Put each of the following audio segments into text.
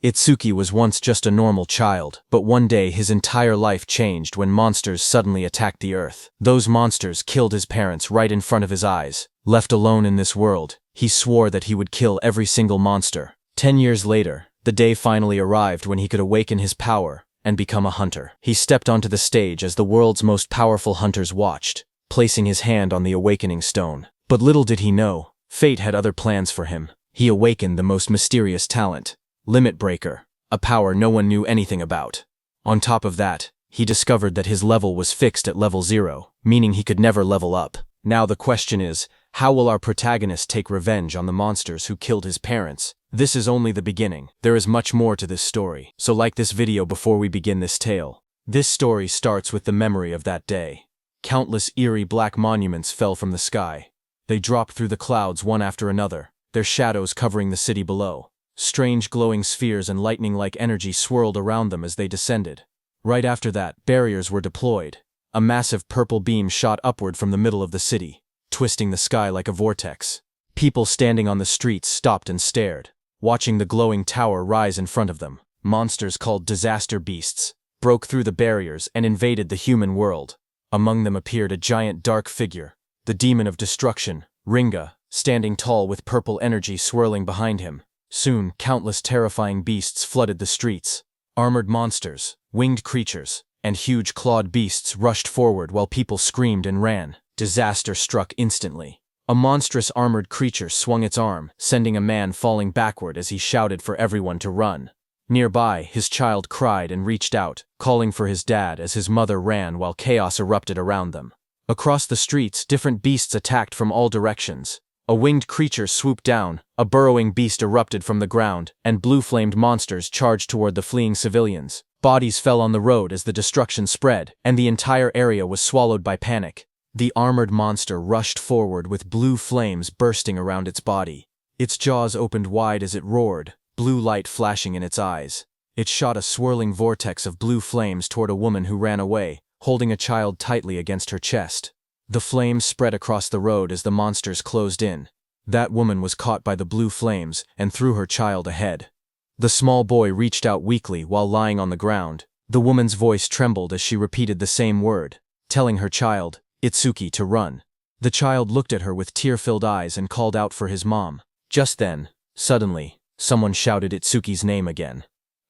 Itsuki was once just a normal child, but one day his entire life changed when monsters suddenly attacked the Earth. Those monsters killed his parents right in front of his eyes. Left alone in this world, he swore that he would kill every single monster. 10 years later, the day finally arrived when he could awaken his power and become a hunter. He stepped onto the stage as the world's most powerful hunters watched, placing his hand on the awakening stone. But little did he know, fate had other plans for him. He awakened the most mysterious talent, Limit Breaker, a power no one knew anything about. On top of that, he discovered that his level was fixed at level 0, meaning he could never level up. Now the question is, how will our protagonist take revenge on the monsters who killed his parents? This is only the beginning. There is much more to this story, so like this video before we begin this tale. This story starts with the memory of that day. Countless eerie black monuments fell from the sky. They dropped through the clouds one after another, their shadows covering the city below. Strange glowing spheres and lightning-like energy swirled around them as they descended. Right after that, barriers were deployed. A massive purple beam shot upward from the middle of the city, twisting the sky like a vortex. People standing on the streets stopped and stared, watching the glowing tower rise in front of them. Monsters called disaster beasts broke through the barriers and invaded the human world. Among them appeared a giant dark figure, the demon of destruction, Ringa, standing tall with purple energy swirling behind him. Soon, countless terrifying beasts flooded the streets. Armored monsters, winged creatures, and huge clawed beasts rushed forward while people screamed and ran. Disaster struck instantly. A monstrous armored creature swung its arm, sending a man falling backward as he shouted for everyone to run. Nearby, his child cried and reached out, calling for his dad as his mother ran while chaos erupted around them. Across the streets, different beasts attacked from all directions. A winged creature swooped down, a burrowing beast erupted from the ground, and blue-flamed monsters charged toward the fleeing civilians. Bodies fell on the road as the destruction spread, and the entire area was swallowed by panic. The armored monster rushed forward with blue flames bursting around its body. Its jaws opened wide as it roared, blue light flashing in its eyes. It shot a swirling vortex of blue flames toward a woman who ran away, holding a child tightly against her chest. The flames spread across the road as the monsters closed in. That woman was caught by the blue flames and threw her child ahead. The small boy reached out weakly while lying on the ground. The woman's voice trembled as she repeated the same word, telling her child, Itsuki, to run. The child looked at her with tear-filled eyes and called out for his mom. Just then, suddenly, someone shouted Itsuki's name again.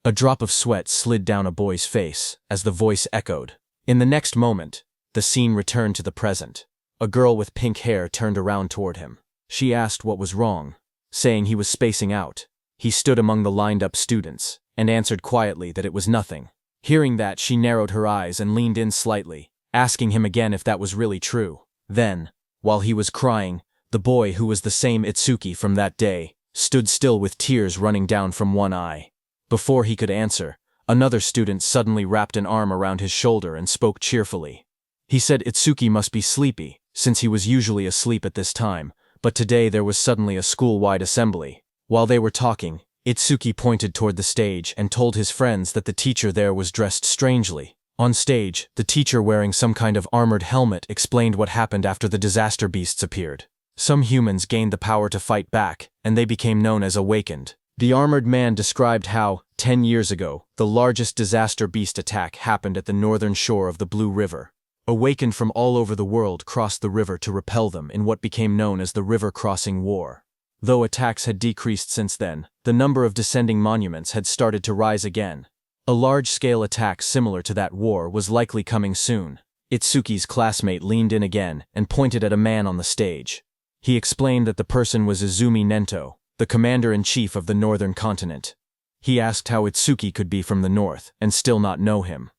A drop of sweat slid down a boy's face as the voice echoed. In the next moment, the scene returned to the present. A girl with pink hair turned around toward him. She asked what was wrong, saying he was spacing out. He stood among the lined-up students and answered quietly that it was nothing. Hearing that, she narrowed her eyes and leaned in slightly, asking him again if that was really true. Then, while he was crying, the boy, who was the same Itsuki from that day, stood still with tears running down from one eye. Before he could answer, another student suddenly wrapped an arm around his shoulder and spoke cheerfully. He said Itsuki must be sleepy, since he was usually asleep at this time, but today there was suddenly a school-wide assembly. While they were talking, Itsuki pointed toward the stage and told his friends that the teacher there was dressed strangely. On stage, the teacher, wearing some kind of armored helmet, explained what happened after the disaster beasts appeared. Some humans gained the power to fight back, and they became known as Awakened. The armored man described how, 10 years ago, the largest disaster beast attack happened at the northern shore of the Blue River. Awakened from all over the world crossed the river to repel them in what became known as the River Crossing War. Though attacks had decreased since then, the number of descending monuments had started to rise again. A large-scale attack similar to that war was likely coming soon. Itsuki's classmate leaned in again and pointed at a man on the stage. He explained that the person was Izumi Nento, the commander-in-chief of the northern continent. He asked how Itsuki could be from the north and still not know him.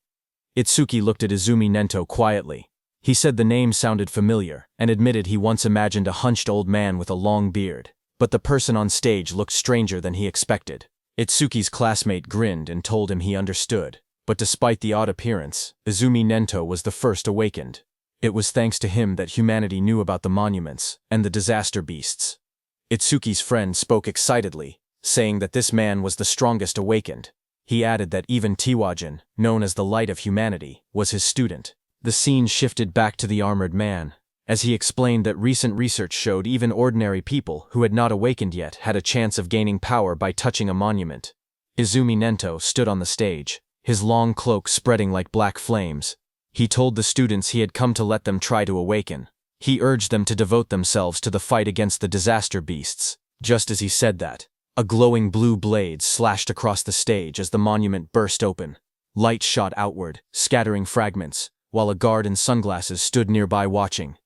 Itsuki looked at Izumi Nento quietly. He said the name sounded familiar and admitted he once imagined a hunched old man with a long beard. But the person on stage looked stranger than he expected. Itsuki's classmate grinned and told him he understood. But despite the odd appearance, Izumi Nento was the first awakened. It was thanks to him that humanity knew about the monuments and the disaster beasts. Itsuki's friend spoke excitedly, saying that this man was the strongest awakened. He added that even Tiwajin, known as the Light of Humanity, was his student. The scene shifted back to the armored man, as he explained that recent research showed even ordinary people who had not awakened yet had a chance of gaining power by touching a monument. Izumi Nento stood on the stage, his long cloak spreading like black flames. He told the students he had come to let them try to awaken. He urged them to devote themselves to the fight against the disaster beasts. Just as he said that, a glowing blue blade slashed across the stage as the monument burst open. Light shot outward, scattering fragments, while a guard in sunglasses stood nearby watching.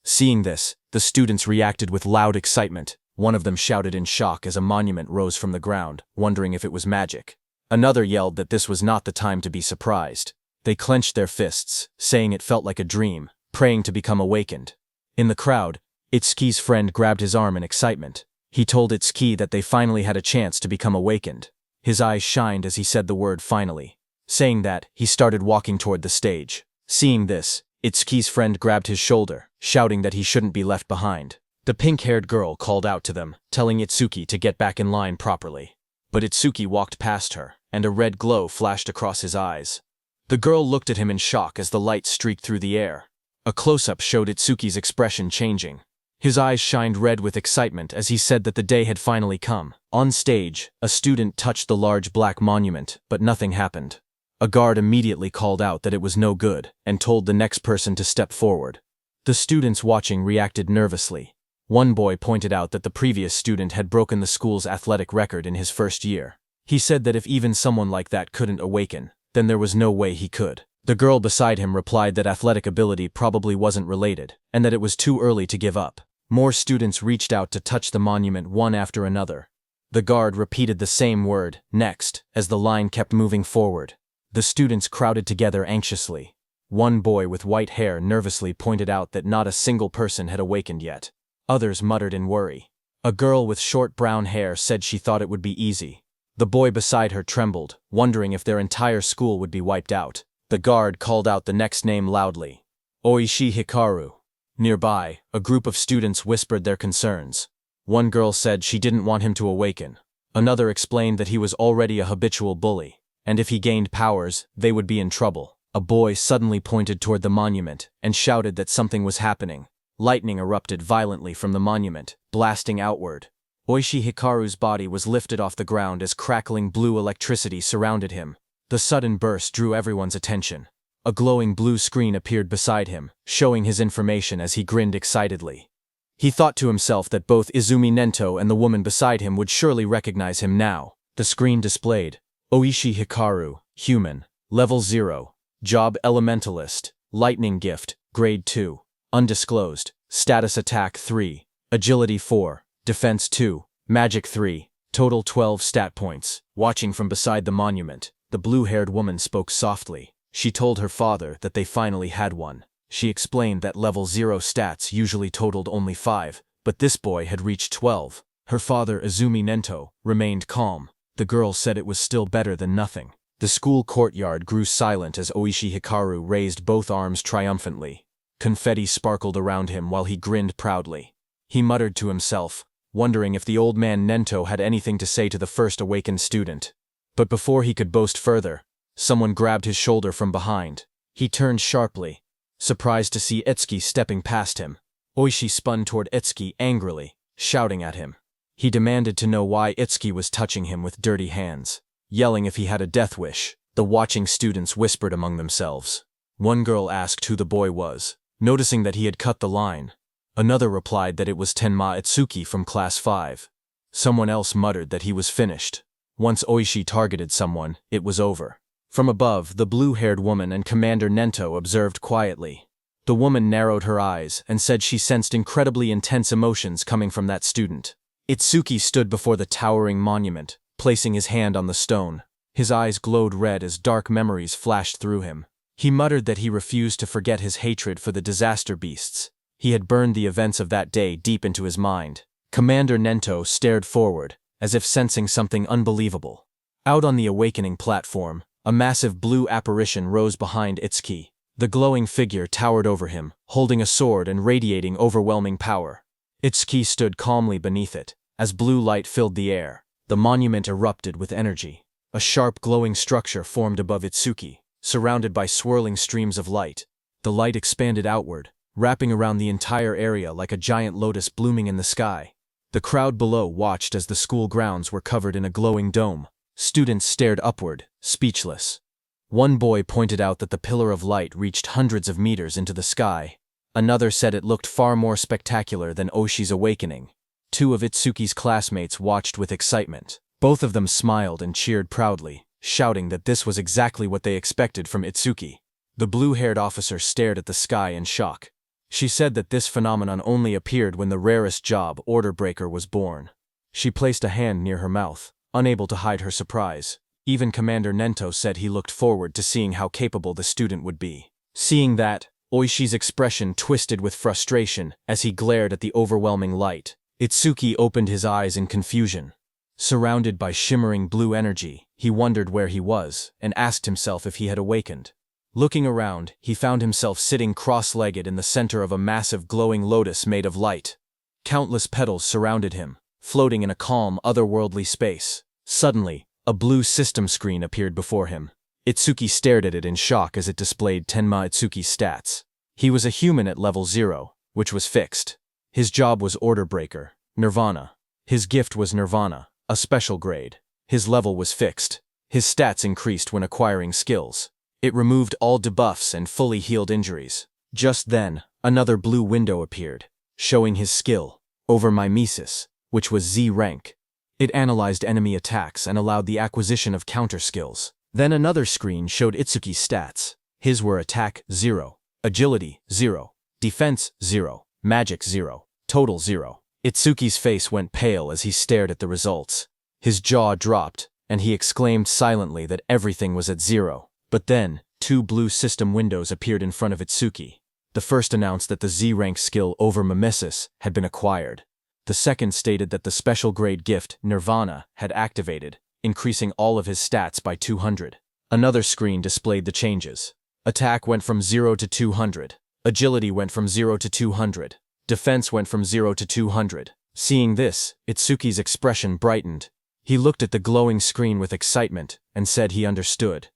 Seeing this, the students reacted with loud excitement. One of them shouted in shock as a monument rose from the ground, wondering if it was magic. Another yelled that this was not the time to be surprised. They clenched their fists, saying it felt like a dream, praying to become awakened. In the crowd, Itsuki's friend grabbed his arm in excitement. He told Itsuki that they finally had a chance to become awakened. His eyes shined as he said the word finally. Saying that, he started walking toward the stage. Seeing this, Itsuki's friend grabbed his shoulder, shouting that he shouldn't be left behind. The pink-haired girl called out to them, telling Itsuki to get back in line properly. But Itsuki walked past her, and a red glow flashed across his eyes. The girl looked at him in shock as the light streaked through the air. A close-up showed Itsuki's expression changing. His eyes shined red with excitement as he said that the day had finally come. On stage, a student touched the large black monument, but nothing happened. A guard immediately called out that it was no good, and told the next person to step forward. The students watching reacted nervously. One boy pointed out that the previous student had broken the school's athletic record in his first year. He said that if even someone like that couldn't awaken, then there was no way he could. The girl beside him replied that athletic ability probably wasn't related, and that it was too early to give up. More students reached out to touch the monument one after another. The guard repeated the same word, next, as the line kept moving forward. The students crowded together anxiously. One boy with white hair nervously pointed out that not a single person had awakened yet. Others muttered in worry. A girl with short brown hair said she thought it would be easy. The boy beside her trembled, wondering if their entire school would be wiped out. The guard called out the next name loudly. Oishi Hikaru. Nearby, a group of students whispered their concerns. One girl said she didn't want him to awaken. Another explained that he was already a habitual bully, and if he gained powers, they would be in trouble. A boy suddenly pointed toward the monument and shouted that something was happening. Lightning erupted violently from the monument, blasting outward. Oishi Hikaru's body was lifted off the ground as crackling blue electricity surrounded him. The sudden burst drew everyone's attention. A glowing blue screen appeared beside him, showing his information as he grinned excitedly. He thought to himself that both Izumi Nento and the woman beside him would surely recognize him now. The screen displayed, Oishi Hikaru, Human, Level 0, Job Elementalist, Lightning Gift, Grade 2, Undisclosed, Status Attack 3, Agility 4, Defense 2, Magic 3, Total 12 stat points. Watching from beside the monument, the blue-haired woman spoke softly. She told her father that they finally had one. She explained that Level 0 stats usually totaled only 5, but this boy had reached 12. Her father, Izumi Nento, remained calm. The girl said it was still better than nothing. The school courtyard grew silent as Oishi Hikaru raised both arms triumphantly. Confetti sparkled around him while he grinned proudly. He muttered to himself, wondering if the old man Nento had anything to say to the first awakened student. But before he could boast further, someone grabbed his shoulder from behind. He turned sharply, surprised to see Itsuki stepping past him. Oishi spun toward Itsuki angrily, shouting at him. He demanded to know why Itsuki was touching him with dirty hands, yelling if he had a death wish. The watching students whispered among themselves. One girl asked who the boy was, noticing that he had cut the line. Another replied that it was Tenma Itsuki from Class 5. Someone else muttered that he was finished. Once Oishi targeted someone, it was over. From above, the blue-haired woman and Commander Nento observed quietly. The woman narrowed her eyes and said she sensed incredibly intense emotions coming from that student. Itsuki stood before the towering monument, placing his hand on the stone. His eyes glowed red as dark memories flashed through him. He muttered that he refused to forget his hatred for the disaster beasts. He had burned the events of that day deep into his mind. Commander Nento stared forward, as if sensing something unbelievable. Out on the awakening platform, a massive blue apparition rose behind Itsuki. The glowing figure towered over him, holding a sword and radiating overwhelming power. Itsuki stood calmly beneath it. As blue light filled the air, the monument erupted with energy. A sharp glowing structure formed above Itsuki, surrounded by swirling streams of light. The light expanded outward, wrapping around the entire area like a giant lotus blooming in the sky. The crowd below watched as the school grounds were covered in a glowing dome. Students stared upward, speechless. One boy pointed out that the pillar of light reached hundreds of meters into the sky. Another said it looked far more spectacular than Oshi's awakening. Two of Itsuki's classmates watched with excitement. Both of them smiled and cheered proudly, shouting that this was exactly what they expected from Itsuki. The blue-haired officer stared at the sky in shock. She said that this phenomenon only appeared when the rarest job, Order Breaker, was born. She placed a hand near her mouth, unable to hide her surprise. Even Commander Nento said he looked forward to seeing how capable the student would be. Seeing that, Oishi's expression twisted with frustration as he glared at the overwhelming light. Itsuki opened his eyes in confusion. Surrounded by shimmering blue energy, he wondered where he was and asked himself if he had awakened. Looking around, he found himself sitting cross-legged in the center of a massive glowing lotus made of light. Countless petals surrounded him, floating in a calm, otherworldly space. Suddenly, a blue system screen appeared before him. Itsuki stared at it in shock as it displayed Tenma Itsuki's stats. He was a human at level 0, which was fixed. His job was Order Breaker, Nirvana. His gift was Nirvana, a special grade. His level was fixed. His stats increased when acquiring skills. It removed all debuffs and fully healed injuries. Just then, another blue window appeared, showing his skill, Over Mimesis, which was Z rank. It analyzed enemy attacks and allowed the acquisition of counter skills. Then another screen showed Itsuki's stats. His were Attack 0, Agility 0, Defense 0, Magic 0, Total 0. Itsuki's face went pale as he stared at the results. His jaw dropped, and he exclaimed silently that everything was at 0. But then, two blue system windows appeared in front of Itsuki. The first announced that the Z-rank skill Over Mimesis had been acquired. The second stated that the special grade gift, Nirvana, had activated, increasing all of his stats by 200. Another screen displayed the changes. Attack went from 0 to 200. Agility went from 0 to 200. Defense went from 0 to 200. Seeing this, Itsuki's expression brightened. He looked at the glowing screen with excitement and said he understood.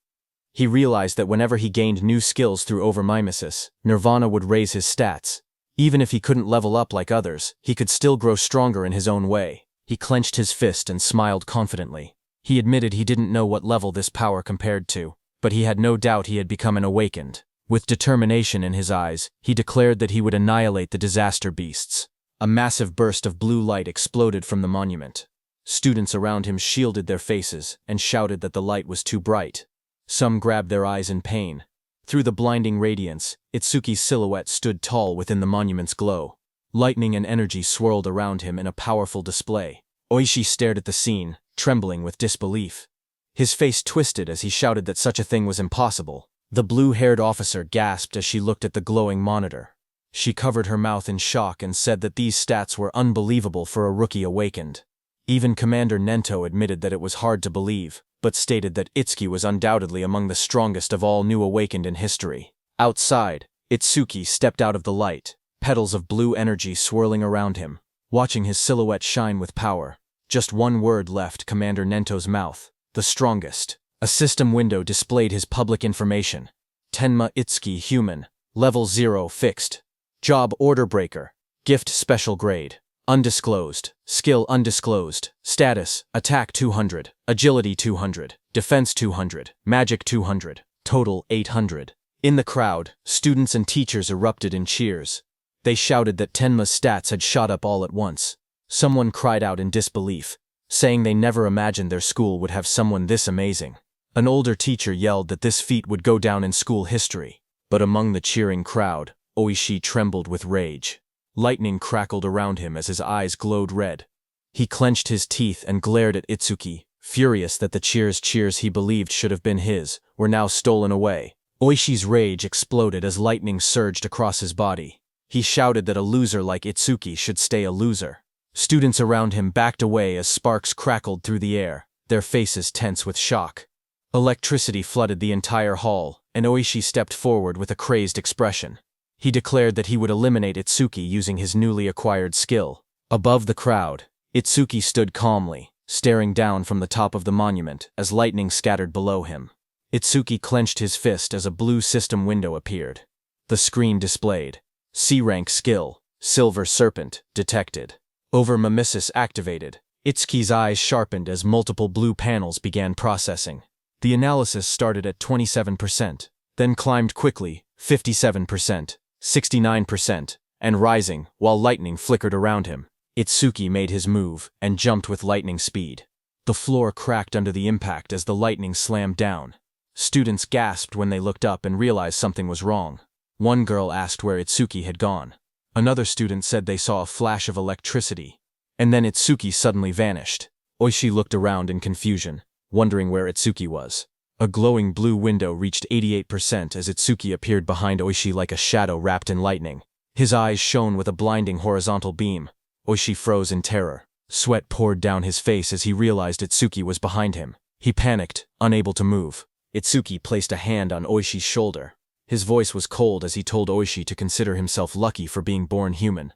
He realized that whenever he gained new skills through Over Mimesis, Nirvana would raise his stats. Even if he couldn't level up like others, he could still grow stronger in his own way. He clenched his fist and smiled confidently. He admitted he didn't know what level this power compared to, but he had no doubt he had become an awakened. With determination in his eyes, he declared that he would annihilate the disaster beasts. A massive burst of blue light exploded from the monument. Students around him shielded their faces and shouted that the light was too bright. Some grabbed their eyes in pain. Through the blinding radiance, Itsuki's silhouette stood tall within the monument's glow. Lightning and energy swirled around him in a powerful display. Oishi stared at the scene, trembling with disbelief. His face twisted as he shouted that such a thing was impossible. The blue-haired officer gasped as she looked at the glowing monitor. She covered her mouth in shock and said that these stats were unbelievable for a rookie awakened. Even Commander Nento admitted that it was hard to believe, but stated that Itsuki was undoubtedly among the strongest of all new awakened in history. Outside, Itsuki stepped out of the light, petals of blue energy swirling around him, watching his silhouette shine with power. Just one word left Commander Nento's mouth: the strongest. A system window displayed his public information. Tenma Itsuki Human, Level 0 Fixed. Job Order Breaker. Gift Special Grade. Undisclosed. Skill undisclosed. Status, Attack 200, Agility 200, Defense 200, Magic 200, Total 800. In the crowd, students and teachers erupted in cheers. They shouted that Tenma's stats had shot up all at once. Someone cried out in disbelief, saying they never imagined their school would have someone this amazing. An older teacher yelled that this feat would go down in school history. But among the cheering crowd, Oishi trembled with rage. Lightning crackled around him as his eyes glowed red. He clenched his teeth and glared at Itsuki, furious that the cheers he believed should have been his were now stolen away. Oishi's rage exploded as lightning surged across his body. He shouted that a loser like Itsuki should stay a loser. Students around him backed away as sparks crackled through the air, their faces tense with shock. Electricity flooded the entire hall, and Oishi stepped forward with a crazed expression. He declared that he would eliminate Itsuki using his newly acquired skill. Above the crowd, Itsuki stood calmly, staring down from the top of the monument as lightning scattered below him. Itsuki clenched his fist as a blue system window appeared. The screen displayed: C-rank skill, Silver Serpent, detected. Over Mimesis activated, Itsuki's eyes sharpened as multiple blue panels began processing. The analysis started at 27%, then climbed quickly, 57%, 69%, and rising, while lightning flickered around him. Itsuki made his move and jumped with lightning speed. The floor cracked under the impact as the lightning slammed down. Students gasped when they looked up and realized something was wrong. One girl asked where Itsuki had gone. Another student said they saw a flash of electricity. And then Itsuki suddenly vanished. Oishi looked around in confusion, wondering where Itsuki was. A glowing blue window reached 88% as Itsuki appeared behind Oishi like a shadow wrapped in lightning. His eyes shone with a blinding horizontal beam. Oishi froze in terror. Sweat poured down his face as he realized Itsuki was behind him. He panicked, unable to move. Itsuki placed a hand on Oishi's shoulder. His voice was cold as he told Oishi to consider himself lucky for being born human.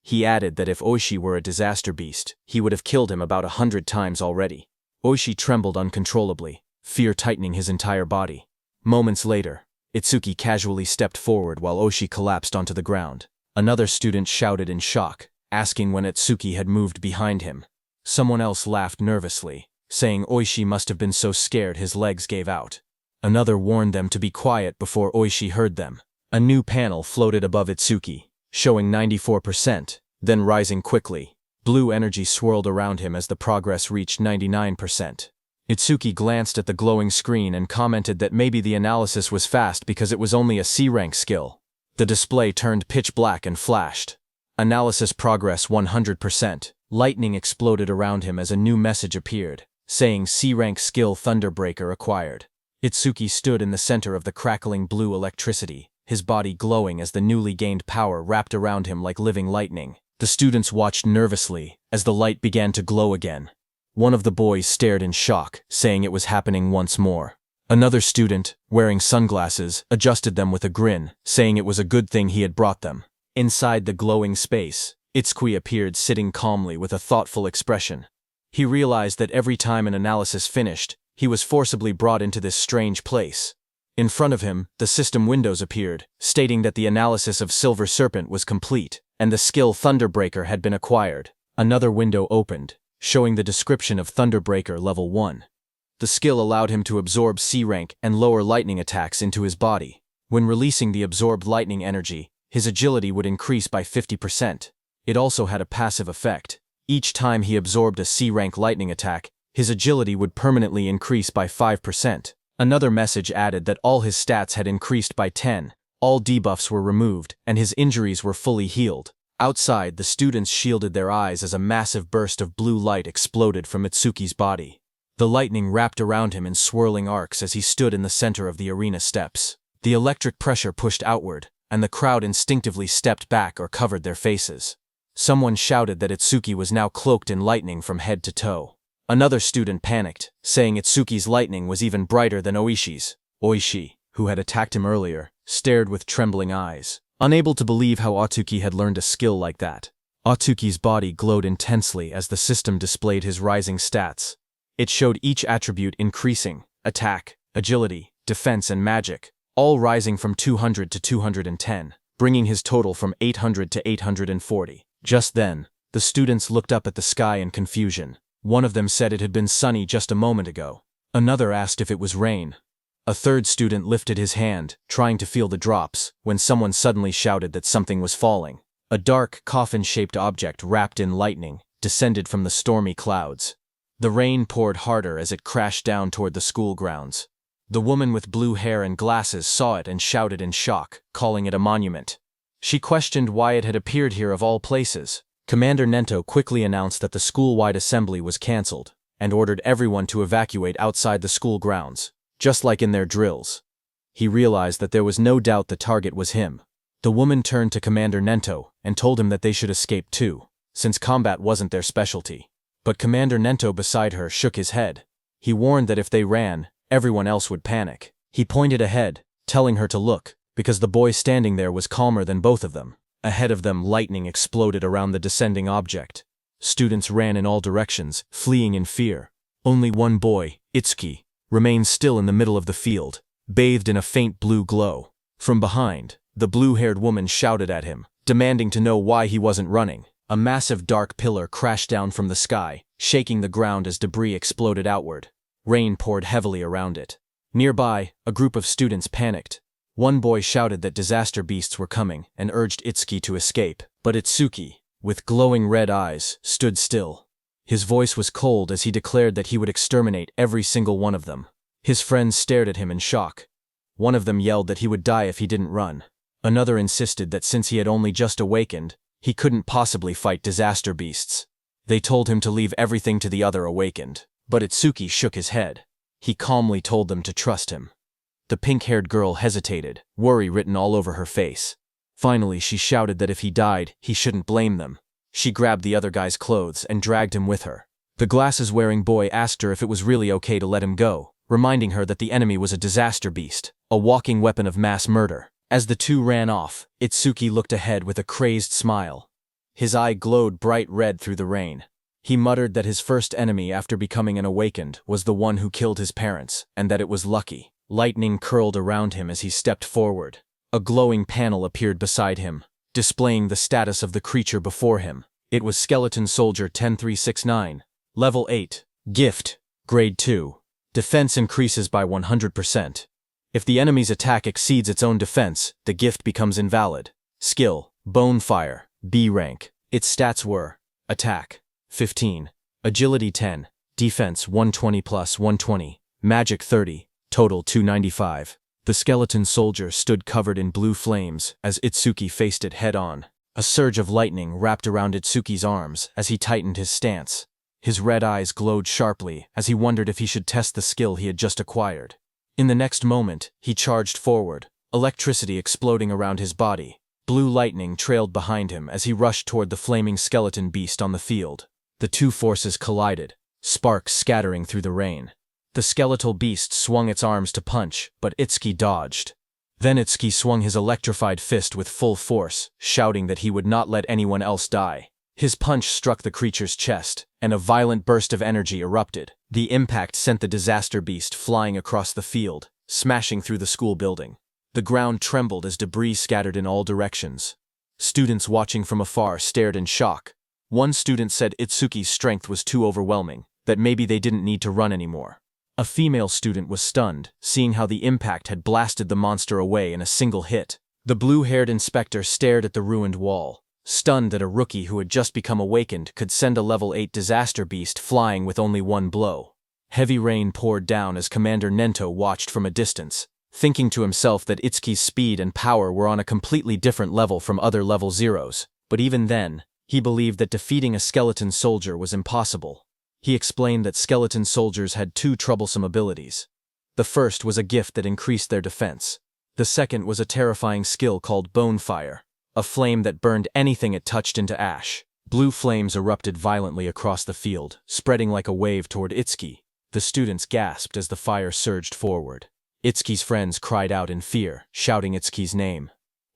He added that if Oishi were a disaster beast, he would have killed him about 100 times already. Oishi trembled uncontrollably, fear tightening his entire body. Moments later, Itsuki casually stepped forward while Oishi collapsed onto the ground. Another student shouted in shock, asking when Itsuki had moved behind him. Someone else laughed nervously, saying Oishi must have been so scared his legs gave out. Another warned them to be quiet before Oishi heard them. A new panel floated above Itsuki, showing 94%, then rising quickly. Blue energy swirled around him as the progress reached 99%. Itsuki glanced at the glowing screen and commented that maybe the analysis was fast because it was only a C-rank skill. The display turned pitch black and flashed. Analysis progress 100%. Lightning exploded around him as a new message appeared, saying C-rank skill Thunderbreaker acquired. Itsuki stood in the center of the crackling blue electricity, his body glowing as the newly gained power wrapped around him like living lightning. The students watched nervously as the light began to glow again. One of the boys stared in shock, saying it was happening once more. Another student, wearing sunglasses, adjusted them with a grin, saying it was a good thing he had brought them. Inside the glowing space, Itsuki appeared sitting calmly with a thoughtful expression. He realized that every time an analysis finished, he was forcibly brought into this strange place. In front of him, the system windows appeared, stating that the analysis of Silver Serpent was complete, and the skill Thunderbreaker had been acquired. Another window opened, showing the description of Thunderbreaker Level 1. The skill allowed him to absorb C-rank and lower lightning attacks into his body. When releasing the absorbed lightning energy, his agility would increase by 50%. It also had a passive effect. Each time he absorbed a C-rank lightning attack, his agility would permanently increase by 5%. Another message added that all his stats had increased by 10, all debuffs were removed, and his injuries were fully healed. Outside, the students shielded their eyes as a massive burst of blue light exploded from Itsuki's body. The lightning wrapped around him in swirling arcs as he stood in the center of the arena steps. The electric pressure pushed outward, and the crowd instinctively stepped back or covered their faces. Someone shouted that Itsuki was now cloaked in lightning from head to toe. Another student panicked, saying Itsuki's lightning was even brighter than Oishi's. Oishi, who had attacked him earlier, stared with trembling eyes, unable to believe how Atsuki had learned a skill like that. Atsuki's body glowed intensely as the system displayed his rising stats. It showed each attribute increasing: attack, agility, defense, and magic, all rising from 200 to 210, bringing his total from 800 to 840. Just then, the students looked up at the sky in confusion. One of them said it had been sunny just a moment ago. Another asked if it was rain. A third student lifted his hand, trying to feel the drops, when someone suddenly shouted that something was falling. A dark, coffin-shaped object wrapped in lightning descended from the stormy clouds. The rain poured harder as it crashed down toward the school grounds. The woman with blue hair and glasses saw it and shouted in shock, calling it a monument. She questioned why it had appeared here of all places. Commander Nento quickly announced that the school-wide assembly was cancelled, and ordered everyone to evacuate outside the school grounds, just like in their drills. He realized that there was no doubt the target was him. The woman turned to Commander Nento and told him that they should escape too, since combat wasn't their specialty. But Commander Nento beside her shook his head. He warned that if they ran, everyone else would panic. He pointed ahead, telling her to look, because the boy standing there was calmer than both of them. Ahead of them, lightning exploded around the descending object. Students ran in all directions, fleeing in fear. Only one boy, Itsuki, remained still in the middle of the field, bathed in a faint blue glow. From behind, the blue-haired woman shouted at him, demanding to know why he wasn't running. A massive dark pillar crashed down from the sky, shaking the ground as debris exploded outward. Rain poured heavily around it. Nearby, a group of students panicked. One boy shouted that disaster beasts were coming and urged Itsuki to escape, but Itsuki, with glowing red eyes, stood still. His voice was cold as he declared that he would exterminate every single one of them. His friends stared at him in shock. One of them yelled that he would die if he didn't run. Another insisted that since he had only just awakened, he couldn't possibly fight disaster beasts. They told him to leave everything to the other awakened, but Itsuki shook his head. He calmly told them to trust him. The pink-haired girl hesitated, worry written all over her face. Finally, she shouted that if he died, he shouldn't blame them. She grabbed the other guy's clothes and dragged him with her. The glasses-wearing boy asked her if it was really okay to let him go, reminding her that the enemy was a disaster beast, a walking weapon of mass murder. As the two ran off, Itsuki looked ahead with a crazed smile. His eye glowed bright red through the rain. He muttered that his first enemy after becoming an awakened was the one who killed his parents, and that it was lucky. Lightning curled around him as he stepped forward. A glowing panel appeared beside him, displaying the status of the creature before him. It was Skeleton Soldier 10369. Level 8. Gift. Grade 2. Defense increases by 100%. If the enemy's attack exceeds its own defense, the gift becomes invalid. Skill. Bonefire. B rank. Its stats were: Attack. 15. Agility 10. Defense 120 plus 120. Magic 30. Total 295. The skeleton soldier stood covered in blue flames as Itsuki faced it head-on. A surge of lightning wrapped around Itsuki's arms as he tightened his stance. His red eyes glowed sharply as he wondered if he should test the skill he had just acquired. In the next moment, he charged forward, electricity exploding around his body. Blue lightning trailed behind him as he rushed toward the flaming skeleton beast on the field. The two forces collided, sparks scattering through the rain. The skeletal beast swung its arms to punch, but Itsuki dodged. Then Itsuki swung his electrified fist with full force, shouting that he would not let anyone else die. His punch struck the creature's chest, and a violent burst of energy erupted. The impact sent the disaster beast flying across the field, smashing through the school building. The ground trembled as debris scattered in all directions. Students watching from afar stared in shock. One student said Itsuki's strength was too overwhelming, that maybe they didn't need to run anymore. A female student was stunned, seeing how the impact had blasted the monster away in a single hit. The blue-haired inspector stared at the ruined wall, stunned that a rookie who had just become awakened could send a level 8 disaster beast flying with only one blow. Heavy rain poured down as Commander Nento watched from a distance, thinking to himself that Itsuki's speed and power were on a completely different level from other level zeros, but even then, he believed that defeating a skeleton soldier was impossible. He explained that skeleton soldiers had two troublesome abilities. The first was a gift that increased their defense. The second was a terrifying skill called Bonefire, a flame that burned anything it touched into ash. Blue flames erupted violently across the field, spreading like a wave toward Itsuki. The students gasped as the fire surged forward. Itsuki's friends cried out in fear, shouting Itsuki's name.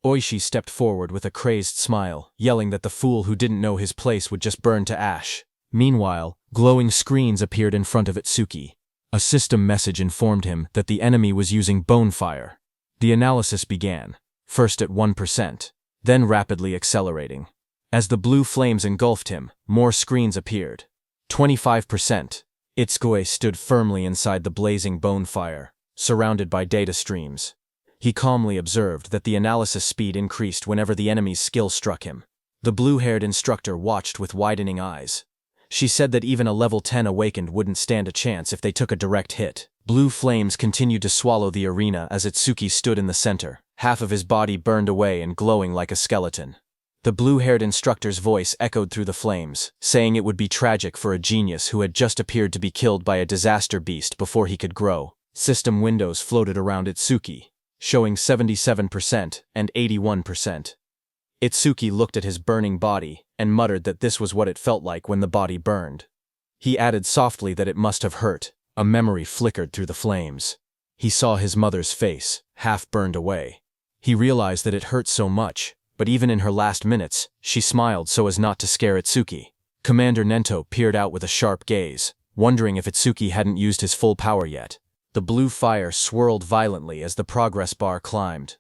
Oishi stepped forward with a crazed smile, yelling that the fool who didn't know his place would just burn to ash. Meanwhile, glowing screens appeared in front of Itsuki. A system message informed him that the enemy was using Bonefire. The analysis began, first at 1%, then rapidly accelerating. As the blue flames engulfed him, more screens appeared. 25%. Itsuki stood firmly inside the blazing Bonefire, surrounded by data streams. He calmly observed that the analysis speed increased whenever the enemy's skill struck him. The blue-haired instructor watched with widening eyes. She said that even a level 10 awakened wouldn't stand a chance if they took a direct hit. Blue flames continued to swallow the arena as Itsuki stood in the center, half of his body burned away and glowing like a skeleton. The blue-haired instructor's voice echoed through the flames, saying it would be tragic for a genius who had just appeared to be killed by a disaster beast before he could grow. System windows floated around Itsuki, showing 77% and 81%. Itsuki looked at his burning body and muttered that this was what it felt like when the body burned. He added softly that it must have hurt. A memory flickered through the flames. He saw his mother's face, half burned away. He realized that it hurt so much, but even in her last minutes, she smiled so as not to scare Itsuki. Commander Nento peered out with a sharp gaze, wondering if Itsuki hadn't used his full power yet. The blue fire swirled violently as the progress bar climbed.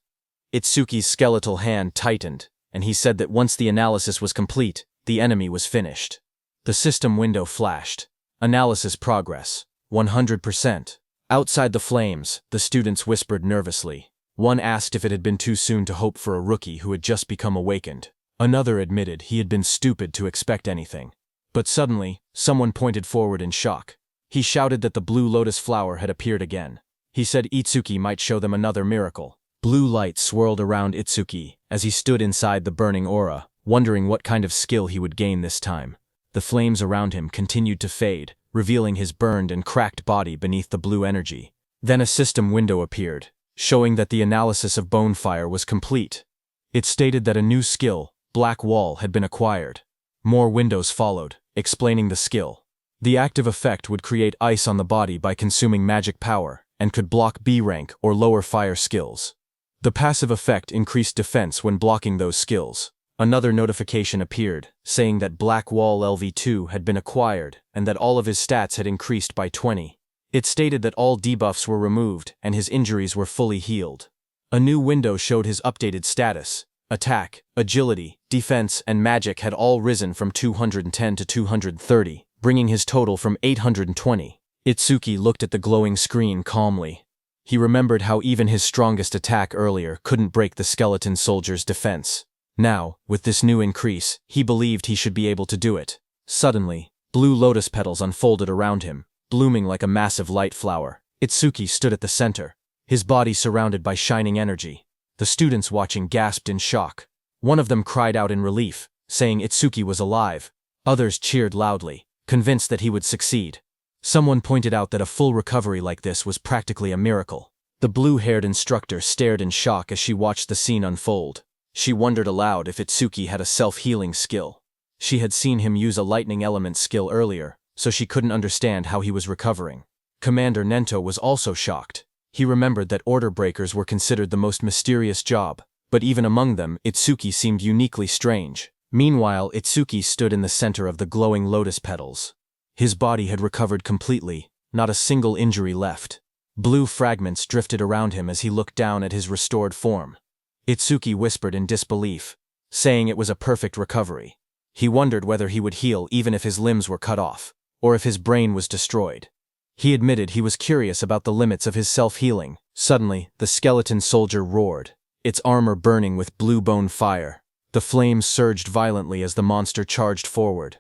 Itsuki's skeletal hand tightened, and he said that once the analysis was complete, the enemy was finished. The system window flashed. Analysis progress. 100%. Outside the flames, the students whispered nervously. One asked if it had been too soon to hope for a rookie who had just become awakened. Another admitted he had been stupid to expect anything. But suddenly, someone pointed forward in shock. He shouted that the blue lotus flower had appeared again. He said Itsuki might show them another miracle. Blue light swirled around Itsuki as he stood inside the burning aura, wondering what kind of skill he would gain this time. The flames around him continued to fade, revealing his burned and cracked body beneath the blue energy. Then a system window appeared, showing that the analysis of Bonefire was complete. It stated that a new skill, Black Wall, had been acquired. More windows followed, explaining the skill. The active effect would create ice on the body by consuming magic power, and could block B rank or lower fire skills. The passive effect increased defense when blocking those skills. Another notification appeared, saying that Black Wall LV2 had been acquired and that all of his stats had increased by 20. It stated that all debuffs were removed and his injuries were fully healed. A new window showed his updated status. Attack, agility, defense, and magic had all risen from 210 to 230, bringing his total from 820. Itsuki looked at the glowing screen calmly. He remembered how even his strongest attack earlier couldn't break the skeleton soldier's defense. Now, with this new increase, he believed he should be able to do it. Suddenly, blue lotus petals unfolded around him, blooming like a massive light flower. Itsuki stood at the center, his body surrounded by shining energy. The students watching gasped in shock. One of them cried out in relief, saying Itsuki was alive. Others cheered loudly, convinced that he would succeed. Someone pointed out that a full recovery like this was practically a miracle. The blue-haired instructor stared in shock as she watched the scene unfold. She wondered aloud if Itsuki had a self-healing skill. She had seen him use a lightning element skill earlier, so she couldn't understand how he was recovering. Commander Nento was also shocked. He remembered that order breakers were considered the most mysterious job, but even among them, Itsuki seemed uniquely strange. Meanwhile, Itsuki stood in the center of the glowing lotus petals. His body had recovered completely, not a single injury left. Blue fragments drifted around him as he looked down at his restored form. Itsuki whispered in disbelief, saying it was a perfect recovery. He wondered whether he would heal even if his limbs were cut off, or if his brain was destroyed. He admitted he was curious about the limits of his self-healing. Suddenly, the skeleton soldier roared, its armor burning with blue bone fire. The flames surged violently as the monster charged forward.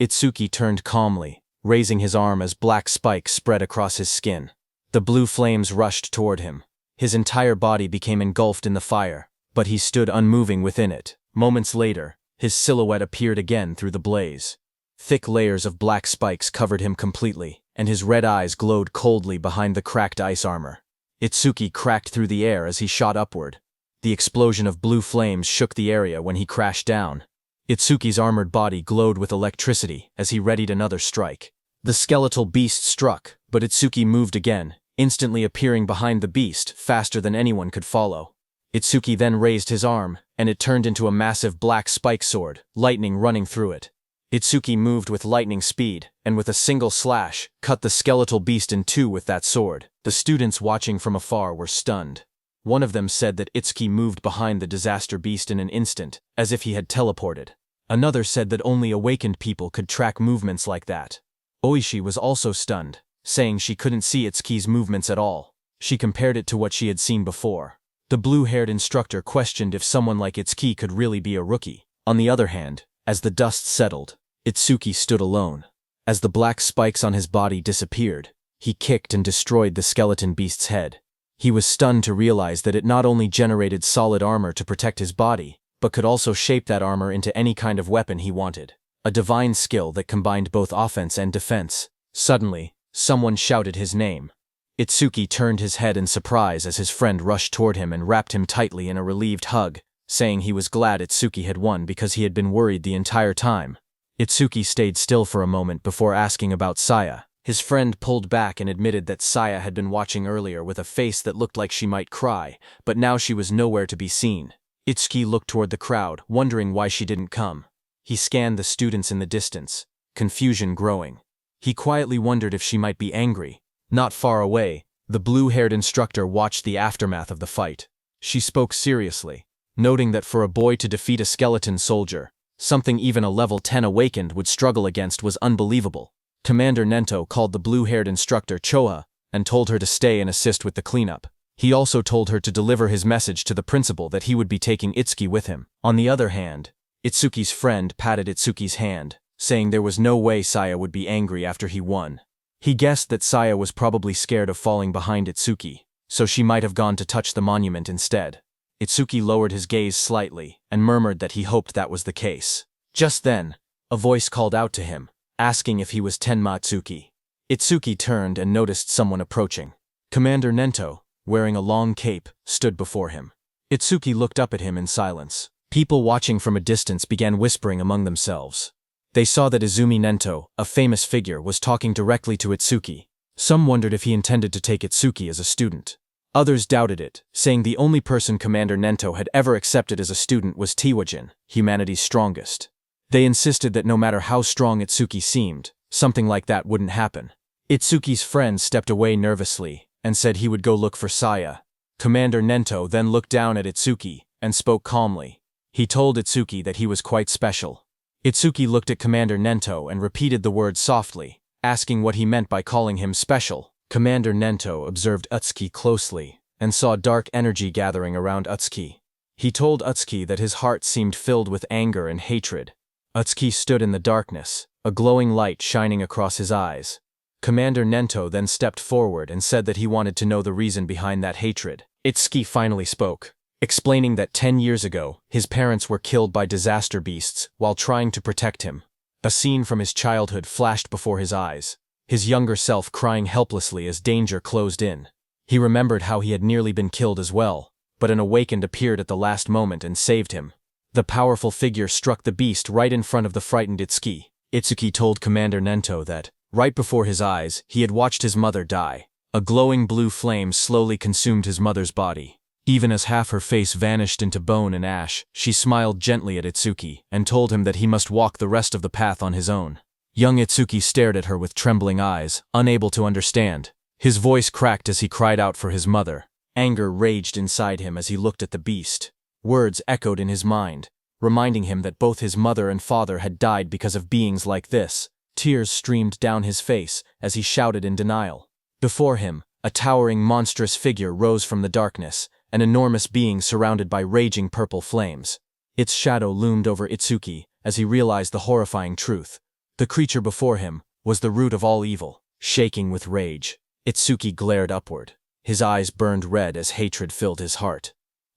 Itsuki turned calmly, raising his arm as black spikes spread across his skin. The blue flames rushed toward him. His entire body became engulfed in the fire, but he stood unmoving within it. Moments later, his silhouette appeared again through the blaze. Thick layers of black spikes covered him completely, and his red eyes glowed coldly behind the cracked ice armor. Itsuki cracked through the air as he shot upward. The explosion of blue flames shook the area when he crashed down. Itsuki's armored body glowed with electricity as he readied another strike. The skeletal beast struck, but Itsuki moved again, instantly appearing behind the beast faster than anyone could follow. Itsuki then raised his arm, and it turned into a massive black spike sword, lightning running through it. Itsuki moved with lightning speed, and with a single slash, cut the skeletal beast in two with that sword. The students watching from afar were stunned. One of them said that Itsuki moved behind the disaster beast in an instant, as if he had teleported. Another said that only awakened people could track movements like that. Oishi was also stunned, saying she couldn't see Itsuki's movements at all. She compared it to what she had seen before. The blue-haired instructor questioned if someone like Itsuki could really be a rookie. On the other hand, as the dust settled, Itsuki stood alone. As the black spikes on his body disappeared, he kicked and destroyed the skeleton beast's head. He was stunned to realize that it not only generated solid armor to protect his body, but could also shape that armor into any kind of weapon he wanted. A divine skill that combined both offense and defense. Suddenly, someone shouted his name. Itsuki turned his head in surprise as his friend rushed toward him and wrapped him tightly in a relieved hug, saying he was glad Itsuki had won because he had been worried the entire time. Itsuki stayed still for a moment before asking about Saya. His friend pulled back and admitted that Saya had been watching earlier with a face that looked like she might cry, but now she was nowhere to be seen. Itsuki looked toward the crowd, wondering why she didn't come. He scanned the students in the distance, confusion growing. He quietly wondered if she might be angry. Not far away, the blue-haired instructor watched the aftermath of the fight. She spoke seriously, noting that for a boy to defeat a skeleton soldier, Something even a level 10 awakened would struggle against was unbelievable. Commander Nento called the blue-haired instructor Choa and told her to stay and assist with the cleanup. He also told her to deliver his message to the principal that he would be taking Itsuki with him. On the other hand, Itsuki's friend patted Itsuki's hand, saying there was no way Saya would be angry after he won. He guessed that Saya was probably scared of falling behind Itsuki, so she might have gone to touch the monument instead. Itsuki lowered his gaze slightly and murmured that he hoped that was the case. Just then, a voice called out to him, asking if he was Tenma Itsuki. Itsuki turned and noticed someone approaching. Commander Nento, wearing a long cape, stood before him. Itsuki looked up at him in silence. People watching from a distance began whispering among themselves. They saw that Izumi Nento, a famous figure, was talking directly to Itsuki. Some wondered if he intended to take Itsuki as a student. Others doubted it, saying the only person Commander Nento had ever accepted as a student was Tiwajin, humanity's strongest. They insisted that no matter how strong Itsuki seemed, something like that wouldn't happen. Itsuki's friend stepped away nervously and said he would go look for Saya. Commander Nento then looked down at Itsuki and spoke calmly. He told Itsuki that he was quite special. Itsuki looked at Commander Nento and repeated the word softly, asking what he meant by calling him special. Commander Nento observed Utsuki closely and saw dark energy gathering around Utsuki. He told Utsuki that his heart seemed filled with anger and hatred. Utsuki stood in the darkness, a glowing light shining across his eyes. Commander Nento then stepped forward and said that he wanted to know the reason behind that hatred. Itsuki finally spoke, explaining that 10 years ago, his parents were killed by disaster beasts while trying to protect him. A scene from his childhood flashed before his eyes, his younger self crying helplessly as danger closed in. He remembered how he had nearly been killed as well, but an awakened appeared at the last moment and saved him. The powerful figure struck the beast right in front of the frightened Itsuki. Itsuki told Commander Nento that, right before his eyes, he had watched his mother die. A glowing blue flame slowly consumed his mother's body. Even as half her face vanished into bone and ash, she smiled gently at Itsuki and told him that he must walk the rest of the path on his own. Young Itsuki stared at her with trembling eyes, unable to understand. His voice cracked as he cried out for his mother. Anger raged inside him as he looked at the beast. Words echoed in his mind, reminding him that both his mother and father had died because of beings like this. Tears streamed down his face as he shouted in denial. Before him, a towering monstrous figure rose from the darkness, an enormous being surrounded by raging purple flames. Its shadow loomed over Itsuki as he realized the horrifying truth. The creature before him was the root of all evil. Shaking with rage, Itsuki glared upward. His eyes burned red as hatred filled his heart.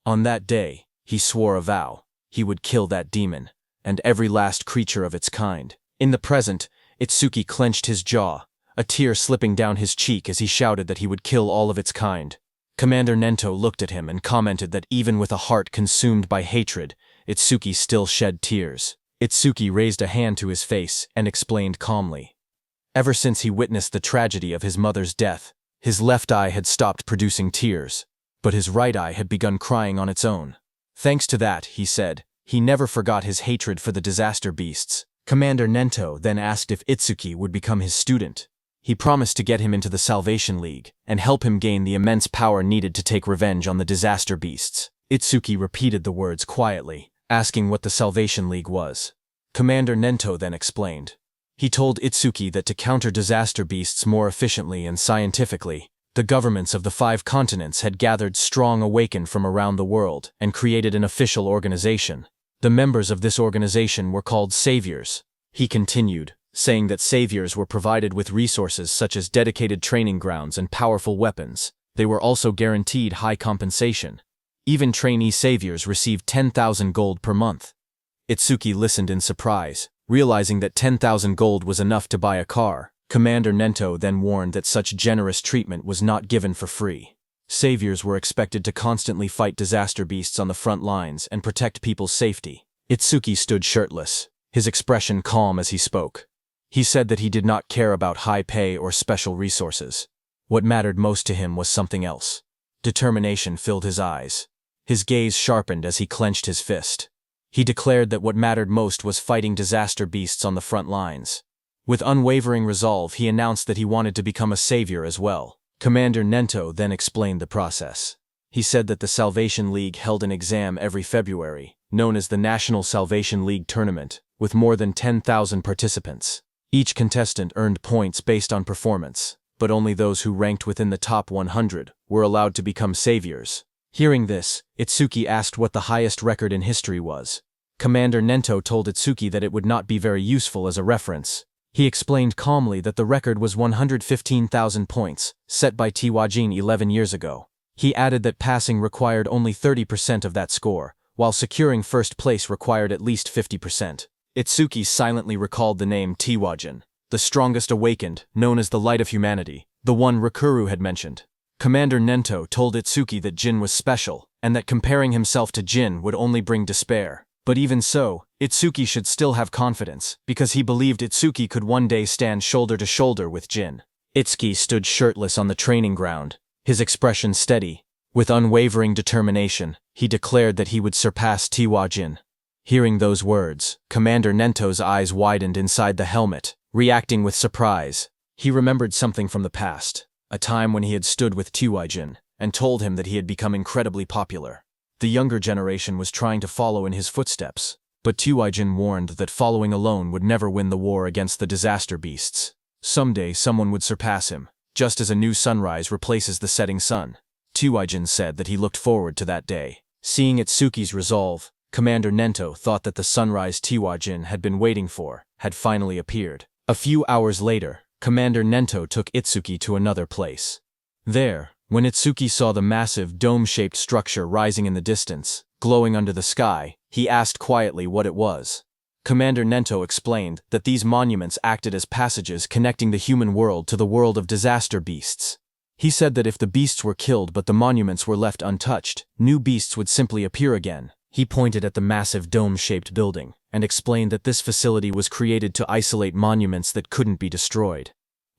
On that day, he swore a vow. He would kill that demon, and every last creature of its kind. In the present, Itsuki clenched his jaw, a tear slipping down his cheek as he shouted that he would kill all of its kind. Commander Nento looked at him and commented that even with a heart consumed by hatred, Itsuki still shed tears. Itsuki raised a hand to his face and explained calmly. Ever since he witnessed the tragedy of his mother's death, his left eye had stopped producing tears, but his right eye had begun crying on its own. Thanks to that, he said, he never forgot his hatred for the disaster beasts. Commander Nento then asked if Itsuki would become his student. He promised to get him into the Salvation League and help him gain the immense power needed to take revenge on the disaster beasts. Itsuki repeated the words quietly, asking what the Salvation League was. Commander Nento then explained. He told Itsuki that to counter disaster beasts more efficiently and scientifically, the governments of the 5 continents had gathered strong awakened from around the world and created an official organization. The members of this organization were called saviors. He continued, saying that saviors were provided with resources such as dedicated training grounds and powerful weapons. They were also guaranteed high compensation. Even trainee saviors received 10,000 gold per month. Itsuki listened in surprise, realizing that 10,000 gold was enough to buy a car. Commander Nento then warned that such generous treatment was not given for free. Saviors were expected to constantly fight disaster beasts on the front lines and protect people's safety. Itsuki stood shirtless, his expression calm as he spoke. He said that he did not care about high pay or special resources. What mattered most to him was something else. Determination filled his eyes. His gaze sharpened as he clenched his fist. He declared that what mattered most was fighting disaster beasts on the front lines. With unwavering resolve, he announced that he wanted to become a savior as well. Commander Nento then explained the process. He said that the Salvation League held an exam every February, known as the National Salvation League Tournament, with more than 10,000 participants. Each contestant earned points based on performance, but only those who ranked within the top 100 were allowed to become saviors. Hearing this, Itsuki asked what the highest record in history was. Commander Nento told Itsuki that it would not be very useful as a reference. He explained calmly that the record was 115,000 points, set by Tiwajin 11 years ago. He added that passing required only 30% of that score, while securing first place required at least 50%. Itsuki silently recalled the name Tiwajin, the strongest awakened, known as the light of humanity, the one Rakuru had mentioned. Commander Nento told Itsuki that Jin was special, and that comparing himself to Jin would only bring despair. But even so, Itsuki should still have confidence, because he believed Itsuki could one day stand shoulder to shoulder with Jin. Itsuki stood shirtless on the training ground, his expression steady. With unwavering determination, he declared that he would surpass Tiwajin. Hearing those words, Commander Nento's eyes widened inside the helmet, reacting with surprise. He remembered something from the past, a time when he had stood with Tiwajin, and told him that he had become incredibly popular. The younger generation was trying to follow in his footsteps, but Tiwajin warned that following alone would never win the war against the disaster beasts. Someday someone would surpass him, just as a new sunrise replaces the setting sun. Tiwajin said that he looked forward to that day. Seeing Itsuki's resolve, Commander Nento thought that the sunrise Tiwajin had been waiting for had finally appeared. A few hours later, Commander Nento took Itsuki to another place. There, when Itsuki saw the massive dome-shaped structure rising in the distance, glowing under the sky, he asked quietly what it was. Commander Nento explained that these monuments acted as passages connecting the human world to the world of disaster beasts. He said that if the beasts were killed but the monuments were left untouched, new beasts would simply appear again. He pointed at the massive dome-shaped building, and explained that this facility was created to isolate monuments that couldn't be destroyed.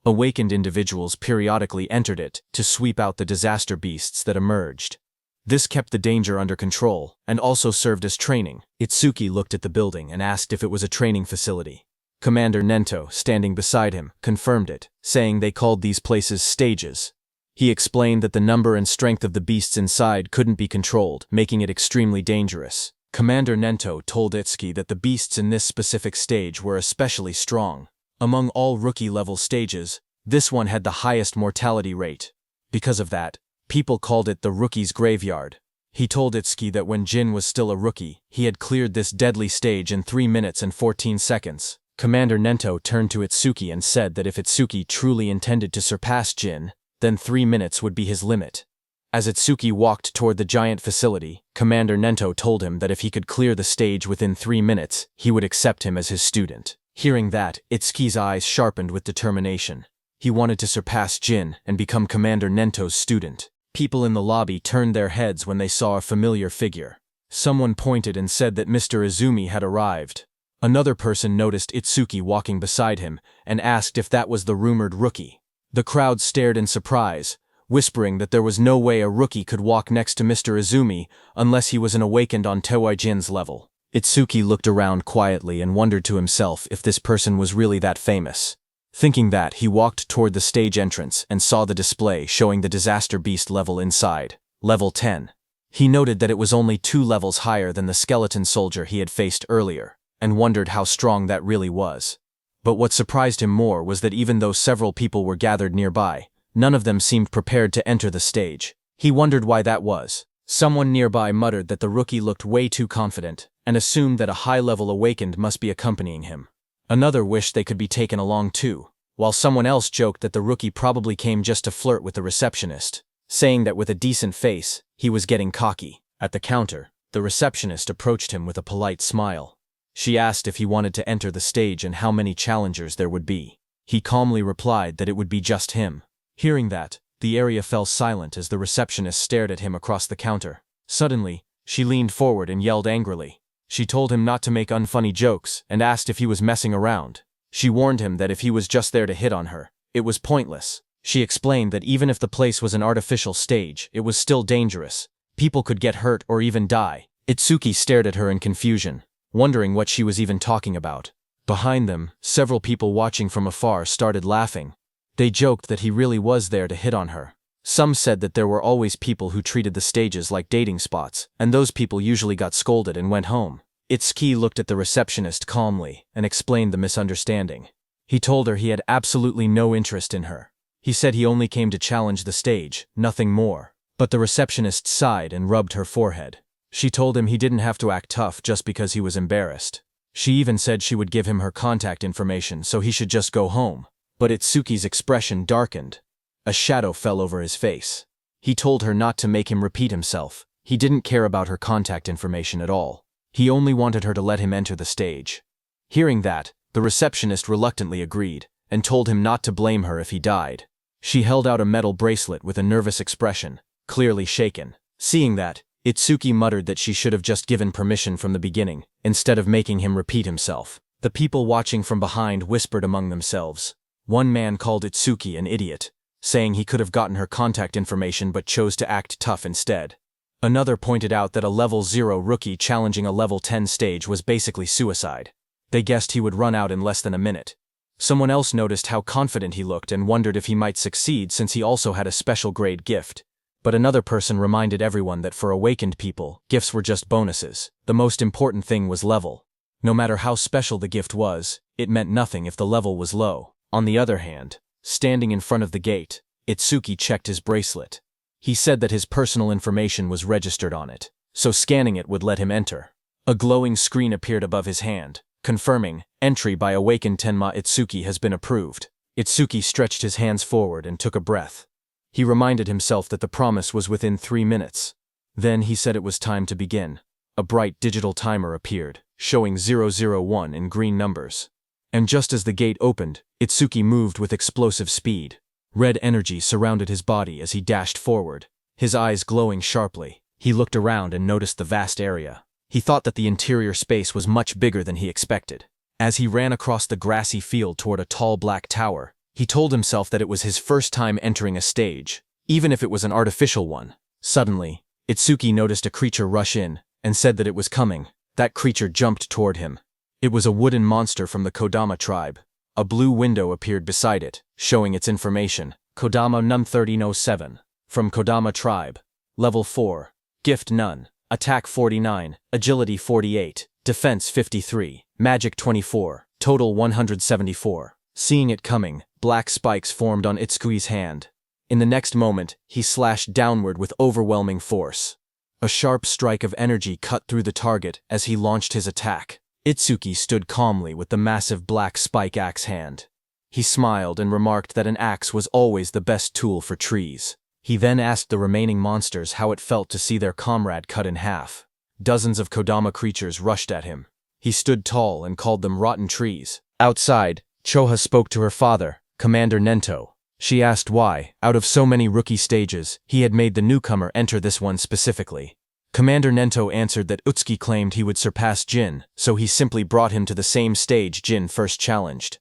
Awakened individuals periodically entered it to sweep out the disaster beasts that emerged. This kept the danger under control, and also served as training. Itsuki looked at the building and asked if it was a training facility. Commander Nento, standing beside him, confirmed it, saying they called these places stages. He explained that the number and strength of the beasts inside couldn't be controlled, making it extremely dangerous. Commander Nento told Itsuki that the beasts in this specific stage were especially strong. Among all rookie-level stages, this one had the highest mortality rate. Because of that, people called it the rookie's graveyard. He told Itsuki that when Jin was still a rookie, he had cleared this deadly stage in 3 minutes and 14 seconds. Commander Nento turned to Itsuki and said that if Itsuki truly intended to surpass Jin, then 3 minutes would be his limit. As Itsuki walked toward the giant facility, Commander Nento told him that if he could clear the stage within 3 minutes, he would accept him as his student. Hearing that, Itsuki's eyes sharpened with determination. He wanted to surpass Jin and become Commander Nento's student. People in the lobby turned their heads when they saw a familiar figure. Someone pointed and said that Mr. Izumi had arrived. Another person noticed Itsuki walking beside him and asked if that was the rumored rookie. The crowd stared in surprise, whispering that there was no way a rookie could walk next to Mr. Izumi unless he was an awakened on Tiwajin's level. Itsuki looked around quietly and wondered to himself if this person was really that famous. Thinking that, he walked toward the stage entrance and saw the display showing the disaster beast level inside, level 10. He noted that it was only 2 levels higher than the skeleton soldier he had faced earlier, and wondered how strong that really was. But what surprised him more was that even though several people were gathered nearby, none of them seemed prepared to enter the stage. He wondered why that was. Someone nearby muttered that the rookie looked way too confident, and assumed that a high-level awakened must be accompanying him. Another wished they could be taken along too, while someone else joked that the rookie probably came just to flirt with the receptionist, saying that with a decent face, he was getting cocky. At the counter, the receptionist approached him with a polite smile. She asked if he wanted to enter the stage and how many challengers there would be. He calmly replied that it would be just him. Hearing that, the area fell silent as the receptionist stared at him across the counter. Suddenly, she leaned forward and yelled angrily. She told him not to make unfunny jokes and asked if he was messing around. She warned him that if he was just there to hit on her, it was pointless. She explained that even if the place was an artificial stage, it was still dangerous. People could get hurt or even die. Itsuki stared at her in confusion, wondering what she was even talking about. Behind them, several people watching from afar started laughing. They joked that he really was there to hit on her. Some said that there were always people who treated the stages like dating spots, and those people usually got scolded and went home. Itsuki looked at the receptionist calmly and explained the misunderstanding. He told her he had absolutely no interest in her. He said he only came to challenge the stage, nothing more. But the receptionist sighed and rubbed her forehead. She told him he didn't have to act tough just because he was embarrassed. She even said she would give him her contact information so he should just go home. But Itsuki's expression darkened. A shadow fell over his face. He told her not to make him repeat himself. He didn't care about her contact information at all. He only wanted her to let him enter the stage. Hearing that, the receptionist reluctantly agreed, and told him not to blame her if he died. She held out a metal bracelet with a nervous expression, clearly shaken. Seeing that, Itsuki muttered that she should have just given permission from the beginning, instead of making him repeat himself. The people watching from behind whispered among themselves. One man called Itsuki an idiot, saying he could have gotten her contact information but chose to act tough instead. Another pointed out that a level 0 rookie challenging a level 10 stage was basically suicide. They guessed he would run out in less than a minute. Someone else noticed how confident he looked and wondered if he might succeed since he also had a special grade gift. But another person reminded everyone that for awakened people, gifts were just bonuses. The most important thing was level. No matter how special the gift was, it meant nothing if the level was low. On the other hand, standing in front of the gate, Itsuki checked his bracelet. He said that his personal information was registered on it, so scanning it would let him enter. A glowing screen appeared above his hand, confirming, "Entry by awakened Tenma Itsuki has been approved." Itsuki stretched his hands forward and took a breath. He reminded himself that the promise was within 3 minutes. Then he said it was time to begin. A bright digital timer appeared, showing 001 in green numbers. And just as the gate opened, Itsuki moved with explosive speed. Red energy surrounded his body as he dashed forward, his eyes glowing sharply. He looked around and noticed the vast area. He thought that the interior space was much bigger than he expected. As he ran across the grassy field toward a tall black tower, he told himself that it was his first time entering a stage, even if it was an artificial one. Suddenly, Itsuki noticed a creature rush in, and said that it was coming. That creature jumped toward him. It was a wooden monster from the Kodama tribe. A blue window appeared beside it, showing its information. Kodama Num 1307. From Kodama tribe. Level 4. Gift none. Attack 49, Agility 48, Defense 53, Magic 24, Total 174. Seeing it coming, black spikes formed on Itsuki's hand. In the next moment, he slashed downward with overwhelming force. A sharp strike of energy cut through the target as he launched his attack. Itsuki stood calmly with the massive black spike axe hand. He smiled and remarked that an axe was always the best tool for trees. He then asked the remaining monsters how it felt to see their comrade cut in half. Dozens of Kodama creatures rushed at him. He stood tall and called them rotten trees. Outside, Choha spoke to her father, Commander Nento. She asked why, out of so many rookie stages, he had made the newcomer enter this one specifically. Commander Nento answered that Utsuki claimed he would surpass Jin, so he simply brought him to the same stage Jin first challenged.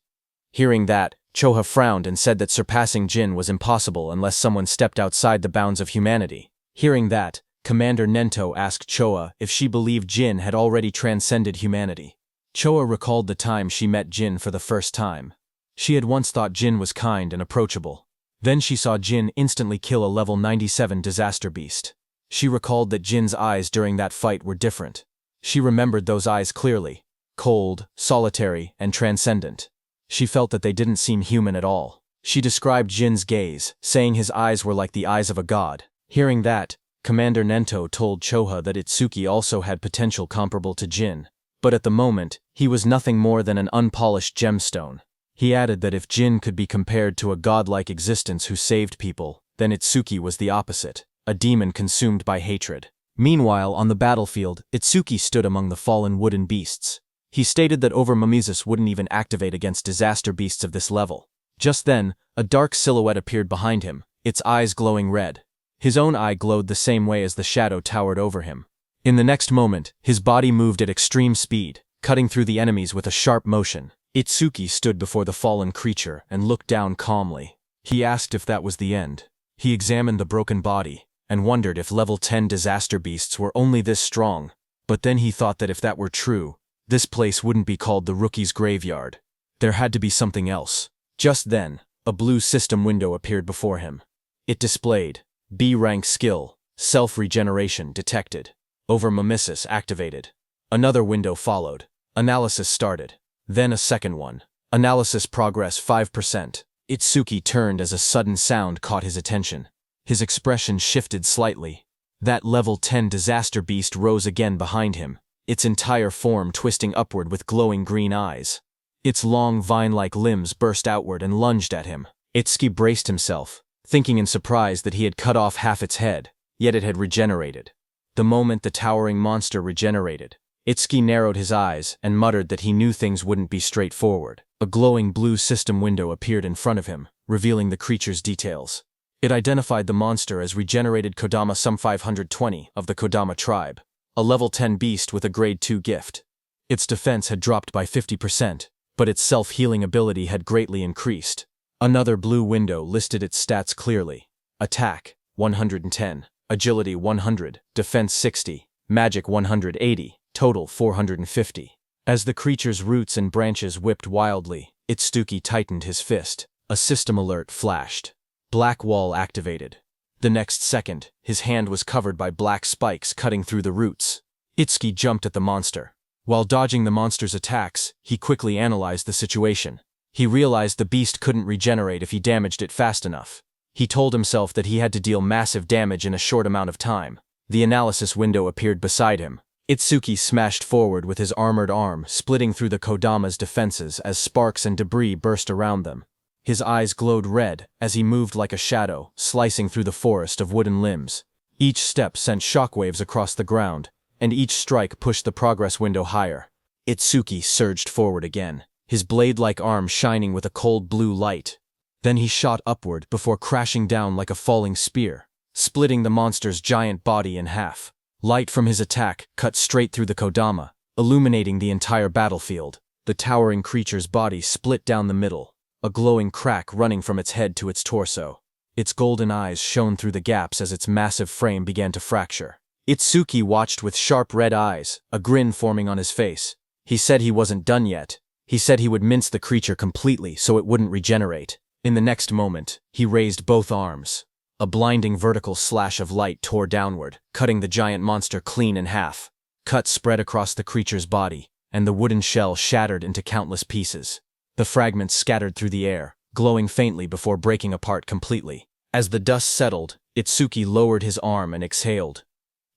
Hearing that, Choha frowned and said that surpassing Jin was impossible unless someone stepped outside the bounds of humanity. Hearing that, Commander Nento asked Choha if she believed Jin had already transcended humanity. Choha recalled the time she met Jin for the first time. She had once thought Jin was kind and approachable. Then she saw Jin instantly kill a level 97 disaster beast. She recalled that Jin's eyes during that fight were different. She remembered those eyes clearly. Cold, solitary, and transcendent. She felt that they didn't seem human at all. She described Jin's gaze, saying his eyes were like the eyes of a god. Hearing that, Commander Nento told Choha that Itsuki also had potential comparable to Jin. But at the moment, he was nothing more than an unpolished gemstone. He added that if Jin could be compared to a godlike existence who saved people, then Itsuki was the opposite. A demon consumed by hatred. Meanwhile, on the battlefield, Itsuki stood among the fallen wooden beasts. He stated that Overmamizus wouldn't even activate against disaster beasts of this level. Just then, a dark silhouette appeared behind him, its eyes glowing red. His own eye glowed the same way as the shadow towered over him. In the next moment, his body moved at extreme speed, cutting through the enemies with a sharp motion. Itsuki stood before the fallen creature and looked down calmly. He asked if that was the end. He examined the broken body, and wondered if level 10 disaster beasts were only this strong. But then he thought that if that were true, this place wouldn't be called the Rookie's Graveyard. There had to be something else. Just then, a blue system window appeared before him. It displayed B-rank skill, self-regeneration detected. Over-mimesis activated. Another window followed. Analysis started. Then a second one. Analysis progress 5%. Itsuki turned as a sudden sound caught his attention. His expression shifted slightly. That level 10 disaster beast rose again behind him, its entire form twisting upward with glowing green eyes. Its long vine-like limbs burst outward and lunged at him. Itsuki braced himself, thinking in surprise that he had cut off half its head, yet it had regenerated. The moment the towering monster regenerated, Itsuki narrowed his eyes and muttered that he knew things wouldn't be straightforward. A glowing blue system window appeared in front of him, revealing the creature's details. It identified the monster as regenerated Kodama Sum 520 of the Kodama tribe, a level 10 beast with a grade 2 gift. Its defense had dropped by 50%, but its self-healing ability had greatly increased. Another blue window listed its stats clearly. Attack, 110, Agility 100, Defense 60, Magic 180, total 450. As the creature's roots and branches whipped wildly, Itsuki tightened his fist. A system alert flashed. Black wall activated. The next second, his hand was covered by black spikes cutting through the roots. Itsuki jumped at the monster. While dodging the monster's attacks, he quickly analyzed the situation. He realized the beast couldn't regenerate if he damaged it fast enough. He told himself that he had to deal massive damage in a short amount of time. The analysis window appeared beside him. Itsuki smashed forward with his armored arm, splitting through the Kodama's defenses as sparks and debris burst around them. His eyes glowed red as he moved like a shadow, slicing through the forest of wooden limbs. Each step sent shockwaves across the ground, and each strike pushed the progress window higher. Itsuki surged forward again, his blade-like arm shining with a cold blue light. Then he shot upward before crashing down like a falling spear, splitting the monster's giant body in half. Light from his attack cut straight through the Kodama, illuminating the entire battlefield. The towering creature's body split down the middle, a glowing crack running from its head to its torso. Its golden eyes shone through the gaps as its massive frame began to fracture. Itsuki watched with sharp red eyes, a grin forming on his face. He said he wasn't done yet. He said he would mince the creature completely so it wouldn't regenerate. In the next moment, he raised both arms. A blinding vertical slash of light tore downward, cutting the giant monster clean in half. Cuts spread across the creature's body, and the wooden shell shattered into countless pieces. The fragments scattered through the air, glowing faintly before breaking apart completely. As the dust settled, Itsuki lowered his arm and exhaled.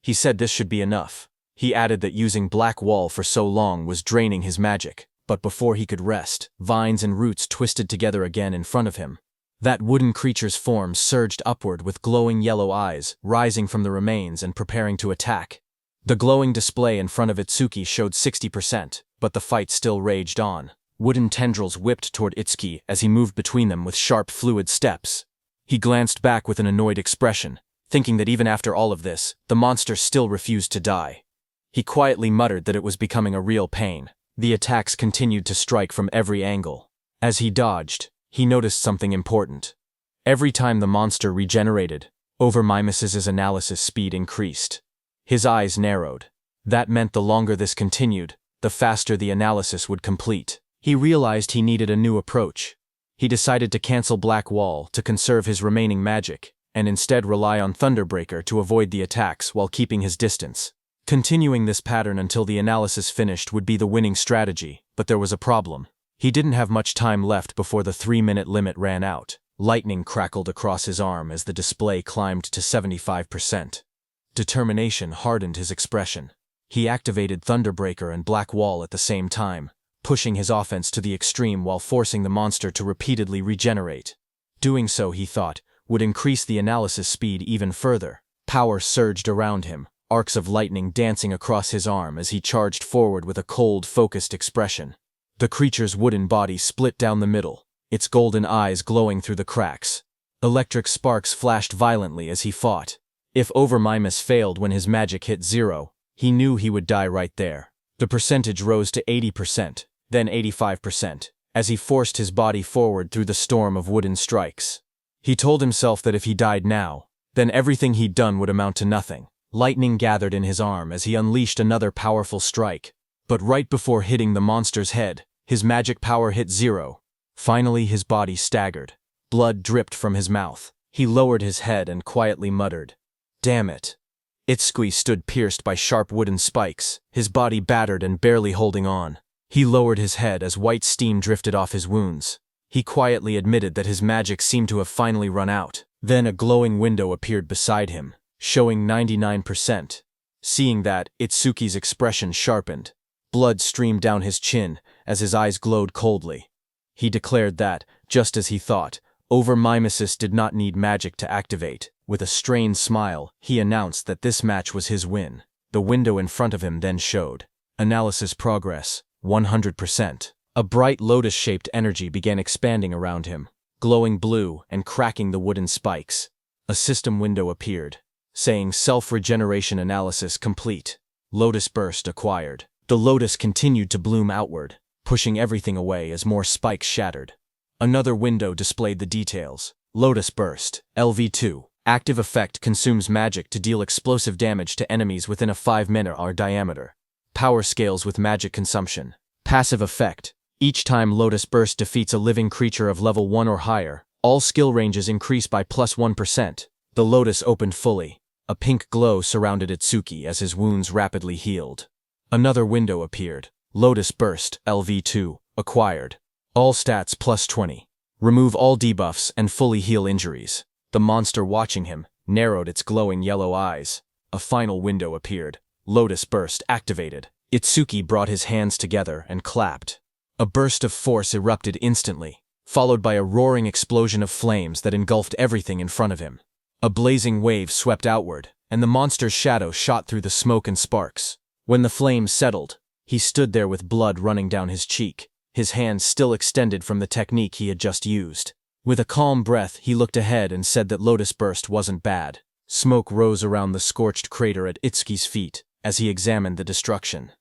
He said this should be enough. He added that using Black Wall for so long was draining his magic, but before he could rest, vines and roots twisted together again in front of him. That wooden creature's form surged upward with glowing yellow eyes, rising from the remains and preparing to attack. The glowing display in front of Itsuki showed 60%, but the fight still raged on. Wooden tendrils whipped toward Itsuki as he moved between them with sharp, fluid steps. He glanced back with an annoyed expression, thinking that even after all of this, the monster still refused to die. He quietly muttered that it was becoming a real pain. The attacks continued to strike from every angle. As he dodged, he noticed something important. Every time the monster regenerated, Over-Mimes's analysis speed increased. His eyes narrowed. That meant the longer this continued, the faster the analysis would complete. He realized he needed a new approach. He decided to cancel Black Wall to conserve his remaining magic, and instead rely on Thunderbreaker to avoid the attacks while keeping his distance. Continuing this pattern until the analysis finished would be the winning strategy, but there was a problem. He didn't have much time left before the 3-minute limit ran out. Lightning crackled across his arm as the display climbed to 75%. Determination hardened his expression. He activated Thunderbreaker and Black Wall at the same time, pushing his offense to the extreme while forcing the monster to repeatedly regenerate. Doing so, he thought, would increase the analysis speed even further. Power surged around him, arcs of lightning dancing across his arm as he charged forward with a cold, focused expression. The creature's wooden body split down the middle, its golden eyes glowing through the cracks. Electric sparks flashed violently as he fought. If Over-Mimes failed when his magic hit 0, he knew he would die right there. The percentage rose to 80%, then 85%, as he forced his body forward through the storm of wooden strikes. He told himself that if he died now, then everything he'd done would amount to nothing. Lightning gathered in his arm as he unleashed another powerful strike. But right before hitting the monster's head, his magic power hit 0. Finally, his body staggered. Blood dripped from his mouth. He lowered his head and quietly muttered, "Damn it." Itsuki stood pierced by sharp wooden spikes, his body battered and barely holding on. He lowered his head as white steam drifted off his wounds. He quietly admitted that his magic seemed to have finally run out. Then a glowing window appeared beside him, showing 99%. Seeing that, Itsuki's expression sharpened. Blood streamed down his chin as his eyes glowed coldly. He declared that, just as he thought, Over-mimesis did not need magic to activate. With a strained smile, he announced that this match was his win. The window in front of him then showed. Analysis progress, 100%. A bright lotus-shaped energy began expanding around him, glowing blue and cracking the wooden spikes. A system window appeared, saying self-regeneration analysis complete. Lotus burst acquired. The lotus continued to bloom outward, pushing everything away as more spikes shattered. Another window displayed the details. Lotus burst, LV2. Active effect consumes magic to deal explosive damage to enemies within a 5-meter diameter. Power scales with magic consumption. Passive effect. Each time Lotus Burst defeats a living creature of level 1 or higher, all skill ranges increase by +1%. The Lotus opened fully. A pink glow surrounded Itsuki as his wounds rapidly healed. Another window appeared. Lotus Burst, LV2, acquired. All stats +20. Remove all debuffs and fully heal injuries. The monster watching him narrowed its glowing yellow eyes. A final window appeared. Lotus Burst activated. Itsuki brought his hands together and clapped. A burst of force erupted instantly, followed by a roaring explosion of flames that engulfed everything in front of him. A blazing wave swept outward, and the monster's shadow shot through the smoke and sparks. When the flames settled, he stood there with blood running down his cheek, his hands still extended from the technique he had just used. With a calm breath, he looked ahead and said that Lotus Burst wasn't bad. Smoke rose around the scorched crater at Itsuki's feet as he examined the destruction.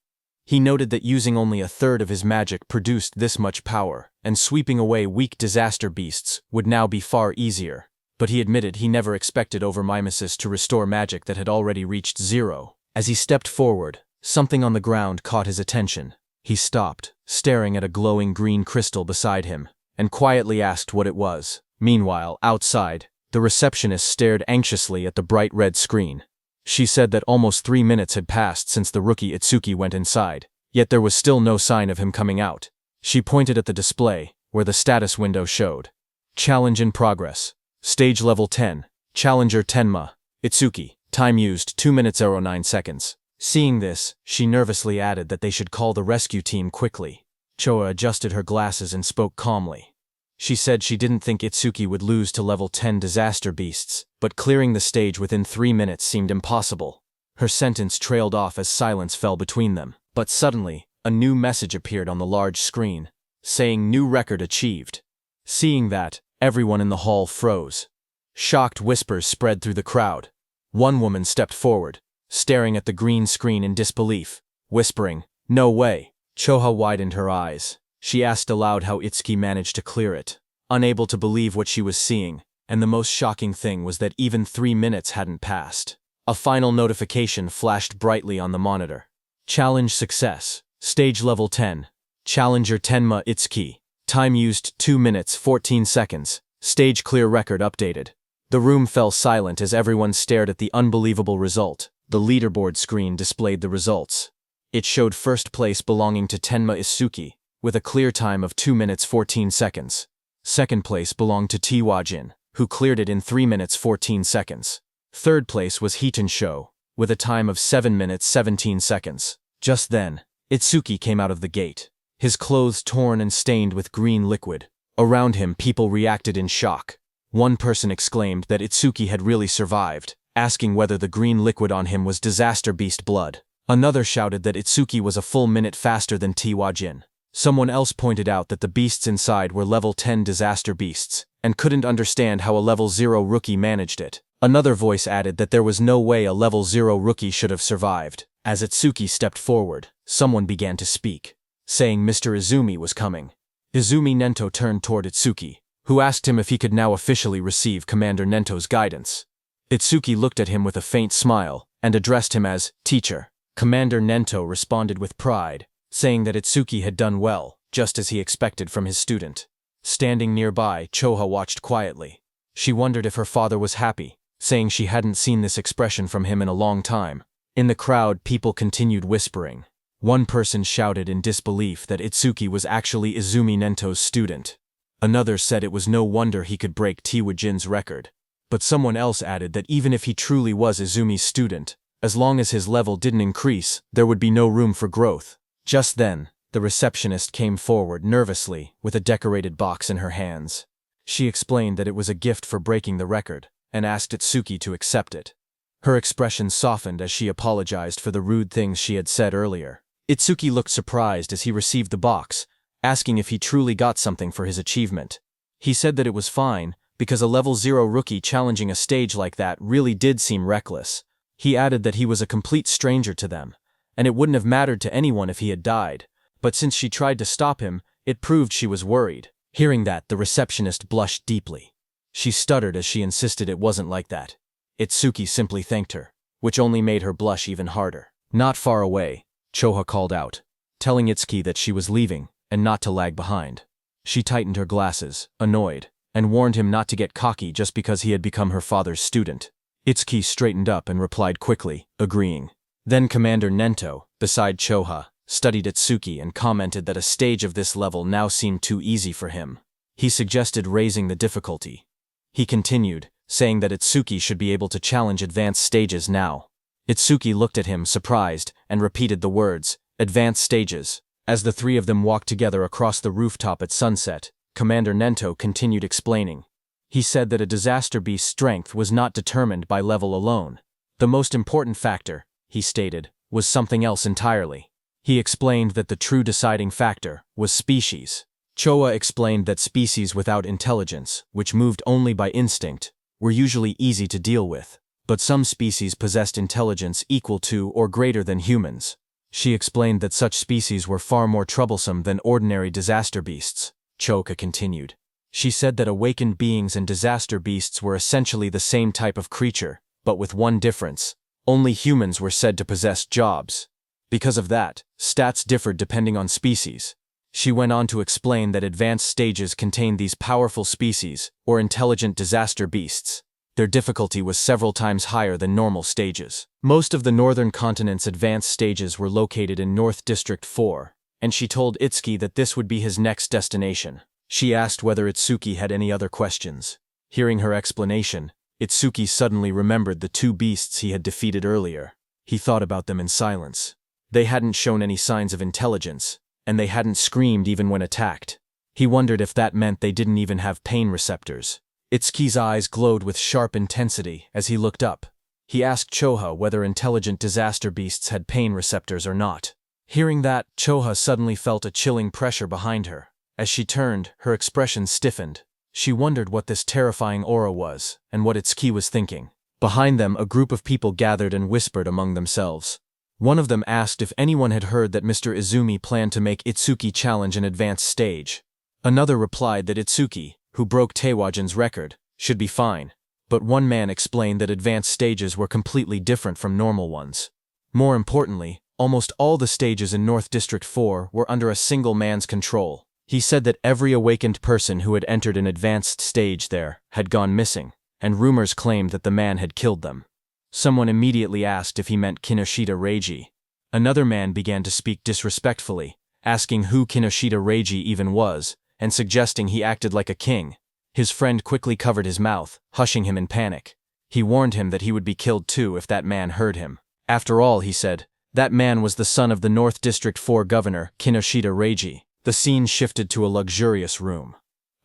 He noted that using only a third of his magic produced this much power, and sweeping away weak disaster beasts would now be far easier. But he admitted he never expected Over-mimesis to restore magic that had already reached 0. As he stepped forward, something on the ground caught his attention. He stopped, staring at a glowing green crystal beside him, and quietly asked what it was. Meanwhile, outside, the receptionist stared anxiously at the bright red screen. She said that almost 3 minutes had passed since the rookie Itsuki went inside, yet there was still no sign of him coming out. She pointed at the display, where the status window showed. Challenge in progress. Stage level 10. Challenger Tenma. Itsuki. Time used 2 minutes 09 seconds. Seeing this, she nervously added that they should call the rescue team quickly. Choa adjusted her glasses and spoke calmly. She said she didn't think Itsuki would lose to level 10 disaster beasts, but clearing the stage within 3 minutes seemed impossible. Her sentence trailed off as silence fell between them. But suddenly, a new message appeared on the large screen, saying new record achieved. Seeing that, everyone in the hall froze. Shocked whispers spread through the crowd. One woman stepped forward, staring at the green screen in disbelief, whispering, "No way." Choha widened her eyes. She asked aloud how Itsuki managed to clear it, unable to believe what she was seeing, and the most shocking thing was that even 3 minutes hadn't passed. A final notification flashed brightly on the monitor. Challenge success. Stage level 10. Challenger Tenma Itsuki. Time used 2 minutes 14 seconds. Stage clear record updated. The room fell silent as everyone stared at the unbelievable result. The leaderboard screen displayed the results. It showed first place belonging to Tenma Itsuki, with a clear time of 2 minutes 14 seconds. Second place belonged to Tiwajin, who cleared it in 3 minutes 14 seconds. Third place was Hiton Sho, with a time of 7 minutes 17 seconds. Just then, Itsuki came out of the gate, his clothes torn and stained with green liquid. Around him, people reacted in shock. One person exclaimed that Itsuki had really survived, asking whether the green liquid on him was disaster beast blood. Another shouted that Itsuki was a full minute faster than Tiwajin. Someone else pointed out that the beasts inside were level 10 disaster beasts, and couldn't understand how a level 0 rookie managed it. Another voice added that there was no way a level 0 rookie should have survived. As Itsuki stepped forward, someone began to speak, saying Mr. Izumi was coming. Izumi Nento turned toward Itsuki, who asked him if he could now officially receive Commander Nento's guidance. Itsuki looked at him with a faint smile, and addressed him as teacher. Commander Nento responded with pride, saying that Itsuki had done well, just as he expected from his student. Standing nearby, Choha watched quietly. She wondered if her father was happy, saying she hadn't seen this expression from him in a long time. In the crowd, people continued whispering. One person shouted in disbelief that Itsuki was actually Izumi Nento's student. Another said it was no wonder he could break Tiwajin's record. But someone else added that even if he truly was Izumi's student, as long as his level didn't increase, there would be no room for growth. Just then, the receptionist came forward nervously with a decorated box in her hands. She explained that it was a gift for breaking the record, and asked Itsuki to accept it. Her expression softened as she apologized for the rude things she had said earlier. Itsuki looked surprised as he received the box, asking if he truly got something for his achievement. He said that it was fine, because a level 0 rookie challenging a stage like that really did seem reckless. He added that he was a complete stranger to them, and it wouldn't have mattered to anyone if he had died, but since she tried to stop him, it proved she was worried. Hearing that, the receptionist blushed deeply. She stuttered as she insisted it wasn't like that. Itsuki simply thanked her, which only made her blush even harder. Not far away, Choha called out, telling Itsuki that she was leaving and not to lag behind. She tightened her glasses, annoyed, and warned him not to get cocky just because he had become her father's student. Itsuki straightened up and replied quickly, agreeing. Then Commander Nento, beside Choha, studied Itsuki and commented that a stage of this level now seemed too easy for him. He suggested raising the difficulty. He continued, saying that Itsuki should be able to challenge advanced stages now. Itsuki looked at him surprised and repeated the words, advanced stages. As the three of them walked together across the rooftop at sunset, Commander Nento continued explaining. He said that a disaster beast's strength was not determined by level alone. The most important factor, he stated, was something else entirely. He explained that the true deciding factor was species. Choa explained that species without intelligence, which moved only by instinct, were usually easy to deal with, but some species possessed intelligence equal to or greater than humans. She explained that such species were far more troublesome than ordinary disaster beasts. Choka continued. She said that awakened beings and disaster beasts were essentially the same type of creature, but with one difference. Only humans were said to possess jobs. Because of that, stats differed depending on species. She went on to explain that advanced stages contained these powerful species, or intelligent disaster beasts. Their difficulty was several times higher than normal stages. Most of the northern continent's advanced stages were located in North District 4, and she told Itsuki that this would be his next destination. She asked whether Itsuki had any other questions. Hearing her explanation, Itsuki suddenly remembered the two beasts he had defeated earlier. He thought about them in silence. They hadn't shown any signs of intelligence, and they hadn't screamed even when attacked. He wondered if that meant they didn't even have pain receptors. Itsuki's eyes glowed with sharp intensity as he looked up. He asked Choha whether intelligent disaster beasts had pain receptors or not. Hearing that, Choha suddenly felt a chilling pressure behind her. As she turned, her expression stiffened. She wondered what this terrifying aura was, and what Itsuki was thinking. Behind them, a group of people gathered and whispered among themselves. One of them asked if anyone had heard that Mr. Izumi planned to make Itsuki challenge an advanced stage. Another replied that Itsuki, who broke Teiwajin's record, should be fine. But one man explained that advanced stages were completely different from normal ones. More importantly, almost all the stages in North District 4 were under a single man's control. He said that every awakened person who had entered an advanced stage there had gone missing, and rumors claimed that the man had killed them. Someone immediately asked if he meant Kinoshita Reiji. Another man began to speak disrespectfully, asking who Kinoshita Reiji even was, and suggesting he acted like a king. His friend quickly covered his mouth, hushing him in panic. He warned him that he would be killed too if that man heard him. After all, he said, that man was the son of the North District 4 governor, Kinoshita Reiji. The scene shifted to a luxurious room.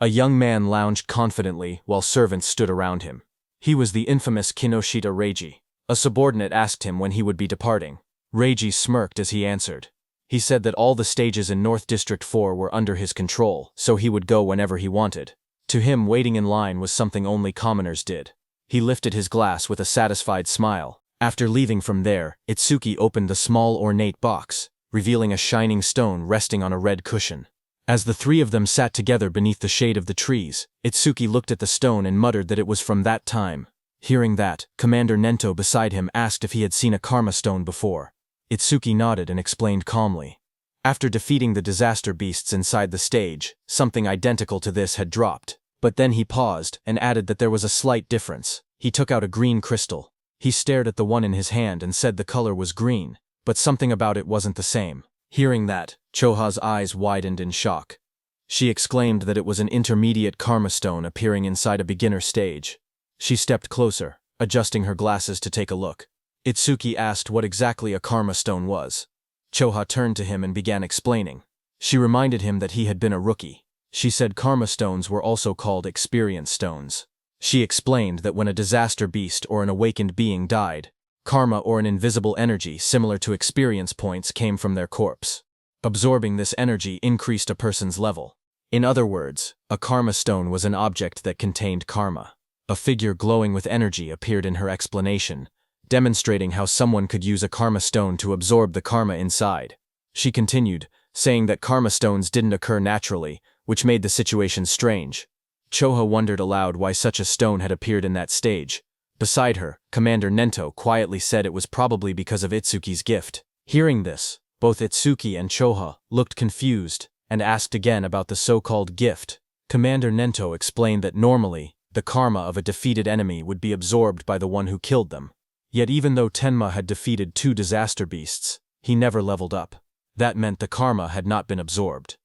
A young man lounged confidently while servants stood around him. He was the infamous Kinoshita Reiji. A subordinate asked him when he would be departing. Reiji smirked as he answered. He said that all the stages in North District 4 were under his control, so he would go whenever he wanted. To him, waiting in line was something only commoners did. He lifted his glass with a satisfied smile. After leaving from there, Itsuki opened the small ornate box, revealing a shining stone resting on a red cushion. As the three of them sat together beneath the shade of the trees, Itsuki looked at the stone and muttered that it was from that time. Hearing that, Commander Nento beside him asked if he had seen a karma stone before. Itsuki nodded and explained calmly. After defeating the disaster beasts inside the stage, something identical to this had dropped. But then he paused and added that there was a slight difference. He took out a green crystal. He stared at the one in his hand and said the color was green, but something about it wasn't the same. Hearing that, Choha's eyes widened in shock. She exclaimed that it was an intermediate karma stone appearing inside a beginner stage. She stepped closer, adjusting her glasses to take a look. Itsuki asked what exactly a karma stone was. Choha turned to him and began explaining. She reminded him that he had been a rookie. She said karma stones were also called experience stones. She explained that when a disaster beast or an awakened being died, karma or an invisible energy similar to experience points came from their corpse. Absorbing this energy increased a person's level. In other words, a karma stone was an object that contained karma. A figure glowing with energy appeared in her explanation, demonstrating how someone could use a karma stone to absorb the karma inside. She continued, saying that karma stones didn't occur naturally, which made the situation strange. Choha wondered aloud why such a stone had appeared in that stage. Beside her, Commander Nento quietly said it was probably because of Itsuki's gift. Hearing this, both Itsuki and Choha looked confused and asked again about the so-called gift. Commander Nento explained that normally, the karma of a defeated enemy would be absorbed by the one who killed them. Yet even though Tenma had defeated 2 disaster beasts, he never leveled up. That meant the karma had not been absorbed.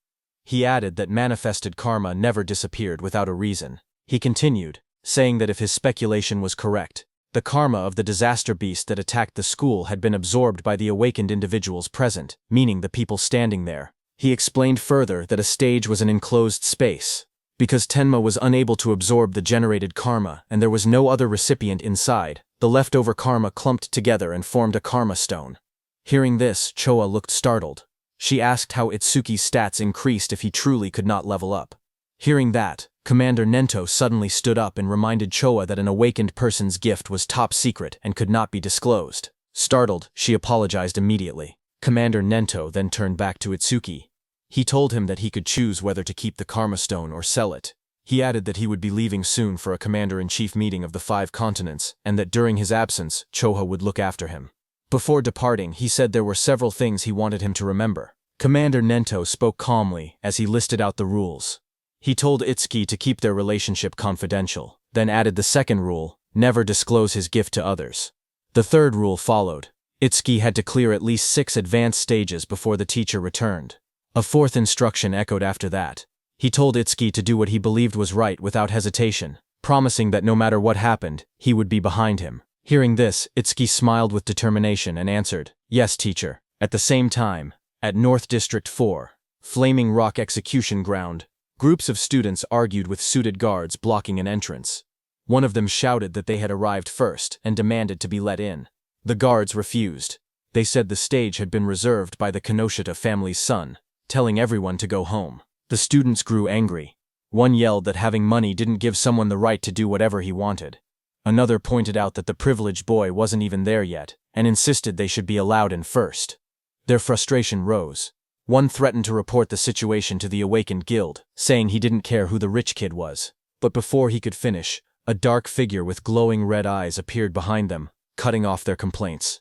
He added that manifested karma never disappeared without a reason. He continued, saying that if his speculation was correct, the karma of the disaster beast that attacked the school had been absorbed by the awakened individuals present, meaning the people standing there. He explained further that a stage was an enclosed space. Because Tenma was unable to absorb the generated karma and there was no other recipient inside, the leftover karma clumped together and formed a karma stone. Hearing this, Choha looked startled. She asked how Itsuki's stats increased if he truly could not level up. Hearing that, Commander Nento suddenly stood up and reminded Choha that an awakened person's gift was top secret and could not be disclosed. Startled, she apologized immediately. Commander Nento then turned back to Itsuki. He told him that he could choose whether to keep the karma stone or sell it. He added that he would be leaving soon for a commander-in-chief meeting of the 5 continents, and that during his absence, Choha would look after him. Before departing, he said there were several things he wanted him to remember. Commander Nento spoke calmly as he listed out the rules. He told Itsuki to keep their relationship confidential, then added the second rule, never disclose his gift to others. The third rule followed. Itsuki had to clear at least 6 advanced stages before the teacher returned. A fourth instruction echoed after that. He told Itsuki to do what he believed was right without hesitation, promising that no matter what happened, he would be behind him. Hearing this, Itsuki smiled with determination and answered, "Yes, teacher." At the same time, at North District 4, Flaming Rock Execution Ground, groups of students argued with suited guards blocking an entrance. One of them shouted that they had arrived first and demanded to be let in. The guards refused. They said the stage had been reserved by the Kinoshita family's son, telling everyone to go home. The students grew angry. One yelled that having money didn't give someone the right to do whatever he wanted. Another pointed out that the privileged boy wasn't even there yet, and insisted they should be allowed in first. Their frustration rose. One threatened to report the situation to the awakened guild, saying he didn't care who the rich kid was. But before he could finish, a dark figure with glowing red eyes appeared behind them, cutting off their complaints.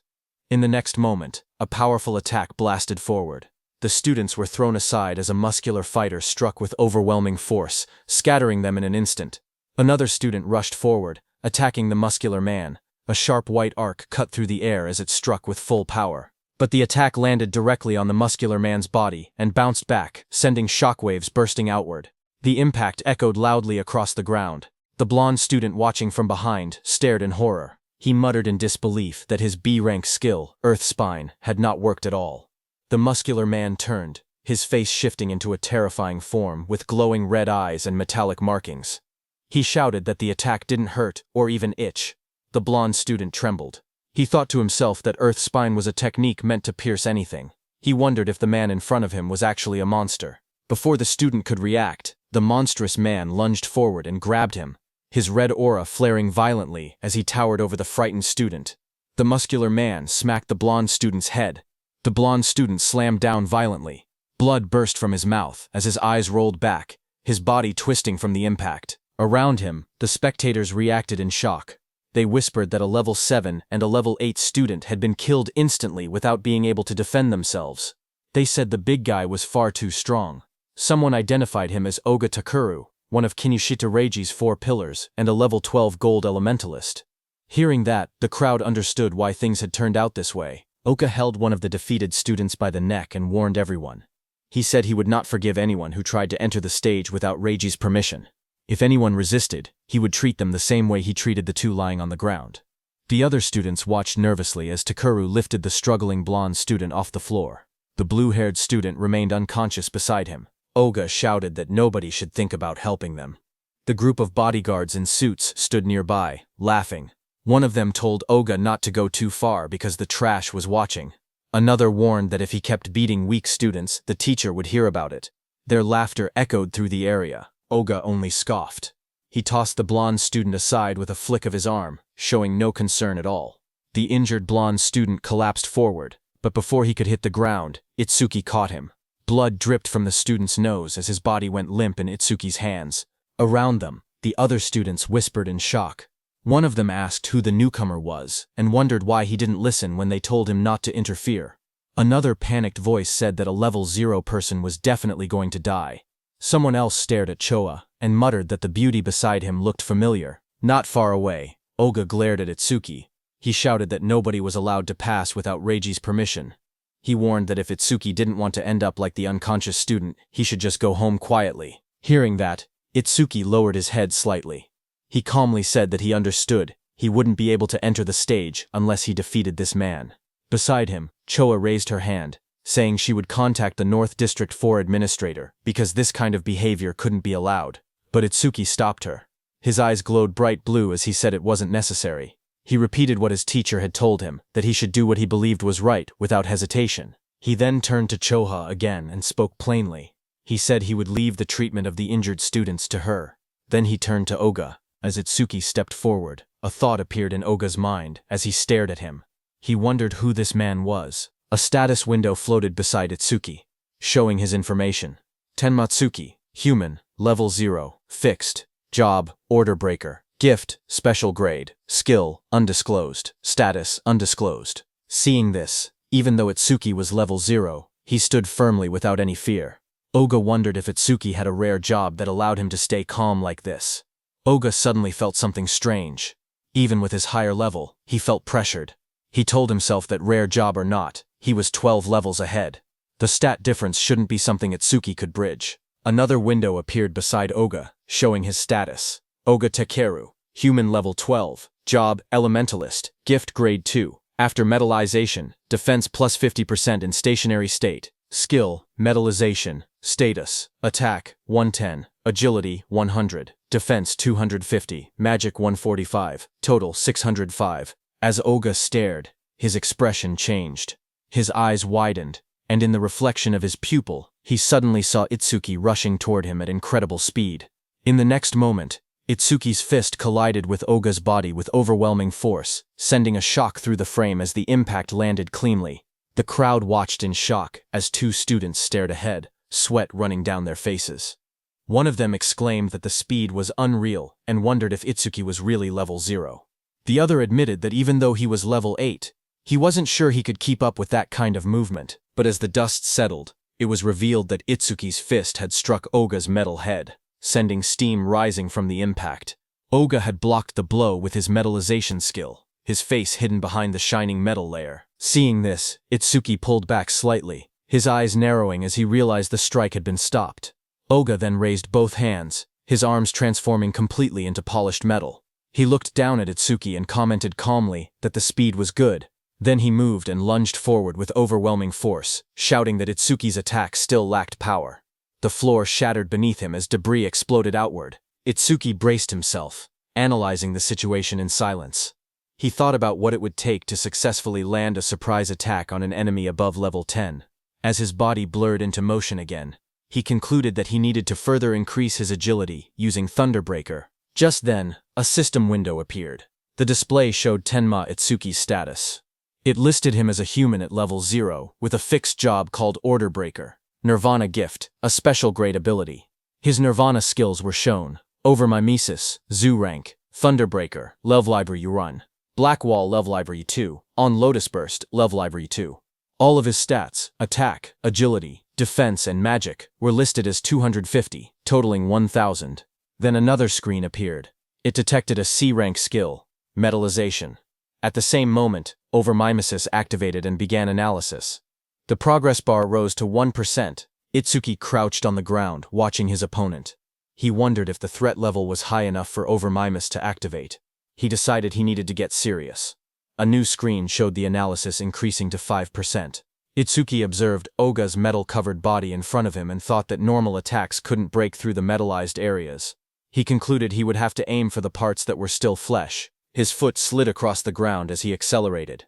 In the next moment, a powerful attack blasted forward. The students were thrown aside as a muscular fighter struck with overwhelming force, scattering them in an instant. Another student rushed forward, attacking the muscular man. A sharp white arc cut through the air as it struck with full power. But the attack landed directly on the muscular man's body and bounced back, sending shockwaves bursting outward. The impact echoed loudly across the ground. The blonde student watching from behind stared in horror. He muttered in disbelief that his B-rank skill, Earth Spine, had not worked at all. The muscular man turned, his face shifting into a terrifying form with glowing red eyes and metallic markings. He shouted that the attack didn't hurt or even itch. The blonde student trembled. He thought to himself that Earth Spine was a technique meant to pierce anything. He wondered if the man in front of him was actually a monster. Before the student could react, the monstrous man lunged forward and grabbed him, his red aura flaring violently as he towered over the frightened student. The muscular man smacked the blonde student's head. The blonde student slammed down violently. Blood burst from his mouth as his eyes rolled back, his body twisting from the impact. Around him, the spectators reacted in shock. They whispered that a level 7 and a level 8 student had been killed instantly without being able to defend themselves. They said the big guy was far too strong. Someone identified him as Oga Takuru, one of Kinushita Reiji's 4 pillars, and a level 12 gold elementalist. Hearing that, the crowd understood why things had turned out this way. Oka held one of the defeated students by the neck and warned everyone. He said he would not forgive anyone who tried to enter the stage without Reiji's permission. If anyone resisted, he would treat them the same way he treated the 2 lying on the ground. The other students watched nervously as Takuru lifted the struggling blonde student off the floor. The blue-haired student remained unconscious beside him. Oga shouted that nobody should think about helping them. The group of bodyguards in suits stood nearby, laughing. One of them told Oga not to go too far because the trash was watching. Another warned that if he kept beating weak students, the teacher would hear about it. Their laughter echoed through the area. Oga only scoffed. He tossed the blonde student aside with a flick of his arm, showing no concern at all. The injured blonde student collapsed forward, but before he could hit the ground, Itsuki caught him. Blood dripped from the student's nose as his body went limp in Itsuki's hands. Around them, the other students whispered in shock. One of them asked who the newcomer was and wondered why he didn't listen when they told him not to interfere. Another panicked voice said that a level 0 person was definitely going to die. Someone else stared at Choa and muttered that the beauty beside him looked familiar. Not far away, Oga glared at Itsuki. He shouted that nobody was allowed to pass without Reiji's permission. He warned that if Itsuki didn't want to end up like the unconscious student, he should just go home quietly. Hearing that, Itsuki lowered his head slightly. He calmly said that he understood. He wouldn't be able to enter the stage unless he defeated this man. Beside him, Choa raised her hand, saying she would contact the North District 4 administrator because this kind of behavior couldn't be allowed. But Itsuki stopped her. His eyes glowed bright blue as he said it wasn't necessary. He repeated what his teacher had told him, that he should do what he believed was right without hesitation. He then turned to Choha again and spoke plainly. He said he would leave the treatment of the injured students to her. Then he turned to Oga. As Itsuki stepped forward, a thought appeared in Oga's mind as he stared at him. He wondered who this man was. A status window floated beside Itsuki, showing his information. Tenmatsuki, human, level 0, fixed, job, order breaker, gift, special grade, skill, undisclosed, status, undisclosed. Seeing this, even though Itsuki was level 0, he stood firmly without any fear. Oga wondered if Itsuki had a rare job that allowed him to stay calm like this. Oga suddenly felt something strange. Even with his higher level, he felt pressured. He told himself that rare job or not, he was 12 levels ahead. The stat difference shouldn't be something Itsuki could bridge. Another window appeared beside Oga, showing his status. Oga Takeru, human level 12, job, elementalist, gift grade 2. After metallization, defense plus 50% in stationary state. Skill, metallization, status, attack, 110, agility, 100, defense 250, magic 145, total 605. As Oga stared, his expression changed. His eyes widened, and in the reflection of his pupil, he suddenly saw Itsuki rushing toward him at incredible speed. In the next moment, Itsuki's fist collided with Oga's body with overwhelming force, sending a shock through the frame as the impact landed cleanly. The crowd watched in shock as 2 students stared ahead, sweat running down their faces. One of them exclaimed that the speed was unreal and wondered if Itsuki was really level 0. The other admitted that even though he was level 8, he wasn't sure he could keep up with that kind of movement, but as the dust settled, it was revealed that Itsuki's fist had struck Oga's metal head, sending steam rising from the impact. Oga had blocked the blow with his metallization skill, his face hidden behind the shining metal layer. Seeing this, Itsuki pulled back slightly, his eyes narrowing as he realized the strike had been stopped. Oga then raised both hands, his arms transforming completely into polished metal. He looked down at Itsuki and commented calmly that the speed was good. Then he moved and lunged forward with overwhelming force, shouting that Itsuki's attack still lacked power. The floor shattered beneath him as debris exploded outward. Itsuki braced himself, analyzing the situation in silence. He thought about what it would take to successfully land a surprise attack on an enemy above level 10. As his body blurred into motion again, he concluded that he needed to further increase his agility using Thunderbreaker. Just then, a system window appeared. The display showed Tenma Itsuki's status. It listed him as a human at level 0, with a fixed job called Order Breaker. Nirvana Gift, a special grade ability. His Nirvana skills were shown. Over Mimesis, Zoo Rank, Thunderbreaker, Love Library Run. Black Wall Love Library 2, on Lotus Burst, Love Library 2. All of his stats, attack, agility, defense and magic, were listed as 250, totaling 1000. Then another screen appeared. It detected a C-rank skill, metallization. At the same moment, overmimesis activated and began analysis. The progress bar rose to 1%. Itsuki crouched on the ground, watching his opponent. He wondered if the threat level was high enough for overmimesis to activate. He decided he needed to get serious. A new screen showed the analysis increasing to 5%. Itsuki observed Oga's metal-covered body in front of him and thought that normal attacks couldn't break through the metallized areas. He concluded he would have to aim for the parts that were still flesh. His foot slid across the ground as he accelerated.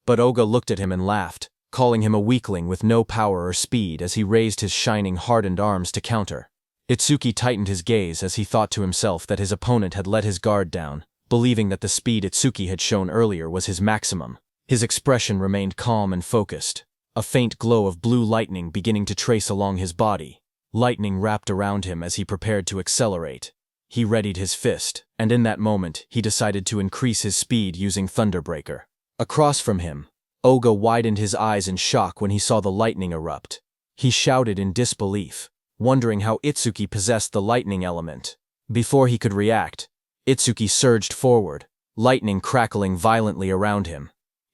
But Oga looked at him and laughed, calling him a weakling with no power or speed as he raised his shining, hardened arms to counter. Itsuki tightened his gaze as he thought to himself that his opponent had let his guard down, believing that the speed Itsuki had shown earlier was his maximum. His expression remained calm and focused, a faint glow of blue lightning beginning to trace along his body. Lightning wrapped around him as he prepared to accelerate. He readied his fist, and in that moment, he decided to increase his speed using Thunderbreaker. Across from him, Oga widened his eyes in shock when he saw the lightning erupt. He shouted in disbelief, wondering how Itsuki possessed the lightning element. Before he could react, Itsuki surged forward, lightning crackling violently around him.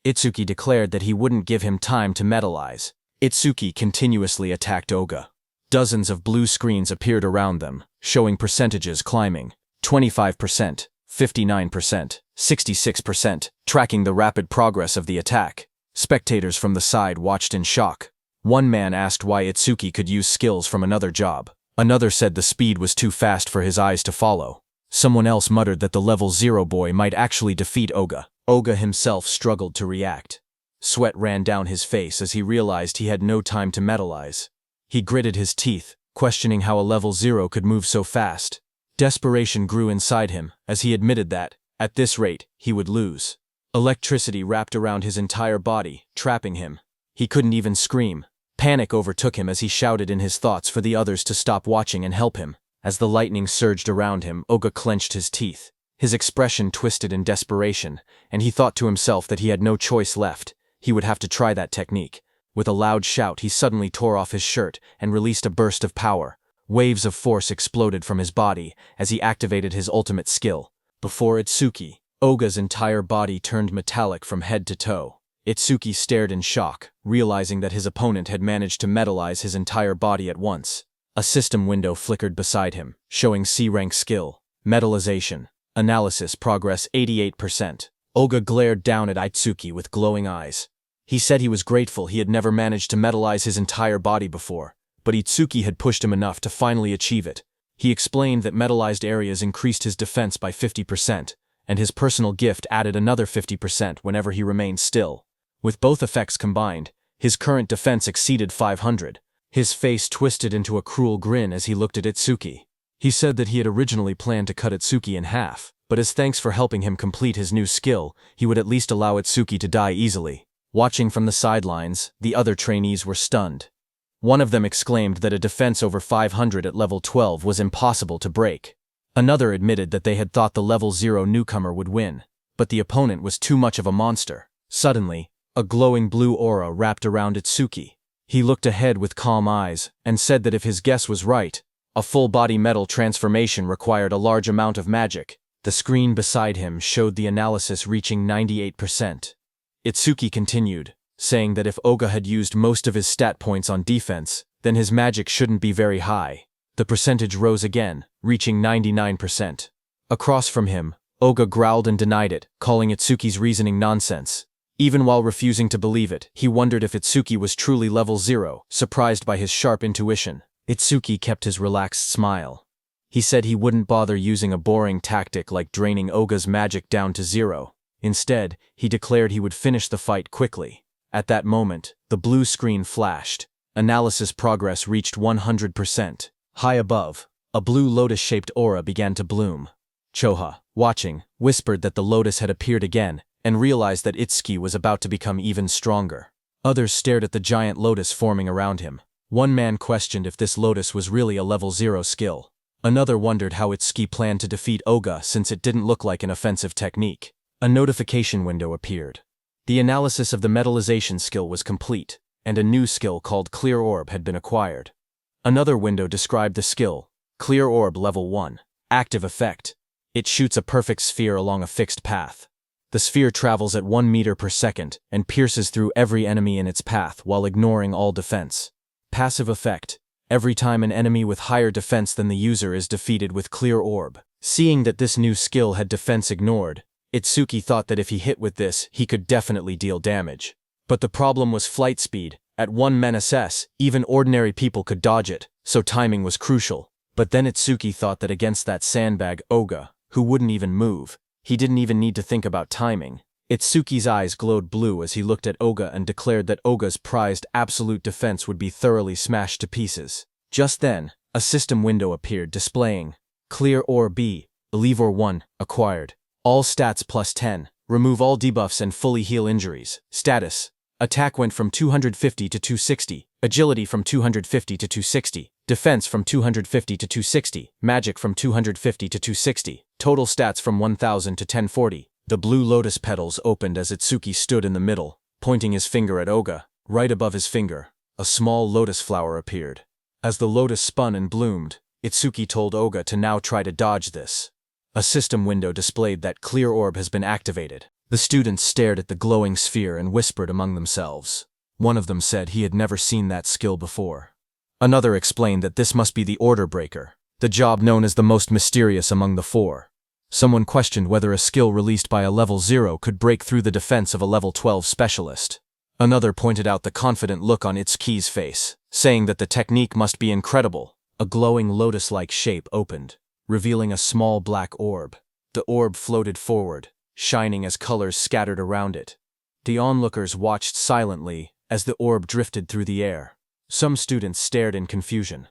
Itsuki declared that he wouldn't give him time to metallize. Itsuki continuously attacked Oga. Dozens of blue screens appeared around them, showing percentages climbing. 25%, 59%, 66%, tracking the rapid progress of the attack. Spectators from the side watched in shock. One man asked why Itsuki could use skills from another job. Another said the speed was too fast for his eyes to follow. Someone else muttered that the level 0 boy might actually defeat Oga. Oga himself struggled to react. Sweat ran down his face as he realized he had no time to metallize. He gritted his teeth, questioning how a level 0 could move so fast. Desperation grew inside him as he admitted that, at this rate, he would lose. Electricity wrapped around his entire body, trapping him. He couldn't even scream. Panic overtook him as he shouted in his thoughts for the others to stop watching and help him. As the lightning surged around him, Oga clenched his teeth. His expression twisted in desperation, and he thought to himself that he had no choice left. He would have to try that technique. With a loud shout, he suddenly tore off his shirt and released a burst of power. Waves of force exploded from his body as he activated his ultimate skill. Before Itsuki, Oga's entire body turned metallic from head to toe. Itsuki stared in shock, realizing that his opponent had managed to metallize his entire body at once. A system window flickered beside him, showing C-rank skill, metallization, analysis progress 88%. Oga glared down at Itsuki with glowing eyes. He said he was grateful he had never managed to metallize his entire body before, but Itsuki had pushed him enough to finally achieve it. He explained that metallized areas increased his defense by 50%, and his personal gift added another 50% whenever he remained still. With both effects combined, his current defense exceeded 500. His face twisted into a cruel grin as he looked at Itsuki. He said that he had originally planned to cut Itsuki in half, but as thanks for helping him complete his new skill, he would at least allow Itsuki to die easily. Watching from the sidelines, the other trainees were stunned. One of them exclaimed that a defense over 500 at level 12 was impossible to break. Another admitted that they had thought the level 0 newcomer would win, but the opponent was too much of a monster. Suddenly, a glowing blue aura wrapped around Itsuki. He looked ahead with calm eyes and said that if his guess was right, a full-body metal transformation required a large amount of magic. The screen beside him showed the analysis reaching 98%. Itsuki continued, saying that if Oga had used most of his stat points on defense, then his magic shouldn't be very high. The percentage rose again, reaching 99%. Across from him, Oga growled and denied it, calling Itsuki's reasoning nonsense. Even while refusing to believe it, he wondered if Itsuki was truly level 0, surprised by his sharp intuition. Itsuki kept his relaxed smile. He said he wouldn't bother using a boring tactic like draining Oga's magic down to 0. Instead, he declared he would finish the fight quickly. At that moment, the blue screen flashed. Analysis progress reached 100%. High above, a blue lotus-shaped aura began to bloom. Choha, watching, whispered that the lotus had appeared again, and realized that Itsuki was about to become even stronger. Others stared at the giant lotus forming around him. One man questioned if this lotus was really a level 0 skill. Another wondered how Itsuki planned to defeat Oga since it didn't look like an offensive technique. A notification window appeared. The analysis of the metallization skill was complete, and a new skill called Clear Orb had been acquired. Another window described the skill, Clear Orb Level 1. Active effect. It shoots a perfect sphere along a fixed path. The sphere travels at 1 meter per second and pierces through every enemy in its path while ignoring all defense. Passive effect. Every time an enemy with higher defense than the user is defeated with clear orb. Seeing that this new skill had defense ignored, Itsuki thought that if he hit with this, he could definitely deal damage. But the problem was flight speed. At 1 men/s, even ordinary people could dodge it, so timing was crucial. But then Itsuki thought that against that sandbag Oga, who wouldn't even move, he didn't even need to think about timing. Itsuki's eyes glowed blue as he looked at Oga and declared that Oga's prized absolute defense would be thoroughly smashed to pieces. Just then, a system window appeared displaying Clear or B, Believe or 1, acquired. All stats plus 10, remove all debuffs and fully heal injuries. Status. Attack went from 250 to 260, agility from 250 to 260, defense from 250 to 260, magic from 250 to 260, total stats from 1000 to 1040. The blue lotus petals opened as Itsuki stood in the middle, pointing his finger at Oga. Right above his finger, a small lotus flower appeared. As the lotus spun and bloomed, Itsuki told Oga to now try to dodge this. A system window displayed that Clear Orb has been activated. The students stared at the glowing sphere and whispered among themselves. One of them said he had never seen that skill before. Another explained that this must be the Order Breaker, the job known as the most mysterious among the four. Someone questioned whether a skill released by a level 0 could break through the defense of a level 12 specialist. Another pointed out the confident look on Itsuki's face, saying that the technique must be incredible. A glowing lotus-like shape opened, revealing a small black orb. The orb floated forward, shining as colors scattered around it. The onlookers watched silently as the orb drifted through the air. Some students stared in confusion.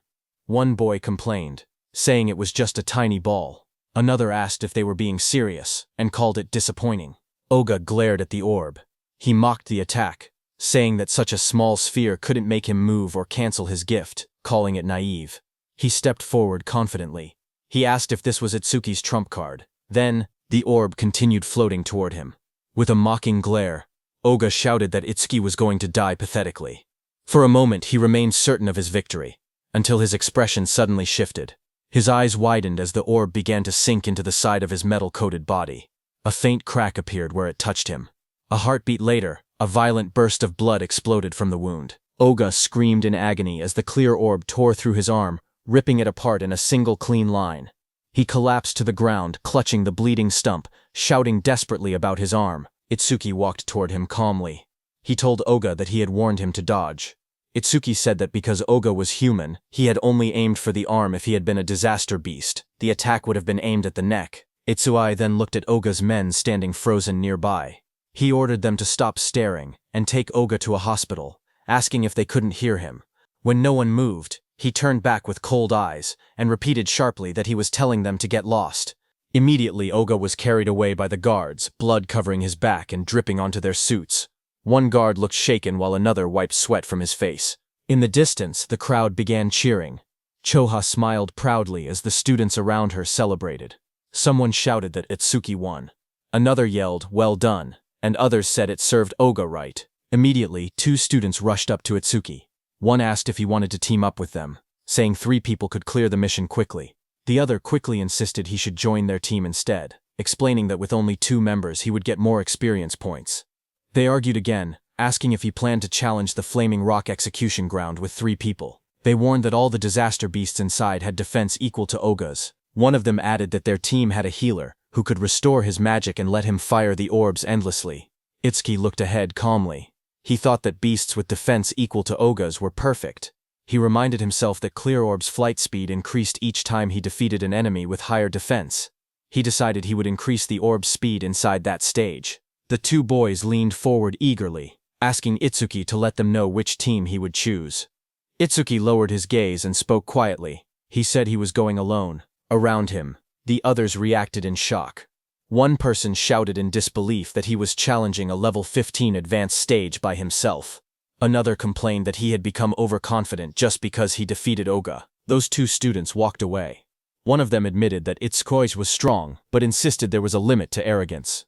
One boy complained, saying it was just a tiny ball. Another asked if they were being serious, and called it disappointing. Oga glared at the orb. He mocked the attack, saying that such a small sphere couldn't make him move or cancel his gift, calling it naive. He stepped forward confidently. He asked if this was Itsuki's trump card. Then, the orb continued floating toward him. With a mocking glare, Oga shouted that Itsuki was going to die pathetically. For a moment he remained certain of his victory, until his expression suddenly shifted. His eyes widened as the orb began to sink into the side of his metal-coated body. A faint crack appeared where it touched him. A heartbeat later, a violent burst of blood exploded from the wound. Oga screamed in agony as the clear orb tore through his arm, ripping it apart in a single clean line. He collapsed to the ground, clutching the bleeding stump, shouting desperately about his arm. Itsuki walked toward him calmly. He told Oga that he had warned him to dodge. Itsuki said that because Oga was human, he had only aimed for the arm. If he had been a disaster beast, the attack would have been aimed at the neck. Itsuki then looked at Oga's men standing frozen nearby. He ordered them to stop staring and take Oga to a hospital, asking if they couldn't hear him. When no one moved, he turned back with cold eyes and repeated sharply that he was telling them to get lost. Immediately Oga was carried away by the guards, blood covering his back and dripping onto their suits. One guard looked shaken while another wiped sweat from his face. In the distance, the crowd began cheering. Choha smiled proudly as the students around her celebrated. Someone shouted that Itsuki won. Another yelled, "Well done," and others said it served Oga right. Immediately, 2 students rushed up to Itsuki. One asked if he wanted to team up with them, saying 3 people could clear the mission quickly. The other quickly insisted he should join their team instead, explaining that with only 2 members he would get more experience points. They argued again, asking if he planned to challenge the Flaming Rock execution ground with 3 people. They warned that all the disaster beasts inside had defense equal to Oga's. One of them added that their team had a healer, who could restore his magic and let him fire the orbs endlessly. Itsuki looked ahead calmly. He thought that beasts with defense equal to Oga's were perfect. He reminded himself that Clear Orb's flight speed increased each time he defeated an enemy with higher defense. He decided he would increase the orb's speed inside that stage. The 2 boys leaned forward eagerly, asking Itsuki to let them know which team he would choose. Itsuki lowered his gaze and spoke quietly. He said he was going alone. Around him, the others reacted in shock. One person shouted in disbelief that he was challenging a level 15 advanced stage by himself. Another complained that he had become overconfident just because he defeated Oga. Those 2 students walked away. One of them admitted that Itsuki was strong, but insisted there was a limit to arrogance.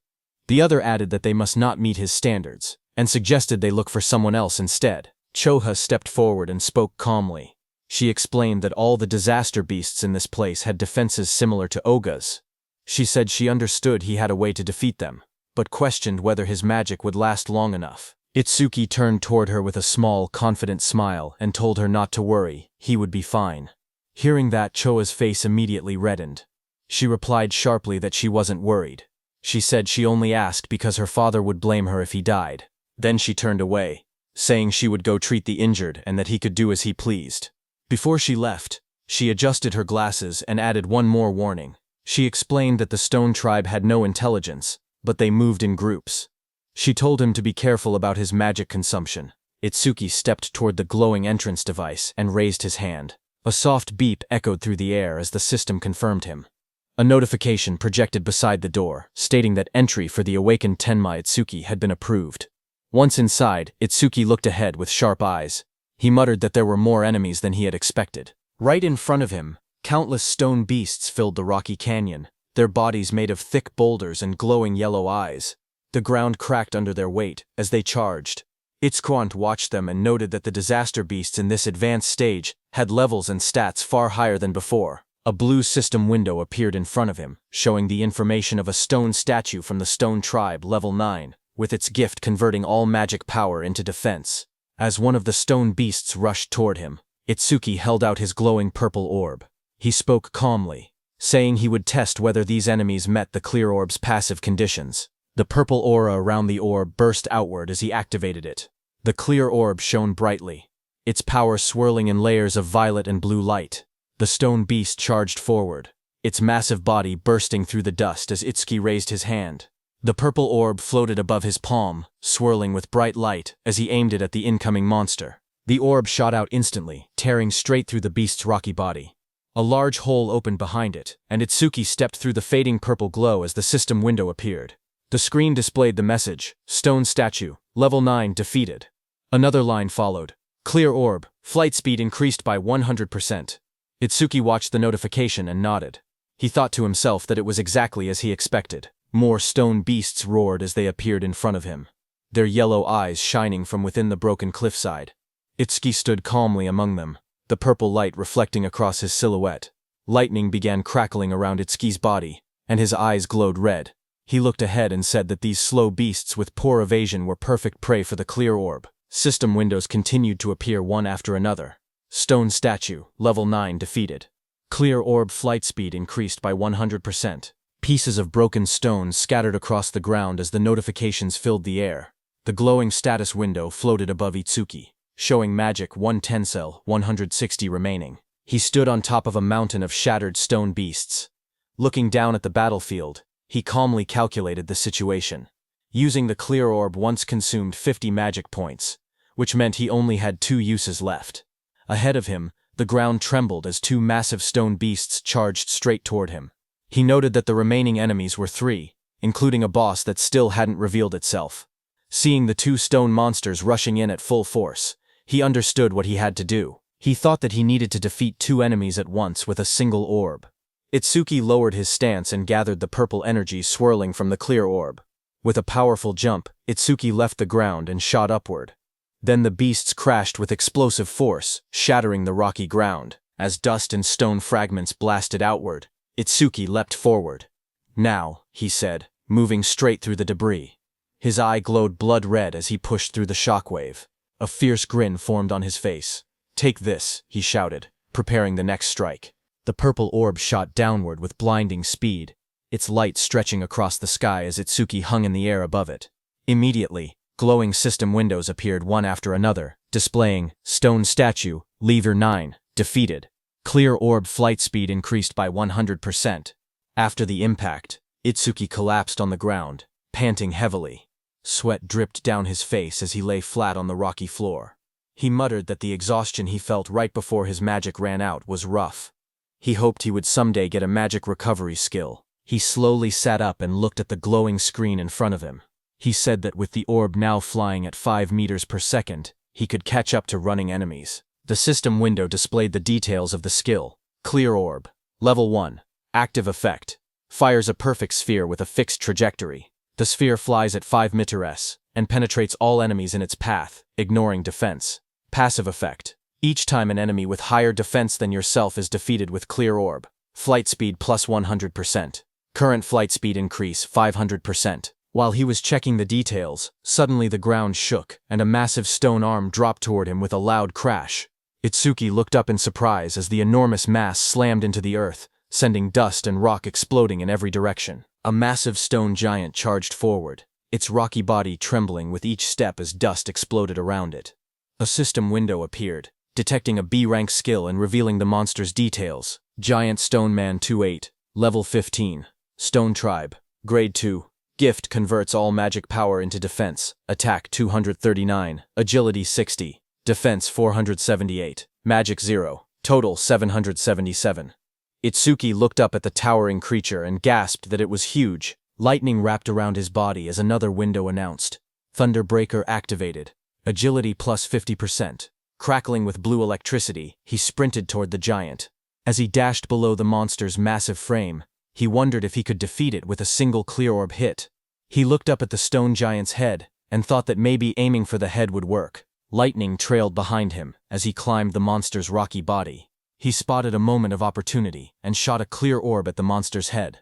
The other added that they must not meet his standards, and suggested they look for someone else instead. Choha stepped forward and spoke calmly. She explained that all the disaster beasts in this place had defenses similar to Oga's. She said she understood he had a way to defeat them, but questioned whether his magic would last long enough. Itsuki turned toward her with a small, confident smile and told her not to worry, he would be fine. Hearing that, Choa's face immediately reddened. She replied sharply that she wasn't worried. She said she only asked because her father would blame her if he died. Then she turned away, saying she would go treat the injured and that he could do as he pleased. Before she left, she adjusted her glasses and added one more warning. She explained that the Stone Tribe had no intelligence, but they moved in groups. She told him to be careful about his magic consumption. Itsuki stepped toward the glowing entrance device and raised his hand. A soft beep echoed through the air as the system confirmed him. A notification projected beside the door, stating that entry for the awakened Tenma Itsuki had been approved. Once inside, Itsuki looked ahead with sharp eyes. He muttered that there were more enemies than he had expected. Right in front of him, countless stone beasts filled the rocky canyon, their bodies made of thick boulders and glowing yellow eyes. The ground cracked under their weight as they charged. Itzquant watched them and noted that the disaster beasts in this advanced stage had levels and stats far higher than before. A blue system window appeared in front of him, showing the information of a stone statue from the Stone Tribe, level 9, with its gift converting all magic power into defense. As one of the stone beasts rushed toward him, Itsuki held out his glowing purple orb. He spoke calmly, saying he would test whether these enemies met the clear orb's passive conditions. The purple aura around the orb burst outward as he activated it. The clear orb shone brightly, its power swirling in layers of violet and blue light. The stone beast charged forward, its massive body bursting through the dust as Itsuki raised his hand. The purple orb floated above his palm, swirling with bright light as he aimed it at the incoming monster. The orb shot out instantly, tearing straight through the beast's rocky body. A large hole opened behind it, and Itsuki stepped through the fading purple glow as the system window appeared. The screen displayed the message, Stone Statue, Level 9 defeated. Another line followed, Clear Orb, flight speed increased by 100%. Itsuki watched the notification and nodded. He thought to himself that it was exactly as he expected. More stone beasts roared as they appeared in front of him, their yellow eyes shining from within the broken cliffside. Itsuki stood calmly among them, the purple light reflecting across his silhouette. Lightning began crackling around Itsuki's body, and his eyes glowed red. He looked ahead and said that these slow beasts with poor evasion were perfect prey for the clear orb. System windows continued to appear one after another. Stone Statue, Level 9 defeated. Clear orb flight speed increased by 100%. Pieces of broken stone scattered across the ground as the notifications filled the air. The glowing status window floated above Itsuki, showing magic 1 Tencel, 160 remaining. He stood on top of a mountain of shattered stone beasts. Looking down at the battlefield, he calmly calculated the situation. Using the clear orb once consumed 50 magic points, which meant he only had 2 uses left. Ahead of him, the ground trembled as 2 massive stone beasts charged straight toward him. He noted that the remaining enemies were 3, including a boss that still hadn't revealed itself. Seeing the 2 stone monsters rushing in at full force, he understood what he had to do. He thought that he needed to defeat 2 enemies at once with a single orb. Itsuki lowered his stance and gathered the purple energy swirling from the clear orb. With a powerful jump, Itsuki left the ground and shot upward. Then the beasts crashed with explosive force, shattering the rocky ground. As dust and stone fragments blasted outward, Itsuki leapt forward. Now, he said, moving straight through the debris. His eye glowed blood red as he pushed through the shockwave. A fierce grin formed on his face. Take this, he shouted, preparing the next strike. The purple orb shot downward with blinding speed, its light stretching across the sky as Itsuki hung in the air above it. Immediately, glowing system windows appeared one after another, displaying, Stone Statue, Lever 9, defeated. Clear orb flight speed increased by 100%. After the impact, Itsuki collapsed on the ground, panting heavily. Sweat dripped down his face as he lay flat on the rocky floor. He muttered that the exhaustion he felt right before his magic ran out was rough. He hoped he would someday get a magic recovery skill. He slowly sat up and looked at the glowing screen in front of him. He said that with the orb now flying at 5 meters per second, he could catch up to running enemies. The system window displayed the details of the skill. Clear Orb. Level 1. Active effect. Fires a perfect sphere with a fixed trajectory. The sphere flies at 5 meters and penetrates all enemies in its path, ignoring defense. Passive effect. Each time an enemy with higher defense than yourself is defeated with clear orb. Flight speed plus 100%. Current flight speed increase 500%. While he was checking the details, suddenly the ground shook, and a massive stone arm dropped toward him with a loud crash. Itsuki looked up in surprise as the enormous mass slammed into the earth, sending dust and rock exploding in every direction. A massive stone giant charged forward, its rocky body trembling with each step as dust exploded around it. A system window appeared, detecting a B-rank skill and revealing the monster's details. Giant Stone Man 28, Level 15. Stone Tribe, Grade 2. Gift converts all magic power into defense. Attack 239, Agility 60, Defense 478, Magic 0, Total 777. Itsuki looked up at the towering creature and gasped that it was huge. Lightning wrapped around his body as another window announced. Thunderbreaker activated. Agility plus 50%. Crackling with blue electricity, he sprinted toward the giant. As he dashed below the monster's massive frame, he wondered if he could defeat it with a single clear orb hit. He looked up at the stone giant's head and thought that maybe aiming for the head would work. Lightning trailed behind him as he climbed the monster's rocky body. He spotted a moment of opportunity and shot a clear orb at the monster's head.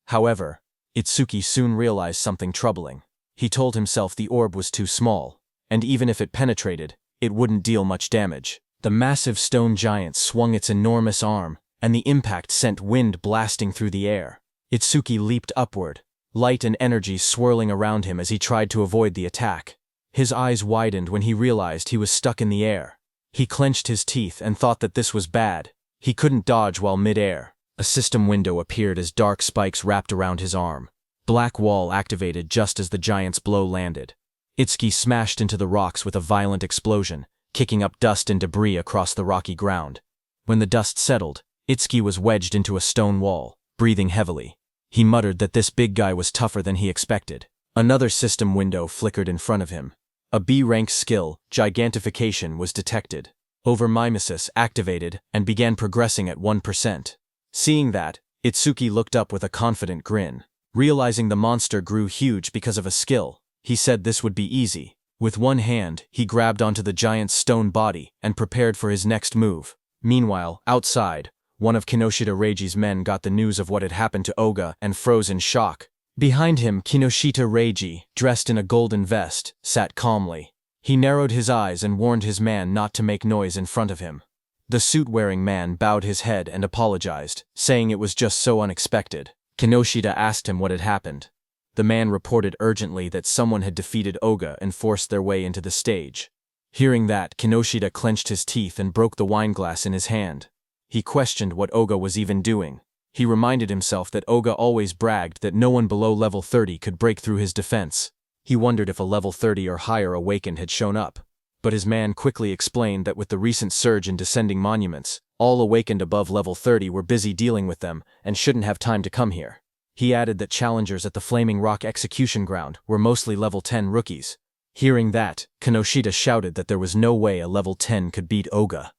However, Itsuki soon realized something troubling. He told himself the orb was too small, and even if it penetrated, it wouldn't deal much damage. The massive stone giant swung its enormous arm, and the impact sent wind blasting through the air. Itsuki leaped upward, light and energy swirling around him as he tried to avoid the attack. His eyes widened when he realized he was stuck in the air. He clenched his teeth and thought that this was bad. He couldn't dodge while mid-air. A system window appeared as dark spikes wrapped around his arm. Black Wall activated just as the giant's blow landed. Itsuki smashed into the rocks with a violent explosion, kicking up dust and debris across the rocky ground. When the dust settled, Itsuki was wedged into a stone wall, breathing heavily. He muttered that this big guy was tougher than he expected. Another system window flickered in front of him. A B-rank skill, Gigantification, was detected. Overmimesis activated and began progressing at 1%. Seeing that, Itsuki looked up with a confident grin. Realizing the monster grew huge because of a skill, he said this would be easy. With one hand, he grabbed onto the giant's stone body and prepared for his next move. Meanwhile, outside, one of Kinoshita Reiji's men got the news of what had happened to Oga and froze in shock. Behind him, Kinoshita Reiji, dressed in a golden vest, sat calmly. He narrowed his eyes and warned his man not to make noise in front of him. The suit-wearing man bowed his head and apologized, saying it was just so unexpected. Kinoshita asked him what had happened. The man reported urgently that someone had defeated Oga and forced their way into the stage. Hearing that, Kinoshita clenched his teeth and broke the wineglass in his hand. He questioned what Oga was even doing. He reminded himself that Oga always bragged that no one below level 30 could break through his defense. He wondered if a level 30 or higher awakened had shown up. But his man quickly explained that with the recent surge in descending monuments, all awakened above level 30 were busy dealing with them and shouldn't have time to come here. He added that challengers at the Flaming Rock execution ground were mostly level 10 rookies. Hearing that, Kinoshita shouted that there was no way a level 10 could beat Oga.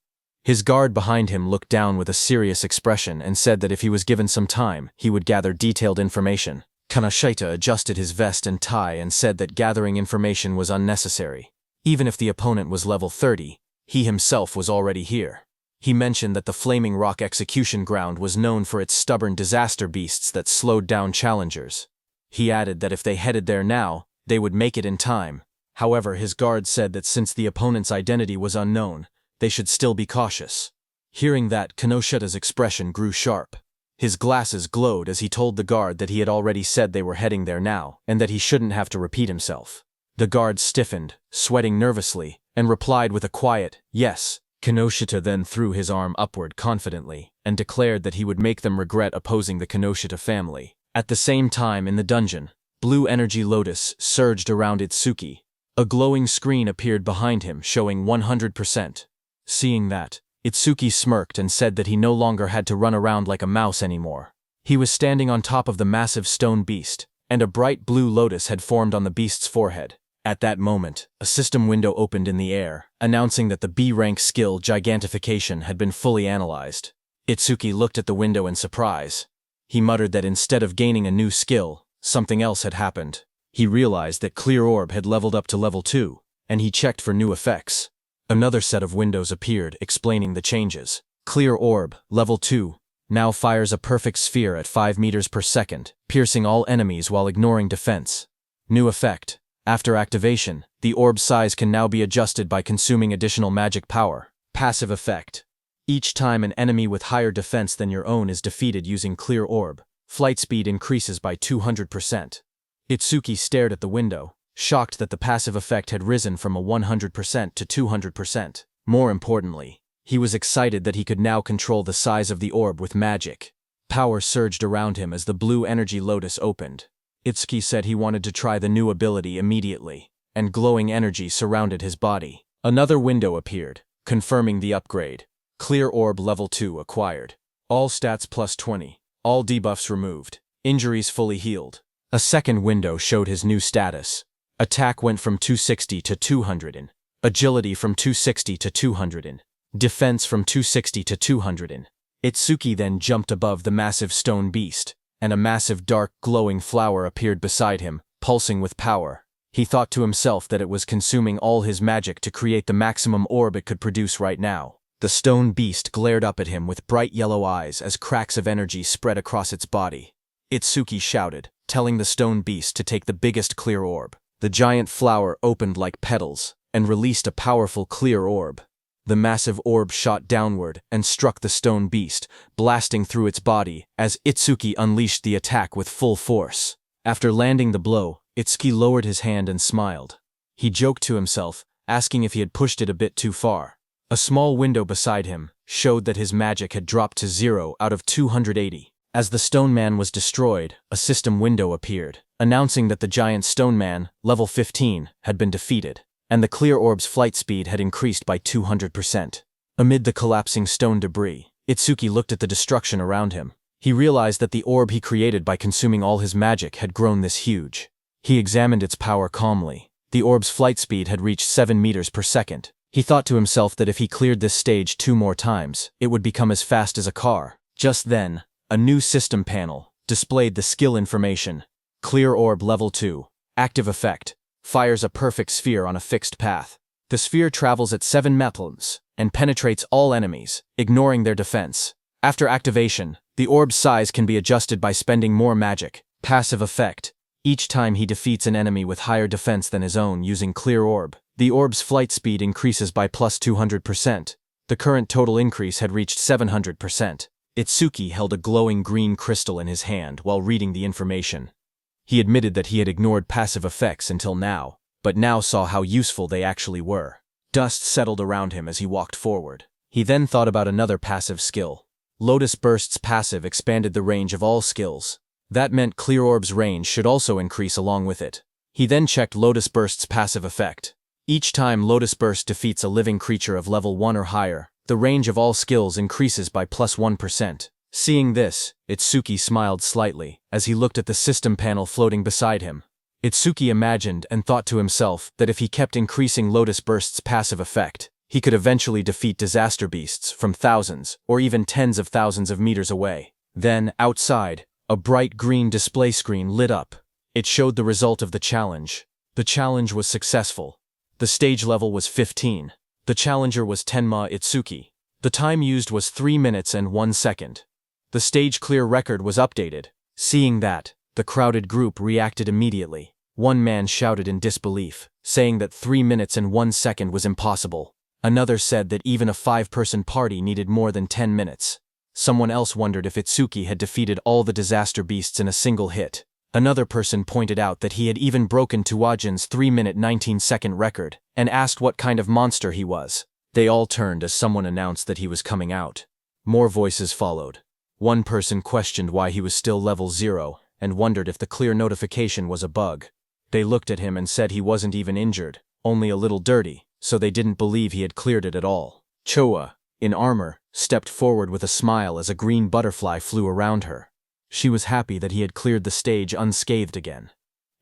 His guard behind him looked down with a serious expression and said that if he was given some time, he would gather detailed information. Kinoshita adjusted his vest and tie and said that gathering information was unnecessary. Even if the opponent was level 30, he himself was already here. He mentioned that the Flaming Rock execution ground was known for its stubborn disaster beasts that slowed down challengers. He added that if they headed there now, they would make it in time. However, his guard said that since the opponent's identity was unknown, they should still be cautious. Hearing that, Kinoshita's expression grew sharp. His glasses glowed as he told the guard that he had already said they were heading there now, and that he shouldn't have to repeat himself. The guard stiffened, sweating nervously, and replied with a quiet, "Yes." Kinoshita then threw his arm upward confidently, and declared that he would make them regret opposing the Kinoshita family. At the same time in the dungeon, blue energy lotus surged around Itsuki. A glowing screen appeared behind him showing 100%. Seeing that, Itsuki smirked and said that he no longer had to run around like a mouse anymore. He was standing on top of the massive stone beast, and a bright blue lotus had formed on the beast's forehead. At that moment, a system window opened in the air, announcing that the B-rank skill Gigantification had been fully analyzed. Itsuki looked at the window in surprise. He muttered that instead of gaining a new skill, something else had happened. He realized that Clear Orb had leveled up to level 2, and he checked for new effects. Another set of windows appeared, explaining the changes. Clear orb, level 2, now fires a perfect sphere at 5 meters per second, piercing all enemies while ignoring defense. New effect. After activation, the orb's size can now be adjusted by consuming additional magic power. Passive effect. Each time an enemy with higher defense than your own is defeated using Clear Orb, flight speed increases by 200%. Itsuki stared at the window, shocked that the passive effect had risen from a 100% to 200%. More importantly, he was excited that he could now control the size of the orb with magic. Power surged around him as the blue energy lotus opened. Itsuki said he wanted to try the new ability immediately, and glowing energy surrounded his body. Another window appeared, confirming the upgrade. Clear Orb Level 2 acquired. All stats plus 20. All debuffs removed. Injuries fully healed. A second window showed his new status. Attack went from 260 to 200 in. Agility from 260 to 200 in. Defense from 260 to 200 in. Itsuki then jumped above the massive stone beast, and a massive dark glowing flower appeared beside him, pulsing with power. He thought to himself that it was consuming all his magic to create the maximum orb it could produce right now. The stone beast glared up at him with bright yellow eyes as cracks of energy spread across its body. Itsuki shouted, telling the stone beast to take the biggest clear orb. The giant flower opened like petals, and released a powerful clear orb. The massive orb shot downward and struck the stone beast, blasting through its body as Itsuki unleashed the attack with full force. After landing the blow, Itsuki lowered his hand and smiled. He joked to himself, asking if he had pushed it a bit too far. A small window beside him showed that his magic had dropped to 0 out of 280. As the stone man was destroyed, a system window appeared, announcing that the giant stone man, level 15, had been defeated, and the clear orb's flight speed had increased by 200%. Amid the collapsing stone debris, Itsuki looked at the destruction around him. He realized that the orb he created by consuming all his magic had grown this huge. He examined its power calmly. The orb's flight speed had reached 7 meters per second. He thought to himself that if he cleared this stage 2 more times, it would become as fast as a car. Just then, a new system panel displayed the skill information. Clear Orb Level 2. Active effect. Fires a perfect sphere on a fixed path. The sphere travels at 7 meters and penetrates all enemies, ignoring their defense. After activation, the orb's size can be adjusted by spending more magic. Passive effect. Each time he defeats an enemy with higher defense than his own using Clear Orb, the orb's flight speed increases by plus 200%. The current total increase had reached 700%. Itsuki held a glowing green crystal in his hand while reading the information. He admitted that he had ignored passive effects until now, but now saw how useful they actually were. Dust settled around him as he walked forward. He then thought about another passive skill. Lotus Burst's passive expanded the range of all skills. That meant Clear Orb's range should also increase along with it. He then checked Lotus Burst's passive effect. Each time Lotus Burst defeats a living creature of level 1 or higher, the range of all skills increases by plus 1%. Seeing this, Itsuki smiled slightly as he looked at the system panel floating beside him. Itsuki imagined and thought to himself that if he kept increasing Lotus Burst's passive effect, he could eventually defeat disaster beasts from thousands or even tens of thousands of meters away. Then, outside, a bright green display screen lit up. It showed the result of the challenge. The challenge was successful. The stage level was 15. The challenger was Tenma Itsuki. The time used was 3 minutes and 1 second. The stage clear record was updated. Seeing that, the crowded group reacted immediately. One man shouted in disbelief, saying that 3 minutes and 1 second was impossible. Another said that even a 5-person party needed more than 10 minutes. Someone else wondered if Itsuki had defeated all the disaster beasts in a single hit. Another person pointed out that he had even broken Tuajin's 3-minute 19-second record, and asked what kind of monster he was. They all turned as someone announced that he was coming out. More voices followed. One person questioned why he was still level 0, and wondered if the clear notification was a bug. They looked at him and said he wasn't even injured, only a little dirty, so they didn't believe he had cleared it at all. Choa, in armor, stepped forward with a smile as a green butterfly flew around her. She was happy that he had cleared the stage unscathed again.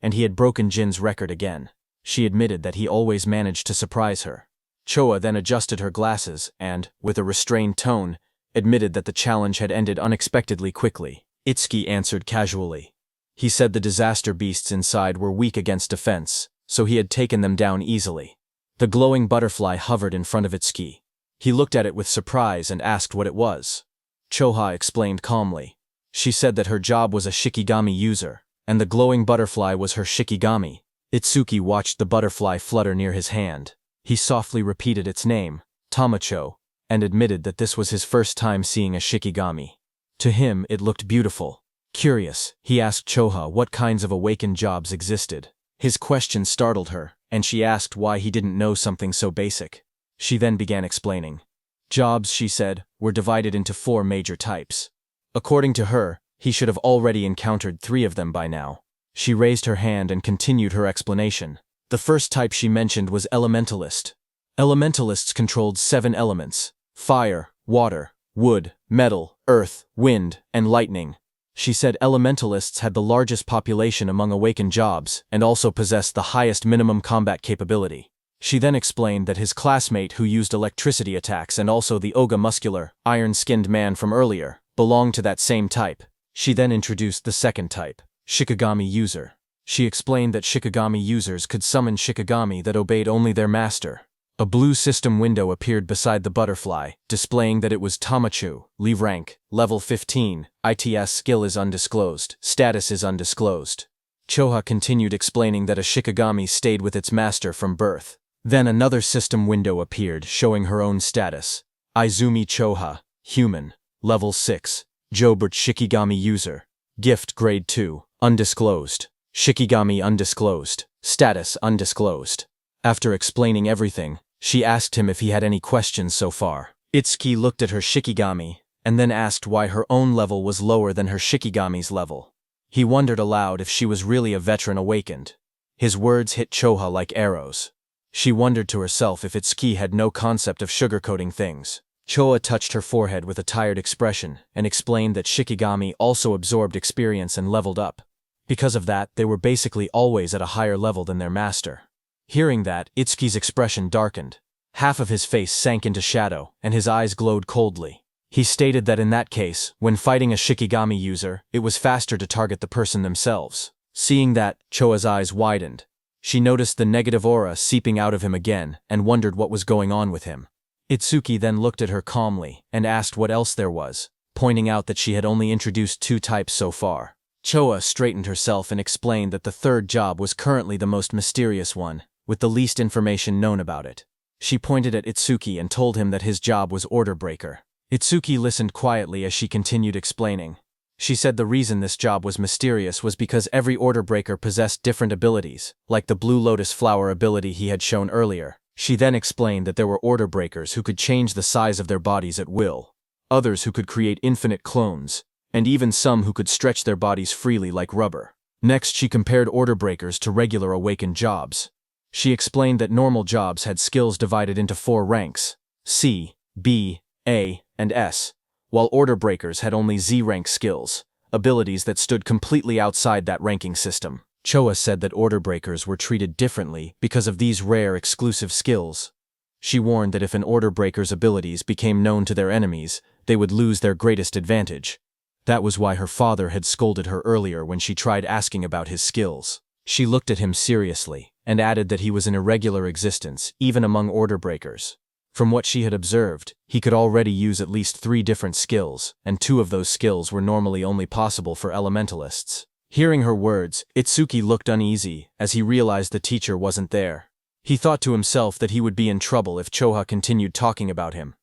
And he had broken Jin's record again. She admitted that he always managed to surprise her. Choa then adjusted her glasses and, with a restrained tone, admitted that the challenge had ended unexpectedly quickly. Itsuki answered casually. He said the disaster beasts inside were weak against defense, so he had taken them down easily. The glowing butterfly hovered in front of Itsuki. He looked at it with surprise and asked what it was. Choha explained calmly. She said that her job was a Shikigami user, and the glowing butterfly was her Shikigami. Itsuki watched the butterfly flutter near his hand. He softly repeated its name, Tamacho, and admitted that this was his first time seeing a Shikigami. To him, it looked beautiful. Curious, he asked Choha what kinds of awakened jobs existed. His question startled her, and she asked why he didn't know something so basic. She then began explaining. Jobs, she said, were divided into 4 major types. According to her, he should have already encountered 3 of them by now. She raised her hand and continued her explanation. The first type she mentioned was elementalist. Elementalists controlled 7 elements: fire, water, wood, metal, earth, wind, and lightning. She said elementalists had the largest population among awakened jobs and also possessed the highest minimum combat capability. She then explained that his classmate who used electricity attacks and also the Oga muscular, iron-skinned man from earlier, belonged to that same type. She then introduced the second type, Shikigami user. She explained that Shikigami users could summon Shikigami that obeyed only their master. A blue system window appeared beside the butterfly, displaying that it was Tamachu, Li rank, level 15, ITS skill is undisclosed, status is undisclosed. Choha continued explaining that a Shikigami stayed with its master from birth. Then another system window appeared showing her own status. Izumi Choha, human, level 6, Jobert Shikigami user, gift grade 2, undisclosed, Shikigami undisclosed, status undisclosed. After explaining everything, she asked him if he had any questions so far. Itsuki looked at her Shikigami, and then asked why her own level was lower than her Shikigami's level. He wondered aloud if she was really a veteran awakened. His words hit Choha like arrows. She wondered to herself if Itsuki had no concept of sugarcoating things. Choha touched her forehead with a tired expression and explained that Shikigami also absorbed experience and leveled up. Because of that, they were basically always at a higher level than their master. Hearing that, Itsuki's expression darkened. Half of his face sank into shadow, and his eyes glowed coldly. He stated that in that case, when fighting a Shikigami user, it was faster to target the person themselves. Seeing that, Choa's eyes widened. She noticed the negative aura seeping out of him again and wondered what was going on with him. Itsuki then looked at her calmly and asked what else there was, pointing out that she had only introduced 2 types so far. Choa straightened herself and explained that the third job was currently the most mysterious one, with the least information known about it. She pointed at Itsuki and told him that his job was order breaker. Itsuki listened quietly as she continued explaining. She said the reason this job was mysterious was because every order breaker possessed different abilities, like the blue lotus flower ability he had shown earlier. She then explained that there were order breakers who could change the size of their bodies at will, others who could create infinite clones, and even some who could stretch their bodies freely like rubber. Next, she compared order breakers to regular awakened jobs. She explained that normal jobs had skills divided into 4 ranks, C, B, A, and S, while order breakers had only Z rank skills, abilities that stood completely outside that ranking system. Choa said that order breakers were treated differently because of these rare exclusive skills. She warned that if an order breaker's abilities became known to their enemies, they would lose their greatest advantage. That was why her father had scolded her earlier when she tried asking about his skills. She looked at him seriously and added that he was an irregular existence, even among order breakers. From what she had observed, he could already use at least 3 different skills, and 2 of those skills were normally only possible for elementalists. Hearing her words, Itsuki looked uneasy as he realized the teacher wasn't there. He thought to himself that he would be in trouble if Choha continued talking about him.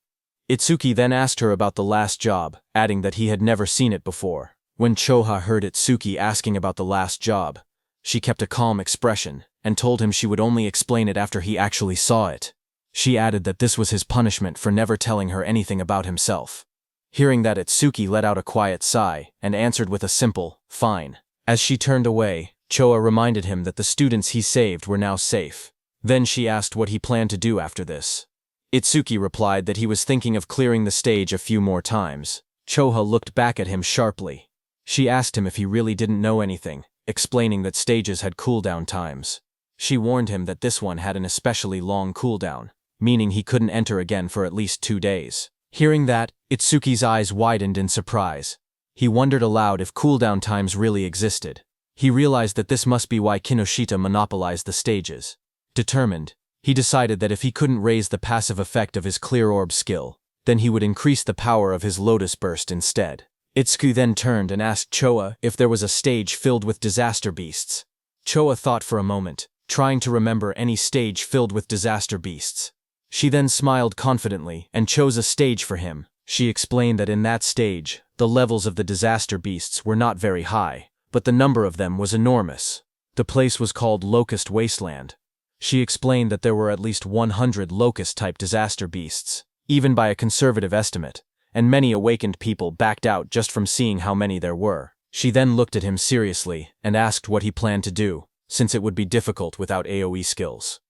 Itsuki then asked her about the last job, adding that he had never seen it before. When Choha heard Itsuki asking about the last job, she kept a calm expression and told him she would only explain it after he actually saw it. She added that this was his punishment for never telling her anything about himself. Hearing that, Itsuki let out a quiet sigh and answered with a simple, "Fine." As she turned away, Choa reminded him that the students he saved were now safe. Then she asked what he planned to do after this. Itsuki replied that he was thinking of clearing the stage a few more times. Choha looked back at him sharply. She asked him if he really didn't know anything, explaining that stages had cooldown times. She warned him that this one had an especially long cooldown, meaning he couldn't enter again for at least 2 days. Hearing that, Itsuki's eyes widened in surprise. He wondered aloud if cooldown times really existed. He realized that this must be why Kinoshita monopolized the stages. Determined, He decided that if he couldn't raise the passive effect of his clear orb skill, then he would increase the power of his lotus burst instead. Itsuki then turned and asked Choa if there was a stage filled with disaster beasts. Choa thought for a moment, trying to remember any stage filled with disaster beasts. She then smiled confidently and chose a stage for him. She explained that in that stage, the levels of the disaster beasts were not very high, but the number of them was enormous. The place was called Locust Wasteland. She explained that there were at least 100 locust-type disaster beasts, even by a conservative estimate, and many awakened people backed out just from seeing how many there were. She then looked at him seriously and asked what he planned to do, since it would be difficult without AoE skills.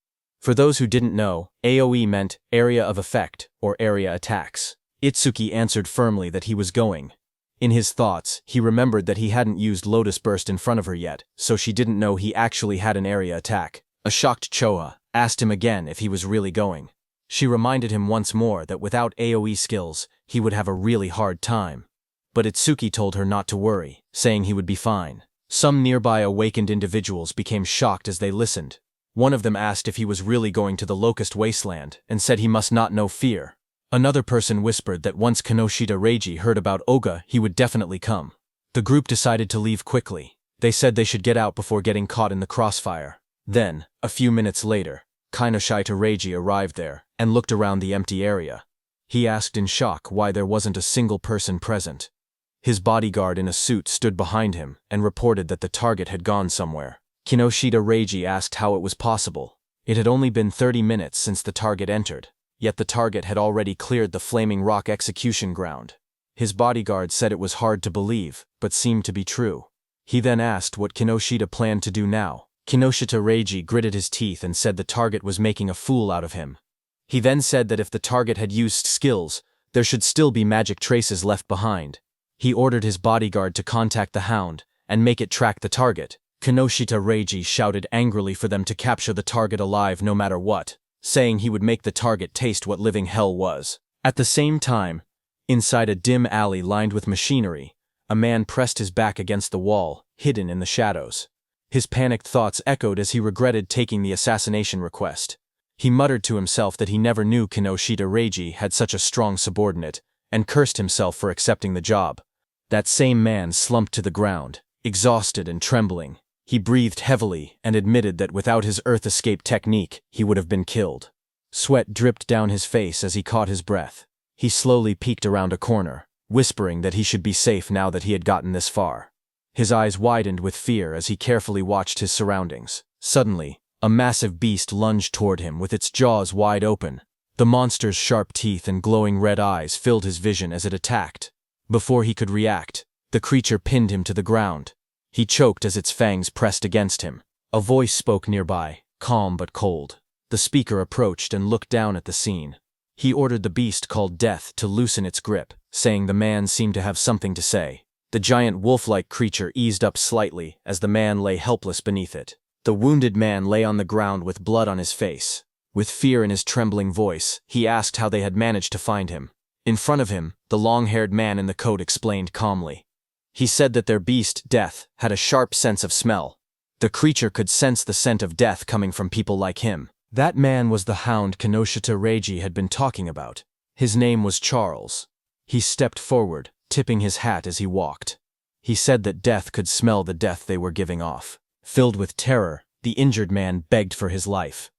For those who didn't know, AoE meant area of effect or area attacks. Itsuki answered firmly that he was going. In his thoughts, he remembered that he hadn't used Lotus Burst in front of her yet, so she didn't know he actually had an area attack. A shocked Choa asked him again if he was really going. She reminded him once more that without AoE skills, he would have a really hard time. But Itsuki told her not to worry, saying he would be fine. Some nearby awakened individuals became shocked as they listened. One of them asked if he was really going to the Locust Wasteland and said he must not know fear. Another person whispered that once Kinoshita Reiji heard about Oga, he would definitely come. The group decided to leave quickly. They said they should get out before getting caught in the crossfire. Then, a few minutes later, Kinoshita Reiji arrived there and looked around the empty area. He asked in shock why there wasn't a single person present. His bodyguard in a suit stood behind him and reported that the target had gone somewhere. Kinoshita Reiji asked how it was possible. It had only been 30 minutes since the target entered, yet the target had already cleared the Flaming Rock execution ground. His bodyguard said it was hard to believe, but seemed to be true. He then asked what Kinoshita planned to do now. Kinoshita Reiji gritted his teeth and said the target was making a fool out of him. He then said that if the target had used skills, there should still be magic traces left behind. He ordered his bodyguard to contact the Hound and make it track the target. Kinoshita Reiji shouted angrily for them to capture the target alive no matter what, saying he would make the target taste what living hell was. At the same time, inside a dim alley lined with machinery, a man pressed his back against the wall, hidden in the shadows. His panicked thoughts echoed as he regretted taking the assassination request. He muttered to himself that he never knew Kinoshita Reiji had such a strong subordinate, and cursed himself for accepting the job. That same man slumped to the ground, exhausted and trembling. He breathed heavily and admitted that without his earth escape technique, he would have been killed. Sweat dripped down his face as he caught his breath. He slowly peeked around a corner, whispering that he should be safe now that he had gotten this far. His eyes widened with fear as he carefully watched his surroundings. Suddenly, a massive beast lunged toward him with its jaws wide open. The monster's sharp teeth and glowing red eyes filled his vision as it attacked. Before he could react, the creature pinned him to the ground. He choked as its fangs pressed against him. A voice spoke nearby, calm but cold. The speaker approached and looked down at the scene. He ordered the beast called Death to loosen its grip, saying the man seemed to have something to say. The giant wolf-like creature eased up slightly as the man lay helpless beneath it. The wounded man lay on the ground with blood on his face. With fear in his trembling voice, he asked how they had managed to find him. In front of him, the long-haired man in the coat explained calmly. He said that their beast, Death, had a sharp sense of smell. The creature could sense the scent of death coming from people like him. That man was the Hound Kinoshita Reiji had been talking about. His name was Charles. He stepped forward, tipping his hat as he walked. He said that Death could smell the death they were giving off. Filled with terror, the injured man begged for his life.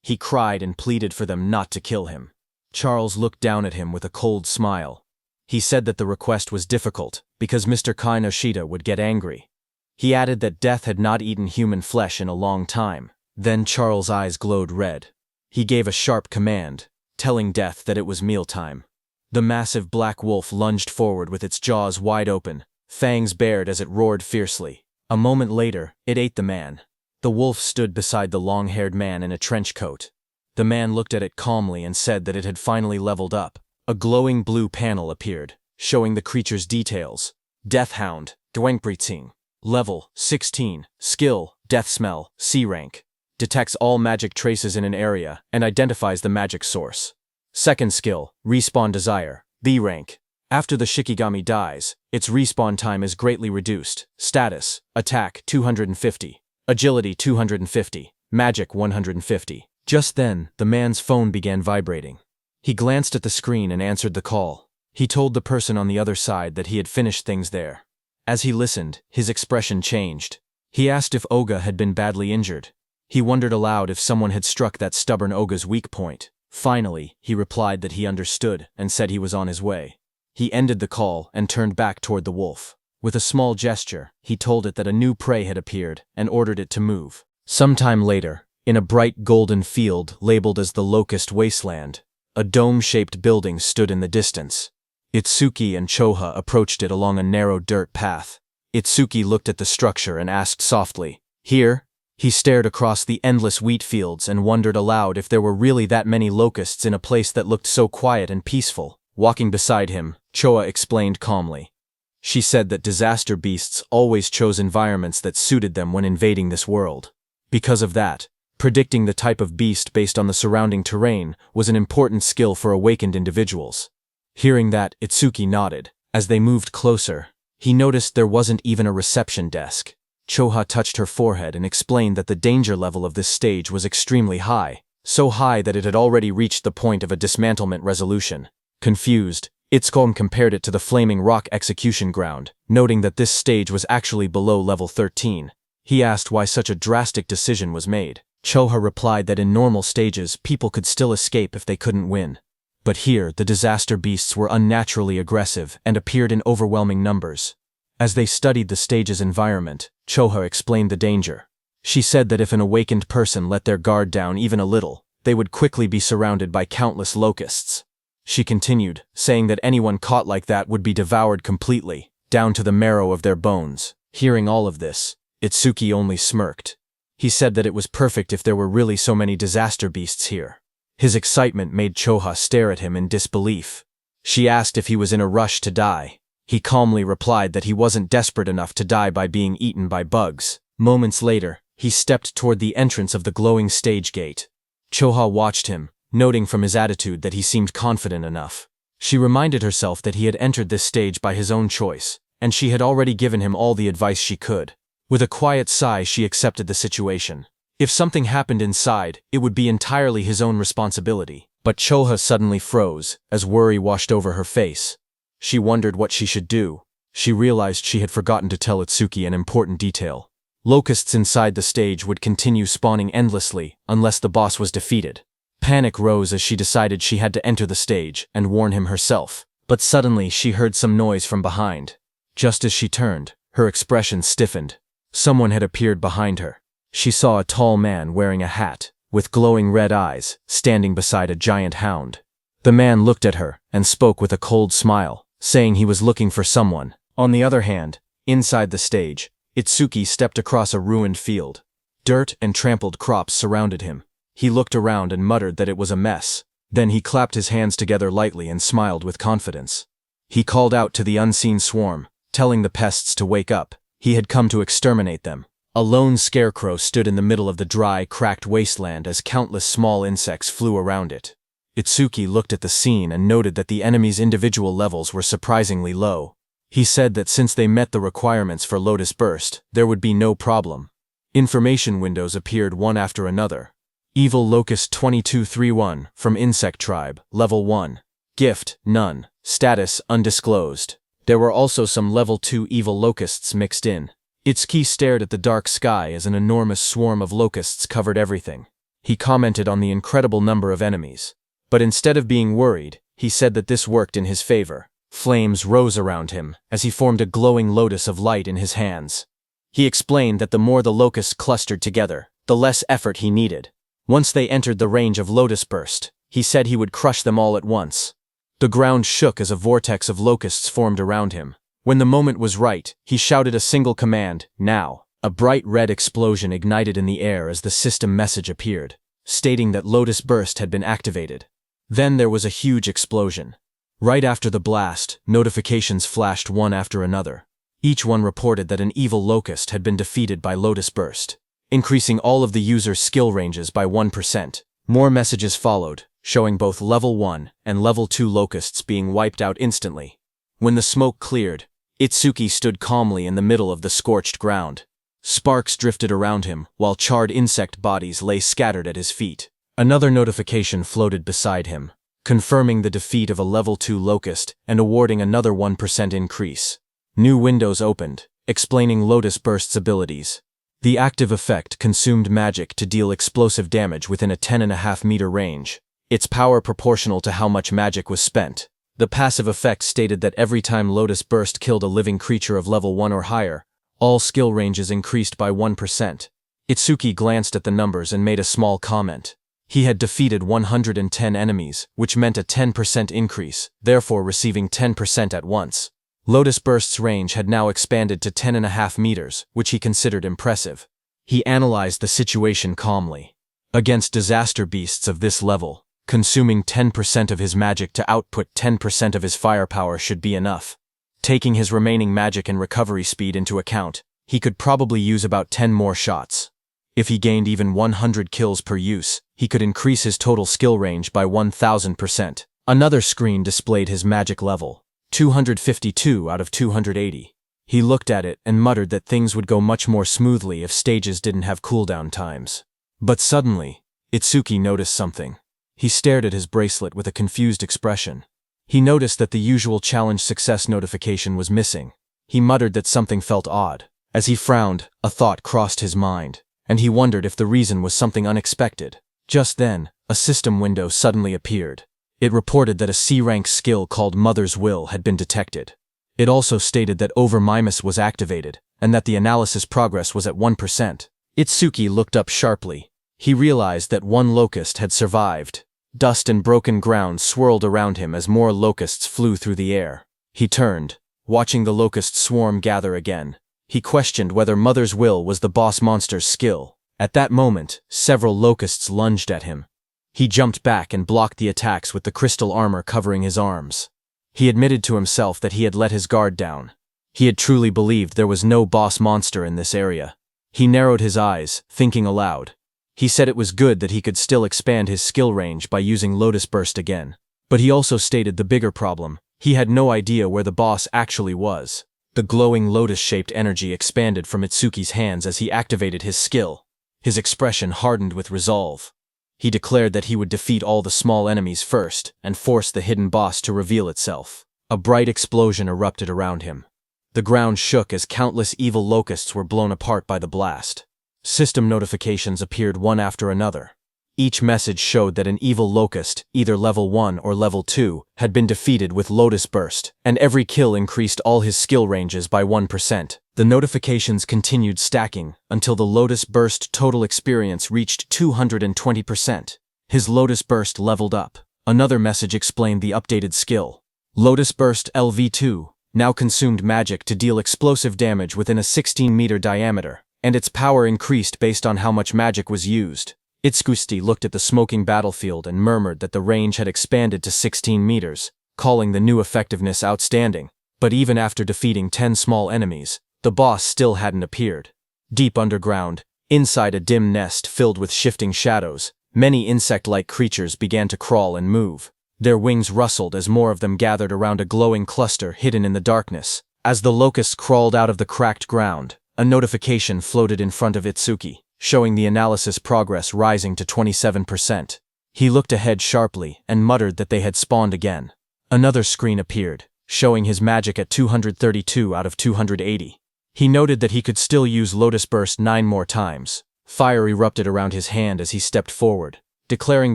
He cried and pleaded for them not to kill him. Charles looked down at him with a cold smile. He said that the request was difficult, because Mr. Kinoshita would get angry. He added that Death had not eaten human flesh in a long time. Then Charles' eyes glowed red. He gave a sharp command, telling Death that it was mealtime. The massive black wolf lunged forward with its jaws wide open, fangs bared as it roared fiercely. A moment later, it ate the man. The wolf stood beside the long-haired man in a trench coat. The man looked at it calmly and said that it had finally leveled up. A glowing blue panel appeared, showing the creature's details. Death Hound, Dwangpriting. Level, 16. Skill, Death Smell, C rank. Detects all magic traces in an area and identifies the magic source. Second skill, Respawn Desire, B rank. After the Shikigami dies, its respawn time is greatly reduced. Status, Attack 250, Agility 250, Magic 150. Just then, the man's phone began vibrating. He glanced at the screen and answered the call. He told the person on the other side that he had finished things there. As he listened, his expression changed. He asked if Oga had been badly injured. He wondered aloud if someone had struck that stubborn Oga's weak point. Finally, he replied that he understood and said he was on his way. He ended the call and turned back toward the wolf. With a small gesture, he told it that a new prey had appeared and ordered it to move. Sometime later, in a bright golden field labeled as the Locust Wasteland, a dome-shaped building stood in the distance. Itsuki and Choha approached it along a narrow dirt path. Itsuki looked at the structure and asked softly, "Here?" He stared across the endless wheat fields and wondered aloud if there were really that many locusts in a place that looked so quiet and peaceful. Walking beside him, Choa explained calmly. She said that disaster beasts always chose environments that suited them when invading this world. Because of that, predicting the type of beast based on the surrounding terrain was an important skill for awakened individuals. Hearing that, Itsuki nodded. As they moved closer, he noticed there wasn't even a reception desk. Choha touched her forehead and explained that the danger level of this stage was extremely high, so high that it had already reached the point of a dismantlement resolution. Confused, Itsuki compared it to the Flaming Rock execution ground, noting that this stage was actually below level 13. He asked why such a drastic decision was made. Choha replied that in normal stages, people could still escape if they couldn't win. But here, the disaster beasts were unnaturally aggressive and appeared in overwhelming numbers. As they studied the stage's environment, Choha explained the danger. She said that if an awakened person let their guard down even a little, they would quickly be surrounded by countless locusts. She continued, saying that anyone caught like that would be devoured completely, down to the marrow of their bones. Hearing all of this, Itsuki only smirked. He said that it was perfect if there were really so many disaster beasts here. His excitement made Choha stare at him in disbelief. She asked if he was in a rush to die. He calmly replied that he wasn't desperate enough to die by being eaten by bugs. Moments later, he stepped toward the entrance of the glowing stage gate. Choha watched him, noting from his attitude that he seemed confident enough. She reminded herself that he had entered this stage by his own choice, and she had already given him all the advice she could. With a quiet sigh, she accepted the situation. If something happened inside, it would be entirely his own responsibility. But Choha suddenly froze, as worry washed over her face. She wondered what she should do. She realized she had forgotten to tell Itsuki an important detail. Locusts inside the stage would continue spawning endlessly unless the boss was defeated. Panic rose as she decided she had to enter the stage and warn him herself. But suddenly she heard some noise from behind. Just as she turned, her expression stiffened. Someone had appeared behind her. She saw a tall man wearing a hat, with glowing red eyes, standing beside a giant hound. The man looked at her and spoke with a cold smile, saying he was looking for someone. On the other hand, inside the stage, Itsuki stepped across a ruined field. Dirt and trampled crops surrounded him. He looked around and muttered that it was a mess. Then he clapped his hands together lightly and smiled with confidence. He called out to the unseen swarm, telling the pests to wake up. He had come to exterminate them. A lone scarecrow stood in the middle of the dry, cracked wasteland as countless small insects flew around it. Itsuki looked at the scene and noted that the enemy's individual levels were surprisingly low. He said that since they met the requirements for Lotus Burst, there would be no problem. Information windows appeared one after another. Evil Locust 2231, from Insect Tribe, Level 1. Gift, none. Status, undisclosed. There were also some Level 2 evil locusts mixed in. Itsuki stared at the dark sky as an enormous swarm of locusts covered everything. He commented on the incredible number of enemies. But instead of being worried, he said that this worked in his favor. Flames rose around him as he formed a glowing lotus of light in his hands. He explained that the more the locusts clustered together, the less effort he needed. Once they entered the range of Lotus Burst, he said he would crush them all at once. The ground shook as a vortex of locusts formed around him. When the moment was right, he shouted a single command, "Now." A bright red explosion ignited in the air as the system message appeared, stating that Lotus Burst had been activated. Then there was a huge explosion. Right after the blast, notifications flashed one after another. Each one reported that an evil locust had been defeated by Lotus Burst, increasing all of the user's skill ranges by 1%. More messages followed, showing both Level 1 and Level 2 locusts being wiped out instantly. When the smoke cleared, Itsuki stood calmly in the middle of the scorched ground. Sparks drifted around him, while charred insect bodies lay scattered at his feet. Another notification floated beside him, confirming the defeat of a level 2 Locust and awarding another 1% increase. New windows opened, explaining Lotus Burst's abilities. The active effect consumed magic to deal explosive damage within a 10.5-meter range, its power proportional to how much magic was spent. The passive effect stated that every time Lotus Burst killed a living creature of level 1 or higher, all skill ranges increased by 1%. Itsuki glanced at the numbers and made a small comment. He had defeated 110 enemies, which meant a 10% increase, therefore receiving 10% at once. Lotus Burst's range had now expanded to 10.5 meters, which he considered impressive. He analyzed the situation calmly. Against disaster beasts of this level, consuming 10% of his magic to output 10% of his firepower should be enough. Taking his remaining magic and recovery speed into account, he could probably use about 10 more shots. If he gained even 100 kills per use, he could increase his total skill range by 1000%. Another screen displayed his magic level, 252 out of 280. He looked at it and muttered that things would go much more smoothly if stages didn't have cooldown times. But suddenly, Itsuki noticed something. He stared at his bracelet with a confused expression. He noticed that the usual challenge success notification was missing. He muttered that something felt odd. As he frowned, a thought crossed his mind, and he wondered if the reason was something unexpected. Just then, a system window suddenly appeared. It reported that a C-rank skill called Mother's Will had been detected. It also stated that Over-Mimus was activated, and that the analysis progress was at 1%. Itsuki looked up sharply. He realized that one locust had survived. Dust and broken ground swirled around him as more locusts flew through the air. He turned, watching the locust swarm gather again. He questioned whether Mother's Will was the boss monster's skill. At that moment, several locusts lunged at him. He jumped back and blocked the attacks with the crystal armor covering his arms. He admitted to himself that he had let his guard down. He had truly believed there was no boss monster in this area. He narrowed his eyes, thinking aloud. He said it was good that he could still expand his skill range by using Lotus Burst again. But he also stated the bigger problem. He had no idea where the boss actually was. The glowing lotus-shaped energy expanded from Itsuki's hands as he activated his skill. His expression hardened with resolve. He declared that he would defeat all the small enemies first and force the hidden boss to reveal itself. A bright explosion erupted around him. The ground shook as countless evil locusts were blown apart by the blast. System notifications appeared one after another. Each message showed that an evil locust, either level 1 or level 2, had been defeated with Lotus Burst, and every kill increased all his skill ranges by 1%. The notifications continued stacking until the Lotus Burst total experience reached 220%. His Lotus Burst leveled up. Another message explained the updated skill. Lotus Burst LV2 now consumed magic to deal explosive damage within a 16-meter diameter, and its power increased based on how much magic was used. Itsuki looked at the smoking battlefield and murmured that the range had expanded to 16 meters, calling the new effectiveness outstanding. But even after defeating 10 small enemies, the boss still hadn't appeared. Deep underground, inside a dim nest filled with shifting shadows, many insect-like creatures began to crawl and move. Their wings rustled as more of them gathered around a glowing cluster hidden in the darkness. As the locusts crawled out of the cracked ground, a notification floated in front of Itsuki, showing the analysis progress rising to 27%. He looked ahead sharply and muttered that they had spawned again. Another screen appeared, showing his magic at 232 out of 280. He noted that he could still use Lotus Burst 9 more times. Fire erupted around his hand as he stepped forward, declaring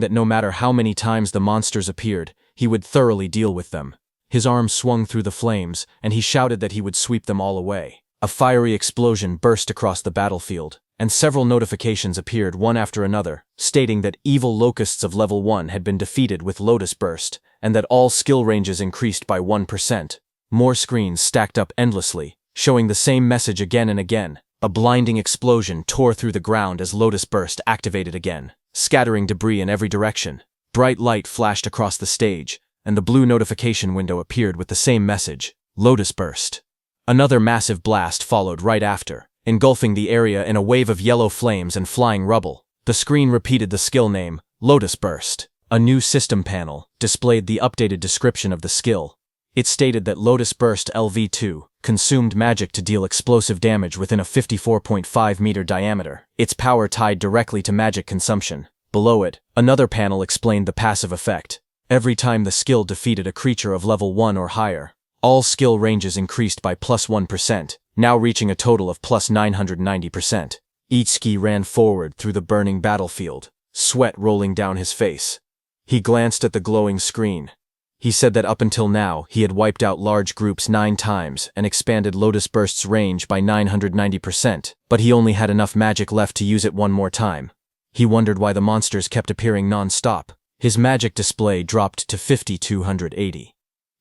that no matter how many times the monsters appeared, he would thoroughly deal with them. His arm swung through the flames, and he shouted that he would sweep them all away. A fiery explosion burst across the battlefield, and several notifications appeared one after another, stating that evil locusts of level 1 had been defeated with Lotus Burst, and that all skill ranges increased by 1%. More screens stacked up endlessly, showing the same message again and again. A blinding explosion tore through the ground as Lotus Burst activated again, scattering debris in every direction. Bright light flashed across the stage, and the blue notification window appeared with the same message, Lotus Burst. Another massive blast followed right after, engulfing the area in a wave of yellow flames and flying rubble. The screen repeated the skill name, Lotus Burst. A new system panel displayed the updated description of the skill. It stated that Lotus Burst LV2 consumed magic to deal explosive damage within a 54.5-meter diameter, its power tied directly to magic consumption. Below it, another panel explained the passive effect. Every time the skill defeated a creature of level 1 or higher, all skill ranges increased by plus 1%, now reaching a total of plus 990%. Itsuki ran forward through the burning battlefield, sweat rolling down his face. He glanced at the glowing screen. He said that up until now, he had wiped out large groups 9 times and expanded Lotus Burst's range by 990%, but he only had enough magic left to use it one more time. He wondered why the monsters kept appearing non-stop. His magic display dropped to 5280.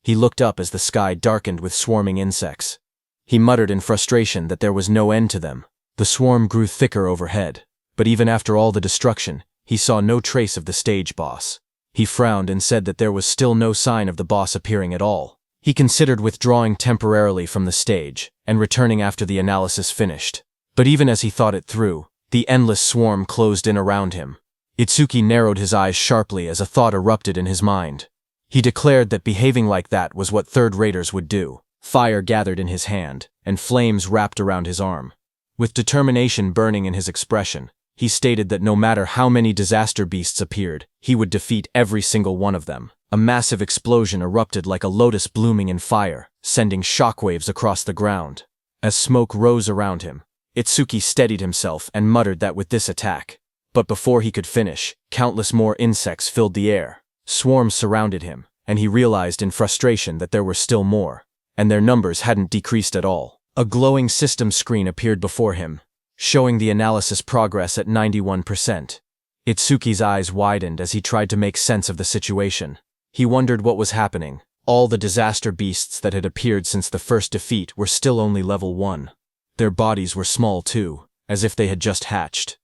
He looked up as the sky darkened with swarming insects. He muttered in frustration that there was no end to them. The swarm grew thicker overhead, but even after all the destruction, he saw no trace of the stage boss. He frowned and said that there was still no sign of the boss appearing at all. He considered withdrawing temporarily from the stage and returning after the analysis finished. But even as he thought it through, the endless swarm closed in around him. Itsuki narrowed his eyes sharply as a thought erupted in his mind. He declared that behaving like that was what third raters would do. Fire gathered in his hand, and flames wrapped around his arm. With determination burning in his expression, he stated that no matter how many disaster beasts appeared, he would defeat every single one of them. A massive explosion erupted like a lotus blooming in fire, sending shockwaves across the ground. As smoke rose around him, Itsuki steadied himself and muttered that with this attack. But before he could finish, countless more insects filled the air. Swarms surrounded him, and he realized in frustration that there were still more, and their numbers hadn't decreased at all. A glowing system screen appeared before him, showing the analysis progress at 91%. Itsuki's eyes widened as he tried to make sense of the situation. He wondered what was happening. All the disaster beasts that had appeared since the first defeat were still only level 1. Their bodies were small too, as if they had just hatched.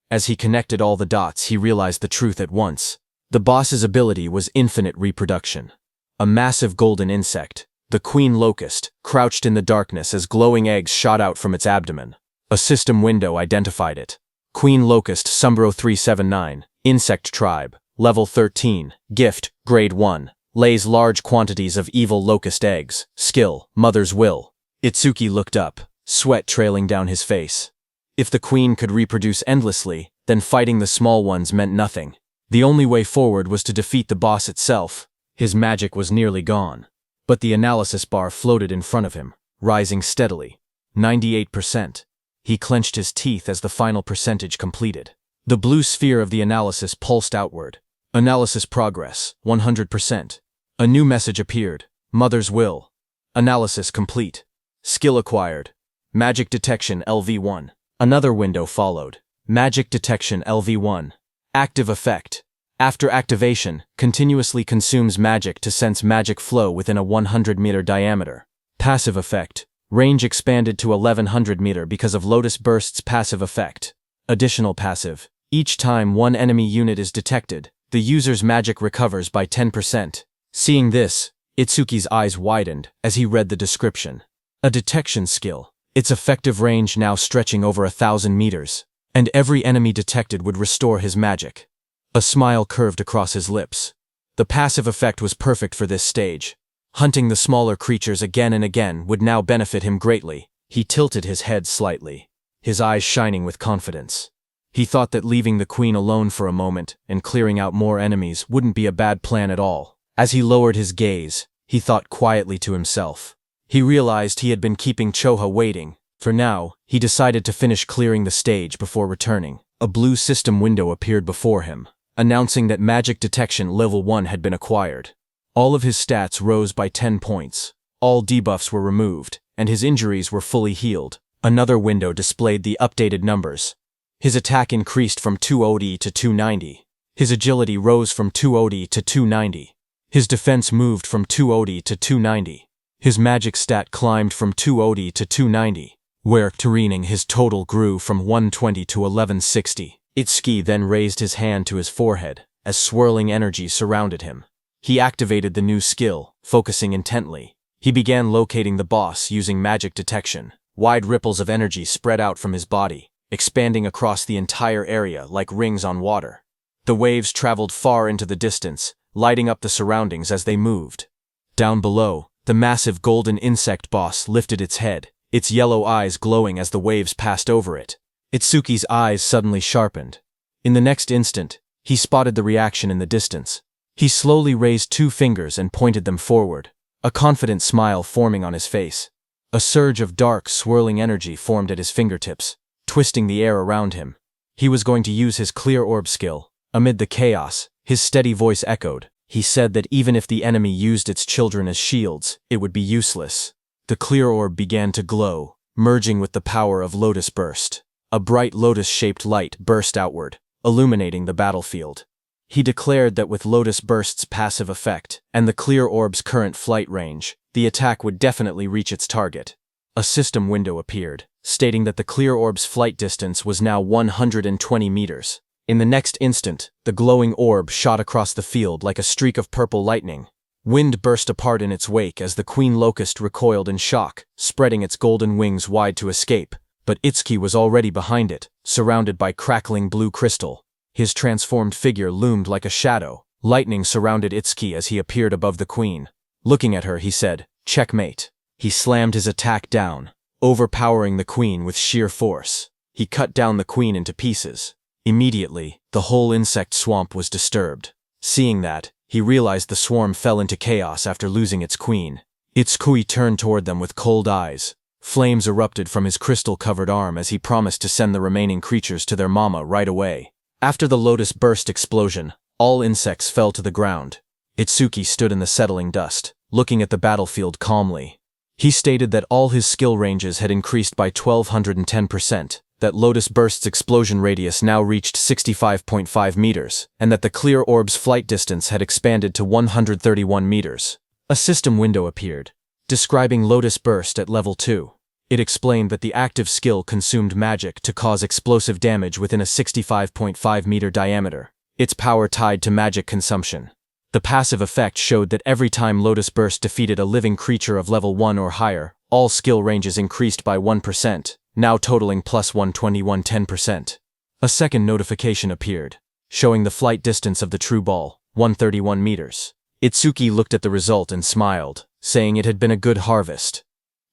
As he connected all the dots, he realized the truth at once. The boss's ability was infinite reproduction. A massive golden insect, the queen locust, crouched in the darkness as glowing eggs shot out from its abdomen. A system window identified it. Queen locust Sumbro 379, insect tribe, level 13, gift, grade 1, lays large quantities of evil locust eggs, skill, mother's will. Itsuki looked up, sweat trailing down his face. If the queen could reproduce endlessly, then fighting the small ones meant nothing. The only way forward was to defeat the boss itself. His magic was nearly gone. But the analysis bar floated in front of him, rising steadily. 98%. He clenched his teeth as the final percentage completed. The blue sphere of the analysis pulsed outward. Analysis progress, 100%. A new message appeared. Mother's will. Analysis complete. Skill acquired. Magic detection LV1. Another window followed. Magic detection LV1. Active effect. After activation, continuously consumes magic to sense magic flow within a 100-meter diameter. Passive effect. Range expanded to 1100 meter because of Lotus Burst's passive effect. Additional passive. Each time one enemy unit is detected, the user's magic recovers by 10%. Seeing this, Itsuki's eyes widened as he read the description. A detection skill. Its effective range now stretching over 1,000 meters, and every enemy detected would restore his magic. A smile curved across his lips. The passive effect was perfect for this stage. Hunting the smaller creatures again and again would now benefit him greatly. He tilted his head slightly, his eyes shining with confidence. He thought that leaving the queen alone for a moment and clearing out more enemies wouldn't be a bad plan at all. As he lowered his gaze, he thought quietly to himself. He realized he had been keeping Choha waiting. For now, he decided to finish clearing the stage before returning. A blue system window appeared before him, announcing that magic detection level 1 had been acquired. All of his stats rose by 10 points. All debuffs were removed, and his injuries were fully healed. Another window displayed the updated numbers. His attack increased from 200 to 290. His agility rose from 200 to 290. His defense moved from 200 to 290. His magic stat climbed from 200 to 290, where Turening his total grew from 120 to 1160. Itsuki then raised his hand to his forehead, as swirling energy surrounded him. He activated the new skill, focusing intently. He began locating the boss using magic detection. Wide ripples of energy spread out from his body, expanding across the entire area like rings on water. The waves traveled far into the distance, lighting up the surroundings as they moved. Down below, the massive golden insect boss lifted its head, its yellow eyes glowing as the waves passed over it. Itsuki's eyes suddenly sharpened. In the next instant, He spotted the reaction in the distance. He slowly raised 2 fingers and pointed them forward, a confident smile forming on his face. A surge of dark, swirling energy formed at his fingertips, twisting the air around him. He was going to use his clear orb skill. Amid the chaos, his steady voice echoed. He said that even if the enemy used its children as shields, it would be useless. The clear orb began to glow, merging with the power of Lotus Burst. A bright lotus-shaped light burst outward, illuminating the battlefield. He declared that with Lotus Burst's passive effect and the clear orb's current flight range, the attack would definitely reach its target. A system window appeared, stating that the clear orb's flight distance was now 120 meters. In the next instant, the glowing orb shot across the field like a streak of purple lightning. Wind burst apart in its wake as the queen locust recoiled in shock, spreading its golden wings wide to escape. But Itsuki was already behind it, surrounded by crackling blue crystal. His transformed figure loomed like a shadow. Lightning surrounded Itsuki as he appeared above the queen. Looking at her, he said, "Checkmate." He slammed his attack down, overpowering the queen with sheer force. He cut down the queen into pieces. Immediately, the whole insect swamp was disturbed. Seeing that, he realized the swarm fell into chaos after losing its queen. Itsuki turned toward them with cold eyes. Flames erupted from his crystal-covered arm as he promised to send the remaining creatures to their mama right away. After the Lotus Burst explosion, all insects fell to the ground. Itsuki stood in the settling dust, looking at the battlefield calmly. He stated that all his skill ranges had increased by 1210%, that Lotus Burst's explosion radius now reached 65.5 meters, and that the clear orb's flight distance had expanded to 131 meters. A system window appeared, describing Lotus Burst at level 2. It explained that the active skill consumed magic to cause explosive damage within a 65.5 meter diameter, its power tied to magic consumption. The passive effect showed that every time Lotus Burst defeated a living creature of level 1 or higher, all skill ranges increased by 1%, now totaling plus 121-10%. A second notification appeared, showing the flight distance of the true ball, 131 meters. Itsuki looked at the result and smiled, saying it had been a good harvest.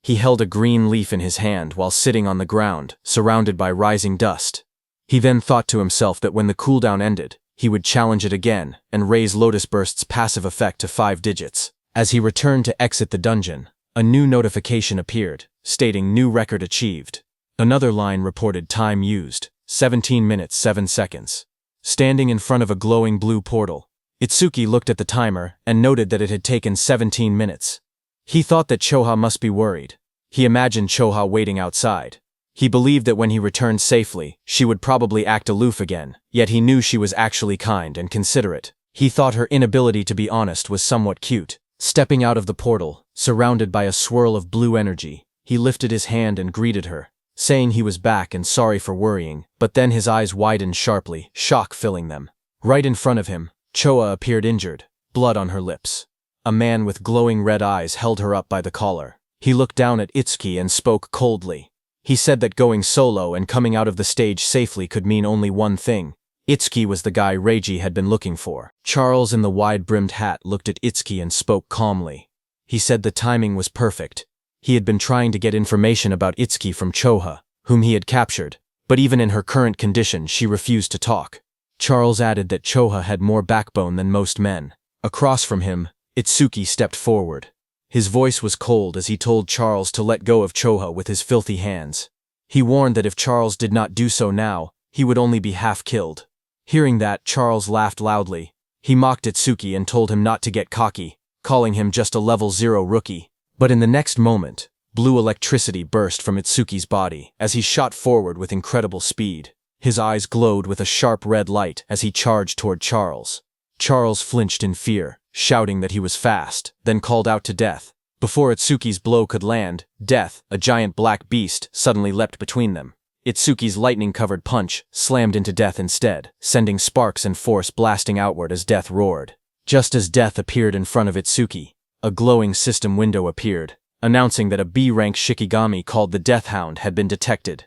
He held a green leaf in his hand while sitting on the ground, surrounded by rising dust. He then thought to himself that when the cooldown ended, he would challenge it again and raise Lotus Burst's passive effect to 5 digits. As he returned to exit the dungeon, a new notification appeared, stating new record achieved. Another line reported time used, 17 minutes 7 seconds. Standing in front of a glowing blue portal, Itsuki looked at the timer and noted that it had taken 17 minutes. He thought that Choha must be worried. He imagined Choha waiting outside. He believed that when he returned safely, she would probably act aloof again, yet he knew she was actually kind and considerate. He thought her inability to be honest was somewhat cute. Stepping out of the portal, surrounded by a swirl of blue energy, he lifted his hand and greeted her, saying he was back and sorry for worrying, but then his eyes widened sharply, shock filling them. Right in front of him, Choha appeared injured, blood on her lips. A man with glowing red eyes held her up by the collar. He looked down at Itsuki and spoke coldly. He said that going solo and coming out of the stage safely could mean only one thing. Itsuki was the guy Reiji had been looking for. Charles in the wide-brimmed hat looked at Itsuki and spoke calmly. He said the timing was perfect. He had been trying to get information about Itsuki from Choha, whom he had captured, but even in her current condition she refused to talk. Charles added that Choha had more backbone than most men. Across from him, Itsuki stepped forward. His voice was cold as he told Charles to let go of Choha with his filthy hands. He warned that if Charles did not do so now, he would only be half killed. Hearing that, Charles laughed loudly. He mocked Itsuki and told him not to get cocky, calling him just a level 0 rookie. But in the next moment, blue electricity burst from Itsuki's body as he shot forward with incredible speed. His eyes glowed with a sharp red light as he charged toward Charles. Charles flinched in fear, shouting that he was fast, then called out to Death. Before Itsuki's blow could land, Death, a giant black beast, suddenly leapt between them. Itsuki's lightning-covered punch slammed into Death instead, sending sparks and force blasting outward as Death roared. Just as Death appeared in front of Itsuki, a glowing system window appeared, announcing that a B-rank Shikigami called the Death Hound had been detected.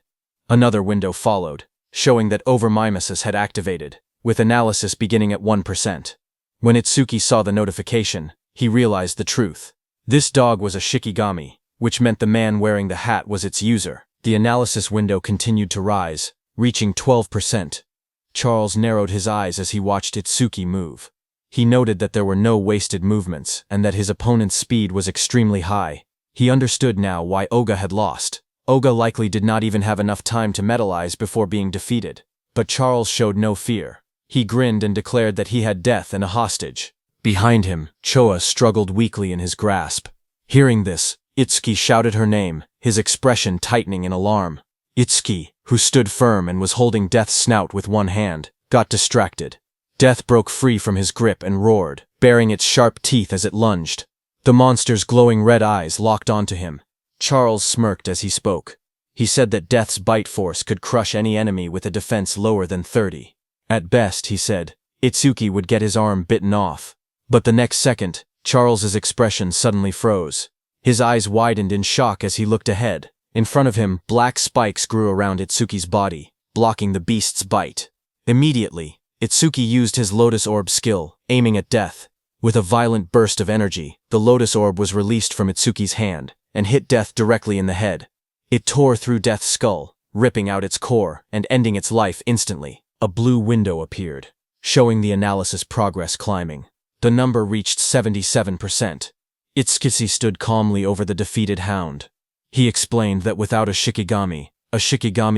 Another window followed, showing that Overmimesis had activated, with analysis beginning at 1%. When Itsuki saw the notification, he realized the truth. This dog was a Shikigami, which meant the man wearing the hat was its user. The analysis window continued to rise, reaching 12%. Charles narrowed his eyes as he watched Itsuki move. He noted that there were no wasted movements and that his opponent's speed was extremely high. He understood now why Oga had lost. Oga likely did not even have enough time to metalize before being defeated. But Charles showed no fear. He grinned and declared that he had death and a hostage. Behind him, Choa struggled weakly in his grasp. Hearing this, Itsuki shouted her name, his expression tightening in alarm. Itsuki, who stood firm and was holding Death's snout with one hand, got distracted. Death broke free from his grip and roared, baring its sharp teeth as it lunged. The monster's glowing red eyes locked onto him. Charles smirked as he spoke. He said that Death's bite force could crush any enemy with a defense lower than 30. At best, he said, Itsuki would get his arm bitten off. But the next second, Charles's expression suddenly froze. His eyes widened in shock as he looked ahead. In front of him, black spikes grew around Itsuki's body, blocking the beast's bite. Immediately, Itsuki used his Lotus Orb skill, aiming at Death. With a violent burst of energy, the Lotus Orb was released from Itsuki's hand and hit Death directly in the head. It tore through Death's skull, ripping out its core and ending its life instantly. A blue window appeared, showing the analysis progress climbing. The number reached 77%. Itsuki stood calmly over the defeated hound. He explained that without a Shikigami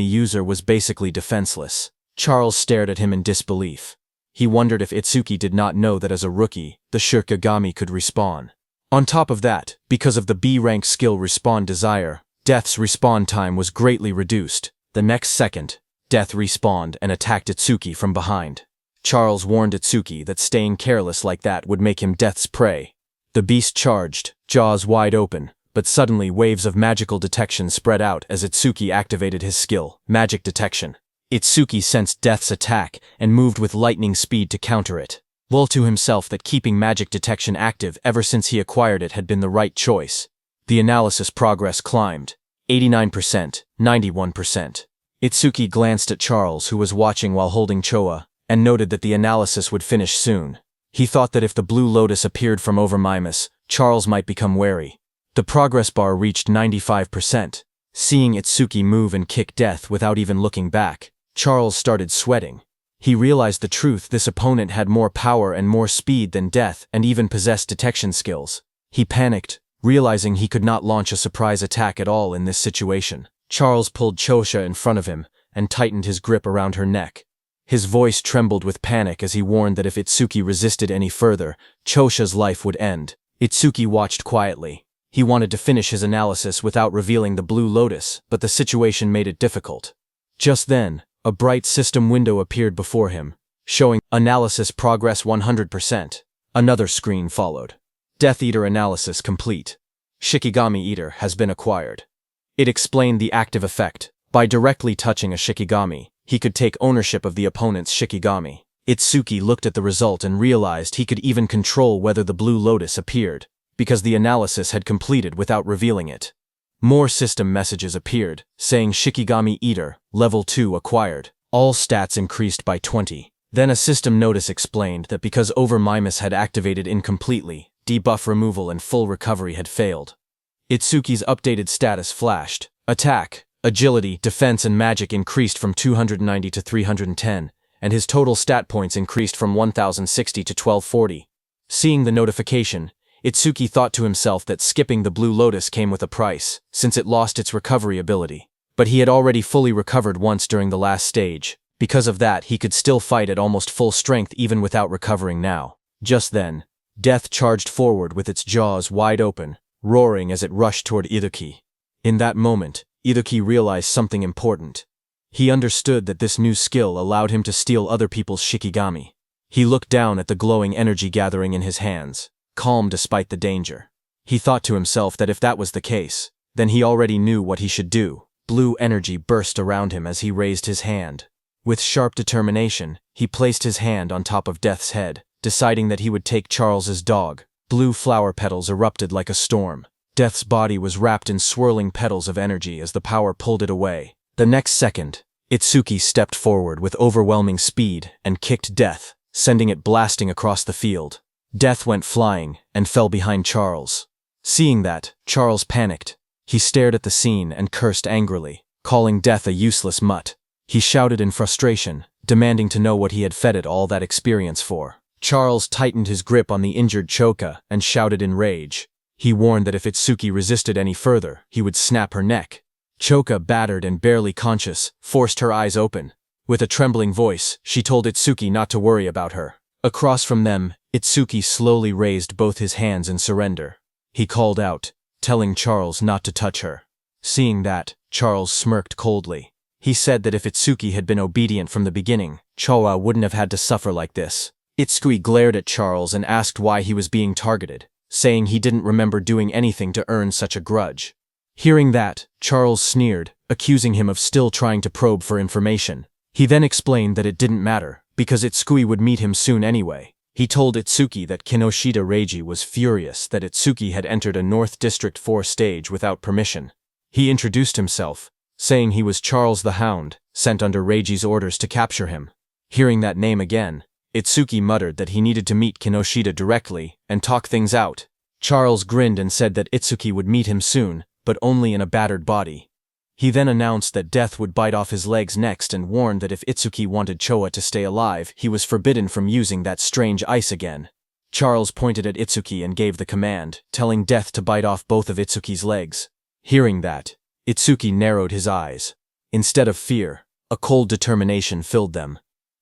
user was basically defenseless. Charles stared at him in disbelief. He wondered if Itsuki did not know that as a rookie, the Shikigami could respawn. On top of that, because of the B-rank skill Respawn Desire, Death's respawn time was greatly reduced. The next second, Death respawned and attacked Itsuki from behind. Charles warned Itsuki that staying careless like that would make him Death's prey. The beast charged, jaws wide open, but suddenly waves of magical detection spread out as Itsuki activated his skill, Magic Detection. Itsuki sensed Death's attack and moved with lightning speed to counter it. Well to himself that keeping Magic Detection active ever since he acquired it had been the right choice. The analysis progress climbed. 89%, 91%. Itsuki glanced at Charles, who was watching while holding Choa, and noted that the analysis would finish soon. He thought that if the Blue Lotus appeared from over Mimas, Charles might become wary. The progress bar reached 95%. Seeing Itsuki move and kick Death without even looking back, Charles started sweating. He realized the truth: this opponent had more power and more speed than Death and even possessed detection skills. He panicked, realizing he could not launch a surprise attack at all in this situation. Charles pulled Chosha in front of him and tightened his grip around her neck. His voice trembled with panic as he warned that if Itsuki resisted any further, Chosha's life would end. Itsuki watched quietly. He wanted to finish his analysis without revealing the Blue Lotus, but the situation made it difficult. Just then, a bright system window appeared before him, showing analysis progress 100%. Another screen followed. Death Eater analysis complete. Shikigami Eater has been acquired. It explained the active effect. By directly touching a Shikigami, he could take ownership of the opponent's Shikigami. Itsuki looked at the result and realized he could even control whether the Blue Lotus appeared, because the analysis had completed without revealing it. More system messages appeared, saying Shikigami Eater, Level 2 acquired. All stats increased by 20. Then a system notice explained that because Over Mimas had activated incompletely, debuff removal and full recovery had failed. Itsuki's updated status flashed. Attack, agility, defense and magic increased from 290 to 310, and his total stat points increased from 1060 to 1240. Seeing the notification, Itsuki thought to himself that skipping the Blue Lotus came with a price, since it lost its recovery ability. But he had already fully recovered once during the last stage. Because of that, he could still fight at almost full strength even without recovering now. Just then, Death charged forward with its jaws wide open, roaring as it rushed toward Itsuki. In that moment, Itsuki realized something important. He understood that this new skill allowed him to steal other people's Shikigami. He looked down at the glowing energy gathering in his hands, calm despite the danger. He thought to himself that if that was the case, then he already knew what he should do. Blue energy burst around him as he raised his hand. With sharp determination, he placed his hand on top of Death's head, deciding that he would take Charles's dog. Blue flower petals erupted like a storm. Death's body was wrapped in swirling petals of energy as the power pulled it away. The next second, Itsuki stepped forward with overwhelming speed and kicked Death, sending it blasting across the field. Death went flying and fell behind Charles. Seeing that, Charles panicked. He stared at the scene and cursed angrily, calling Death a useless mutt. He shouted in frustration, demanding to know what he had fed it all that experience for. Charles tightened his grip on the injured Choka and shouted in rage. He warned that if Itsuki resisted any further, he would snap her neck. Choka, battered and barely conscious, forced her eyes open. With a trembling voice, she told Itsuki not to worry about her. Across from them, Itsuki slowly raised both his hands in surrender. He called out, telling Charles not to touch her. Seeing that, Charles smirked coldly. He said that if Itsuki had been obedient from the beginning, Choa wouldn't have had to suffer like this. Itsuki glared at Charles and asked why he was being targeted, saying he didn't remember doing anything to earn such a grudge. Hearing that, Charles sneered, accusing him of still trying to probe for information. He then explained that it didn't matter, because Itsuki would meet him soon anyway. He told Itsuki that Kinoshita Reiji was furious that Itsuki had entered a North District 4 stage without permission. He introduced himself, saying he was Charles the Hound, sent under Reiji's orders to capture him. Hearing that name again, Itsuki muttered that he needed to meet Kinoshita directly and talk things out. Charles grinned and said that Itsuki would meet him soon, but only in a battered body. He then announced that death would bite off his legs next and warned that if Itsuki wanted Choa to stay alive, he was forbidden from using that strange ice again. Charles pointed at Itsuki and gave the command, telling Death to bite off both of Itsuki's legs. Hearing that, Itsuki narrowed his eyes. Instead of fear, a cold determination filled them.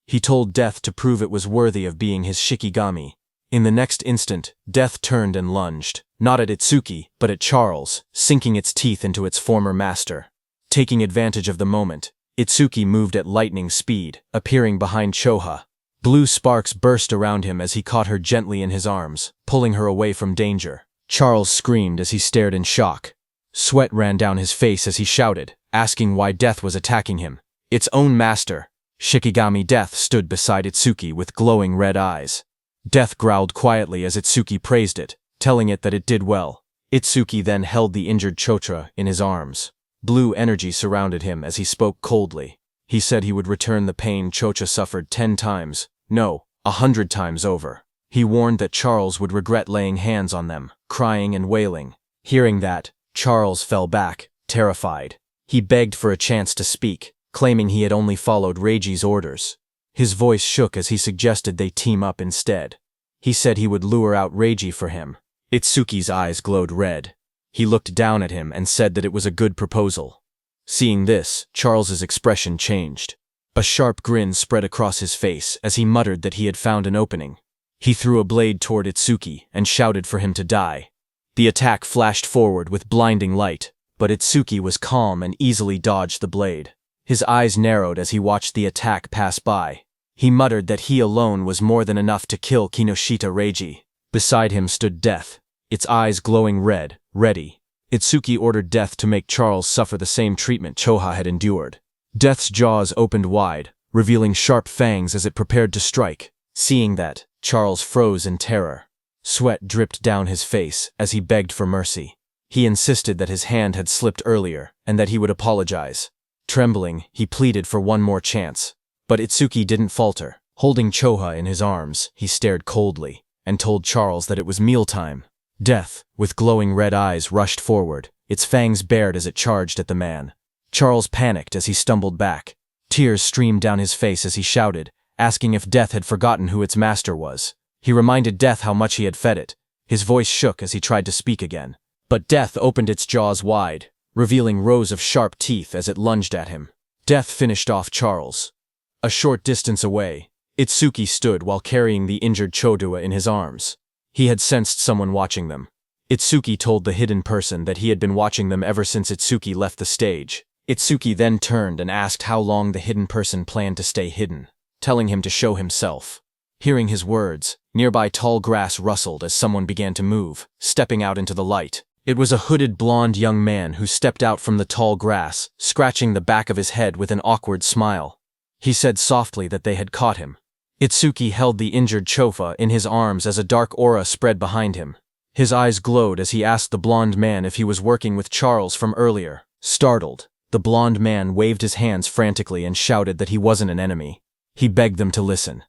He told Death to prove it was worthy of being his Shikigami. In the next instant, Death turned and lunged, not at Itsuki, but at Charles, sinking its teeth into its former master. Taking advantage of the moment, Itsuki moved at lightning speed, appearing behind Choha. Blue sparks burst around him as he caught her gently in his arms, pulling her away from danger. Charles screamed as he stared in shock. Sweat ran down his face as he shouted, asking why Death was attacking him. Its own master. Shikigami Death stood beside Itsuki with glowing red eyes. Death growled quietly as Itsuki praised it, telling it that it did well. Itsuki then held the injured Chotra in his arms. Blue energy surrounded him as he spoke coldly. He said he would return the pain Chocha suffered 10 times, no, 100 times over. He warned that Charles would regret laying hands on them, crying and wailing. Hearing that, Charles fell back, terrified. He begged for a chance to speak, claiming he had only followed Reiji's orders. His voice shook as he suggested they team up instead. He said he would lure out Reiji for him. Itsuki's eyes glowed red. He looked down at him and said that it was a good proposal. Seeing this, Charles's expression changed. A sharp grin spread across his face as he muttered that he had found an opening. He threw a blade toward Itsuki and shouted for him to die. The attack flashed forward with blinding light, but Itsuki was calm and easily dodged the blade. His eyes narrowed as he watched the attack pass by. He muttered that he alone was more than enough to kill Kinoshita Reiji. Beside him stood Death, its eyes glowing red, ready. Itsuki ordered Death to make Charles suffer the same treatment Choha had endured. Death's jaws opened wide, revealing sharp fangs as it prepared to strike. Seeing that, Charles froze in terror. Sweat dripped down his face as he begged for mercy. He insisted that his hand had slipped earlier and that he would apologize. Trembling, he pleaded for one more chance. But Itsuki didn't falter. Holding Choha in his arms, he stared coldly and told Charles that it was mealtime. Death, with glowing red eyes, rushed forward, its fangs bared as it charged at the man. Charles panicked as he stumbled back. Tears streamed down his face as he shouted, asking if Death had forgotten who its master was. He reminded Death how much he had fed it. His voice shook as he tried to speak again. But Death opened its jaws wide, revealing rows of sharp teeth as it lunged at him. Death finished off Charles. A short distance away, Itsuki stood while carrying the injured Chodua in his arms. He had sensed someone watching them. Itsuki told the hidden person that he had been watching them ever since Itsuki left the stage. Itsuki then turned and asked how long the hidden person planned to stay hidden, telling him to show himself. Hearing his words, nearby tall grass rustled as someone began to move, stepping out into the light. It was a hooded blonde young man who stepped out from the tall grass, scratching the back of his head with an awkward smile. He said softly that they had caught him. Itsuki held the injured Chofa in his arms as a dark aura spread behind him. His eyes glowed as he asked the blonde man if he was working with Charles from earlier. Startled, the blonde man waved his hands frantically and shouted that he wasn't an enemy. He begged them to listen.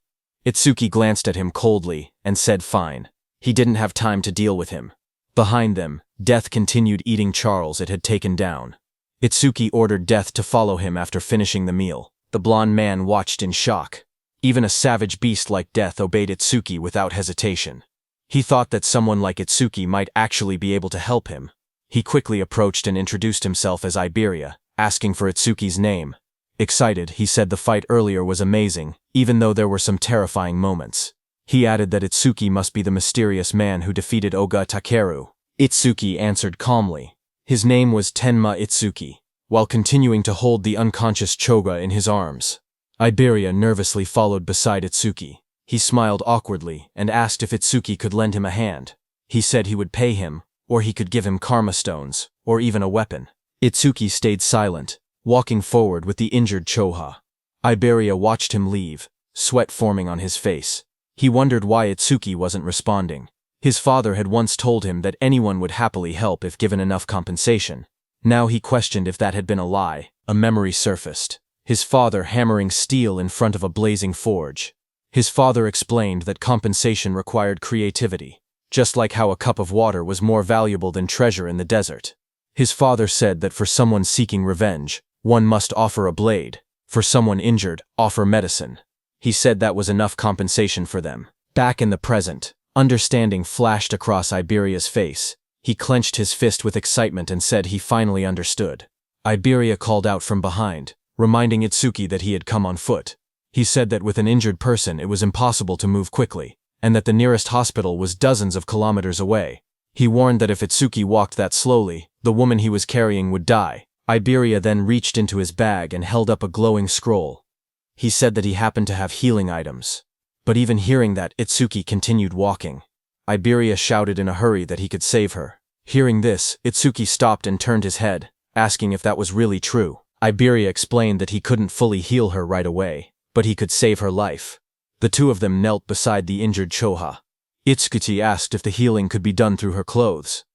Itsuki glanced at him coldly and said fine. He didn't have time to deal with him. Behind them, Death continued eating Charles it had taken down. Itsuki ordered Death to follow him after finishing the meal. The blonde man watched in shock. Even a savage beast like death obeyed Itsuki without hesitation. He thought that someone like Itsuki might actually be able to help him. He quickly approached and introduced himself as Iberia, asking for Itsuki's name. Excited, he said the fight earlier was amazing, even though there were some terrifying moments. He added that Itsuki must be the mysterious man who defeated Oga Takeru. Itsuki answered calmly. His name was Tenma Itsuki, while continuing to hold the unconscious Choga in his arms. Iberia nervously followed beside Itsuki. He smiled awkwardly and asked if Itsuki could lend him a hand. He said he would pay him, or he could give him karma stones, or even a weapon. Itsuki stayed silent, walking forward with the injured Choha. Iberia watched him leave, sweat forming on his face. He wondered why Itsuki wasn't responding. His father had once told him that anyone would happily help if given enough compensation. Now he questioned if that had been a lie. A memory surfaced. His father hammering steel in front of a blazing forge. His father explained that compensation required creativity, just like how a cup of water was more valuable than treasure in the desert. His father said that for someone seeking revenge, one must offer a blade. For someone injured, offer medicine. He said that was enough compensation for them. Back in the present, understanding flashed across Iberia's face. He clenched his fist with excitement and said he finally understood. Iberia called out from behind, reminding Itsuki that he had come on foot. He said that with an injured person it was impossible to move quickly, and that the nearest hospital was dozens of kilometers away. He warned that if Itsuki walked that slowly, the woman he was carrying would die. Iberia then reached into his bag and held up a glowing scroll. He said that he happened to have healing items. But even hearing that, Itsuki continued walking. Iberia shouted in a hurry that he could save her. Hearing this, Itsuki stopped and turned his head, asking if that was really true. Iberia explained that he couldn't fully heal her right away, but he could save her life. The two of them knelt beside the injured Choha. Itsuki asked if the healing could be done through her clothes.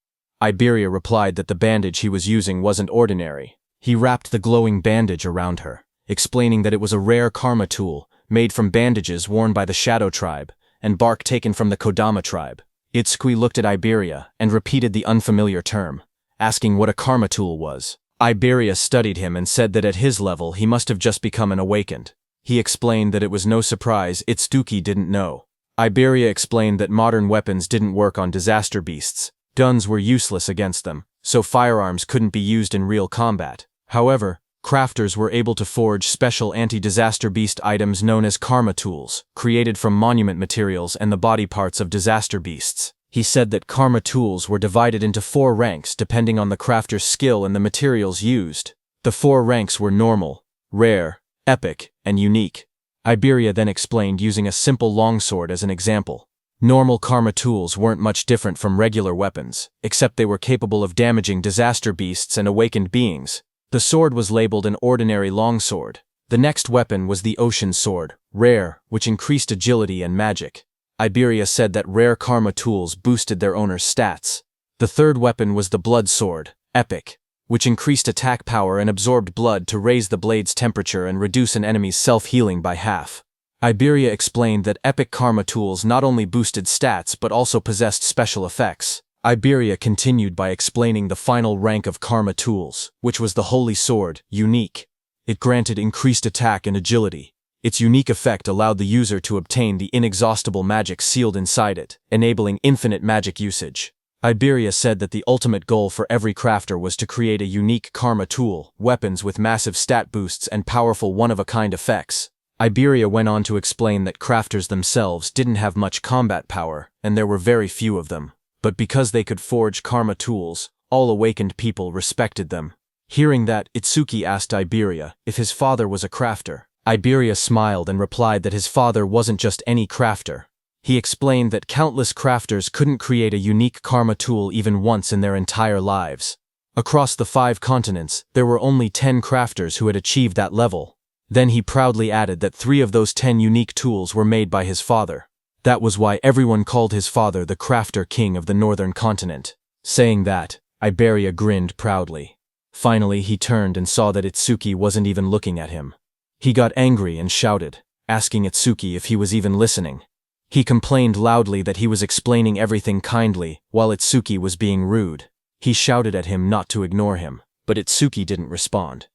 Iberia replied that the bandage he was using wasn't ordinary. He wrapped the glowing bandage around her, explaining that it was a rare karma tool made from bandages worn by the Shadow tribe and bark taken from the Kodama tribe. Itsuki looked at Iberia and repeated the unfamiliar term, asking what a karma tool was. Iberia studied him and said that at his level he must have just become an awakened. He explained that it was no surprise Itsuki didn't know. Iberia explained that modern weapons didn't work on disaster beasts. Guns were useless against them, so firearms couldn't be used in real combat. However, crafters were able to forge special anti-disaster beast items known as karma tools, created from monument materials and the body parts of disaster beasts. He said that karma tools were divided into 4 ranks depending on the crafter's skill and the materials used. The 4 ranks were normal, rare, epic, and unique. Iberia then explained using a simple longsword as an example. Normal karma tools weren't much different from regular weapons, except they were capable of damaging disaster beasts and awakened beings. The sword was labeled an ordinary longsword. The next weapon was the ocean sword, rare, which increased agility and magic. Iberia said that rare karma tools boosted their owner's stats. The third weapon was the blood sword, epic, which increased attack power and absorbed blood to raise the blade's temperature and reduce an enemy's self-healing by half. Iberia explained that epic karma tools not only boosted stats but also possessed special effects. Iberia continued by explaining the final rank of karma tools, which was the holy sword, unique. It granted increased attack and agility. Its unique effect allowed the user to obtain the inexhaustible magic sealed inside it, enabling infinite magic usage. Iberia said that the ultimate goal for every crafter was to create a unique karma tool, weapons with massive stat boosts and powerful one-of-a-kind effects. Iberia went on to explain that crafters themselves didn't have much combat power, and there were very few of them. But because they could forge karma tools, all awakened people respected them. Hearing that, Itsuki asked Iberia if his father was a crafter. Iberia smiled and replied that his father wasn't just any crafter. He explained that countless crafters couldn't create a unique karma tool even once in their entire lives. Across the 5 continents, there were only 10 crafters who had achieved that level. Then he proudly added that 3 of those 10 unique tools were made by his father. That was why everyone called his father the crafter king of the northern continent. Saying that, Iberia grinned proudly. Finally, he turned and saw that Itsuki wasn't even looking at him. He got angry and shouted, asking Itsuki if he was even listening. He complained loudly that he was explaining everything kindly, while Itsuki was being rude. He shouted at him not to ignore him, but Itsuki didn't respond.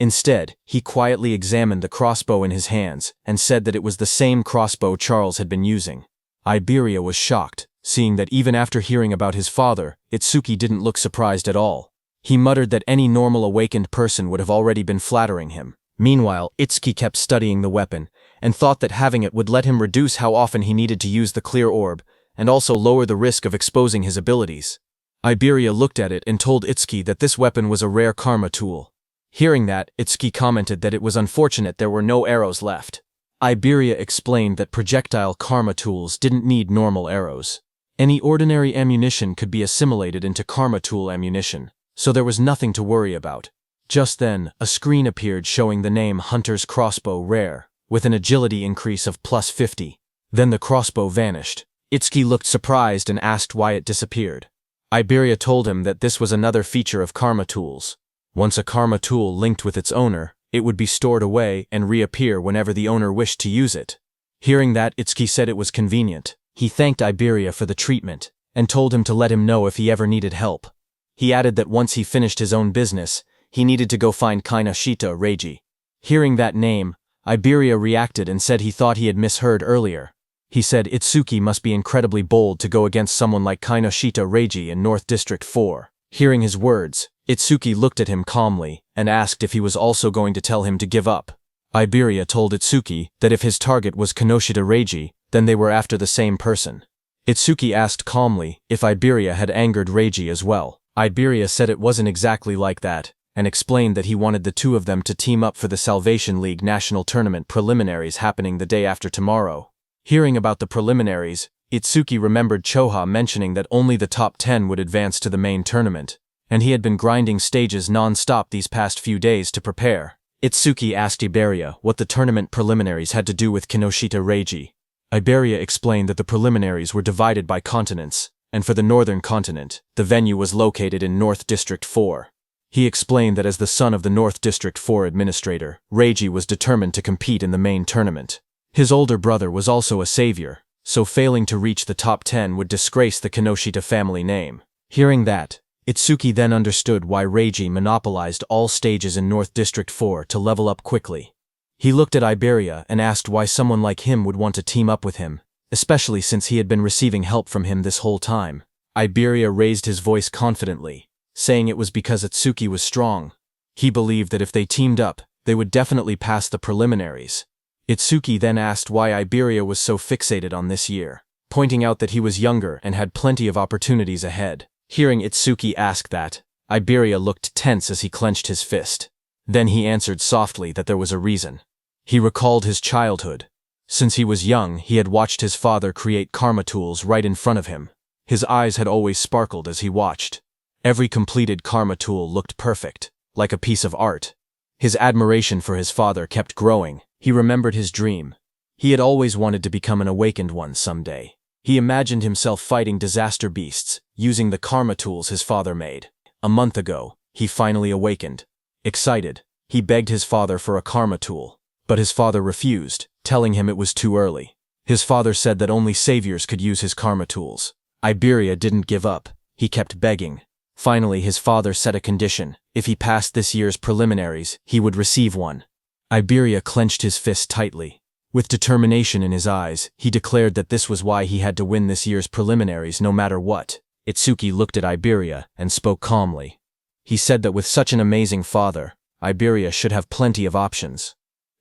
Instead, he quietly examined the crossbow in his hands and said that it was the same crossbow Charles had been using. Iberia was shocked, seeing that even after hearing about his father, Itsuki didn't look surprised at all. He muttered that any normal awakened person would have already been flattering him. Meanwhile, Itsuki kept studying the weapon, and thought that having it would let him reduce how often he needed to use the clear orb, and also lower the risk of exposing his abilities. Iberia looked at it and told Itsuki that this weapon was a rare karma tool. Hearing that, Itsuki commented that it was unfortunate there were no arrows left. Iberia explained that projectile karma tools didn't need normal arrows. Any ordinary ammunition could be assimilated into karma tool ammunition, so there was nothing to worry about. Just then, a screen appeared showing the name Hunter's Crossbow Rare, with an agility increase of +50. Then the crossbow vanished. Itsuki looked surprised and asked why it disappeared. Iberia told him that this was another feature of karma tools. Once a karma tool linked with its owner, it would be stored away and reappear whenever the owner wished to use it. Hearing that, Itsuki said it was convenient. He thanked Iberia for the treatment, and told him to let him know if he ever needed help. He added that once he finished his own business, he needed to go find Kinoshita Reiji. Hearing that name, Iberia reacted and said he thought he had misheard earlier. He said Itsuki must be incredibly bold to go against someone like Kinoshita Reiji in North District 4. Hearing his words, Itsuki looked at him calmly and asked if he was also going to tell him to give up. Iberia told Itsuki that if his target was Kinoshita Reiji, then they were after the same person. Itsuki asked calmly if Iberia had angered Reiji as well. Iberia said it wasn't exactly like that, and explained that he wanted the two of them to team up for the Salvation League National Tournament preliminaries happening the day after tomorrow. Hearing about the preliminaries, Itsuki remembered Choha mentioning that only the top 10 would advance to the main tournament, and he had been grinding stages non-stop these past few days to prepare. Itsuki asked Iberia what the tournament preliminaries had to do with Kinoshita Reiji. Iberia explained that the preliminaries were divided by continents, and for the northern continent, the venue was located in North District 4. He explained that as the son of the North District 4 administrator, Reiji was determined to compete in the main tournament. His older brother was also a savior, so failing to reach the top 10 would disgrace the Kinoshita family name. Hearing that, Itsuki then understood why Reiji monopolized all stages in North District 4 to level up quickly. He looked at Iberia and asked why someone like him would want to team up with him, especially since he had been receiving help from him this whole time. Iberia raised his voice confidently, saying it was because Itsuki was strong. He believed that if they teamed up, they would definitely pass the preliminaries. Itsuki then asked why Iberia was so fixated on this year, pointing out that he was younger and had plenty of opportunities ahead. Hearing Itsuki ask that, Iberia looked tense as he clenched his fist. Then he answered softly that there was a reason. He recalled his childhood. Since he was young, he had watched his father create karma tools right in front of him. His eyes had always sparkled as he watched. Every completed karma tool looked perfect, like a piece of art. His admiration for his father kept growing. He remembered his dream. He had always wanted to become an awakened one someday. He imagined himself fighting disaster beasts, using the karma tools his father made. A month ago, he finally awakened. Excited, he begged his father for a karma tool, but his father refused, telling him it was too early. His father said that only saviors could use his karma tools. Iberia didn't give up. He kept begging. Finally, his father set a condition. If he passed this year's preliminaries, he would receive one. Iberia clenched his fist tightly. With determination in his eyes, he declared that this was why he had to win this year's preliminaries no matter what. Itsuki looked at Iberia and spoke calmly. He said that with such an amazing father, Iberia should have plenty of options.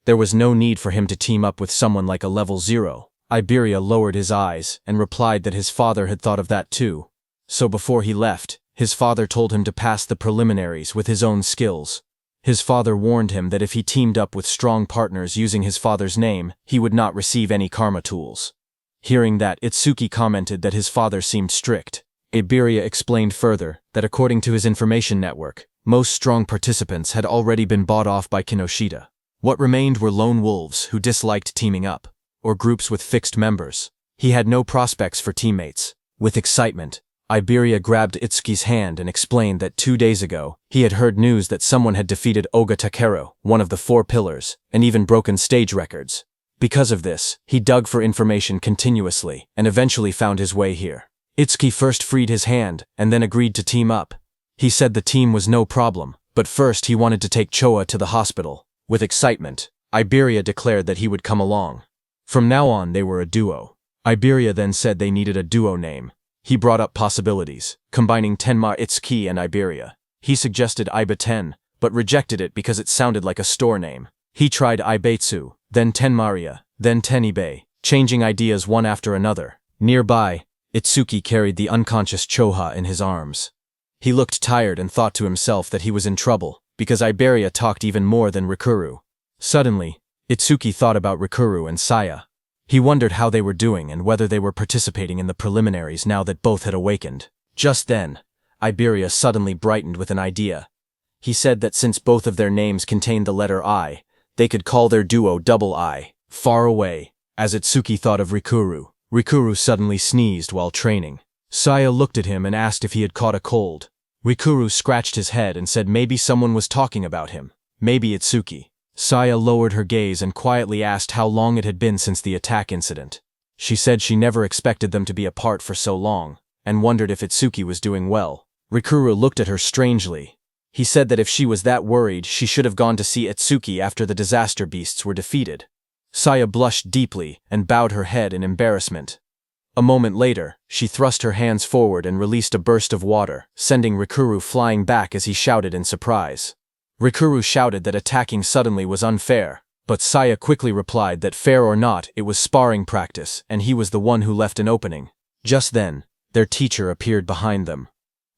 There was no need for him to team up with someone like a level 0. Iberia lowered his eyes and replied that his father had thought of that too. So before he left, his father told him to pass the preliminaries with his own skills. His father warned him that if he teamed up with strong partners using his father's name, he would not receive any karma tools. Hearing that, Itsuki commented that his father seemed strict. Iberia explained further that according to his information network, most strong participants had already been bought off by Kinoshita. What remained were lone wolves who disliked teaming up, or groups with fixed members. He had no prospects for teammates. With excitement, Iberia grabbed Itsuki's hand and explained that 2 days ago, he had heard news that someone had defeated Oga Takeru, one of the 4 pillars, and even broken stage records. Because of this, he dug for information continuously and eventually found his way here. Itsuki first freed his hand and then agreed to team up. He said the team was no problem, But first he wanted to take Choa to the hospital. With excitement, Iberia declared that he would come along. From now on they were a duo. Iberia then said they needed a duo name. He brought up possibilities, combining Tenma Itsuki and Iberia. He suggested Iba-ten, but rejected it because it sounded like a store name. He tried Ibeitsu, then Tenmaria, then Tenibe, changing ideas one after another. Nearby, Itsuki carried the unconscious Choha in his arms. He looked tired and thought to himself that he was in trouble, because Iberia talked even more than Rikuru. Suddenly, Itsuki thought about Rikuru and Saya. He wondered how they were doing and whether they were participating in the preliminaries now that both had awakened. Just then, Iberia suddenly brightened with an idea. He said that since both of their names contained the letter I, they could call their duo Double I. Far away, as Itsuki thought of Rikuru, Rikuru suddenly sneezed while training. Saya looked at him and asked if he had caught a cold. Rikuru scratched his head and said maybe someone was talking about him. Maybe Itsuki. Saya lowered her gaze and quietly asked how long it had been since the attack incident. She said she never expected them to be apart for so long, and wondered if Itsuki was doing well. Rikuru looked at her strangely. He said that if she was that worried, she should have gone to see Itsuki after the disaster beasts were defeated. Saya blushed deeply and bowed her head in embarrassment. A moment later, she thrust her hands forward and released a burst of water, sending Rikuru flying back as he shouted in surprise. Rikuru shouted that attacking suddenly was unfair, but Saya quickly replied that fair or not, it was sparring practice, and he was the one who left an opening. Just then, their teacher appeared behind them.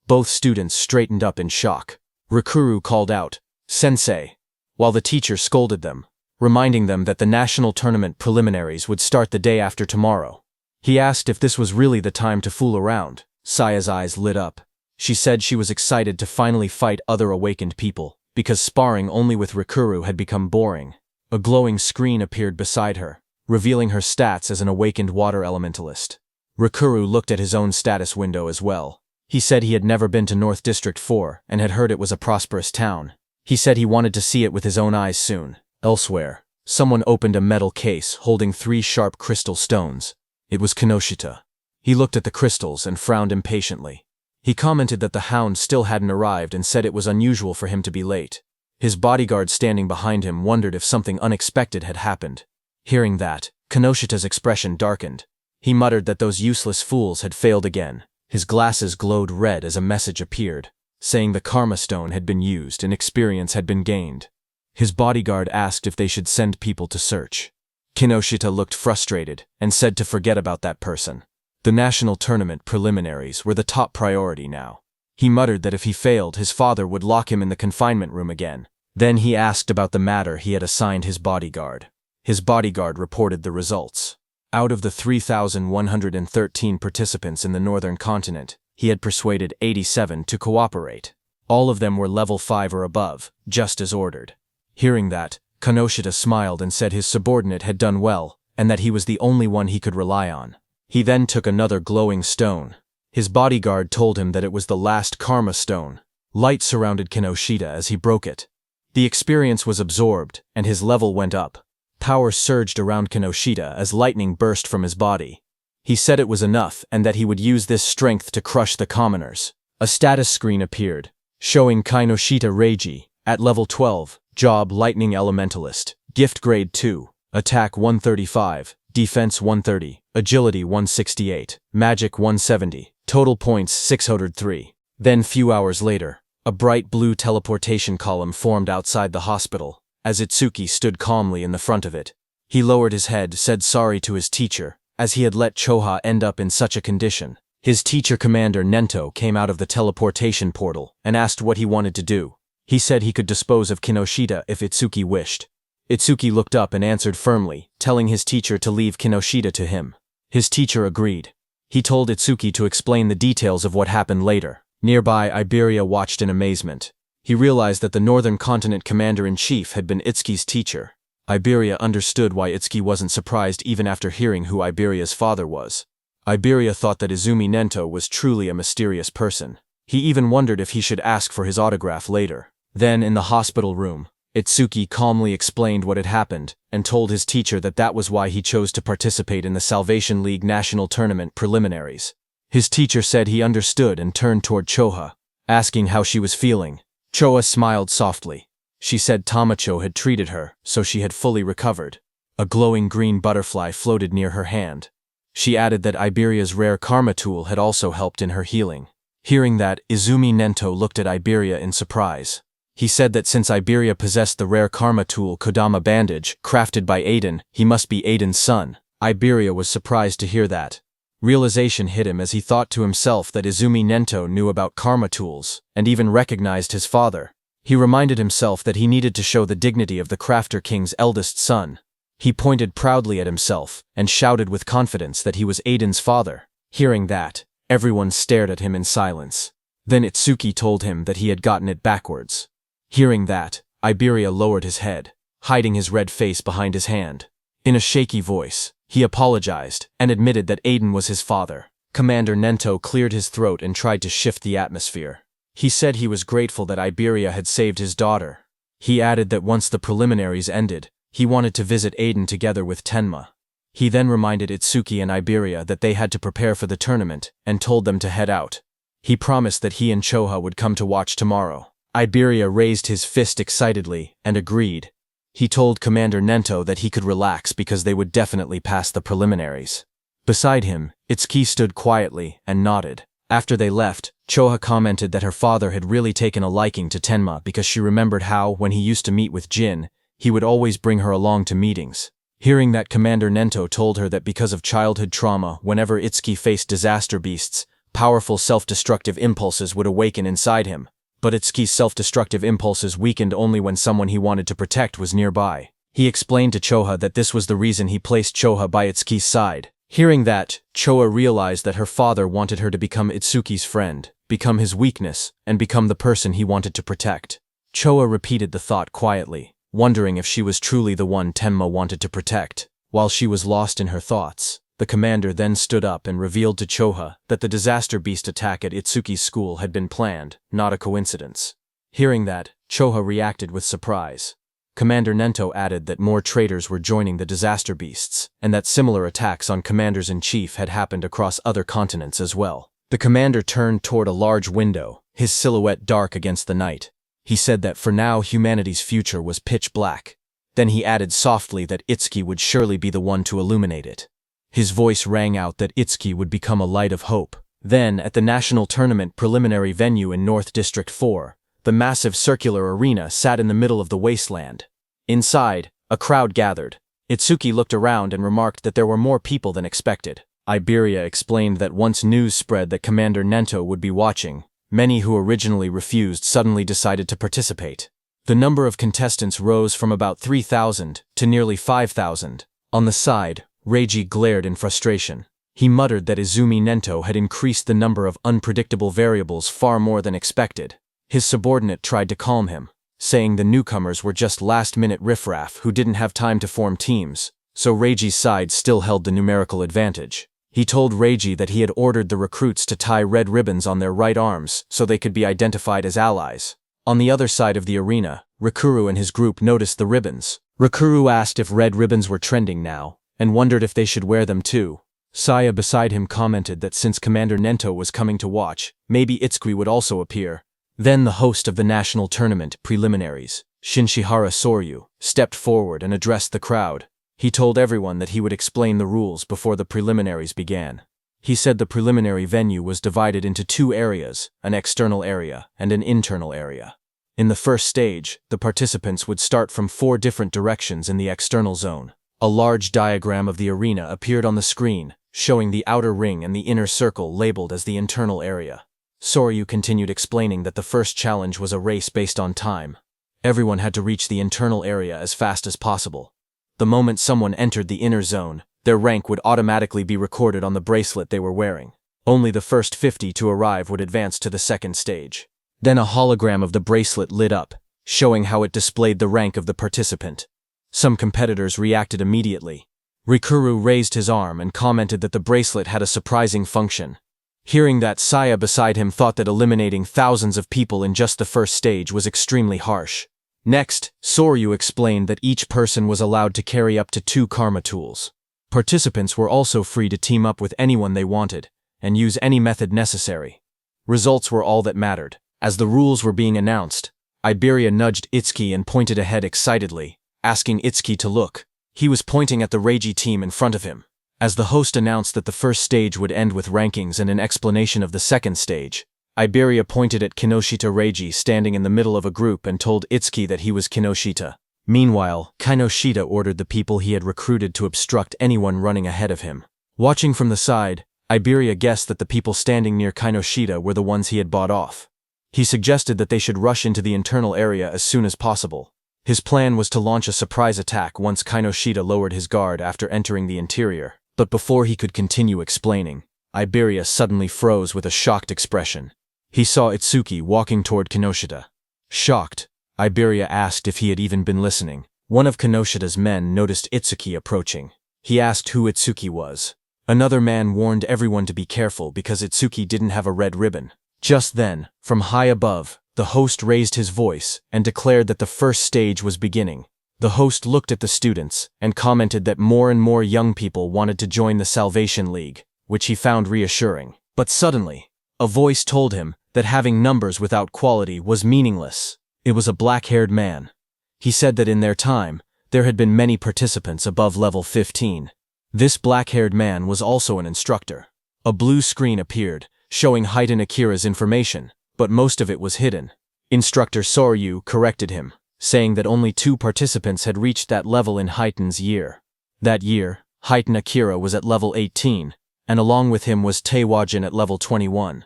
Both students straightened up in shock. Rikuru called out, "Sensei," while the teacher scolded them, reminding them that the national tournament preliminaries would start the day after tomorrow. He asked if this was really the time to fool around. Saya's eyes lit up. She said she was excited to finally fight other awakened people, because sparring only with Rikuru had become boring. A glowing screen appeared beside her, revealing her stats as an awakened water elementalist. Rikuru looked at his own status window as well. He said he had never been to North District 4 and had heard it was a prosperous town. He said he wanted to see it with his own eyes soon. Elsewhere, someone opened a metal case holding 3 sharp crystal stones. It was Kinoshita. He looked at the crystals and frowned impatiently. He commented that the hound still hadn't arrived and said it was unusual for him to be late. His bodyguard standing behind him wondered if something unexpected had happened. Hearing that, Kinoshita's expression darkened. He muttered that those useless fools had failed again. His glasses glowed red as a message appeared, saying the Karma Stone had been used and experience had been gained. His bodyguard asked if they should send people to search. Kinoshita looked frustrated and said to forget about that person. The national tournament preliminaries were the top priority now. He muttered that if he failed, his father would lock him in the confinement room again. Then he asked about the matter he had assigned his bodyguard. His bodyguard reported the results. Out of the 3,113 participants in the northern continent, he had persuaded 87 to cooperate. All of them were level 5 or above, just as ordered. Hearing that, Kinoshita smiled and said his subordinate had done well, and that he was the only one he could rely on. He then took another glowing stone. His bodyguard told him that it was the last Karma Stone. Light surrounded Kinoshita as he broke it. The experience was absorbed, and his level went up. Power surged around Kinoshita as lightning burst from his body. He said it was enough and that he would use this strength to crush the commoners. A status screen appeared, showing Kinoshita Reiji, at level 12, job Lightning Elementalist, gift grade 2, attack 135, defense 130, agility 168, magic 170, total points 603. Then few hours later, a bright blue teleportation column formed outside the hospital. As Itsuki stood calmly in the front of it, he lowered his head, said sorry to his teacher, as he had let Choha end up in such a condition. His teacher commander Nento came out of the teleportation portal and asked what he wanted to do. He said he could dispose of Kinoshita if Itsuki wished. Itsuki looked up and answered firmly, telling his teacher to leave Kinoshita to him. His teacher agreed. He told Itsuki to explain the details of what happened later. Nearby, Iberia watched in amazement. He realized that the Northern Continent Commander-in-Chief had been Itsuki's teacher. Iberia understood why Itsuki wasn't surprised even after hearing who Iberia's father was. Iberia thought that Izumi Nento was truly a mysterious person. He even wondered if he should ask for his autograph later. Then, in the hospital room, Itsuki calmly explained what had happened and told his teacher that that was why he chose to participate in the Salvation League National Tournament preliminaries. His teacher said he understood and turned toward Choha, asking how she was feeling. Choa smiled softly. She said Tamacho had treated her, so she had fully recovered. A glowing green butterfly floated near her hand. She added that Iberia's rare karma tool had also helped in her healing. Hearing that, Izumi Nento looked at Iberia in surprise. He said that since Iberia possessed the rare karma tool Kodama bandage, crafted by Aiden, he must be Aiden's son. Iberia was surprised to hear that. Realization hit him as he thought to himself that Izumi Nento knew about karma tools, and even recognized his father. He reminded himself that he needed to show the dignity of the Crafter King's eldest son. He pointed proudly at himself, and shouted with confidence that he was Aiden's father. Hearing that, everyone stared at him in silence. Then Itsuki told him that he had gotten it backwards. Hearing that, Iberia lowered his head, hiding his red face behind his hand. In a shaky voice, he apologized and admitted that Aiden was his father. Commander Nento cleared his throat and tried to shift the atmosphere. He said he was grateful that Iberia had saved his daughter. He added that once the preliminaries ended, he wanted to visit Aiden together with Tenma. He then reminded Itsuki and Iberia that they had to prepare for the tournament and told them to head out. He promised that he and Choha would come to watch tomorrow. Iberia raised his fist excitedly and agreed. He told Commander Nento that he could relax because they would definitely pass the preliminaries. Beside him, Itsuki stood quietly and nodded. After they left, Choha commented that her father had really taken a liking to Tenma because she remembered how, when he used to meet with Jin, he would always bring her along to meetings. Hearing that, Commander Nento told her that because of childhood trauma, whenever Itsuki faced disaster beasts, powerful self-destructive impulses would awaken inside him. But Itsuki's self-destructive impulses weakened only when someone he wanted to protect was nearby. He explained to Choha that this was the reason he placed Choha by Itsuki's side. Hearing that, Choha realized that her father wanted her to become Itsuki's friend, become his weakness, and become the person he wanted to protect. Choha repeated the thought quietly, wondering if she was truly the one Tenma wanted to protect. While she was lost in her thoughts, the commander then stood up and revealed to Choha that the disaster beast attack at Itsuki's school had been planned, not a coincidence. Hearing that, Choha reacted with surprise. Commander Nento added that more traitors were joining the disaster beasts, and that similar attacks on commanders-in-chief had happened across other continents as well. The commander turned toward a large window, his silhouette dark against the night. He said that for now humanity's future was pitch black. Then he added softly that Itsuki would surely be the one to illuminate it. His voice rang out that Itsuki would become a light of hope. Then, at the national tournament preliminary venue in North District 4, the massive circular arena sat in the middle of the wasteland. Inside, a crowd gathered. Itsuki looked around and remarked that there were more people than expected. Iberia explained that once news spread that Commander Nento would be watching, many who originally refused suddenly decided to participate. The number of contestants rose from about 3,000 to nearly 5,000. On the side, Reiji glared in frustration. He muttered that Izumi Nento had increased the number of unpredictable variables far more than expected. His subordinate tried to calm him, saying the newcomers were just last-minute riffraff who didn't have time to form teams, so Reiji's side still held the numerical advantage. He told Reiji that he had ordered the recruits to tie red ribbons on their right arms so they could be identified as allies. On the other side of the arena, Rikuru and his group noticed the ribbons. Rikuru asked if red ribbons were trending now, and wondered if they should wear them too. Saya beside him commented that since Commander Nento was coming to watch, maybe Itsuki would also appear. Then the host of the national tournament preliminaries, Shinshihara Soryu, stepped forward and addressed the crowd. He told everyone that he would explain the rules before the preliminaries began. He said the preliminary venue was divided into two areas, an external area and an internal area. In the first stage, the participants would start from 4 different directions in the external zone. A large diagram of the arena appeared on the screen, showing the outer ring and the inner circle labeled as the internal area. Soryu continued explaining that the first challenge was a race based on time. Everyone had to reach the internal area as fast as possible. The moment someone entered the inner zone, their rank would automatically be recorded on the bracelet they were wearing. Only the first 50 to arrive would advance to the second stage. Then a hologram of the bracelet lit up, showing how it displayed the rank of the participant. Some competitors reacted immediately. Rikuru raised his arm and commented that the bracelet had a surprising function. Hearing that, Saya beside him thought that eliminating thousands of people in just the first stage was extremely harsh. Next, Soryu explained that each person was allowed to carry up to 2 karma tools. Participants were also free to team up with anyone they wanted, and use any method necessary. Results were all that mattered. As the rules were being announced, Iberia nudged Itsuki and pointed ahead excitedly, asking Itsuki to look. He was pointing at the Reiji team in front of him. As the host announced that the first stage would end with rankings and an explanation of the second stage, Iberia pointed at Kinoshita Reiji standing in the middle of a group and told Itsuki that he was Kinoshita. Meanwhile, Kinoshita ordered the people he had recruited to obstruct anyone running ahead of him. Watching from the side, Iberia guessed that the people standing near Kinoshita were the ones he had bought off. He suggested that they should rush into the internal area as soon as possible. His plan was to launch a surprise attack once Kinoshita lowered his guard after entering the interior. But before he could continue explaining, Iberia suddenly froze with a shocked expression. He saw Itsuki walking toward Kinoshita. Shocked, Iberia asked if he had even been listening. One of Kinoshita's men noticed Itsuki approaching. He asked who Itsuki was. Another man warned everyone to be careful because Itsuki didn't have a red ribbon. Just then, from high above, the host raised his voice and declared that the first stage was beginning. The host looked at the students and commented that more and more young people wanted to join the Salvation League, which he found reassuring. But suddenly, a voice told him that having numbers without quality was meaningless. It was a black-haired man. He said that in their time, there had been many participants above level 15. This black-haired man was also an instructor. A blue screen appeared, showing Heitan Akira's information, but most of it was hidden. Instructor Soryu corrected him, saying that only 2 participants had reached that level in Heitan's year. That year, Heitan Akira was at level 18, and along with him was Taewajin at level 21.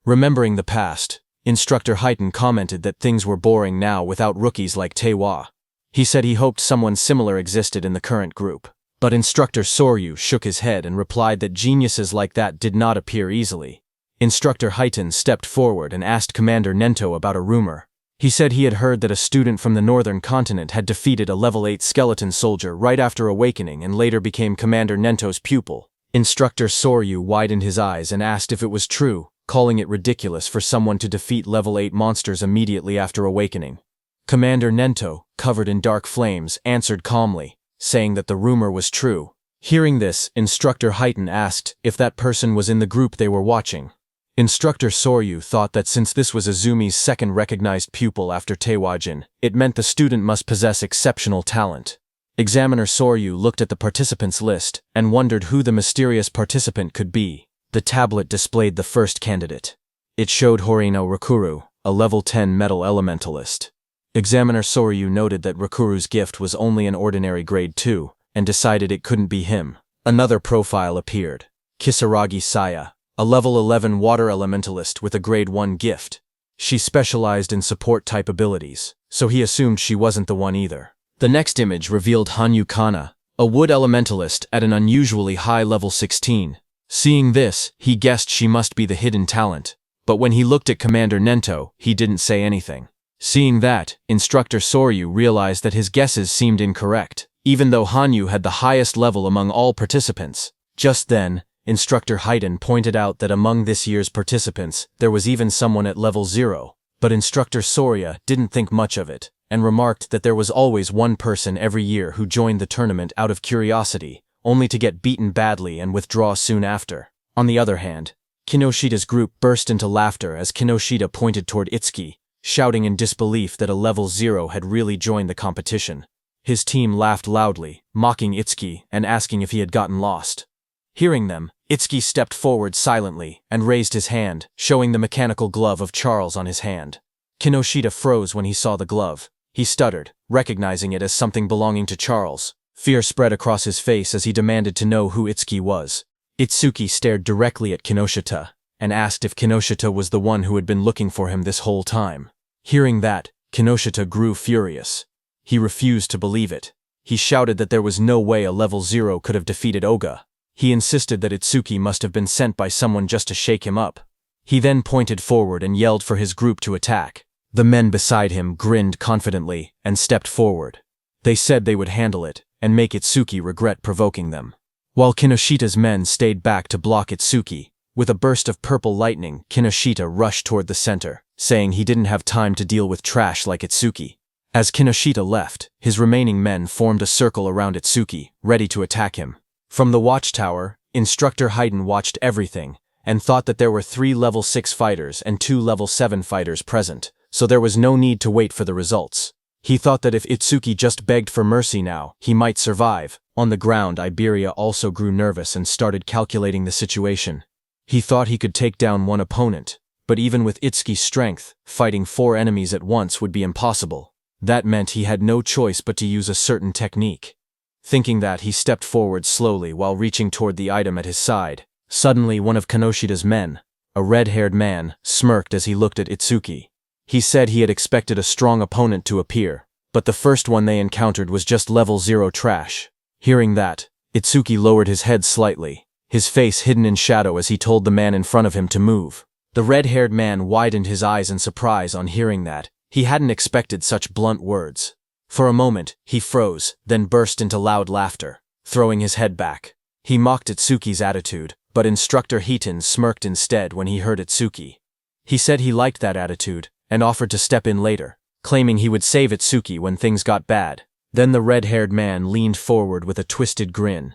Remembering the past, Instructor Heitan commented that things were boring now without rookies like Taewa. He said he hoped someone similar existed in the current group. But Instructor Soryu shook his head and replied that geniuses like that did not appear easily. Instructor Heitan stepped forward and asked Commander Nento about a rumor. He said he had heard that a student from the northern continent had defeated a level 8 skeleton soldier right after awakening and later became Commander Nento's pupil. Instructor Soryu widened his eyes and asked if it was true, calling it ridiculous for someone to defeat level 8 monsters immediately after awakening. Commander Nento, covered in dark flames, answered calmly, saying that the rumor was true. Hearing this, Instructor Heitan asked if that person was in the group they were watching. Instructor Soryu thought that since this was Azumi's second recognized pupil after Taewajin, it meant the student must possess exceptional talent. Examiner Soryu looked at the participants list and wondered who the mysterious participant could be. The tablet displayed the first candidate. It showed Horino Rakuru, a level 10 metal elementalist. Examiner Soryu noted that Rakuru's gift was only an ordinary grade 2, and decided it couldn't be him. Another profile appeared. Kisaragi Saya, a level 11 water elementalist with a grade 1 gift. She specialized in support-type abilities, so he assumed she wasn't the one either. The next image revealed Hanyu Kana, a wood elementalist at an unusually high level 16. Seeing this, he guessed she must be the hidden talent, but when he looked at Commander Nento, he didn't say anything. Seeing that, Instructor Soryu realized that his guesses seemed incorrect, even though Hanyu had the highest level among all participants. Just then, Instructor Heitan pointed out that among this year's participants, there was even someone at level 0, but Instructor Sorya didn't think much of it, and remarked that there was always one person every year who joined the tournament out of curiosity, only to get beaten badly and withdraw soon after. On the other hand, Kinoshita's group burst into laughter as Kinoshita pointed toward Itsuki, shouting in disbelief that a level 0 had really joined the competition. His team laughed loudly, mocking Itsuki and asking if he had gotten lost. Hearing them, Itsuki stepped forward silently and raised his hand, showing the mechanical glove of Charles on his hand. Kinoshita froze when he saw the glove. He stuttered, recognizing it as something belonging to Charles. Fear spread across his face as he demanded to know who Itsuki was. Itsuki stared directly at Kinoshita and asked if Kinoshita was the one who had been looking for him this whole time. Hearing that, Kinoshita grew furious. He refused to believe it. He shouted that there was no way a level 0 could have defeated Oga. He insisted that Itsuki must have been sent by someone just to shake him up. He then pointed forward and yelled for his group to attack. The men beside him grinned confidently and stepped forward. They said they would handle it and make Itsuki regret provoking them. While Kinoshita's men stayed back to block Itsuki, with a burst of purple lightning, Kinoshita rushed toward the center, saying he didn't have time to deal with trash like Itsuki. As Kinoshita left, his remaining men formed a circle around Itsuki, ready to attack him. From the watchtower, Instructor Heitan watched everything, and thought that there were 3 level 6 fighters and 2 level 7 fighters present, so there was no need to wait for the results. He thought that if Itsuki just begged for mercy now, he might survive. On the ground, Iberia also grew nervous and started calculating the situation. He thought he could take down one opponent, but even with Itsuki's strength, fighting 4 enemies at once would be impossible. That meant he had no choice but to use a certain technique. Thinking that, he stepped forward slowly while reaching toward the item at his side. Suddenly, one of Kanoshida's men, a red-haired man, smirked as he looked at Itsuki. He said he had expected a strong opponent to appear, but the first one they encountered was just level 0 trash. Hearing that, Itsuki lowered his head slightly, his face hidden in shadow as he told the man in front of him to move. The red-haired man widened his eyes in surprise on hearing that. He hadn't expected such blunt words. For a moment, he froze, then burst into loud laughter, throwing his head back. He mocked Itsuki's attitude, but Instructor Hiton smirked instead when he heard Itsuki. He said he liked that attitude, and offered to step in later, claiming he would save Itsuki when things got bad. Then the red-haired man leaned forward with a twisted grin.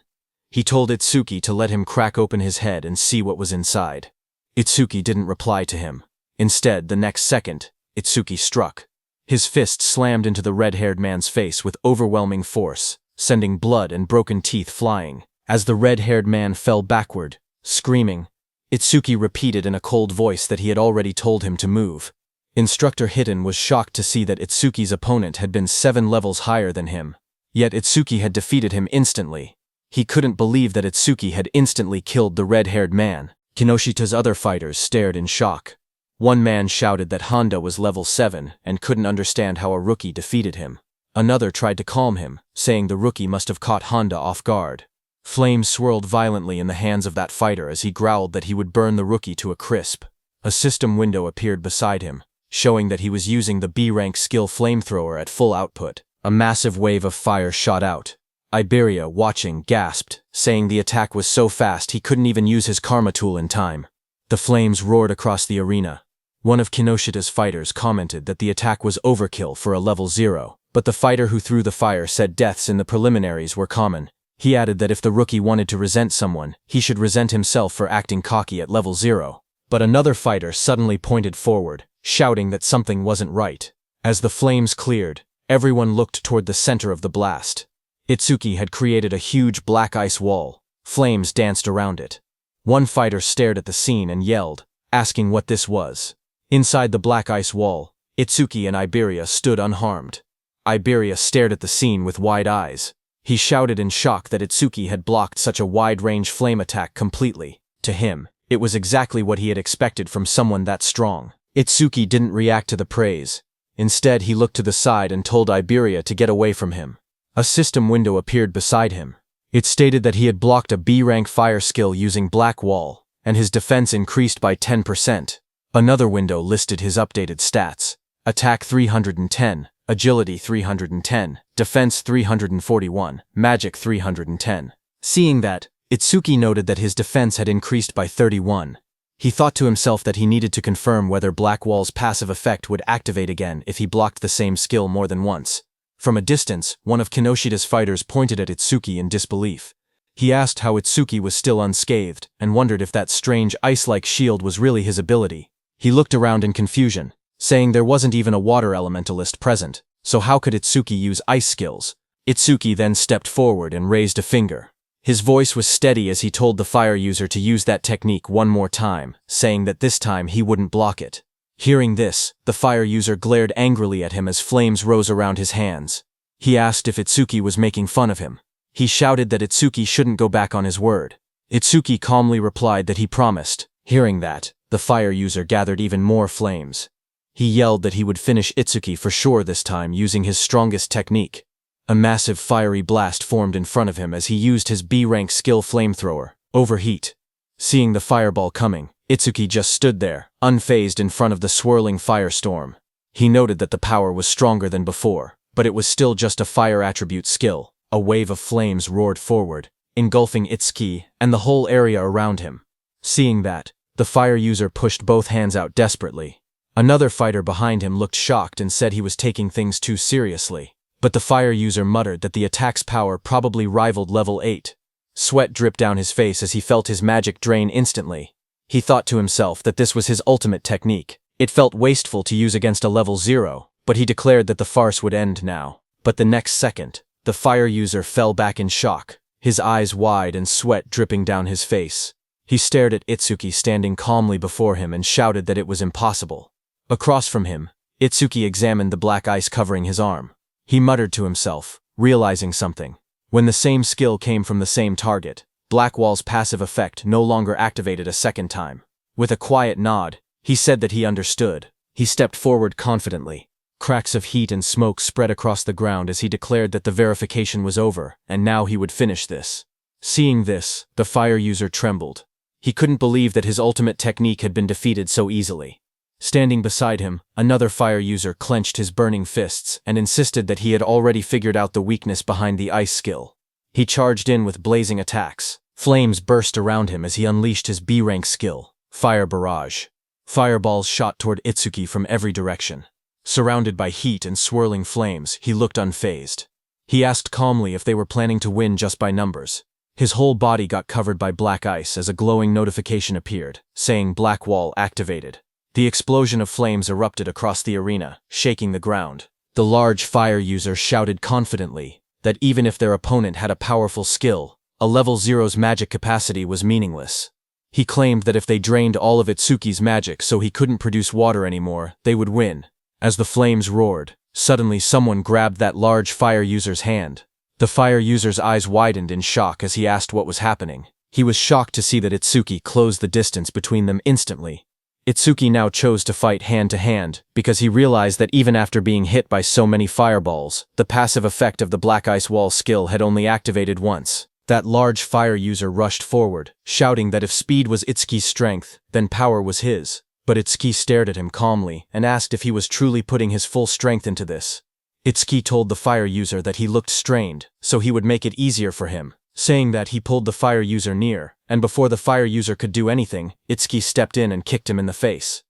He told Itsuki to let him crack open his head and see what was inside. Itsuki didn't reply to him. Instead, the next second, Itsuki struck. His fist slammed into the red-haired man's face with overwhelming force, sending blood and broken teeth flying. As the red-haired man fell backward, screaming, Itsuki repeated in a cold voice that he had already told him to move. Instructor Hiton was shocked to see that Itsuki's opponent had been 7 levels higher than him. Yet Itsuki had defeated him instantly. He couldn't believe that Itsuki had instantly killed the red-haired man. Kinoshida's other fighters stared in shock. One man shouted that Honda was level 7 and couldn't understand how a rookie defeated him. Another tried to calm him, saying the rookie must have caught Honda off guard. Flames swirled violently in the hands of that fighter as he growled that he would burn the rookie to a crisp. A system window appeared beside him, showing that he was using the B-rank skill flamethrower at full output. A massive wave of fire shot out. Iberia, watching, gasped, saying the attack was so fast he couldn't even use his karma tool in time. The flames roared across the arena. One of Kinoshida's fighters commented that the attack was overkill for a level 0, but the fighter who threw the fire said deaths in the preliminaries were common. He added that if the rookie wanted to resent someone, he should resent himself for acting cocky at level 0. But another fighter suddenly pointed forward, shouting that something wasn't right. As the flames cleared, everyone looked toward the center of the blast. Itsuki had created a huge black ice wall. Flames danced around it. One fighter stared at the scene and yelled, asking what this was. Inside the black ice wall, Itsuki and Iberia stood unharmed. Iberia stared at the scene with wide eyes. He shouted in shock that Itsuki had blocked such a wide-range flame attack completely. To him, it was exactly what he had expected from someone that strong. Itsuki didn't react to the praise. Instead, he looked to the side and told Iberia to get away from him. A system window appeared beside him. It stated that he had blocked a B-rank fire skill using Black Wall, and his defense increased by 10%. Another window listed his updated stats. Attack 310, Agility 310, Defense 341, Magic 310. Seeing that, Itsuki noted that his defense had increased by 31. He thought to himself that he needed to confirm whether Black Wall's passive effect would activate again if he blocked the same skill more than once. From a distance, one of Kinoshida's fighters pointed at Itsuki in disbelief. He asked how Itsuki was still unscathed, and wondered if that strange ice-like shield was really his ability. He looked around in confusion, saying there wasn't even a water elementalist present, so how could Itsuki use ice skills? Itsuki then stepped forward and raised a finger. His voice was steady as he told the fire user to use that technique one more time, saying that this time he wouldn't block it. Hearing this, the fire user glared angrily at him as flames rose around his hands. He asked if Itsuki was making fun of him. He shouted that Itsuki shouldn't go back on his word. Itsuki calmly replied that he promised. Hearing that, the fire user gathered even more flames. He yelled that he would finish Itsuki for sure this time using his strongest technique. A massive fiery blast formed in front of him as he used his B-rank skill flamethrower, Overheat. Seeing the fireball coming, Itsuki just stood there, unfazed in front of the swirling firestorm. He noted that the power was stronger than before, but it was still just a fire attribute skill. A wave of flames roared forward, engulfing Itsuki and the whole area around him. Seeing that, the fire user pushed both hands out desperately. Another fighter behind him looked shocked and said he was taking things too seriously. But the fire user muttered that the attack's power probably rivaled level 8. Sweat dripped down his face as he felt his magic drain instantly. He thought to himself that this was his ultimate technique. It felt wasteful to use against a level 0, but he declared that the farce would end now. But the next second, the fire user fell back in shock, his eyes wide and sweat dripping down his face. He stared at Itsuki standing calmly before him and shouted that it was impossible. Across from him, Itsuki examined the black ice covering his arm. He muttered to himself, realizing something. When the same skill came from the same target, Blackwall's passive effect no longer activated a second time. With a quiet nod, he said that he understood. He stepped forward confidently. Cracks of heat and smoke spread across the ground as he declared that the verification was over, and now he would finish this. Seeing this, the fire user trembled. He couldn't believe that his ultimate technique had been defeated so easily. Standing beside him, another fire user clenched his burning fists and insisted that he had already figured out the weakness behind the ice skill. He charged in with blazing attacks. Flames burst around him as he unleashed his B-rank skill, Fire Barrage. Fireballs shot toward Itsuki from every direction. Surrounded by heat and swirling flames, he looked unfazed. He asked calmly if they were planning to win just by numbers. His whole body got covered by black ice as a glowing notification appeared, saying Blackwall activated. The explosion of flames erupted across the arena, shaking the ground. The large fire user shouted confidently that even if their opponent had a powerful skill, a level 0's magic capacity was meaningless. He claimed that if they drained all of Itsuki's magic so he couldn't produce water anymore, they would win. As the flames roared, suddenly someone grabbed that large fire user's hand. The fire user's eyes widened in shock as he asked what was happening. He was shocked to see that Itsuki closed the distance between them instantly. Itsuki now chose to fight hand-to-hand because he realized that even after being hit by so many fireballs, the passive effect of the Black Ice Wall skill had only activated once. That large fire user rushed forward, shouting that if speed was Itsuki's strength, then power was his. But Itsuki stared at him calmly and asked if he was truly putting his full strength into this. Itsuki told the fire user that he looked strained, so he would make it easier for him, saying that he pulled the fire user near, and before the fire user could do anything, Itsuki stepped in and kicked him in the face.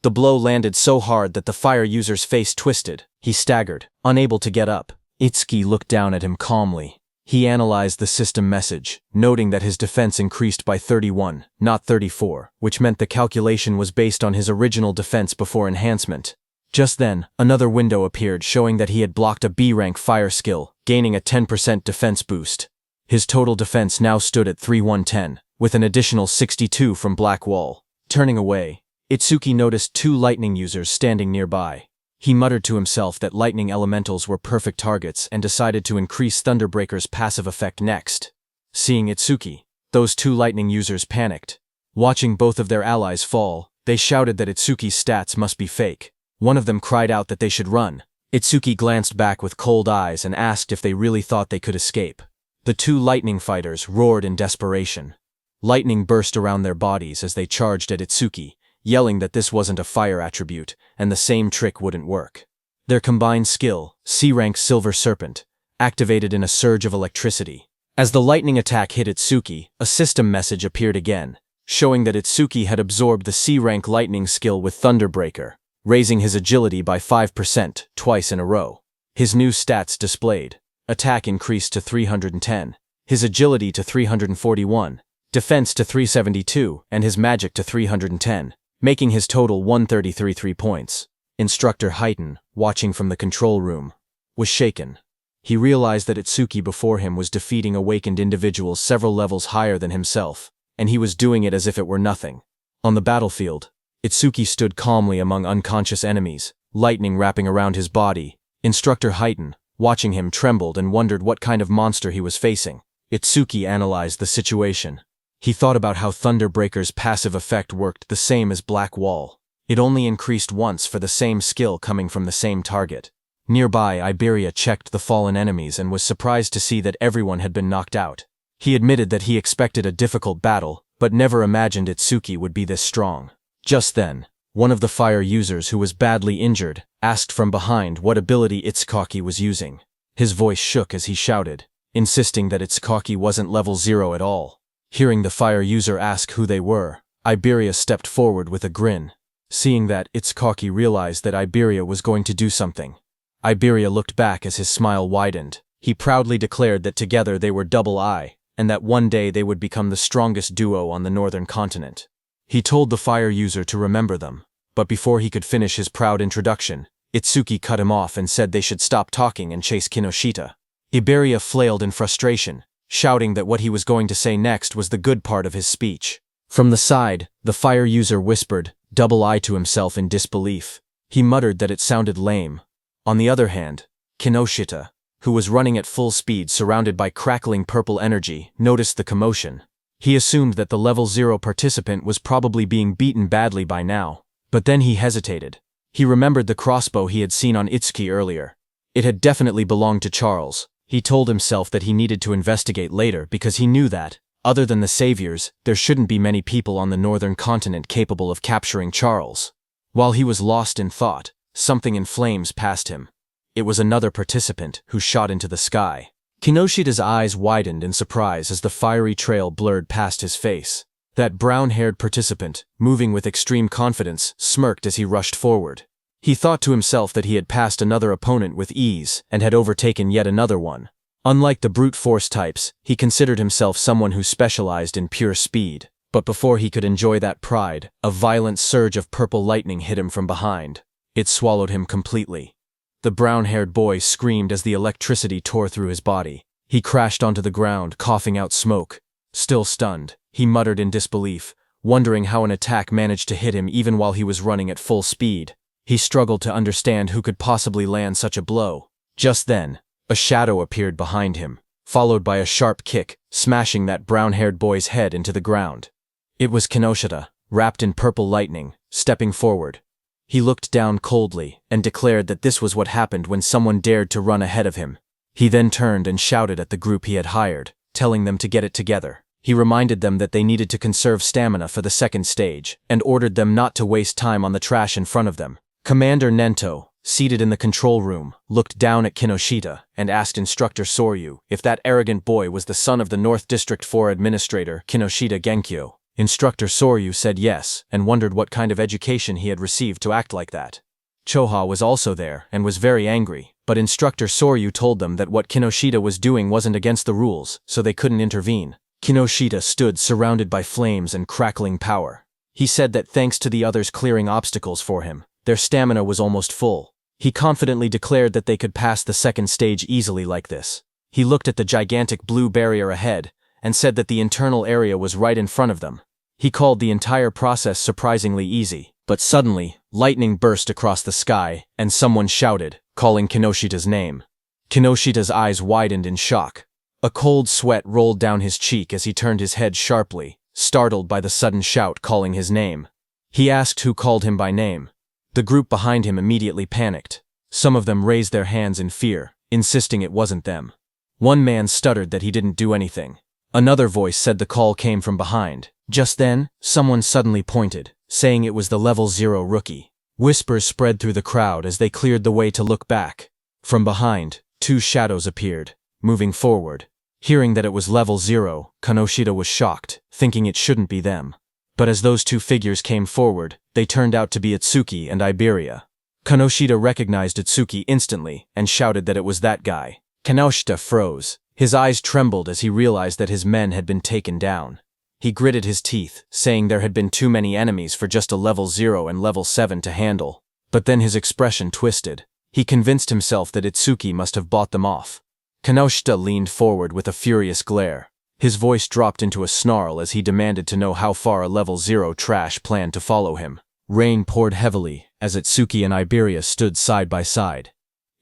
The blow landed so hard that the fire user's face twisted. He staggered, unable to get up. Itsuki looked down at him calmly. He analyzed the system message, noting that his defense increased by 31, not 34, which meant the calculation was based on his original defense before enhancement. Just then, another window appeared showing that he had blocked a B-rank fire skill, gaining a 10% defense boost. His total defense now stood at 3110, with an additional 62 from Blackwall. Turning away, Itsuki noticed two lightning users standing nearby. He muttered to himself that lightning elementals were perfect targets and decided to increase Thunderbreaker's passive effect next. Seeing Itsuki, those two lightning users panicked. Watching both of their allies fall, they shouted that Itsuki's stats must be fake. One of them cried out that they should run. Itsuki glanced back with cold eyes and asked if they really thought they could escape. The two lightning fighters roared in desperation. Lightning burst around their bodies as they charged at Itsuki, yelling that this wasn't a fire attribute, and the same trick wouldn't work. Their combined skill, C-rank Silver Serpent, activated in a surge of electricity. As the lightning attack hit Itsuki, a system message appeared again, showing that Itsuki had absorbed the C-rank lightning skill with Thunderbreaker, raising his agility by 5% twice in a row. His new stats displayed. Attack increased to 310, his agility to 341, defense to 372, and his magic to 310. Making his total 133 points. Instructor Haiten, watching from the control room, was shaken. He realized that Itsuki before him was defeating awakened individuals several levels higher than himself, and he was doing it as if it were nothing. On the battlefield, Itsuki stood calmly among unconscious enemies, lightning wrapping around his body. Instructor Haiten, watching him, trembled and wondered what kind of monster he was facing. Itsuki analyzed the situation. He thought about how Thunderbreaker's passive effect worked the same as Blackwall. It only increased once for the same skill coming from the same target. Nearby, Iberia checked the fallen enemies and was surprised to see that everyone had been knocked out. He admitted that he expected a difficult battle, but never imagined Itsuki would be this strong. Just then, one of the fire users who was badly injured asked from behind what ability Itsuki was using. His voice shook as he shouted, insisting that Itsuki wasn't level 0 at all. Hearing the fire user ask who they were, Iberia stepped forward with a grin. Seeing that, Itsuki realized that Iberia was going to do something. Iberia looked back as his smile widened. He proudly declared that together they were Double I, and that one day they would become the strongest duo on the northern continent. He told the fire user to remember them. but before he could finish his proud introduction, Itsuki cut him off and said they should stop talking and chase Kinoshita. Iberia flailed in frustration, shouting that what he was going to say next was the good part of his speech. From the side, the fire user whispered, double I to himself in disbelief. He muttered that it sounded lame. On the other hand, Kinoshita, who was running at full speed surrounded by crackling purple energy, noticed the commotion. He assumed that the level 0 participant was probably being beaten badly by now. But then he hesitated. He remembered the crossbow he had seen on Itsuki earlier. It had definitely belonged to Charles. He told himself that he needed to investigate later because he knew that, other than the saviors, there shouldn't be many people on the northern continent capable of capturing Charles. While he was lost in thought, something in flames passed him. It was another participant who shot into the sky. Kinoshita's eyes widened in surprise as the fiery trail blurred past his face. That brown-haired participant, moving with extreme confidence, smirked as he rushed forward. He thought to himself that he had passed another opponent with ease and had overtaken yet another one. Unlike the brute force types, he considered himself someone who specialized in pure speed. But before he could enjoy that pride, a violent surge of purple lightning hit him from behind. It swallowed him completely. The brown-haired boy screamed as the electricity tore through his body. He crashed onto the ground, coughing out smoke. Still stunned, he muttered in disbelief, wondering how an attack managed to hit him even while he was running at full speed. He struggled to understand who could possibly land such a blow. Just then, a shadow appeared behind him, followed by a sharp kick, smashing that brown-haired boy's head into the ground. It was Kinoshita, wrapped in purple lightning, stepping forward. He looked down coldly and declared that this was what happened when someone dared to run ahead of him. He then turned and shouted at the group he had hired, telling them to get it together. He reminded them that they needed to conserve stamina for the second stage, and ordered them not to waste time on the trash in front of them. Commander Nento, seated in the control room, looked down at Kinoshita and asked Instructor Soryu if that arrogant boy was the son of the North District 4 Administrator Kinoshita Genkyo. Instructor Soryu said yes and wondered what kind of education he had received to act like that. Choha was also there and was very angry, but Instructor Soryu told them that what Kinoshita was doing wasn't against the rules, so they couldn't intervene. Kinoshita stood surrounded by flames and crackling power. He said that thanks to the others clearing obstacles for him, their stamina was almost full. He confidently declared that they could pass the second stage easily like this. He looked at the gigantic blue barrier ahead and said that the internal area was right in front of them. He called the entire process surprisingly easy, but suddenly, lightning burst across the sky and someone shouted, calling Kinoshita's name. Kinoshita's eyes widened in shock. A cold sweat rolled down his cheek as he turned his head sharply, startled by the sudden shout calling his name. He asked who called him by name. The group behind him immediately panicked. Some of them raised their hands in fear, insisting it wasn't them. One man stuttered that he didn't do anything. Another voice said the call came from behind. Just then, someone suddenly pointed, saying it was the level 0 rookie. Whispers spread through the crowd as they cleared the way to look back. From behind, two shadows appeared, moving forward. Hearing that it was level 0, Kinoshita was shocked, thinking it shouldn't be them. But as those two figures came forward, they turned out to be Itsuki and Iberia. Kinoshita recognized Itsuki instantly and shouted that it was that guy. Kinoshita froze. His eyes trembled as he realized that his men had been taken down. He gritted his teeth, saying there had been too many enemies for just a level 0 and level 7 to handle. But then his expression twisted. He convinced himself that Itsuki must have bought them off. Kinoshita leaned forward with a furious glare. His voice dropped into a snarl as he demanded to know how far a level 0 trash planned to follow him. Rain poured heavily as Itsuki and Iberia stood side by side.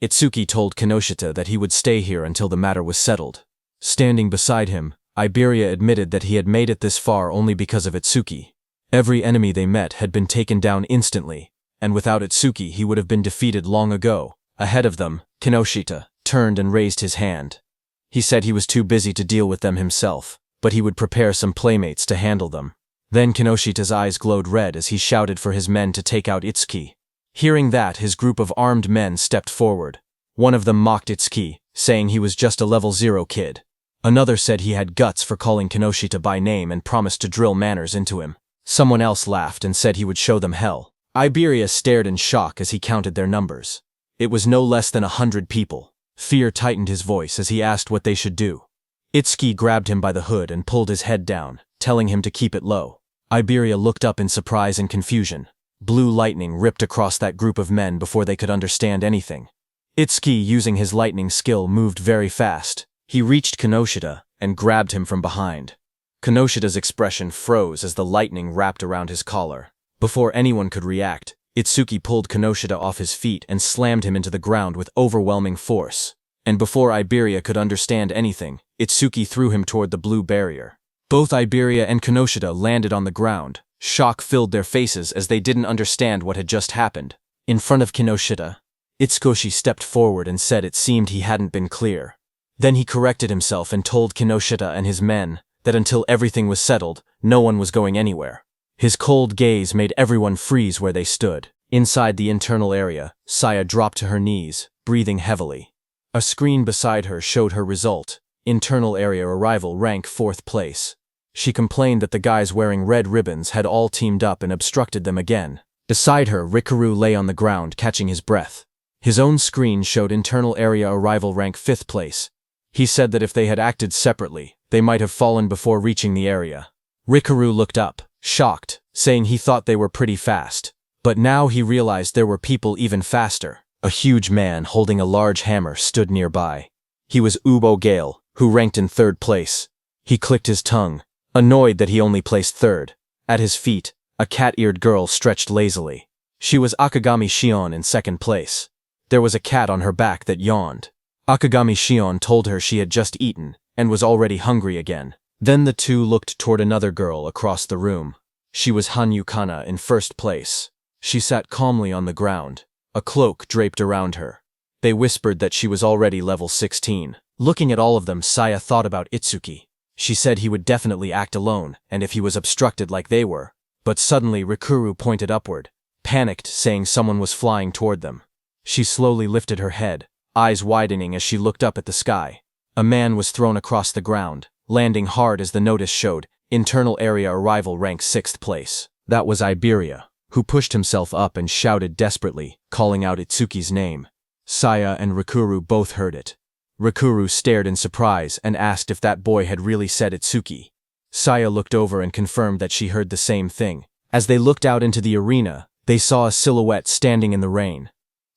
Itsuki told Kinoshita that he would stay here until the matter was settled. Standing beside him, Iberia admitted that he had made it this far only because of Itsuki. Every enemy they met had been taken down instantly, and without Itsuki he would have been defeated long ago. Ahead of them, Kinoshita turned and raised his hand. He said he was too busy to deal with them himself, but he would prepare some playmates to handle them. Then Kinoshita's eyes glowed red as he shouted for his men to take out Itsuki. Hearing that, his group of armed men stepped forward. One of them mocked Itsuki, saying he was just a level 0 kid. Another said he had guts for calling Kinoshita by name and promised to drill manners into him. Someone else laughed and said he would show them hell. Iberia stared in shock as he counted their numbers. It was no less than 100 people. Fear tightened his voice as he asked what they should do. Itsuki grabbed him by the hood and pulled his head down, telling him to keep it low. Iberia looked up in surprise and confusion. Blue lightning ripped across that group of men before they could understand anything. Itsuki, using his lightning skill, moved very fast. He reached Kinoshita and grabbed him from behind. Kinoshita's expression froze as the lightning wrapped around his collar. Before anyone could react, Itsuki pulled Kinoshita off his feet and slammed him into the ground with overwhelming force. And before Iberia could understand anything, Itsuki threw him toward the blue barrier. Both Iberia and Kinoshita landed on the ground. Shock filled their faces as they didn't understand what had just happened. In front of Kinoshita, Itsukoshi stepped forward and said it seemed he hadn't been clear. Then he corrected himself and told Kinoshita and his men that until everything was settled, no one was going anywhere. His cold gaze made everyone freeze where they stood. Inside the internal area, Saya dropped to her knees, breathing heavily. A screen beside her showed her result. Internal area arrival rank 4th place. She complained that the guys wearing red ribbons had all teamed up and obstructed them again. Beside her, Rikaru lay on the ground, catching his breath. His own screen showed internal area arrival rank 5th place. He said that if they had acted separately, they might have fallen before reaching the area. Rikaru looked up, shocked, saying he thought they were pretty fast. But now he realized there were people even faster. A huge man holding a large hammer stood nearby. He was Ubo Gale, who ranked in 3rd place. He clicked his tongue, annoyed that he only placed 3rd. At his feet, a cat-eared girl stretched lazily. She was Akagami Shion in 2nd place. There was a cat on her back that yawned. Akagami Shion told her she had just eaten and was already hungry again. Then the two looked toward another girl across the room. She was Hanyu Kana in 1st place. She sat calmly on the ground, a cloak draped around her. They whispered that she was already level 16. Looking at all of them, Saya thought about Itsuki. She said he would definitely act alone, and if he was obstructed like they were. But suddenly Rikuru pointed upward, panicked, saying someone was flying toward them. She slowly lifted her head, eyes widening as she looked up at the sky. A man was thrown across the ground, landing hard as the notice showed, internal area arrival rank 6th place. That was Iberia, who pushed himself up and shouted desperately, calling out Itsuki's name. Saya and Rikuru both heard it. Rikuru stared in surprise and asked if that boy had really said Itsuki. Saya looked over and confirmed that she heard the same thing. As they looked out into the arena, they saw a silhouette standing in the rain.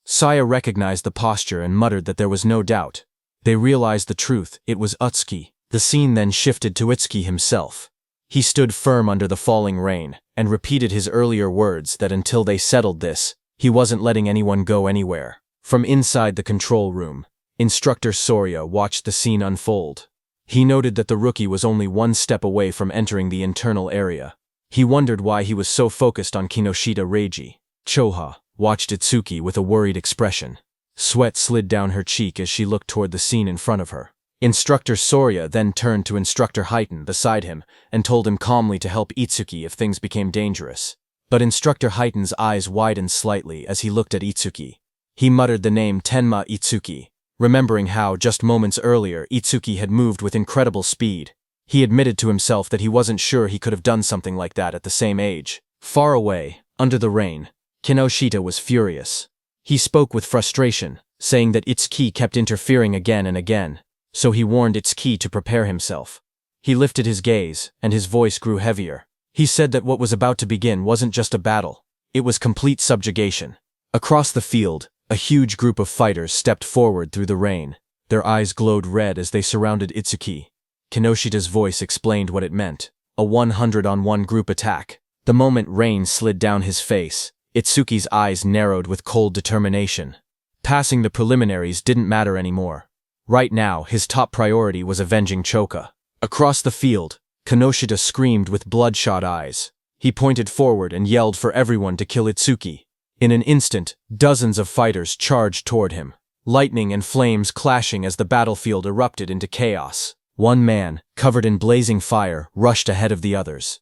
Saya recognized the posture and muttered that there was no doubt. They realized the truth, it was Utsuki. The scene then shifted to Itsuki himself. He stood firm under the falling rain, and repeated his earlier words that until they settled this, he wasn't letting anyone go anywhere. From inside the control room, Instructor Soria watched the scene unfold. He noted that the rookie was only 1 step away from entering the internal area. He wondered why he was so focused on Kinoshita Reiji. Choha watched Itsuki with a worried expression. Sweat slid down her cheek as she looked toward the scene in front of her. Instructor Soria then turned to Instructor Heiton beside him and told him calmly to help Itsuki if things became dangerous. But Instructor Heiton's eyes widened slightly as he looked at Itsuki. He muttered the name Tenma Itsuki, remembering how, just moments earlier, Itsuki had moved with incredible speed. He admitted to himself that he wasn't sure he could have done something like that at the same age. Far away, under the rain, Kinoshita was furious. He spoke with frustration, saying that Itsuki kept interfering again and again, so he warned Itsuki to prepare himself. He lifted his gaze, and his voice grew heavier. He said that what was about to begin wasn't just a battle, it was complete subjugation. Across the field, a huge group of fighters stepped forward through the rain. Their eyes glowed red as they surrounded Itsuki. Kinoshita's voice explained what it meant, a 100-on-1 group attack. The moment rain slid down his face, Itsuki's eyes narrowed with cold determination. Passing the preliminaries didn't matter anymore. Right now, his top priority was avenging Choka. Across the field, Kinoshita screamed with bloodshot eyes. He pointed forward and yelled for everyone to kill Itsuki. In an instant, dozens of fighters charged toward him, lightning and flames clashing as the battlefield erupted into chaos. One man, covered in blazing fire, rushed ahead of the others.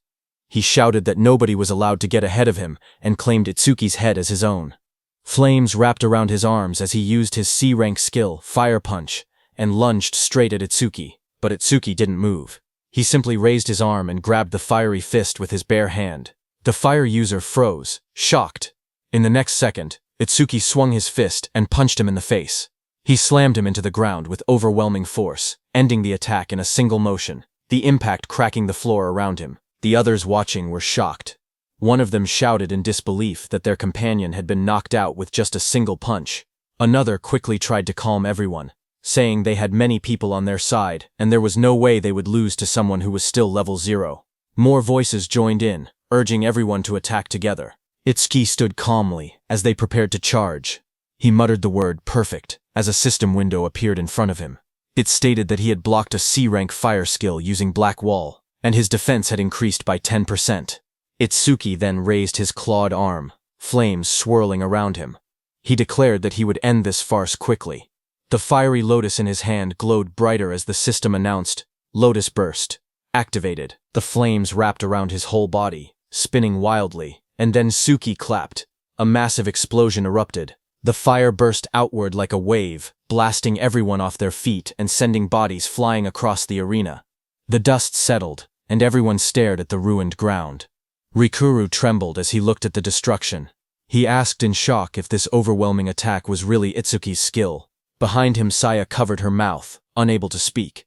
He shouted that nobody was allowed to get ahead of him and claimed Itsuki's head as his own. Flames wrapped around his arms as he used his C-rank skill, Fire Punch, and lunged straight at Itsuki, but Itsuki didn't move. He simply raised his arm and grabbed the fiery fist with his bare hand. The fire user froze, shocked. In the next second, Itsuki swung his fist and punched him in the face. He slammed him into the ground with overwhelming force, ending the attack in a single motion, the impact cracking the floor around him. The others watching were shocked. One of them shouted in disbelief that their companion had been knocked out with just a single punch. Another quickly tried to calm everyone, saying they had many people on their side and there was no way they would lose to someone who was still level 0. More voices joined in, urging everyone to attack together. Itsuki stood calmly as they prepared to charge. He muttered the word perfect as a system window appeared in front of him. It stated that he had blocked a C-rank fire skill using Black Wall, and his defense had increased by 10%. Itsuki then raised his clawed arm, flames swirling around him. He declared that he would end this farce quickly. The fiery lotus in his hand glowed brighter as the system announced, Lotus Burst. Activated. The flames wrapped around his whole body, spinning wildly, and then Suki clapped. A massive explosion erupted. The fire burst outward like a wave, blasting everyone off their feet and sending bodies flying across the arena. The dust settled, and everyone stared at the ruined ground. Rikuru trembled as he looked at the destruction. He asked in shock if this overwhelming attack was really Itsuki's skill. Behind him, Saya covered her mouth, unable to speak.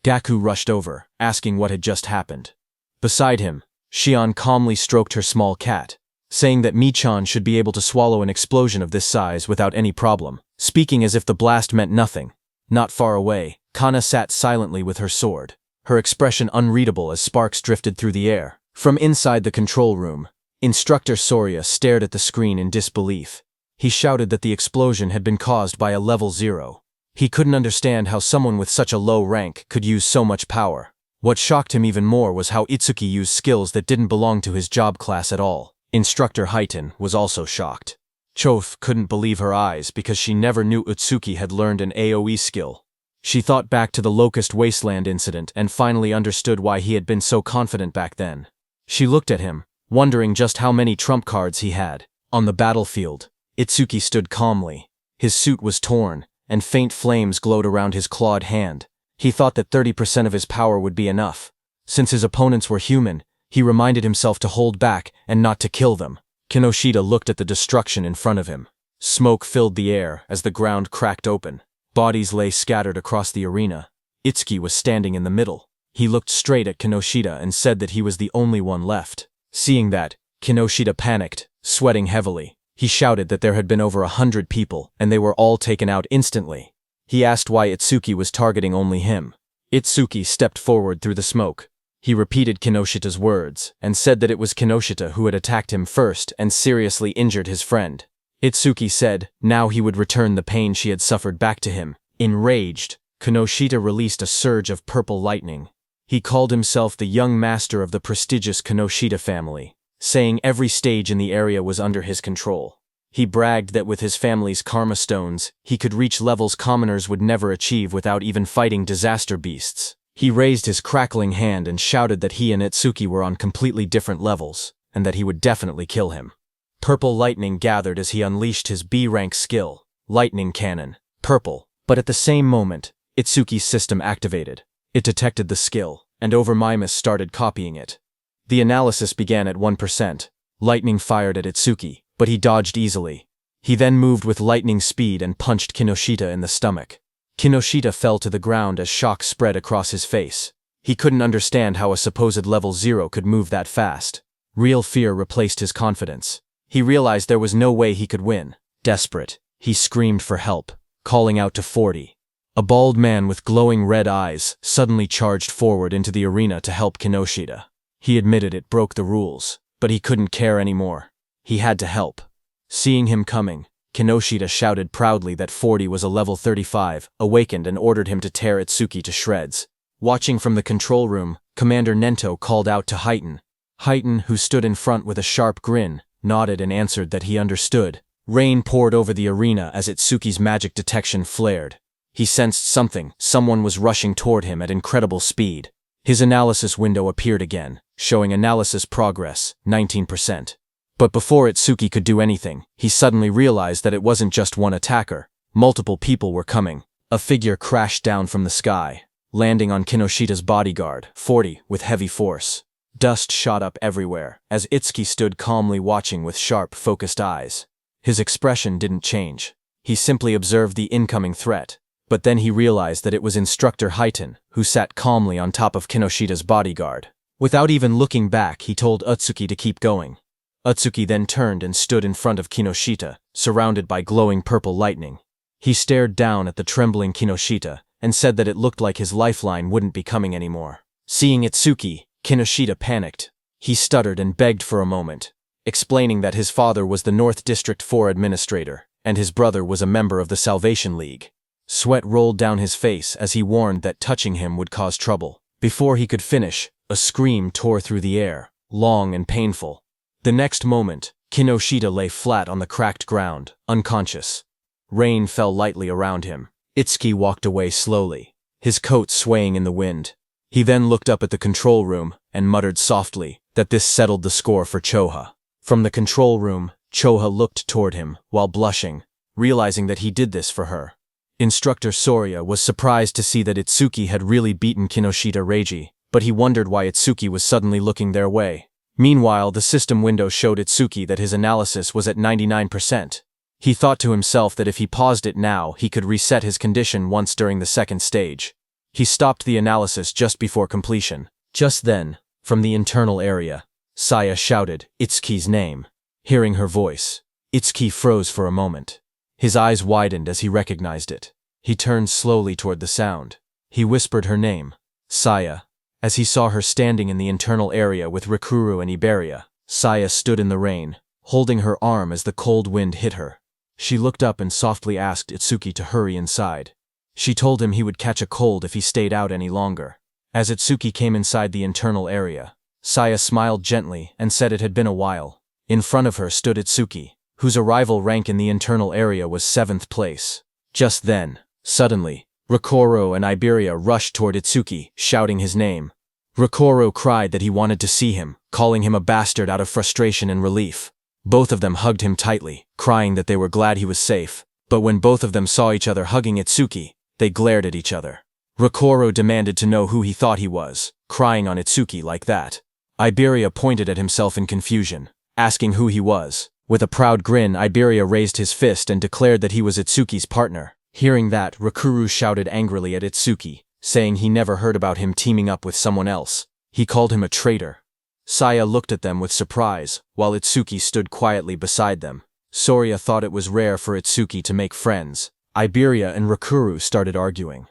Gaku rushed over, asking what had just happened. Beside him, Shion calmly stroked her small cat, saying that Michan should be able to swallow an explosion of this size without any problem, speaking as if the blast meant nothing. Not far away, Kana sat silently with her sword, her expression unreadable as sparks drifted through the air. From inside the control room, Instructor Soria stared at the screen in disbelief. He shouted that the explosion had been caused by a level 0. He couldn't understand how someone with such a low rank could use so much power. What shocked him even more was how Itsuki used skills that didn't belong to his job class at all. Instructor Haiten was also shocked. Choth couldn't believe her eyes because she never knew Itsuki had learned an AoE skill. She thought back to the Locust Wasteland incident and finally understood why he had been so confident back then. She looked at him, wondering just how many trump cards he had. On the battlefield, Itsuki stood calmly. His suit was torn, and faint flames glowed around his clawed hand. He thought that 30% of his power would be enough. Since his opponents were human, he reminded himself to hold back and not to kill them. Kinoshita looked at the destruction in front of him. Smoke filled the air as the ground cracked open. Bodies lay scattered across the arena. Itsuki was standing in the middle. He looked straight at Kinoshita and said that he was the only one left. Seeing that, Kinoshita panicked, sweating heavily. He shouted that there had been over 100 people, and they were all taken out instantly. He asked why Itsuki was targeting only him. Itsuki stepped forward through the smoke. He repeated Kinoshita's words, and said that it was Kinoshita who had attacked him first and seriously injured his friend. Itsuki said now he would return the pain she had suffered back to him. Enraged, Kinoshita released a surge of purple lightning. He called himself the young master of the prestigious Kinoshita family, saying every stage in the area was under his control. He bragged that with his family's karma stones, he could reach levels commoners would never achieve without even fighting disaster beasts. He raised his crackling hand and shouted that he and Itsuki were on completely different levels, and that he would definitely kill him. Purple lightning gathered as he unleashed his B-rank skill, Lightning Cannon, purple, but at the same moment, Itsuki's system activated. It detected the skill, and Overmimus started copying it. The analysis began at 1%. Lightning fired at Itsuki, but he dodged easily. He then moved with lightning speed and punched Kinoshita in the stomach. Kinoshita fell to the ground as shock spread across his face. He couldn't understand how a supposed level 0 could move that fast. Real fear replaced his confidence. He realized there was no way he could win. Desperate, he screamed for help, calling out to 40. A bald man with glowing red eyes suddenly charged forward into the arena to help Kinoshita. He admitted it broke the rules, but he couldn't care anymore. He had to help. Seeing him coming, Kinoshita shouted proudly that 40 was a level 35, awakened and ordered him to tear Itsuki to shreds. Watching from the control room, Commander Nento called out to Haiten. Haiten, who stood in front with a sharp grin, nodded and answered that he understood. Rain poured over the arena as Itsuki's magic detection flared. He sensed someone was rushing toward him at incredible speed. His analysis window appeared again, showing analysis progress, 19%. But before Itsuki could do anything, he suddenly realized that it wasn't just one attacker. Multiple people were coming. A figure crashed down from the sky, landing on Kinoshita's bodyguard, 40, with heavy force. Dust shot up everywhere, as Itsuki stood calmly watching with sharp, focused eyes. His expression didn't change. He simply observed the incoming threat. But then he realized that it was Instructor Haiten, who sat calmly on top of Kinoshita's bodyguard. Without even looking back, he told Itsuki to keep going. Utsuki then turned and stood in front of Kinoshita, surrounded by glowing purple lightning. He stared down at the trembling Kinoshita and said that it looked like his lifeline wouldn't be coming anymore. Seeing Itsuki, Kinoshita panicked. He stuttered and begged for a moment, explaining that his father was the North District 4 administrator, and his brother was a member of the Salvation League. Sweat rolled down his face as he warned that touching him would cause trouble. Before he could finish, a scream tore through the air, long and painful. The next moment, Kinoshita lay flat on the cracked ground, unconscious. Rain fell lightly around him. Itsuki walked away slowly, his coat swaying in the wind. He then looked up at the control room and muttered softly that this settled the score for Choha. From the control room, Choha looked toward him while blushing, realizing that he did this for her. Instructor Soria was surprised to see that Itsuki had really beaten Kinoshita Reiji, but he wondered why Itsuki was suddenly looking their way. Meanwhile, the system window showed Itsuki that his analysis was at 99%. He thought to himself that if he paused it now, he could reset his condition once during the second stage. He stopped the analysis just before completion. Just then, from the internal area, Saya shouted Itsuki's name. Hearing her voice, Itsuki froze for a moment. His eyes widened as he recognized it. He turned slowly toward the sound. He whispered her name, Saya. As he saw her standing in the internal area with Rikuru and Iberia, Saya stood in the rain, holding her arm as the cold wind hit her. She looked up and softly asked Itsuki to hurry inside. She told him he would catch a cold if he stayed out any longer. As Itsuki came inside the internal area, Saya smiled gently and said it had been a while. In front of her stood Itsuki, whose arrival rank in the internal area was 7th place. Just then, suddenly, Rikuru and Iberia rushed toward Itsuki, shouting his name. Rikuru cried that he wanted to see him, calling him a bastard out of frustration and relief. Both of them hugged him tightly, crying that they were glad he was safe. But when both of them saw each other hugging Itsuki, they glared at each other. Rikuru demanded to know who he thought he was, crying on Itsuki like that. Iberia pointed at himself in confusion, asking who he was. With a proud grin, Iberia raised his fist and declared that he was Itsuki's partner. Hearing that, Rikuru shouted angrily at Itsuki, saying he never heard about him teaming up with someone else. He called him a traitor. Saya looked at them with surprise, while Itsuki stood quietly beside them. Soria thought it was rare for Itsuki to make friends. Iberia and Rikuru started arguing.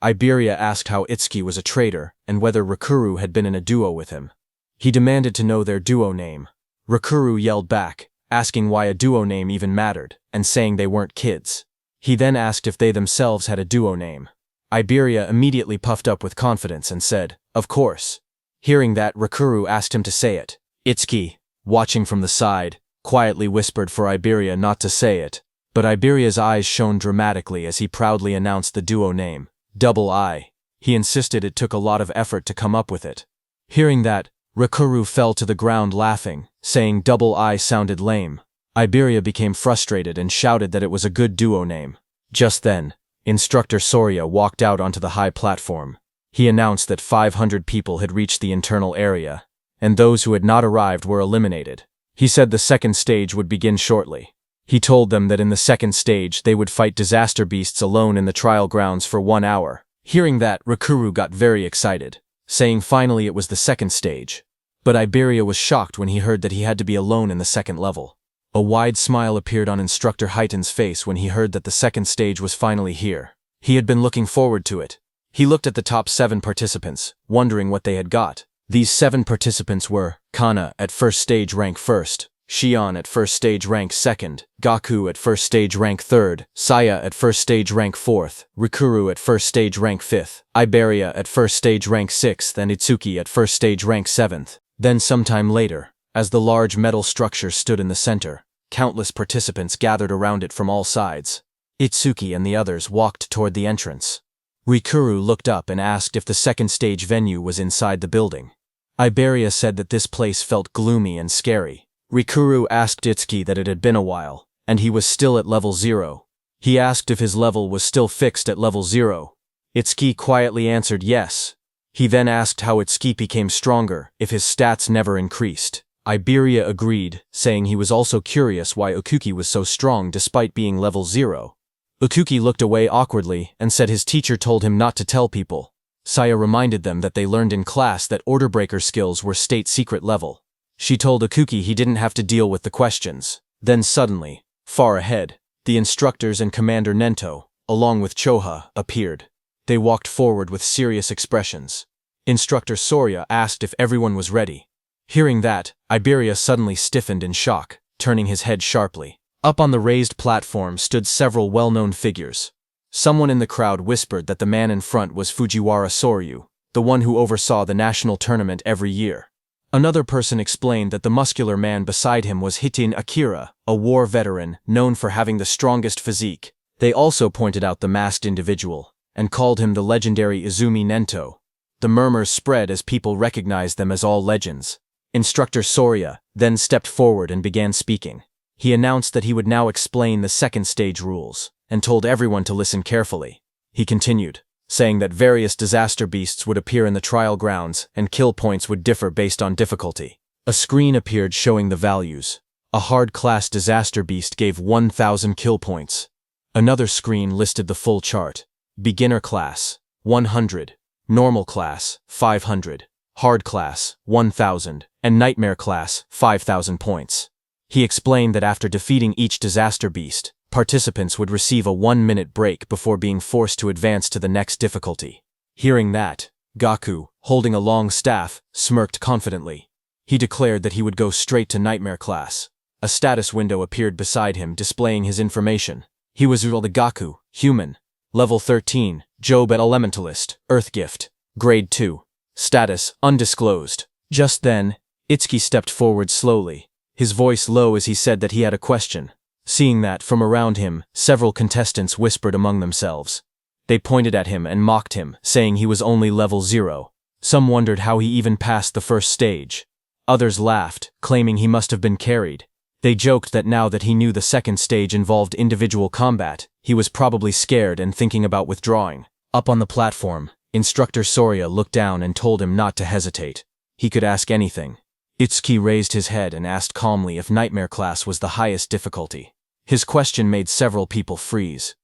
Iberia asked how Itsuki was a traitor and whether Rikuru had been in a duo with him. He demanded to know their duo name. Rikuru yelled back, asking why a duo name even mattered, and saying they weren't kids. He then asked if they themselves had a duo name. Iberia immediately puffed up with confidence and said, "Of course." Hearing that, Rikuru asked him to say it. Itsuki, watching from the side, quietly whispered for Iberia not to say it, but Iberia's eyes shone dramatically as he proudly announced the duo name, Double I. He insisted it took a lot of effort to come up with it. Hearing that, Rikuru fell to the ground laughing, saying Double I sounded lame. Iberia became frustrated and shouted that it was a good duo name. Just then, Instructor Soria walked out onto the high platform. He announced that 500 people had reached the internal area, and those who had not arrived were eliminated. He said the second stage would begin shortly. He told them that in the second stage they would fight disaster beasts alone in the trial grounds for 1 hour. Hearing that, Rikuru got very excited, saying finally it was the second stage. But Iberia was shocked when he heard that he had to be alone in the second level. A wide smile appeared on Instructor Heighten's face when he heard that the second stage was finally here. He had been looking forward to it. He looked at the top 7 participants, wondering what they had got. These 7 participants were Kana at first stage rank 1st, Shion at first stage rank 2nd, Gaku at first stage rank 3rd, Saya at first stage rank 4th, Rikuru at first stage rank 5th, Iberia at first stage rank 6th, and Itsuki at first stage rank 7th. Then sometime later, as the large metal structure stood in the center, countless participants gathered around it from all sides. Itsuki and the others walked toward the entrance. Rikuru looked up and asked if the second stage venue was inside the building. Iberia said that this place felt gloomy and scary. Rikuru asked Itsuki that it had been a while, and he was still at level 0. He asked if his level was still fixed at level 0. Itsuki quietly answered yes. He then asked how Itsuki became stronger if his stats never increased. Iberia agreed, saying he was also curious why Okuki was so strong despite being level 0. Okuki looked away awkwardly and said his teacher told him not to tell people. Saya reminded them that they learned in class that order breaker skills were state secret level. She told Ikuki he didn't have to deal with the questions. Then suddenly, far ahead, the instructors and Commander Nento, along with Choha, appeared. They walked forward with serious expressions. Instructor Soria asked if everyone was ready. Hearing that, Iberia suddenly stiffened in shock, turning his head sharply. Up on the raised platform stood several well-known figures. Someone in the crowd whispered that the man in front was Fujiwara Soryu, the one who oversaw the national tournament every year. Another person explained that the muscular man beside him was Hitin Akira, a war veteran known for having the strongest physique. They also pointed out the masked individual, and called him the legendary Izumi Nento. The murmurs spread as people recognized them as all legends. Instructor Soria then stepped forward and began speaking. He announced that he would now explain the second stage rules, and told everyone to listen carefully. He continued, saying that various disaster beasts would appear in the trial grounds and kill points would differ based on difficulty. A screen appeared showing the values. A hard-class disaster beast gave 1,000 kill points. Another screen listed the full chart. Beginner class, 100. Normal class, 500. Hard class, 1,000. And nightmare class, 5,000 points. He explained that after defeating each disaster beast, participants would receive a 1-minute break before being forced to advance to the next difficulty. Hearing that, Gaku, holding a long staff, smirked confidently. He declared that he would go straight to nightmare class. A status window appeared beside him displaying his information. He was the Gaku, human. Level 13, Job at Elementalist, Earth Gift. Grade 2. Status, undisclosed. Just then, Itsuki stepped forward slowly, his voice low as he said that he had a question. Seeing that, from around him, several contestants whispered among themselves. They pointed at him and mocked him, saying he was only level 0. Some wondered how he even passed the first stage. Others laughed, claiming he must have been carried. They joked that now that he knew the second stage involved individual combat, he was probably scared and thinking about withdrawing. Up on the platform, Instructor Soria looked down and told him not to hesitate. He could ask anything. Itsuki raised his head and asked calmly if Nightmare class was the highest difficulty. His question made several people freeze.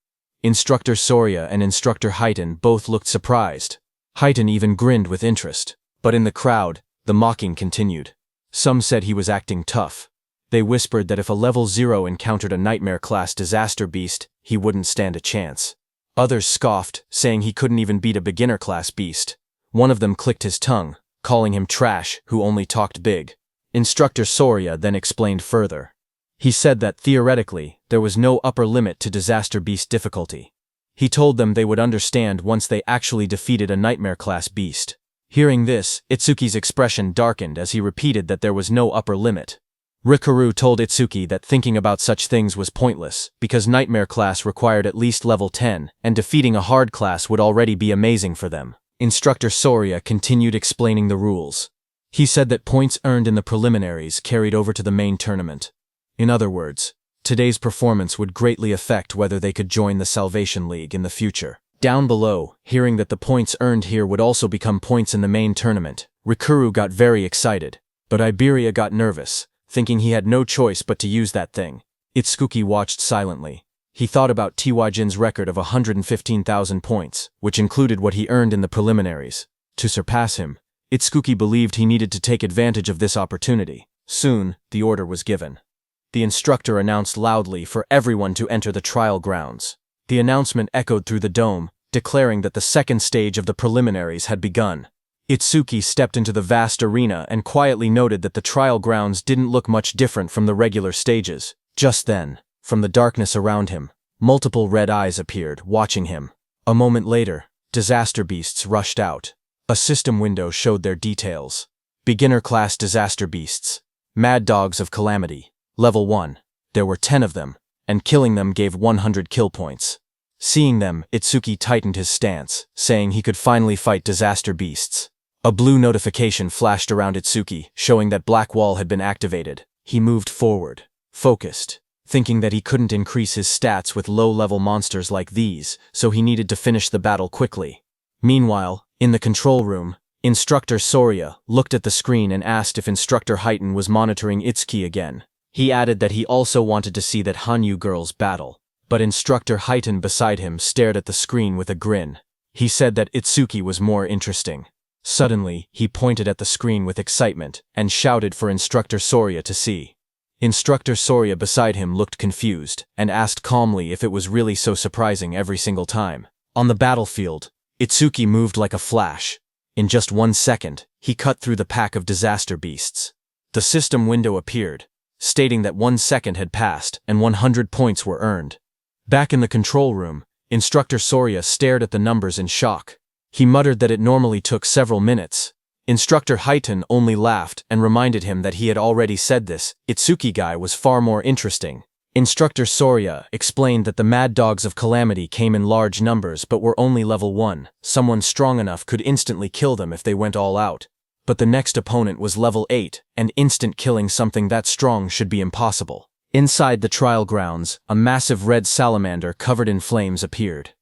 Instructor Soria and Instructor Heiton both looked surprised. Heiton even grinned with interest. But in the crowd, the mocking continued. Some said he was acting tough. They whispered that if a level 0 encountered a Nightmare class disaster beast, he wouldn't stand a chance. Others scoffed, saying he couldn't even beat a beginner class beast. One of them clicked his tongue, calling him trash who only talked big. Instructor Soria then explained further. He said that theoretically, there was no upper limit to disaster beast difficulty. He told them they would understand once they actually defeated a Nightmare class beast. Hearing this, Itsuki's expression darkened as he repeated that there was no upper limit. Rikuru told Itsuki that thinking about such things was pointless, because Nightmare class required at least level 10, and defeating a hard class would already be amazing for them. Instructor Soria continued explaining the rules. He said that points earned in the preliminaries carried over to the main tournament. In other words, today's performance would greatly affect whether they could join the Salvation League in the future. Down below, hearing that the points earned here would also become points in the main tournament, Rikuru got very excited, but Iberia got nervous, thinking he had no choice but to use that thing. Itsuki watched silently. He thought about Tiwajin's record of 115,000 points, which included what he earned in the preliminaries. To surpass him, Itsuki believed he needed to take advantage of this opportunity. Soon, the order was given. The instructor announced loudly for everyone to enter the trial grounds. The announcement echoed through the dome, declaring that the second stage of the preliminaries had begun. Itsuki stepped into the vast arena and quietly noted that the trial grounds didn't look much different from the regular stages. Just then, from the darkness around him, multiple red eyes appeared, watching him. A moment later, disaster beasts rushed out. A system window showed their details. Beginner class disaster beasts. Mad dogs of calamity. Level 1. There were 10 of them, and killing them gave 100 kill points. Seeing them, Itsuki tightened his stance, saying he could finally fight disaster beasts. A blue notification flashed around Itsuki, showing that Black Wall had been activated. He moved forward, focused, thinking that he couldn't increase his stats with low-level monsters like these, so he needed to finish the battle quickly. Meanwhile, in the control room, Instructor Soria looked at the screen and asked if Instructor Heiton was monitoring Itsuki again. He added that he also wanted to see that Hanyu girls battle, but Instructor Heiton beside him stared at the screen with a grin. He said that Itsuki was more interesting. Suddenly, he pointed at the screen with excitement and shouted for Instructor Soria to see. Instructor Soria beside him looked confused and asked calmly if it was really so surprising every single time. On the battlefield, Itsuki moved like a flash. In just 1 second, he cut through the pack of disaster beasts. The system window appeared, stating that 1 second had passed and 100 points were earned. Back in the control room, Instructor Soria stared at the numbers in shock. He muttered that it normally took several minutes. Instructor Highton only laughed and reminded him that he had already said this. Itsuki guy was far more interesting. Instructor Soria explained that the Mad Dogs of Calamity came in large numbers but were only level 1. Someone strong enough could instantly kill them if they went all out. But the next opponent was level 8, and instant killing something that strong should be impossible. Inside the trial grounds, a massive red salamander covered in flames appeared.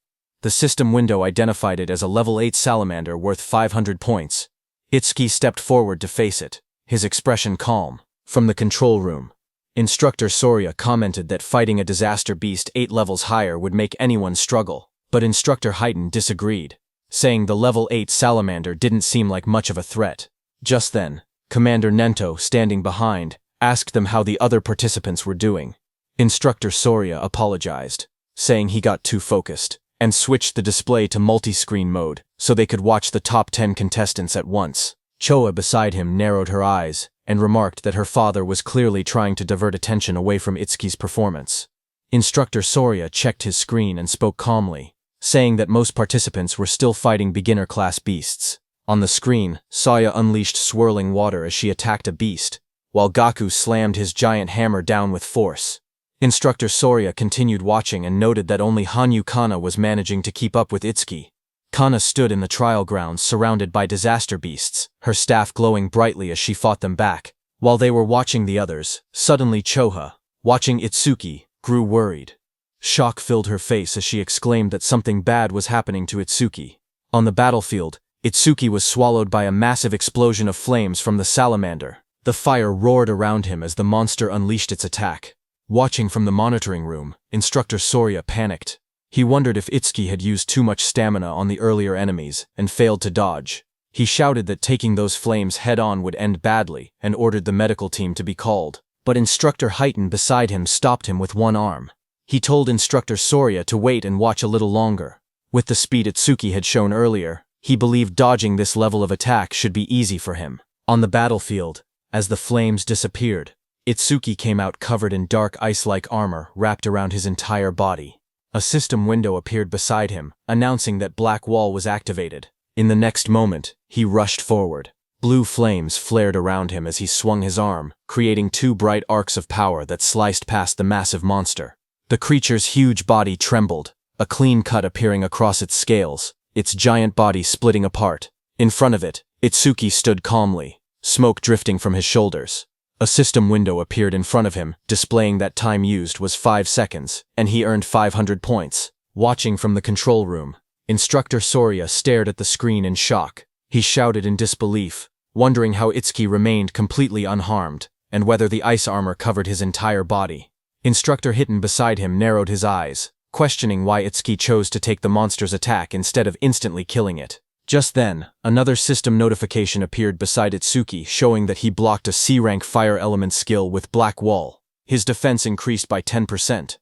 The system window identified it as a level 8 salamander worth 500 points. Itsuki stepped forward to face it, his expression calm. From the control room, Instructor Soria commented that fighting a disaster beast 8 levels higher would make anyone struggle, but Instructor Highton disagreed, saying the level 8 salamander didn't seem like much of a threat. Just then, Commander Nento, standing behind, asked them how the other participants were doing. Instructor Soria apologized, saying he got too focused, and switched the display to multi-screen mode so they could watch the top 10 contestants at once. Choa beside him narrowed her eyes and remarked that her father was clearly trying to divert attention away from Itsuki's performance. Instructor Soria checked his screen and spoke calmly, saying that most participants were still fighting beginner-class beasts. On the screen, Saya unleashed swirling water as she attacked a beast, while Gaku slammed his giant hammer down with force. Instructor Soria continued watching and noted that only Hanyu Kana was managing to keep up with Itsuki. Kana stood in the trial grounds surrounded by disaster beasts, her staff glowing brightly as she fought them back. While they were watching the others, suddenly Choha, watching Itsuki, grew worried. Shock filled her face as she exclaimed that something bad was happening to Itsuki. On the battlefield, Itsuki was swallowed by a massive explosion of flames from the salamander. The fire roared around him as the monster unleashed its attack. Watching from the monitoring room, Instructor Soria panicked. He wondered if Itsuki had used too much stamina on the earlier enemies and failed to dodge. He shouted that taking those flames head-on would end badly and ordered the medical team to be called. But Instructor Highton beside him stopped him with one arm. He told Instructor Soria to wait and watch a little longer. With the speed Itsuki had shown earlier, he believed dodging this level of attack should be easy for him. On the battlefield, as the flames disappeared, Itsuki came out covered in dark ice-like armor wrapped around his entire body. A system window appeared beside him, announcing that Black Wall was activated. In the next moment, he rushed forward. Blue flames flared around him as he swung his arm, creating 2 bright arcs of power that sliced past the massive monster. The creature's huge body trembled, a clean cut appearing across its scales, its giant body splitting apart. In front of it, Itsuki stood calmly, smoke drifting from his shoulders. A system window appeared in front of him, displaying that time used was 5 seconds, and he earned 500 points. Watching from the control room, Instructor Soria stared at the screen in shock. He shouted in disbelief, wondering how Itsuki remained completely unharmed, and whether the ice armor covered his entire body. Instructor Highton beside him narrowed his eyes, questioning why Itsuki chose to take the monster's attack instead of instantly killing it. Just then, another system notification appeared beside Itsuki showing that he blocked a C-rank fire element skill with Black Wall. His defense increased by 10%.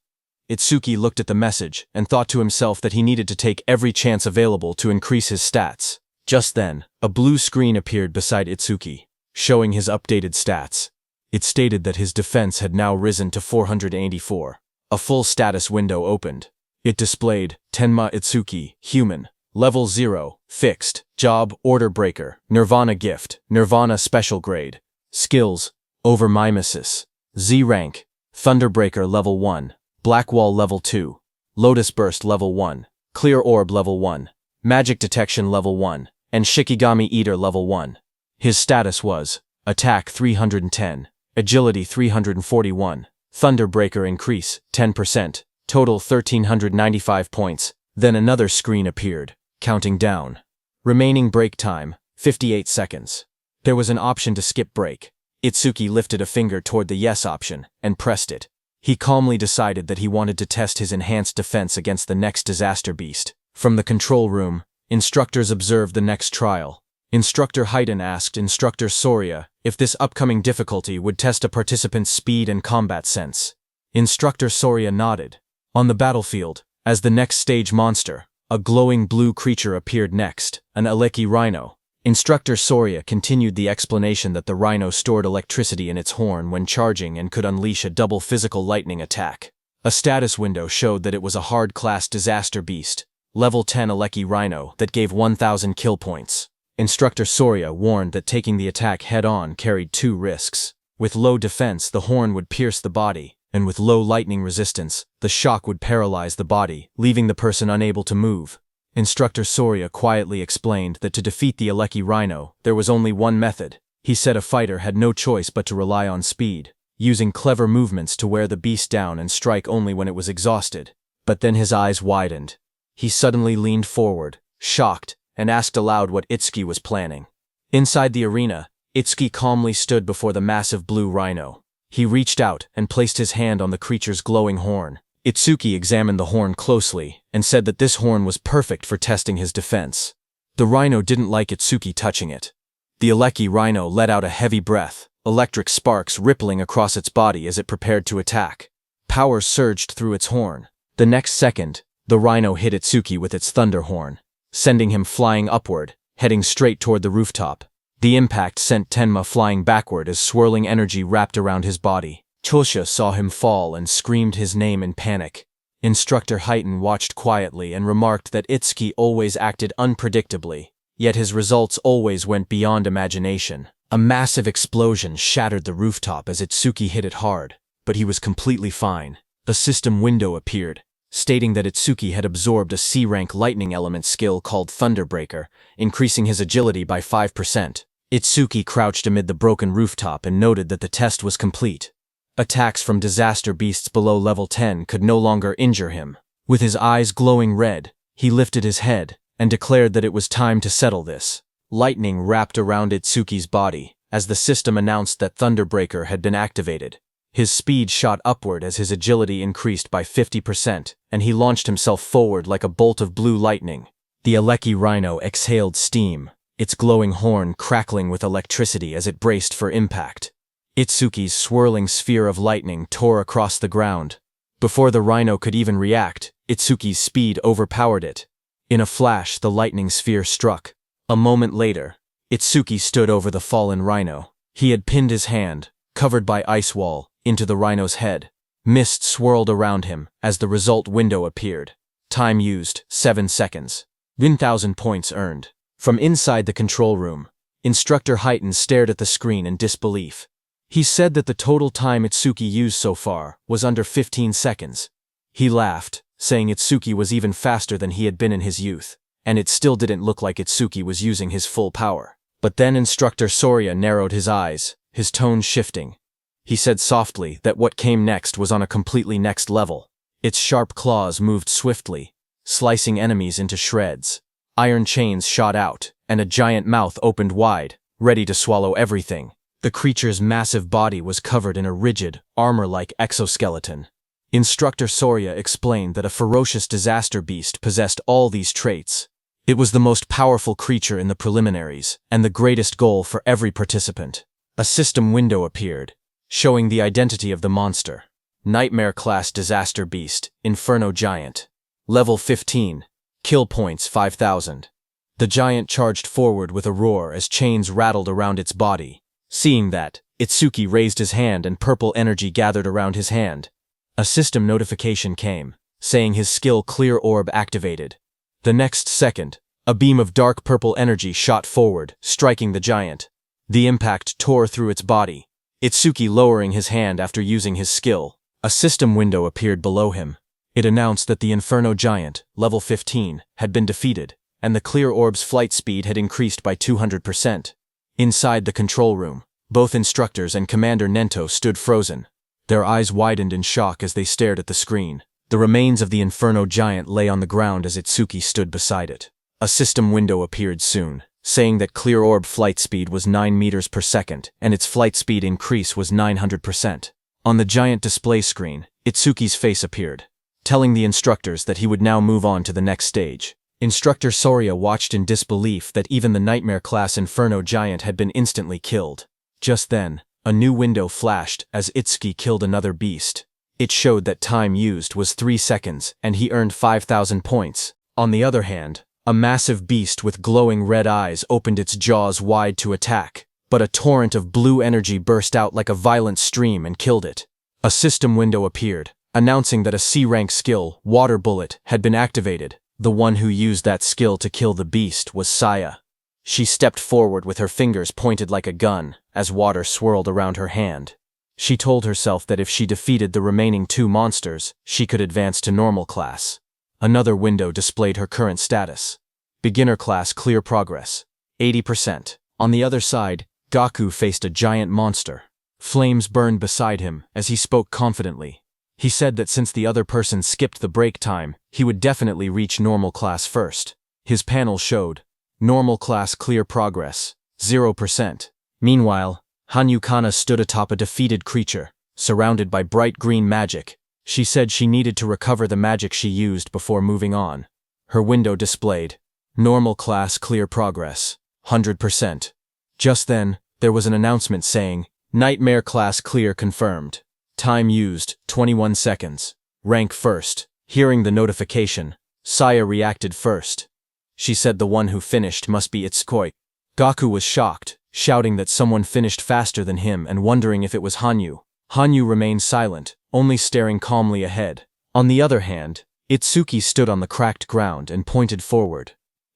Itsuki looked at the message and thought to himself that he needed to take every chance available to increase his stats. Just then, a blue screen appeared beside Itsuki, showing his updated stats. It stated that his defense had now risen to 484. A full status window opened. It displayed, Tenma Itsuki, Human, Level 0, Fixed, Job, Order Breaker, Nirvana Gift, Nirvana Special Grade. Skills, Overmimesis, Z Rank, Thunderbreaker Level 1, Black Wall Level 2, Lotus Burst Level 1, Clear Orb Level 1, Magic Detection Level 1, and Shikigami Eater Level 1. His status was, Attack 310, Agility 341, Thunderbreaker Increase, 10%, total 1395 points. Then another screen appeared, counting down. Remaining break time, 58 seconds. There was an option to skip break. Itsuki lifted a finger toward the yes option and pressed it. He calmly decided that he wanted to test his enhanced defense against the next disaster beast. From the control room, instructors observed the next trial. Instructor Haydn asked Instructor Soria if this upcoming difficulty would test a participant's speed and combat sense. Instructor Soria nodded. On the battlefield, as the next stage monster, a glowing blue creature appeared next, an Aleki rhino. Instructor Soria continued the explanation that the rhino stored electricity in its horn when charging and could unleash a double physical lightning attack. A status window showed that it was a hard-class disaster beast, level 10 Aleki rhino that gave 1,000 kill points. Instructor Soria warned that taking the attack head-on carried 2 risks. With low defense, the horn would pierce the body, and with low lightning resistance, the shock would paralyze the body, leaving the person unable to move. Instructor Soria quietly explained that to defeat the Aleki rhino, there was only one method. He said a fighter had no choice but to rely on speed, using clever movements to wear the beast down and strike only when it was exhausted. But then his eyes widened. He suddenly leaned forward, shocked, and asked aloud what Itsuki was planning. Inside the arena, Itsuki calmly stood before the massive blue rhino. He reached out and placed his hand on the creature's glowing horn. Itsuki examined the horn closely and said that this horn was perfect for testing his defense. The rhino didn't like Itsuki touching it. The Aleki rhino let out a heavy breath, electric sparks rippling across its body as it prepared to attack. Power surged through its horn. The next second, the rhino hit Itsuki with its thunder horn, sending him flying upward, heading straight toward the rooftop. The impact sent Tenma flying backward as swirling energy wrapped around his body. Chosha saw him fall and screamed his name in panic. Instructor Haydn watched quietly and remarked that Itsuki always acted unpredictably, yet his results always went beyond imagination. A massive explosion shattered the rooftop as Itsuki hit it hard, but he was completely fine. A system window appeared, stating that Itsuki had absorbed a C-rank lightning element skill called Thunderbreaker, increasing his agility by 5%. Itsuki crouched amid the broken rooftop and noted that the test was complete. Attacks from disaster beasts below level 10 could no longer injure him. With his eyes glowing red, he lifted his head and declared that it was time to settle this. Lightning wrapped around Itsuki's body as the system announced that Thunderbreaker had been activated. His speed shot upward as his agility increased by 50%, and he launched himself forward like a bolt of blue lightning. The Aleki rhino exhaled steam, its glowing horn crackling with electricity as it braced for impact. Itsuki's swirling sphere of lightning tore across the ground. Before the rhino could even react, Itsuki's speed overpowered it. In a flash, the lightning sphere struck. A moment later, Itsuki stood over the fallen rhino. He had pinned his hand, covered by ice wall, into the rhino's head. Mist swirled around him as the result window appeared. Time used, 7 seconds. 1,000 points earned. From inside the control room, Instructor Haydn stared at the screen in disbelief. He said that the total time Itsuki used so far was under 15 seconds. He laughed, saying Itsuki was even faster than he had been in his youth, and it still didn't look like Itsuki was using his full power. But then Instructor Soria narrowed his eyes, his tone shifting. He said softly that what came next was on a completely next level. Its sharp claws moved swiftly, slicing enemies into shreds. Iron chains shot out, and a giant mouth opened wide, ready to swallow everything. The creature's massive body was covered in a rigid, armor-like exoskeleton. Instructor Soria explained that a ferocious disaster beast possessed all these traits. It was the most powerful creature in the preliminaries, and the greatest goal for every participant. A system window appeared, showing the identity of the monster. Nightmare-class disaster beast, Inferno Giant. Level 15. Kill points 5,000. The giant charged forward with a roar as chains rattled around its body. Seeing that, Itsuki raised his hand and purple energy gathered around his hand. A system notification came, saying his skill Clear Orb activated. The next second, a beam of dark purple energy shot forward, striking the giant. The impact tore through its body. Itsuki lowering his hand after using his skill. A system window appeared below him. It announced that the Inferno Giant, level 15, had been defeated, and the Clear Orb's flight speed had increased by 200%. Inside the control room, both instructors and Commander Nento stood frozen. Their eyes widened in shock as they stared at the screen. The remains of the Inferno Giant lay on the ground as Itsuki stood beside it. A system window appeared soon, saying that Clear Orb flight speed was 9 meters per second, and its flight speed increase was 900%. On the giant display screen, Itsuki's face appeared, telling the instructors that he would now move on to the next stage. Instructor Soria watched in disbelief that even the Nightmare-class Inferno Giant had been instantly killed. Just then, a new window flashed as Itsuki killed another beast. It showed that time used was 3 seconds, and he earned 5,000 points. On the other hand, a massive beast with glowing red eyes opened its jaws wide to attack, but a torrent of blue energy burst out like a violent stream and killed it. A system window appeared, announcing that a C-rank skill, Water Bullet, had been activated. The one who used that skill to kill the beast was Saya. She stepped forward with her fingers pointed like a gun, as water swirled around her hand. She told herself that if she defeated the remaining 2 monsters, she could advance to normal class. Another window displayed her current status. Beginner class clear progress, 80%. On the other side, Gaku faced a giant monster. Flames burned beside him as he spoke confidently. He said that since the other person skipped the break time, he would definitely reach normal class first. His panel showed, normal class clear progress, 0%. Meanwhile, Hanyu Kana stood atop a defeated creature, surrounded by bright green magic. She said she needed to recover the magic she used before moving on. Her window displayed, normal class clear progress, 100%. Just then, there was an announcement saying, Nightmare class clear confirmed. Time used, 21 seconds. Rank first. Hearing the notification, Saya reacted first. She said the one who finished must be Itsukoi. Gaku was shocked, shouting that someone finished faster than him and wondering if it was Hanyu. Hanyu remained silent, only staring calmly ahead. On the other hand, Itsuki stood on the cracked ground and pointed forward.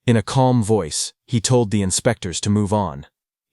In a calm voice, he told the inspectors to move on.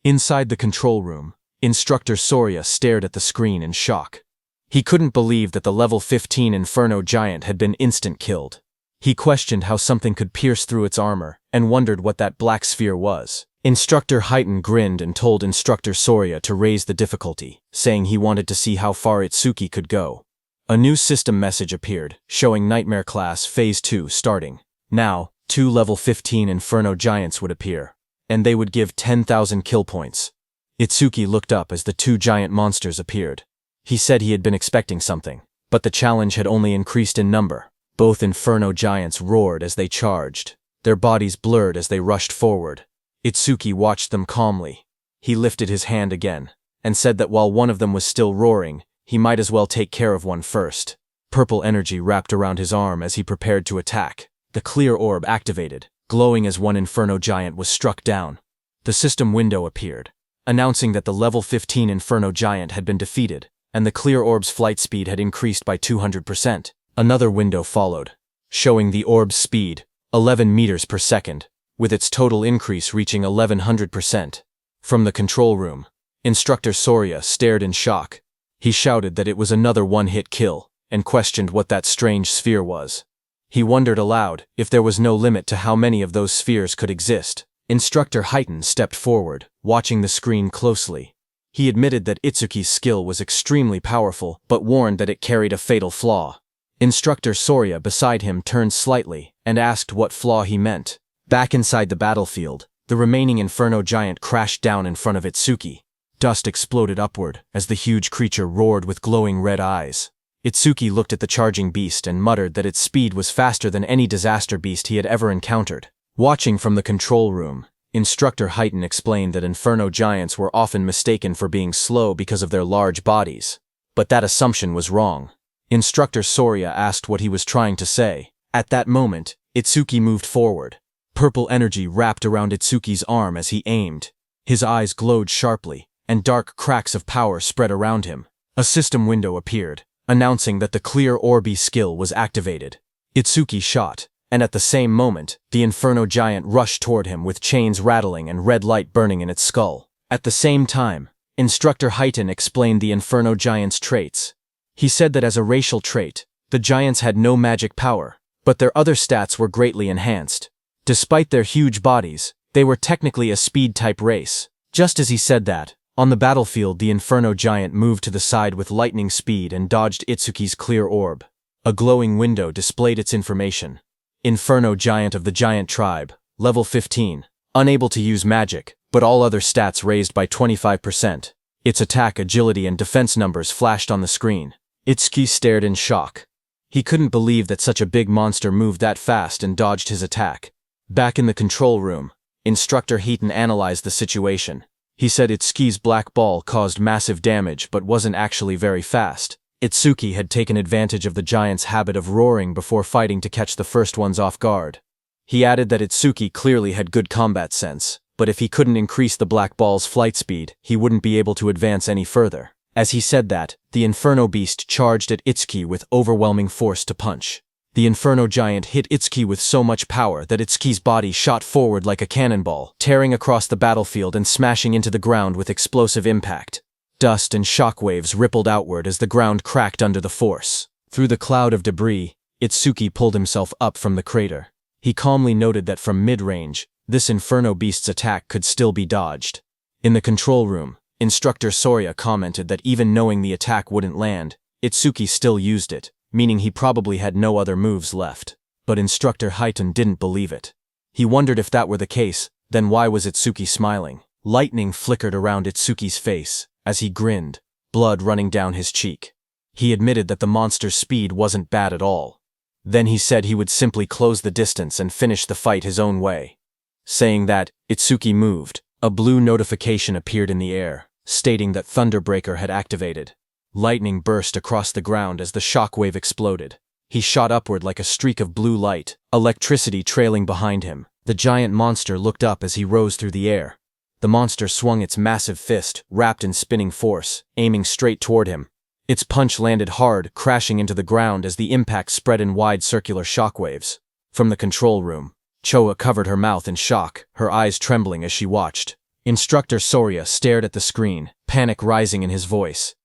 Inside the control room, Instructor Soria stared at the screen in shock. He couldn't believe that the level 15 Inferno Giant had been instant killed. He questioned how something could pierce through its armor and wondered what that black sphere was. Instructor Heighten grinned and told Instructor Soria to raise the difficulty, saying he wanted to see how far Itsuki could go. A new system message appeared, showing Nightmare Class Phase 2 starting. Now, 2 level 15 Inferno Giants would appear, and they would give 10,000 kill points. Itsuki looked up as the 2 giant monsters appeared. He said he had been expecting something, but the challenge had only increased in number. Both Inferno Giants roared as they charged. Their bodies blurred as they rushed forward. Itsuki watched them calmly. He lifted his hand again, and said that while one of them was still roaring, he might as well take care of one first. Purple energy wrapped around his arm as he prepared to attack. The clear orb activated, glowing as one Inferno Giant was struck down. The system window appeared, announcing that the level 15 Inferno Giant had been defeated, and the clear orb's flight speed had increased by 200%. Another window followed, showing the orb's speed, 11 meters per second, with its total increase reaching 1100%. From the control room, Instructor Soria stared in shock. He shouted that it was another one-hit kill, and questioned what that strange sphere was. He wondered aloud if there was no limit to how many of those spheres could exist. Instructor Heighten stepped forward, watching the screen closely. He admitted that Itsuki's skill was extremely powerful, but warned that it carried a fatal flaw. Instructor Soria beside him turned slightly and asked what flaw he meant. Back inside the battlefield, the remaining Inferno Giant crashed down in front of Itsuki. Dust exploded upward as the huge creature roared with glowing red eyes. Itsuki looked at the charging beast and muttered that its speed was faster than any disaster beast he had ever encountered. Watching from the control room, Instructor Heighten explained that Inferno Giants were often mistaken for being slow because of their large bodies. But that assumption was wrong. Instructor Soria asked what he was trying to say. At that moment, Itsuki moved forward. Purple energy wrapped around Itsuki's arm as he aimed. His eyes glowed sharply, and dark cracks of power spread around him. A system window appeared, announcing that the clear orby skill was activated. Itsuki shot, and at the same moment, the Inferno Giant rushed toward him with chains rattling and red light burning in its skull. At the same time, Instructor Heighten explained the Inferno Giant's traits. He said that as a racial trait, the Giants had no magic power, but their other stats were greatly enhanced. Despite their huge bodies, they were technically a speed-type race. Just as he said that, on the battlefield the Inferno Giant moved to the side with lightning speed and dodged Itsuki's clear orb. A glowing window displayed its information. Inferno Giant of the Giant Tribe, level 15, unable to use magic, but all other stats raised by 25%. Its attack, agility, and defense numbers flashed on the screen. Itsuki stared in shock. He couldn't believe that such a big monster moved that fast and dodged his attack. Back in the control room, Instructor Heaton analyzed the situation. He said Itsuki's black ball caused massive damage but wasn't actually very fast. Itsuki had taken advantage of the giant's habit of roaring before fighting to catch the first ones off guard. He added that Itsuki clearly had good combat sense, but if he couldn't increase the black ball's flight speed, he wouldn't be able to advance any further. As he said that, the Inferno Beast charged at Itsuki with overwhelming force to punch. The Inferno Giant hit Itsuki with so much power that Itsuki's body shot forward like a cannonball, tearing across the battlefield and smashing into the ground with explosive impact. Dust and shockwaves rippled outward as the ground cracked under the force. Through the cloud of debris, Itsuki pulled himself up from the crater. He calmly noted that from mid-range, this Inferno Beast's attack could still be dodged. In the control room, Instructor Soria commented that even knowing the attack wouldn't land, Itsuki still used it, meaning he probably had no other moves left. But Instructor Heaton didn't believe it. He wondered if that were the case, then why was Itsuki smiling? Lightning flickered around Itsuki's face as he grinned, blood running down his cheek. He admitted that the monster's speed wasn't bad at all. Then he said he would simply close the distance and finish the fight his own way. Saying that, Itsuki moved. A blue notification appeared in the air, stating that Thunderbreaker had activated. Lightning burst across the ground as the shockwave exploded. He shot upward like a streak of blue light, electricity trailing behind him. The giant monster looked up as he rose through the air. The monster swung its massive fist, wrapped in spinning force, aiming straight toward him. Its punch landed hard, crashing into the ground as the impact spread in wide circular shockwaves. From the control room, Choa covered her mouth in shock, her eyes trembling as she watched. Instructor Soria stared at the screen, panic rising in his voice.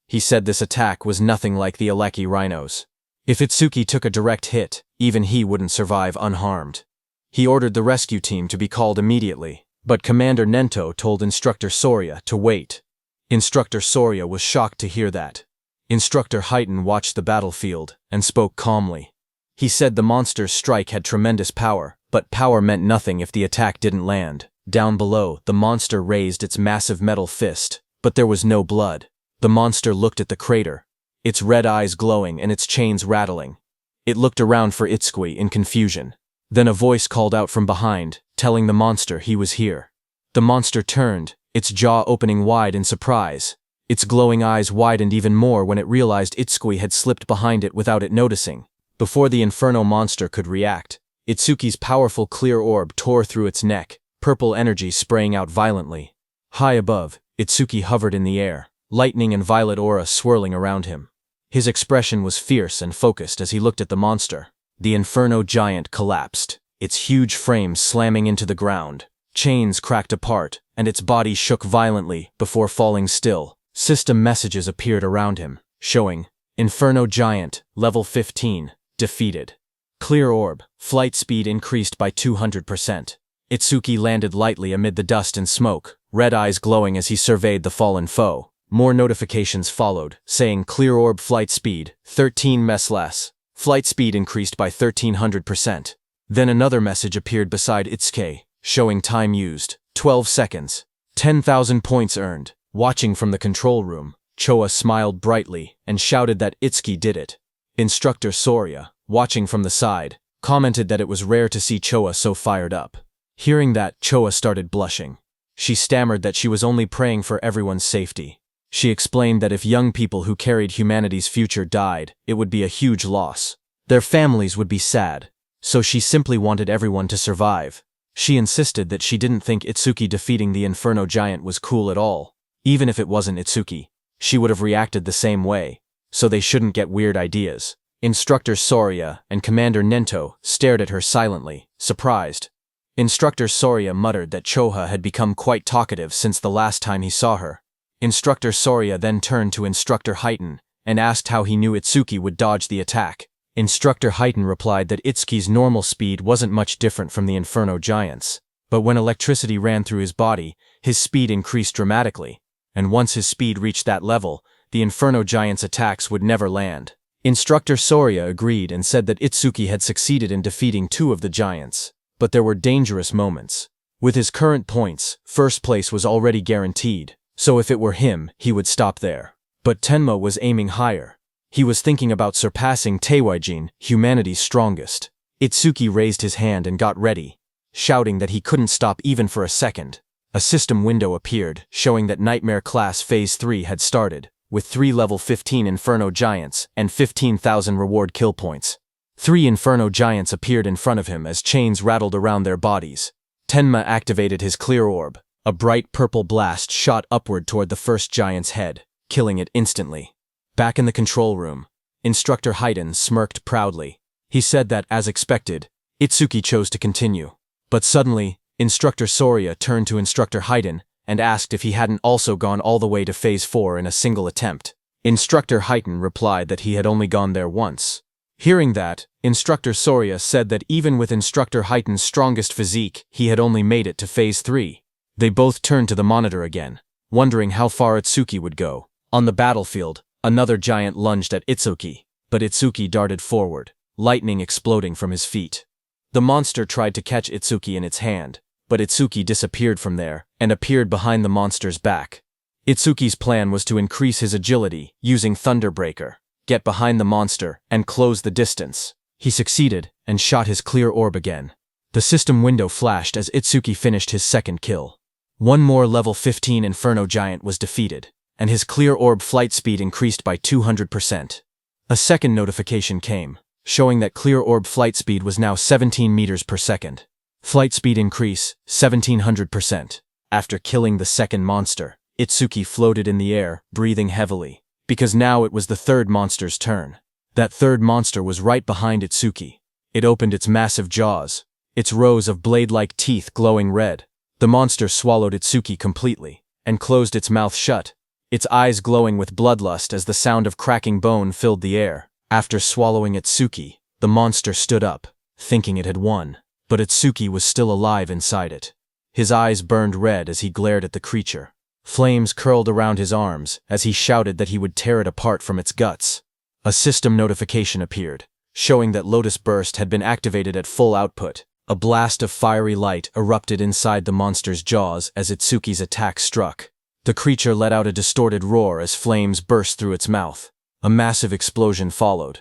He said this attack was nothing like the Aleki rhinos. If Itsuki took a direct hit, even he wouldn't survive unharmed. He ordered the rescue team to be called immediately, but Commander Nento told Instructor Soria to wait. Instructor Soria was shocked to hear that. Instructor Heaton watched the battlefield and spoke calmly. He said the monster's strike had tremendous power, but power meant nothing if the attack didn't land. Down below, the monster raised its massive metal fist, but there was no blood. The monster looked at the crater, its red eyes glowing and its chains rattling. It looked around for Itsuki in confusion. Then a voice called out from behind, telling the monster he was here. The monster turned, its jaw opening wide in surprise. Its glowing eyes widened even more when it realized Itsuki had slipped behind it without it noticing. Before the Inferno monster could react, Itsuki's powerful clear orb tore through its neck, purple energy spraying out violently. High above, Itsuki hovered in the air, lightning and violet aura swirling around him. His expression was fierce and focused as he looked at the monster. The Inferno Giant collapsed, its huge frame slamming into the ground. Chains cracked apart, and its body shook violently before falling still. System messages appeared around him, showing, Inferno Giant, level 15, defeated. Clear orb, flight speed increased by 200%. Itsuki landed lightly amid the dust and smoke, red eyes glowing as he surveyed the fallen foe. More notifications followed, saying clear orb flight speed, 13 ms less. Flight speed increased by 1300%. Then another message appeared beside Itsuki, showing time used, 12 seconds. 10,000 points earned. Watching from the control room, Choa smiled brightly and shouted that Itsuki did it. Instructor Soria, watching from the side, commented that it was rare to see Choa so fired up. Hearing that, Choa started blushing. She stammered that she was only praying for everyone's safety. She explained that if young people who carried humanity's future died, it would be a huge loss. Their families would be sad, so she simply wanted everyone to survive. She insisted that she didn't think Itsuki defeating the Inferno Giant was cool at all. Even if it wasn't Itsuki, she would have reacted the same way, so they shouldn't get weird ideas. Instructor Soria and Commander Nento stared at her silently, surprised. Instructor Soria muttered that Choha had become quite talkative since the last time he saw her. Instructor Soria then turned to Instructor Heaton and asked how he knew Itsuki would dodge the attack. Instructor Heaton replied that Itsuki's normal speed wasn't much different from the Inferno Giant's, but when electricity ran through his body, his speed increased dramatically, and once his speed reached that level, the Inferno Giant's attacks would never land. Instructor Soria agreed and said that Itsuki had succeeded in defeating 2 of the giants, but there were dangerous moments. With his current points, first place was already guaranteed, so if it were him, he would stop there. But Tenma was aiming higher. He was thinking about surpassing Teiwaijin, humanity's strongest. Itsuki raised his hand and got ready. shouting that he couldn't stop even for a second. A system window appeared, showing that Nightmare Class Phase 3 had started, with 3 level 15 Inferno Giants and 15,000 reward kill points. 3 Inferno Giants appeared in front of him as chains rattled around their bodies. Tenma activated his clear orb. A bright purple blast shot upward toward the first giant's head, killing it instantly. Back in the control room, Instructor Haiden smirked proudly. He said that, as expected, Itsuki chose to continue. But suddenly, Instructor Soria turned to Instructor Haiden and asked if he hadn't also gone all the way to Phase 4 in a single attempt. Instructor Haiden replied that he had only gone there once. Hearing that, Instructor Soria said that even with Instructor Haiden's strongest physique, he had only made it to Phase 3. They both turned to the monitor again, wondering how far Itsuki would go. On the battlefield, another giant lunged at Itsuki, but Itsuki darted forward, lightning exploding from his feet. The monster tried to catch Itsuki in its hand, but Itsuki disappeared from there and appeared behind the monster's back. Itsuki's plan was to increase his agility using Thunderbreaker, get behind the monster, and close the distance. He succeeded and shot his clear orb again. The system window flashed as Itsuki finished his second kill. One more level 15 Inferno Giant was defeated, and his clear orb flight speed increased by 200%. A second notification came, showing that clear orb flight speed was now 17 meters per second. Flight speed increase, 1700%. After killing the second monster, Itsuki floated in the air, breathing heavily, because now it was the third monster's turn. That third monster was right behind Itsuki. It opened its massive jaws, its rows of blade-like teeth glowing red. The monster swallowed Itsuki completely, and closed its mouth shut, its eyes glowing with bloodlust as the sound of cracking bone filled the air. After swallowing Itsuki, the monster stood up, thinking it had won, but Itsuki was still alive inside it. His eyes burned red as he glared at the creature. Flames curled around his arms as he shouted that he would tear it apart from its guts. A system notification appeared, showing that Lotus Burst had been activated at full output. A blast of fiery light erupted inside the monster's jaws as Itsuki's attack struck. The creature let out a distorted roar as flames burst through its mouth. A massive explosion followed.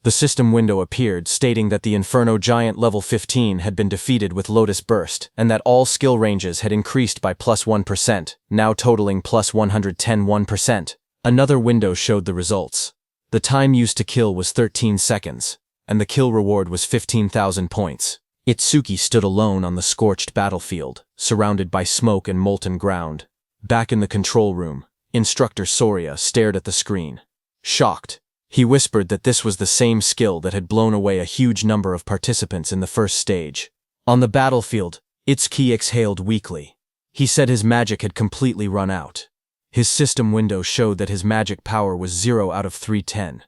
The system window appeared, stating that the Inferno Giant level 15 had been defeated with Lotus Burst, and that all skill ranges had increased by plus 1%, now totaling plus 110%. Another window showed the results. The time used to kill was 13 seconds, and the kill reward was 15,000 points. Itsuki stood alone on the scorched battlefield, surrounded by smoke and molten ground. Back in the control room, Instructor Soria stared at the screen. Shocked, he whispered that this was the same skill that had blown away a huge number of participants in the first stage. On the battlefield, Itsuki exhaled weakly. He said his magic had completely run out. His system window showed that his magic power was 0 out of 310.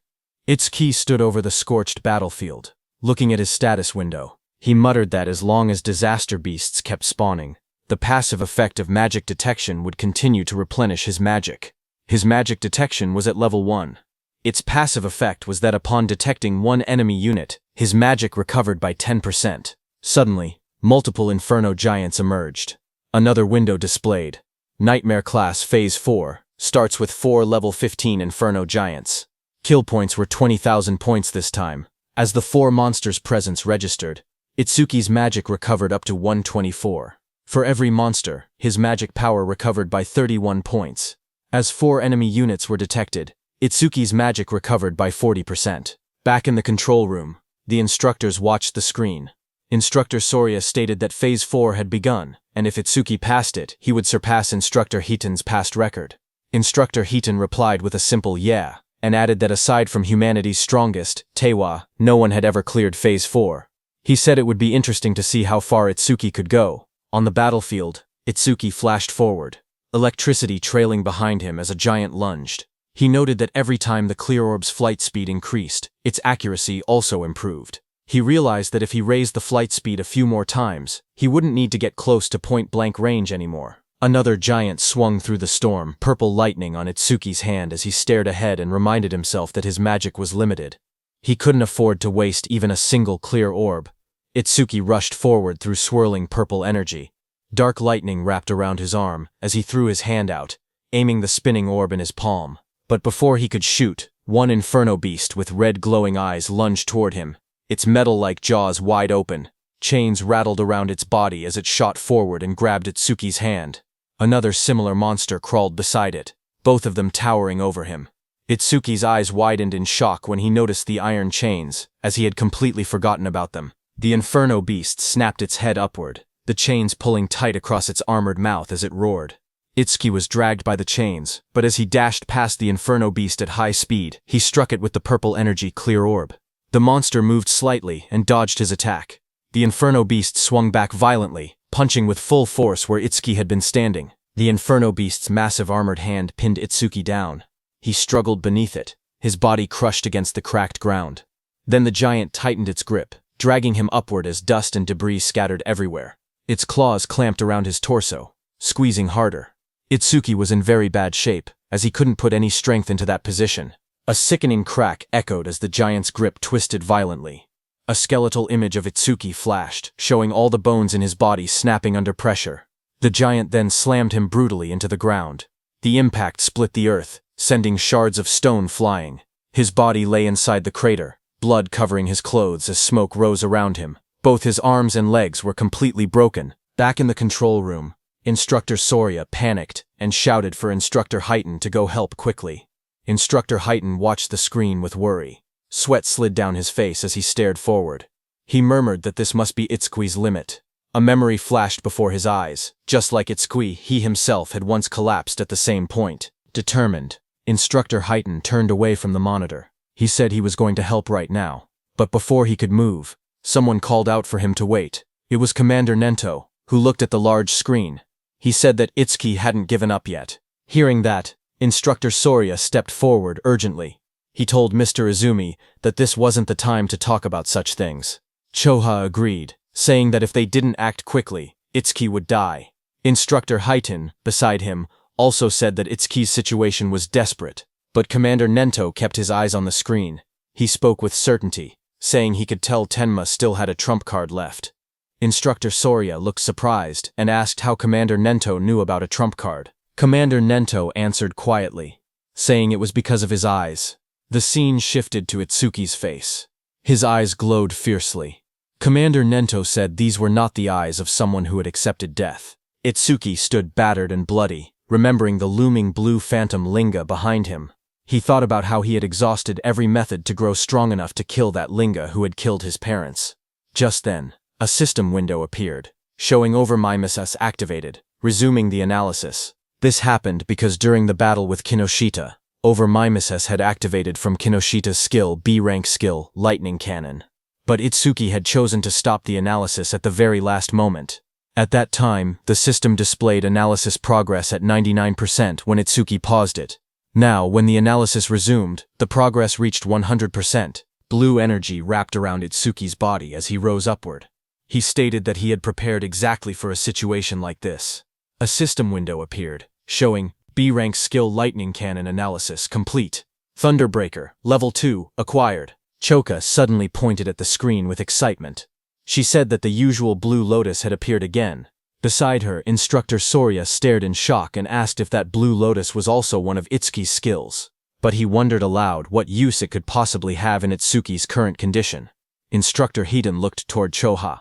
Itsuki stood over the scorched battlefield, looking at his status window. He muttered that as long as disaster beasts kept spawning, the passive effect of magic detection would continue to replenish his magic. His magic detection was at level 1. Its passive effect was that upon detecting one enemy unit, his magic recovered by 10%. Suddenly, multiple Inferno Giants emerged. Another window displayed. Nightmare Class Phase 4 starts with 4 level 15 Inferno Giants. Kill points were 20,000 points this time. As the 4 monsters' presence registered, Itsuki's magic recovered up to 124. For every monster, his magic power recovered by 31 points. As 4 enemy units were detected, Itsuki's magic recovered by 40%. Back in the control room, the instructors watched the screen. Instructor Soria stated that Phase 4 had begun, and if Itsuki passed it, he would surpass Instructor Hiiten's past record. Instructor Hiiten replied with a simple yeah, and added that aside from humanity's strongest, Tewa, no one had ever cleared Phase 4. He said it would be interesting to see how far Itsuki could go. On the battlefield, Itsuki flashed forward, electricity trailing behind him as a giant lunged. He noted that every time the clear orb's flight speed increased, its accuracy also improved. He realized that if he raised the flight speed a few more times, he wouldn't need to get close to point-blank range anymore. Another giant swung through the storm, purple lightning on Itsuki's hand as he stared ahead and reminded himself that his magic was limited. He couldn't afford to waste even a single clear orb. Itsuki rushed forward through swirling purple energy. Dark lightning wrapped around his arm as he threw his hand out, aiming the spinning orb in his palm. But before he could shoot, one inferno beast with red glowing eyes lunged toward him, its metal-like jaws wide open, Chains rattled around its body as it shot forward and grabbed Itsuki's hand. Another similar monster crawled beside it, both of them towering over him. Itsuki's eyes widened in shock when he noticed the iron chains, as he had completely forgotten about them. The inferno beast snapped its head upward, the chains pulling tight across its armored mouth as it roared. Itsuki was dragged by the chains, but as he dashed past the inferno beast at high speed, he struck it with the purple energy clear orb. The monster moved slightly and dodged his attack. The inferno beast swung back violently, punching with full force where Itsuki had been standing. The inferno beast's massive armored hand pinned Itsuki down. He struggled beneath it, his body crushed against the cracked ground. Then the giant tightened its grip, dragging him upward as dust and debris scattered everywhere. Its claws clamped around his torso, squeezing harder. Itsuki was in very bad shape, as he couldn't put any strength into that position. A sickening crack echoed as the giant's grip twisted violently. A skeletal image of Itsuki flashed, showing all the bones in his body snapping under pressure. The giant then slammed him brutally into the ground. The impact split the earth, sending shards of stone flying. His body lay inside the crater, blood covering his clothes as smoke rose around him. Both his arms and legs were completely broken. Back in the control room, Instructor Soria panicked and shouted for Instructor Heighten to go help quickly. Instructor Heighten watched the screen with worry. Sweat slid down his face as he stared forward. He murmured that this must be Itsuki's limit. A memory flashed before his eyes. Just like Itsuki, he himself had once collapsed at the same point. Determined, Instructor Heighten turned away from the monitor. He said he was going to help right now. But before he could move, someone called out for him to wait. It was Commander Nento, who looked at the large screen. He said that Itsuki hadn't given up yet. Hearing that, Instructor Soria stepped forward urgently. He told Mr. Izumi that this wasn't the time to talk about such things. Choha agreed, saying that if they didn't act quickly, Itsuki would die. Instructor Heighten, beside him, also said that Itsuki's situation was desperate, but Commander Nento kept his eyes on the screen. He spoke with certainty, saying he could tell Tenma still had a trump card left. Instructor Soria looked surprised and asked how Commander Nento knew about a trump card. Commander Nento answered quietly, saying it was because of his eyes. The scene shifted to Itsuki's face. His eyes glowed fiercely. Commander Nento said these were not the eyes of someone who had accepted death. Itsuki stood battered and bloody, remembering the looming blue phantom Linga behind him. He thought about how he had exhausted every method to grow strong enough to kill that Linga who had killed his parents. Just then, a system window appeared, showing Overmimesis activated, resuming the analysis. This happened because during the battle with Kinoshita, Overmimesis had activated from Kinoshita's skill B-rank skill, Lightning Cannon. But Itsuki had chosen to stop the analysis at the very last moment. At that time, the system displayed analysis progress at 99% when Itsuki paused it. Now, when the analysis resumed, the progress reached 100%. Blue energy wrapped around Itsuki's body as he rose upward. He stated that he had prepared exactly for a situation like this. A system window appeared, showing B-rank skill Lightning Cannon analysis complete. Thunderbreaker, level 2, acquired. Choka suddenly pointed at the screen with excitement. She said that the usual blue lotus had appeared again. Beside her, Instructor Soria stared in shock and asked if that blue lotus was also one of Itsuki's skills. But he wondered aloud what use it could possibly have in Itsuki's current condition. Instructor Hiden looked toward Choha.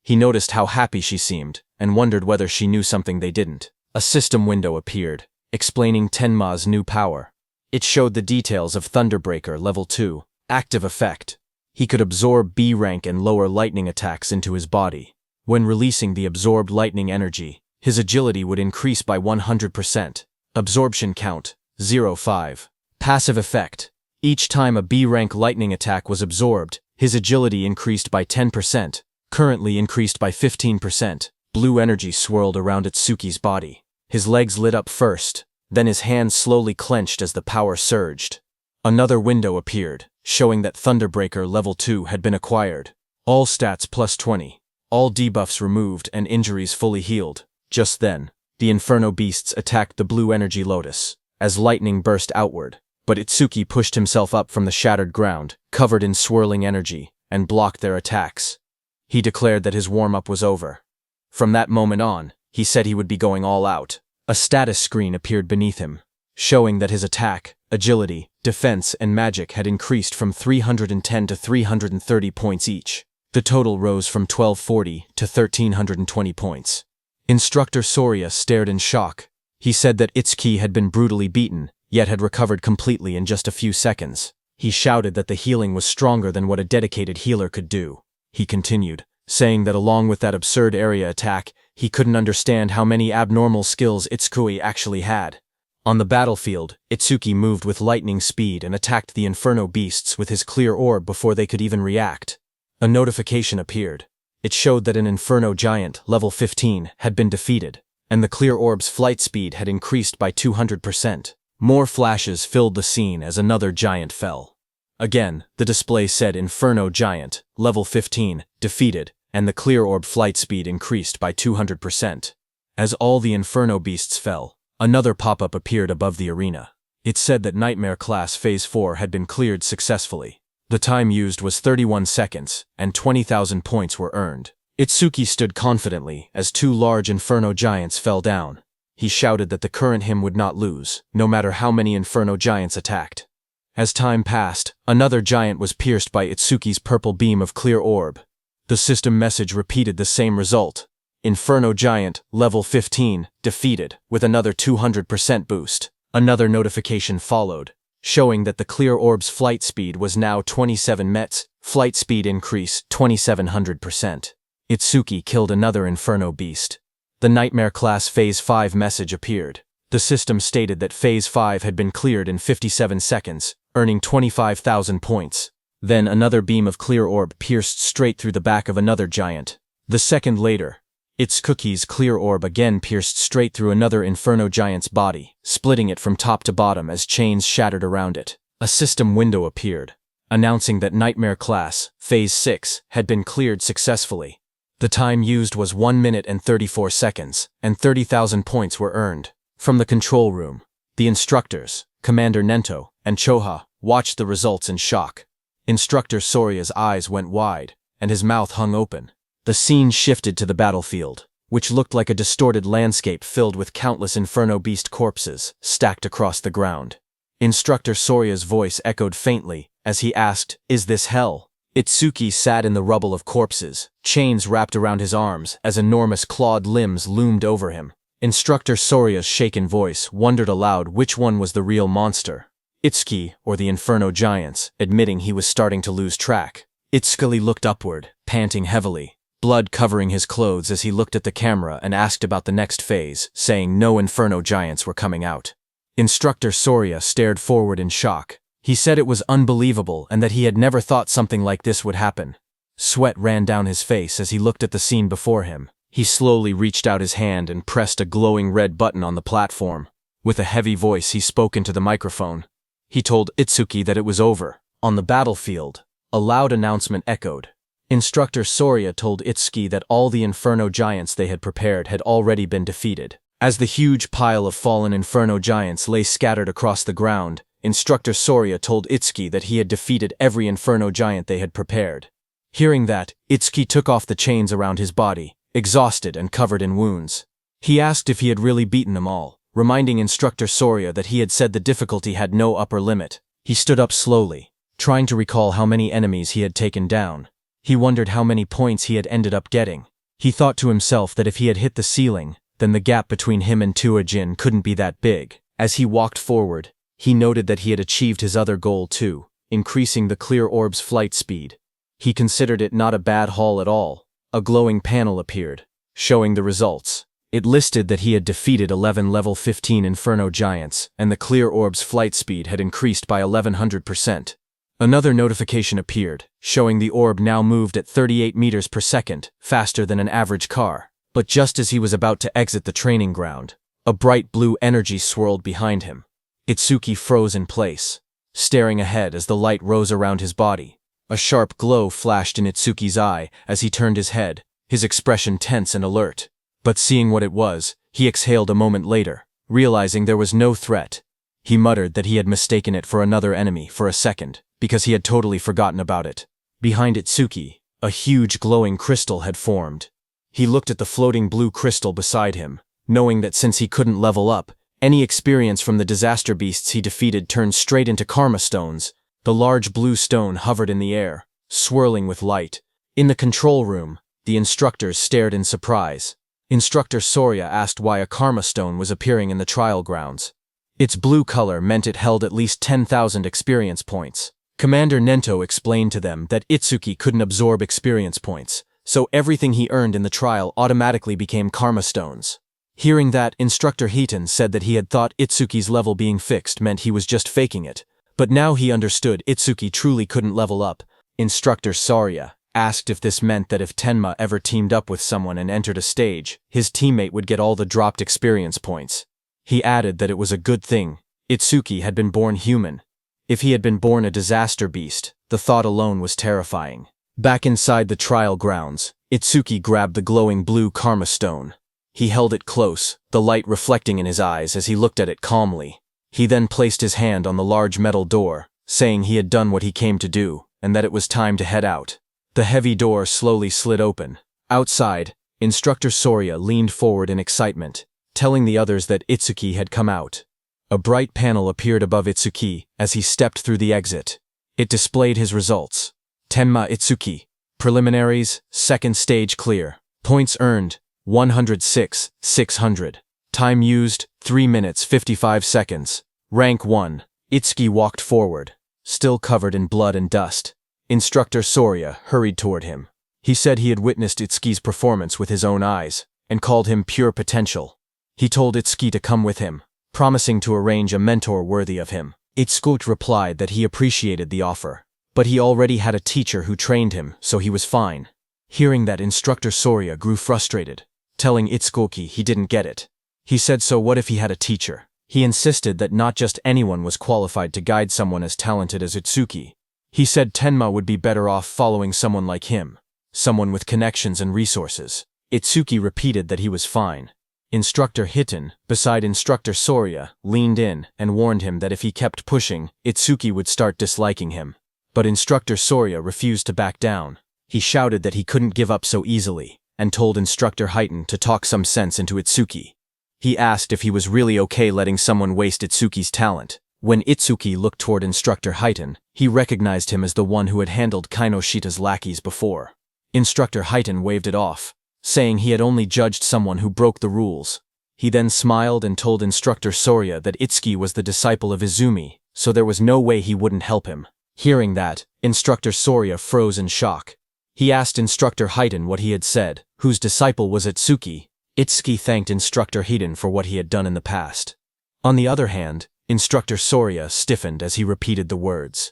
He noticed how happy she seemed, and wondered whether she knew something they didn't. A system window appeared, explaining Tenma's new power. It showed the details of Thunderbreaker level 2, active effect. He could absorb B-rank and lower lightning attacks into his body. When releasing the absorbed lightning energy, his agility would increase by 100%. Absorption count, 0.5. Passive effect. Each time a B-rank lightning attack was absorbed, his agility increased by 10%, currently increased by 15%. Blue energy swirled around Itsuki's body. His legs lit up first, then his hands slowly clenched as the power surged. Another window appeared, showing that Thunderbreaker level 2 had been acquired. All stats plus 20. All debuffs removed and injuries fully healed. Just then, the Inferno Beasts attacked the blue energy lotus, as lightning burst outward. But Itsuki pushed himself up from the shattered ground, covered in swirling energy, and blocked their attacks. He declared that his warm-up was over. From that moment on, he said he would be going all out. A status screen appeared beneath him, showing that his attack, agility, defense, and magic had increased from 310 to 330 points each. The total rose from 1240 to 1320 points. Instructor Soria stared in shock. He said that Itsuki had been brutally beaten, yet had recovered completely in just a few seconds. He shouted that the healing was stronger than what a dedicated healer could do. He continued, saying that along with that absurd area attack, he couldn't understand how many abnormal skills Itsuki actually had. On the battlefield, Itsuki moved with lightning speed and attacked the Inferno beasts with his clear orb before they could even react. A notification appeared. It showed that an Inferno giant, level 15, had been defeated, and the clear orb's flight speed had increased by 200%. More flashes filled the scene as another giant fell. Again, the display said Inferno giant, level 15, defeated, and the clear orb flight speed increased by 200%. As all the Inferno beasts fell, another pop-up appeared above the arena. It said that Nightmare Class Phase 4 had been cleared successfully. The time used was 31 seconds, and 20,000 points were earned. Itsuki stood confidently as two large Inferno giants fell down. He shouted that the current him would not lose, no matter how many Inferno giants attacked. As time passed, another giant was pierced by Itsuki's purple beam of clear orb. The system message repeated the same result. Inferno giant, level 15, defeated, with another 200% boost. Another notification followed, showing that the clear orb's flight speed was now 27 mets, flight speed increase 2700%. Itsuki killed another Inferno beast. The Nightmare Class Phase 5 message appeared. The system stated that Phase 5 had been cleared in 57 seconds, earning 25,000 points. Then another beam of clear orb pierced straight through the back of another giant. The second later, Itsuki's clear orb again pierced straight through another Inferno giant's body, splitting it from top to bottom as chains shattered around it. A system window appeared, announcing that Nightmare Class, Phase 6, had been cleared successfully. The time used was 1 minute and 34 seconds, and 30,000 points were earned. From the control room, the instructors, Commander Nento, and Choha, watched the results in shock. Instructor Soria's eyes went wide, and his mouth hung open. The scene shifted to the battlefield, which looked like a distorted landscape filled with countless Inferno beast corpses stacked across the ground. Instructor Soria's voice echoed faintly as he asked, "Is this hell?" Itsuki sat in the rubble of corpses, chains wrapped around his arms as enormous clawed limbs loomed over him. Instructor Soria's shaken voice wondered aloud which one was the real monster, Itsuki or the Inferno giants, admitting he was starting to lose track. Itsuki looked upward, panting heavily, blood covering his clothes as he looked at the camera and asked about the next phase, saying no Inferno giants were coming out. Instructor Soria stared forward in shock. He said it was unbelievable and that he had never thought something like this would happen. Sweat ran down his face as he looked at the scene before him. He slowly reached out his hand and pressed a glowing red button on the platform. With a heavy voice, he spoke into the microphone. He told Itsuki that it was over. On the battlefield, a loud announcement echoed. Instructor Soria told Itsuki that all the Inferno giants they had prepared had already been defeated. As the huge pile of fallen Inferno giants lay scattered across the ground, Instructor Soria told Itsuki that he had defeated every Inferno giant they had prepared. Hearing that, Itsuki took off the chains around his body, exhausted and covered in wounds. He asked if he had really beaten them all, reminding Instructor Soria that he had said the difficulty had no upper limit. He stood up slowly, trying to recall how many enemies he had taken down. He wondered how many points he had ended up getting. He thought to himself that if he had hit the ceiling, then the gap between him and Tuajin couldn't be that big. As he walked forward, he noted that he had achieved his other goal too, increasing the clear orb's flight speed. He considered it not a bad haul at all. A glowing panel appeared, showing the results. It listed that he had defeated 11 level 15 Inferno giants, and the clear orb's flight speed had increased by 1100%. Another notification appeared, showing the orb now moved at 38 meters per second, faster than an average car. But just as he was about to exit the training ground, a bright blue energy swirled behind him. Itsuki froze in place, staring ahead as the light rose around his body. A sharp glow flashed in Itsuki's eye as he turned his head, his expression tense and alert. But seeing what it was, he exhaled a moment later, realizing there was no threat. He muttered that he had mistaken it for another enemy for a second, because he had totally forgotten about it. Behind Itsuki, a huge glowing crystal had formed. He looked at the floating blue crystal beside him, knowing that since he couldn't level up, any experience from the disaster beasts he defeated turned straight into karma stones. The large blue stone hovered in the air, swirling with light. In the control room, the instructors stared in surprise. Instructor Soria asked why a karma stone was appearing in the trial grounds. Its blue color meant it held at least 10,000 experience points. Commander Nento explained to them that Itsuki couldn't absorb experience points, so everything he earned in the trial automatically became karma stones. Hearing that, Instructor Heaton said that he had thought Itsuki's level being fixed meant he was just faking it, but now he understood Itsuki truly couldn't level up. Instructor Soria asked if this meant that if Tenma ever teamed up with someone and entered a stage, his teammate would get all the dropped experience points. He added that it was a good thing. Itsuki had been born human. If he had been born a disaster beast, the thought alone was terrifying. Back inside the trial grounds, Itsuki grabbed the glowing blue karma stone. He held it close, the light reflecting in his eyes as he looked at it calmly. He then placed his hand on the large metal door, saying he had done what he came to do, and that it was time to head out. The heavy door slowly slid open. Outside, Instructor Soria leaned forward in excitement, telling the others that Itsuki had come out. A bright panel appeared above Itsuki as he stepped through the exit. It displayed his results. Tenma Itsuki. Preliminaries, second stage clear. Points earned, 106, 600. Time used, 3 minutes 55 seconds. Rank 1. Itsuki walked forward, still covered in blood and dust. Instructor Soria hurried toward him. He said he had witnessed Itsuki's performance with his own eyes, and called him pure potential. He told Itsuki to come with him, promising to arrange a mentor worthy of him. Itsuki replied that he appreciated the offer, but he already had a teacher who trained him, so he was fine. Hearing that, Instructor Soria grew frustrated, telling Itsuki he didn't get it. He said so what if he had a teacher? He insisted that not just anyone was qualified to guide someone as talented as Itsuki. He said Tenma would be better off following someone like him, someone with connections and resources. Itsuki repeated that he was fine. Instructor Hitten, beside Instructor Soria, leaned in and warned him that if he kept pushing, Itsuki would start disliking him. But Instructor Soria refused to back down. He shouted that he couldn't give up so easily, and told Instructor Hitten to talk some sense into Itsuki. He asked if he was really okay letting someone waste Itsuki's talent. When Itsuki looked toward Instructor Hitten, he recognized him as the one who had handled Kainoshita's lackeys before. Instructor Hitten waved it off, saying he had only judged someone who broke the rules. He then smiled and told Instructor Soria that Itsuki was the disciple of Izumi, so there was no way he wouldn't help him. Hearing that, Instructor Soria froze in shock. He asked Instructor Hitten what he had said, whose disciple was Itsuki. Itsuki thanked Instructor Hitten for what he had done in the past. On the other hand, Instructor Soria stiffened as he repeated the words.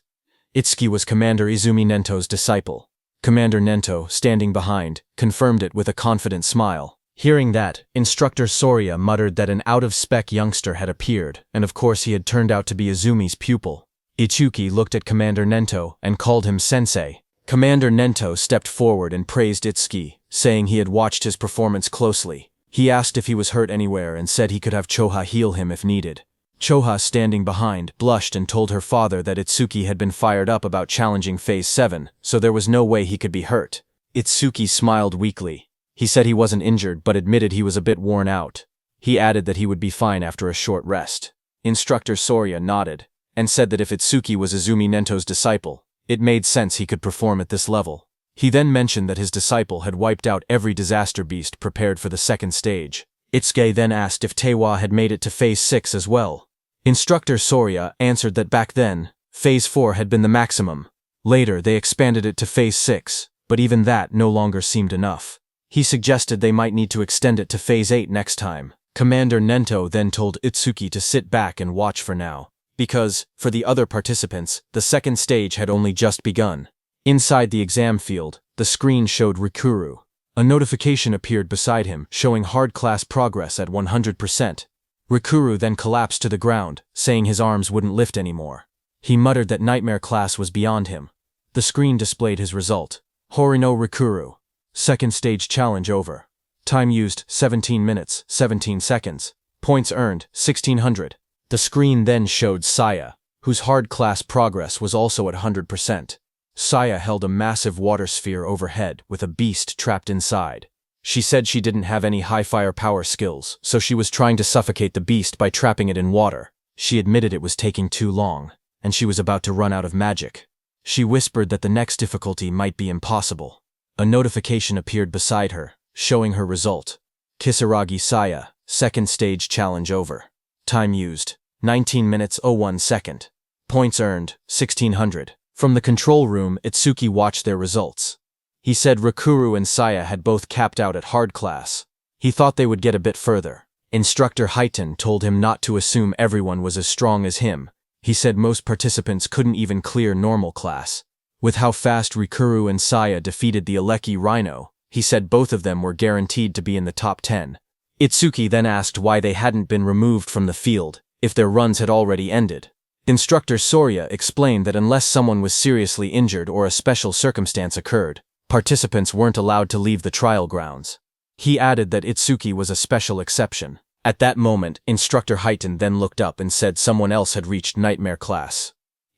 Itsuki was Commander Izumi Nento's disciple. Commander Nento, standing behind, confirmed it with a confident smile. Hearing that, Instructor Soria muttered that an out-of-spec youngster had appeared, and of course he had turned out to be Izumi's pupil. Itsuki looked at Commander Nento and called him sensei. Commander Nento stepped forward and praised Itsuki, saying he had watched his performance closely. He asked if he was hurt anywhere and said he could have Choha heal him if needed. Choha, standing behind, blushed and told her father that Itsuki had been fired up about challenging Phase 7, so there was no way he could be hurt. Itsuki smiled weakly. He said he wasn't injured but admitted he was a bit worn out. He added that he would be fine after a short rest. Instructor Soria nodded, and said that if Itsuki was Izumi Nento's disciple, it made sense he could perform at this level. He then mentioned that his disciple had wiped out every disaster beast prepared for the second stage. Itsuki then asked if Tewa had made it to Phase 6 as well. Instructor Soria answered that back then, Phase 4 had been the maximum. Later, they expanded it to Phase 6, but even that no longer seemed enough. He suggested they might need to extend it to Phase 8 next time. Commander Nento then told Itsuki to sit back and watch for now, because, for the other participants, the second stage had only just begun. Inside the exam field, the screen showed Rikuru. A notification appeared beside him, showing hard class progress at 100%. Rikuru then collapsed to the ground, saying his arms wouldn't lift anymore. He muttered that nightmare class was beyond him. The screen displayed his result. Horino Rikuru. Second stage challenge over. Time used, 17 minutes, 17 seconds. Points earned, 1600. The screen then showed Saya, whose hard class progress was also at 100%. Saya held a massive water sphere overhead with a beast trapped inside. She said she didn't have any high firepower skills, so she was trying to suffocate the beast by trapping it in water. She admitted it was taking too long, and she was about to run out of magic. She whispered that the next difficulty might be impossible. A notification appeared beside her, showing her result. Kisaragi Saya, second stage challenge over. Time used, 19 minutes 01 second. Points earned, 1600. From the control room, Itsuki watched their results. He said Rikuru and Saya had both capped out at hard class. He thought they would get a bit further. Instructor Highton told him not to assume everyone was as strong as him. He said most participants couldn't even clear normal class. With how fast Rikuru and Saya defeated the Aleki Rhino, he said both of them were guaranteed to be in the top 10. Itsuki then asked why they hadn't been removed from the field, if their runs had already ended. Instructor Sorya explained that unless someone was seriously injured or a special circumstance occurred, participants weren't allowed to leave the trial grounds. He added that Itsuki was a special exception. At that moment, Instructor Highton then looked up and said someone else had reached Nightmare class.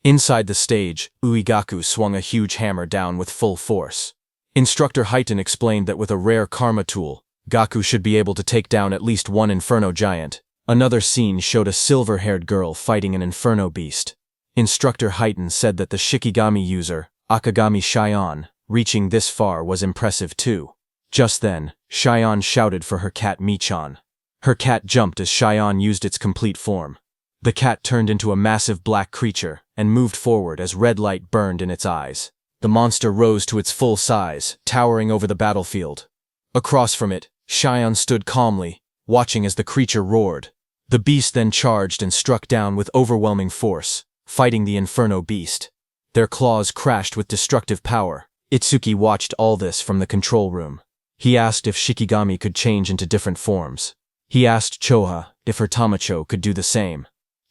Inside the stage, Uegaku swung a huge hammer down with full force. Instructor Highton explained that with a rare karma tool, Gaku should be able to take down at least one Inferno giant. Another scene showed a silver-haired girl fighting an Inferno beast. Instructor Highton said that the Shikigami user, Akagami Shion, reaching this far was impressive too. Just then, Shion shouted for her cat Michan. Her cat jumped as Shion used its complete form. The cat turned into a massive black creature and moved forward as red light burned in its eyes. The monster rose to its full size, towering over the battlefield. Across from it, Shion stood calmly, watching as the creature roared. The beast then charged and struck down with overwhelming force, fighting the Inferno beast. Their claws crashed with destructive power. Itsuki watched all this from the control room. He asked if Shikigami could change into different forms. He asked Choha if her Tamacho could do the same.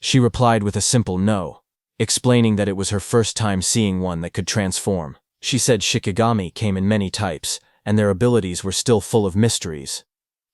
She replied with a simple no, explaining that it was her first time seeing one that could transform. She said Shikigami came in many types, and their abilities were still full of mysteries.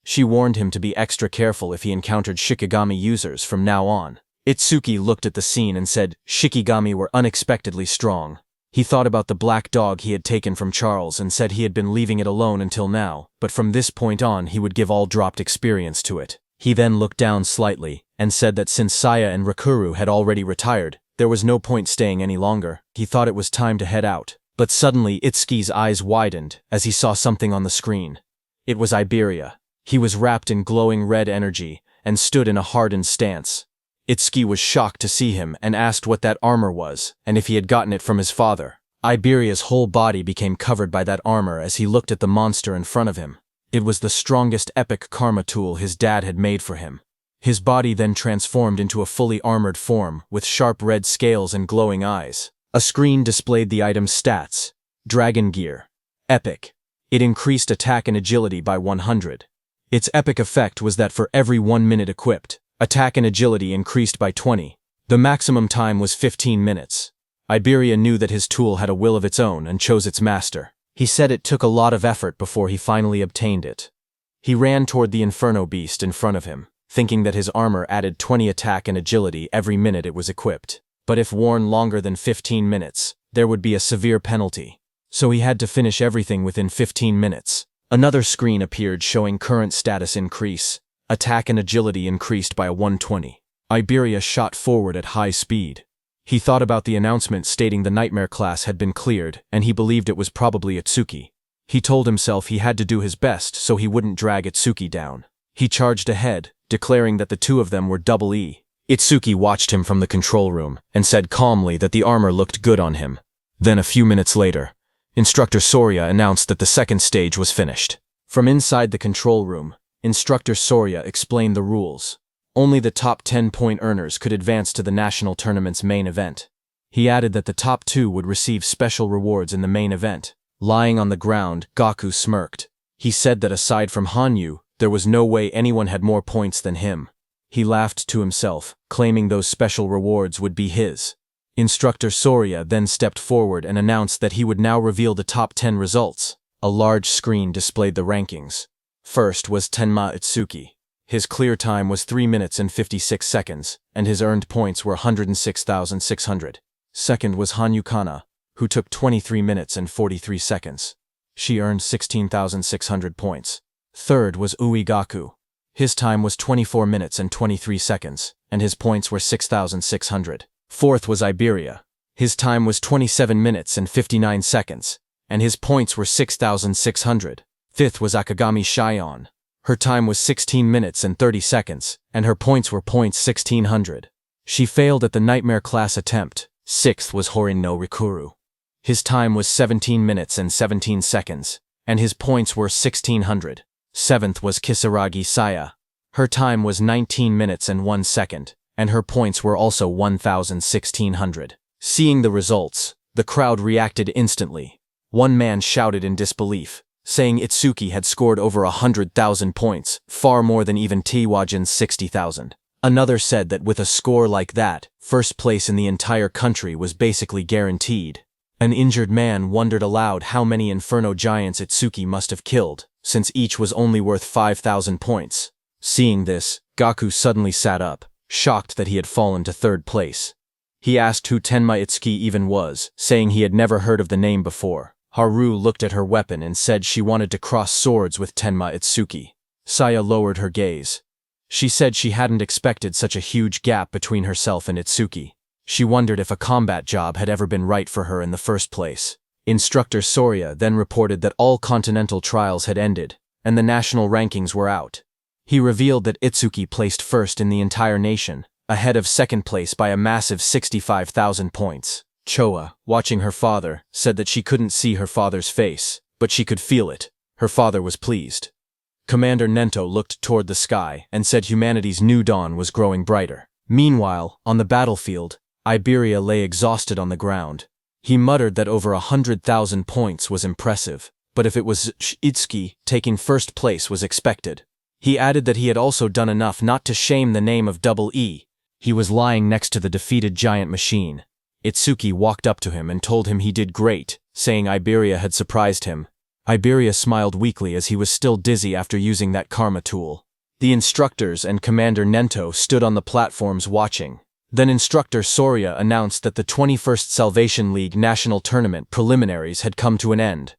She warned him to be extra careful if he encountered Shikigami users from now on. Itsuki looked at the scene and said Shikigami were unexpectedly strong. He thought about the black dog he had taken from Charles and said he had been leaving it alone until now, but from this point on he would give all dropped experience to it. He then looked down slightly and said that since Saya and Rikuru had already retired, there was no point staying any longer. He thought it was time to head out. But suddenly Itsuki's eyes widened as he saw something on the screen. It was Iberia. He was wrapped in glowing red energy and stood in a hardened stance. Itsuki was shocked to see him and asked what that armor was and if he had gotten it from his father. Iberia's whole body became covered by that armor as he looked at the monster in front of him. It was the strongest epic karma tool his dad had made for him. His body then transformed into a fully armored form with sharp red scales and glowing eyes. A screen displayed the item's stats. Dragon Gear. Epic. It increased attack and agility by 100. Its epic effect was that for every 1 minute equipped, attack and agility increased by 20. The maximum time was 15 minutes. Iberia knew that his tool had a will of its own and chose its master. He said it took a lot of effort before he finally obtained it. He ran toward the Inferno beast in front of him, thinking that his armor added 20 attack and agility every minute it was equipped. But if worn longer than 15 minutes, there would be a severe penalty. So he had to finish everything within 15 minutes. Another screen appeared showing current status increase. Attack and agility increased by a 120. Iberia shot forward at high speed. He thought about the announcement stating the Nightmare class had been cleared, and he believed it was probably Itsuki. He told himself he had to do his best so he wouldn't drag Itsuki down. He charged ahead, declaring that the two of them were double E. Itsuki watched him from the control room and said calmly that the armor looked good on him. Then a few minutes later, Instructor Sorya announced that the second stage was finished. From inside the control room, Instructor Sorya explained the rules. Only the top 10-point earners could advance to the national tournament's main event. He added that the top 2 would receive special rewards in the main event. Lying on the ground, Gaku smirked. He said that aside from Hanyu, there was no way anyone had more points than him. He laughed to himself, claiming those special rewards would be his. Instructor Sorya then stepped forward and announced that he would now reveal the top 10 results. A large screen displayed the rankings. First was Tenma Itsuki. His clear time was 3 minutes and 56 seconds, and his earned points were 106,600. Second was Hanyu Kana, who took 23 minutes and 43 seconds. She earned 16,600 points. Third was Uegaku. His time was 24 minutes and 23 seconds, and his points were 6,600. Fourth was Iberia. His time was 27 minutes and 59 seconds, and his points were 6,600. Fifth was Akagami Shion. Her time was 16 minutes and 30 seconds, and her points were points 1600. She failed at the Nightmare class attempt. Sixth was Horin no Rikuru. His time was 17 minutes and 17 seconds, and his points were 1600. Seventh was Kisaragi Saya. Her time was 19 minutes and 1 second, and her points were also 1,1600. Seeing the results, the crowd reacted instantly. One man shouted in disbelief, saying Itsuki had scored over 100,000 points, far more than even Tiwajin's 60,000. Another said that with a score like that, first place in the entire country was basically guaranteed. An injured man wondered aloud how many Inferno giants Itsuki must have killed, since each was only worth 5,000 points. Seeing this, Gaku suddenly sat up, shocked that he had fallen to third place. He asked who Tenma Itsuki even was, saying he had never heard of the name before. Haru looked at her weapon and said she wanted to cross swords with Tenma Itsuki. Saya lowered her gaze. She said she hadn't expected such a huge gap between herself and Itsuki. She wondered if a combat job had ever been right for her in the first place. Instructor Soria then reported that all continental trials had ended, and the national rankings were out. He revealed that Itsuki placed first in the entire nation, ahead of second place by a massive 65,000 points. Choa, watching her father, said that she couldn't see her father's face, but she could feel it. Her father was pleased. Commander Nento looked toward the sky and said humanity's new dawn was growing brighter. Meanwhile, on the battlefield, Iberia lay exhausted on the ground. He muttered that over 100,000 points was impressive, but if it was Itsuki, taking first place was expected. He added that he had also done enough not to shame the name of Double E. He was lying next to the defeated giant machine. Itsuki walked up to him and told him he did great, saying Iberia had surprised him. Iberia smiled weakly as he was still dizzy after using that karma tool. The instructors and Commander Nento stood on the platforms watching. Then Instructor Soria announced that the 21st Salvation League National Tournament preliminaries had come to an end.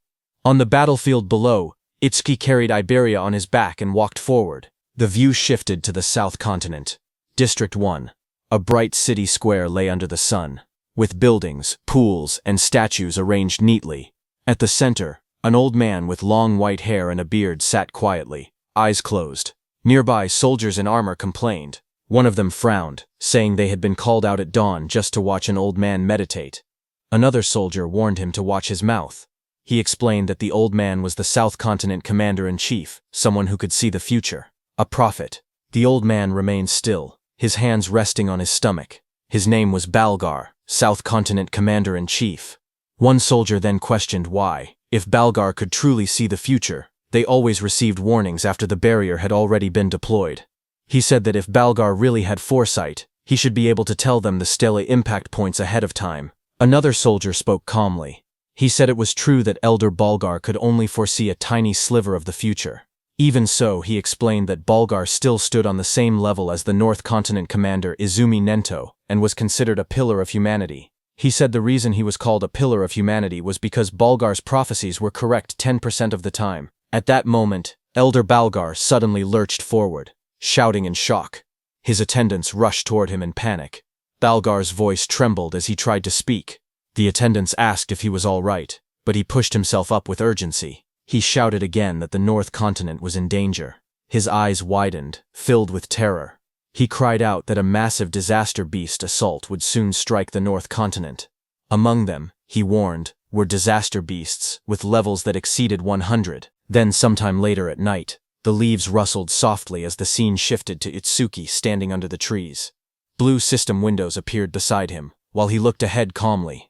On the battlefield below, Itsuki carried Iberia on his back and walked forward. The view shifted to the South Continent. District 1. A bright city square lay under the sun, with buildings, pools, and statues arranged neatly. At the center, an old man with long white hair and a beard sat quietly, eyes closed. Nearby, soldiers in armor complained. One of them frowned, saying they had been called out at dawn just to watch an old man meditate. Another soldier warned him to watch his mouth. He explained that the old man was the South Continent Commander-in-Chief, someone who could see the future. A prophet. The old man remained still, his hands resting on his stomach. His name was Balgar, South Continent Commander-in-Chief. One soldier then questioned why, if Balgar could truly see the future, they always received warnings after the barrier had already been deployed. He said that if Balgar really had foresight, he should be able to tell them the Stella impact points ahead of time. Another soldier spoke calmly. He said it was true that Elder Balgar could only foresee a tiny sliver of the future. Even so, he explained that Balgar still stood on the same level as the North Continent Commander Izumi Nento, and was considered a pillar of humanity. He said the reason he was called a pillar of humanity was because Balgar's prophecies were correct 10% of the time. At that moment, Elder Balgar suddenly lurched forward, shouting in shock. His attendants rushed toward him in panic. Balgar's voice trembled as he tried to speak. The attendants asked if he was all right, but he pushed himself up with urgency. He shouted again that the North Continent was in danger. His eyes widened, filled with terror. He cried out that a massive disaster beast assault would soon strike the North Continent. Among them, he warned, were disaster beasts with levels that exceeded 100. Then sometime later at night, the leaves rustled softly as the scene shifted to Itsuki standing under the trees. Blue system windows appeared beside him, while he looked ahead calmly.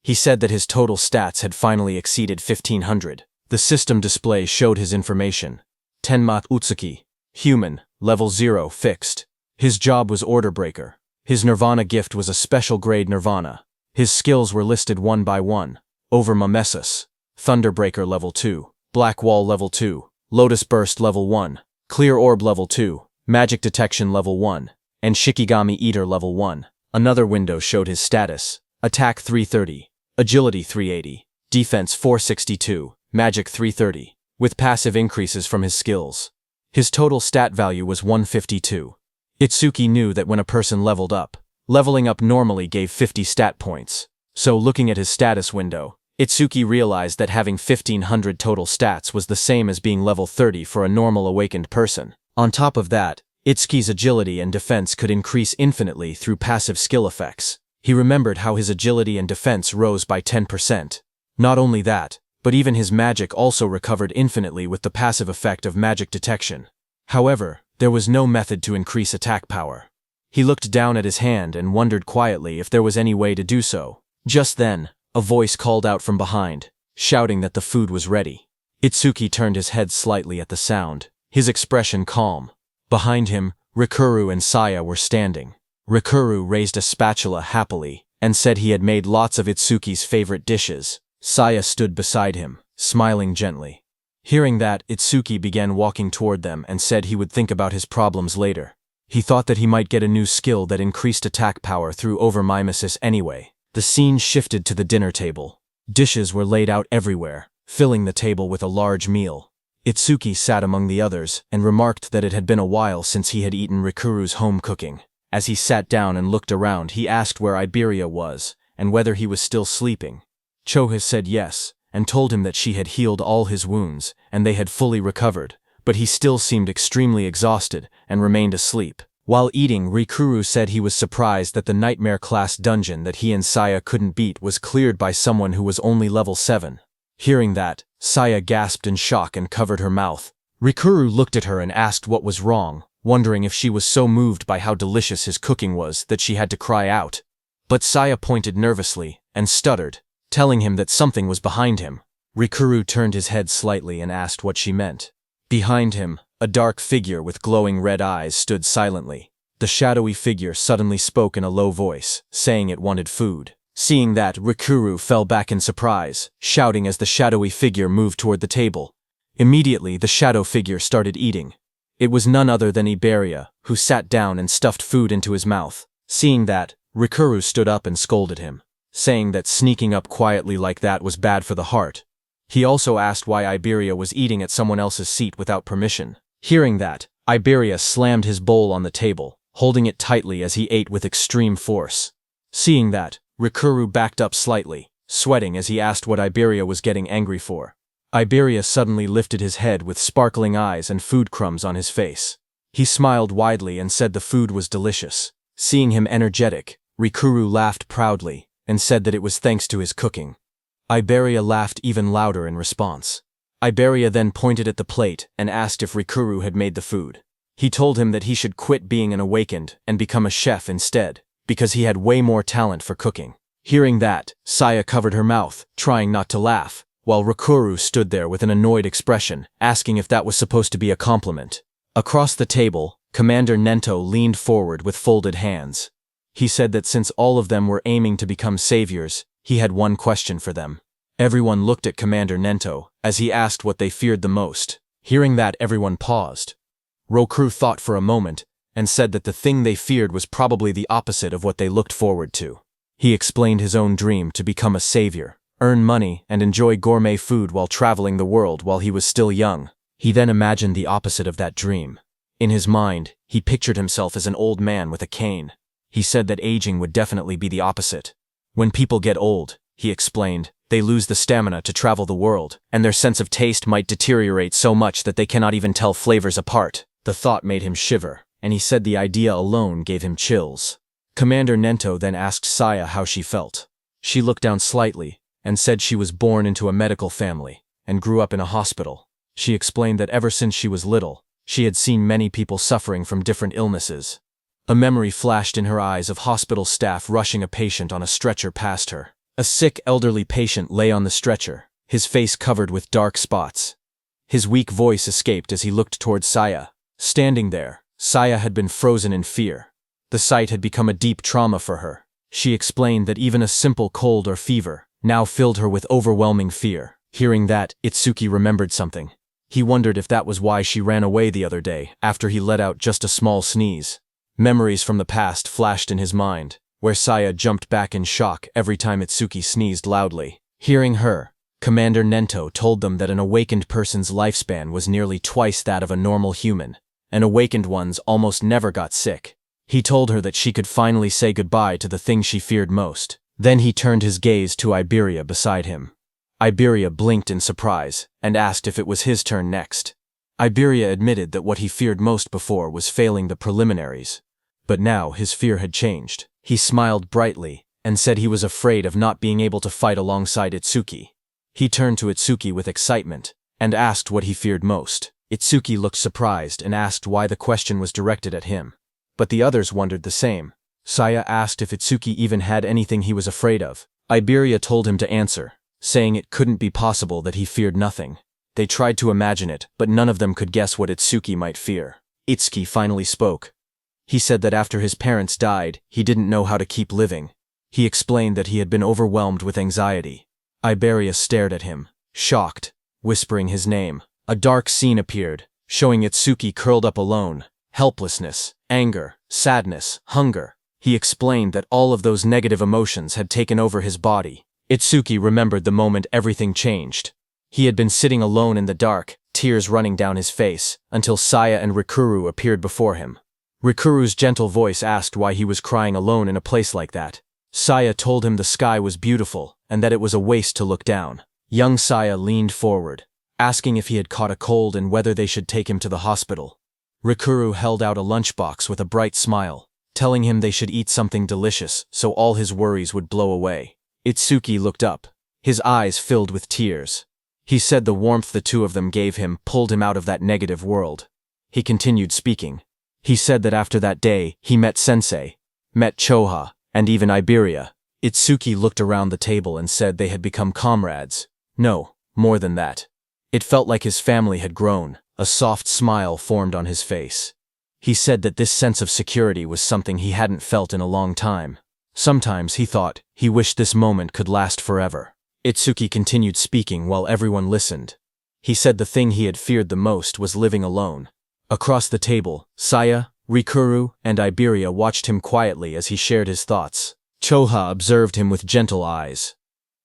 He said that his total stats had finally exceeded 1,500. The system display showed his information. Tenma Utsuki, human, level 0, fixed. His job was order breaker. His Nirvana gift was a special grade Nirvana. His skills were listed one by one. Over Mimesis, Thunderbreaker level 2, Black Wall level 2, Lotus Burst level 1, Clear Orb level 2, Magic Detection level 1, and Shikigami Eater level 1. Another window showed his status. Attack 330, Agility 380, Defense 462, Magic 330, with passive increases from his skills. His total stat value was 152. Itsuki knew that when a person leveled up, leveling up normally gave 50 stat points. So looking at his status window, Itsuki realized that having 1500 total stats was the same as being level 30 for a normal awakened person. On top of that, Itsuki's agility and defense could increase infinitely through passive skill effects. He remembered how his agility and defense rose by 10%. Not only that, but even his magic also recovered infinitely with the passive effect of magic detection. However, there was no method to increase attack power. He looked down at his hand and wondered quietly if there was any way to do so. Just then, a voice called out from behind, shouting that the food was ready. Itsuki turned his head slightly at the sound, his expression calm. Behind him, Rikuru and Saya were standing. Rikuru raised a spatula happily and said he had made lots of Itsuki's favorite dishes. Saya stood beside him, smiling gently. Hearing that, Itsuki began walking toward them and said he would think about his problems later. He thought that he might get a new skill that increased attack power through overmimesis anyway. The scene shifted to the dinner table. Dishes were laid out everywhere, filling the table with a large meal. Itsuki sat among the others and remarked that it had been a while since he had eaten Rikuru's home cooking. As he sat down and looked around, he asked where Iberia was and whether he was still sleeping. Choha said yes, and told him that she had healed all his wounds and they had fully recovered, but he still seemed extremely exhausted and remained asleep. While eating, Rikuru said he was surprised that the nightmare-class dungeon that he and Saya couldn't beat was cleared by someone who was only level 7. Hearing that, Saya gasped in shock and covered her mouth. Rikuru looked at her and asked what was wrong, wondering if she was so moved by how delicious his cooking was that she had to cry out. But Saya pointed nervously and stuttered, telling him that something was behind him. Rikuru turned his head slightly and asked what she meant. Behind him, a dark figure with glowing red eyes stood silently. The shadowy figure suddenly spoke in a low voice, saying it wanted food. Seeing that, Rikuru fell back in surprise, shouting as the shadowy figure moved toward the table. Immediately, the shadow figure started eating. It was none other than Iberia, who sat down and stuffed food into his mouth. Seeing that, Rikuru stood up and scolded him, saying that sneaking up quietly like that was bad for the heart. He also asked why Iberia was eating at someone else's seat without permission. Hearing that, Iberia slammed his bowl on the table, holding it tightly as he ate with extreme force. Seeing that, Rikuru backed up slightly, sweating as he asked what Iberia was getting angry for. Iberia suddenly lifted his head with sparkling eyes and food crumbs on his face. He smiled widely and said the food was delicious. Seeing him energetic, Rikuru laughed proudly and said that it was thanks to his cooking. Iberia laughed even louder in response. Iberia then pointed at the plate and asked if Rikuru had made the food. He told him that he should quit being an awakened and become a chef instead, because he had way more talent for cooking. Hearing that, Saya covered her mouth, trying not to laugh, while Rikuru stood there with an annoyed expression, asking if that was supposed to be a compliment. Across the table, Commander Nento leaned forward with folded hands. He said that since all of them were aiming to become saviors, he had one question for them. Everyone looked at Commander Nento as he asked what they feared the most. Hearing that, everyone paused. Rokuru thought for a moment and said that the thing they feared was probably the opposite of what they looked forward to. He explained his own dream to become a savior, earn money, and enjoy gourmet food while traveling the world while he was still young. He then imagined the opposite of that dream. In his mind, he pictured himself as an old man with a cane. He said that aging would definitely be the opposite. When people get old, he explained, they lose the stamina to travel the world, and their sense of taste might deteriorate so much that they cannot even tell flavors apart. The thought made him shiver, and he said the idea alone gave him chills. Commander Nento then asked Saya how she felt. She looked down slightly and said she was born into a medical family and grew up in a hospital. She explained that ever since she was little, she had seen many people suffering from different illnesses. A memory flashed in her eyes of hospital staff rushing a patient on a stretcher past her. A sick elderly patient lay on the stretcher, his face covered with dark spots. His weak voice escaped as he looked toward Saya. Standing there, Saya had been frozen in fear. The sight had become a deep trauma for her. She explained that even a simple cold or fever now filled her with overwhelming fear. Hearing that, Itsuki remembered something. He wondered if that was why she ran away the other day after he let out just a small sneeze. Memories from the past flashed in his mind, where Saya jumped back in shock every time Itsuki sneezed loudly. Hearing her, Commander Nento told them that an awakened person's lifespan was nearly twice that of a normal human, and awakened ones almost never got sick. He told her that she could finally say goodbye to the thing she feared most. Then he turned his gaze to Iberia beside him. Iberia blinked in surprise and asked if it was his turn next. Iberia admitted that what he feared most before was failing the preliminaries. But now his fear had changed. He smiled brightly and said he was afraid of not being able to fight alongside Itsuki. He turned to Itsuki with excitement and asked what he feared most. Itsuki looked surprised and asked why the question was directed at him. But the others wondered the same. Saya asked if Itsuki even had anything he was afraid of. Iberia told him to answer, saying it couldn't be possible that he feared nothing. They tried to imagine it, but none of them could guess what Itsuki might fear. Itsuki finally spoke. He said that after his parents died, he didn't know how to keep living. He explained that he had been overwhelmed with anxiety. Iberia stared at him, shocked, whispering his name. A dark scene appeared, showing Itsuki curled up alone. Helplessness, anger, sadness, hunger. He explained that all of those negative emotions had taken over his body. Itsuki remembered the moment everything changed. He had been sitting alone in the dark, tears running down his face, until Saya and Rikuru appeared before him. Rikuru's gentle voice asked why he was crying alone in a place like that. Saya told him the sky was beautiful and that it was a waste to look down. Young Saya leaned forward, asking if he had caught a cold and whether they should take him to the hospital. Rikuru held out a lunchbox with a bright smile, telling him they should eat something delicious so all his worries would blow away. Itsuki looked up, his eyes filled with tears. He said the warmth the two of them gave him pulled him out of that negative world. He continued speaking. He said that after that day, he met Sensei, met Choha, and even Iberia. Itsuki looked around the table and said they had become comrades. No, more than that. It felt like his family had grown. A soft smile formed on his face. He said that this sense of security was something he hadn't felt in a long time. Sometimes, he thought, he wished this moment could last forever. Itsuki continued speaking while everyone listened. He said the thing he had feared the most was living alone. Across the table, Saya, Rikuru, and Iberia watched him quietly as he shared his thoughts. Choha observed him with gentle eyes.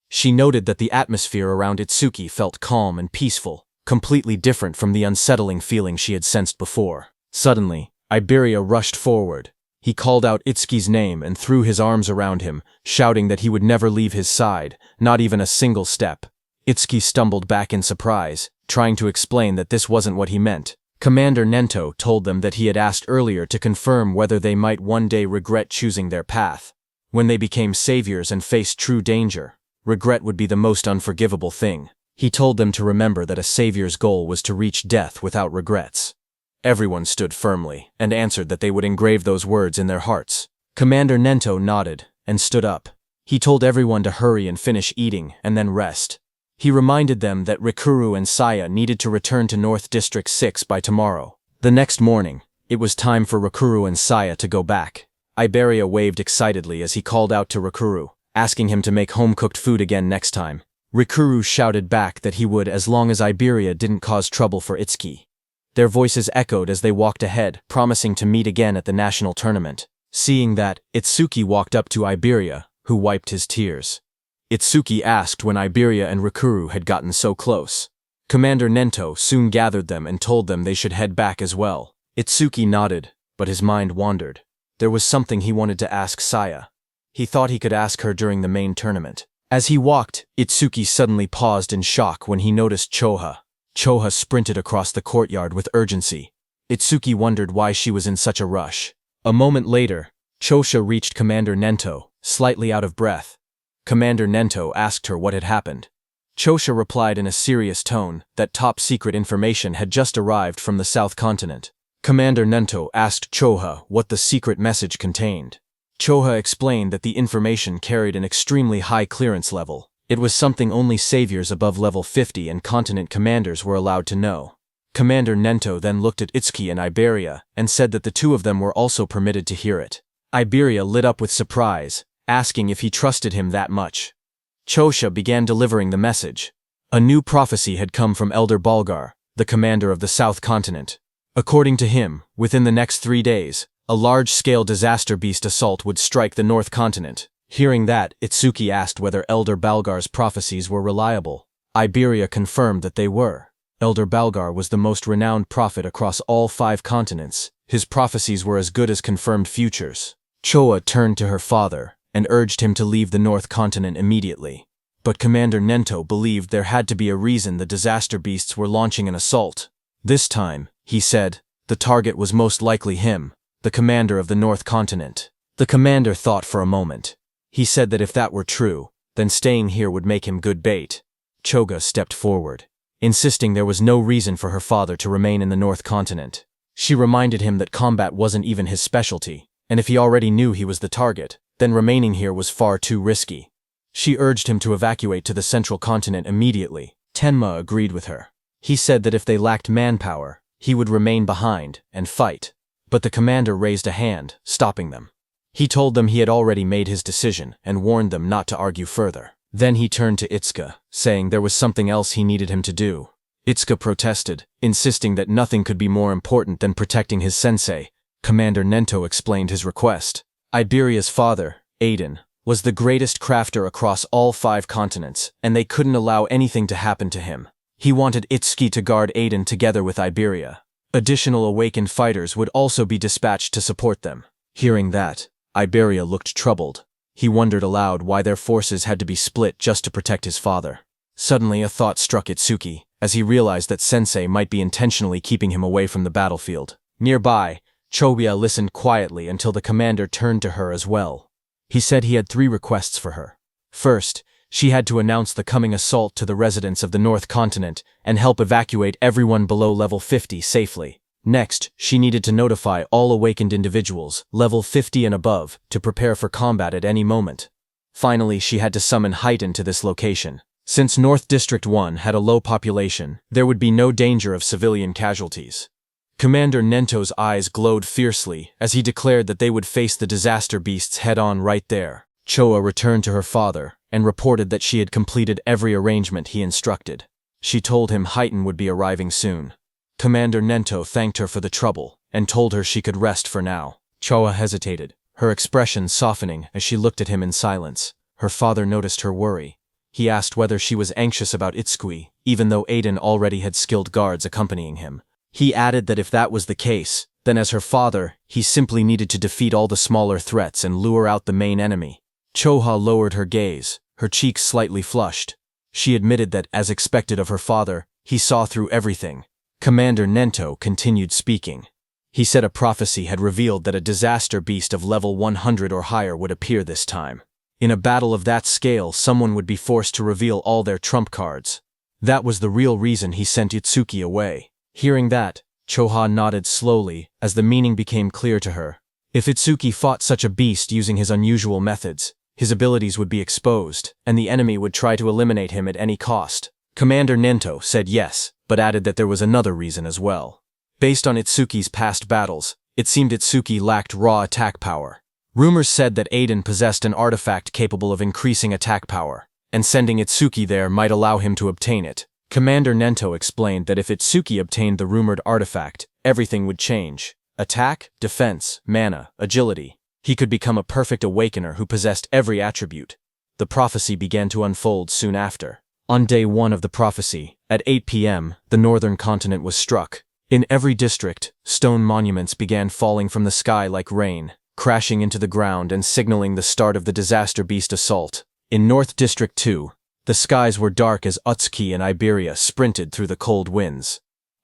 She noted that the atmosphere around Itsuki felt calm and peaceful, completely different from the unsettling feeling she had sensed before. Suddenly, Iberia rushed forward. He called out Itsuki's name and threw his arms around him, shouting that he would never leave his side, not even a single step. Itsuki stumbled back in surprise, trying to explain that this wasn't what he meant. Commander Nento told them that he had asked earlier to confirm whether they might one day regret choosing their path. When they became saviors and faced true danger, regret would be the most unforgivable thing. He told them to remember that a savior's goal was to reach death without regrets. Everyone stood firmly and answered that they would engrave those words in their hearts. Commander Nento nodded and stood up. He told everyone to hurry and finish eating and then rest. He reminded them that Rikuru and Saya needed to return to North District 6 by tomorrow. The next morning, it was time for Rikuru and Saya to go back. Iberia waved excitedly as he called out to Rikuru, asking him to make home-cooked food again next time. Rikuru shouted back that he would as long as Iberia didn't cause trouble for Itsuki. Their voices echoed as they walked ahead, promising to meet again at the national tournament. Seeing that, Itsuki walked up to Iberia, who wiped his tears. Itsuki asked when Iberia and Rikuru had gotten so close. Commander Nento soon gathered them and told them they should head back as well. Itsuki nodded, but his mind wandered. There was something he wanted to ask Saya. He thought he could ask her during the main tournament. As he walked, Itsuki suddenly paused in shock when he noticed Choha. Choha sprinted across the courtyard with urgency. Itsuki wondered why she was in such a rush. A moment later, Chosha reached Commander Nento, slightly out of breath. Commander Nento asked her what had happened. Chosha replied in a serious tone that top-secret information had just arrived from the South Continent. Commander Nento asked Choha what the secret message contained. Choha explained that the information carried an extremely high clearance level. It was something only saviors above level 50 and continent commanders were allowed to know. Commander Nento then looked at Itsuki and Iberia and said that the two of them were also permitted to hear it. Iberia lit up with surprise, asking if he trusted him that much. Chosha began delivering the message. A new prophecy had come from Elder Balgar, the commander of the South Continent. According to him, within the next 3 days, a large-scale disaster beast assault would strike the North Continent. Hearing that, Itsuki asked whether Elder Balgar's prophecies were reliable. Iberia confirmed that they were. Elder Balgar was the most renowned prophet across all 5 continents. His prophecies were as good as confirmed futures. Choa turned to her father and urged him to leave the North Continent immediately. But Commander Nento believed there had to be a reason the disaster beasts were launching an assault. This time, he said, the target was most likely him, the commander of the North Continent. The commander thought for a moment. He said that if that were true, then staying here would make him good bait. Choga stepped forward, insisting there was no reason for her father to remain in the North Continent. She reminded him that combat wasn't even his specialty, and if he already knew he was the target, then remaining here was far too risky. She urged him to evacuate to the Central Continent immediately. Tenma agreed with her. He said that if they lacked manpower, he would remain behind and fight. But the commander raised a hand, stopping them. He told them he had already made his decision and warned them not to argue further. Then he turned to Itsuka, saying there was something else he needed him to do. Itsuka protested, insisting that nothing could be more important than protecting his sensei. Commander Nento explained his request. Iberia's father, Aiden, was the greatest crafter across all 5 continents, and they couldn't allow anything to happen to him. He wanted Itsuki to guard Aiden together with Iberia. Additional awakened fighters would also be dispatched to support them. Hearing that, Iberia looked troubled. He wondered aloud why their forces had to be split just to protect his father. Suddenly a thought struck Itsuki, as he realized that Sensei might be intentionally keeping him away from the battlefield. Nearby, Chobia listened quietly until the commander turned to her as well. He said he had 3 requests for her. First, she had to announce the coming assault to the residents of the North Continent and help evacuate everyone below level 50 safely. Next, she needed to notify all awakened individuals, level 50 and above, to prepare for combat at any moment. Finally, she had to summon Haiten to this location. Since North District 1 had a low population, there would be no danger of civilian casualties. Commander Nento's eyes glowed fiercely as he declared that they would face the disaster beasts head-on right there. Choa returned to her father and reported that she had completed every arrangement he instructed. She told him Haiten would be arriving soon. Commander Nento thanked her for the trouble and told her she could rest for now. Choa hesitated, her expression softening as she looked at him in silence. Her father noticed her worry. He asked whether she was anxious about Itsui, even though Aiden already had skilled guards accompanying him. He added that if that was the case, then as her father, he simply needed to defeat all the smaller threats and lure out the main enemy. Choha lowered her gaze, her cheeks slightly flushed. She admitted that, as expected of her father, he saw through everything. Commander Nento continued speaking. He said a prophecy had revealed that a disaster beast of level 100 or higher would appear this time. In a battle of that scale, someone would be forced to reveal all their trump cards. That was the real reason he sent Itsuki away. Hearing that, Choha nodded slowly as the meaning became clear to her. If Itsuki fought such a beast using his unusual methods, his abilities would be exposed, and the enemy would try to eliminate him at any cost. Commander Nento said yes, but added that there was another reason as well. Based on Itsuki's past battles, it seemed Itsuki lacked raw attack power. Rumors said that Aiden possessed an artifact capable of increasing attack power, and sending Itsuki there might allow him to obtain it. Commander Nento explained that if Itsuki obtained the rumored artifact, everything would change. Attack, defense, mana, agility. He could become a perfect awakener who possessed every attribute. The prophecy began to unfold soon after. On day 1 of the prophecy, at 8 p.m., the northern continent was struck. In every district, stone monuments began falling from the sky like rain, crashing into the ground and signaling the start of the disaster beast assault. In North District 2, the skies were dark as Utsuki and Iberia sprinted through the cold winds.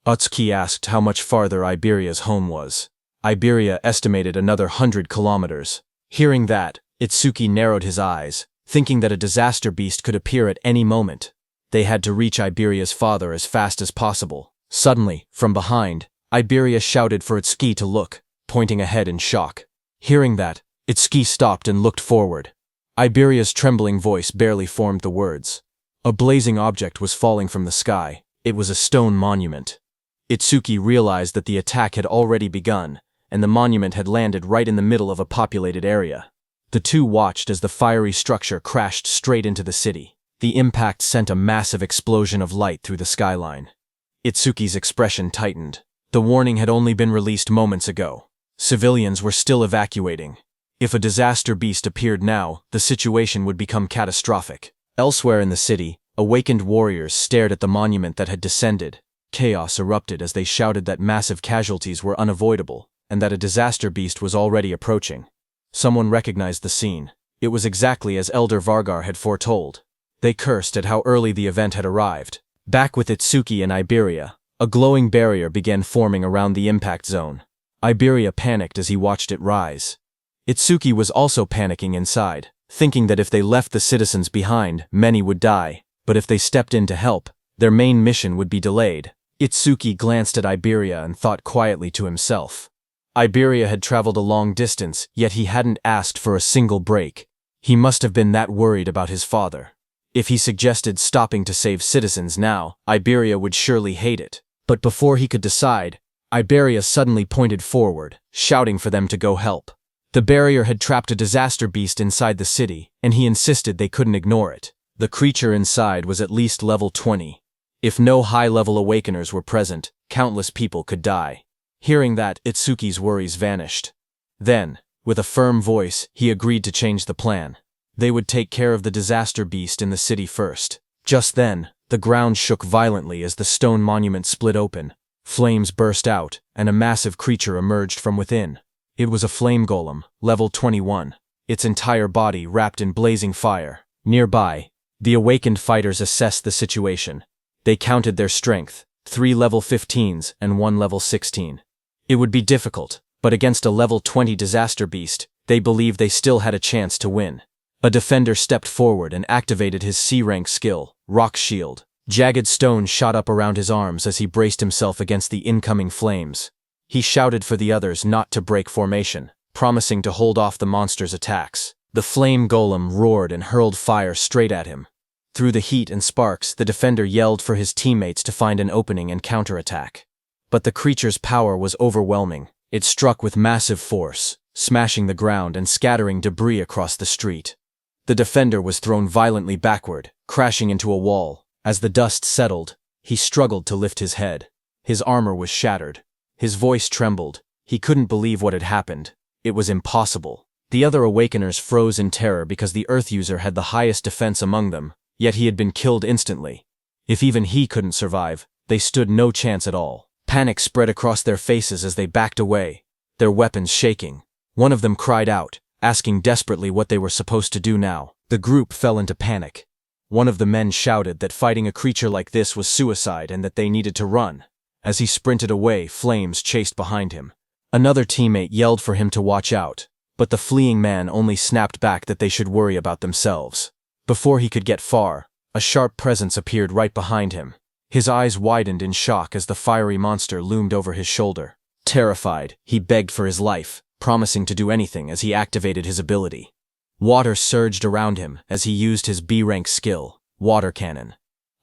Utsuki asked how much farther Iberia's home was. Iberia estimated another 100 kilometers. Hearing that, Itsuki narrowed his eyes, thinking that a disaster beast could appear at any moment. They had to reach Iberia's father as fast as possible. Suddenly, from behind, Iberia shouted for Itsuki to look, pointing ahead in shock. Hearing that, Itsuki stopped and looked forward. Iberia's trembling voice barely formed the words. A blazing object was falling from the sky. It was a stone monument. Itsuki realized that the attack had already begun, and the monument had landed right in the middle of a populated area. The two watched as the fiery structure crashed straight into the city. The impact sent a massive explosion of light through the skyline. Itsuki's expression tightened. The warning had only been released moments ago. Civilians were still evacuating. If a disaster beast appeared now, the situation would become catastrophic. Elsewhere in the city, awakened warriors stared at the monument that had descended. Chaos erupted as they shouted that massive casualties were unavoidable, and that a disaster beast was already approaching. Someone recognized the scene. It was exactly as Elder Vargar had foretold. They cursed at how early the event had arrived. Back with Itsuki and Iberia, a glowing barrier began forming around the impact zone. Iberia panicked as he watched it rise. Itsuki was also panicking inside, thinking that if they left the citizens behind, many would die, but if they stepped in to help, their main mission would be delayed. Itsuki glanced at Iberia and thought quietly to himself. Iberia had traveled a long distance, yet he hadn't asked for a single break. He must have been that worried about his father. If he suggested stopping to save citizens now, Iberia would surely hate it. But before he could decide, Iberia suddenly pointed forward, shouting for them to go help. The barrier had trapped a disaster beast inside the city, and he insisted they couldn't ignore it. The creature inside was at least level 20. If no high-level awakeners were present, countless people could die. Hearing that, Itsuki's worries vanished. Then, with a firm voice, he agreed to change the plan. They would take care of the disaster beast in the city first. Just then, the ground shook violently as the stone monument split open. Flames burst out, and a massive creature emerged from within. It was a flame golem, level 21, its entire body wrapped in blazing fire. Nearby, the awakened fighters assessed the situation. They counted their strength, 3 level 15s and 1 level 16. It would be difficult, but against a level 20 disaster beast, they believed they still had a chance to win. A defender stepped forward and activated his C-rank skill, Rock Shield. Jagged stone shot up around his arms as he braced himself against the incoming flames. He shouted for the others not to break formation, promising to hold off the monster's attacks. The flame golem roared and hurled fire straight at him. Through the heat and sparks, the defender yelled for his teammates to find an opening and counterattack. But the creature's power was overwhelming. It struck with massive force, smashing the ground and scattering debris across the street. The defender was thrown violently backward, crashing into a wall. As the dust settled, he struggled to lift his head. His armor was shattered. His voice trembled. He couldn't believe what had happened. It was impossible. The other awakeners froze in terror because the Earth user had the highest defense among them, yet he had been killed instantly. If even he couldn't survive, they stood no chance at all. Panic spread across their faces as they backed away, their weapons shaking. One of them cried out, asking desperately what they were supposed to do now. The group fell into panic. One of the men shouted that fighting a creature like this was suicide and that they needed to run. As he sprinted away, flames chased behind him. Another teammate yelled for him to watch out, but the fleeing man only snapped back that they should worry about themselves. Before he could get far, a sharp presence appeared right behind him. His eyes widened in shock as the fiery monster loomed over his shoulder. Terrified, he begged for his life, promising to do anything as he activated his ability. Water surged around him as he used his B-rank skill, Water Cannon.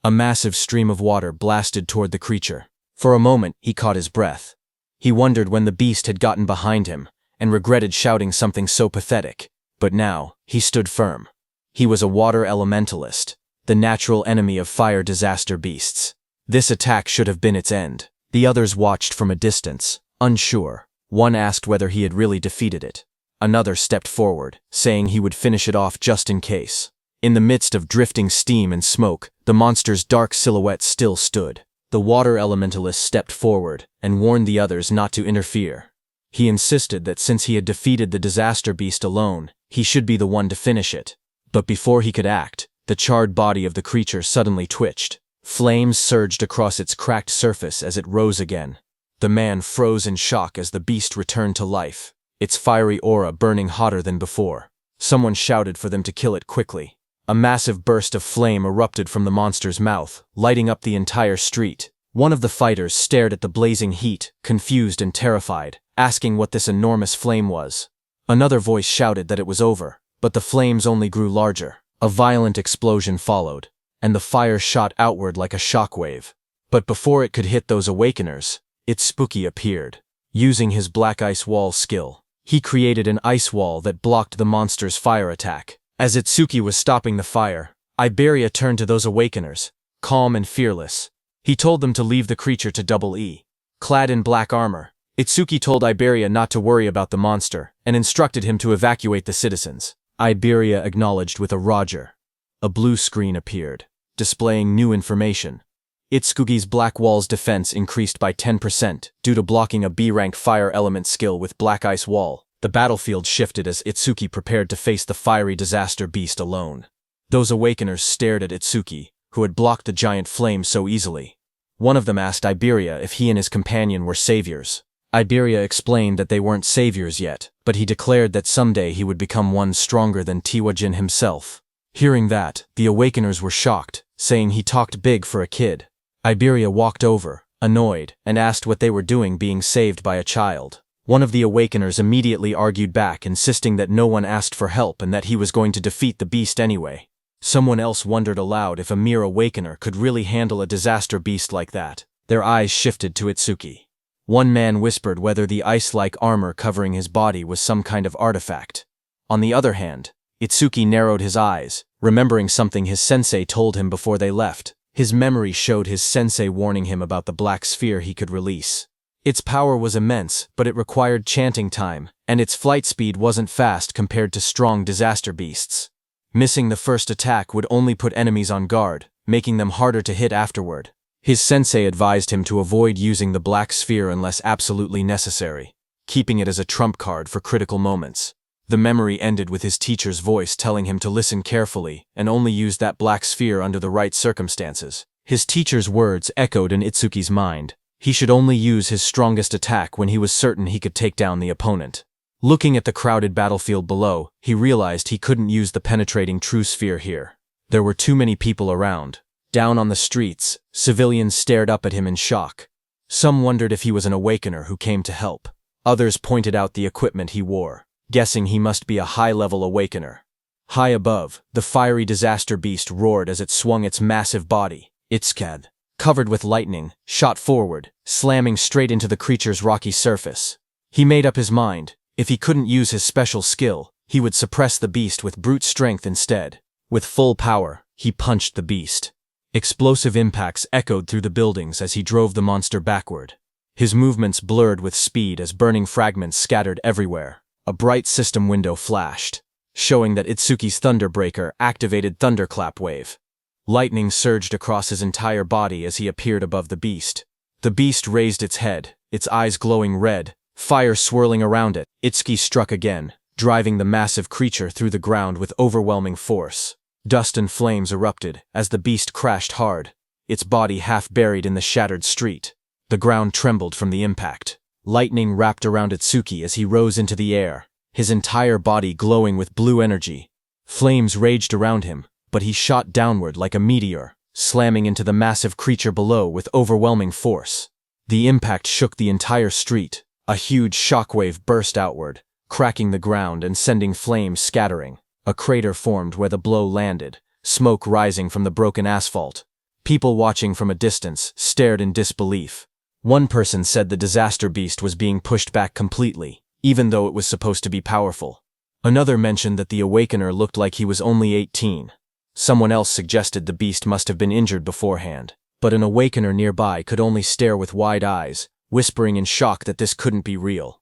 A massive stream of water blasted toward the creature. For a moment, he caught his breath. He wondered when the beast had gotten behind him, and regretted shouting something so pathetic. But now, he stood firm. He was a water elementalist, the natural enemy of fire disaster beasts. This attack should have been its end. The others watched from a distance, unsure. One asked whether he had really defeated it. Another stepped forward, saying he would finish it off just in case. In the midst of drifting steam and smoke, the monster's dark silhouette still stood. The water elementalist stepped forward and warned the others not to interfere. He insisted that since he had defeated the disaster beast alone, he should be the one to finish it. But before he could act, the charred body of the creature suddenly twitched. Flames surged across its cracked surface as it rose again. The man froze in shock as the beast returned to life, its fiery aura burning hotter than before. Someone shouted for them to kill it quickly. A massive burst of flame erupted from the monster's mouth, lighting up the entire street. One of the fighters stared at the blazing heat, confused and terrified, asking what this enormous flame was. Another voice shouted that it was over, but the flames only grew larger. A violent explosion followed, and the fire shot outward like a shockwave. But before it could hit those awakeners, Itsuki appeared. Using his black ice wall skill, he created an ice wall that blocked the monster's fire attack. As Itsuki was stopping the fire, Iberia turned to those awakeners, calm and fearless. He told them to leave the creature to Double E. Clad in black armor, Itsuki told Iberia not to worry about the monster and instructed him to evacuate the citizens. Iberia acknowledged with a Roger. A blue screen appeared, displaying new information. Itsuki's black wall's defense increased by 10% due to blocking a B-rank fire element skill with black ice wall. The battlefield shifted as Itsuki prepared to face the fiery disaster beast alone. Those awakeners stared at Itsuki, who had blocked the giant flame so easily. One of them asked Iberia if he and his companion were saviors. Iberia explained that they weren't saviors yet, but he declared that someday he would become one stronger than Tiwajin himself. Hearing that, the awakeners were shocked, saying he talked big for a kid. Iberia walked over, annoyed, and asked what they were doing being saved by a child. One of the awakeners immediately argued back, insisting that no one asked for help and that he was going to defeat the beast anyway. Someone else wondered aloud if a mere awakener could really handle a disaster beast like that. Their eyes shifted to Itsuki. One man whispered whether the ice-like armor covering his body was some kind of artifact. On the other hand, Itsuki narrowed his eyes, remembering something his sensei told him before they left. His memory showed his sensei warning him about the black sphere he could release. Its power was immense, but it required chanting time, and its flight speed wasn't fast compared to strong disaster beasts. Missing the first attack would only put enemies on guard, making them harder to hit afterward. His sensei advised him to avoid using the black sphere unless absolutely necessary, keeping it as a trump card for critical moments. The memory ended with his teacher's voice telling him to listen carefully and only use that black sphere under the right circumstances. His teacher's words echoed in Itsuki's mind. He should only use his strongest attack when he was certain he could take down the opponent. Looking at the crowded battlefield below, he realized he couldn't use the penetrating true sphere here. There were too many people around. Down on the streets, civilians stared up at him in shock. Some wondered if he was an awakener who came to help. Others pointed out the equipment he wore, guessing he must be a high-level awakener. High above, the fiery disaster beast roared as it swung its massive body. Itsuki, covered with lightning, shot forward, slamming straight into the creature's rocky surface. He made up his mind. If he couldn't use his special skill, he would suppress the beast with brute strength instead. With full power, he punched the beast. Explosive impacts echoed through the buildings as he drove the monster backward. His movements blurred with speed as burning fragments scattered everywhere. A bright system window flashed, showing that Itsuki's Thunderbreaker activated Thunderclap Wave. Lightning surged across his entire body as he appeared above the beast. The beast raised its head, its eyes glowing red, fire swirling around it. Itsuki struck again, driving the massive creature through the ground with overwhelming force. Dust and flames erupted as the beast crashed hard, its body half buried in the shattered street. The ground trembled from the impact. Lightning wrapped around Itsuki as he rose into the air, his entire body glowing with blue energy. Flames raged around him, but he shot downward like a meteor, slamming into the massive creature below with overwhelming force. The impact shook the entire street. A huge shockwave burst outward, cracking the ground and sending flames scattering. A crater formed where the blow landed, smoke rising from the broken asphalt. People watching from a distance stared in disbelief. One person said the disaster beast was being pushed back completely, even though it was supposed to be powerful. Another mentioned that the awakener looked like he was only 18. Someone else suggested the beast must have been injured beforehand, but an awakener nearby could only stare with wide eyes, whispering in shock that this couldn't be real.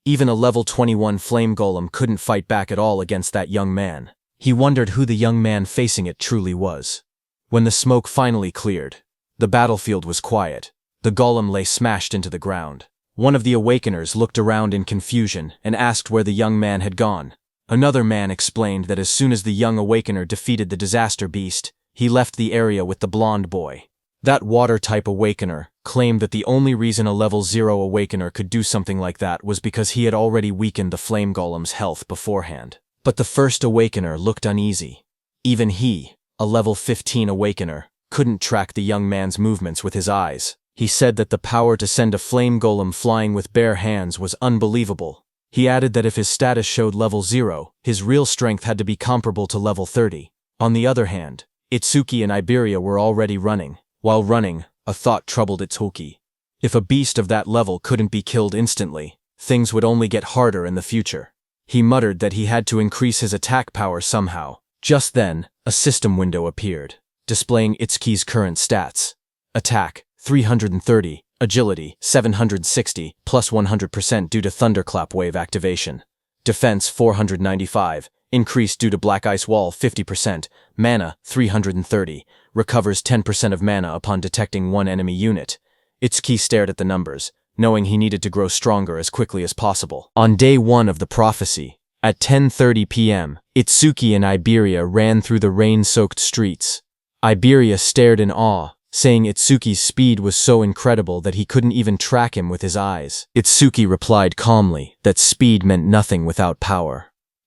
Even a level 21 flame golem couldn't fight back at all against that young man. He wondered who the young man facing it truly was. When the smoke finally cleared, the battlefield was quiet. The golem lay smashed into the ground. One of the awakeners looked around in confusion and asked where the young man had gone. Another man explained that as soon as the young awakener defeated the disaster beast, he left the area with the blonde boy. That water-type awakener claimed that the only reason a level 0 awakener could do something like that was because he had already weakened the flame golem's health beforehand. But the first awakener looked uneasy. Even he, a level 15 awakener, couldn't track the young man's movements with his eyes. He said that the power to send a flame golem flying with bare hands was unbelievable. He added that if his status showed level 0, his real strength had to be comparable to level 30. On the other hand, Itsuki and Iberia were already running. While running, a thought troubled Itsuki. If a beast of that level couldn't be killed instantly, things would only get harder in the future. He muttered that he had to increase his attack power somehow. Just then, a system window appeared, displaying Itsuki's current stats. Attack, 330, Agility, 760, plus 100% due to Thunderclap Wave activation. Defense, 495, increased due to Black Ice Wall, 50%, Mana, 330, recovers 10% of mana upon detecting one enemy unit. Itsuki stared at the numbers, knowing he needed to grow stronger as quickly as possible. On day 1 of the prophecy, At 10:30 p.m., Itsuki and Iberia ran through the rain-soaked streets. Iberia stared in awe, saying Itsuki's speed was so incredible that he couldn't even track him with his eyes. Itsuki replied calmly that speed meant nothing without power.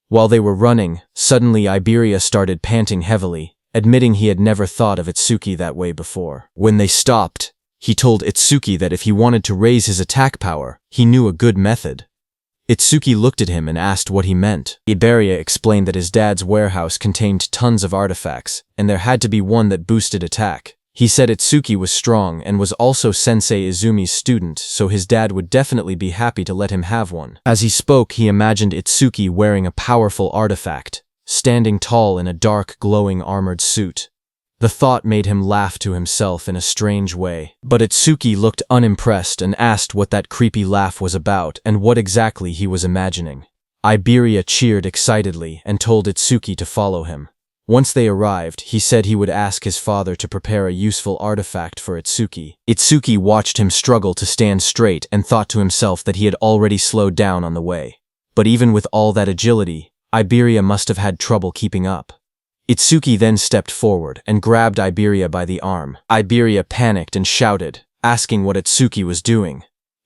While they were running, suddenly Iberia started panting heavily, admitting he had never thought of Itsuki that way before. When they stopped, he told Itsuki that if he wanted to raise his attack power, he knew a good method. Itsuki looked at him and asked what he meant. Iberia explained that his dad's warehouse contained tons of artifacts, and there had to be one that boosted attack. He said Itsuki was strong and was also Sensei Izumi's student, so his dad would definitely be happy to let him have one. As he spoke, he imagined Itsuki wearing a powerful artifact, standing tall in a dark, glowing armored suit. The thought made him laugh to himself in a strange way. But Itsuki looked unimpressed and asked what that creepy laugh was about and what exactly he was imagining. Iberia cheered excitedly and told Itsuki to follow him. Once they arrived, he said he would ask his father to prepare a useful artifact for Itsuki. Itsuki watched him struggle to stand straight and thought to himself that he had already slowed down on the way. But even with all that agility, Iberia must have had trouble keeping up. Itsuki then stepped forward and grabbed Iberia by the arm. Iberia panicked and shouted, asking what Itsuki was doing.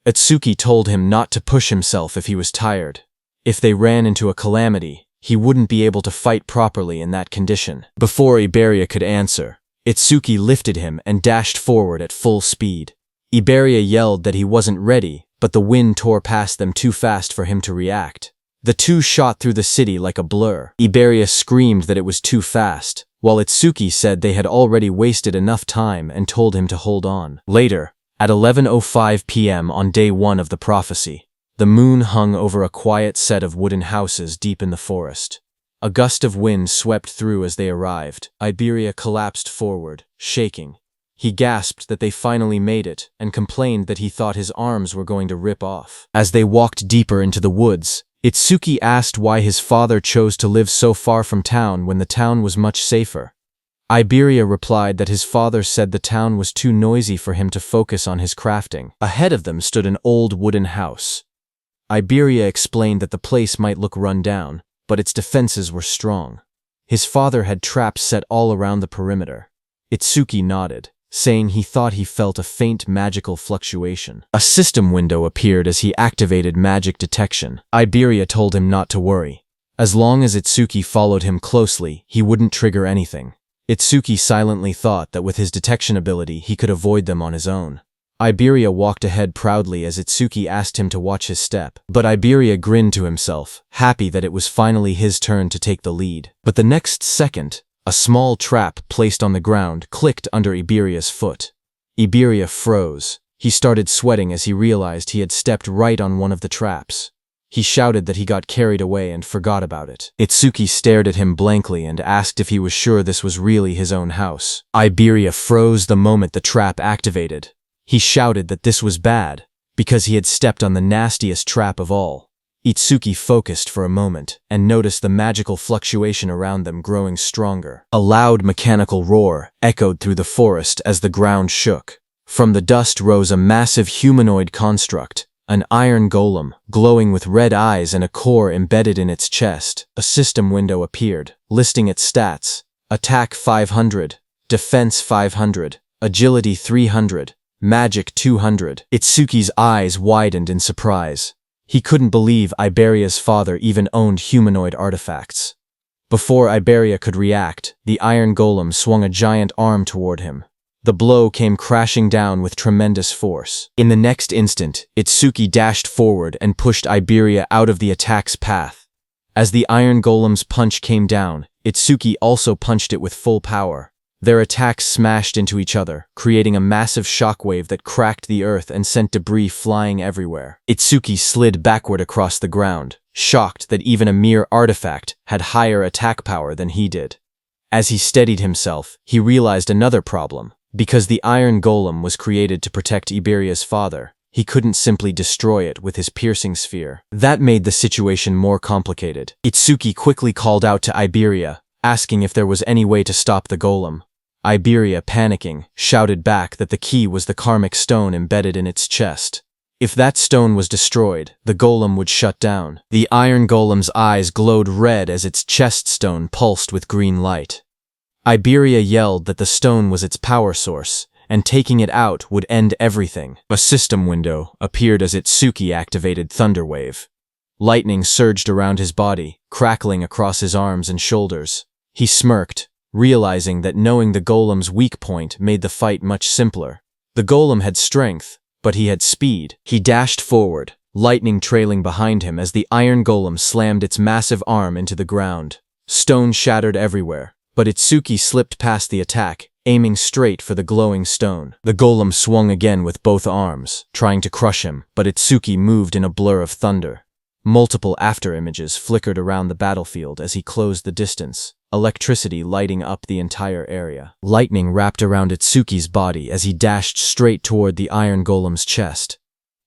Itsuki told him not to push himself if he was tired. If they ran into a calamity, he wouldn't be able to fight properly in that condition. Before Iberia could answer, Itsuki lifted him and dashed forward at full speed. Iberia yelled that he wasn't ready, but the wind tore past them too fast for him to react. The two shot through the city like a blur. Iberia screamed that it was too fast, while Itsuki said they had already wasted enough time and told him to hold on. Later, at 11:05 p.m. on day 1 of the prophecy, the moon hung over a quiet set of wooden houses deep in the forest. A gust of wind swept through as they arrived. Iberia collapsed forward, shaking. He gasped that they finally made it and complained that he thought his arms were going to rip off. As they walked deeper into the woods, Itsuki asked why his father chose to live so far from town when the town was much safer. Iberia replied that his father said the town was too noisy for him to focus on his crafting. Ahead of them stood an old wooden house. Iberia explained that the place might look run down, but its defenses were strong. His father had traps set all around the perimeter. Itsuki nodded, saying he thought he felt a faint magical fluctuation. A system window appeared as he activated magic detection. Iberia told him not to worry. As long as Itsuki followed him closely, he wouldn't trigger anything. Itsuki silently thought that with his detection ability, he could avoid them on his own. Iberia walked ahead proudly as Itsuki asked him to watch his step. But Iberia grinned to himself, happy that it was finally his turn to take the lead. But the next second, a small trap placed on the ground clicked under Iberia's foot. Iberia froze. He started sweating as he realized he had stepped right on one of the traps. He shouted that he got carried away and forgot about it. Itsuki stared at him blankly and asked if he was sure this was really his own house. Iberia froze the moment the trap activated. He shouted that this was bad, because he had stepped on the nastiest trap of all. Itsuki focused for a moment and noticed the magical fluctuation around them growing stronger. A loud mechanical roar echoed through the forest as the ground shook. From the dust rose a massive humanoid construct, an iron golem, glowing with red eyes and a core embedded in its chest. A system window appeared, listing its stats: Attack 500, Defense 500, Agility 300, Magic 200. Itsuki's eyes widened in surprise. He couldn't believe Iberia's father even owned humanoid artifacts. Before Iberia could react, the iron golem swung a giant arm toward him. The blow came crashing down with tremendous force. In the next instant, Itsuki dashed forward and pushed Iberia out of the attack's path. As the iron golem's punch came down, Itsuki also punched it with full power. Their attacks smashed into each other, creating a massive shockwave that cracked the earth and sent debris flying everywhere. Itsuki slid backward across the ground, shocked that even a mere artifact had higher attack power than he did. As he steadied himself, he realized another problem. Because the iron golem was created to protect Iberia's father, he couldn't simply destroy it with his piercing sphere. That made the situation more complicated. Itsuki quickly called out to Iberia, asking if there was any way to stop the golem. Iberia, panicking, shouted back that the key was the karmic stone embedded in its chest. If that stone was destroyed, the golem would shut down. The iron golem's eyes glowed red as its chest stone pulsed with green light. Iberia yelled that the stone was its power source, and taking it out would end everything. A system window appeared as Itsuki activated Thunderwave. Lightning surged around his body, crackling across his arms and shoulders. He smirked, realizing that knowing the golem's weak point made the fight much simpler. The golem had strength, but he had speed. He dashed forward, lightning trailing behind him as the iron golem slammed its massive arm into the ground. Stone shattered everywhere, but Itsuki slipped past the attack, aiming straight for the glowing stone. The golem swung again with both arms, trying to crush him, but Itsuki moved in a blur of thunder. Multiple afterimages flickered around the battlefield as he closed the distance, electricity lighting up the entire area. Lightning wrapped around Itsuki's body as he dashed straight toward the iron golem's chest.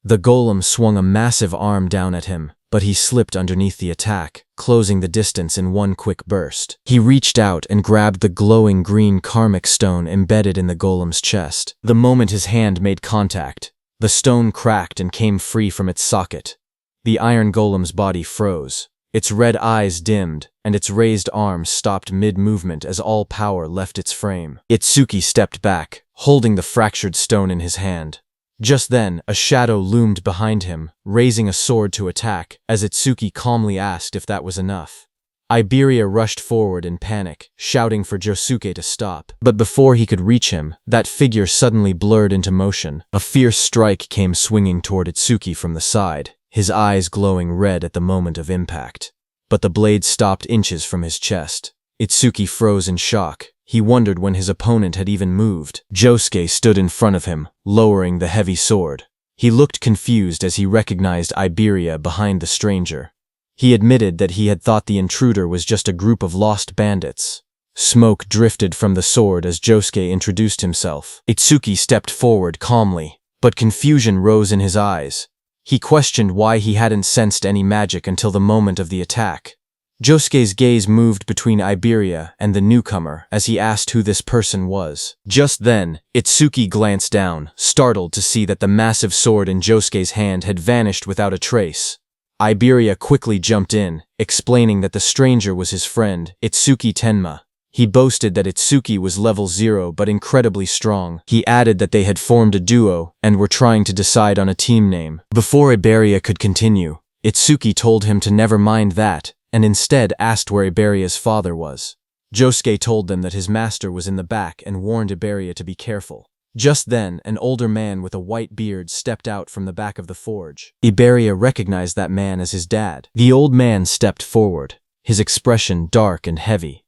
The golem swung a massive arm down at him, but he slipped underneath the attack, closing the distance in one quick burst. He reached out and grabbed the glowing green karmic stone embedded in the golem's chest. The moment his hand made contact, the stone cracked and came free from its socket. The iron golem's body froze. Its red eyes dimmed, and its raised arms stopped mid-movement as all power left its frame. Itsuki stepped back, holding the fractured stone in his hand. Just then, a shadow loomed behind him, raising a sword to attack, as Itsuki calmly asked if that was enough. Iberia rushed forward in panic, shouting for Josuke to stop. But before he could reach him, that figure suddenly blurred into motion. A fierce strike came swinging toward Itsuki from the side, his eyes glowing red at the moment of impact. But the blade stopped inches from his chest. Itsuki froze in shock. He wondered when his opponent had even moved. Josuke stood in front of him, lowering the heavy sword. He looked confused as he recognized Iberia behind the stranger. He admitted that he had thought the intruder was just a group of lost bandits. Smoke drifted from the sword as Josuke introduced himself. Itsuki stepped forward calmly, but confusion rose in his eyes. He questioned why he hadn't sensed any magic until the moment of the attack. Josuke's gaze moved between Iberia and the newcomer as he asked who this person was. Just then, Itsuki glanced down, startled to see that the massive sword in Josuke's hand had vanished without a trace. Iberia quickly jumped in, explaining that the stranger was his friend, Itsuki Tenma. He boasted that Itsuki was level 0 but incredibly strong. He added that they had formed a duo and were trying to decide on a team name. Before Iberia could continue, Itsuki told him to never mind that, and instead asked where Iberia's father was. Josuke told them that his master was in the back and warned Iberia to be careful. Just then, an older man with a white beard stepped out from the back of the forge. Iberia recognized that man as his dad. The old man stepped forward, his expression dark and heavy.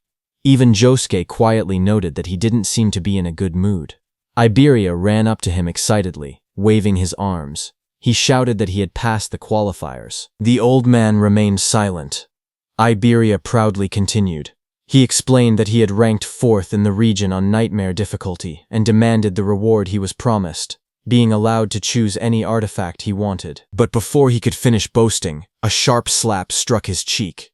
Even Josuke quietly noted that he didn't seem to be in a good mood. Iberia ran up to him excitedly, waving his arms. He shouted that he had passed the qualifiers. The old man remained silent. Iberia proudly continued. He explained that he had ranked 4th in the region on nightmare difficulty and demanded the reward he was promised, being allowed to choose any artifact he wanted. But before he could finish boasting, a sharp slap struck his cheek.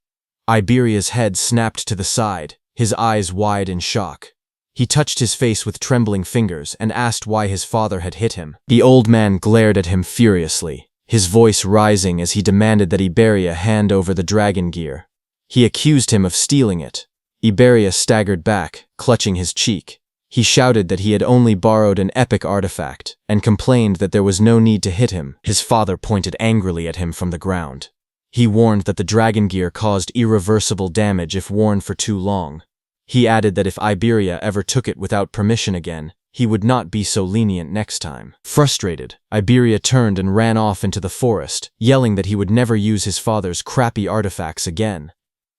Iberia's head snapped to the side, his eyes wide in shock. He touched his face with trembling fingers and asked why his father had hit him. The old man glared at him furiously, his voice rising as he demanded that Iberia hand over the dragon gear. He accused him of stealing it. Iberia staggered back, clutching his cheek. He shouted that he had only borrowed an epic artifact, and complained that there was no need to hit him. His father pointed angrily at him from the ground. He warned that the dragon gear caused irreversible damage if worn for too long. He added that if Iberia ever took it without permission again, he would not be so lenient next time. Frustrated, Iberia turned and ran off into the forest, yelling that he would never use his father's crappy artifacts again.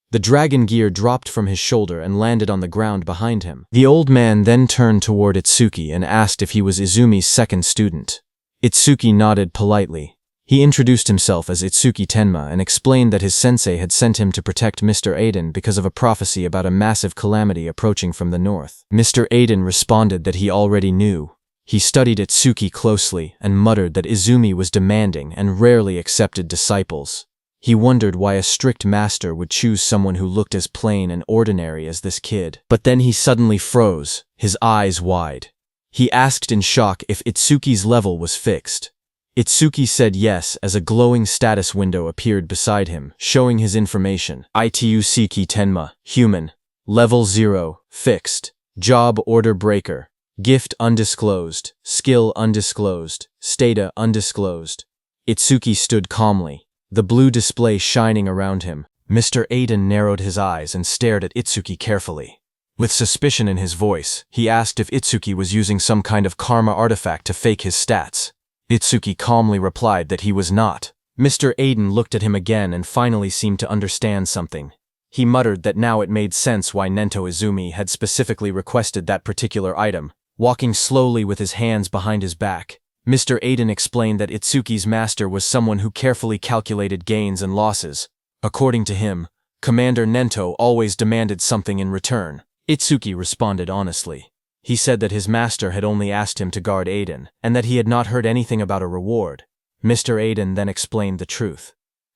The dragon gear dropped from his shoulder and landed on the ground behind him. The old man then turned toward Itsuki and asked if he was Izumi's second student. Itsuki nodded politely. He introduced himself as Itsuki Tenma and explained that his sensei had sent him to protect Mr. Aiden because of a prophecy about a massive calamity approaching from the north. Mr. Aiden responded that he already knew. He studied Itsuki closely and muttered that Izumi was demanding and rarely accepted disciples. He wondered why a strict master would choose someone who looked as plain and ordinary as this kid. But then he suddenly froze, his eyes wide. He asked in shock if Itsuki's level was fixed. Itsuki said yes as a glowing status window appeared beside him, showing his information. Itusuki Tenma, human. Level 0, fixed. Job order breaker. Gift undisclosed. Skill undisclosed. Stata undisclosed. Itsuki stood calmly, the blue display shining around him. Mr. Aiden narrowed his eyes and stared at Itsuki carefully. With suspicion in his voice, he asked if Itsuki was using some kind of karma artifact to fake his stats. Itsuki calmly replied that he was not. Mr. Aiden looked at him again and finally seemed to understand something. He muttered that now it made sense why Nento Izumi had specifically requested that particular item. Walking slowly with his hands behind his back, Mr. Aiden explained that Itsuki's master was someone who carefully calculated gains and losses. According to him, Commander Nento always demanded something in return. Itsuki responded honestly. He said that his master had only asked him to guard Aiden, and that he had not heard anything about a reward. Mr. Aiden then explained the truth.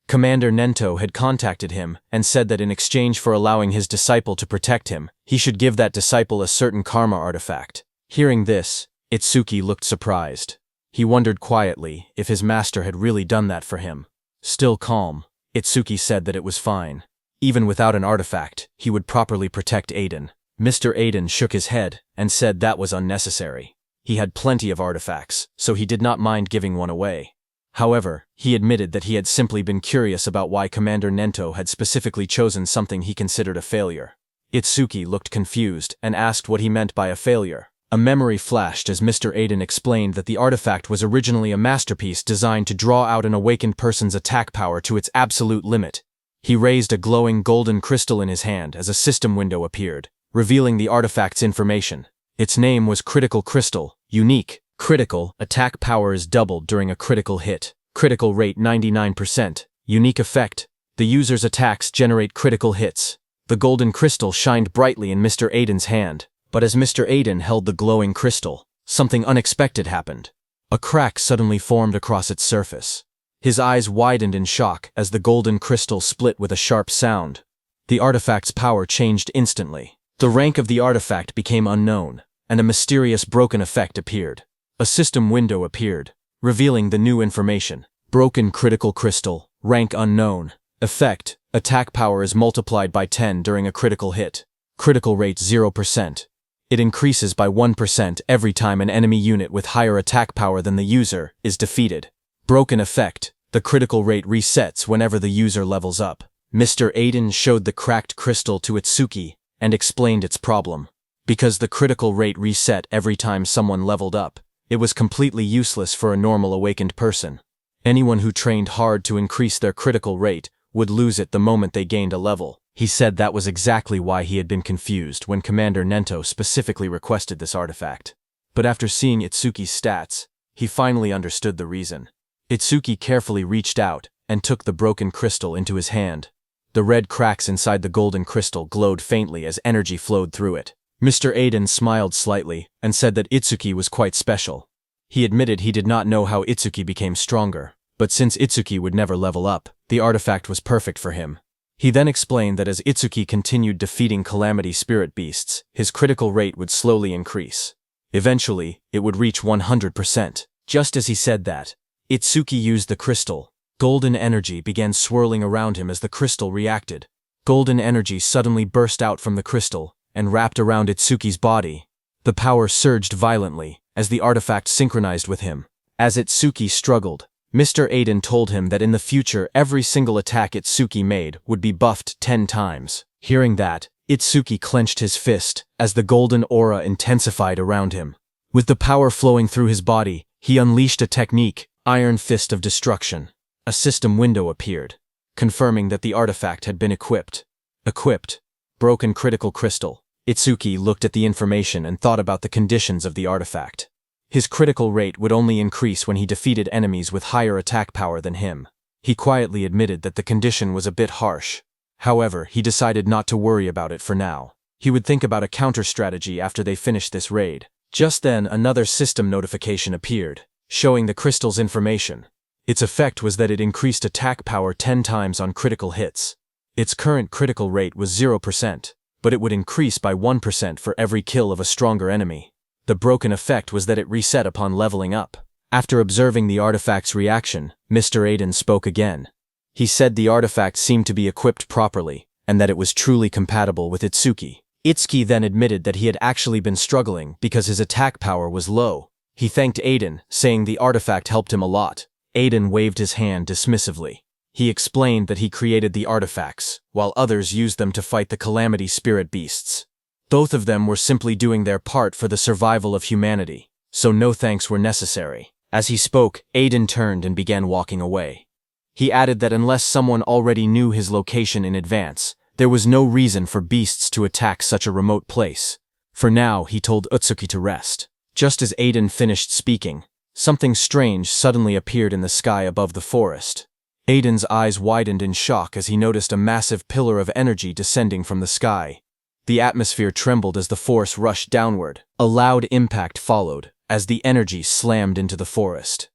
Commander Nento had contacted him and said that in exchange for allowing his disciple to protect him, he should give that disciple a certain karma artifact. Hearing this, Itsuki looked surprised. He wondered quietly if his master had really done that for him. Still calm, Itsuki said that it was fine. Even without an artifact, he would properly protect Aiden. Mr. Aiden shook his head and said that was unnecessary. He had plenty of artifacts, so he did not mind giving one away. However, he admitted that he had simply been curious about why Commander Nento had specifically chosen something he considered a failure. Itsuki looked confused and asked what he meant by a failure. A memory flashed as Mr. Aiden explained that the artifact was originally a masterpiece designed to draw out an awakened person's attack power to its absolute limit. He raised a glowing golden crystal in his hand as a system window appeared, revealing the artifact's information. Its name was Critical Crystal, unique. Critical, attack power is doubled during a critical hit. Critical rate 99%. Unique effect. The user's attacks generate critical hits. The golden crystal shined brightly in Mr. Aiden's hand, but as Mr. Aiden held the glowing crystal, something unexpected happened. A crack suddenly formed across its surface. His eyes widened in shock as the golden crystal split with a sharp sound. The artifact's power changed instantly. The rank of the artifact became unknown, and a mysterious broken effect appeared. A system window appeared, revealing the new information. Broken critical crystal, rank unknown. Effect, attack power is multiplied by 10 during a critical hit. Critical rate 0%. It increases by 1% every time an enemy unit with higher attack power than the user is defeated. Broken effect, the critical rate resets whenever the user levels up. Mr. Aiden showed the cracked crystal to Itsuki and explained its problem. Because the critical rate reset every time someone leveled up, it was completely useless for a normal awakened person. Anyone who trained hard to increase their critical rate would lose it the moment they gained a level. He said that was exactly why he had been confused when Commander Nento specifically requested this artifact. But after seeing Itsuki's stats, he finally understood the reason. Itsuki carefully reached out and took the broken crystal into his hand. The red cracks inside the golden crystal glowed faintly as energy flowed through it. Mr. Aiden smiled slightly and said that Itsuki was quite special. He admitted he did not know how Itsuki became stronger, but since Itsuki would never level up, the artifact was perfect for him. He then explained that as Itsuki continued defeating Calamity Spirit Beasts, his critical rate would slowly increase. Eventually, it would reach 100%. Just as he said that, Itsuki used the crystal. Golden energy began swirling around him as the crystal reacted. Golden energy suddenly burst out from the crystal and wrapped around Itsuki's body. The power surged violently as the artifact synchronized with him. As Itsuki struggled, Mr. Aiden told him that in the future every single attack Itsuki made would be buffed 10 times. Hearing that, Itsuki clenched his fist as the golden aura intensified around him. With the power flowing through his body, he unleashed a technique, Iron Fist of Destruction. A system window appeared, confirming that the artifact had been equipped. Equipped. Broken critical crystal. Itsuki looked at the information and thought about the conditions of the artifact. His critical rate would only increase when he defeated enemies with higher attack power than him. He quietly admitted that the condition was a bit harsh. However, he decided not to worry about it for now. He would think about a counter-strategy after they finished this raid. Just then, another system notification appeared, showing the crystal's information. Its effect was that it increased attack power 10 times on critical hits. Its current critical rate was 0%, but it would increase by 1% for every kill of a stronger enemy. The broken effect was that it reset upon leveling up. After observing the artifact's reaction, Mr. Aiden spoke again. He said the artifact seemed to be equipped properly, and that it was truly compatible with Itsuki. Itsuki then admitted that he had actually been struggling because his attack power was low. He thanked Aiden, saying the artifact helped him a lot. Aiden waved his hand dismissively. He explained that he created the artifacts, while others used them to fight the Calamity Spirit beasts. Both of them were simply doing their part for the survival of humanity, so no thanks were necessary. As he spoke, Aiden turned and began walking away. He added that unless someone already knew his location in advance, there was no reason for beasts to attack such a remote place. For now, he told Itsuki to rest. Just as Aiden finished speaking, something strange suddenly appeared in the sky above the forest. Aiden's eyes widened in shock as he noticed a massive pillar of energy descending from the sky. The atmosphere trembled as the force rushed downward. A loud impact followed, as the energy slammed into the forest.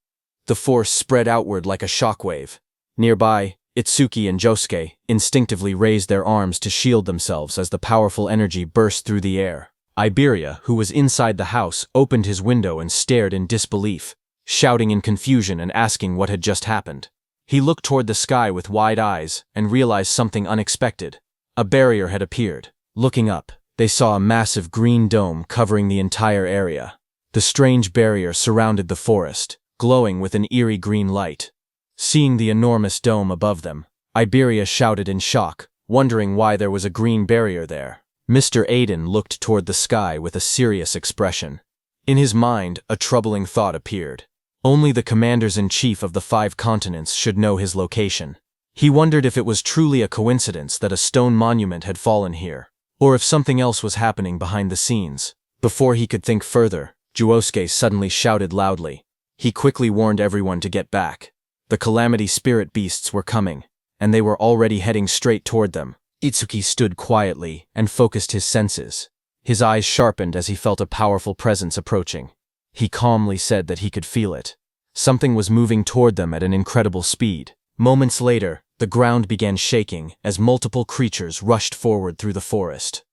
The force spread outward like a shockwave. Nearby, Itsuki and Josuke instinctively raised their arms to shield themselves as the powerful energy burst through the air. Iberia, who was inside the house, opened his window and stared in disbelief, shouting in confusion and asking what had just happened. He looked toward the sky with wide eyes and realized something unexpected. A barrier had appeared. Looking up, they saw a massive green dome covering the entire area. The strange barrier surrounded the forest, glowing with an eerie green light. Seeing the enormous dome above them, Iberia shouted in shock, wondering why there was a green barrier there. Mr. Aiden looked toward the sky with a serious expression. In his mind, a troubling thought appeared. Only the commanders-in-chief of the 5 continents should know his location. He wondered if it was truly a coincidence that a stone monument had fallen here, or if something else was happening behind the scenes. Before he could think further, Josuke suddenly shouted loudly. He quickly warned everyone to get back. The Calamity Spirit beasts were coming, and they were already heading straight toward them. Itsuki stood quietly and focused his senses. His eyes sharpened as he felt a powerful presence approaching. He calmly said that he could feel it. Something was moving toward them at an incredible speed. Moments later, the ground began shaking as multiple creatures rushed forward through the forest.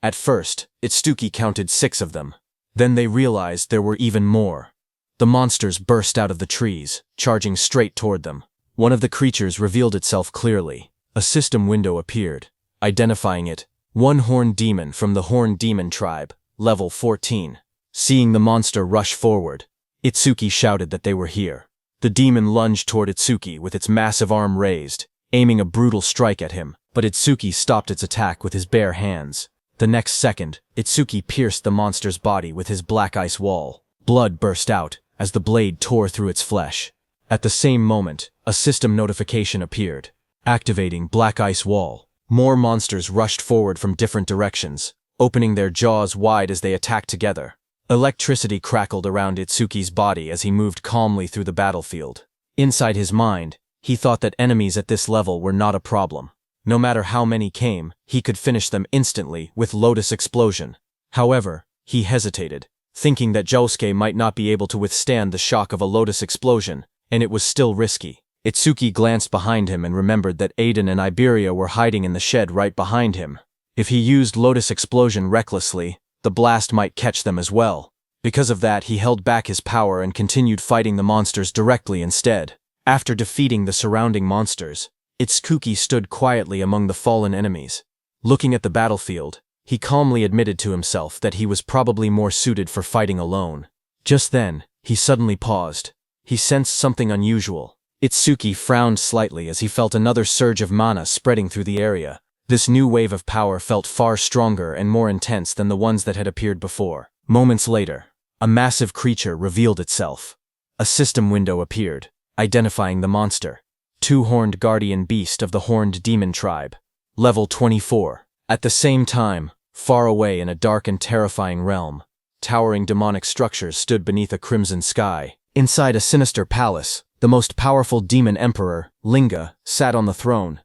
At first, Itsuki counted 6 of them. Then they realized there were even more. The monsters burst out of the trees, charging straight toward them. One of the creatures revealed itself clearly. A system window appeared, identifying it, one horned demon from the Horned Demon tribe, level 14. Seeing the monster rush forward, Itsuki shouted that they were here. The demon lunged toward Itsuki with its massive arm raised, aiming a brutal strike at him, but Itsuki stopped its attack with his bare hands. The next second, Itsuki pierced the monster's body with his black ice wall. Blood burst out as the blade tore through its flesh. At the same moment, a system notification appeared. Activating Black Ice Wall. More monsters rushed forward from different directions, opening their jaws wide as they attacked together. Electricity crackled around Itsuki's body as he moved calmly through the battlefield. Inside his mind, he thought that enemies at this level were not a problem. No matter how many came, he could finish them instantly with Lotus Explosion. However, he hesitated, thinking that Josuke might not be able to withstand the shock of a Lotus Explosion, and it was still risky. Itsuki glanced behind him and remembered that Aiden and Iberia were hiding in the shed right behind him. If he used Lotus Explosion recklessly, the blast might catch them as well. Because of that, he held back his power and continued fighting the monsters directly instead. After defeating the surrounding monsters, Itsuki stood quietly among the fallen enemies. Looking at the battlefield, he calmly admitted to himself that he was probably more suited for fighting alone. Just then, he suddenly paused. He sensed something unusual. Itsuki frowned slightly as he felt another surge of mana spreading through the area. This new wave of power felt far stronger and more intense than the ones that had appeared before. Moments later, a massive creature revealed itself. A system window appeared, identifying the monster. 2-horned guardian beast of the Horned Demon tribe. Level 24. At the same time, far away in a dark and terrifying realm, towering demonic structures stood beneath a crimson sky. Inside a sinister palace, the most powerful demon emperor, Linga, sat on the throne.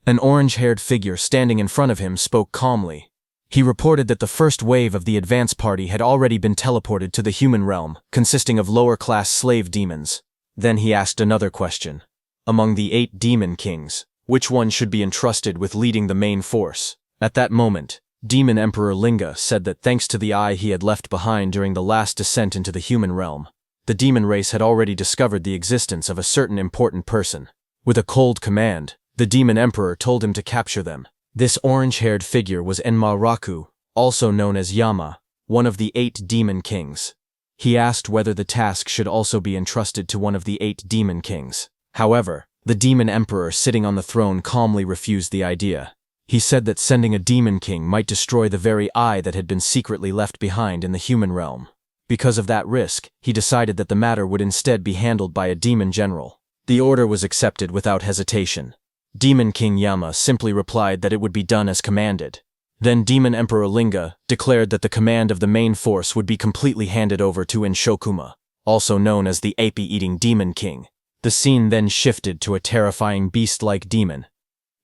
An orange-haired figure standing in front of him spoke calmly. He reported that the first wave of the advance party had already been teleported to the human realm, consisting of lower-class slave demons. Then he asked another question. Among the 8 demon kings, which one should be entrusted with leading the main force? At that moment, Demon Emperor Linga said that thanks to the eye he had left behind during the last descent into the human realm, the demon race had already discovered the existence of a certain important person. With a cold command, the demon emperor told him to capture them. This orange-haired figure was Enma-Raku, also known as Yama, one of the 8 demon kings. He asked whether the task should also be entrusted to one of the 8 demon kings. However, the demon emperor sitting on the throne calmly refused the idea. He said that sending a demon king might destroy the very eye that had been secretly left behind in the human realm. Because of that risk, he decided that the matter would instead be handled by a demon general. The order was accepted without hesitation. Demon King Yama simply replied that it would be done as commanded. Then Demon Emperor Linga declared that the command of the main force would be completely handed over to Inshokuma, also known as the ape-eating Demon King. The scene then shifted to a terrifying beast-like demon.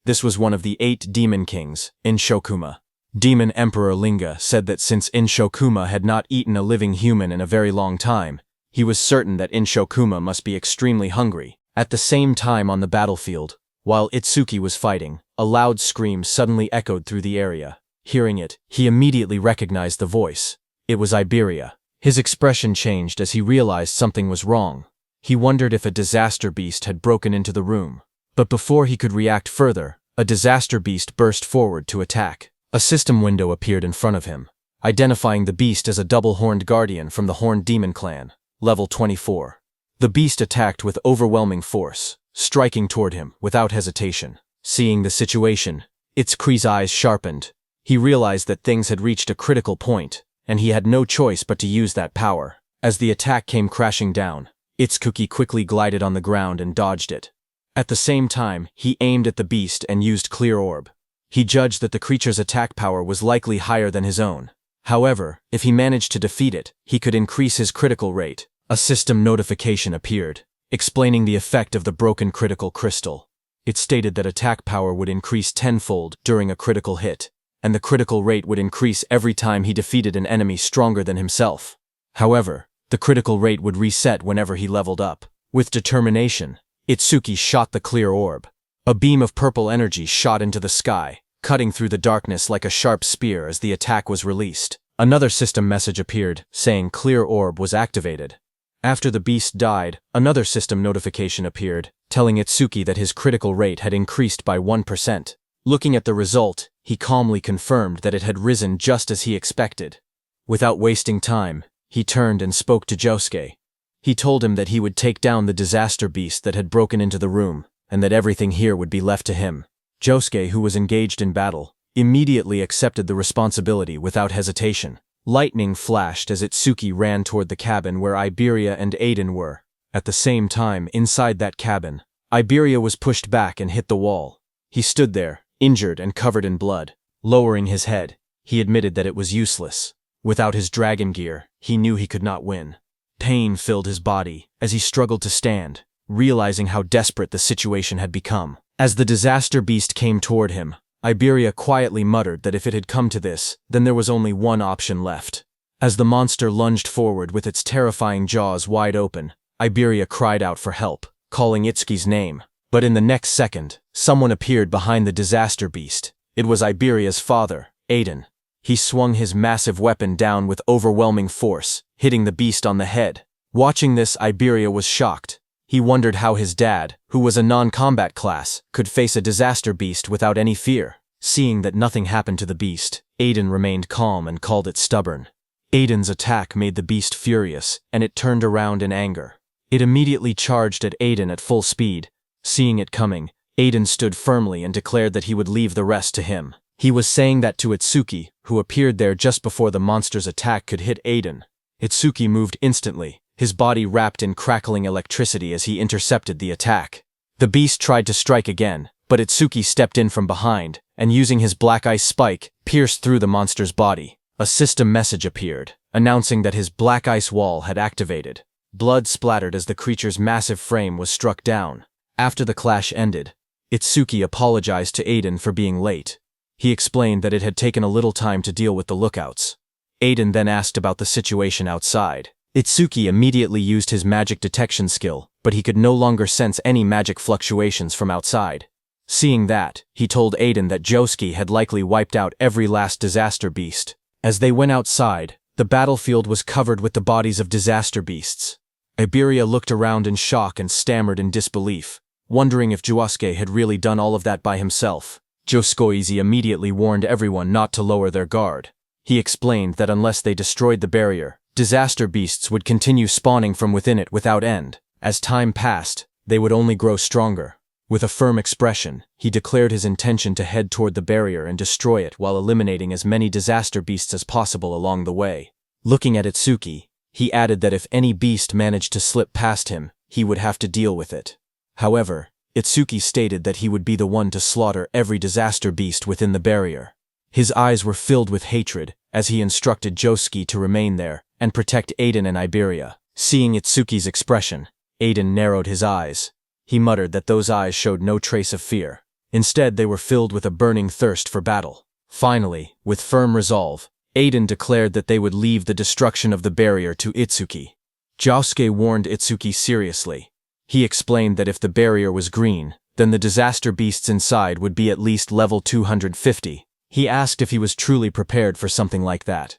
This was one of the 8 demon kings, Inshokuma. Demon Emperor Linga said that since Inshokuma had not eaten a living human in a very long time, he was certain that Inshokuma must be extremely hungry. At the same time on the battlefield, while Itsuki was fighting, a loud scream suddenly echoed through the area. Hearing it, he immediately recognized the voice. It was Iberia. His expression changed as he realized something was wrong. He wondered if a disaster beast had broken into the room. But before he could react further, a disaster beast burst forward to attack. A system window appeared in front of him, identifying the beast as a double-horned guardian from the Horned Demon Clan, level 24. The beast attacked with overwhelming force, striking toward him without hesitation. Seeing the situation, Itsuki's eyes sharpened. He realized that things had reached a critical point, and he had no choice but to use that power. As the attack came crashing down, Itsuki quickly glided on the ground and dodged it. At the same time, he aimed at the beast and used Clear Orb. He judged that the creature's attack power was likely higher than his own. However, if he managed to defeat it, he could increase his critical rate. A system notification appeared, explaining the effect of the broken critical crystal. It stated that attack power would increase tenfold during a critical hit, and the critical rate would increase every time he defeated an enemy stronger than himself. However, the critical rate would reset whenever he leveled up. With determination, Itsuki shot the Clear Orb. A beam of purple energy shot into the sky, cutting through the darkness like a sharp spear as the attack was released. Another system message appeared, saying Clear Orb was activated. After the beast died, another system notification appeared, telling Itsuki that his critical rate had increased by 1%. Looking at the result, he calmly confirmed that it had risen just as he expected. Without wasting time, he turned and spoke to Josuke. He told him that he would take down the disaster beast that had broken into the room, and that everything here would be left to him. Josuke, who was engaged in battle, immediately accepted the responsibility without hesitation. Lightning flashed as Itsuki ran toward the cabin where Iberia and Aiden were. At the same time, inside that cabin, Iberia was pushed back and hit the wall. He stood there, injured and covered in blood. Lowering his head, he admitted that it was useless. Without his dragon gear, he knew he could not win. Pain filled his body as he struggled to stand, realizing how desperate the situation had become. As the disaster beast came toward him, Iberia quietly muttered that if it had come to this, then there was only one option left. As the monster lunged forward with its terrifying jaws wide open, Iberia cried out for help, calling Itsuki's name. But in the next second, someone appeared behind the disaster beast. It was Iberia's father, Aiden. He swung his massive weapon down with overwhelming force, hitting the beast on the head. Watching this, Iberia was shocked. He wondered how his dad, who was a non-combat class, could face a disaster beast without any fear. Seeing that nothing happened to the beast, Aiden remained calm and called it stubborn. Aiden's attack made the beast furious, and it turned around in anger. It immediately charged at Aiden at full speed. Seeing it coming, Aiden stood firmly and declared that he would leave the rest to him. He was saying that to Itsuki, who appeared there just before the monster's attack could hit Aiden. Itsuki moved instantly, his body wrapped in crackling electricity as he intercepted the attack. The beast tried to strike again, but Itsuki stepped in from behind, and using his black ice spike, pierced through the monster's body. A system message appeared, announcing that his black ice wall had activated. Blood splattered as the creature's massive frame was struck down. After the clash ended, Itsuki apologized to Aiden for being late. He explained that it had taken a little time to deal with the lookouts. Aiden then asked about the situation outside. Itsuki immediately used his magic detection skill, but he could no longer sense any magic fluctuations from outside. Seeing that, he told Aiden that Josuke had likely wiped out every last disaster beast. As they went outside, the battlefield was covered with the bodies of disaster beasts. Iberia looked around in shock and stammered in disbelief, wondering if Josuke had really done all of that by himself. Josuke immediately warned everyone not to lower their guard. He explained that unless they destroyed the barrier, disaster beasts would continue spawning from within it without end. As time passed, they would only grow stronger. With a firm expression, he declared his intention to head toward the barrier and destroy it while eliminating as many disaster beasts as possible along the way. Looking at Itsuki, he added that if any beast managed to slip past him, he would have to deal with it. However, Itsuki stated that he would be the one to slaughter every disaster beast within the barrier. His eyes were filled with hatred as he instructed Josuke to remain there and protect Aiden and Iberia. Seeing Itsuki's expression, Aiden narrowed his eyes. He muttered that those eyes showed no trace of fear. Instead, they were filled with a burning thirst for battle. Finally, with firm resolve, Aiden declared that they would leave the destruction of the barrier to Itsuki. Josuke warned Itsuki seriously. He explained that if the barrier was green, then the disaster beasts inside would be at least level 250. He asked if he was truly prepared for something like that.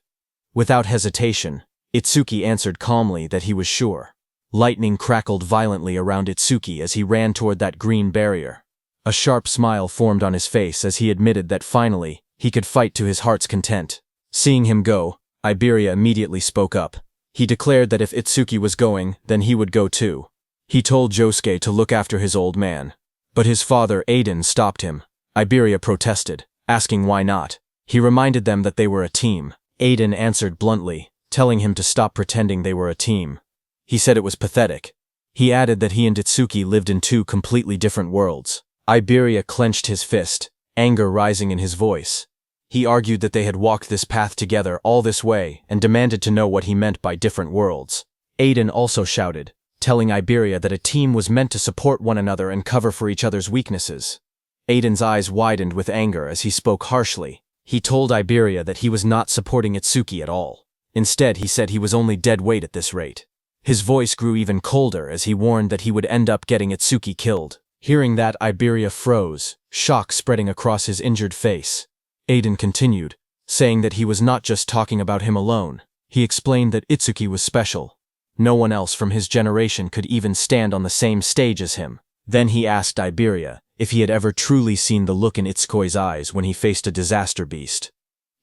Without hesitation, Itsuki answered calmly that he was sure. Lightning crackled violently around Itsuki as he ran toward that green barrier. A sharp smile formed on his face as he admitted that finally, he could fight to his heart's content. Seeing him go, Iberia immediately spoke up. He declared that if Itsuki was going, then he would go too. He told Josuke to look after his old man. But his father, Aiden, stopped him. Iberia protested, asking why not. He reminded them that they were a team. Aiden answered bluntly, telling him to stop pretending they were a team. He said it was pathetic. He added that he and Itsuki lived in two completely different worlds. Iberia clenched his fist, anger rising in his voice. He argued that they had walked this path together all this way and demanded to know what he meant by different worlds. Aiden also shouted, telling Iberia that a team was meant to support one another and cover for each other's weaknesses. Aiden's eyes widened with anger as he spoke harshly. He told Iberia that he was not supporting Itsuki at all. Instead, he said he was only dead weight at this rate. His voice grew even colder as he warned that he would end up getting Itsuki killed. Hearing that, Iberia froze, shock spreading across his injured face. Aiden continued, saying that he was not just talking about him alone. He explained that Itsuki was special. No one else from his generation could even stand on the same stage as him. Then he asked Iberia if he had ever truly seen the look in Itsuki's eyes when he faced a disaster beast.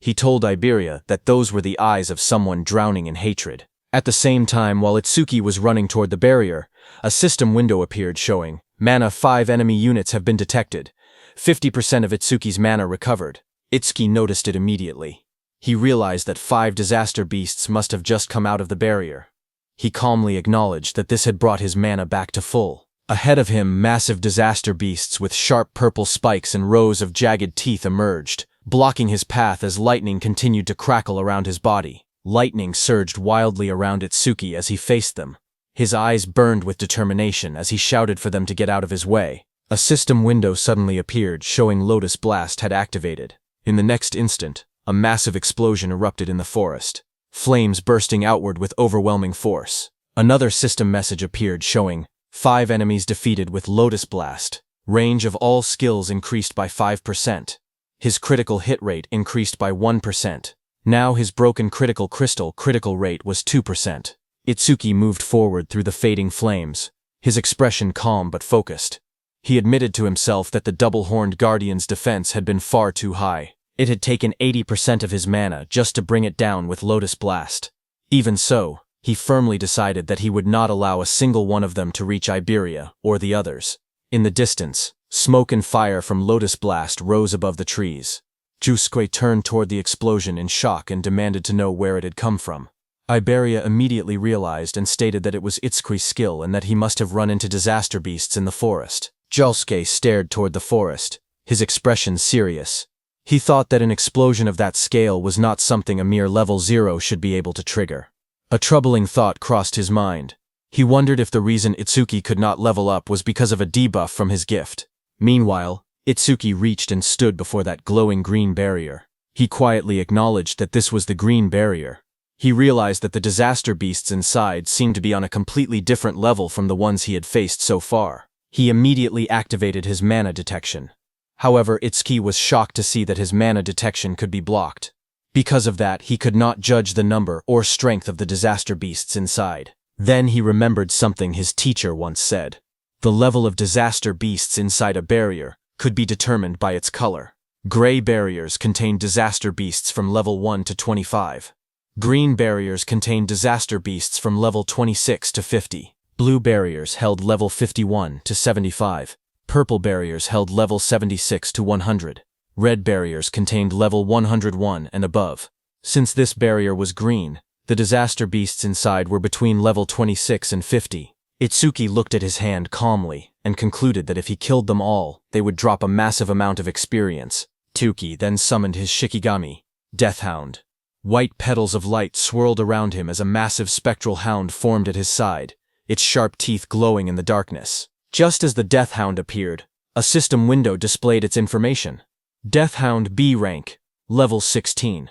He told Iberia that those were the eyes of someone drowning in hatred. At the same time, while Itsuki was running toward the barrier, a system window appeared showing, "Mana 5 enemy units have been detected. 50% of Itsuki's mana recovered." Itsuki noticed it immediately. He realized that 5 disaster beasts must have just come out of the barrier. He calmly acknowledged that this had brought his mana back to full. Ahead of him, massive disaster beasts with sharp purple spikes and rows of jagged teeth emerged, blocking his path as lightning continued to crackle around his body. Lightning surged wildly around Itsuki as he faced them. His eyes burned with determination as he shouted for them to get out of his way. A system window suddenly appeared, showing Lotus Blast had activated. In the next instant, a massive explosion erupted in the forest, flames bursting outward with overwhelming force. Another system message appeared showing, 5 enemies defeated with Lotus Blast. Range of all skills increased by 5%. His critical hit rate increased by 1%. Now his broken critical critical rate was 2%. Itsuki moved forward through the fading flames, his expression calm but focused. He admitted to himself that the double-horned guardian's defense had been far too high. It had taken 80% of his mana just to bring it down with Lotus Blast. Even so, he firmly decided that he would not allow a single one of them to reach Iberia or the others. In the distance, smoke and fire from Lotus Blast rose above the trees. Josuke turned toward the explosion in shock and demanded to know where it had come from. Iberia immediately realized and stated that it was Itsuki's skill and that he must have run into disaster beasts in the forest. Josuke stared toward the forest, his expression serious. He thought that an explosion of that scale was not something a mere level 0 should be able to trigger. A troubling thought crossed his mind. He wondered if the reason Itsuki could not level up was because of a debuff from his gift. Meanwhile, Itsuki reached and stood before that glowing green barrier. He quietly acknowledged that this was the green barrier. He realized that the disaster beasts inside seemed to be on a completely different level from the ones he had faced so far. He immediately activated his mana detection. However, Itsuki was shocked to see that his mana detection could be blocked. Because of that, he could not judge the number or strength of the disaster beasts inside. Then he remembered something his teacher once said. The level of disaster beasts inside a barrier could be determined by its color. Gray barriers contained disaster beasts from level 1 to 25. Green barriers contained disaster beasts from level 26 to 50. Blue barriers held level 51 to 75. Purple barriers held level 76 to 100. Red barriers contained level 101 and above. Since this barrier was green, the disaster beasts inside were between level 26 and 50. Itsuki looked at his hand calmly and concluded that if he killed them all, they would drop a massive amount of experience. Itsuki then summoned his Shikigami, Death Hound. White petals of light swirled around him as a massive spectral hound formed at his side, its sharp teeth glowing in the darkness. Just as the Death Hound appeared, a system window displayed its information. Death Hound B rank, level 16.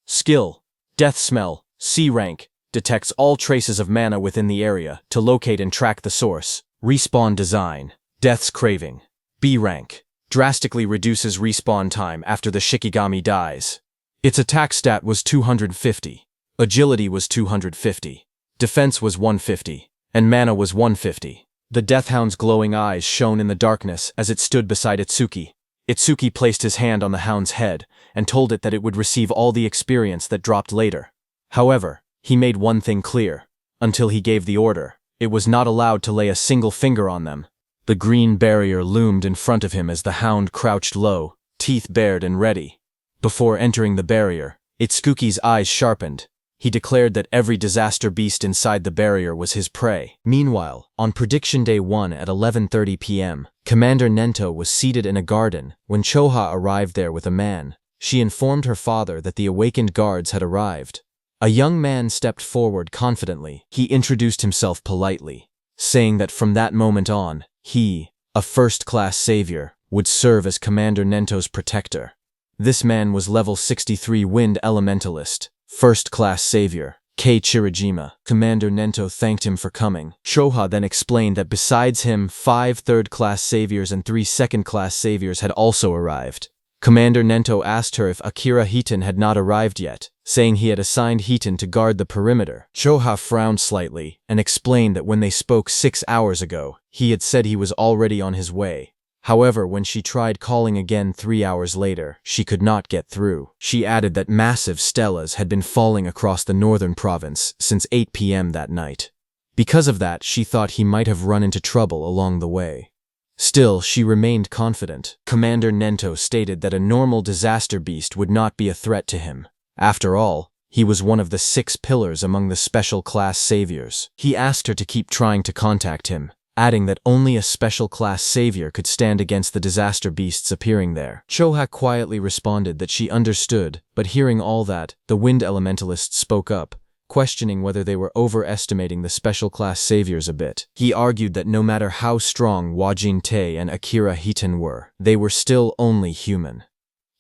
Skill, Death Smell, C rank, detects all traces of mana within the area to locate and track the source. Respawn design, Death's Craving, B rank, drastically reduces respawn time after the Shikigami dies. Its attack stat was 250, agility was 250, defense was 150, and mana was 150. The Death Hound's glowing eyes shone in the darkness as it stood beside Itsuki. Itsuki placed his hand on the hound's head and told it that it would receive all the experience that dropped later. However, he made one thing clear. Until he gave the order, it was not allowed to lay a single finger on them. The green barrier loomed in front of him as the hound crouched low, teeth bared and ready. Before entering the barrier, Itsuki's eyes sharpened. He declared that every disaster beast inside the barrier was his prey. Meanwhile, on Prediction Day 1 at 11:30 p.m., Commander Nento was seated in a garden when Choha arrived there with a man. She informed her father that the awakened guards had arrived. A young man stepped forward confidently. He introduced himself politely, saying that from that moment on, he, a first-class savior, would serve as Commander Nento's protector. This man was level 63 Wind Elementalist, first-class savior, Kei Chirajima. Commander Nento thanked him for coming. Choha then explained that besides him, 5 third-class saviors and 3 second-class saviors had also arrived. Commander Nento asked her if Akira Hiton had not arrived yet, saying he had assigned Hiton to guard the perimeter. Choha frowned slightly and explained that when they spoke 6 hours ago, he had said he was already on his way. However, when she tried calling again 3 hours later, she could not get through. She added that massive stelas had been falling across the northern province since 8 p.m. that night. Because of that, she thought he might have run into trouble along the way. Still, she remained confident. Commander Nento stated that a normal disaster beast would not be a threat to him. After all, he was one of the 6 pillars among the special class saviors. He asked her to keep trying to contact him, adding that only a special class savior could stand against the disaster beasts appearing there. Choha quietly responded that she understood, but hearing all that, the Wind Elementalist spoke up, questioning whether they were overestimating the special class saviors a bit. He argued that no matter how strong Wajin Tei and Akira Hiton were, they were still only human.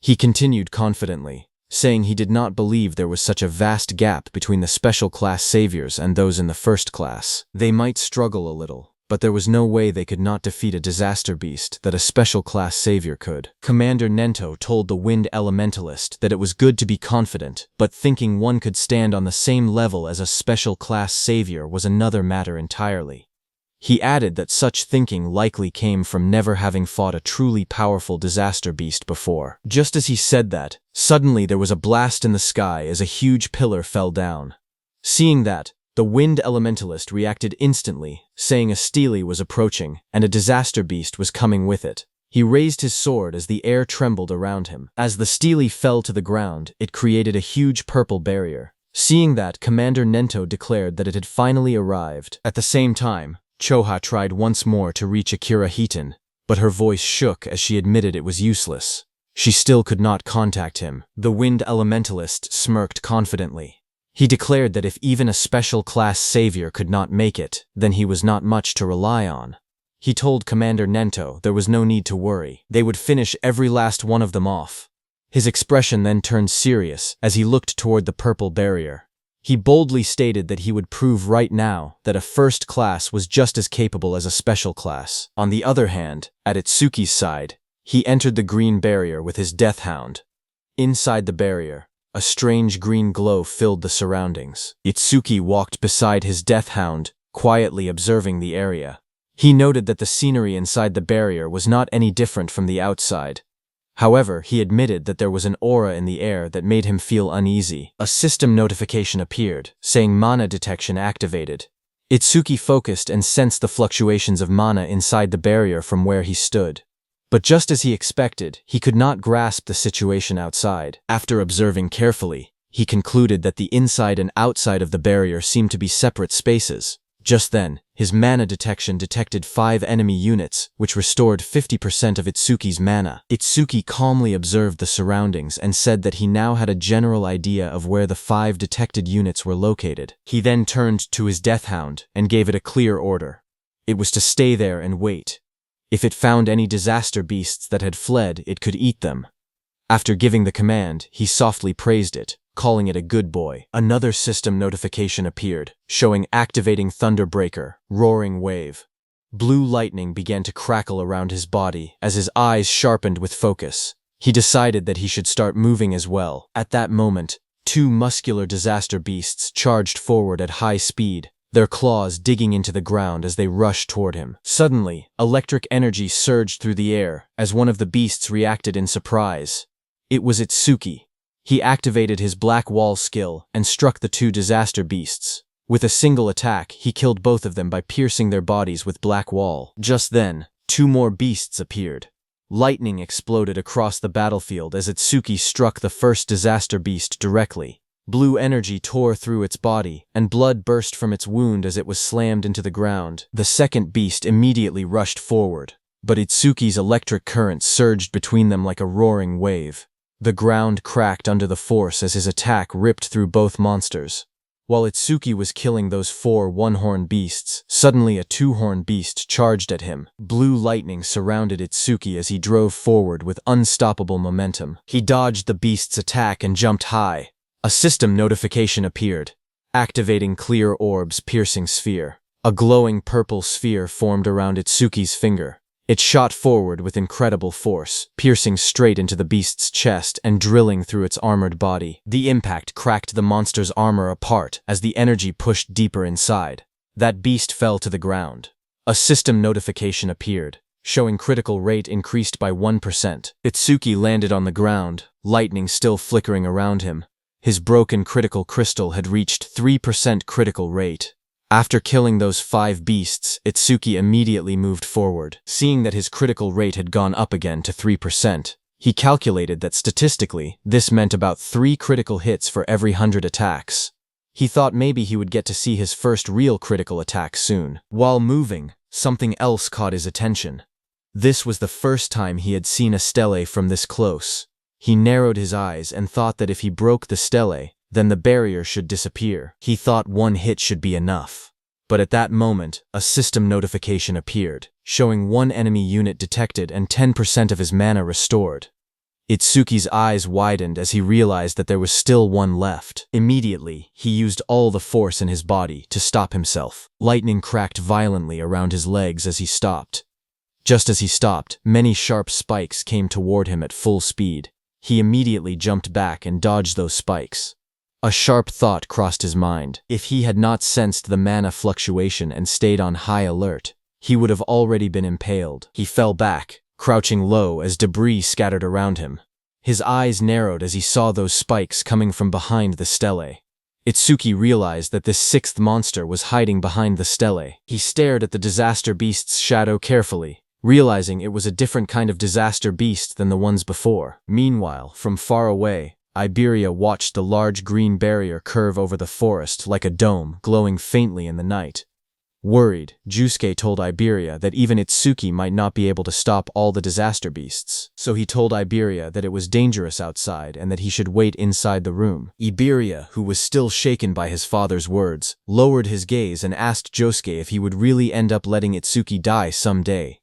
He continued confidently, saying he did not believe there was such a vast gap between the special class saviors and those in the first class. They might struggle a little, but there was no way they could not defeat a disaster beast that a special class savior could. Commander Nento told the Wind Elementalist that it was good to be confident, but thinking one could stand on the same level as a special class savior was another matter entirely. He added that such thinking likely came from never having fought a truly powerful disaster beast before. Just as he said that, suddenly there was a blast in the sky as a huge pillar fell down. Seeing that, the Wind Elementalist reacted instantly, saying a stele was approaching, and a disaster beast was coming with it. He raised his sword as the air trembled around him. As the stele fell to the ground, it created a huge purple barrier. Seeing that, Commander Nento declared that it had finally arrived. At the same time, Choha tried once more to reach Akira Hiton, but her voice shook as she admitted it was useless. She still could not contact him. The Wind Elementalist smirked confidently. He declared that if even a special class savior could not make it, then he was not much to rely on. He told Commander Nento there was no need to worry. They would finish every last one of them off. His expression then turned serious as he looked toward the purple barrier. He boldly stated that he would prove right now that a first class was just as capable as a special class. On the other hand, at Itsuki's side, he entered the green barrier with his Death Hound. Inside the barrier, A strange green glow filled the surroundings. Itsuki walked beside his death hound, quietly observing the area. He noted that the scenery inside the barrier was not any different from the outside. However, he admitted that there was an aura in the air that made him feel uneasy. A system notification appeared, saying mana detection activated. Itsuki focused and sensed the fluctuations of mana inside the barrier from where he stood. But just as he expected, he could not grasp the situation outside. After observing carefully, he concluded that the inside and outside of the barrier seemed to be separate spaces. Just then, his mana detection detected 5 enemy units, which restored 50% of Itsuki's mana. Itsuki calmly observed the surroundings and said that he now had a general idea of where the 5 detected units were located. He then turned to his death hound and gave it a clear order. It was to stay there and wait. If it found any disaster beasts that had fled, it could eat them. After giving the command, he softly praised it, calling it a good boy. Another system notification appeared, showing activating Thunderbreaker, roaring wave. Blue lightning began to crackle around his body as his eyes sharpened with focus. He decided that he should start moving as well. At that moment, 2 muscular disaster beasts charged forward at high speed, their claws digging into the ground as they rushed toward him. Suddenly, electric energy surged through the air as one of the beasts reacted in surprise. It was Itsuki. He activated his Black Wall skill and struck the 2 disaster beasts. With a single attack, he killed both of them by piercing their bodies with Black Wall. Just then, 2 more beasts appeared. Lightning exploded across the battlefield as Itsuki struck the first disaster beast directly. Blue energy tore through its body, and blood burst from its wound as it was slammed into the ground. The second beast immediately rushed forward, but Itsuki's electric current surged between them like a roaring wave. The ground cracked under the force as his attack ripped through both monsters. While Itsuki was killing those 4 one-horn beasts, suddenly a 2-horn beast charged at him. Blue lightning surrounded Itsuki as he drove forward with unstoppable momentum. He dodged the beast's attack and jumped high. A system notification appeared, activating clear orbs piercing sphere. A glowing purple sphere formed around Itsuki's finger. It shot forward with incredible force, piercing straight into the beast's chest and drilling through its armored body. The impact cracked the monster's armor apart as the energy pushed deeper inside. That beast fell to the ground. A system notification appeared, showing critical rate increased by 1%. Itsuki landed on the ground, lightning still flickering around him. His broken critical crystal had reached 3% critical rate. After killing those 5 beasts, Itsuki immediately moved forward. Seeing that his critical rate had gone up again to 3%, he calculated that statistically, this meant about 3 critical hits for every 100 attacks. He thought maybe he would get to see his first real critical attack soon. While moving, something else caught his attention. This was the first time he had seen a stele from this close. He narrowed his eyes and thought that if he broke the stele, then the barrier should disappear. He thought 1 hit should be enough. But at that moment, a system notification appeared, showing 1 enemy unit detected and 10% of his mana restored. Itsuki's eyes widened as he realized that there was still 1 left. Immediately, he used all the force in his body to stop himself. Lightning cracked violently around his legs as he stopped. Just as he stopped, many sharp spikes came toward him at full speed. He immediately jumped back and dodged those spikes. A sharp thought crossed his mind. If he had not sensed the mana fluctuation and stayed on high alert, he would have already been impaled. He fell back, crouching low as debris scattered around him. His eyes narrowed as he saw those spikes coming from behind the stele. Itsuki realized that this 6th monster was hiding behind the stele. He stared at the disaster beast's shadow carefully, realizing it was a different kind of disaster beast than the ones before. Meanwhile, from far away, Iberia watched the large green barrier curve over the forest like a dome, glowing faintly in the night. Worried, Jusuke told Iberia that even Itsuki might not be able to stop all the disaster beasts, so he told Iberia that it was dangerous outside and that he should wait inside the room. Iberia, who was still shaken by his father's words, lowered his gaze and asked Josuke if he would really end up letting Itsuki die someday.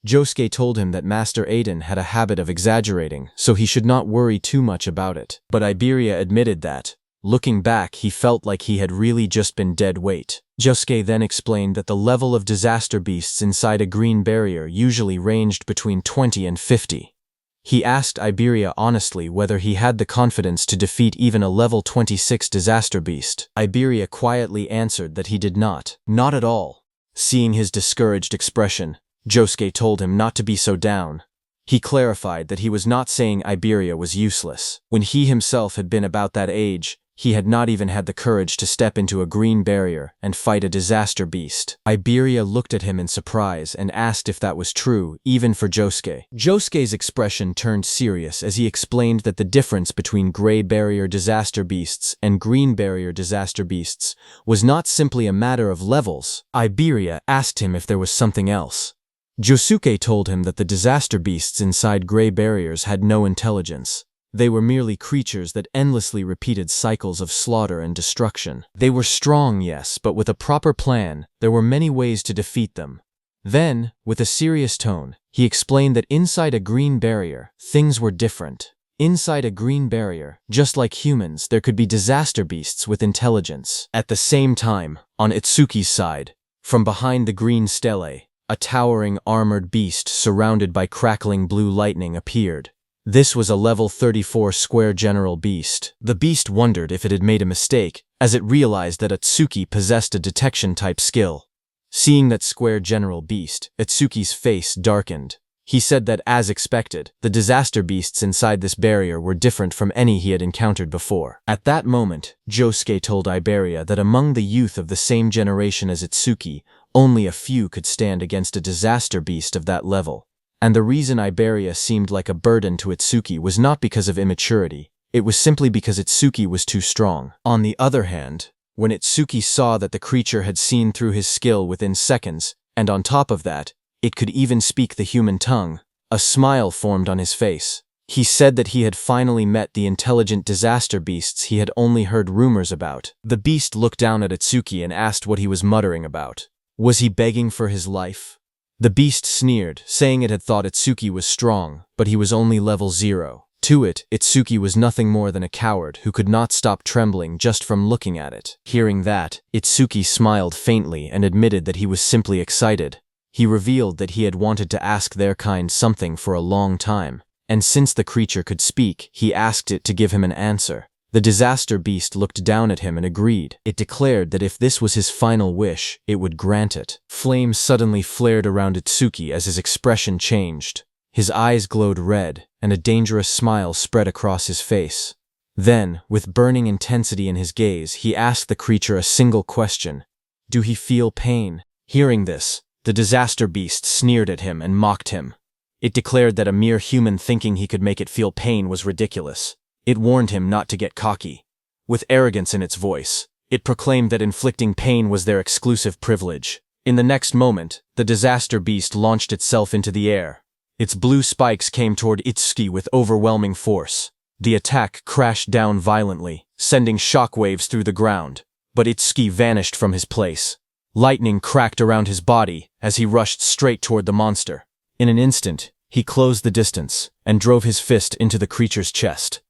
Josuke told him that Master Aiden had a habit of exaggerating, so he should not worry too much about it. But Iberia admitted that, looking back, he felt like he had really just been dead weight. Josuke then explained that the level of disaster beasts inside a green barrier usually ranged between 20 and 50. He asked Iberia honestly whether he had the confidence to defeat even a level 26 disaster beast. Iberia quietly answered that he did not. Not at all. Seeing his discouraged expression, Josuke told him not to be so down. He clarified that he was not saying Iberia was useless. When he himself had been about that age, he had not even had the courage to step into a green barrier and fight a disaster beast. Iberia looked at him in surprise and asked if that was true, even for Josuke. Josuke's expression turned serious as he explained that the difference between gray barrier disaster beasts and green barrier disaster beasts was not simply a matter of levels. Iberia asked him if there was something else. Josuke told him that the disaster beasts inside gray barriers had no intelligence. They were merely creatures that endlessly repeated cycles of slaughter and destruction. They were strong, yes, but with a proper plan, there were many ways to defeat them. Then, with a serious tone, he explained that inside a green barrier, things were different. Inside a green barrier, just like humans, there could be disaster beasts with intelligence. At the same time, on Itsuki's side, from behind the green stele, a towering armored beast surrounded by crackling blue lightning appeared. This was a level 34 square general beast. The beast wondered if it had made a mistake, as it realized that Itsuki possessed a detection-type skill. Seeing that square general beast, Itsuki's face darkened. He said that, as expected, the disaster beasts inside this barrier were different from any he had encountered before. At that moment, Josuke told Iberia that among the youth of the same generation as Itsuki, only a few could stand against a disaster beast of that level. And the reason Iberia seemed like a burden to Itsuki was not because of immaturity, it was simply because Itsuki was too strong. On the other hand, when Itsuki saw that the creature had seen through his skill within seconds, and on top of that, it could even speak the human tongue, a smile formed on his face. He said that he had finally met the intelligent disaster beasts he had only heard rumors about. The beast looked down at Itsuki and asked what he was muttering about. Was he begging for his life? The beast sneered, saying it had thought Itsuki was strong, but he was only level 0. To it, Itsuki was nothing more than a coward who could not stop trembling just from looking at it. Hearing that, Itsuki smiled faintly and admitted that he was simply excited. He revealed that he had wanted to ask their kind something for a long time, and since the creature could speak, he asked it to give him an answer. The disaster beast looked down at him and agreed. It declared that if this was his final wish, it would grant it. Flames suddenly flared around Itsuki as his expression changed. His eyes glowed red, and a dangerous smile spread across his face. Then, with burning intensity in his gaze, he asked the creature a single question. Do he feel pain? Hearing this, the disaster beast sneered at him and mocked him. It declared that a mere human thinking he could make it feel pain was ridiculous. It warned him not to get cocky. With arrogance in its voice, it proclaimed that inflicting pain was their exclusive privilege. In the next moment, the disaster beast launched itself into the air. Its blue spikes came toward Itsuki with overwhelming force. The attack crashed down violently, sending shockwaves through the ground, but Itsuki vanished from his place. Lightning cracked around his body as he rushed straight toward the monster. In an instant, he closed the distance and drove his fist into the creature's chest.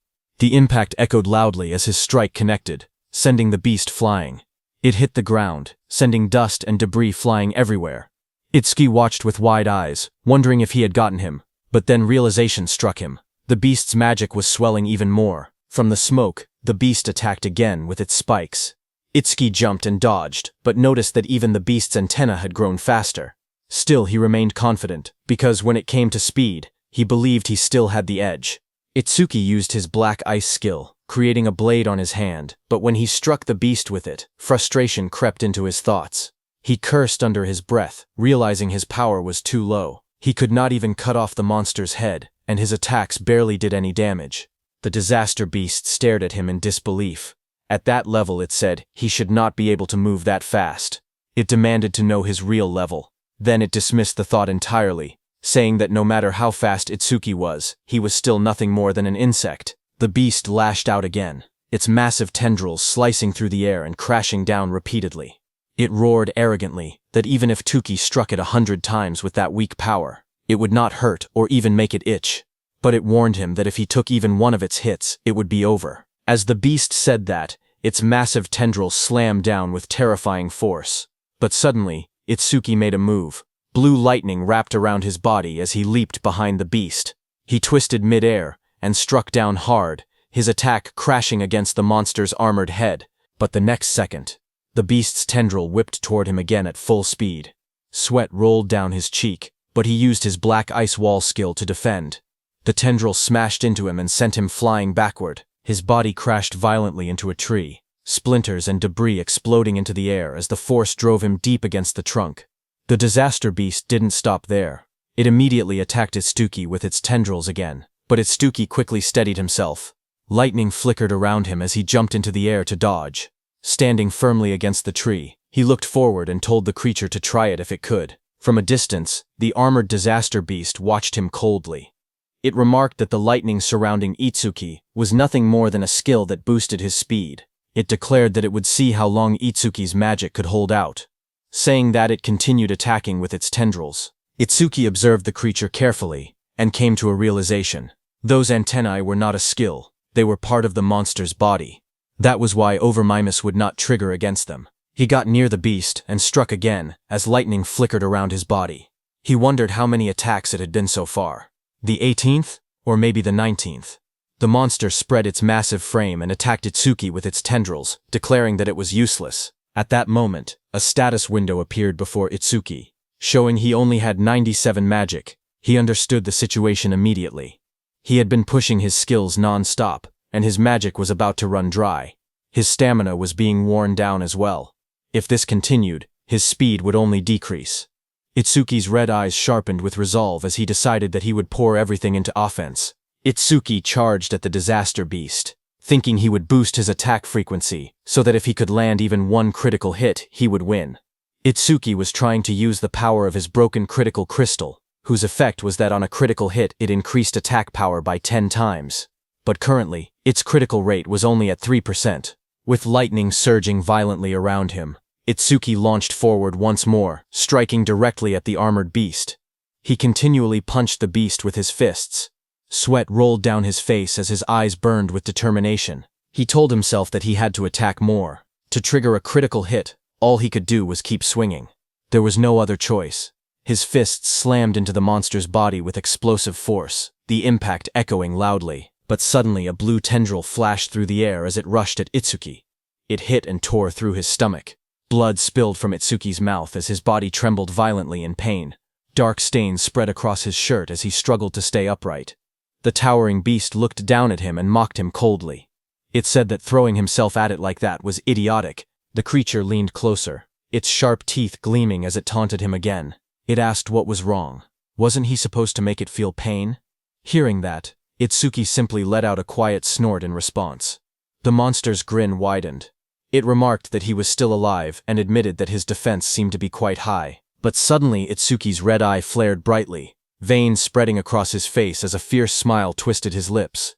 The impact echoed loudly as his strike connected, sending the beast flying. It hit the ground, sending dust and debris flying everywhere. Itsuki watched with wide eyes, wondering if he had gotten him, but then realization struck him. The beast's magic was swelling even more. From the smoke, the beast attacked again with its spikes. Itsuki jumped and dodged, but noticed that even the beast's antenna had grown faster. Still, he remained confident, because when it came to speed, he believed he still had the edge. Itsuki used his black ice skill, creating a blade on his hand, but when he struck the beast with it, frustration crept into his thoughts. He cursed under his breath, realizing his power was too low. He could not even cut off the monster's head, and his attacks barely did any damage. The disaster beast stared at him in disbelief. At that level, it said, he should not be able to move that fast. It demanded to know his real level. Then it dismissed the thought entirely, saying that no matter how fast Itsuki was, he was still nothing more than an insect. The beast lashed out again, its massive tendrils slicing through the air and crashing down repeatedly. It roared arrogantly that even if Tuki struck it 100 times with that weak power, it would not hurt or even make it itch. But it warned him that if he took even one of its hits, it would be over. As the beast said that, its massive tendrils slammed down with terrifying force. But suddenly, Itsuki made a move. Blue lightning wrapped around his body as he leaped behind the beast. He twisted mid-air and struck down hard, his attack crashing against the monster's armored head, but the next second, the beast's tendril whipped toward him again at full speed. Sweat rolled down his cheek, but he used his black ice wall skill to defend. The tendril smashed into him and sent him flying backward. His body crashed violently into a tree, splinters and debris exploding into the air as the force drove him deep against the trunk. The disaster beast didn't stop there. It immediately attacked Itsuki with its tendrils again, but Itsuki quickly steadied himself. Lightning flickered around him as he jumped into the air to dodge. Standing firmly against the tree, he looked forward and told the creature to try it if it could. From a distance, the armored disaster beast watched him coldly. It remarked that the lightning surrounding Itsuki was nothing more than a skill that boosted his speed. It declared that it would see how long Itsuki's magic could hold out. Saying that, it continued attacking with its tendrils. Itsuki observed the creature carefully and came to a realization. Those antennae were not a skill, they were part of the monster's body. That was why Overmimus would not trigger against them. He got near the beast and struck again as lightning flickered around his body. He wondered how many attacks it had been so far. The 18th? Or maybe the 19th? The monster spread its massive frame and attacked Itsuki with its tendrils, declaring that it was useless. At that moment, a status window appeared before Itsuki, showing he only had 97 magic. He understood the situation immediately. He had been pushing his skills non-stop, and his magic was about to run dry. His stamina was being worn down as well. If this continued, his speed would only decrease. Itsuki's red eyes sharpened with resolve as he decided that he would pour everything into offense. Itsuki charged at the disaster beast, thinking he would boost his attack frequency so that if he could land even one critical hit, he would win. Itsuki was trying to use the power of his broken critical crystal, whose effect was that on a critical hit it increased attack power by 10 times. But currently, its critical rate was only at 3%. With lightning surging violently around him, Itsuki launched forward once more, striking directly at the armored beast. He continually punched the beast with his fists. Sweat rolled down his face as his eyes burned with determination. He told himself that he had to attack more. To trigger a critical hit, all he could do was keep swinging. There was no other choice. His fists slammed into the monster's body with explosive force, the impact echoing loudly. But suddenly a blue tendril flashed through the air as it rushed at Itsuki. It hit and tore through his stomach. Blood spilled from Itsuki's mouth as his body trembled violently in pain. Dark stains spread across his shirt as he struggled to stay upright. The towering beast looked down at him and mocked him coldly. It said that throwing himself at it like that was idiotic. The creature leaned closer, its sharp teeth gleaming as it taunted him again. It asked what was wrong. Wasn't he supposed to make it feel pain? Hearing that, Itsuki simply let out a quiet snort in response. The monster's grin widened. It remarked that he was still alive and admitted that his defense seemed to be quite high. But suddenly Itsuki's red eye flared brightly, veins spreading across his face as a fierce smile twisted his lips.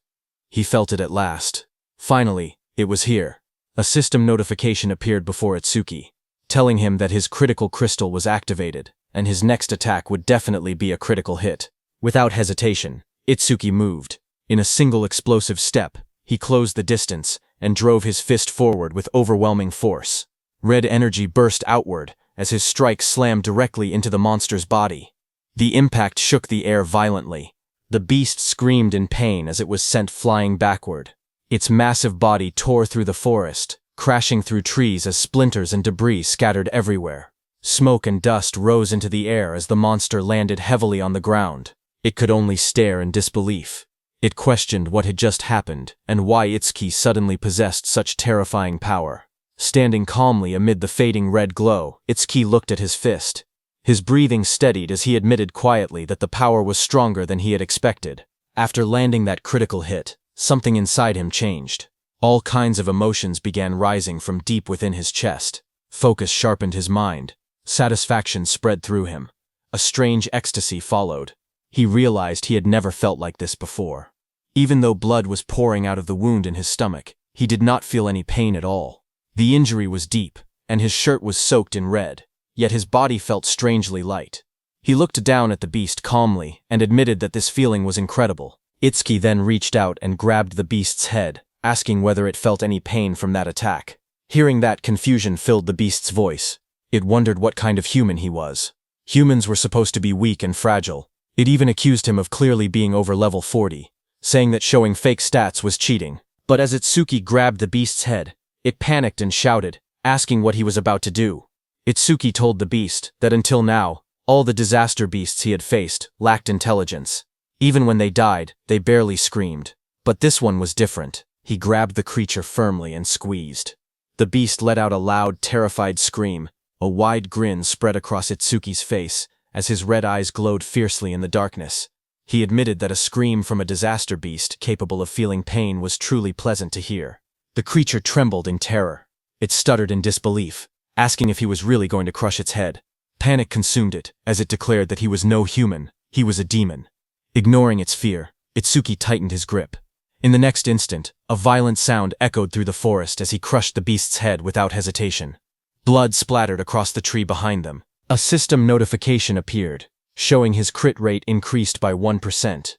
He felt it at last. Finally, it was here. A system notification appeared before Itsuki, telling him that his critical crystal was activated, and his next attack would definitely be a critical hit. Without hesitation, Itsuki moved. In a single explosive step, he closed the distance and drove his fist forward with overwhelming force. Red energy burst outward as his strike slammed directly into the monster's body. The impact shook the air violently. The beast screamed in pain as it was sent flying backward. Its massive body tore through the forest, crashing through trees as splinters and debris scattered everywhere. Smoke and dust rose into the air as the monster landed heavily on the ground. It could only stare in disbelief. It questioned what had just happened and why Itsuki suddenly possessed such terrifying power. Standing calmly amid the fading red glow, Itsuki looked at his fist. His breathing steadied as he admitted quietly that the power was stronger than he had expected. After landing that critical hit, something inside him changed. All kinds of emotions began rising from deep within his chest. Focus sharpened his mind. Satisfaction spread through him. A strange ecstasy followed. He realized he had never felt like this before. Even though blood was pouring out of the wound in his stomach, he did not feel any pain at all. The injury was deep, and his shirt was soaked in red, yet his body felt strangely light. He looked down at the beast calmly and admitted that this feeling was incredible. Itsuki then reached out and grabbed the beast's head, asking whether it felt any pain from that attack. Hearing that, confusion filled the beast's voice. It wondered what kind of human he was. Humans were supposed to be weak and fragile, It even accused him of clearly being over level 40, saying that showing fake stats was cheating. But as Itsuki grabbed the beast's head, it panicked and shouted, asking what he was about to do. Itsuki told the beast that until now, all the disaster beasts he had faced lacked intelligence. Even when they died, they barely screamed. But this one was different. He grabbed the creature firmly and squeezed. The beast let out a loud, terrified scream. A wide grin spread across Itsuki's face as his red eyes glowed fiercely in the darkness. He admitted that a scream from a disaster beast capable of feeling pain was truly pleasant to hear. The creature trembled in terror. It stuttered in disbelief, asking if he was really going to crush its head. Panic consumed it as it declared that he was no human, he was a demon. Ignoring its fear, Itsuki tightened his grip. In the next instant, a violent sound echoed through the forest as he crushed the beast's head without hesitation. Blood splattered across the tree behind them. A system notification appeared, showing his crit rate increased by 1%.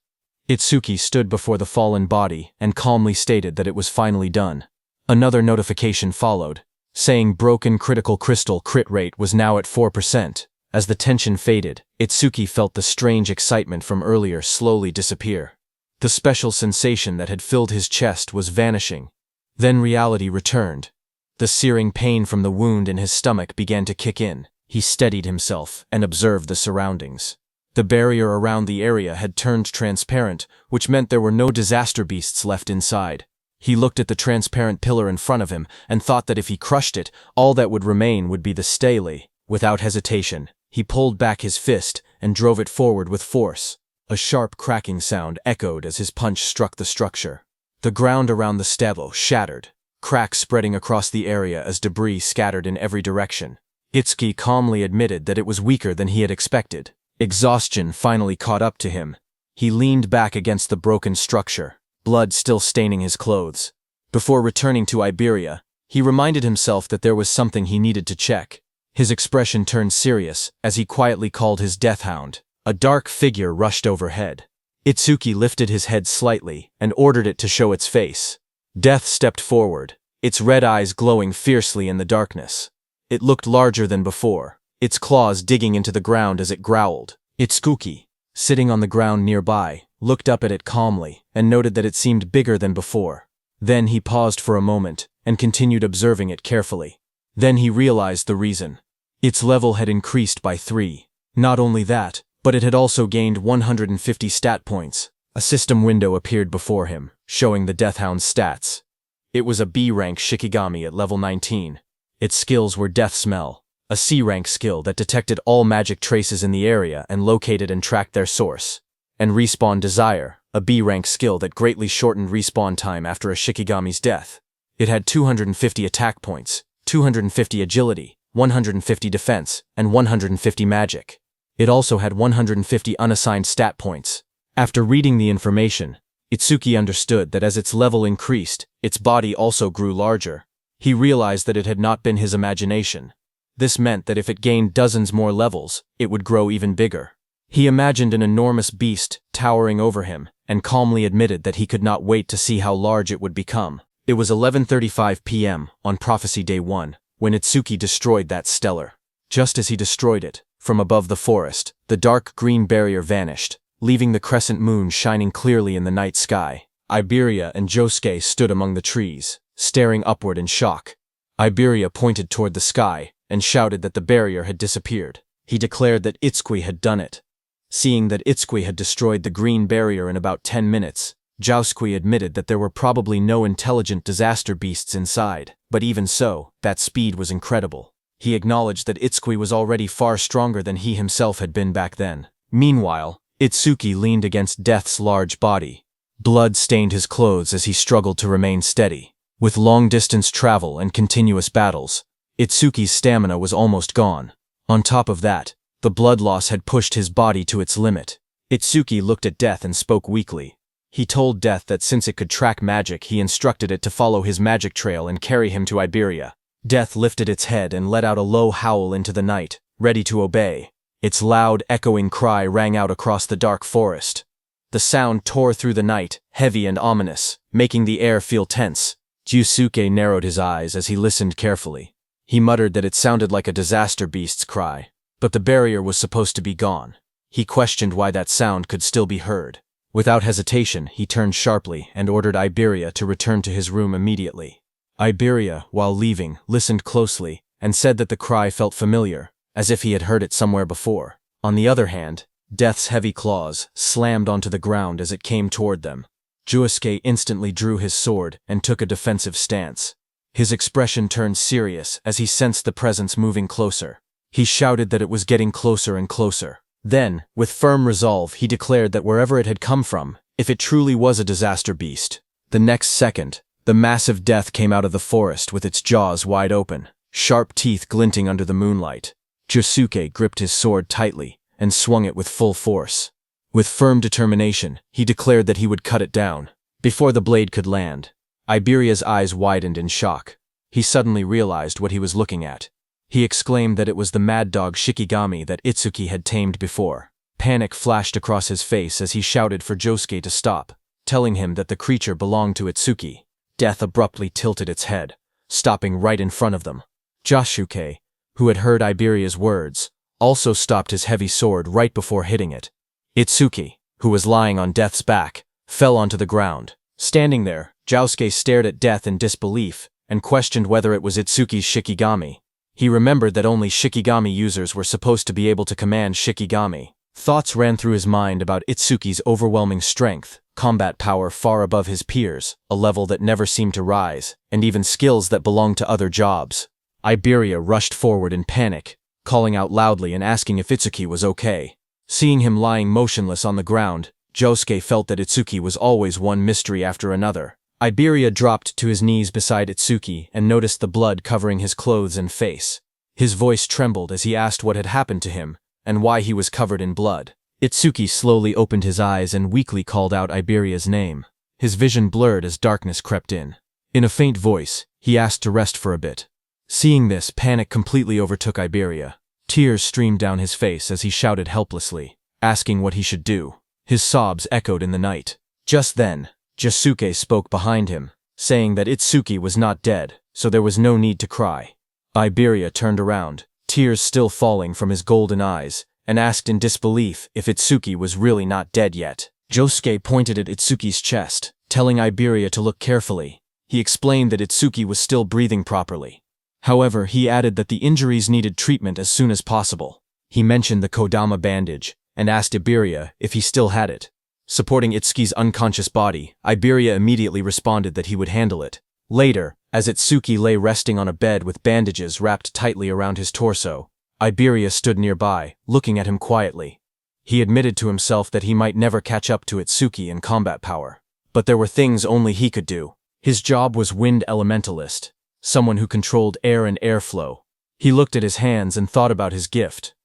Itsuki stood before the fallen body and calmly stated that it was finally done. Another notification followed, saying broken critical crystal crit rate was now at 4%. As the tension faded, Itsuki felt the strange excitement from earlier slowly disappear. The special sensation that had filled his chest was vanishing. Then reality returned. The searing pain from the wound in his stomach began to kick in. He steadied himself and observed the surroundings. The barrier around the area had turned transparent, which meant there were no disaster beasts left inside. He looked at the transparent pillar in front of him and thought that if he crushed it, all that would remain would be the stele. Without hesitation, he pulled back his fist and drove it forward with force. A sharp cracking sound echoed as his punch struck the structure. The ground around the stele shattered, cracks spreading across the area as debris scattered in every direction. Itsuki calmly admitted that it was weaker than he had expected. Exhaustion finally caught up to him. He leaned back against the broken structure, blood still staining his clothes. Before returning to Iberia, he reminded himself that there was something he needed to check. His expression turned serious as he quietly called his death hound. A dark figure rushed overhead. Itsuki lifted his head slightly and ordered it to show its face. Death stepped forward, its red eyes glowing fiercely in the darkness. It looked larger than before, its claws digging into the ground as it growled. Itsuki, sitting on the ground nearby, looked up at it calmly and noted that it seemed bigger than before. Then he paused for a moment and continued observing it carefully. Then he realized the reason. Its level had increased by 3. Not only that, but it had also gained 150 stat points. A system window appeared before him, showing the Deathhound's stats. It was a B-rank Shikigami at level 19. Its skills were Death Smell, a C-rank skill that detected all magic traces in the area and located and tracked their source. And Respawn Desire, a B-rank skill that greatly shortened respawn time after a Shikigami's death. It had 250 attack points, 250 agility, 150 defense, and 150 magic. It also had 150 unassigned stat points. After reading the information, Itsuki understood that as its level increased, its body also grew larger. He realized that it had not been his imagination. This meant that if it gained dozens more levels, it would grow even bigger. He imagined an enormous beast towering over him and calmly admitted that he could not wait to see how large it would become. It was 11:35 p.m. on Prophecy Day 1 when Itsuki destroyed that stellar. Just as he destroyed it, from above the forest, the dark green barrier vanished, leaving the crescent moon shining clearly in the night sky. Iberia and Josuke stood among the trees, staring upward in shock. Iberia pointed toward the sky and shouted that the barrier had disappeared. He declared that Itsuki had done it. Seeing that Itsuki had destroyed the green barrier in about 10 minutes, Josuke admitted that there were probably no intelligent disaster beasts inside, but even so, that speed was incredible. He acknowledged that Itsuki was already far stronger than he himself had been back then. Meanwhile, Itsuki leaned against Death's large body. Blood stained his clothes as he struggled to remain steady. With long-distance travel and continuous battles, Itsuki's stamina was almost gone. On top of that, the blood loss had pushed his body to its limit. Itsuki looked at Death and spoke weakly. He told Death that since it could track magic, he instructed it to follow his magic trail and carry him to Iberia. Death lifted its head and let out a low howl into the night, ready to obey. Its loud, echoing cry rang out across the dark forest. The sound tore through the night, heavy and ominous, making the air feel tense. Josuke narrowed his eyes as he listened carefully. He muttered that it sounded like a disaster beast's cry, but the barrier was supposed to be gone. He questioned why that sound could still be heard. Without hesitation, he turned sharply and ordered Iberia to return to his room immediately. Iberia, while leaving, listened closely and said that the cry felt familiar, as if he had heard it somewhere before. On the other hand, Death's heavy claws slammed onto the ground as it came toward them. Josuke instantly drew his sword and took a defensive stance. His expression turned serious as he sensed the presence moving closer. He shouted that it was getting closer and closer. Then, with firm resolve, he declared that wherever it had come from, if it truly was a disaster beast. The next second, the massive Death came out of the forest with its jaws wide open, sharp teeth glinting under the moonlight. Josuke gripped his sword tightly and swung it with full force. With firm determination, he declared that he would cut it down. Before the blade could land, Iberia's eyes widened in shock. He suddenly realized what he was looking at. He exclaimed that it was the mad dog Shikigami that Itsuki had tamed before. Panic flashed across his face as he shouted for Josuke to stop, telling him that the creature belonged to Itsuki. Death abruptly tilted its head, stopping right in front of them. Josuke, who had heard Iberia's words, also stopped his heavy sword right before hitting it. Itsuki, who was lying on Death's back, fell onto the ground. Standing there, Josuke stared at Death in disbelief and questioned whether it was Itsuki's Shikigami. He remembered that only Shikigami users were supposed to be able to command Shikigami. Thoughts ran through his mind about Itsuki's overwhelming strength, combat power far above his peers, a level that never seemed to rise, and even skills that belonged to other jobs. Iberia rushed forward in panic, calling out loudly and asking if Itsuki was okay. Seeing him lying motionless on the ground, Josuke felt that Itsuki was always one mystery after another. Iberia dropped to his knees beside Itsuki and noticed the blood covering his clothes and face. His voice trembled as he asked what had happened to him and why he was covered in blood. Itsuki slowly opened his eyes and weakly called out Iberia's name. His vision blurred as darkness crept in. In a faint voice, he asked to rest for a bit. Seeing this, panic completely overtook Iberia. Tears streamed down his face as he shouted helplessly, asking what he should do. His sobs echoed in the night. Just then, Josuke spoke behind him, saying that Itsuki was not dead, so there was no need to cry. Iberia turned around, tears still falling from his golden eyes, and asked in disbelief if Itsuki was really not dead yet. Josuke pointed at Itsuki's chest, telling Iberia to look carefully. He explained that Itsuki was still breathing properly. However, he added that the injuries needed treatment as soon as possible. He mentioned the Kodama bandage, and asked Iberia if he still had it. Supporting Itsuki's unconscious body, Iberia immediately responded that he would handle it. Later, as Itsuki lay resting on a bed with bandages wrapped tightly around his torso, Iberia stood nearby, looking at him quietly. He admitted to himself that he might never catch up to Itsuki in combat power. But there were things only he could do. His job was Wind Elementalist, someone who controlled air and airflow. He looked at his hands and thought about his gift.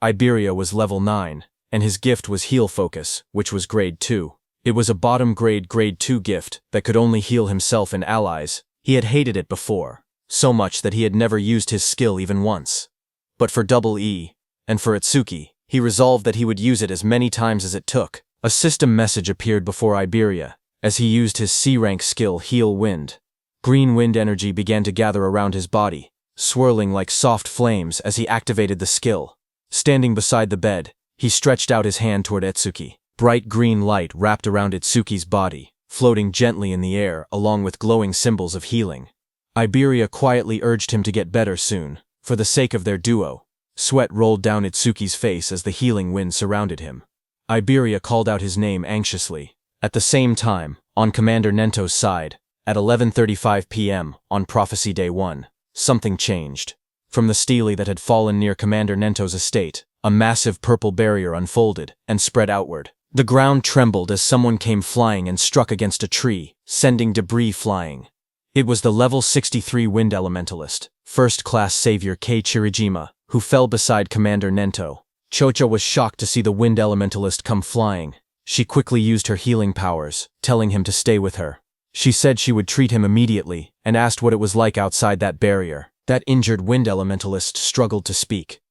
Iberia was level 9, and his gift was Heal Focus, which was grade 2. It was a bottom grade 2 gift that could only heal himself and allies. He had hated it before, so much that he had never used his skill even once. But for Double E, and for Itsuki, he resolved that he would use it as many times as it took. A system message appeared before Iberia, as he used his C-rank skill Heal Wind. Green wind energy began to gather around his body, swirling like soft flames as he activated the skill. Standing beside the bed, he stretched out his hand toward Itsuki. Bright green light wrapped around Itsuki's body, floating gently in the air along with glowing symbols of healing. Iberia quietly urged him to get better soon, for the sake of their duo. Sweat rolled down Itsuki's face as the healing wind surrounded him. Iberia called out his name anxiously. At the same time, on Commander Nento's side, at 11:35 p.m. on Prophecy Day 1, something changed. From the stele that had fallen near Commander Nento's estate, a massive purple barrier unfolded and spread outward. The ground trembled as someone came flying and struck against a tree, sending debris flying. It was the level 63 Wind Elementalist, first-class savior Kei Chirijima, who fell beside Commander Nento. Chocho was shocked to see the Wind Elementalist come flying. She quickly used her healing powers, telling him to stay with her. She said she would treat him immediately and asked what it was like outside that barrier. That injured Wind Elementalist struggled to speak.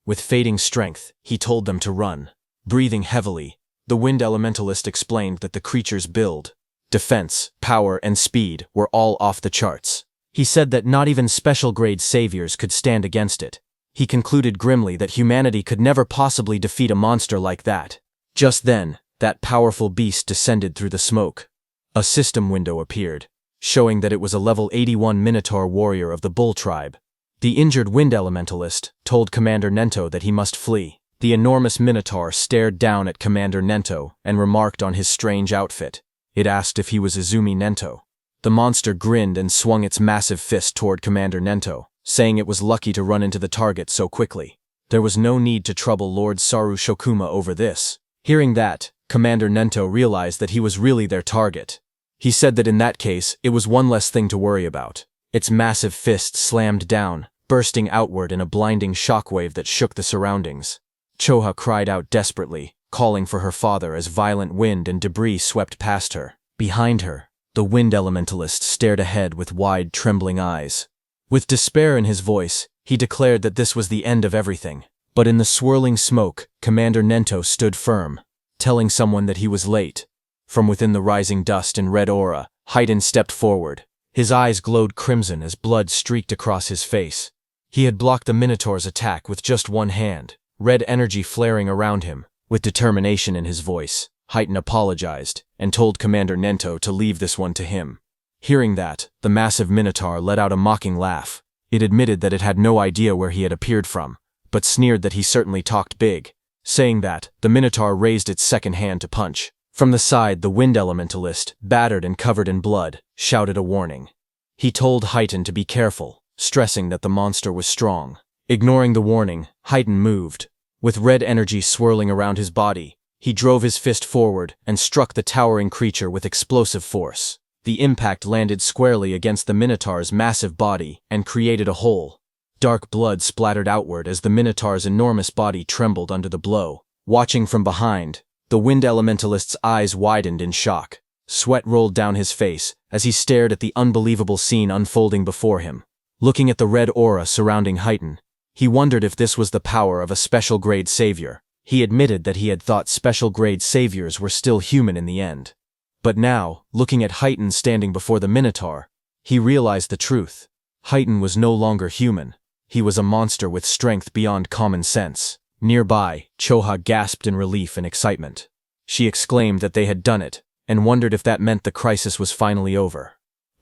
With fading strength, he told them to run. Breathing heavily, the Wind Elementalist explained that the creature's build, defense, power, and speed were all off the charts. He said that not even special-grade saviors could stand against it. He concluded grimly that humanity could never possibly defeat a monster like that. Just then, that powerful beast descended through the smoke. A system window appeared, showing that it was a level 81 Minotaur warrior of the Bull tribe. The injured Wind Elementalist told Commander Nento that he must flee. The enormous Minotaur stared down at Commander Nento and remarked on his strange outfit. It asked if he was Izumi Nento. The monster grinned and swung its massive fist toward Commander Nento, saying it was lucky to run into the target so quickly. There was no need to trouble Lord Saru Shokuma over this. Hearing that, Commander Nento realized that he was really their target. He said that in that case, it was one less thing to worry about. Its massive fist slammed down, bursting outward in a blinding shockwave that shook the surroundings. Choha cried out desperately, calling for her father as violent wind and debris swept past her. Behind her, the Wind Elementalist stared ahead with wide, trembling eyes. With despair in his voice, he declared that this was the end of everything. But in the swirling smoke, Commander Nento stood firm, telling someone that he was late. From within the rising dust and red aura, Haydn stepped forward. His eyes glowed crimson as blood streaked across his face. He had blocked the Minotaur's attack with just one hand, red energy flaring around him. With determination in his voice, Haydn apologized and told Commander Nento to leave this one to him. Hearing that, the massive Minotaur let out a mocking laugh. It admitted that it had no idea where he had appeared from, but sneered that he certainly talked big. Saying that, the Minotaur raised its second hand to punch. From the side, the Wind Elementalist, battered and covered in blood, shouted a warning. He told Haydn to be careful, stressing that the monster was strong. Ignoring the warning, Haydn moved. With red energy swirling around his body, he drove his fist forward and struck the towering creature with explosive force. The impact landed squarely against the Minotaur's massive body and created a hole. Dark blood splattered outward as the Minotaur's enormous body trembled under the blow. Watching from behind, the Wind Elementalist's eyes widened in shock. Sweat rolled down his face as he stared at the unbelievable scene unfolding before him. Looking at the red aura surrounding Haydn, he wondered if this was the power of a special-grade savior. He admitted that he had thought special-grade saviors were still human in the end. But now, looking at Haydn standing before the Minotaur, he realized the truth. Haydn was no longer human. He was a monster with strength beyond common sense. Nearby, Choha gasped in relief and excitement. She exclaimed that they had done it, and wondered if that meant the crisis was finally over.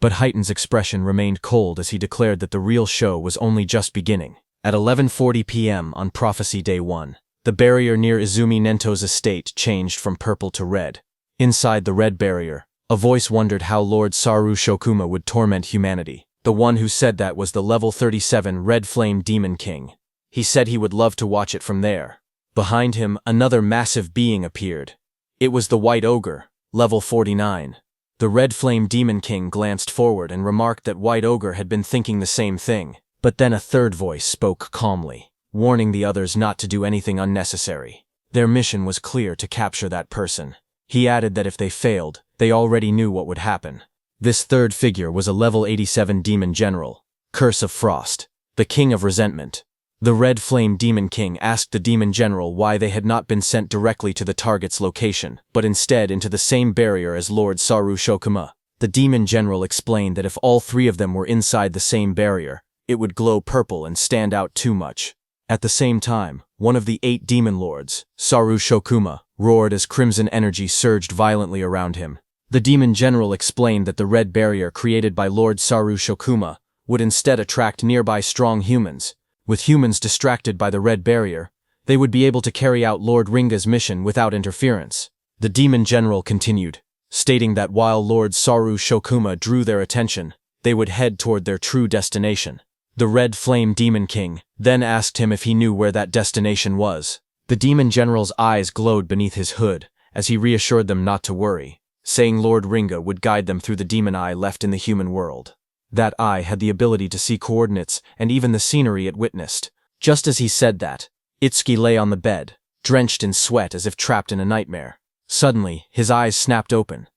But Haydn's expression remained cold as he declared that the real show was only just beginning. At 11:40 p.m. on Prophecy Day 1, the barrier near Izumi Nento's estate changed from purple to red. Inside the red barrier, a voice wondered how Lord Saru Shokuma would torment humanity. The one who said that was the level 37 Red Flame Demon King. He said he would love to watch it from there. Behind him, another massive being appeared. It was the White Ogre, level 49. The Red Flame Demon King glanced forward and remarked that White Ogre had been thinking the same thing. But then a third voice spoke calmly, warning the others not to do anything unnecessary. Their mission was clear: to capture that person. He added that if they failed, they already knew what would happen. This third figure was a level 87 Demon General, Curse of Frost, the King of Resentment. The Red Flame Demon King asked the Demon General why they had not been sent directly to the target's location, but instead into the same barrier as Lord Saru Shokuma. The Demon General explained that if all three of them were inside the same barrier, it would glow purple and stand out too much. At the same time, one of the 8 Demon Lords, Saru Shokuma, roared as crimson energy surged violently around him. The Demon General explained that the red barrier created by Lord Saru Shokuma would instead attract nearby strong humans. With humans distracted by the red barrier, they would be able to carry out Lord Ringa's mission without interference. The Demon General continued, stating that while Lord Saru Shokuma drew their attention, they would head toward their true destination. The Red Flame Demon King then asked him if he knew where that destination was. The Demon General's eyes glowed beneath his hood as he reassured them not to worry, saying Lord Ringa would guide them through the demon eye left in the human world. That eye had the ability to see coordinates and even the scenery it witnessed. Just as he said that, Itsuki lay on the bed, drenched in sweat as if trapped in a nightmare. Suddenly, his eyes snapped open.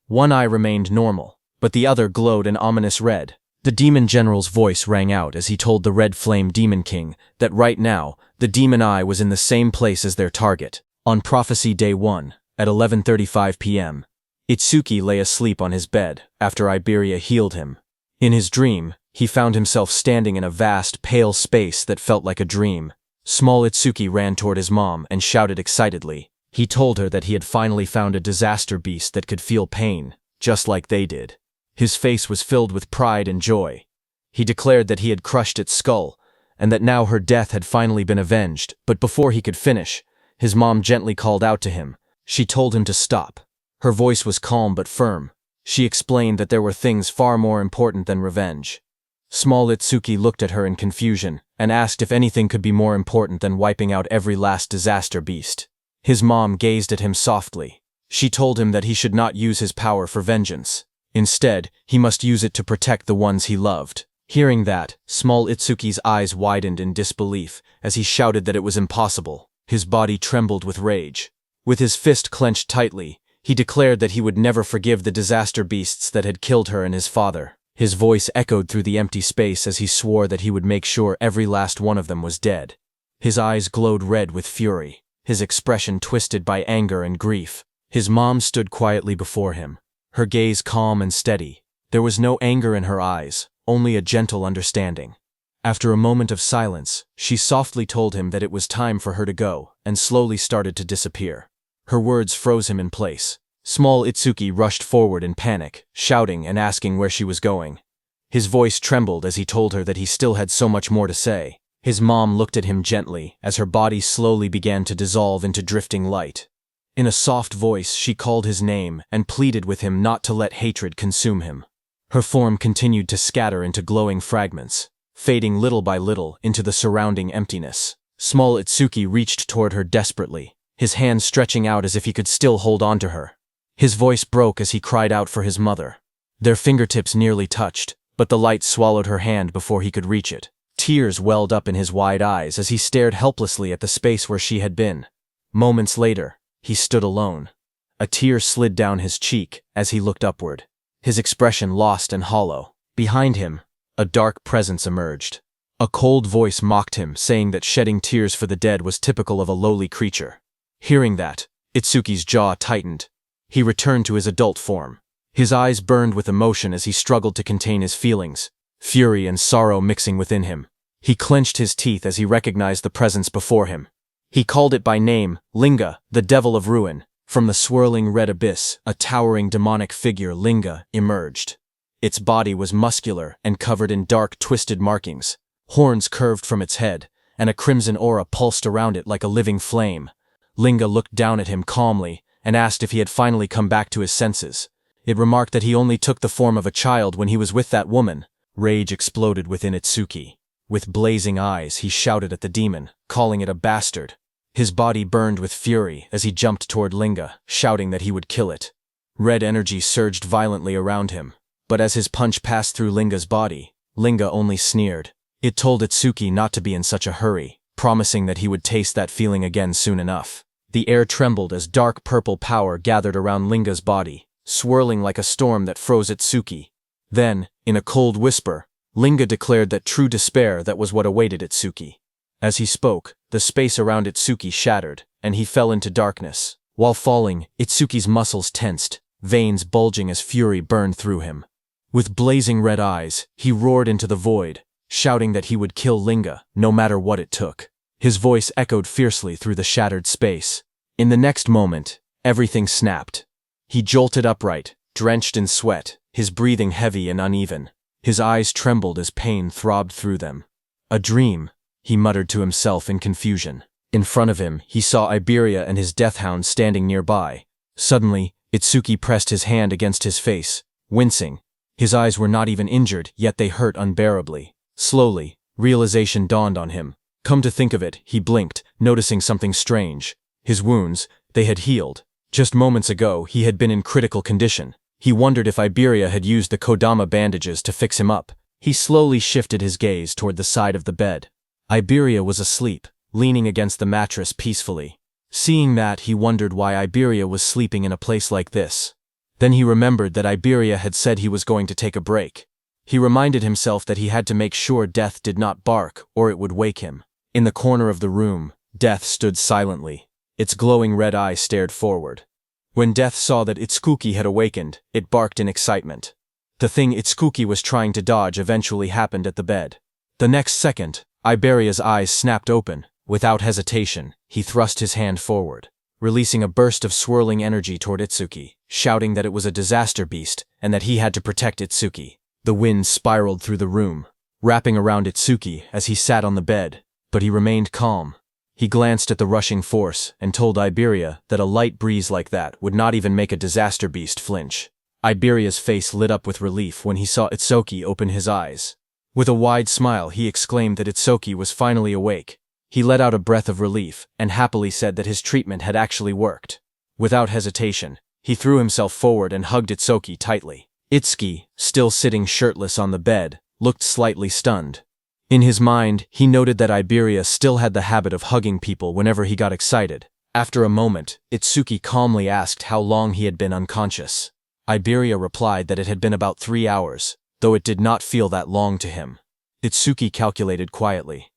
One eye remained normal, but the other glowed an ominous red. The Demon General's voice rang out as he told the Red Flame Demon King that right now, the demon eye was in the same place as their target. On Prophecy Day 1, at 11:35 p.m., Itsuki lay asleep on his bed after Iberia healed him. In his dream, He found himself standing in a vast, pale space that felt like a dream. Small Itsuki ran toward his mom and shouted excitedly. He told her that he had finally found a disaster beast that could feel pain, just like they did. His face was filled with pride and joy. He declared that he had crushed its skull, and that now her death had finally been avenged, but before he could finish, his mom gently called out to him. She told him to stop. Her voice was calm but firm. She explained that there were things far more important than revenge. Small Itsuki looked at her in confusion and asked if anything could be more important than wiping out every last disaster beast. His mom gazed at him softly. She told him that he should not use his power for vengeance. Instead, he must use it to protect the ones he loved. Hearing that, Small Itsuki's eyes widened in disbelief as he shouted that it was impossible. His body trembled with rage. With his fist clenched tightly, he declared that he would never forgive the disaster beasts that had killed her and his father. His voice echoed through the empty space as he swore that he would make sure every last one of them was dead. His eyes glowed red with fury, his expression twisted by anger and grief. His mom stood quietly before him, her gaze calm and steady. There was no anger in her eyes, only a gentle understanding. After a moment of silence, she softly told him that it was time for her to go, and slowly started to disappear. Her words froze him in place. Small Itsuki rushed forward in panic, shouting and asking where she was going. His voice trembled as he told her that he still had so much more to say. His mom looked at him gently as her body slowly began to dissolve into drifting light. In a soft voice, she called his name and pleaded with him not to let hatred consume him. Her form continued to scatter into glowing fragments, fading little by little into the surrounding emptiness. Small Itsuki reached toward her desperately, his hand stretching out as if he could still hold on to her. His voice broke as he cried out for his mother. Their fingertips nearly touched, but the light swallowed her hand before he could reach it. Tears welled up in his wide eyes as he stared helplessly at the space where she had been. Moments later, he stood alone. A tear slid down his cheek as he looked upward, his expression lost and hollow. Behind him, a dark presence emerged. A cold voice mocked him, saying that shedding tears for the dead was typical of a lowly creature. Hearing that, Itsuki's jaw tightened. He returned to his adult form. His eyes burned with emotion as he struggled to contain his feelings, fury and sorrow mixing within him. He clenched his teeth as he recognized the presence before him. He called it by name, Linga, the devil of ruin. From the swirling red abyss, a towering demonic figure, Linga, emerged. Its body was muscular and covered in dark, twisted markings. Horns curved from its head, and a crimson aura pulsed around it like a living flame. Linga looked down at him calmly and asked if he had finally come back to his senses. It remarked that he only took the form of a child when he was with that woman. Rage exploded within Itsuki. With blazing eyes, he shouted at the demon, calling it a bastard. His body burned with fury as he jumped toward Linga, shouting that he would kill it. Red energy surged violently around him, but as his punch passed through Linga's body, Linga only sneered. It told Itsuki not to be in such a hurry, promising that he would taste that feeling again soon enough. The air trembled as dark purple power gathered around Linga's body, swirling like a storm that froze Itsuki. Then, in a cold whisper, Linga declared that true despair that was what awaited Itsuki. As he spoke, the space around Itsuki shattered, and he fell into darkness. While falling, Itsuki's muscles tensed, veins bulging as fury burned through him. With blazing red eyes, he roared into the void, shouting that he would kill Linga, no matter what it took. His voice echoed fiercely through the shattered space. In the next moment, everything snapped. He jolted upright, drenched in sweat, his breathing heavy and uneven. His eyes trembled as pain throbbed through them. A dream, he muttered to himself in confusion. In front of him, he saw Iberia and his deathhound standing nearby. Suddenly, Itsuki pressed his hand against his face, wincing. His eyes were not even injured, yet they hurt unbearably. Slowly, realization dawned on him. Come to think of it, he blinked, noticing something strange. His wounds, they had healed. Just moments ago, he had been in critical condition. He wondered if Iberia had used the Kodama bandages to fix him up. He slowly shifted his gaze toward the side of the bed. Iberia was asleep, leaning against the mattress peacefully. Seeing that, he wondered why Iberia was sleeping in a place like this. Then he remembered that Iberia had said he was going to take a break. He reminded himself that he had to make sure Death did not bark, or it would wake him. In the corner of the room, Death stood silently. Its glowing red eye stared forward. When Death saw that Itsuki had awakened, it barked in excitement. The thing Itsuki was trying to dodge eventually happened at the bed. The next second, Iberia's eyes snapped open. Without hesitation, he thrust his hand forward, releasing a burst of swirling energy toward Itsuki, shouting that it was a disaster beast and that he had to protect Itsuki. The wind spiraled through the room, wrapping around Itsuki as he sat on the bed, but he remained calm. He glanced at the rushing force and told Iberia that a light breeze like that would not even make a disaster beast flinch. Iberia's face lit up with relief when he saw Itsuki open his eyes. With a wide smile, he exclaimed that Itsuki was finally awake. He let out a breath of relief and happily said that his treatment had actually worked. Without hesitation, he threw himself forward and hugged Itsuki tightly. Itsuki, still sitting shirtless on the bed, looked slightly stunned. In his mind, he noted that Iberia still had the habit of hugging people whenever he got excited. After a moment, Itsuki calmly asked how long he had been unconscious. Iberia replied that it had been about 3 hours, though it did not feel that long to him. Itsuki calculated quietly.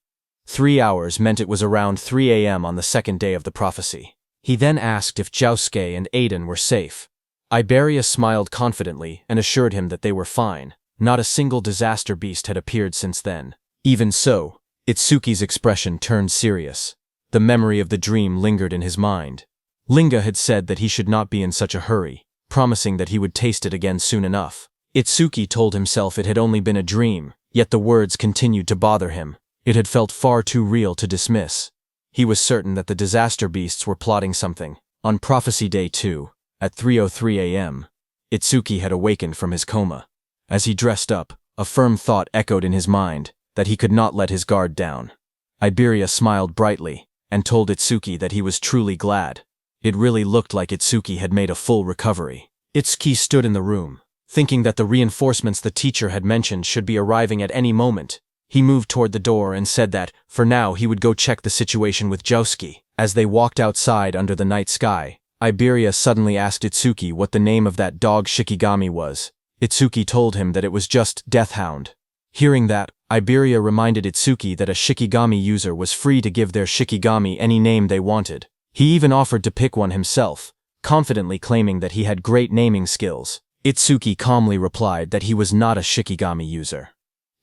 3 hours meant it was around 3 a.m. on the second day of the prophecy. He then asked if Josuke and Aiden were safe. Iberia smiled confidently and assured him that they were fine. Not a single disaster beast had appeared since then. Even so, Itsuki's expression turned serious. The memory of the dream lingered in his mind. Linga had said that he should not be in such a hurry, promising that he would taste it again soon enough. Itsuki told himself it had only been a dream, yet the words continued to bother him. It had felt far too real to dismiss. He was certain that the disaster beasts were plotting something. On Prophecy Day 2, at 3:03 a.m., Itsuki had awakened from his coma. As he dressed up, a firm thought echoed in his mind, that he could not let his guard down. Iberia smiled brightly, and told Itsuki that he was truly glad. It really looked like Itsuki had made a full recovery. Itsuki stood in the room, thinking that the reinforcements the teacher had mentioned should be arriving at any moment. He moved toward the door and said that, for now, he would go check the situation with Josuke. As they walked outside under the night sky, Iberia suddenly asked Itsuki what the name of that dog Shikigami was. Itsuki told him that it was just Deathhound. Hearing that, Iberia reminded Itsuki that a Shikigami user was free to give their Shikigami any name they wanted. He even offered to pick one himself, confidently claiming that he had great naming skills. Itsuki calmly replied that he was not a Shikigami user.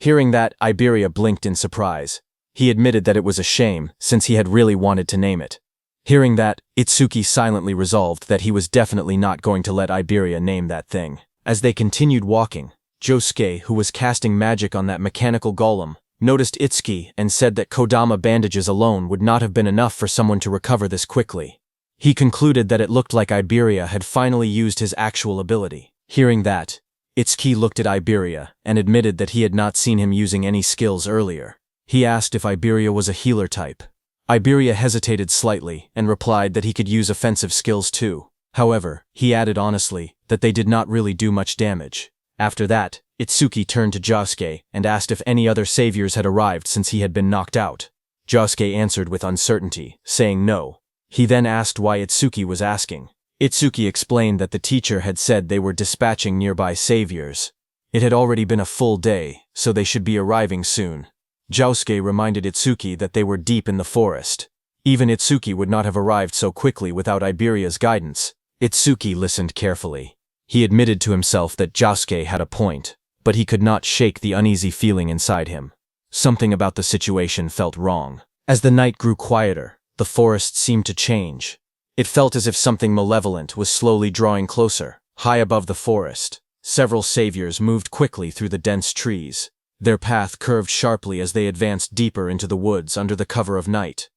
Hearing that, Iberia blinked in surprise. He admitted that it was a shame, since he had really wanted to name it. Hearing that, Itsuki silently resolved that he was definitely not going to let Iberia name that thing. As they continued walking, Josuke, who was casting magic on that mechanical golem, noticed Itsuki and said that Kodama bandages alone would not have been enough for someone to recover this quickly. He concluded that it looked like Iberia had finally used his actual ability. Hearing that, Itsuki looked at Iberia and admitted that he had not seen him using any skills earlier. He asked if Iberia was a healer type. Iberia hesitated slightly and replied that he could use offensive skills too. However, he added honestly that they did not really do much damage. After that, Itsuki turned to Josuke and asked if any other saviors had arrived since he had been knocked out. Josuke answered with uncertainty, saying no. He then asked why Itsuki was asking. Itsuki explained that the teacher had said they were dispatching nearby saviors. It had already been a full day, so they should be arriving soon. Josuke reminded Itsuki that they were deep in the forest. Even Itsuki would not have arrived so quickly without Iberia's guidance. Itsuki listened carefully. He admitted to himself that Josuke had a point, but he could not shake the uneasy feeling inside him. Something about the situation felt wrong. As the night grew quieter, the forest seemed to change. It felt as if something malevolent was slowly drawing closer. High above the forest, several saviors moved quickly through the dense trees. Their path curved sharply as they advanced deeper into the woods under the cover of night.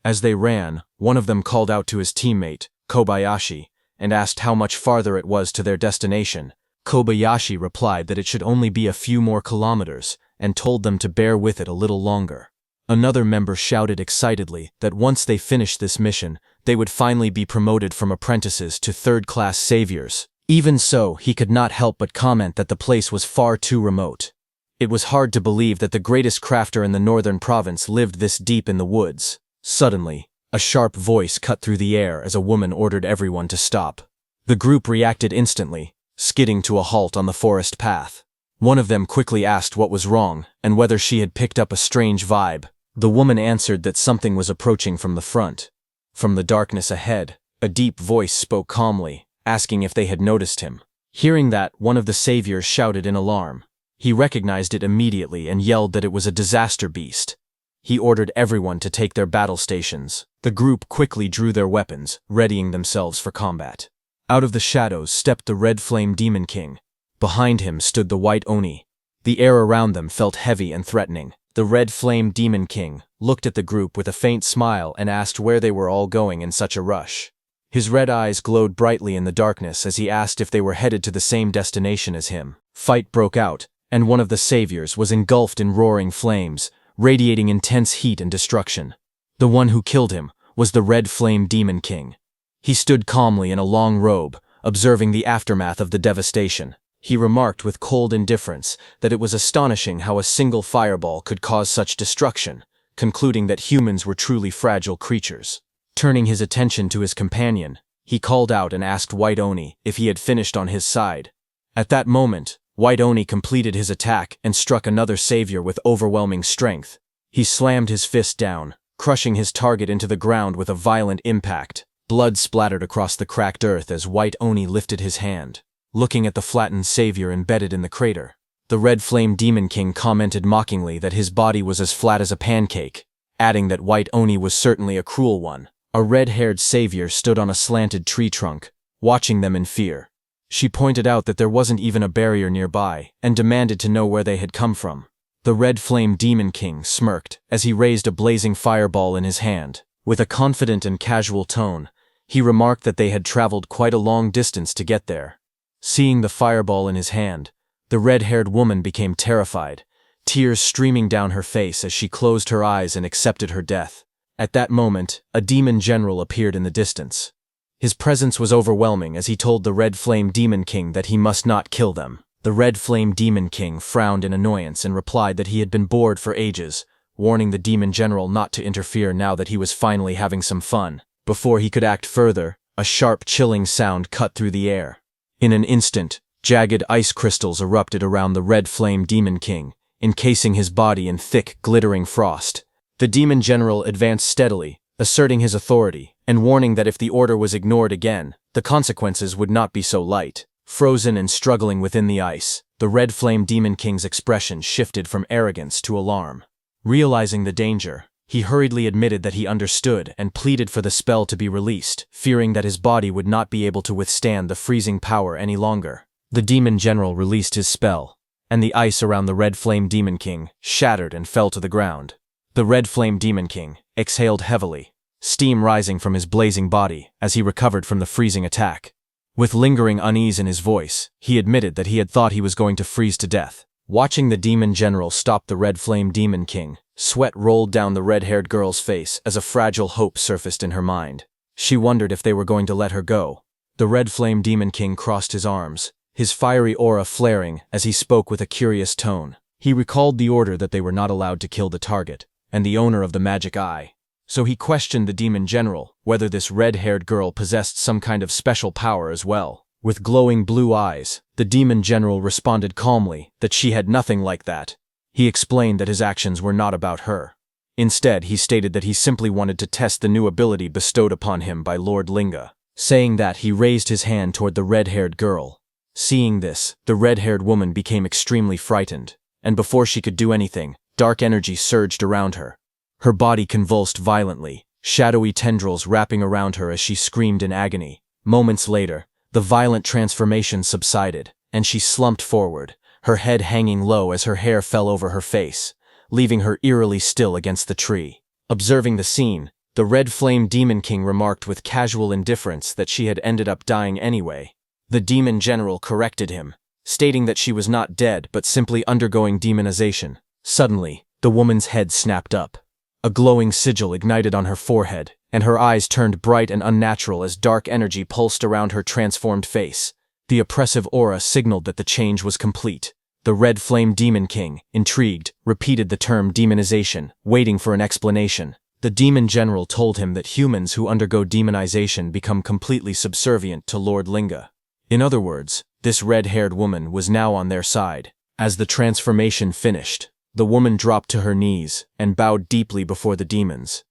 As they ran, one of them called out to his teammate, Kobayashi, and asked how much farther it was to their destination. Kobayashi replied that it should only be a few more kilometers, and told them to bear with it a little longer. Another member shouted excitedly that once they finished this mission, they would finally be promoted from apprentices to third-class saviors. Even so, he could not help but comment that the place was far too remote. It was hard to believe that the greatest crafter in the northern province lived this deep in the woods. Suddenly, a sharp voice cut through the air as a woman ordered everyone to stop. The group reacted instantly, skidding to a halt on the forest path. One of them quickly asked what was wrong and whether she had picked up a strange vibe. The woman answered that something was approaching from the front. From the darkness ahead, a deep voice spoke calmly, asking if they had noticed him. Hearing that, one of the saviors shouted in alarm. He recognized it immediately and yelled that it was a disaster beast. He ordered everyone to take their battle stations. The group quickly drew their weapons, readying themselves for combat. Out of the shadows stepped the Red Flame Demon King. Behind him stood the White Oni. The air around them felt heavy and threatening. The Red Flame Demon King looked at the group with a faint smile and asked where they were all going in such a rush. His red eyes glowed brightly in the darkness as he asked if they were headed to the same destination as him. Fight broke out, and one of the saviors was engulfed in roaring flames, radiating intense heat and destruction. The one who killed him was the Red Flame Demon King. He stood calmly in a long robe, observing the aftermath of the devastation. He remarked with cold indifference that it was astonishing how a single fireball could cause such destruction, concluding that humans were truly fragile creatures. Turning his attention to his companion, he called out and asked White Oni if he had finished on his side. At that moment, White Oni completed his attack and struck another savior with overwhelming strength. He slammed his fist down, crushing his target into the ground with a violent impact. Blood splattered across the cracked earth as White Oni lifted his hand, looking at the flattened savior embedded in the crater. The Red Flame Demon King commented mockingly that his body was as flat as a pancake, adding that White Oni was certainly a cruel one. A red-haired savior stood on a slanted tree trunk, watching them in fear. She pointed out that there wasn't even a barrier nearby, and demanded to know where they had come from. The Red Flame Demon King smirked as he raised a blazing fireball in his hand. With a confident and casual tone, he remarked that they had traveled quite a long distance to get there. Seeing the fireball in his hand, the red-haired woman became terrified, tears streaming down her face as she closed her eyes and accepted her death. At that moment, a demon general appeared in the distance. His presence was overwhelming as he told the Red Flame Demon King that he must not kill them. The Red Flame Demon King frowned in annoyance and replied that he had been bored for ages, warning the demon general not to interfere now that he was finally having some fun. Before he could act further, a sharp, chilling sound cut through the air. In an instant, jagged ice crystals erupted around the Red Flame Demon King, encasing his body in thick, glittering frost. The demon general advanced steadily, asserting his authority, and warning that if the order was ignored again, the consequences would not be so light. Frozen and struggling within the ice, the Red Flame Demon King's expression shifted from arrogance to alarm. Realizing the danger, he hurriedly admitted that he understood and pleaded for the spell to be released, fearing that his body would not be able to withstand the freezing power any longer. The demon general released his spell, and the ice around the Red Flame Demon King shattered and fell to the ground. The Red Flame Demon King exhaled heavily, steam rising from his blazing body as he recovered from the freezing attack. With lingering unease in his voice, he admitted that he had thought he was going to freeze to death. Watching the demon general stop the Red Flame Demon King, sweat rolled down the red-haired girl's face as a fragile hope surfaced in her mind. She wondered if they were going to let her go. The Red Flame Demon King crossed his arms, his fiery aura flaring as he spoke with a curious tone. He recalled the order that they were not allowed to kill the target, and the owner of the magic eye. So he questioned the demon general whether this red-haired girl possessed some kind of special power as well. With glowing blue eyes, the demon general responded calmly that she had nothing like that. He explained that his actions were not about her. Instead, he stated that he simply wanted to test the new ability bestowed upon him by Lord Linga. Saying that, he raised his hand toward the red-haired girl. Seeing this, the red-haired woman became extremely frightened, and before she could do anything, dark energy surged around her. Her body convulsed violently, shadowy tendrils wrapping around her as she screamed in agony. Moments later, the violent transformation subsided, and she slumped forward, her head hanging low as her hair fell over her face, leaving her eerily still against the tree. Observing the scene, the Red Flame Demon King remarked with casual indifference that she had ended up dying anyway. The demon general corrected him, stating that she was not dead but simply undergoing demonization. Suddenly, the woman's head snapped up. A glowing sigil ignited on her forehead, and her eyes turned bright and unnatural as dark energy pulsed around her transformed face. The oppressive aura signaled that the change was complete. The Red Flame Demon King, intrigued, repeated the term demonization, waiting for an explanation. The demon general told him that humans who undergo demonization become completely subservient to Lord Linga. In other words, this red-haired woman was now on their side. As the transformation finished, the woman dropped to her knees and bowed deeply before the demons.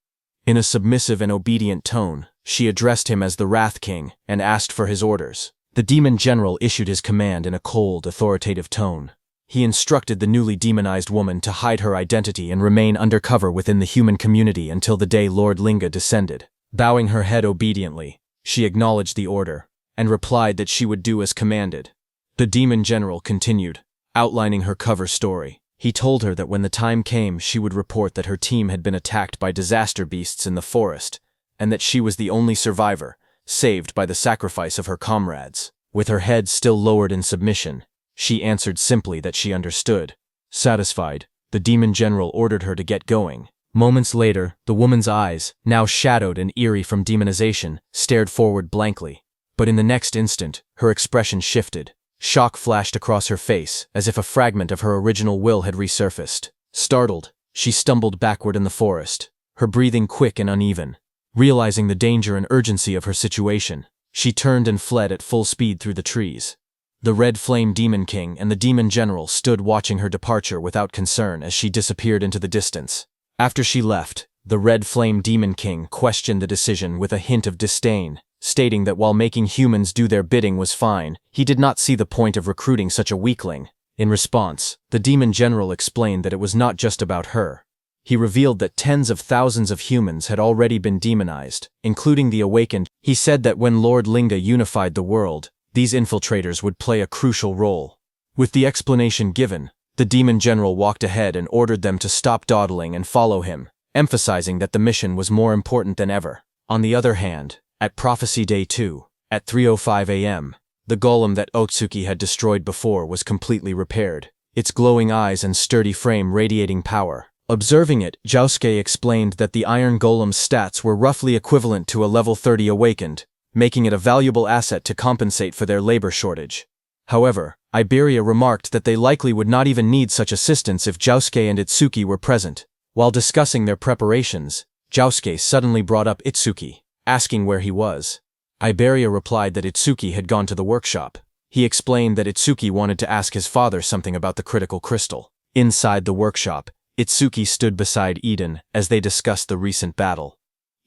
In a submissive and obedient tone, she addressed him as the Wrath King and asked for his orders. The demon general issued his command in a cold, authoritative tone. He instructed the newly demonized woman to hide her identity and remain undercover within the human community until the day Lord Linga descended. Bowing her head obediently, she acknowledged the order, and replied that she would do as commanded. The demon general continued, outlining her cover story. He told her that when the time came, she would report that her team had been attacked by disaster beasts in the forest, and that she was the only survivor, saved by the sacrifice of her comrades. With her head still lowered in submission, she answered simply that she understood. Satisfied, the demon general ordered her to get going. Moments later, the woman's eyes, now shadowed and eerie from demonization, stared forward blankly. But in the next instant, her expression shifted. Shock flashed across her face, as if a fragment of her original will had resurfaced. Startled, she stumbled backward in the forest, her breathing quick and uneven. Realizing the danger and urgency of her situation, she turned and fled at full speed through the trees. The Red Flame Demon King and the Demon General stood watching her departure without concern as she disappeared into the distance. After she left, the Red Flame Demon King questioned the decision with a hint of disdain, stating that while making humans do their bidding was fine, he did not see the point of recruiting such a weakling. In response, the Demon General explained that it was not just about her. He revealed that tens of thousands of humans had already been demonized, including the awakened. He said that when Lord Linga unified the world, these infiltrators would play a crucial role. With the explanation given, the Demon General walked ahead and ordered them to stop dawdling and follow him, emphasizing that the mission was more important than ever. On the other hand, at Prophecy Day 2, at 3:05 a.m., the golem that Otsuki had destroyed before was completely repaired, its glowing eyes and sturdy frame radiating power. Observing it, Josuke explained that the Iron Golem's stats were roughly equivalent to a level 30 awakened, making it a valuable asset to compensate for their labor shortage. However, Iberia remarked that they likely would not even need such assistance if Josuke and Itsuki were present. While discussing their preparations, Josuke suddenly brought up Itsuki, asking where he was. Iberia replied that Itsuki had gone to the workshop. He explained that Itsuki wanted to ask his father something about the critical crystal. Inside the workshop, Itsuki stood beside Eden as they discussed the recent battle.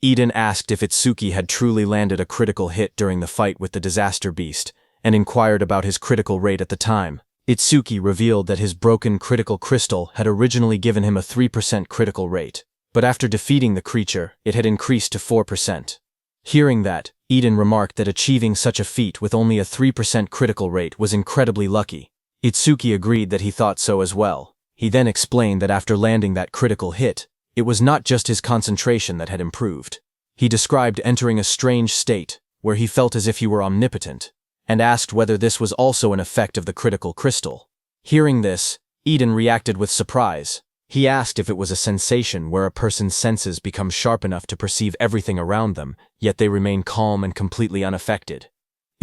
Eden asked if Itsuki had truly landed a critical hit during the fight with the disaster beast, and inquired about his critical rate at the time. Itsuki revealed that his broken critical crystal had originally given him a 3% critical rate, but after defeating the creature, it had increased to 4%. Hearing that, Eden remarked that achieving such a feat with only a 3% critical rate was incredibly lucky. Itsuki agreed that he thought so as well. He then explained that after landing that critical hit, it was not just his concentration that had improved. He described entering a strange state, where he felt as if he were omnipotent, and asked whether this was also an effect of the critical crystal. Hearing this, Eden reacted with surprise. He asked if it was a sensation where a person's senses become sharp enough to perceive everything around them, yet they remain calm and completely unaffected.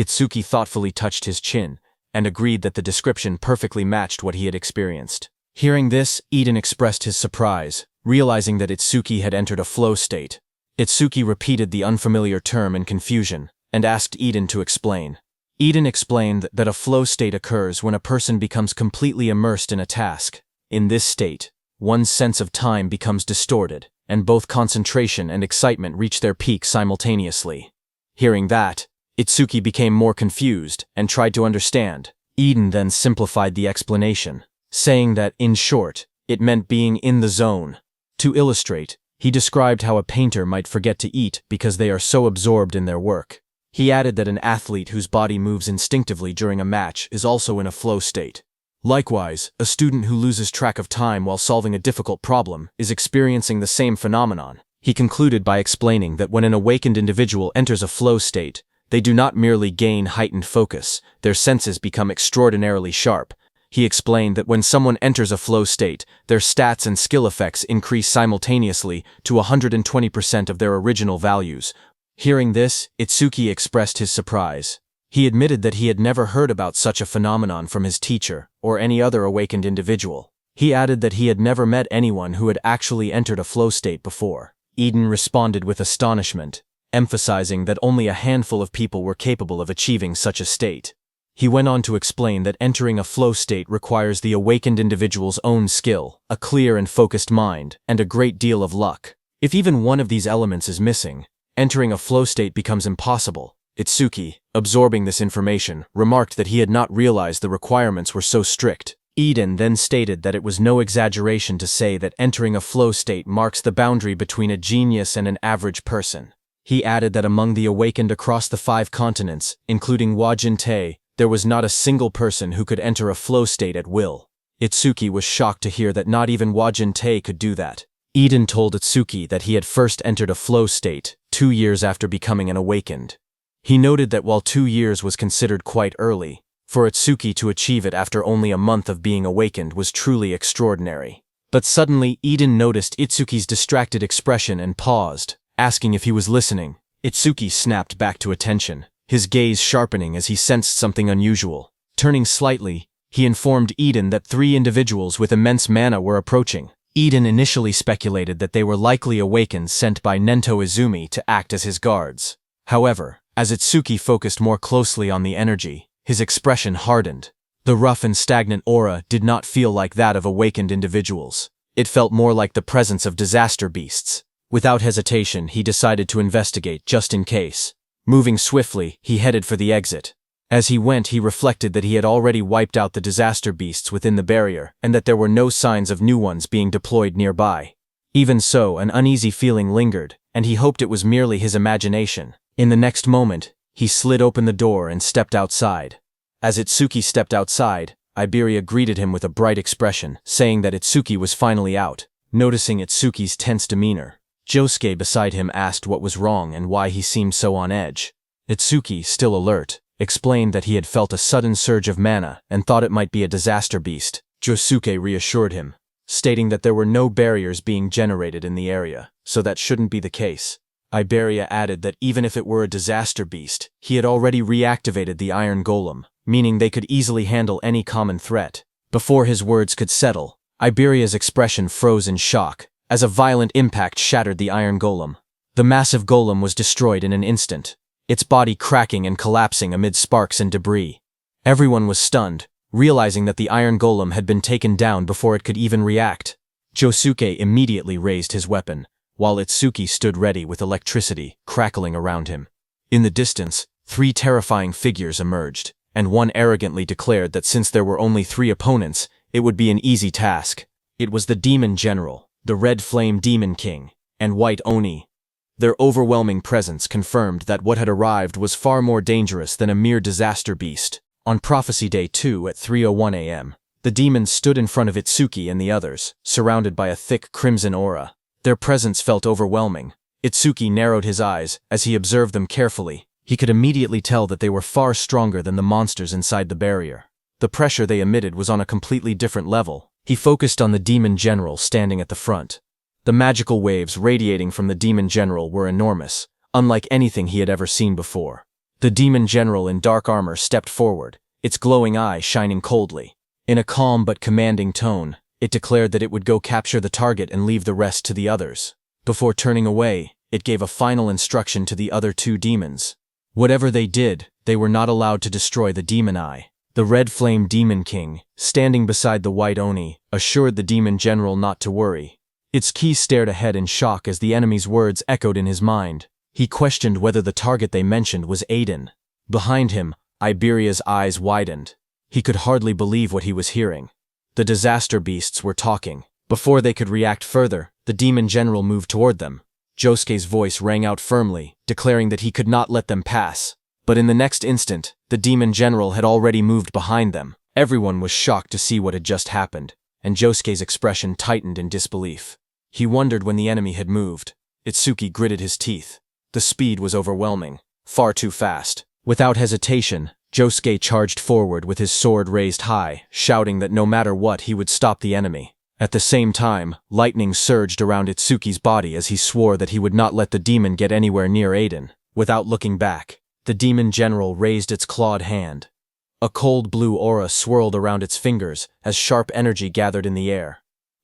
Itsuki thoughtfully touched his chin, and agreed that the description perfectly matched what he had experienced. Hearing this, Eden expressed his surprise, realizing that Itsuki had entered a flow state. Itsuki repeated the unfamiliar term in confusion, and asked Eden to explain. Eden explained that a flow state occurs when a person becomes completely immersed in a task. In this state, one's sense of time becomes distorted, and both concentration and excitement reach their peak simultaneously. Hearing that, Itsuki became more confused and tried to understand. Eden then simplified the explanation, saying that, in short, it meant being in the zone. To illustrate, he described how a painter might forget to eat because they are so absorbed in their work. He added that an athlete whose body moves instinctively during a match is also in a flow state. Likewise, a student who loses track of time while solving a difficult problem is experiencing the same phenomenon. He concluded by explaining that when an awakened individual enters a flow state, they do not merely gain heightened focus, their senses become extraordinarily sharp. He explained that when someone enters a flow state, their stats and skill effects increase simultaneously to 120% of their original values. Hearing this, Itsuki expressed his surprise. He admitted that he had never heard about such a phenomenon from his teacher or any other awakened individual. He added that he had never met anyone who had actually entered a flow state before. Eden responded with astonishment, emphasizing that only a handful of people were capable of achieving such a state. He went on to explain that entering a flow state requires the awakened individual's own skill, a clear and focused mind, and a great deal of luck. If even one of these elements is missing, entering a flow state becomes impossible. Itsuki, absorbing this information, remarked that he had not realized the requirements were so strict. Eden then stated that it was no exaggeration to say that entering a flow state marks the boundary between a genius and an average person. He added that among the awakened across the 5 continents, including Wajin-Te, there was not a single person who could enter a flow state at will. Itsuki was shocked to hear that not even Wajin-Te could do that. Eden told Itsuki that he had first entered a flow state 2 years after becoming an awakened. He noted that while 2 years was considered quite early, for Itsuki to achieve it after only a month of being awakened was truly extraordinary. But suddenly Eden noticed Itsuki's distracted expression and paused, asking if he was listening. Itsuki snapped back to attention, his gaze sharpening as he sensed something unusual. Turning slightly, he informed Eden that 3 individuals with immense mana were approaching. Eden initially speculated that they were likely awakened sent by Nento Izumi to act as his guards. However, as Itsuki focused more closely on the energy, his expression hardened. The rough and stagnant aura did not feel like that of awakened individuals. It felt more like the presence of disaster beasts. Without hesitation, he decided to investigate just in case. Moving swiftly, he headed for the exit. As he went, he reflected that he had already wiped out the disaster beasts within the barrier, and that there were no signs of new ones being deployed nearby. Even so, an uneasy feeling lingered, and he hoped it was merely his imagination. In the next moment, he slid open the door and stepped outside. As Itsuki stepped outside, Iberia greeted him with a bright expression, saying that Itsuki was finally out. Noticing Itsuki's tense demeanor, Josuke beside him asked what was wrong and why he seemed so on edge. Itsuki, still alert, explained that he had felt a sudden surge of mana and thought it might be a disaster beast. Josuke reassured him, stating that there were no barriers being generated in the area, so that shouldn't be the case. Iberia added that even if it were a disaster beast, he had already reactivated the Iron Golem, meaning they could easily handle any common threat. Before his words could settle, Iberia's expression froze in shock, as a violent impact shattered the Iron Golem. The massive golem was destroyed in an instant, its body cracking and collapsing amid sparks and debris. Everyone was stunned, realizing that the Iron Golem had been taken down before it could even react. Josuke immediately raised his weapon, while Itsuki stood ready with electricity crackling around him. In the distance, 3 terrifying figures emerged, and one arrogantly declared that since there were only 3 opponents, it would be an easy task. It was the Demon General, the Red Flame Demon King, and White Oni. Their overwhelming presence confirmed that what had arrived was far more dangerous than a mere disaster beast. On Prophecy Day 2 at 3:01 a.m., the demons stood in front of Itsuki and the others, surrounded by a thick crimson aura. Their presence felt overwhelming. Itsuki narrowed his eyes as he observed them carefully. He could immediately tell that they were far stronger than the monsters inside the barrier. The pressure they emitted was on a completely different level. He focused on the Demon General standing at the front. The magical waves radiating from the Demon General were enormous, unlike anything he had ever seen before. The Demon General in dark armor stepped forward, its glowing eye shining coldly. In a calm but commanding tone, it declared that it would go capture the target and leave the rest to the others. Before turning away, it gave a final instruction to the other 2 demons. Whatever they did, they were not allowed to destroy the Demon Eye. The Red Flame Demon King, standing beside the White Oni, assured the Demon General not to worry. Itsuki stared ahead in shock as the enemy's words echoed in his mind. He questioned whether the target they mentioned was Aiden. Behind him, Iberia's eyes widened. He could hardly believe what he was hearing. The disaster beasts were talking. Before they could react further, the Demon General moved toward them. Josuke's voice rang out firmly, declaring that he could not let them pass. But in the next instant, the Demon General had already moved behind them. Everyone was shocked to see what had just happened, and Josuke's expression tightened in disbelief. He wondered when the enemy had moved. Itsuki gritted his teeth. The speed was overwhelming, far too fast. Without hesitation, Josuke charged forward with his sword raised high, shouting that no matter what he would stop the enemy. At the same time, lightning surged around Itsuki's body as he swore that he would not let the demon get anywhere near Aiden. Without looking back, the Demon General raised its clawed hand. A cold blue aura swirled around its fingers as sharp energy gathered in the air.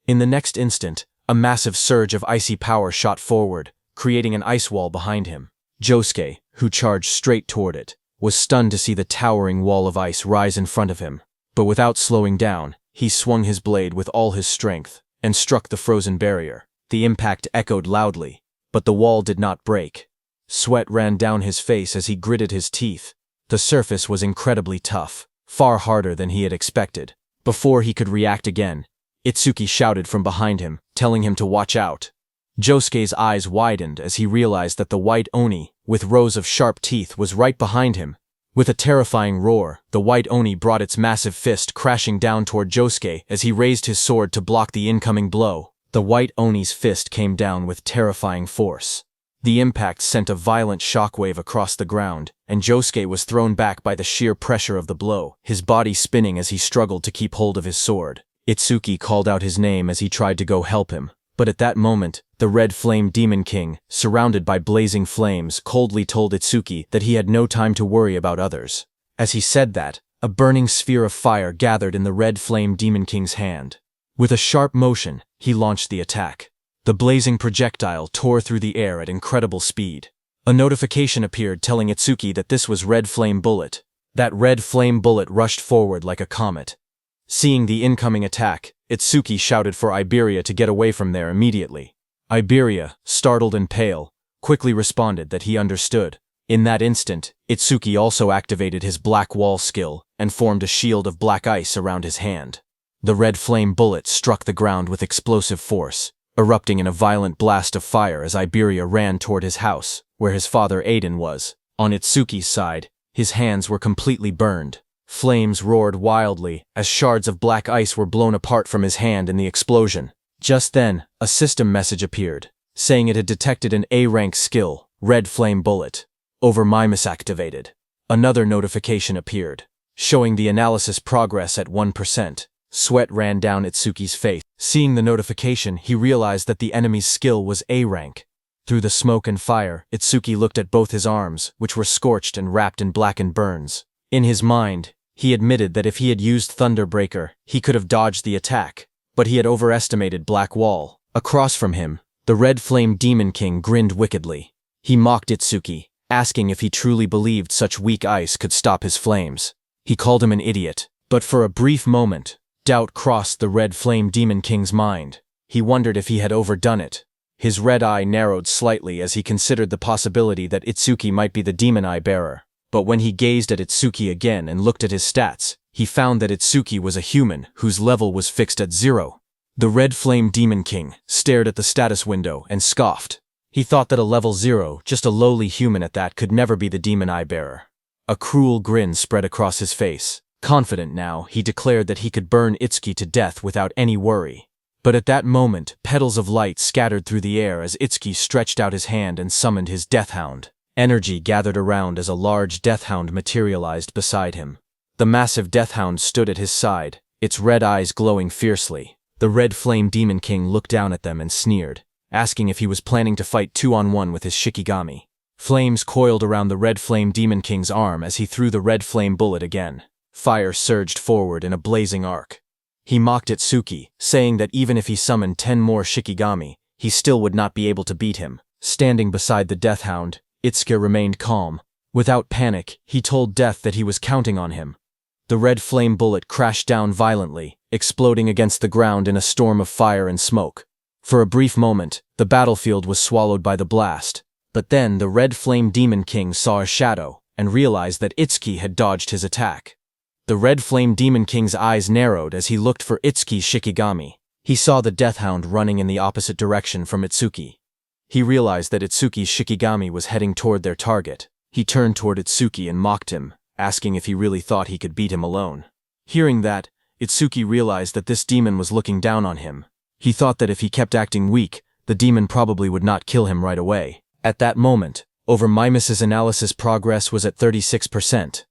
In the next instant, a massive surge of icy power shot forward, creating an ice wall behind him. Josuke, who charged straight toward it, was stunned to see the towering wall of ice rise in front of him. But without slowing down, he swung his blade with all his strength and struck the frozen barrier. The impact echoed loudly, but the wall did not break. Sweat ran down his face as he gritted his teeth. The surface was incredibly tough, far harder than he had expected. Before he could react again, Itsuki shouted from behind him, telling him to watch out. Josuke's eyes widened as he realized that the white Oni, with rows of sharp teeth, was right behind him. With a terrifying roar, the white Oni brought its massive fist crashing down toward Josuke as he raised his sword to block the incoming blow. The white Oni's fist came down with terrifying force. The impact sent a violent shockwave across the ground, and Josuke was thrown back by the sheer pressure of the blow, his body spinning as he struggled to keep hold of his sword. Itsuki called out his name as he tried to go help him, but at that moment, the Red Flame Demon King, surrounded by blazing flames, coldly told Itsuki that he had no time to worry about others. As he said that, a burning sphere of fire gathered in the Red Flame Demon King's hand. With a sharp motion, he launched the attack. The blazing projectile tore through the air at incredible speed. A notification appeared telling Itsuki that this was Red Flame Bullet. That Red Flame Bullet rushed forward like a comet. Seeing the incoming attack, Itsuki shouted for Iberia to get away from there immediately. Iberia, startled and pale, quickly responded that he understood. In that instant, Itsuki also activated his Black Wall skill and formed a shield of black ice around his hand. The Red Flame Bullet struck the ground with explosive force, erupting in a violent blast of fire as Iberia ran toward his house, where his father Aiden was. On Itsuki's side, his hands were completely burned. Flames roared wildly as shards of black ice were blown apart from his hand in the explosion. Just then, a system message appeared, saying it had detected an A-rank skill, Red Flame Bullet. Overmimus activated. Another notification appeared, showing the analysis progress at 1%. Sweat ran down Itsuki's face. Seeing the notification, he realized that the enemy's skill was A-rank. Through the smoke and fire, Itsuki looked at both his arms, which were scorched and wrapped in blackened burns. In his mind, he admitted that if he had used Thunderbreaker, he could have dodged the attack, but he had overestimated Black Wall. Across from him, the Red Flame Demon King grinned wickedly. He mocked Itsuki, asking if he truly believed such weak ice could stop his flames. He called him an idiot, but for a brief moment, doubt crossed the Red Flame Demon King's mind. He wondered if he had overdone it. His red eye narrowed slightly as he considered the possibility that Itsuki might be the Demon Eye Bearer. But when he gazed at Itsuki again and looked at his stats, he found that Itsuki was a human whose level was fixed at 0. The Red Flame Demon King stared at the status window and scoffed. He thought that a level 0, just a lowly human at that, could never be the Demon Eye Bearer. A cruel grin spread across his face. Confident now, he declared that he could burn Itsuki to death without any worry. But at that moment, petals of light scattered through the air as Itsuki stretched out his hand and summoned his Deathhound. Energy gathered around as a large Deathhound materialized beside him. The massive Deathhound stood at his side, its red eyes glowing fiercely. The Red Flame Demon King looked down at them and sneered, asking if he was planning to fight 2-on-1 with his Shikigami. Flames coiled around the Red Flame Demon King's arm as he threw the Red Flame Bullet again. Fire surged forward in a blazing arc. He mocked Itsuki, saying that even if he summoned 10 more Shikigami, he still would not be able to beat him. Standing beside the Deathhound, Itsuki remained calm. Without panic, he told Death that he was counting on him. The Red Flame Bullet crashed down violently, exploding against the ground in a storm of fire and smoke. For a brief moment, the battlefield was swallowed by the blast. But then the Red Flame Demon King saw a shadow and realized that Itsuki had dodged his attack. The Red Flame Demon King's eyes narrowed as he looked for Itsuki's Shikigami. He saw the Deathhound running in the opposite direction from Itsuki. He realized that Itsuki's Shikigami was heading toward their target. He turned toward Itsuki and mocked him, asking if he really thought he could beat him alone. Hearing that, Itsuki realized that this demon was looking down on him. He thought that if he kept acting weak, the demon probably would not kill him right away. At that moment, Overmimus's analysis progress was at 36%.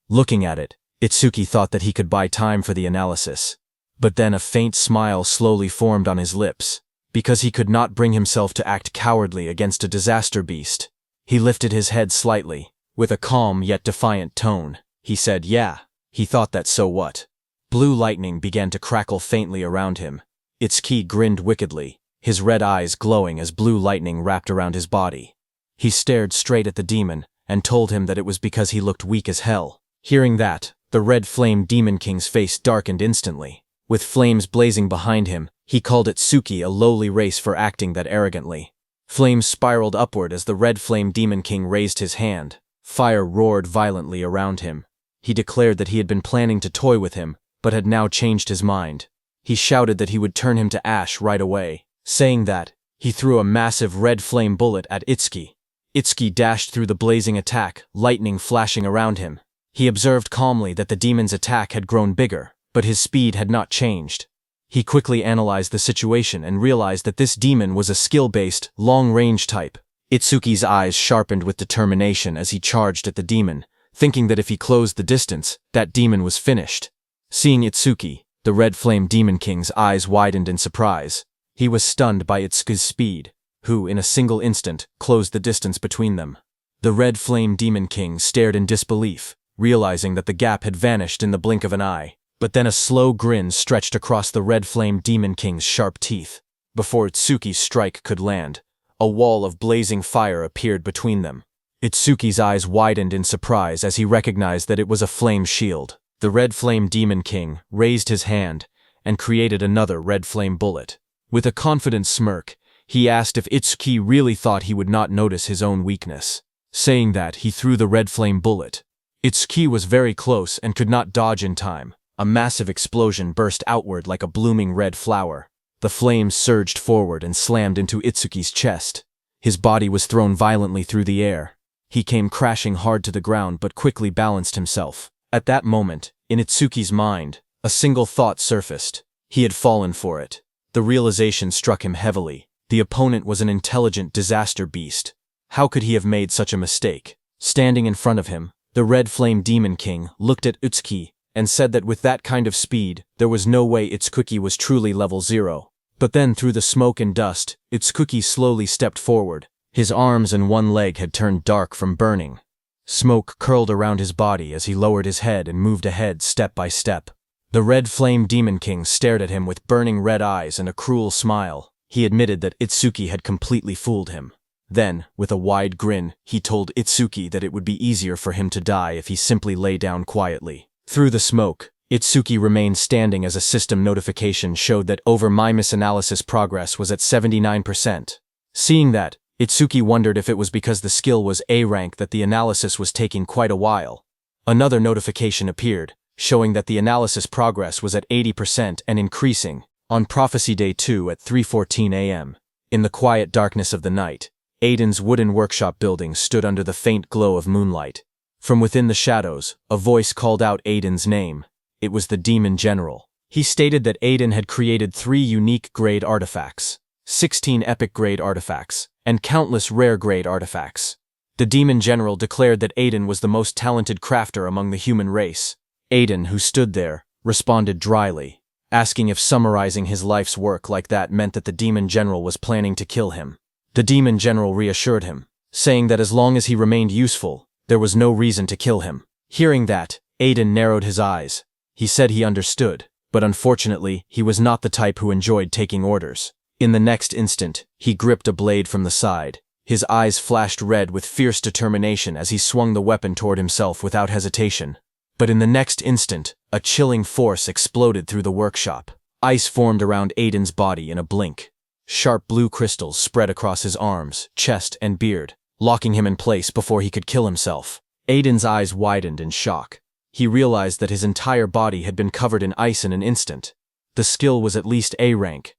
Looking at it, Itsuki thought that he could buy time for the analysis. But then a faint smile slowly formed on his lips, because he could not bring himself to act cowardly against a disaster beast. He lifted his head slightly. With a calm yet defiant tone, he said, "Yeah." He thought that so what? Blue lightning began to crackle faintly around him. Itsuki grinned wickedly, his red eyes glowing as blue lightning wrapped around his body. He stared straight at the demon and told him that it was because he looked weak as hell. Hearing that, the Red Flame Demon King's face darkened instantly. With flames blazing behind him, he called Itsuki a lowly race for acting that arrogantly. Flames spiraled upward as the Red Flame Demon King raised his hand. Fire roared violently around him. He declared that he had been planning to toy with him, but had now changed his mind. He shouted that he would turn him to ash right away. Saying that, he threw a massive red flame bullet at Itsuki. Itsuki dashed through the blazing attack, lightning flashing around him. He observed calmly that the demon's attack had grown bigger, but his speed had not changed. He quickly analyzed the situation and realized that this demon was a skill-based, long-range type. Itsuki's eyes sharpened with determination as he charged at the demon, thinking that if he closed the distance, that demon was finished. Seeing Itsuki, the Red Flame Demon King's eyes widened in surprise. He was stunned by Itsuki's speed, who, in a single instant, closed the distance between them. The Red Flame Demon King stared in disbelief, realizing that the gap had vanished in the blink of an eye. But then a slow grin stretched across the Red Flame Demon King's sharp teeth. Before Itsuki's strike could land, a wall of blazing fire appeared between them. Itsuki's eyes widened in surprise as he recognized that it was a flame shield. The Red Flame Demon King raised his hand and created another red flame bullet. With a confident smirk, he asked if Itsuki really thought he would not notice his own weakness. Saying that, he threw the red flame bullet. Itsuki was very close and could not dodge in time. A massive explosion burst outward like a blooming red flower. The flames surged forward and slammed into Itsuki's chest. His body was thrown violently through the air. He came crashing hard to the ground but quickly balanced himself. At that moment, in Itsuki's mind, a single thought surfaced. He had fallen for it. The realization struck him heavily. The opponent was an intelligent disaster beast. How could he have made such a mistake? Standing in front of him, the Red Flame Demon King looked at Itsuki and said that with that kind of speed, there was no way Itsuki was truly level 0. But then through the smoke and dust, Itsuki slowly stepped forward. His arms and one leg had turned dark from burning. Smoke curled around his body as he lowered his head and moved ahead step by step. The Red Flame Demon King stared at him with burning red eyes and a cruel smile. He admitted that Itsuki had completely fooled him. Then, with a wide grin, he told Itsuki that it would be easier for him to die if he simply lay down quietly. Through the smoke, Itsuki remained standing as a system notification showed that my misanalysis progress was at 79%. Seeing that, Itsuki wondered if it was because the skill was A rank that the analysis was taking quite a while. Another notification appeared, showing that the analysis progress was at 80% and increasing, on Prophecy Day 2 at 3:14 a.m. In the quiet darkness of the night, Aiden's wooden workshop building stood under the faint glow of moonlight. From within the shadows, a voice called out Aiden's name. It was the Demon General. He stated that Aiden had created 3 unique grade artifacts, 16 epic grade artifacts, and countless rare grade artifacts. The Demon General declared that Aiden was the most talented crafter among the human race. Aiden, who stood there, responded dryly, asking if summarizing his life's work like that meant that the Demon General was planning to kill him. The Demon General reassured him, saying that as long as he remained useful, there was no reason to kill him. Hearing that, Aiden narrowed his eyes. He said he understood, but unfortunately, he was not the type who enjoyed taking orders. In the next instant, he gripped a blade from the side. His eyes flashed red with fierce determination as he swung the weapon toward himself without hesitation. But in the next instant, a chilling force exploded through the workshop. Ice formed around Aiden's body in a blink. Sharp blue crystals spread across his arms, chest, and beard, locking him in place before he could kill himself. Aiden's eyes widened in shock. He realized that his entire body had been covered in ice in an instant. The skill was at least A rank.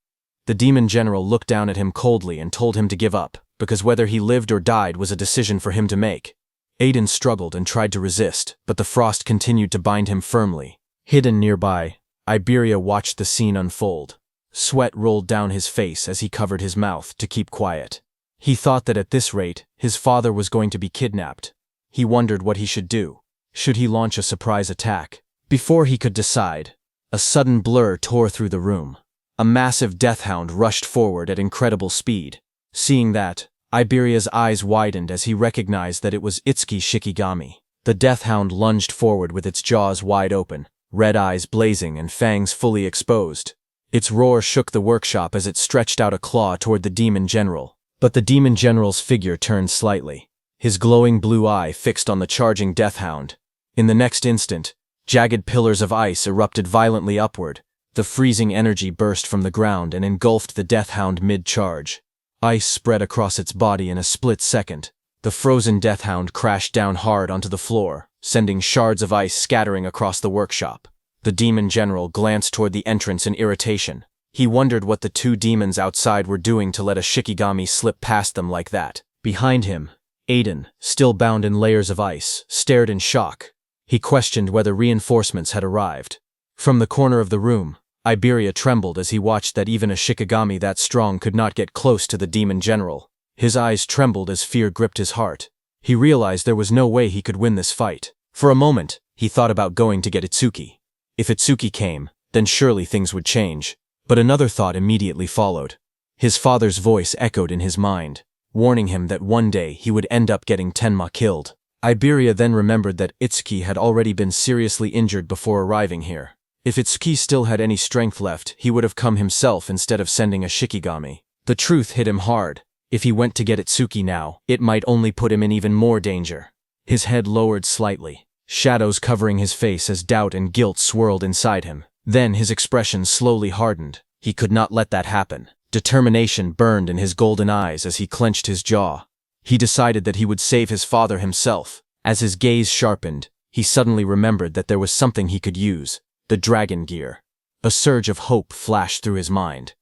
The Demon General looked down at him coldly and told him to give up, because whether he lived or died was a decision for him to make. Aiden struggled and tried to resist, but the frost continued to bind him firmly. Hidden nearby, Iberia watched the scene unfold. Sweat rolled down his face as he covered his mouth to keep quiet. He thought that at this rate, his father was going to be kidnapped. He wondered what he should do. Should he launch a surprise attack? Before he could decide, a sudden blur tore through the room. A massive death hound rushed forward at incredible speed. Seeing that, Iberia's eyes widened as he recognized that it was Itsuki Shikigami. The death hound lunged forward with its jaws wide open, red eyes blazing and fangs fully exposed. Its roar shook the workshop as it stretched out a claw toward the Demon General. But the Demon General's figure turned slightly, his glowing blue eye fixed on the charging death hound. In the next instant, jagged pillars of ice erupted violently upward. The freezing energy burst from the ground and engulfed the death hound mid-charge. Ice spread across its body in a split second. The frozen deathhound crashed down hard onto the floor, sending shards of ice scattering across the workshop. The demon general glanced toward the entrance in irritation. He wondered what the two demons outside were doing to let a Shikigami slip past them like that. Behind him, Aiden, still bound in layers of ice, stared in shock. He questioned whether reinforcements had arrived. From the corner of the room, Iberia trembled as he watched that even a Shikigami that strong could not get close to the demon general. His eyes trembled as fear gripped his heart. He realized there was no way he could win this fight. For a moment, he thought about going to get Itsuki. If Itsuki came, then surely things would change. But another thought immediately followed. His father's voice echoed in his mind, warning him that one day he would end up getting Tenma killed. Iberia then remembered that Itsuki had already been seriously injured before arriving here. If Itsuki still had any strength left, he would have come himself instead of sending a Shikigami. The truth hit him hard. If he went to get Itsuki now, it might only put him in even more danger. His head lowered slightly, shadows covering his face as doubt and guilt swirled inside him. Then his expression slowly hardened. He could not let that happen. Determination burned in his golden eyes as he clenched his jaw. He decided that he would save his father himself. As his gaze sharpened, he suddenly remembered that there was something he could use. The dragon gear. A surge of hope flashed through his mind.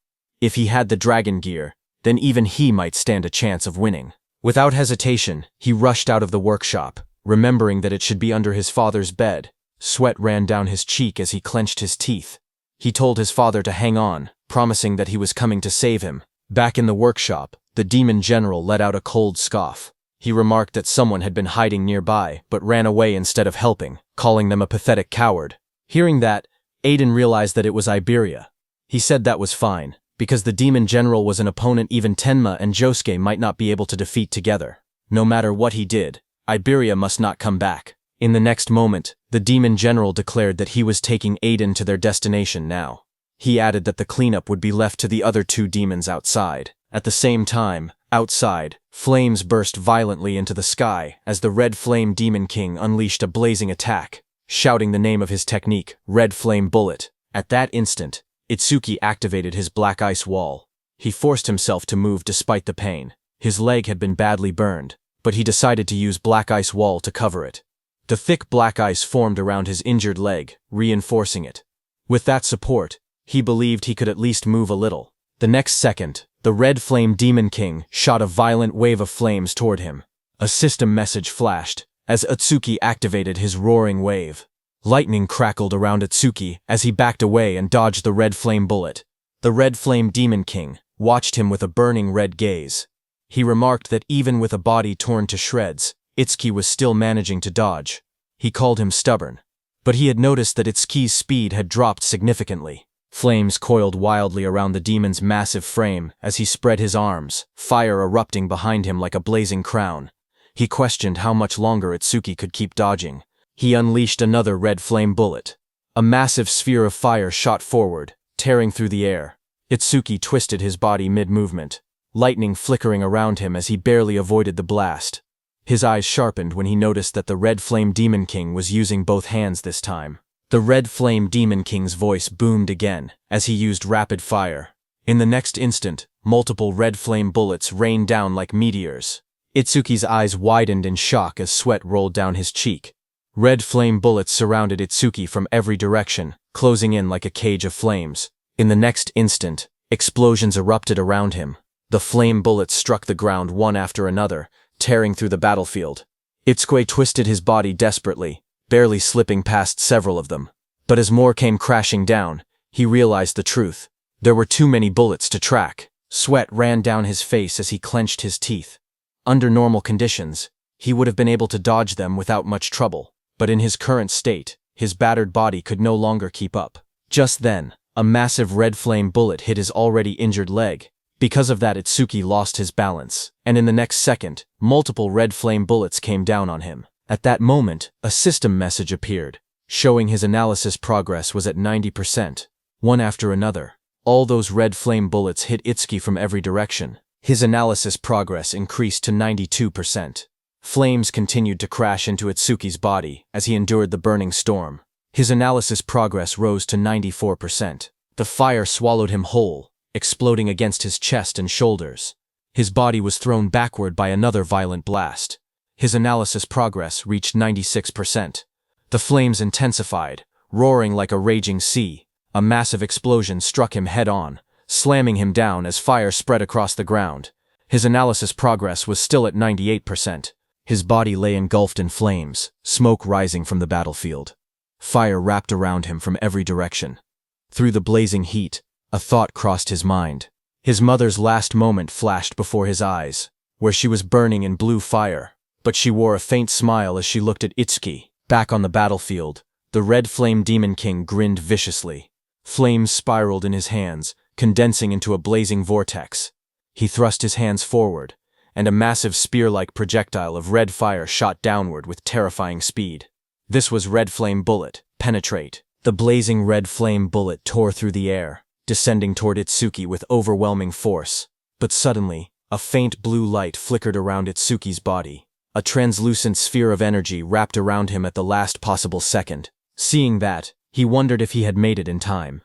If he had the dragon gear, then even he might stand a chance of winning. Without hesitation, he rushed out of the workshop, remembering that it should be under his father's bed. Sweat ran down his cheek as he clenched his teeth. He told his father to hang on, promising that he was coming to save him. Back in the workshop, the demon general let out a cold scoff. He remarked that someone had been hiding nearby, but ran away instead of helping, calling them a pathetic coward. Hearing that, Aiden realized that it was Iberia. He said that was fine, because the demon general was an opponent even Tenma and Josuke might not be able to defeat together. No matter what he did, Iberia must not come back. In the next moment, the demon general declared that he was taking Aiden to their destination now. He added that the cleanup would be left to the other two demons outside. At the same time, outside, flames burst violently into the sky as the Red Flame Demon King unleashed a blazing attack, shouting the name of his technique, Red Flame Bullet. At that instant, Itsuki activated his black ice wall. He forced himself to move despite the pain. His leg had been badly burned, but he decided to use black ice wall to cover it. The thick black ice formed around his injured leg, reinforcing it. With that support, he believed he could at least move a little. The next second, the Red Flame Demon King shot a violent wave of flames toward him. A system message flashed as Itsuki activated his roaring wave. Lightning crackled around Itsuki as he backed away and dodged the Red Flame bullet. The Red Flame Demon King watched him with a burning red gaze. He remarked that even with a body torn to shreds, Itsuki was still managing to dodge. He called him stubborn. But he had noticed that Itsuki's speed had dropped significantly. Flames coiled wildly around the demon's massive frame as he spread his arms, fire erupting behind him like a blazing crown. He questioned how much longer Itsuki could keep dodging. He unleashed another red flame bullet. A massive sphere of fire shot forward, tearing through the air. Itsuki twisted his body mid-movement, lightning flickering around him as he barely avoided the blast. His eyes sharpened when he noticed that the Red Flame Demon King was using both hands this time. The Red Flame Demon King's voice boomed again as he used rapid fire. In the next instant, multiple red flame bullets rained down like meteors. Itsuki's eyes widened in shock as sweat rolled down his cheek. Red flame bullets surrounded Itsuki from every direction, closing in like a cage of flames. In the next instant, explosions erupted around him. The flame bullets struck the ground one after another, tearing through the battlefield. Itsuki twisted his body desperately, barely slipping past several of them. But as more came crashing down, he realized the truth. There were too many bullets to track. Sweat ran down his face as he clenched his teeth. Under normal conditions, he would have been able to dodge them without much trouble. But in his current state, his battered body could no longer keep up. Just then, a massive red flame bullet hit his already injured leg. Because of that, Itsuki lost his balance, and in the next second, multiple red flame bullets came down on him. At that moment, a system message appeared, showing his analysis progress was at 90%. One after another, all those red flame bullets hit Itsuki from every direction. His analysis progress increased to 92%. Flames continued to crash into Itsuki's body as he endured the burning storm. His analysis progress rose to 94%. The fire swallowed him whole, exploding against his chest and shoulders. His body was thrown backward by another violent blast. His analysis progress reached 96%. The flames intensified, roaring like a raging sea. A massive explosion struck him head-on, slamming him down as fire spread across the ground. His analysis progress was still at 98%. His body lay engulfed in flames, smoke rising from the battlefield. Fire wrapped around him from every direction. Through the blazing heat, a thought crossed his mind. His mother's last moment flashed before his eyes, where she was burning in blue fire, but she wore a faint smile as she looked at Itsuki. Back on the battlefield, the red flame demon king grinned viciously. Flames spiraled in his hands, condensing into a blazing vortex. He thrust his hands forward, and a massive spear-like projectile of red fire shot downward with terrifying speed. This was Red Flame Bullet, Penetrate. The blazing red flame bullet tore through the air, descending toward Itsuki with overwhelming force. But suddenly, a faint blue light flickered around Itsuki's body. A translucent sphere of energy wrapped around him at the last possible second. Seeing that, he wondered if he had made it in time.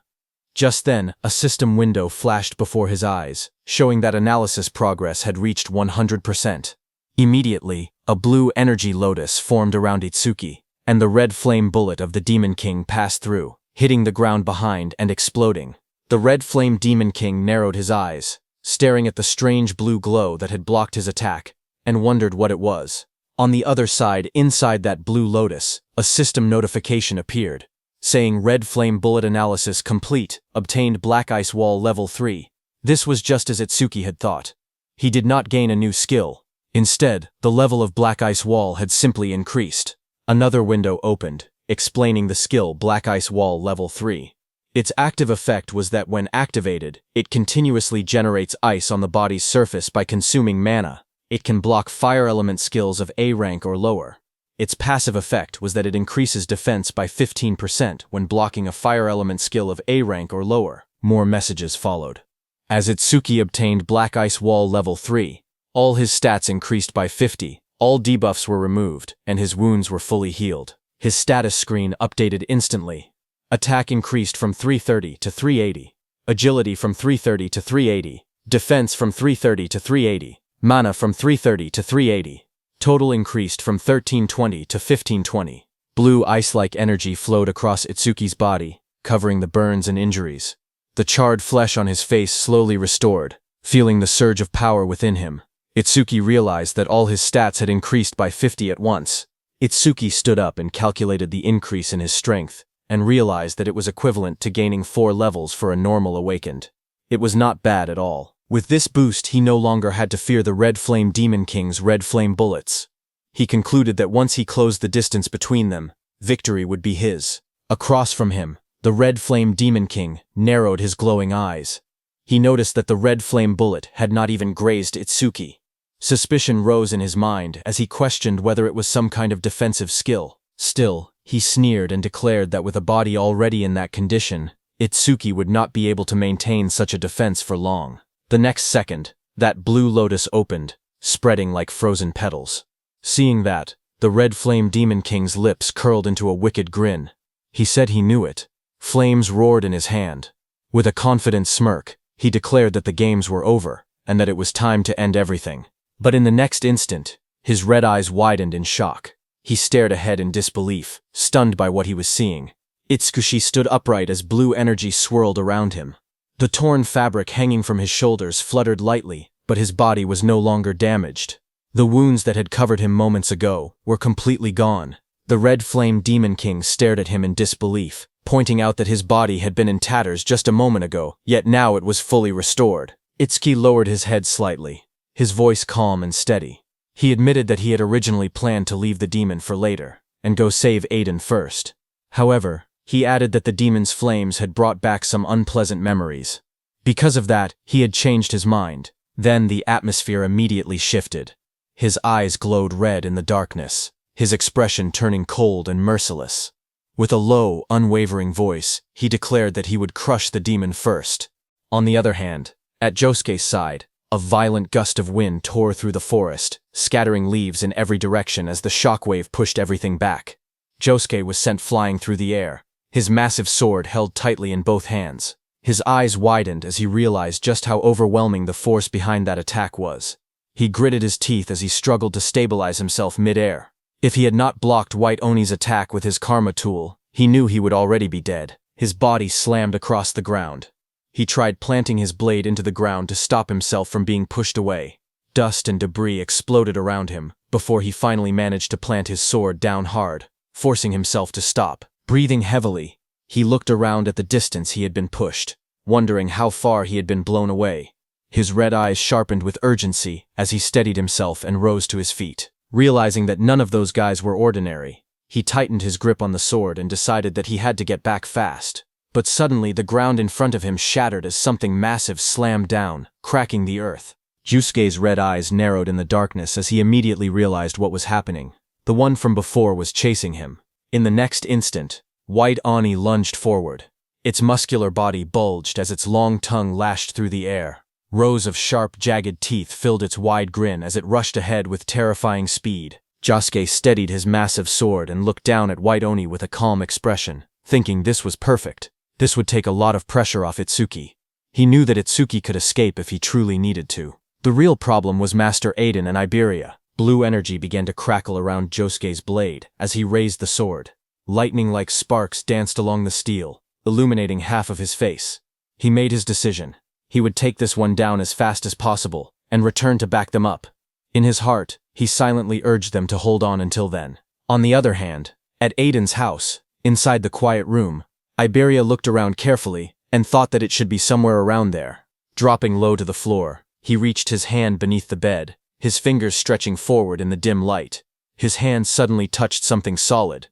Just then, a system window flashed before his eyes, showing that analysis progress had reached 100%. Immediately, a blue energy lotus formed around Itsuki, and the red flame bullet of the Demon King passed through, hitting the ground behind and exploding. The red flame Demon King narrowed his eyes, staring at the strange blue glow that had blocked his attack, and wondered what it was. On the other side, inside that blue lotus, a system notification appeared, saying Red Flame Bullet Analysis Complete, obtained Black Ice Wall Level 3. This was just as Itsuki had thought. He did not gain a new skill. Instead, the level of Black Ice Wall had simply increased. Another window opened, explaining the skill Black Ice Wall Level 3. Its active effect was that when activated, it continuously generates ice on the body's surface by consuming mana. It can block fire element skills of A rank or lower. Its passive effect was that it increases defense by 15% when blocking a fire element skill of A rank or lower. More messages followed. As Itsuki obtained Black Ice Wall Level 3, all his stats increased by 50, all debuffs were removed, and his wounds were fully healed. His status screen updated instantly. Attack increased from 330 to 380. Agility from 330 to 380. Defense from 330 to 380. Mana from 330 to 380. Total increased from 1320 to 1520. Blue ice-like energy flowed across Itsuki's body, covering the burns and injuries. The charred flesh on his face slowly restored, feeling the surge of power within him. Itsuki realized that all his stats had increased by 50 at once. Itsuki stood up and calculated the increase in his strength, and realized that it was equivalent to gaining 4 levels for a normal awakened. It was not bad at all. With this boost, he no longer had to fear the Red Flame Demon King's red flame bullets. He concluded that once he closed the distance between them, victory would be his. Across from him, the Red Flame Demon King narrowed his glowing eyes. He noticed that the red flame bullet had not even grazed Itsuki. Suspicion rose in his mind as he questioned whether it was some kind of defensive skill. Still, he sneered and declared that with a body already in that condition, Itsuki would not be able to maintain such a defense for long. The next second, that blue lotus opened, spreading like frozen petals. Seeing that, the Red Flame Demon King's lips curled into a wicked grin. He said he knew it. Flames roared in his hand. With a confident smirk, he declared that the games were over, and that it was time to end everything. But in the next instant, his red eyes widened in shock. He stared ahead in disbelief, stunned by what he was seeing. Itsuki stood upright as blue energy swirled around him. The torn fabric hanging from his shoulders fluttered lightly, but his body was no longer damaged. The wounds that had covered him moments ago were completely gone. The Red Flame Demon King stared at him in disbelief, pointing out that his body had been in tatters just a moment ago, yet now it was fully restored. Itsuki lowered his head slightly, his voice calm and steady. He admitted that he had originally planned to leave the demon for later, and go save Aiden first. However, he added that the demon's flames had brought back some unpleasant memories. Because of that, he had changed his mind. Then the atmosphere immediately shifted. His eyes glowed red in the darkness, his expression turning cold and merciless. With a low, unwavering voice, he declared that he would crush the demon first. On the other hand, at Josuke's side, a violent gust of wind tore through the forest, scattering leaves in every direction as the shockwave pushed everything back. Josuke was sent flying through the air, his massive sword held tightly in both hands. His eyes widened as he realized just how overwhelming the force behind that attack was. He gritted his teeth as he struggled to stabilize himself mid-air. If he had not blocked White Oni's attack with his karma tool, he knew he would already be dead. His body slammed across the ground. He tried planting his blade into the ground to stop himself from being pushed away. Dust and debris exploded around him before he finally managed to plant his sword down hard, forcing himself to stop. Breathing heavily, he looked around at the distance he had been pushed, wondering how far he had been blown away. His red eyes sharpened with urgency as he steadied himself and rose to his feet. Realizing that none of those guys were ordinary, he tightened his grip on the sword and decided that he had to get back fast. But suddenly the ground in front of him shattered as something massive slammed down, cracking the earth. Yusuke's red eyes narrowed in the darkness as he immediately realized what was happening. The one from before was chasing him. In the next instant, White Oni lunged forward. Its muscular body bulged as its long tongue lashed through the air. Rows of sharp, jagged teeth filled its wide grin as it rushed ahead with terrifying speed. Josuke steadied his massive sword and looked down at White Oni with a calm expression, thinking this was perfect. This would take a lot of pressure off Itsuki. He knew that Itsuki could escape if he truly needed to. The real problem was Master Aiden and Iberia. Blue energy began to crackle around Josuke's blade as he raised the sword. Lightning-like sparks danced along the steel, illuminating half of his face. He made his decision. He would take this one down as fast as possible and return to back them up. In his heart, he silently urged them to hold on until then. On the other hand, at Aiden's house, inside the quiet room, Iberia looked around carefully and thought that it should be somewhere around there. Dropping low to the floor, he reached his hand beneath the bed, his fingers stretching forward in the dim light. His hand suddenly touched something solid.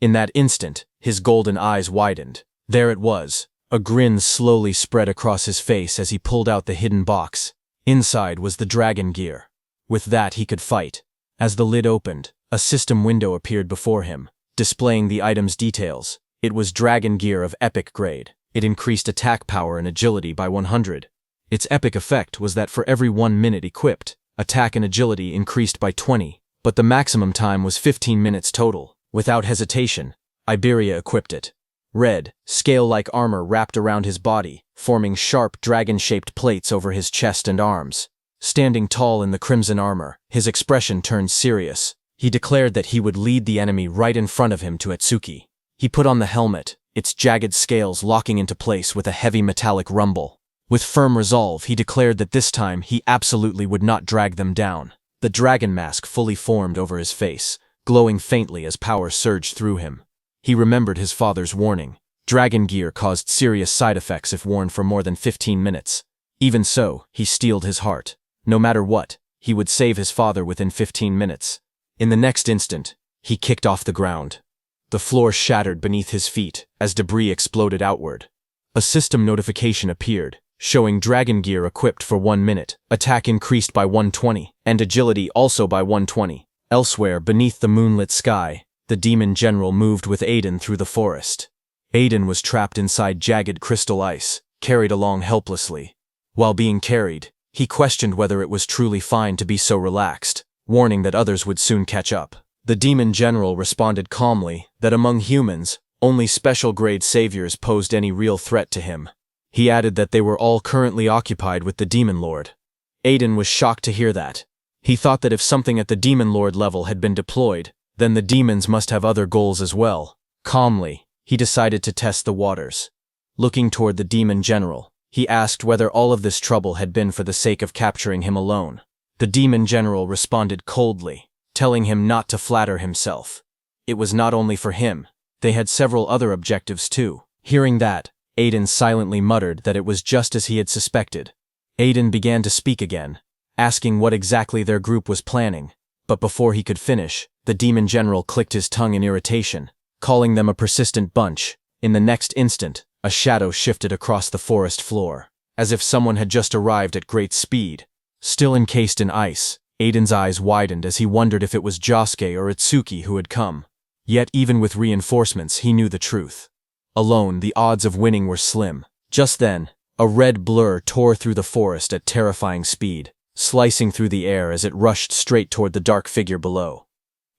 In that instant, his golden eyes widened. There it was. A grin slowly spread across his face as he pulled out the hidden box. Inside was the dragon gear. With that he could fight. As the lid opened, a system window appeared before him, displaying the item's details. It was dragon gear of epic grade. It increased attack power and agility by 100. Its epic effect was that for every 1 minute equipped, attack and agility increased by 20, but the maximum time was 15 minutes total. Without hesitation, Iberia equipped it. Red, scale-like armor wrapped around his body, forming sharp, dragon-shaped plates over his chest and arms. Standing tall in the crimson armor, his expression turned serious. He declared that he would lead the enemy right in front of him to Itsuki. He put on the helmet, its jagged scales locking into place with a heavy metallic rumble. With firm resolve, he declared that this time he absolutely would not drag them down. The dragon mask fully formed over his face, glowing faintly as power surged through him. He remembered his father's warning. Dragon gear caused serious side effects if worn for more than 15 minutes. Even so, he steeled his heart. No matter what, he would save his father within 15 minutes. In the next instant, he kicked off the ground. The floor shattered beneath his feet as debris exploded outward. A system notification appeared, showing dragon gear equipped for 1 minute, attack increased by 120, and agility also by 120. Elsewhere, beneath the moonlit sky, the demon general moved with Aiden through the forest. Aiden was trapped inside jagged crystal ice, carried along helplessly. While being carried, he questioned whether it was truly fine to be so relaxed, warning that others would soon catch up. The demon general responded calmly that among humans, only special-grade saviors posed any real threat to him. He added that they were all currently occupied with the demon lord. Aiden was shocked to hear that. He thought that if something at the demon lord level had been deployed, then the demons must have other goals as well. Calmly, he decided to test the waters. Looking toward the demon general, he asked whether all of this trouble had been for the sake of capturing him alone. The demon general responded coldly, telling him not to flatter himself. It was not only for him. They had several other objectives too. Hearing that, Aiden silently muttered that it was just as he had suspected. Aiden began to speak again, asking what exactly their group was planning, but before he could finish, the demon general clicked his tongue in irritation, calling them a persistent bunch. In the next instant, a shadow shifted across the forest floor, as if someone had just arrived at great speed. Still encased in ice, Aiden's eyes widened as he wondered if it was Josuke or Itsuki who had come. Yet even with reinforcements, he knew the truth. Alone, the odds of winning were slim. Just then, a red blur tore through the forest at terrifying speed, slicing through the air as it rushed straight toward the dark figure below.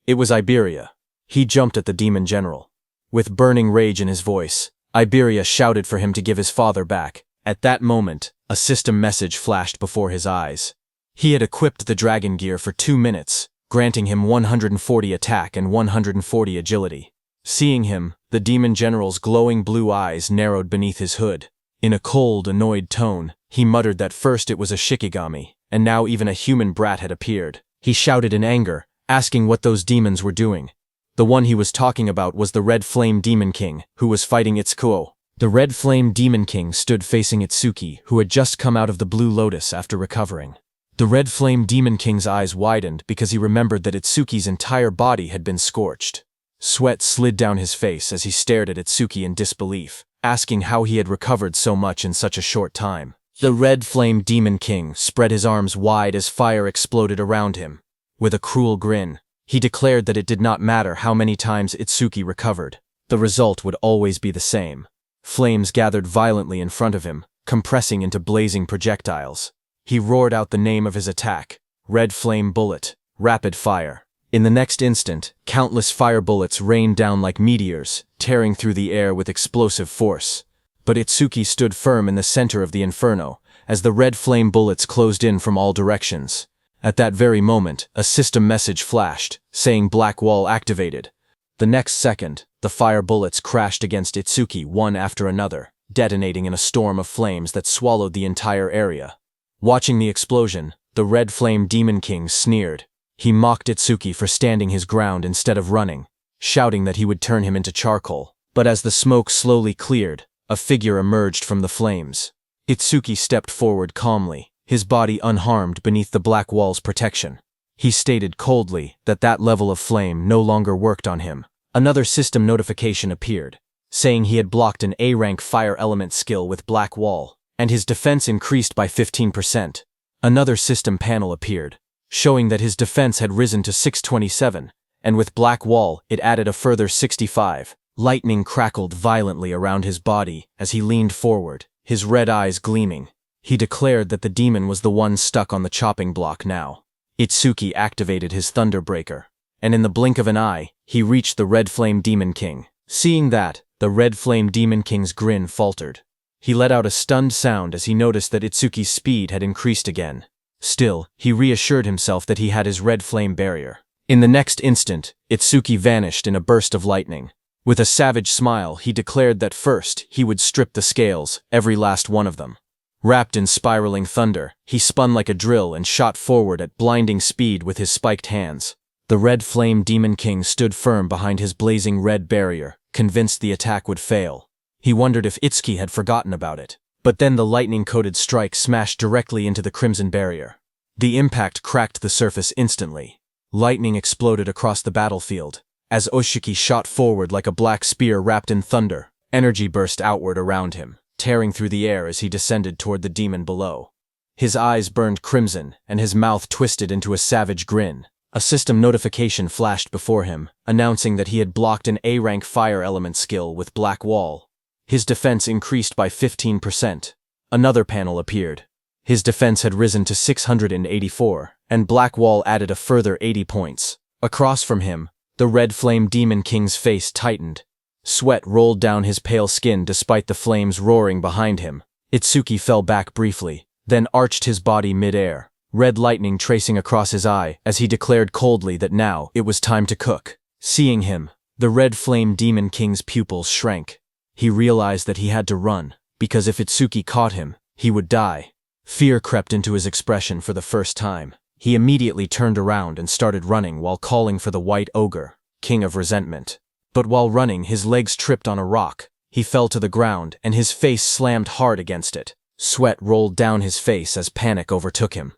It was Iberia. He jumped at the demon general. With burning rage in his voice, Iberia shouted for him to give his father back. At that moment, a system message flashed before his eyes. He had equipped the dragon gear for 2 minutes, granting him 140 attack and 140 agility. Seeing him, the demon general's glowing blue eyes narrowed beneath his hood. In a cold, annoyed tone, he muttered that first it was a Shikigami, and now even a human brat had appeared. He shouted in anger, asking what those demons were doing. The one he was talking about was the Red Flame Demon King, who was fighting Itsukuo. The Red Flame Demon King stood facing Itsuki, who had just come out of the Blue Lotus after recovering. The Red Flame Demon King's eyes widened because he remembered that Itsuki's entire body had been scorched. Sweat slid down his face as he stared at Itsuki in disbelief, asking how he had recovered so much in such a short time. The Red Flame Demon King spread his arms wide as fire exploded around him. With a cruel grin, he declared that it did not matter how many times Itsuki recovered. The result would always be the same. Flames gathered violently in front of him, compressing into blazing projectiles. He roared out the name of his attack, Red Flame Bullet, Rapid Fire. In the next instant, countless fire bullets rained down like meteors, tearing through the air with explosive force. But Itsuki stood firm in the center of the inferno, as the red flame bullets closed in from all directions. At that very moment, a system message flashed, saying Black Wall activated. The next second, the fire bullets crashed against Itsuki one after another, detonating in a storm of flames that swallowed the entire area. Watching the explosion, the Red Flame Demon King sneered. He mocked Itsuki for standing his ground instead of running, shouting that he would turn him into charcoal. But as the smoke slowly cleared, a figure emerged from the flames. Itsuki stepped forward calmly, his body unharmed beneath the Black Wall's protection. He stated coldly that that level of flame no longer worked on him. Another system notification appeared, saying he had blocked an A-rank fire element skill with Black Wall, and his defense increased by 15%. Another system panel appeared, showing that his defense had risen to 627, and with Black Wall it added a further 65. Lightning crackled violently around his body as he leaned forward, his red eyes gleaming. He declared that the demon was the one stuck on the chopping block now. Itsuki activated his Thunderbreaker, and in the blink of an eye, he reached the Red Flame Demon King. Seeing that, the Red Flame Demon King's grin faltered. He let out a stunned sound as he noticed that Itsuki's speed had increased again. Still, he reassured himself that he had his red flame barrier. In the next instant, Itsuki vanished in a burst of lightning. With a savage smile, he declared that first, he would strip the scales, every last one of them. Wrapped in spiraling thunder, he spun like a drill and shot forward at blinding speed with his spiked hands. The Red Flame Demon King stood firm behind his blazing red barrier, convinced the attack would fail. He wondered if Itsuki had forgotten about it. But then the lightning-coated strike smashed directly into the crimson barrier. The impact cracked the surface instantly. Lightning exploded across the battlefield. As Oshiki shot forward like a black spear wrapped in thunder, energy burst outward around him, tearing through the air as he descended toward the demon below. His eyes burned crimson, and his mouth twisted into a savage grin. A system notification flashed before him, announcing that he had blocked an A-rank fire element skill with Black Wall. His defense increased by 15%. Another panel appeared. His defense had risen to 684, and Black Wall added a further 80 points. Across from him, the Red Flame Demon King's face tightened. Sweat rolled down his pale skin despite the flames roaring behind him. Itsuki fell back briefly, then arched his body mid-air, red lightning tracing across his eye as he declared coldly that now it was time to cook. Seeing him, the Red Flame Demon King's pupils shrank. He realized that he had to run, because if Itsuki caught him, he would die. Fear crept into his expression for the first time. He immediately turned around and started running while calling for the White Ogre, King of Resentment. But while running, his legs tripped on a rock. He fell to the ground, and his face slammed hard against it. Sweat rolled down his face as panic overtook him.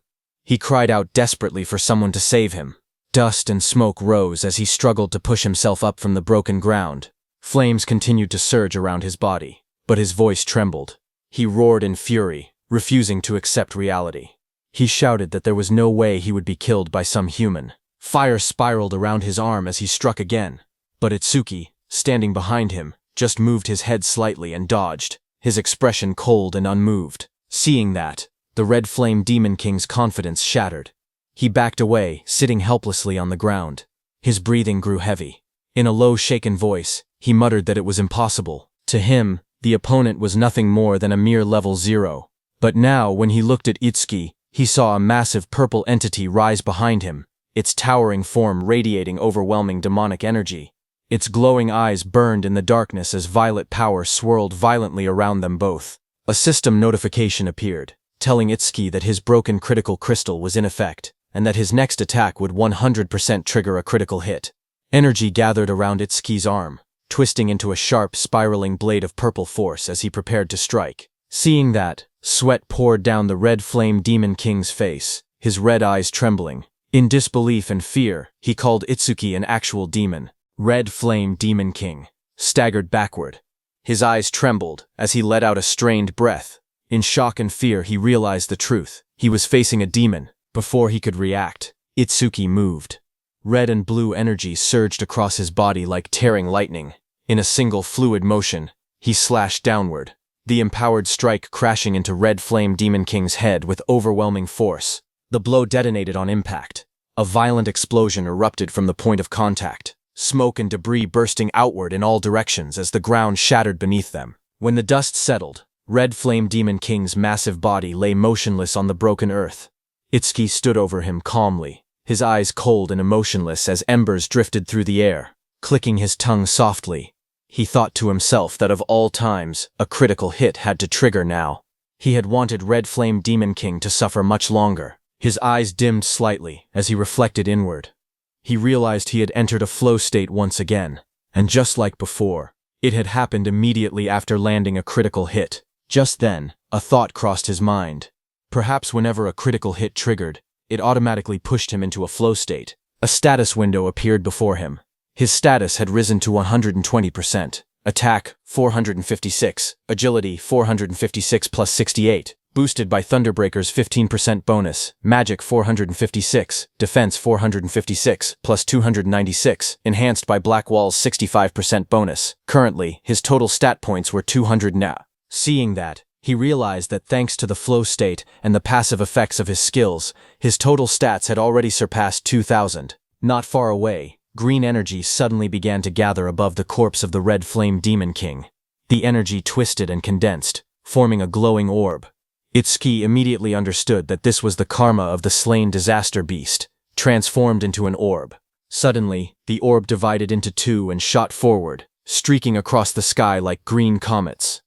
He cried out desperately for someone to save him. Dust and smoke rose as he struggled to push himself up from the broken ground. Flames continued to surge around his body, but his voice trembled. He roared in fury, refusing to accept reality. He shouted that there was no way he would be killed by some human. Fire spiraled around his arm as he struck again. But Itsuki, standing behind him, just moved his head slightly and dodged, his expression cold and unmoved. Seeing that, the Red Flame Demon King's confidence shattered. He backed away, sitting helplessly on the ground. His breathing grew heavy. In a low, shaken voice, he muttered that it was impossible. To him, the opponent was nothing more than a mere level 0. But now, when he looked at Itsuki, he saw a massive purple entity rise behind him, its towering form radiating overwhelming demonic energy. Its glowing eyes burned in the darkness as violet power swirled violently around them both. A system notification appeared, telling Itsuki that his broken critical crystal was in effect, and that his next attack would 100% trigger a critical hit. Energy gathered around Itsuki's arm, twisting into a sharp, spiraling blade of purple force as he prepared to strike. Seeing that, sweat poured down the red flame demon king's face, his red eyes trembling. In disbelief and fear, he called Itsuki an actual demon. Red flame demon king staggered backward. His eyes trembled as he let out a strained breath. In shock and fear, he realized the truth. He was facing a demon. Before he could react, Itsuki moved. Red and blue energy surged across his body like tearing lightning. In a single fluid motion, he slashed downward, the empowered strike crashing into Red Flame Demon King's head with overwhelming force. The blow detonated on impact. A violent explosion erupted from the point of contact, smoke and debris bursting outward in all directions as the ground shattered beneath them. When the dust settled, Red Flame Demon King's massive body lay motionless on the broken earth. Itsuki stood over him calmly, his eyes cold and emotionless as embers drifted through the air. Clicking his tongue softly, he thought to himself that of all times, a critical hit had to trigger now. He had wanted Red Flame Demon King to suffer much longer. His eyes dimmed slightly as he reflected inward. He realized he had entered a flow state once again, and just like before, it had happened immediately after landing a critical hit. Just then, a thought crossed his mind. Perhaps whenever a critical hit triggered, it automatically pushed him into a flow state. A status window appeared before him. His status had risen to 120%. Attack, 456. Agility, 456 plus 68. Boosted by Thunderbreaker's 15% bonus. Magic, 456. Defense, 456 plus 296. Enhanced by Blackwall's 65% bonus. Currently, his total stat points were 200 now. Seeing that, he realized that thanks to the flow state and the passive effects of his skills, his total stats had already surpassed 2,000. Not far away, green energy suddenly began to gather above the corpse of the Red Flame Demon King. The energy twisted and condensed, forming a glowing orb. Itsuki immediately understood that this was the karma of the slain disaster beast, transformed into an orb. Suddenly, the orb divided into two and shot forward, streaking across the sky like green comets.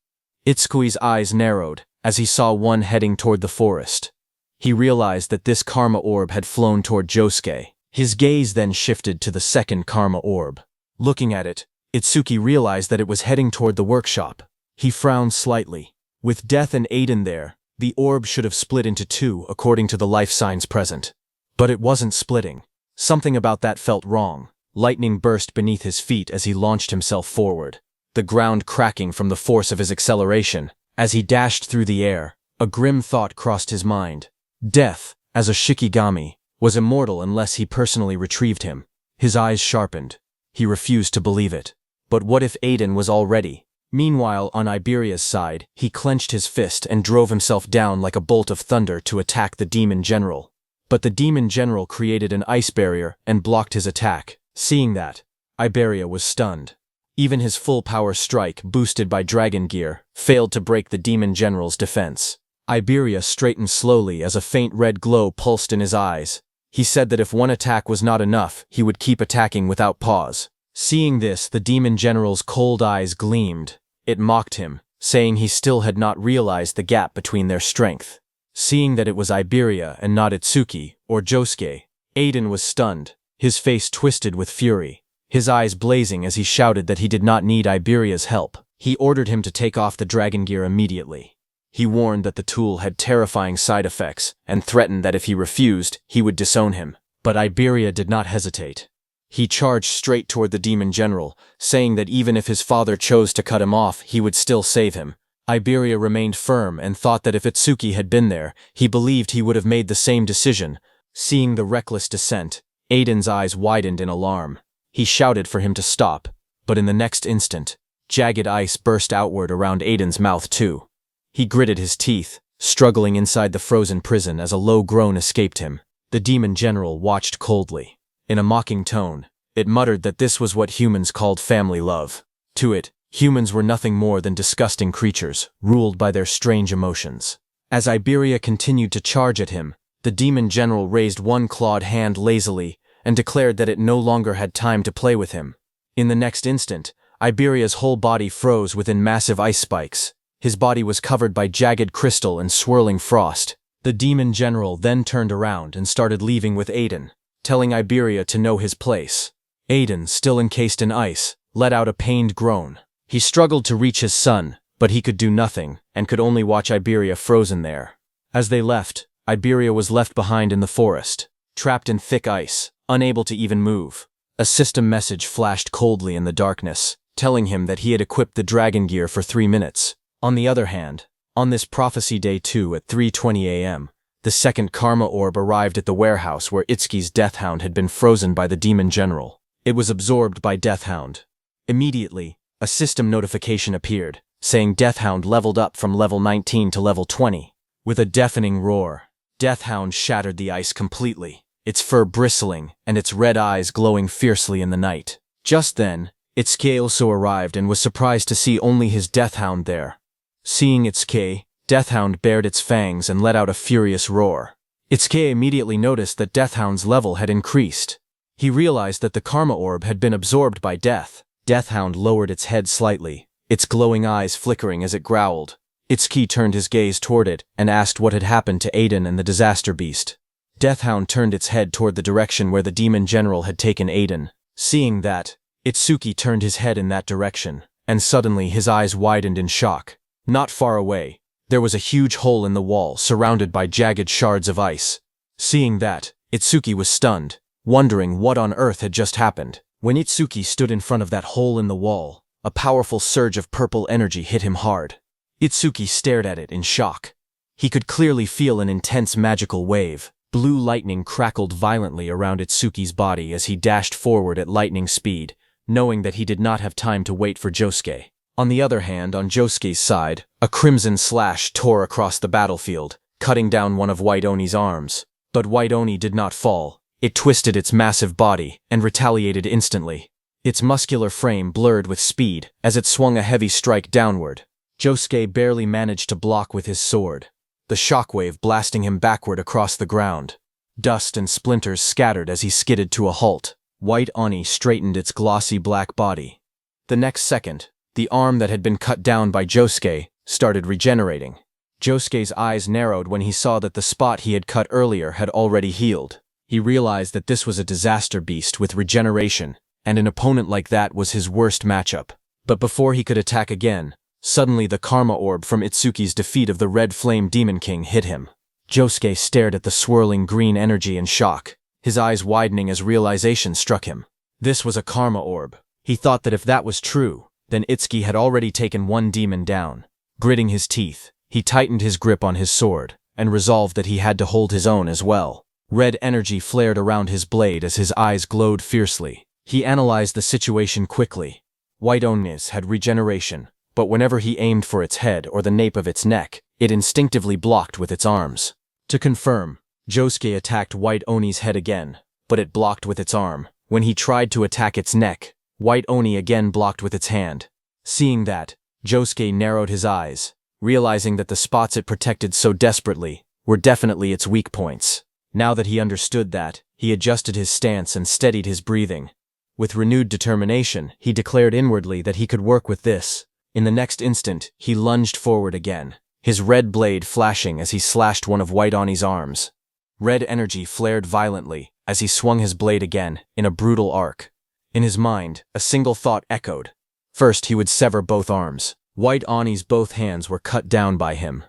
Itsuki's eyes narrowed as he saw one heading toward the forest. He realized that this karma orb had flown toward Josuke. His gaze then shifted to the second karma orb. Looking at it, Itsuki realized that it was heading toward the workshop. He frowned slightly. With Death and Aiden there, the orb should have split into two according to the life signs present. But it wasn't splitting. Something about that felt wrong. Lightning burst beneath his feet as he launched himself forward, the ground cracking from the force of his acceleration. As he dashed through the air, a grim thought crossed his mind. Death, as a Shikigami, was immortal unless he personally retrieved him. His eyes sharpened. He refused to believe it. But what if Aiden was already? Meanwhile, on Iberia's side, he clenched his fist and drove himself down like a bolt of thunder to attack the Demon General. But the Demon General created an ice barrier and blocked his attack. Seeing that, Iberia was stunned. Even his full power strike, boosted by Dragon Gear, failed to break the Demon General's defense. Iberia straightened slowly as a faint red glow pulsed in his eyes. He said that if one attack was not enough, he would keep attacking without pause. Seeing this, the Demon General's cold eyes gleamed. It mocked him, saying he still had not realized the gap between their strength. Seeing that it was Iberia and not Itsuki or Josuke, Aiden was stunned, his face twisted with fury, his eyes blazing as he shouted that he did not need Iberia's help. He ordered him to take off the Dragon Gear immediately. He warned that the tool had terrifying side effects and threatened that if he refused, he would disown him. But Iberia did not hesitate. He charged straight toward the Demon General, saying that even if his father chose to cut him off, he would still save him. Iberia remained firm and thought that if Itsuki had been there, he believed he would have made the same decision. Seeing the reckless descent, Aiden's eyes widened in alarm. He shouted for him to stop, but in the next instant, jagged ice burst outward around Aiden's mouth too. He gritted his teeth, struggling inside the frozen prison as a low groan escaped him. The Demon General watched coldly. In a mocking tone, it muttered that this was what humans called family love. To it, Humans were nothing more than disgusting creatures, ruled by their strange emotions. As Iberia continued to charge at him, the demon general raised one clawed hand lazily and declared that it no longer had time to play with him. In the next instant, Iberia's whole body froze within massive ice spikes. His body was covered by jagged crystal and swirling frost. The demon general then turned around and started leaving with Aiden, telling Iberia to know his place. Aiden, still encased in ice, let out a pained groan. He struggled to reach his son, but he could do nothing and could only watch Iberia frozen there. As they left, Iberia was left behind in the forest, trapped in thick ice, unable to even move. A system message flashed coldly in the darkness, telling him that he had equipped the dragon gear for 3 minutes. On the other hand, on this prophecy day 2 at 3:20 a.m., the second karma orb arrived at the warehouse where Itsuki's Deathhound had been frozen by the demon general. It was absorbed by Deathhound. Immediately, a system notification appeared, saying Deathhound leveled up from level 19 to level 20. With a deafening roar, Deathhound shattered the ice completely, its fur bristling and its red eyes glowing fiercely in the night. Just then, Itsuki also arrived and was surprised to see only his Deathhound there. Seeing Itsuki, Deathhound bared its fangs and let out a furious roar. Itsuki immediately noticed that Deathhound's level had increased. He realized that the karma orb had been absorbed by Death. Deathhound lowered its head slightly, its glowing eyes flickering as it growled. Itsuki turned his gaze toward it and asked what had happened to Aiden and the disaster beast. Deathhound turned its head toward the direction where the demon general had taken Aiden. Seeing that, Itsuki turned his head in that direction, and suddenly his eyes widened in shock. Not far away, there was a huge hole in the wall surrounded by jagged shards of ice. Seeing that, Itsuki was stunned, wondering what on earth had just happened. When Itsuki stood in front of that hole in the wall, a powerful surge of purple energy hit him hard. Itsuki stared at it in shock. He could clearly feel an intense magical wave. Blue lightning crackled violently around Itsuki's body as he dashed forward at lightning speed, knowing that he did not have time to wait for Josuke. On the other hand, on Josuke's side, a crimson slash tore across the battlefield, cutting down one of White Oni's arms. But White Oni did not fall. It twisted its massive body and retaliated instantly. Its muscular frame blurred with speed as it swung a heavy strike downward. Josuke barely managed to block with his sword, the shockwave blasting him backward across the ground. Dust and splinters scattered as he skidded to a halt. White Oni straightened its glossy black body. The next second, the arm that had been cut down by Josuke started regenerating. Josuke's eyes narrowed when he saw that the spot he had cut earlier had already healed. He realized that this was a disaster beast with regeneration, and an opponent like that was his worst matchup. But before he could attack again, suddenly the karma orb from Itsuki's defeat of the Red Flame Demon King hit him. Josuke stared at the swirling green energy in shock, his eyes widening as realization struck him. This was a karma orb. He thought that if that was true, then Itsuki had already taken one demon down. Gritting his teeth, he tightened his grip on his sword, and resolved that he had to hold his own as well. Red energy flared around his blade as his eyes glowed fiercely. He analyzed the situation quickly. White Oni's had regeneration, but whenever he aimed for its head or the nape of its neck, it instinctively blocked with its arms. To confirm, Josuke attacked White Oni's head again, but it blocked with its arm. When he tried to attack its neck, White Oni again blocked with its hand. Seeing that, Josuke narrowed his eyes, realizing that the spots it protected so desperately were definitely its weak points. Now that he understood that, he adjusted his stance and steadied his breathing. With renewed determination, he declared inwardly that he could work with this. In the next instant, he lunged forward again, his red blade flashing as he slashed one of White Oni's arms. Red energy flared violently as he swung his blade again, in a brutal arc. In his mind, a single thought echoed. First, he would sever both arms. White Oni's both hands were cut down by him.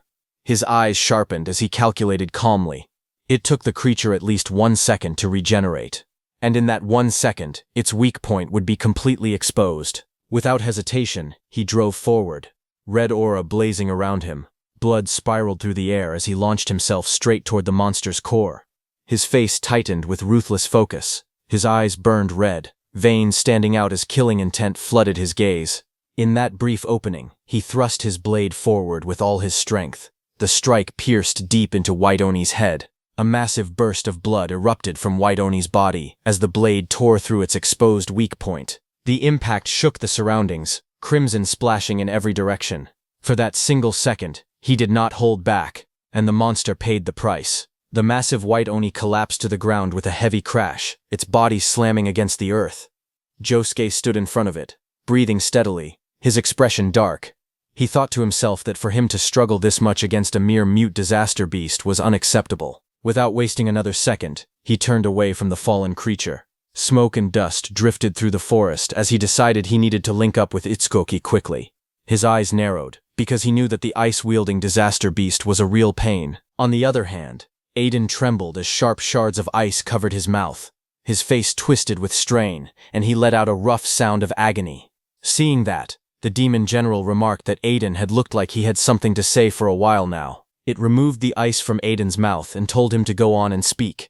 His eyes sharpened as he calculated calmly. It took the creature at least 1 second to regenerate. And in that 1 second, its weak point would be completely exposed. Without hesitation, he drove forward, red aura blazing around him. Blood spiraled through the air as he launched himself straight toward the monster's core. His face tightened with ruthless focus. His eyes burned red, veins standing out as killing intent flooded his gaze. In that brief opening, he thrust his blade forward with all his strength. The strike pierced deep into White Oni's head. A massive burst of blood erupted from White Oni's body as the blade tore through its exposed weak point. The impact shook the surroundings, crimson splashing in every direction. For that single second, he did not hold back, and the monster paid the price. The massive white Oni collapsed to the ground with a heavy crash, its body slamming against the earth. Josuke stood in front of it, breathing steadily, his expression dark. He thought to himself that for him to struggle this much against a mere mute disaster beast was unacceptable. Without wasting another second, he turned away from the fallen creature. Smoke and dust drifted through the forest as he decided he needed to link up with Itsukoki quickly. His eyes narrowed, because he knew that the ice-wielding disaster beast was a real pain. On the other hand, Aiden trembled as sharp shards of ice covered his mouth. His face twisted with strain, and he let out a rough sound of agony. Seeing that, the demon general remarked that Aiden had looked like he had something to say for a while now. It removed the ice from Aiden's mouth and told him to go on and speak.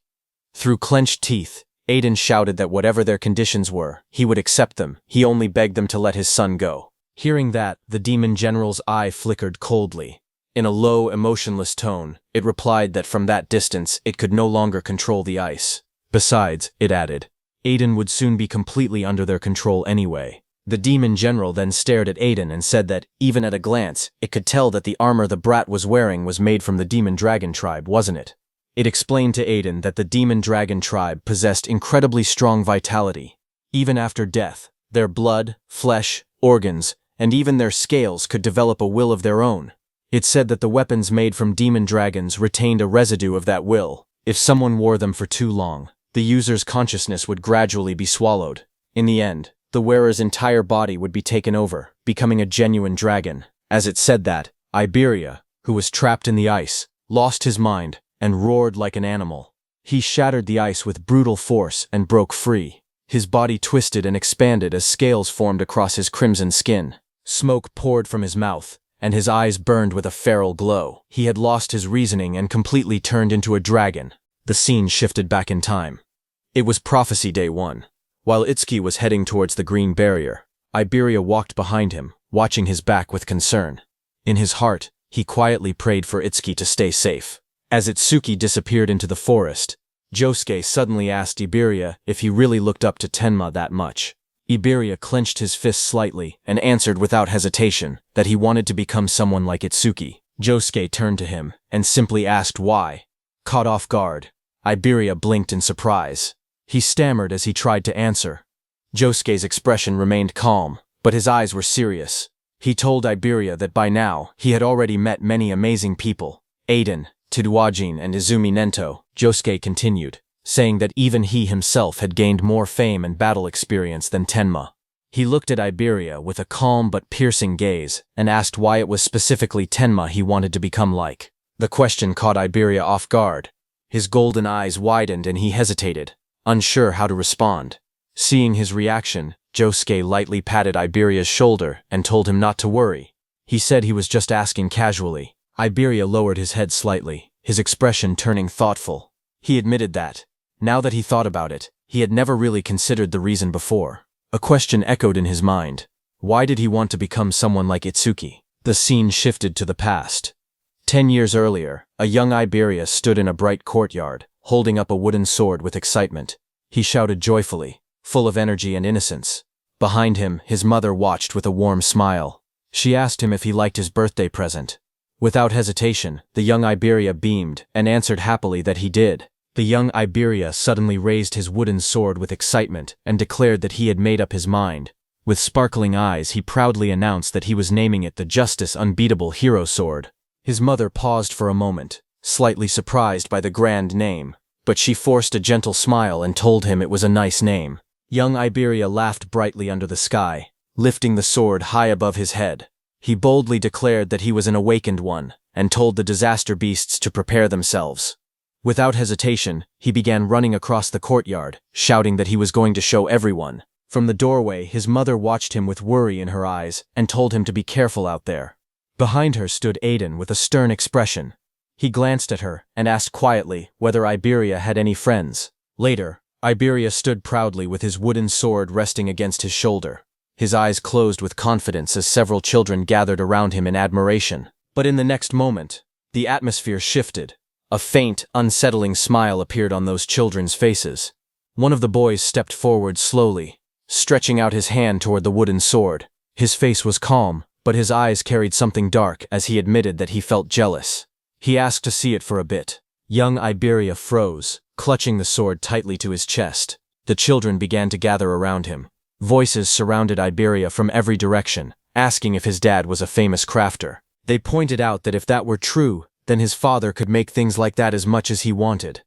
Through clenched teeth, Aiden shouted that whatever their conditions were, he would accept them. He only begged them to let his son go. Hearing that, the demon general's eye flickered coldly. In a low, emotionless tone, it replied that from that distance it could no longer control the ice. Besides, it added, Aiden would soon be completely under their control anyway. The demon general then stared at Aiden and said that, even at a glance, it could tell that the armor the brat was wearing was made from the demon dragon tribe, wasn't it? It explained to Aiden that the demon dragon tribe possessed incredibly strong vitality. Even after death, their blood, flesh, organs, and even their scales could develop a will of their own. It said that the weapons made from demon dragons retained a residue of that will. If someone wore them for too long, the user's consciousness would gradually be swallowed. In the end, the wearer's entire body would be taken over, becoming a genuine dragon. As it said that, Iberia, who was trapped in the ice, lost his mind and roared like an animal. He shattered the ice with brutal force and broke free. His body twisted and expanded as scales formed across his crimson skin. Smoke poured from his mouth, and his eyes burned with a feral glow. He had lost his reasoning and completely turned into a dragon. The scene shifted back in time. It was Prophecy Day 1. While Itsuki was heading towards the green barrier, Iberia walked behind him, watching his back with concern. In his heart, he quietly prayed for Itsuki to stay safe. As Itsuki disappeared into the forest, Josuke suddenly asked Iberia if he really looked up to Tenma that much. Iberia clenched his fist slightly and answered without hesitation that he wanted to become someone like Itsuki. Josuke turned to him and simply asked why. Caught off guard, Iberia blinked in surprise. He stammered as he tried to answer. Josuke's expression remained calm, but his eyes were serious. He told Iberia that by now he had already met many amazing people. Aiden, Tidwajin, and Izumi Nento. Josuke continued, saying that even he himself had gained more fame and battle experience than Tenma. He looked at Iberia with a calm but piercing gaze and asked why it was specifically Tenma he wanted to become like. The question caught Iberia off guard. His golden eyes widened and he hesitated, unsure how to respond. Seeing his reaction, Josuke lightly patted Iberia's shoulder and told him not to worry. He said he was just asking casually. Iberia lowered his head slightly, his expression turning thoughtful. He admitted that, now that he thought about it, he had never really considered the reason before. A question echoed in his mind. Why did he want to become someone like Itsuki? The scene shifted to the past. 10 years earlier, a young Iberia stood in a bright courtyard, holding up a wooden sword with excitement. He shouted joyfully, full of energy and innocence. Behind him, his mother watched with a warm smile. She asked him if he liked his birthday present. Without hesitation, the young Iberia beamed and answered happily that he did. The young Iberia suddenly raised his wooden sword with excitement and declared that he had made up his mind. With sparkling eyes, he proudly announced that he was naming it the Justice Unbeatable Hero Sword. His mother paused for a moment, slightly surprised by the grand name, but she forced a gentle smile and told him it was a nice name. Young Iberia laughed brightly under the sky, lifting the sword high above his head. He boldly declared that he was an awakened one, and told the disaster beasts to prepare themselves. Without hesitation, he began running across the courtyard, shouting that he was going to show everyone. From the doorway, his mother watched him with worry in her eyes and told him to be careful out there. Behind her stood Aiden with a stern expression. He glanced at her and asked quietly whether Iberia had any friends. Later, Iberia stood proudly with his wooden sword resting against his shoulder. His eyes closed with confidence as several children gathered around him in admiration. But in the next moment, the atmosphere shifted. A faint, unsettling smile appeared on those children's faces. One of the boys stepped forward slowly, stretching out his hand toward the wooden sword. His face was calm, but his eyes carried something dark as he admitted that he felt jealous. He asked to see it for a bit. Young Iberia froze, clutching the sword tightly to his chest. The children began to gather around him. Voices surrounded Iberia from every direction, asking if his dad was a famous crafter. They pointed out that if that were true, then his father could make things like that as much as he wanted.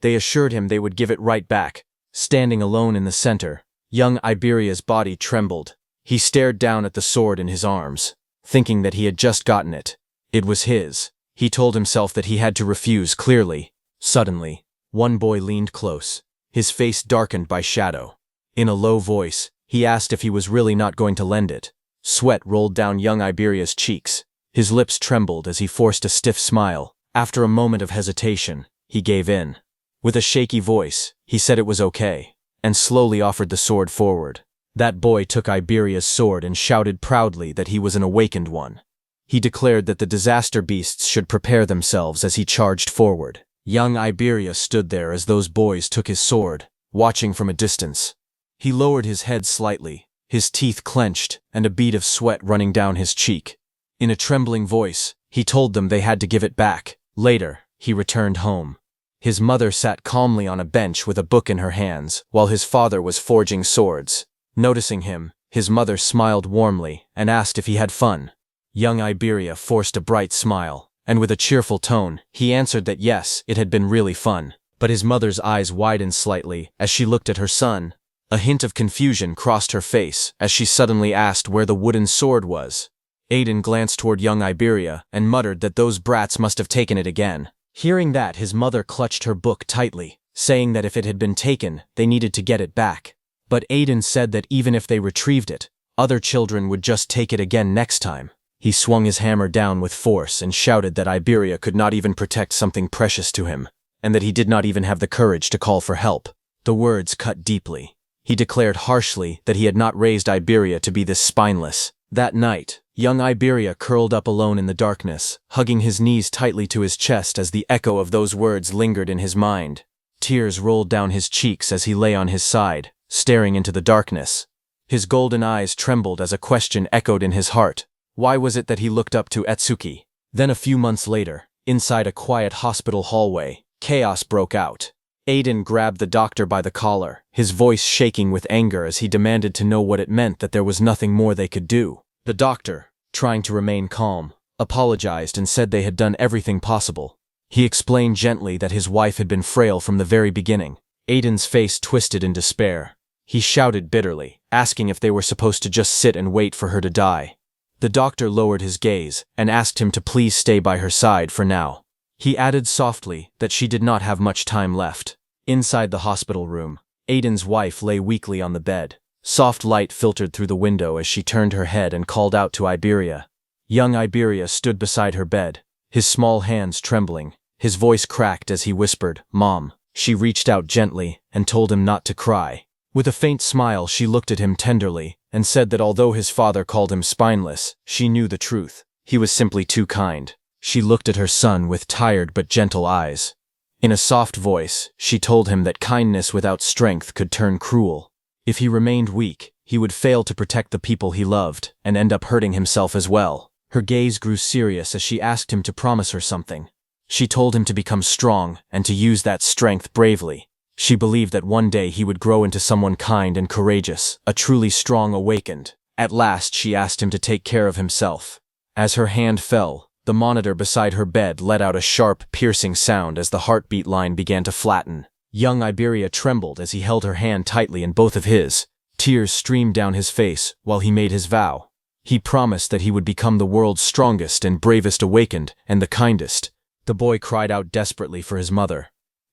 They assured him they would give it right back. Standing alone in the center, young Iberia's body trembled. He stared down at the sword in his arms, thinking that he had just gotten it. It was his. He told himself that he had to refuse clearly. Suddenly, one boy leaned close, his face darkened by shadow. In a low voice, he asked if he was really not going to lend it. Sweat rolled down young Iberia's cheeks. His lips trembled as he forced a stiff smile. After a moment of hesitation, he gave in. With a shaky voice, he said it was okay, and slowly offered the sword forward. That boy took Iberia's sword and shouted proudly that he was an awakened one. He declared that the disaster beasts should prepare themselves as he charged forward. Young Iberia stood there as those boys took his sword, watching from a distance. He lowered his head slightly, his teeth clenched, and a bead of sweat running down his cheek. In a trembling voice, he told them they had to give it back. Later, he returned home. His mother sat calmly on a bench with a book in her hands, while his father was forging swords. Noticing him, his mother smiled warmly and asked if he had fun. Young Iberia forced a bright smile, and with a cheerful tone, he answered that yes, it had been really fun. But his mother's eyes widened slightly as she looked at her son. A hint of confusion crossed her face as she suddenly asked where the wooden sword was. Aiden glanced toward young Iberia and muttered that those brats must have taken it again. Hearing that, his mother clutched her book tightly, saying that if it had been taken, they needed to get it back. But Aiden said that even if they retrieved it, other children would just take it again next time. He swung his hammer down with force and shouted that Iberia could not even protect something precious to him, and that he did not even have the courage to call for help. The words cut deeply. He declared harshly that he had not raised Iberia to be this spineless. That night, young Iberia curled up alone in the darkness, hugging his knees tightly to his chest as the echo of those words lingered in his mind. Tears rolled down his cheeks as he lay on his side, staring into the darkness. His golden eyes trembled as a question echoed in his heart. Why was it that he looked up to Etsuki? Then a few months later, inside a quiet hospital hallway, chaos broke out. Aiden grabbed the doctor by the collar, his voice shaking with anger as he demanded to know what it meant that there was nothing more they could do. The doctor, trying to remain calm, apologized and said they had done everything possible. He explained gently that his wife had been frail from the very beginning. Aiden's face twisted in despair. He shouted bitterly, asking if they were supposed to just sit and wait for her to die. The doctor lowered his gaze and asked him to please stay by her side for now. He added softly that she did not have much time left. Inside the hospital room, Aiden's wife lay weakly on the bed. Soft light filtered through the window as she turned her head and called out to Iberia. Young Iberia stood beside her bed, his small hands trembling. His voice cracked as he whispered, "Mom." She reached out gently and told him not to cry. With a faint smile, she looked at him tenderly and said that although his father called him spineless, she knew the truth. He was simply too kind. She looked at her son with tired but gentle eyes. In a soft voice, she told him that kindness without strength could turn cruel. If he remained weak, he would fail to protect the people he loved and end up hurting himself as well. Her gaze grew serious as she asked him to promise her something. She told him to become strong and to use that strength bravely. She believed that one day he would grow into someone kind and courageous, a truly strong awakened. At last, she asked him to take care of himself. As her hand fell, the monitor beside her bed let out a sharp, piercing sound as the heartbeat line began to flatten. Young Iberia trembled as he held her hand tightly in both of his. Tears streamed down his face while he made his vow. He promised that he would become the world's strongest and bravest awakened and the kindest. The boy cried out desperately for his mother.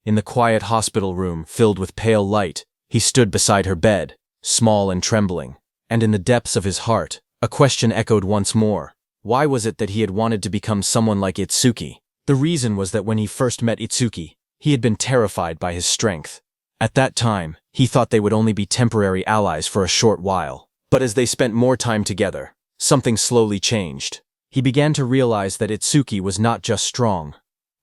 In the quiet hospital room filled with pale light, he stood beside her bed, small and trembling. And in the depths of his heart, a question echoed once more. Why was it that he had wanted to become someone like Itsuki? The reason was that when he first met Itsuki, he had been terrified by his strength. At that time, he thought they would only be temporary allies for a short while. But as they spent more time together, something slowly changed. He began to realize that Itsuki was not just strong.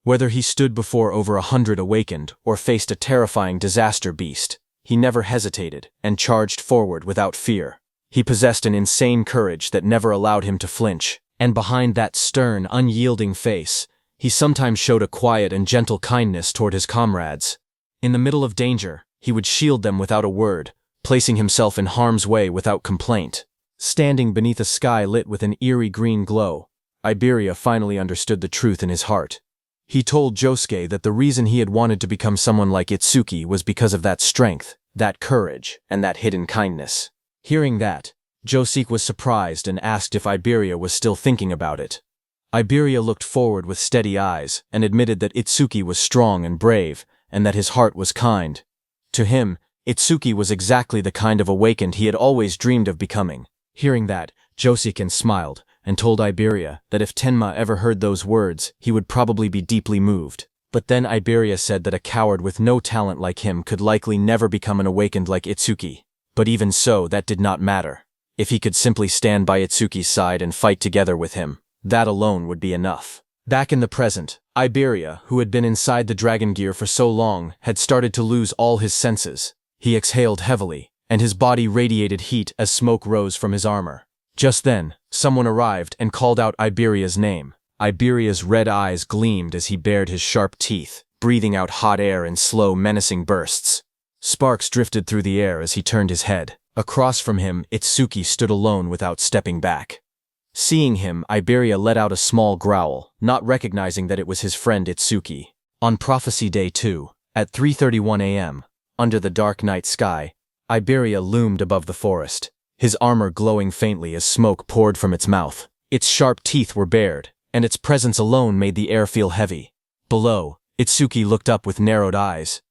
Whether he stood before over 100 awakened or faced a terrifying disaster beast, he never hesitated and charged forward without fear. He possessed an insane courage that never allowed him to flinch, and behind that stern, unyielding face, he sometimes showed a quiet and gentle kindness toward his comrades. In the middle of danger, he would shield them without a word, placing himself in harm's way without complaint. Standing beneath a sky lit with an eerie green glow, Iberia finally understood the truth in his heart. He told Josuke that the reason he had wanted to become someone like Itsuki was because of that strength, that courage, and that hidden kindness. Hearing that, Josuke was surprised and asked if Iberia was still thinking about it. Iberia looked forward with steady eyes and admitted that Itsuki was strong and brave, and that his heart was kind. To him, Itsuki was exactly the kind of awakened he had always dreamed of becoming. Hearing that, Josuke smiled and told Iberia that if Tenma ever heard those words, he would probably be deeply moved. But then Iberia said that a coward with no talent like him could likely never become an awakened like Itsuki. But even so, that did not matter. If he could simply stand by Itsuki's side and fight together with him, that alone would be enough. Back in the present, Iberia, who had been inside the dragon gear for so long, had started to lose all his senses. He exhaled heavily, and his body radiated heat as smoke rose from his armor. Just then, someone arrived and called out Iberia's name. Iberia's red eyes gleamed as he bared his sharp teeth, breathing out hot air in slow, menacing bursts. Sparks drifted through the air as he turned his head. Across from him, Itsuki stood alone without stepping back. Seeing him, Iberia let out a small growl, not recognizing that it was his friend Itsuki. On Prophecy Day 2, at 3:31 a.m., under the dark night sky, Iberia loomed above the forest, his armor glowing faintly as smoke poured from its mouth. Its sharp teeth were bared, and its presence alone made the air feel heavy. Below, Itsuki looked up with narrowed eyes.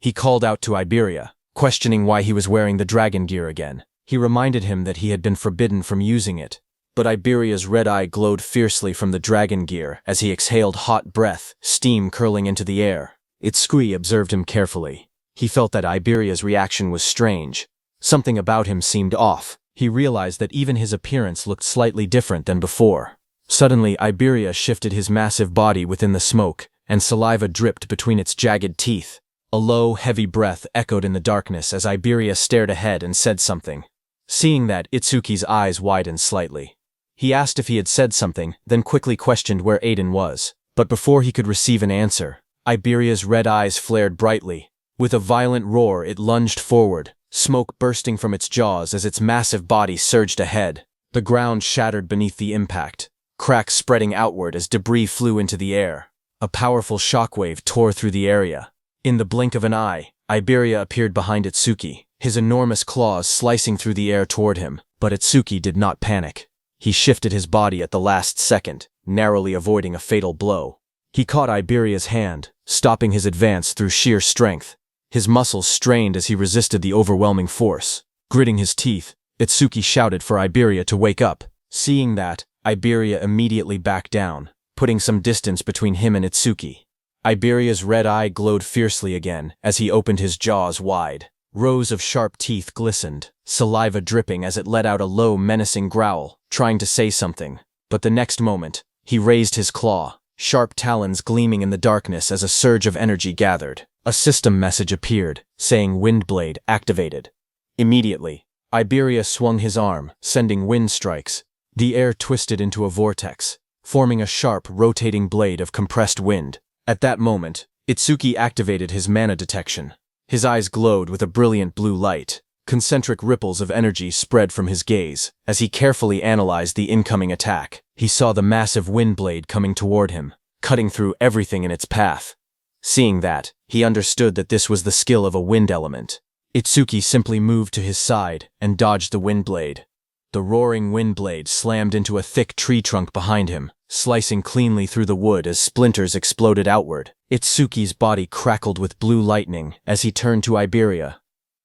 He called out to Iberia, questioning why he was wearing the dragon gear again. He reminded him that he had been forbidden from using it. But Iberia's red eye glowed fiercely from the dragon gear as he exhaled hot breath, steam curling into the air. Itsuki observed him carefully. He felt that Iberia's reaction was strange. Something about him seemed off. He realized that even his appearance looked slightly different than before. Suddenly, Iberia shifted his massive body within the smoke, and saliva dripped between its jagged teeth. A low, heavy breath echoed in the darkness as Iberia stared ahead and said something. Seeing that, Itsuki's eyes widened slightly. He asked if he had said something, then quickly questioned where Aiden was. But before he could receive an answer, Iberia's red eyes flared brightly. With a violent roar, it lunged forward, smoke bursting from its jaws as its massive body surged ahead. The ground shattered beneath the impact, cracks spreading outward as debris flew into the air. A powerful shockwave tore through the area. In the blink of an eye, Iberia appeared behind Itsuki, his enormous claws slicing through the air toward him. But Itsuki did not panic. He shifted his body at the last second, narrowly avoiding a fatal blow. He caught Iberia's hand, stopping his advance through sheer strength. His muscles strained as he resisted the overwhelming force. Gritting his teeth, Itsuki shouted for Iberia to wake up. Seeing that, Iberia immediately backed down, putting some distance between him and Itsuki. Iberia's red eye glowed fiercely again as he opened his jaws wide. Rows of sharp teeth glistened, saliva dripping as it let out a low, menacing growl, trying to say something. But the next moment, he raised his claw, sharp talons gleaming in the darkness as a surge of energy gathered. A system message appeared, saying Windblade activated. Immediately, Iberia swung his arm, sending wind strikes. The air twisted into a vortex, forming a sharp, rotating blade of compressed wind. At that moment, Itsuki activated his mana detection. His eyes glowed with a brilliant blue light. Concentric ripples of energy spread from his gaze. As he carefully analyzed the incoming attack, he saw the massive wind blade coming toward him, cutting through everything in its path. Seeing that, he understood that this was the skill of a wind element. Itsuki simply moved to his side and dodged the wind blade. The roaring wind blade slammed into a thick tree trunk behind him, slicing cleanly through the wood as splinters exploded outward. Itsuki's body crackled with blue lightning as he turned to Iberia.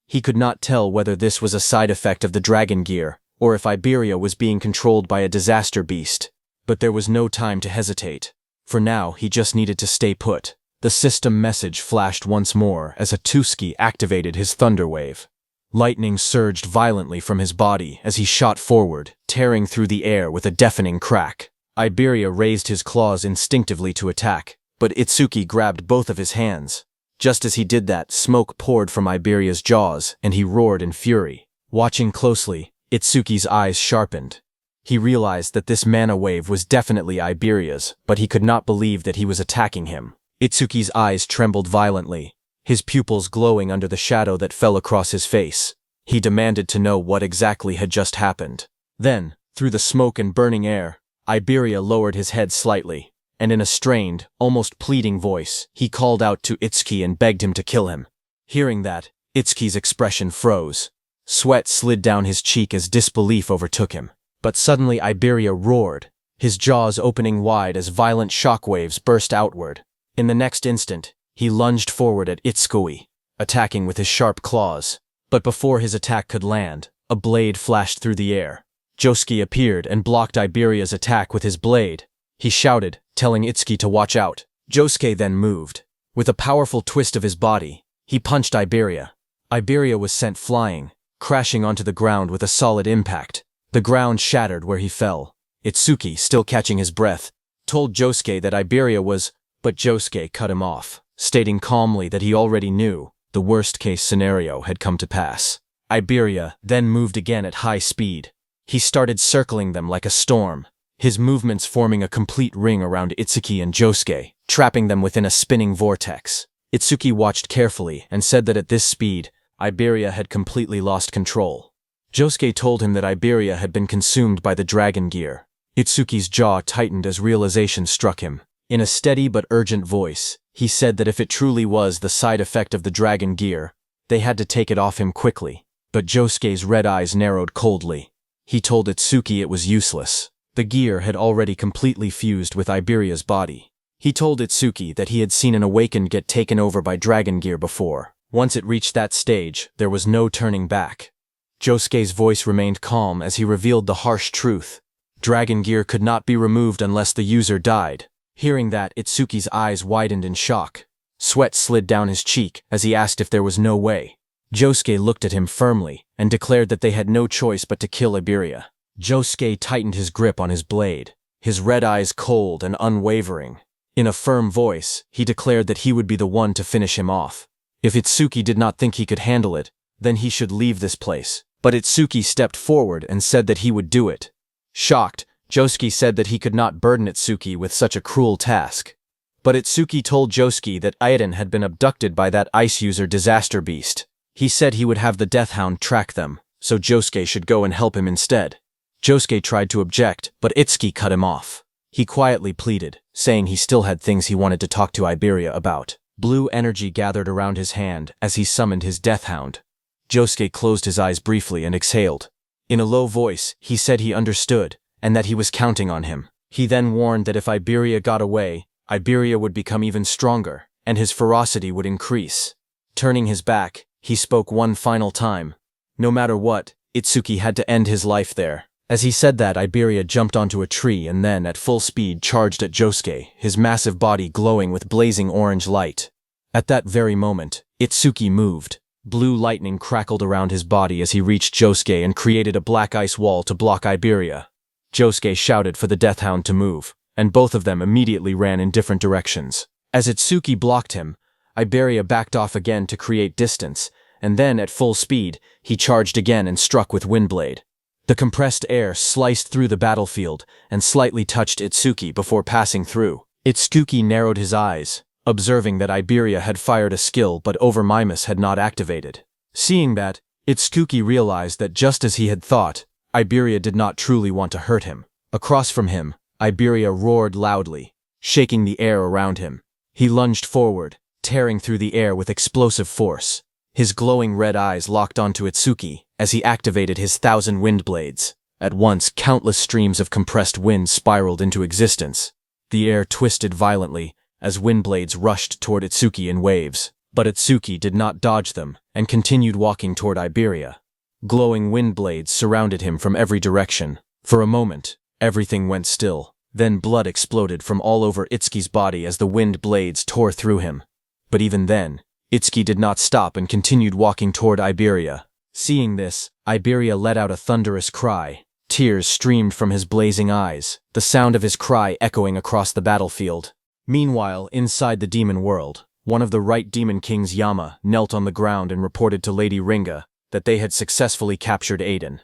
He could not tell whether this was a side effect of the dragon gear, or if Iberia was being controlled by a disaster beast. But there was no time to hesitate. For now, he just needed to stay put. The system message flashed once more as Itsuki activated his thunder wave. Lightning surged violently from his body as he shot forward, tearing through the air with a deafening crack. Iberia raised his claws instinctively to attack, but Itsuki grabbed both of his hands. Just as he did that, smoke poured from Iberia's jaws, and he roared in fury. Watching closely, Itsuki's eyes sharpened. He realized that this mana wave was definitely Iberia's, but he could not believe that he was attacking him. Itsuki's eyes trembled violently, his pupils glowing under the shadow that fell across his face. He demanded to know what exactly had just happened. Then, through the smoke and burning air, Iberia lowered his head slightly, and in a strained, almost pleading voice, he called out to Itsuki and begged him to kill him. Hearing that, Itsuki's expression froze. Sweat slid down his cheek as disbelief overtook him. But suddenly Iberia roared, his jaws opening wide as violent shockwaves burst outward. In the next instant, he lunged forward at Itsuki, attacking with his sharp claws. But before his attack could land, a blade flashed through the air. Josuke appeared and blocked Iberia's attack with his blade. He shouted, telling Itsuki to watch out. Josuke then moved. With a powerful twist of his body, he punched Iberia. Iberia was sent flying, crashing onto the ground with a solid impact. The ground shattered where he fell. Itsuki, still catching his breath, told Josuke that Iberia was, but Josuke cut him off, stating calmly that he already knew the worst-case scenario had come to pass. Iberia then moved again at high speed. He started circling them like a storm, his movements forming a complete ring around Itsuki and Josuke, trapping them within a spinning vortex. Itsuki watched carefully and said that at this speed, Iberia had completely lost control. Josuke told him that Iberia had been consumed by the dragon gear. Itsuki's jaw tightened as realization struck him. In a steady but urgent voice, he said that if it truly was the side effect of the dragon gear, they had to take it off him quickly. But Josuke's red eyes narrowed coldly. He told Itsuki it was useless. The gear had already completely fused with Iberia's body. He told Itsuki that he had seen an awakened get taken over by dragon gear before. Once it reached that stage, there was no turning back. Josuke's voice remained calm as he revealed the harsh truth. Dragon gear could not be removed unless the user died. Hearing that, Itsuki's eyes widened in shock. Sweat slid down his cheek as he asked if there was no way. Josuke looked at him firmly and declared that they had no choice but to kill Iberia. Josuke tightened his grip on his blade, his red eyes cold and unwavering. In a firm voice, he declared that he would be the one to finish him off. If Itsuki did not think he could handle it, then he should leave this place. But Itsuki stepped forward and said that he would do it. Shocked, Josuke said that he could not burden Itsuki with such a cruel task. But Itsuki told Josuke that Aiden had been abducted by that ice user disaster beast. He said he would have the Death Hound track them, so Josuke should go and help him instead. Josuke tried to object, but Itsuki cut him off. He quietly pleaded, saying he still had things he wanted to talk to Iberia about. Blue energy gathered around his hand as he summoned his Death Hound. Josuke closed his eyes briefly and exhaled. In a low voice, he said he understood, and that he was counting on him. He then warned that if Iberia got away, Iberia would become even stronger, and his ferocity would increase. Turning his back, he spoke one final time. No matter what, Itsuki had to end his life there. As he said that, Iberia jumped onto a tree and then, at full speed, charged at Josuke, his massive body glowing with blazing orange light. At that very moment, Itsuki moved. Blue lightning crackled around his body as he reached Josuke and created a black ice wall to block Iberia. Josuke shouted for the Death Hound to move, and both of them immediately ran in different directions. As Itsuki blocked him, Iberia backed off again to create distance, and then, at full speed, he charged again and struck with Windblade. The compressed air sliced through the battlefield and slightly touched Itsuki before passing through. Itsuki narrowed his eyes, observing that Iberia had fired a skill but Overmimus had not activated. Seeing that, Itsuki realized that just as he had thought, Iberia did not truly want to hurt him. Across from him, Iberia roared loudly, shaking the air around him. He lunged forward, tearing through the air with explosive force. His glowing red eyes locked onto Itsuki as he activated his 1,000 wind blades. At once, countless streams of compressed wind spiraled into existence. The air twisted violently as wind blades rushed toward Itsuki in waves. But Itsuki did not dodge them and continued walking toward Iberia. Glowing wind blades surrounded him from every direction. For a moment, everything went still. Then blood exploded from all over Itsuki's body as the wind blades tore through him. But even then, Itsuki did not stop and continued walking toward Iberia. Seeing this, Iberia let out a thunderous cry. Tears streamed from his blazing eyes, the sound of his cry echoing across the battlefield. Meanwhile, inside the demon world, one of the Right Demon Kings, Yama, knelt on the ground and reported to Lady Ringa that they had successfully captured Aiden.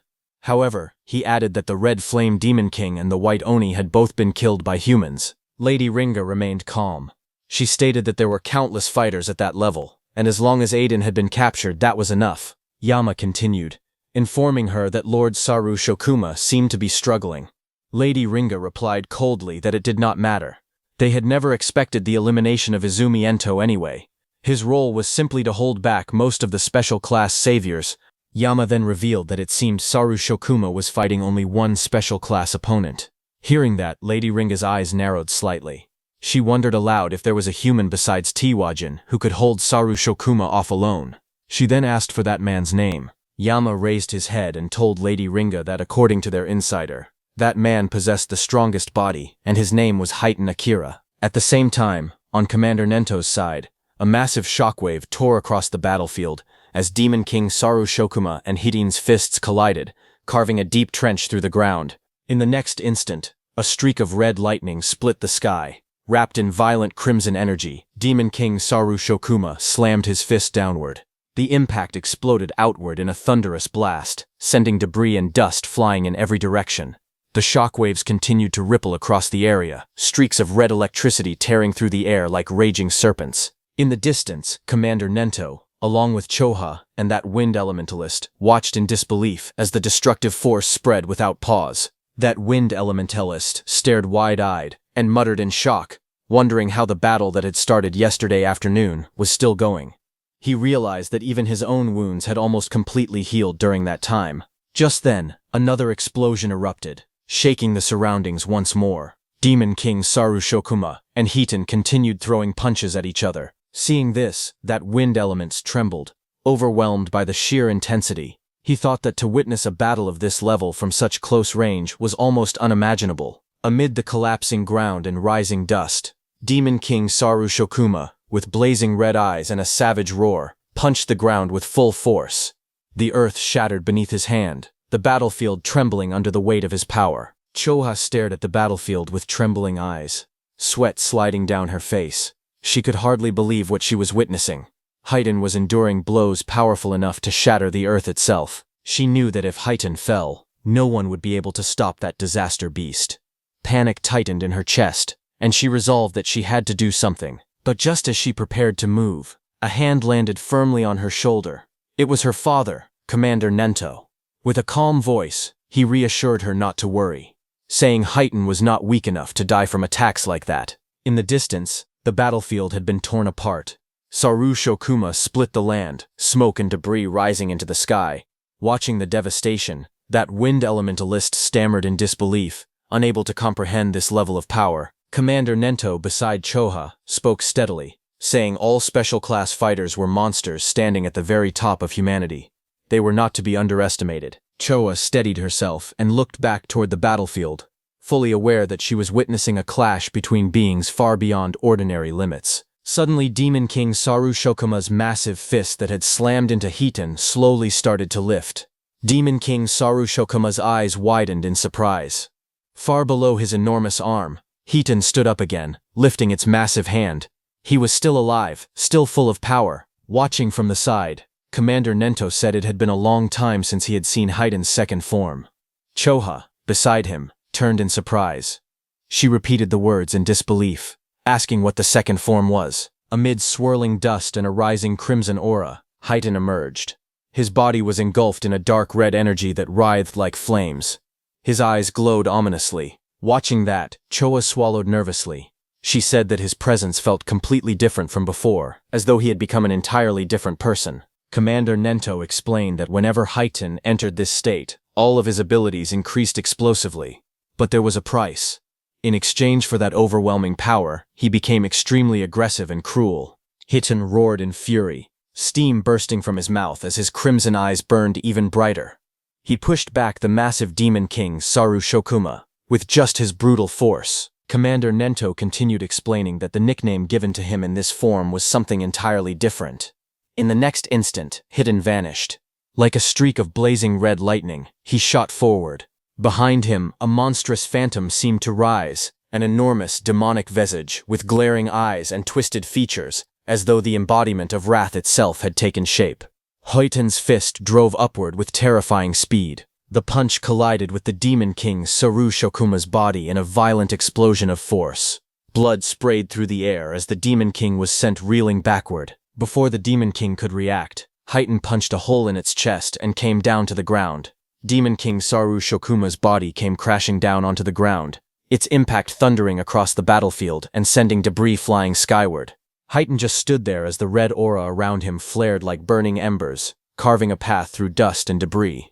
However, he added that the Red Flame Demon King and the White Oni had both been killed by humans. Lady Ringa remained calm. She stated that there were countless fighters at that level, and as long as Aiden had been captured, that was enough. Yama continued, informing her that Lord Saru Shokuma seemed to be struggling. Lady Ringa replied coldly that it did not matter. They had never expected the elimination of Izumi Ento anyway. His role was simply to hold back most of the special class saviors. Yama then revealed that it seemed Saru Shokuma was fighting only one special class opponent. Hearing that, Lady Ringa's eyes narrowed slightly. She wondered aloud if there was a human besides Tiwajin who could hold Saru Shokuma off alone. She then asked for that man's name. Yama raised his head and told Lady Ringa that according to their insider, that man possessed the strongest body, and his name was Heitan Akira. At the same time, on Commander Nento's side, a massive shockwave tore across the battlefield as Demon King Saru Shokuma and Hiden's fists collided, carving a deep trench through the ground. In the next instant, a streak of red lightning split the sky. Wrapped in violent crimson energy, Demon King Saru Shokuma slammed his fist downward. The impact exploded outward in a thunderous blast, sending debris and dust flying in every direction. The shockwaves continued to ripple across the area, streaks of red electricity tearing through the air like raging serpents. In the distance, Commander Nento, along with Choha and that wind elementalist, watched in disbelief as the destructive force spread without pause. That wind elementalist stared wide-eyed and muttered in shock, wondering how the battle that had started yesterday afternoon was still going. He realized that even his own wounds had almost completely healed during that time. Just then, another explosion erupted, shaking the surroundings once more. Demon King Saru Shokuma and Hiten continued throwing punches at each other. Seeing this, that wind elements trembled, overwhelmed by the sheer intensity. He thought that to witness a battle of this level from such close range was almost unimaginable. Amid the collapsing ground and rising dust, Demon King Saru Shokuma, with blazing red eyes and a savage roar, punched the ground with full force. The earth shattered beneath his hand, the battlefield trembling under the weight of his power. Choha stared at the battlefield with trembling eyes, sweat sliding down her face. She could hardly believe what she was witnessing. Haiten was enduring blows powerful enough to shatter the earth itself. She knew that if Haiten fell, no one would be able to stop that disaster beast. Panic tightened in her chest, and she resolved that she had to do something. But just as she prepared to move, a hand landed firmly on her shoulder. It was her father, Commander Nento. With a calm voice, he reassured her not to worry, saying Haiten was not weak enough to die from attacks like that. In the distance, the battlefield had been torn apart. Saru Shokuma split the land, smoke and debris rising into the sky. Watching the devastation, that wind elementalist stammered in disbelief, unable to comprehend this level of power. Commander Nento beside Choha spoke steadily, saying all special class fighters were monsters standing at the very top of humanity. They were not to be underestimated. Choha steadied herself and looked back toward the battlefield, fully aware that she was witnessing a clash between beings far beyond ordinary limits. Suddenly, Demon King Saru Shokuma's massive fist that had slammed into Hiten slowly started to lift. Demon King Saru Shokuma's eyes widened in surprise. Far below his enormous arm, Hiten stood up again, lifting its massive hand. He was still alive, still full of power. Watching from the side, Commander Nento said it had been a long time since he had seen Haiten's second form. Choha, beside him, turned in surprise. She repeated the words in disbelief, asking what the second form was. Amid swirling dust and a rising crimson aura, Haiten emerged. His body was engulfed in a dark red energy that writhed like flames. His eyes glowed ominously. Watching that, Choa swallowed nervously. She said that his presence felt completely different from before, as though he had become an entirely different person. Commander Nento explained that whenever Haiten entered this state, all of his abilities increased explosively. But there was a price. In exchange for that overwhelming power, he became extremely aggressive and cruel. Hiten roared in fury, steam bursting from his mouth as his crimson eyes burned even brighter. He pushed back the massive Demon King Saru Shokuma with just his brutal force. Commander Nento continued explaining that the nickname given to him in this form was something entirely different. In the next instant, Hiten vanished. Like a streak of blazing red lightning, he shot forward. Behind him, a monstrous phantom seemed to rise, an enormous demonic visage with glaring eyes and twisted features, as though the embodiment of wrath itself had taken shape. Haiten's fist drove upward with terrifying speed. The punch collided with the Demon King Saru Shokuma's body in a violent explosion of force. Blood sprayed through the air as the Demon King was sent reeling backward. Before the Demon King could react, Heighten punched a hole in its chest and came down to the ground. Demon King Saru Shokuma's body came crashing down onto the ground, its impact thundering across the battlefield and sending debris flying skyward. Heighten just stood there as the red aura around him flared like burning embers, carving a path through dust and debris.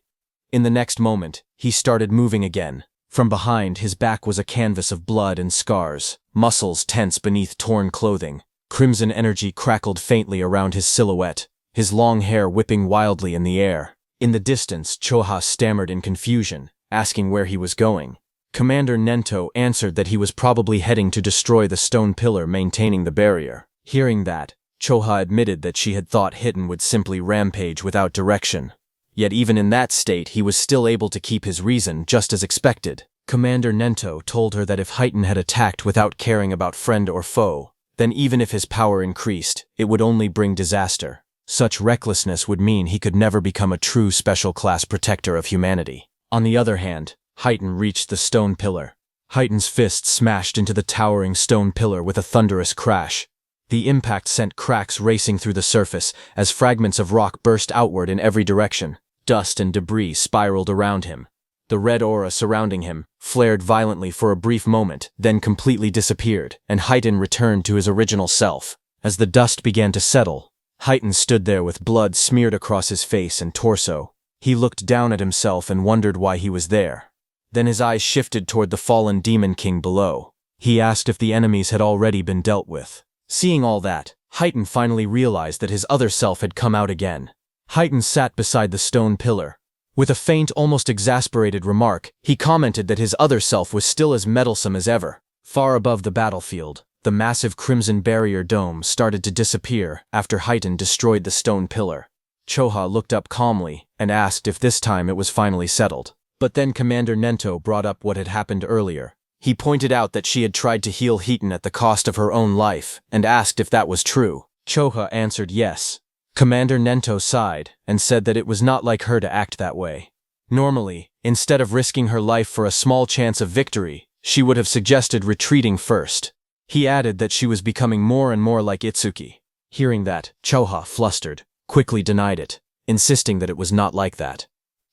In the next moment, he started moving again. From behind, his back was a canvas of blood and scars, muscles tense beneath torn clothing. Crimson energy crackled faintly around his silhouette, his long hair whipping wildly in the air. In the distance, Choha stammered in confusion, asking where he was going. Commander Nento answered that he was probably heading to destroy the stone pillar maintaining the barrier. Hearing that, Choha admitted that she had thought Hitten would simply rampage without direction. Yet even in that state, he was still able to keep his reason just as expected. Commander Nento told her that if Heighten had attacked without caring about friend or foe, then even if his power increased, it would only bring disaster. Such recklessness would mean he could never become a true special-class protector of humanity. On the other hand, Heighten reached the stone pillar. Heighten's fist smashed into the towering stone pillar with a thunderous crash. The impact sent cracks racing through the surface as fragments of rock burst outward in every direction. Dust and debris spiraled around him. The red aura surrounding him flared violently for a brief moment, then completely disappeared, and Heighten returned to his original self. As the dust began to settle, Heighten stood there with blood smeared across his face and torso. He looked down at himself and wondered why he was there. Then his eyes shifted toward the fallen Demon King below. He asked if the enemies had already been dealt with. Seeing all that, Heighten finally realized that his other self had come out again. Heighten sat beside the stone pillar. With a faint, almost exasperated remark, he commented that his other self was still as meddlesome as ever. Far above the battlefield, the massive crimson barrier dome started to disappear after Heighten destroyed the stone pillar. Choha looked up calmly and asked if this time it was finally settled. But then Commander Nento brought up what had happened earlier. He pointed out that she had tried to heal Heighten at the cost of her own life and asked if that was true. Choha answered yes. Commander Nento sighed and said that it was not like her to act that way. Normally, instead of risking her life for a small chance of victory, she would have suggested retreating first. He added that she was becoming more and more like Itsuki. Hearing that, Choha, flustered, quickly denied it, insisting that it was not like that.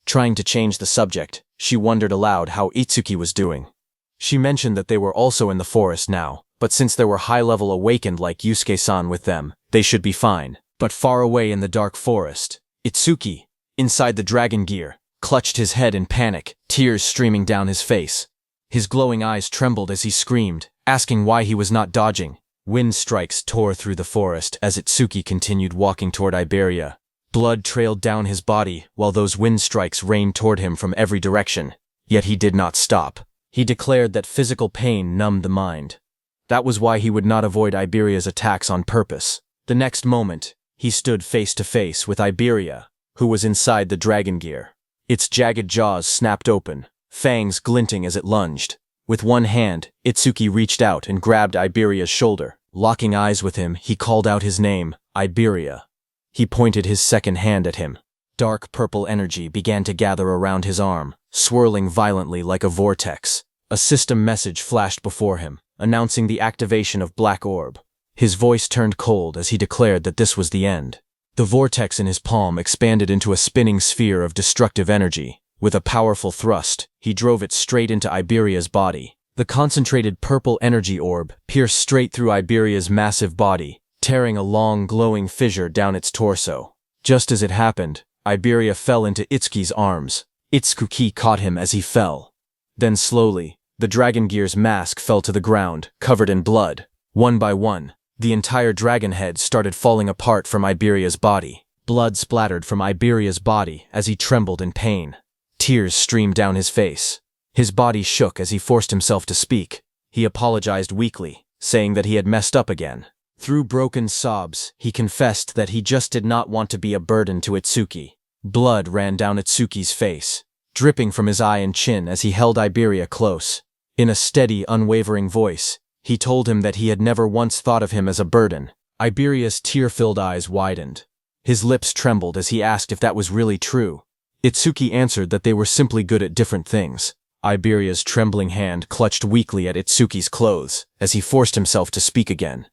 Trying to change the subject, she wondered aloud how Itsuki was doing. She mentioned that they were also in the forest now, but since there were high-level awakened like Yusuke-san with them, they should be fine. But far away in the dark forest, Itsuki, inside the dragon gear, clutched his head in panic, tears streaming down his face. His glowing eyes trembled as he screamed, asking why he was not dodging. Wind strikes tore through the forest as Itsuki continued walking toward Iberia. Blood trailed down his body while those wind strikes rained toward him from every direction. Yet he did not stop. He declared that physical pain numbed the mind. That was why he would not avoid Iberia's attacks on purpose. The next moment, he stood face to face with Iberia, who was inside the dragon gear. Its jagged jaws snapped open, fangs glinting as it lunged. With one hand, Itsuki reached out and grabbed Iberia's shoulder. Locking eyes with him, he called out his name, Iberia. He pointed his second hand at him. Dark purple energy began to gather around his arm, swirling violently like a vortex. A system message flashed before him, announcing the activation of Black Orb. His voice turned cold as he declared that this was the end. The vortex in his palm expanded into a spinning sphere of destructive energy. With a powerful thrust, he drove it straight into Iberia's body. The concentrated purple energy orb pierced straight through Iberia's massive body, tearing a long, glowing fissure down its torso. Just as it happened, Iberia fell into Itsuki's arms. Itsuki caught him as he fell. Then slowly, the dragon gear's mask fell to the ground, covered in blood. One by one, the entire dragon head started falling apart from Iberia's body. Blood splattered from Iberia's body as he trembled in pain. Tears streamed down his face. His body shook as he forced himself to speak. He apologized weakly, saying that he had messed up again. Through broken sobs, he confessed that he just did not want to be a burden to Itsuki. Blood ran down Itsuki's face, dripping from his eye and chin as he held Iberia close. In a steady, unwavering voice, he told him that he had never once thought of him as a burden. Iberia's tear-filled eyes widened. His lips trembled as he asked if that was really true. Itsuki answered that they were simply good at different things. Iberia's trembling hand clutched weakly at Itsuki's clothes as he forced himself to speak again.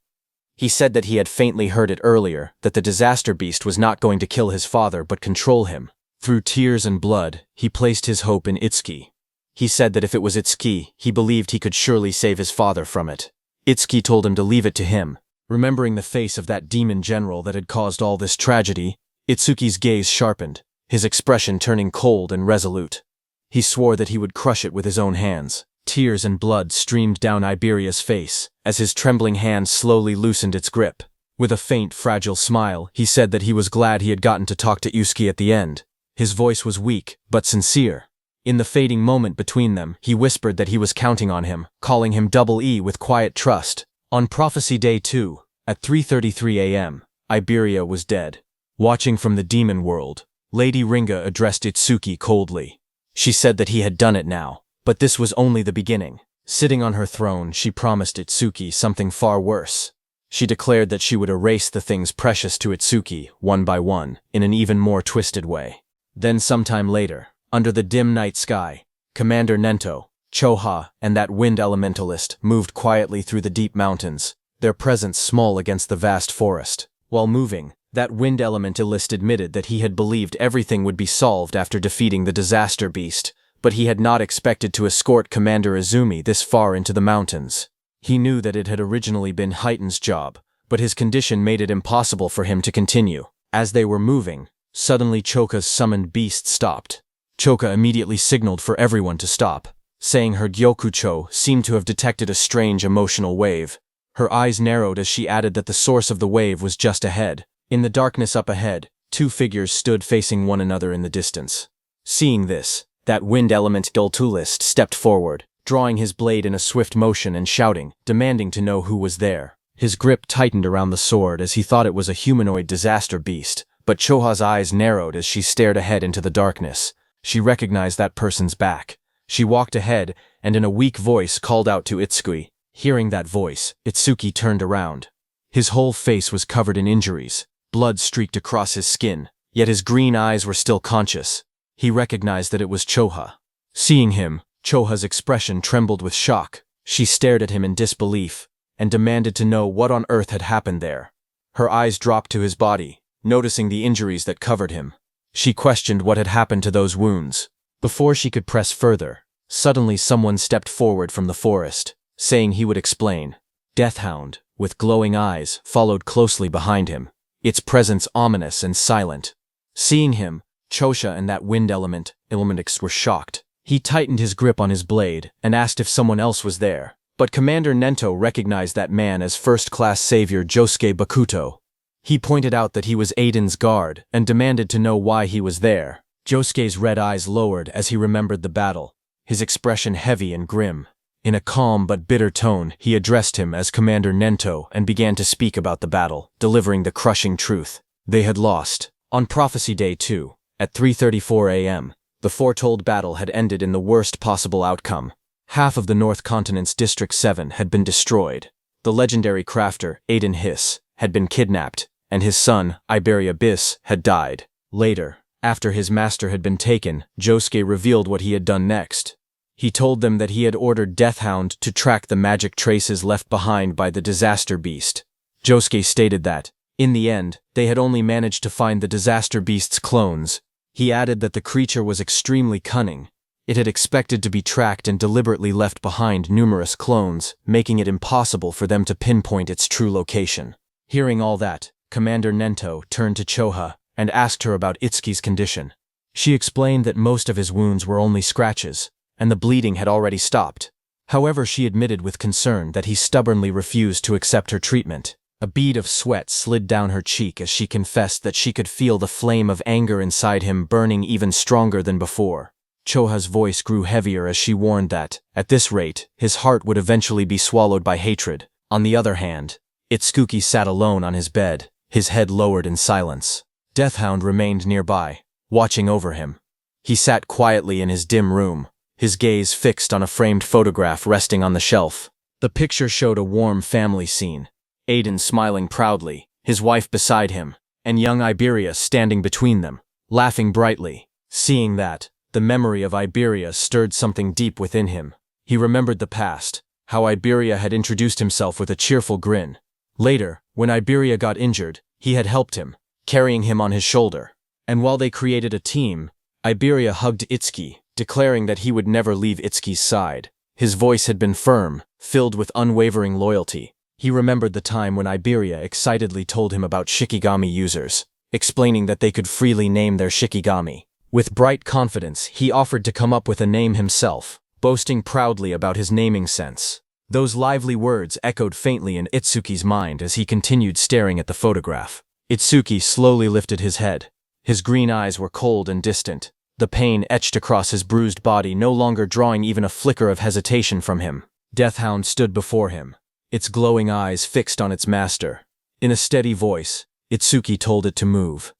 He said that he had faintly heard it earlier, that the disaster beast was not going to kill his father but control him. Through tears and blood, he placed his hope in Itsuki. He said that if it was Itsuki, he believed he could surely save his father from it. Itsuki told him to leave it to him. Remembering the face of that demon general that had caused all this tragedy, Itsuki's gaze sharpened, his expression turning cold and resolute. He swore that he would crush it with his own hands. Tears and blood streamed down Iberia's face as his trembling hand slowly loosened its grip. With a faint, fragile smile, he said that he was glad he had gotten to talk to Itsuki at the end. His voice was weak, but sincere. In the fading moment between them, he whispered that he was counting on him, calling him Double E with quiet trust. On Prophecy Day 2, at 3:33 a.m., Iberia was dead. Watching from the demon world, Lady Ringa addressed Itsuki coldly. She said that he had done it now, but this was only the beginning. Sitting on her throne, she promised Itsuki something far worse. She declared that she would erase the things precious to Itsuki, one by one, in an even more twisted way. Then sometime later, under the dim night sky, Commander Nento, Choha, and that wind elementalist moved quietly through the deep mountains, their presence small against the vast forest. While moving, that wind elementalist admitted that he had believed everything would be solved after defeating the disaster beast, but he had not expected to escort Commander Izumi this far into the mountains. He knew that it had originally been Heighten's job, but his condition made it impossible for him to continue. As they were moving, suddenly Choka's summoned beast stopped. Choka immediately signaled for everyone to stop, saying her Gyokucho seemed to have detected a strange emotional wave. Her eyes narrowed as she added that the source of the wave was just ahead. In the darkness up ahead, two figures stood facing one another in the distance. Seeing this, that wind element duelist stepped forward, drawing his blade in a swift motion and shouting, demanding to know who was there. His grip tightened around the sword as he thought it was a humanoid disaster beast, but Choha's eyes narrowed as she stared ahead into the darkness. She recognized that person's back. She walked ahead and in a weak voice called out to Itsuki. Hearing that voice, Itsuki turned around. His whole face was covered in injuries. Blood streaked across his skin, yet his green eyes were still conscious. He recognized that it was Choha. Seeing him, Choha's expression trembled with shock. She stared at him in disbelief and demanded to know what on earth had happened there. Her eyes dropped to his body, noticing the injuries that covered him. She questioned what had happened to those wounds. Before she could press further, suddenly someone stepped forward from the forest, saying he would explain. Deathhound, with glowing eyes, followed closely behind him, its presence ominous and silent. Seeing him, Chosha and that wind elementix were shocked. He tightened his grip on his blade and asked if someone else was there, but Commander Nento recognized that man as first-class savior Josuke Bakuto. He pointed out that he was Aiden's guard and demanded to know why he was there. Josuke's red eyes lowered as he remembered the battle, his expression heavy and grim. In a calm but bitter tone, he addressed him as Commander Nento and began to speak about the battle, delivering the crushing truth. They had lost. On Prophecy Day 2, at 3:34 a.m., the foretold battle had ended in the worst possible outcome. Half of the North Continent's District 7 had been destroyed. The legendary crafter, Aiden Hiss, had been kidnapped, and his son, Iberia Biss, had died. Later, after his master had been taken, Josuke revealed what he had done next. He told them that he had ordered Deathhound to track the magic traces left behind by the disaster beast. Josuke stated that, in the end, they had only managed to find the disaster beast's clones. He added that the creature was extremely cunning. It had expected to be tracked and deliberately left behind numerous clones, making it impossible for them to pinpoint its true location. Hearing all that, Commander Nento turned to Choha and asked her about Itsuki's condition. She explained that most of his wounds were only scratches, and the bleeding had already stopped. However, she admitted with concern that he stubbornly refused to accept her treatment. A bead of sweat slid down her cheek as she confessed that she could feel the flame of anger inside him burning even stronger than before. Choha's voice grew heavier as she warned that, at this rate, his heart would eventually be swallowed by hatred. On the other hand, Itsuki sat alone on his bed, his head lowered in silence. Deathhound remained nearby, watching over him. He sat quietly in his dim room, his gaze fixed on a framed photograph resting on the shelf. The picture showed a warm family scene. Aiden smiling proudly, his wife beside him, and young Iberia standing between them, laughing brightly. Seeing that, the memory of Iberia stirred something deep within him. He remembered the past, how Iberia had introduced himself with a cheerful grin. Later, when Iberia got injured, he had helped him, carrying him on his shoulder. And while they created a team, Iberia hugged Itsuki, declaring that he would never leave Itsuki's side. His voice had been firm, filled with unwavering loyalty. He remembered the time when Iberia excitedly told him about Shikigami users, explaining that they could freely name their Shikigami. With bright confidence, he offered to come up with a name himself, boasting proudly about his naming sense. Those lively words echoed faintly in Itsuki's mind as he continued staring at the photograph. Itsuki slowly lifted his head. His green eyes were cold and distant, the pain etched across his bruised body no longer drawing even a flicker of hesitation from him. Deathhound stood before him, its glowing eyes fixed on its master. In a steady voice, Itsuki told it to move.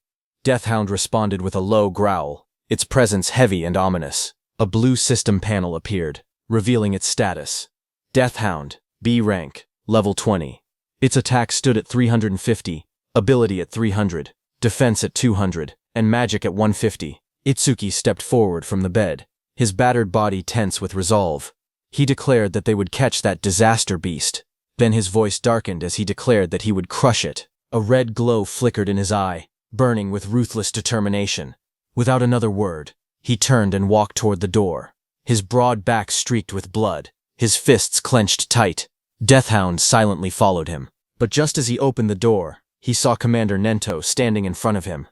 Deathhound responded with a low growl, its presence heavy and ominous. A blue system panel appeared, revealing its status. Deathhound, B rank, level 20. Its attack stood at 350, ability at 300, defense at 200, and magic at 150. Itsuki stepped forward from the bed, his battered body tense with resolve. He declared that they would catch that disaster beast. Then his voice darkened as he declared that he would crush it. A red glow flickered in his eye, burning with ruthless determination. Without another word, he turned and walked toward the door, his broad back streaked with blood, his fists clenched tight. Deathhound silently followed him. But just as he opened the door, he saw Commander Nento standing in front of him.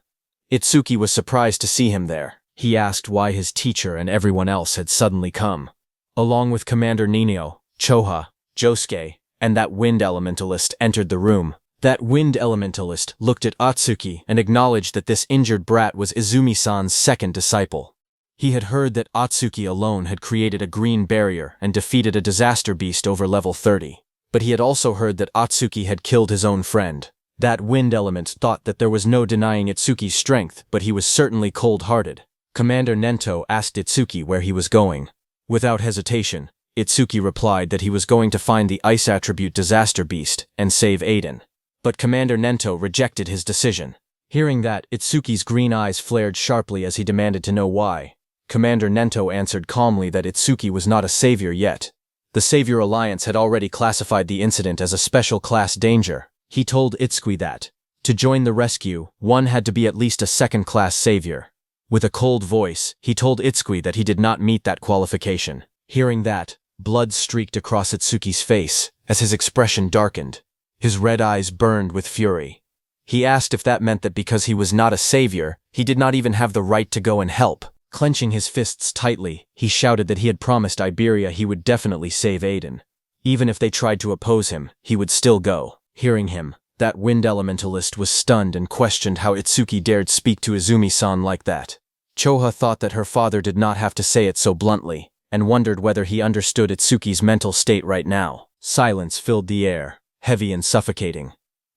Itsuki was surprised to see him there. He asked why his teacher and everyone else had suddenly come. Along with Commander Ninio, Choha, Josuke, and that wind elementalist entered the room. That wind elementalist looked at Atsuki and acknowledged that this injured brat was Izumi-san's second disciple. He had heard that Atsuki alone had created a green barrier and defeated a disaster beast over level 30. But he had also heard that Atsuki had killed his own friend. That wind element thought that there was no denying Itsuki's strength, but he was certainly cold-hearted. Commander Nento asked Itsuki where he was going. Without hesitation, Itsuki replied that he was going to find the ice attribute disaster beast and save Aiden. But Commander Nento rejected his decision. Hearing that, Itsuki's green eyes flared sharply as he demanded to know why. Commander Nento answered calmly that Itsuki was not a savior yet. The Savior Alliance had already classified the incident as a special class danger. He told Itsuki that, to join the rescue, one had to be at least a second-class savior. With a cold voice, he told Itsuki that he did not meet that qualification. Hearing that, blood streaked across Itsuki's face as his expression darkened. His red eyes burned with fury. He asked if that meant that because he was not a savior, he did not even have the right to go and help. Clenching his fists tightly, he shouted that he had promised Iberia he would definitely save Aiden. Even if they tried to oppose him, he would still go. Hearing him, that wind elementalist was stunned and questioned how Itsuki dared speak to Izumi-san like that. Choha thought that her father did not have to say it so bluntly, and wondered whether he understood Itsuki's mental state right now. Silence filled the air, heavy and suffocating.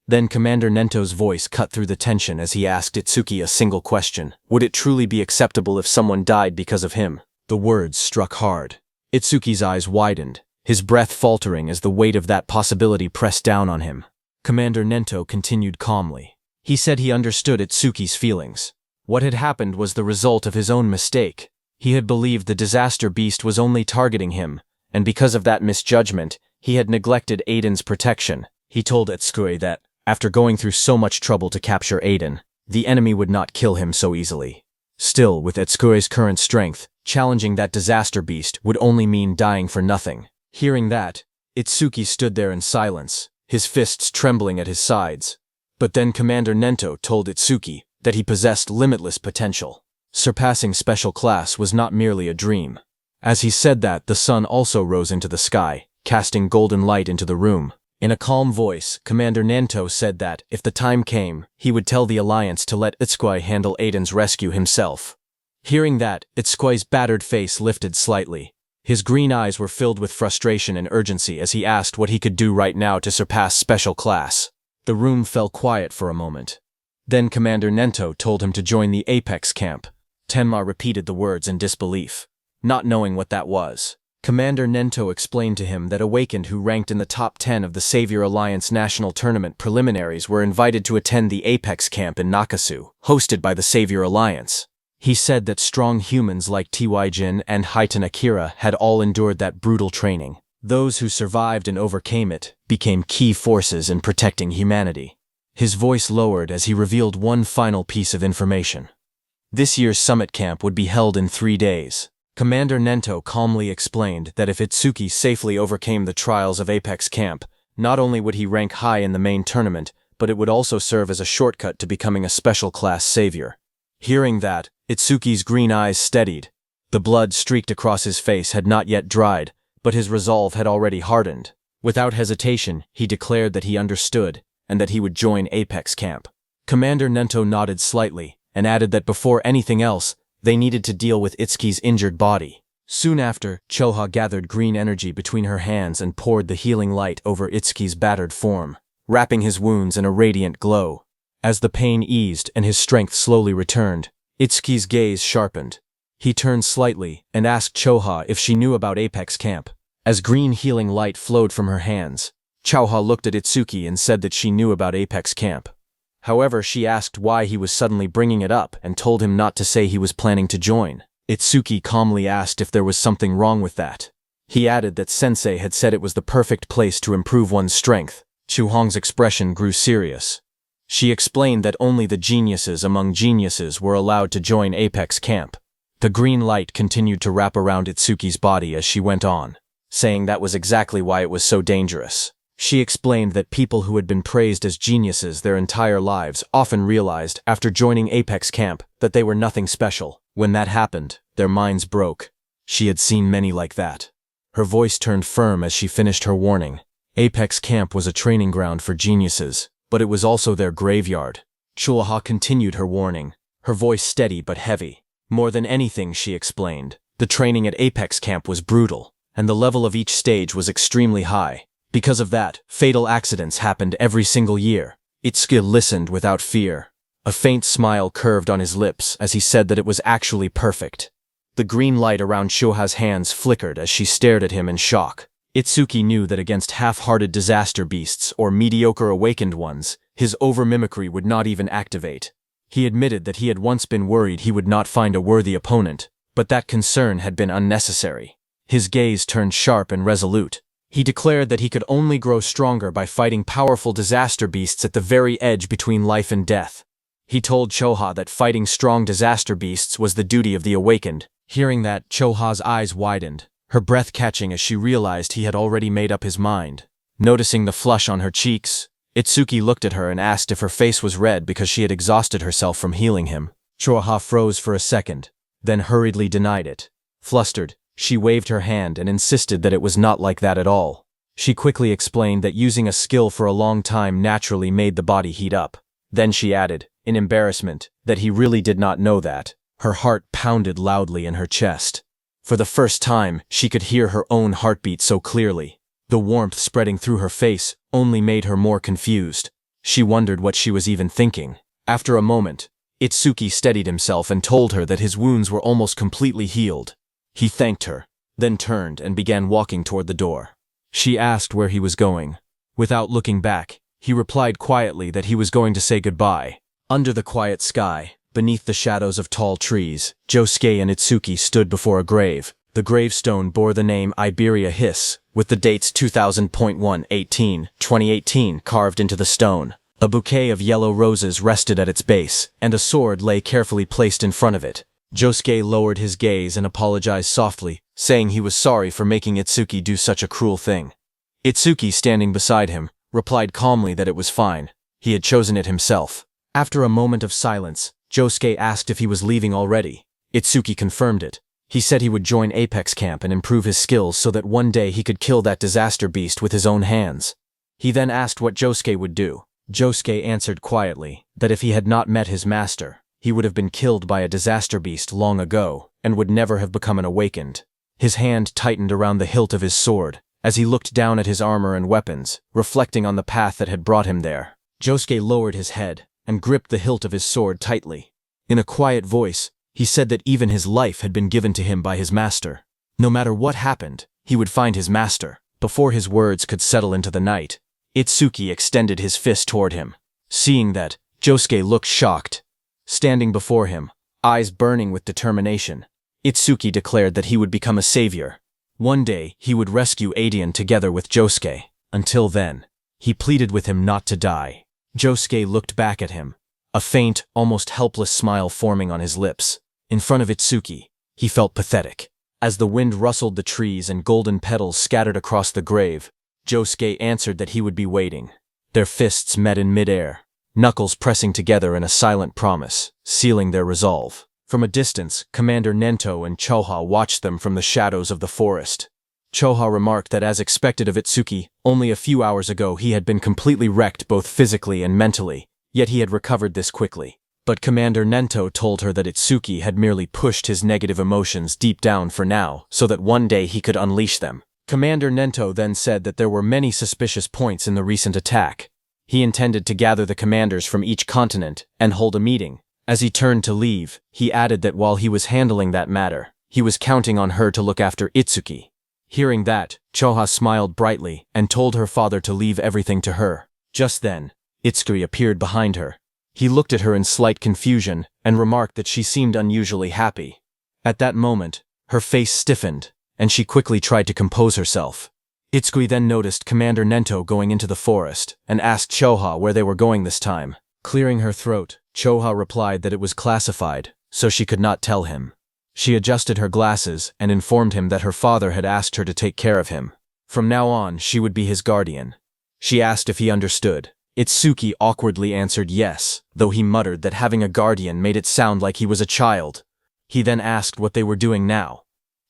Then Commander Nento's voice cut through the tension as he asked Itsuki a single question. Would it truly be acceptable if someone died because of him? The words struck hard. Itsuki's eyes widened, his breath faltering as the weight of that possibility pressed down on him. Commander Nento continued calmly. He said he understood Itsuki's feelings. What had happened was the result of his own mistake. He had believed the disaster beast was only targeting him, and because of that misjudgment, he had neglected Aiden's protection. He told Itsuki that, after going through so much trouble to capture Aiden, the enemy would not kill him so easily. Still, with Itsuki's current strength, challenging that disaster beast would only mean dying for nothing. Hearing that, Itsuki stood there in silence, his fists trembling at his sides. But then Commander Nento told Itsuki that he possessed limitless potential. Surpassing special class was not merely a dream. As he said that, the sun also rose into the sky, casting golden light into the room. In a calm voice, Commander Nento said that, if the time came, he would tell the Alliance to let Itsuki handle Aiden's rescue himself. Hearing that, Itsuki's battered face lifted slightly. His green eyes were filled with frustration and urgency as he asked what he could do right now to surpass special class. The room fell quiet for a moment. Then Commander Nento told him to join the Apex camp. Tenma repeated the words in disbelief, not knowing what that was. Commander Nento explained to him that Awakened who ranked in the top 10 of the Savior Alliance National Tournament preliminaries were invited to attend the Apex camp in Nakasu, hosted by the Savior Alliance. He said that strong humans like T.Y. and Hitan Akira had all endured that brutal training. Those who survived and overcame it became key forces in protecting humanity. His voice lowered as he revealed one final piece of information. This year's summit camp would be held in 3 days. Commander Nento calmly explained that if Itsuki safely overcame the trials of Apex Camp, not only would he rank high in the main tournament, but it would also serve as a shortcut to becoming a special class savior. Hearing that, Itsuki's green eyes steadied. The blood streaked across his face had not yet dried, but his resolve had already hardened. Without hesitation, he declared that he understood, and that he would join Apex Camp. Commander Nento nodded slightly, and added that before anything else, they needed to deal with Itsuki's injured body. Soon after, Choha gathered green energy between her hands and poured the healing light over Itsuki's battered form, wrapping his wounds in a radiant glow. As the pain eased and his strength slowly returned, Itsuki's gaze sharpened. He turned slightly and asked Choha if she knew about Apex Camp. As green healing light flowed from her hands, Choha looked at Itsuki and said that she knew about Apex Camp. However, she asked why he was suddenly bringing it up and told him not to say he was planning to join. Itsuki calmly asked if there was something wrong with that. He added that Sensei had said it was the perfect place to improve one's strength. Chu Hong's expression grew serious. She explained that only the geniuses among geniuses were allowed to join Apex Camp. The green light continued to wrap around Itsuki's body as she went on, saying that was exactly why it was so dangerous. She explained that people who had been praised as geniuses their entire lives often realized, after joining Apex Camp, that they were nothing special. When that happened, their minds broke. She had seen many like that. Her voice turned firm as she finished her warning. Apex Camp was a training ground for geniuses, but it was also their graveyard. Chulaha continued her warning, her voice steady but heavy. More than anything, she explained, the training at Apex Camp was brutal, and the level of each stage was extremely high. Because of that, fatal accidents happened every single year. Itsuki listened without fear. A faint smile curved on his lips as he said that it was actually perfect. The green light around Shoha's hands flickered as she stared at him in shock. Itsuki knew that against half-hearted disaster beasts or mediocre awakened ones, his over-mimicry would not even activate. He admitted that he had once been worried he would not find a worthy opponent, but that concern had been unnecessary. His gaze turned sharp and resolute. He declared that he could only grow stronger by fighting powerful disaster beasts at the very edge between life and death. He told Choha that fighting strong disaster beasts was the duty of the awakened. Hearing that, Choha's eyes widened, her breath catching as she realized he had already made up his mind. Noticing the flush on her cheeks, Itsuki looked at her and asked if her face was red because she had exhausted herself from healing him. Choha froze for a second, then hurriedly denied it. Flustered, she waved her hand and insisted that it was not like that at all. She quickly explained that using a skill for a long time naturally made the body heat up. Then she added, in embarrassment, that he really did not know that. Her heart pounded loudly in her chest. For the first time, she could hear her own heartbeat so clearly. The warmth spreading through her face only made her more confused. She wondered what she was even thinking. After a moment, Itsuki steadied himself and told her that his wounds were almost completely healed. He thanked her, then turned and began walking toward the door. She asked where he was going. Without looking back, he replied quietly that he was going to say goodbye. Under the quiet sky, beneath the shadows of tall trees, Josuke and Itsuki stood before a grave. The gravestone bore the name Iberia Hiss, with the dates 2000.118-2018 carved into the stone. A bouquet of yellow roses rested at its base, and a sword lay carefully placed in front of it. Josuke lowered his gaze and apologized softly, saying he was sorry for making Itsuki do such a cruel thing. Itsuki, standing beside him, replied calmly that it was fine. He had chosen it himself. After a moment of silence, Josuke asked if he was leaving already. Itsuki confirmed it. He said he would join Apex Camp and improve his skills so that one day he could kill that disaster beast with his own hands. He then asked what Josuke would do. Josuke answered quietly that if he had not met his master, he would have been killed by a disaster beast long ago and would never have become an awakened. His hand tightened around the hilt of his sword as he looked down at his armor and weapons, reflecting on the path that had brought him there. Josuke lowered his head and gripped the hilt of his sword tightly. In a quiet voice, he said that even his life had been given to him by his master. No matter what happened, he would find his master. Before his words could settle into the night, Itsuki extended his fist toward him. Seeing that, Josuke looked shocked. Standing before him, eyes burning with determination. Itsuki declared that he would become a savior. One day, he would rescue Adian together with Josuke. Until then, he pleaded with him not to die. Josuke looked back at him, a faint, almost helpless smile forming on his lips. In front of Itsuki, he felt pathetic. As the wind rustled the trees and golden petals scattered across the grave, Josuke answered that he would be waiting. Their fists met in midair, knuckles pressing together in a silent promise, sealing their resolve. From a distance, Commander Nento and Choha watched them from the shadows of the forest. Choha remarked that as expected of Itsuki, only a few hours ago he had been completely wrecked both physically and mentally, yet he had recovered this quickly. But Commander Nento told her that Itsuki had merely pushed his negative emotions deep down for now, so that one day he could unleash them. Commander Nento then said that there were many suspicious points in the recent attack. He intended to gather the commanders from each continent and hold a meeting. As he turned to leave, he added that while he was handling that matter, he was counting on her to look after Itsuki. Hearing that, Choha smiled brightly and told her father to leave everything to her. Just then, Itsuki appeared behind her. He looked at her in slight confusion and remarked that she seemed unusually happy. At that moment, her face stiffened, and she quickly tried to compose herself. Itsuki then noticed Commander Nento going into the forest and asked Choha where they were going this time. Clearing her throat, Choha replied that it was classified, so she could not tell him. She adjusted her glasses and informed him that her father had asked her to take care of him. From now on, she would be his guardian. She asked if he understood. Itsuki awkwardly answered yes, though he muttered that having a guardian made it sound like he was a child. He then asked what they were doing now.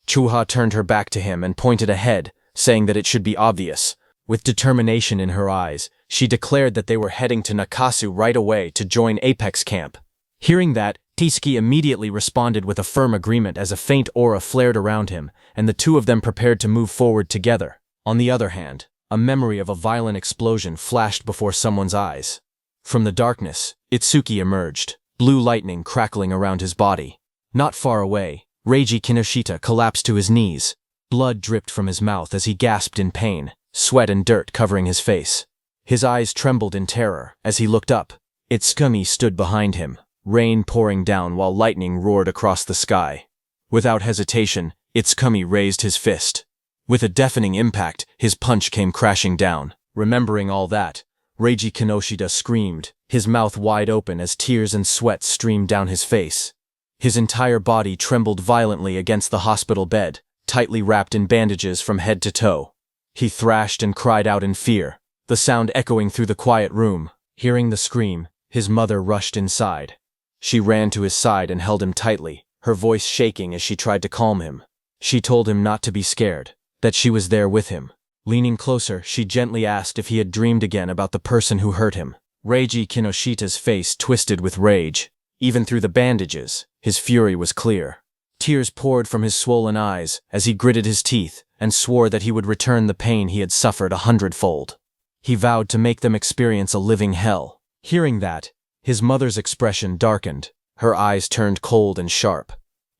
Choha turned her back to him and pointed ahead, saying that it should be obvious. With determination in her eyes, she declared that they were heading to Nakasu right away to join Apex Camp. Hearing that, Itsuki immediately responded with a firm agreement as a faint aura flared around him, and the two of them prepared to move forward together. On the other hand, a memory of a violent explosion flashed before someone's eyes. From the darkness, Itsuki emerged, blue lightning crackling around his body. Not far away, Reiji Kinoshita collapsed to his knees. Blood dripped from his mouth as he gasped in pain, sweat and dirt covering his face. His eyes trembled in terror as he looked up. Itsuki stood behind him, rain pouring down while lightning roared across the sky. Without hesitation, Itsuki raised his fist. With a deafening impact, his punch came crashing down. Remembering all that, Reiji Kinoshita screamed, his mouth wide open as tears and sweat streamed down his face. His entire body trembled violently against the hospital bed, tightly wrapped in bandages from head to toe. He thrashed and cried out in fear, the sound echoing through the quiet room. Hearing the scream, his mother rushed inside. She ran to his side and held him tightly, her voice shaking as she tried to calm him. She told him not to be scared, that she was there with him. Leaning closer, she gently asked if he had dreamed again about the person who hurt him. Reiji Kinoshita's face twisted with rage. Even through the bandages, his fury was clear. Tears poured from his swollen eyes as he gritted his teeth and swore that he would return the pain he had suffered 100-fold. He vowed to make them experience a living hell. Hearing that, his mother's expression darkened, her eyes turned cold and sharp.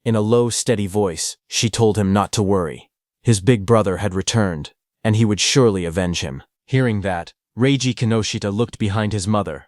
In a low, steady voice, she told him not to worry. His big brother had returned, and he would surely avenge him. Hearing that, Reiji Kinoshita looked behind his mother.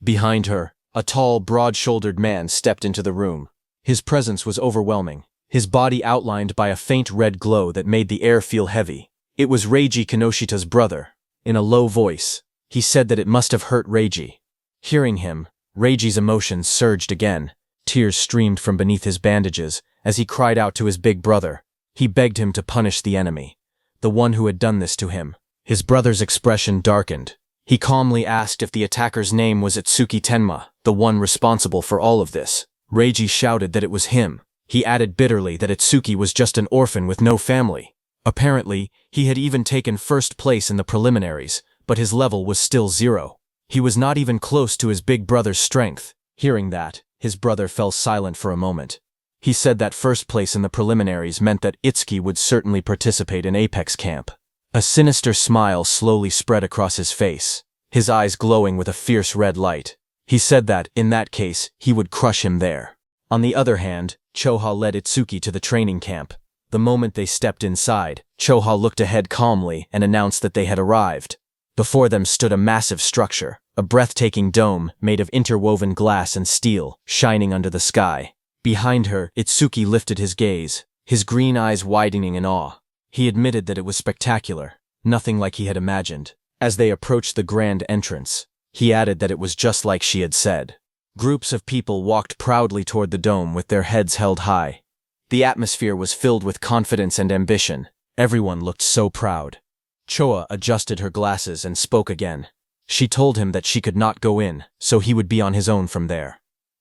Behind her, a tall, broad-shouldered man stepped into the room. His presence was overwhelming, his body outlined by a faint red glow that made the air feel heavy. It was Reiji Kinoshita's brother. In a low voice, he said that it must have hurt Reiji. Hearing him, Reiji's emotions surged again. Tears streamed from beneath his bandages as he cried out to his big brother. He begged him to punish the enemy, the one who had done this to him. His brother's expression darkened. He calmly asked if the attacker's name was Itsuki Tenma, the one responsible for all of this. Reiji shouted that it was him. He added bitterly that Itsuki was just an orphan with no family. Apparently, he had even taken first place in the preliminaries, but his level was still 0. He was not even close to his big brother's strength. Hearing that, his brother fell silent for a moment. He said that first place in the preliminaries meant that Itsuki would certainly participate in Apex Camp. A sinister smile slowly spread across his face, his eyes glowing with a fierce red light. He said that, in that case, he would crush him there. On the other hand, Choha led Itsuki to the training camp. The moment they stepped inside, Choha looked ahead calmly and announced that they had arrived. Before them stood a massive structure, a breathtaking dome made of interwoven glass and steel, shining under the sky. Behind her, Itsuki lifted his gaze, his green eyes widening in awe. He admitted that it was spectacular, nothing like he had imagined. As they approached the grand entrance, he added that it was just like she had said. Groups of people walked proudly toward the dome with their heads held high. The atmosphere was filled with confidence and ambition. Everyone looked so proud. Choa adjusted her glasses and spoke again. She told him that she could not go in, so he would be on his own from there.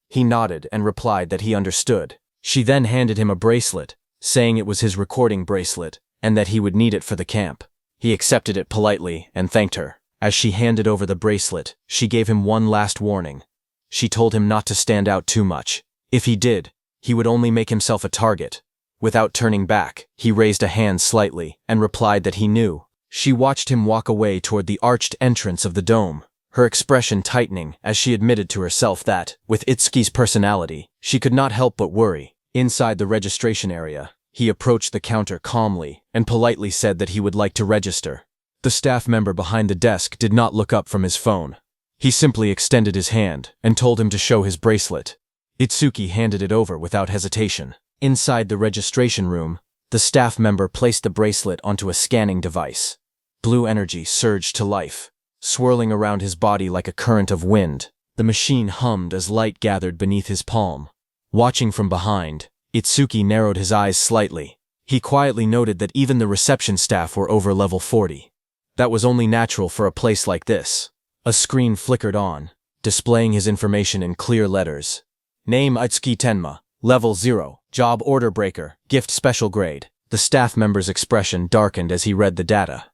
He nodded and replied that he understood. She then handed him a bracelet, saying it was his recording bracelet, and that he would need it for the camp. He accepted it politely and thanked her. As she handed over the bracelet, she gave him one last warning. She told him not to stand out too much. If he did, he would only make himself a target. Without turning back, he raised a hand slightly and replied that he knew. She watched him walk away toward the arched entrance of the dome, her expression tightening as she admitted to herself that, with Itsuki's personality, she could not help but worry. Inside the registration area, he approached the counter calmly and politely said that he would like to register. The staff member behind the desk did not look up from his phone. He simply extended his hand and told him to show his bracelet. Itsuki handed it over without hesitation. Inside the registration room, the staff member placed the bracelet onto a scanning device. Blue energy surged to life, swirling around his body like a current of wind. The machine hummed as light gathered beneath his palm. Watching from behind, Itsuki narrowed his eyes slightly. He quietly noted that even the reception staff were over level 40. That was only natural for a place like this. A screen flickered on, displaying his information in clear letters. Name Itsuki Tenma, Level 0, Job Order Breaker, Gift Special Grade. The staff member's expression darkened as he read the data.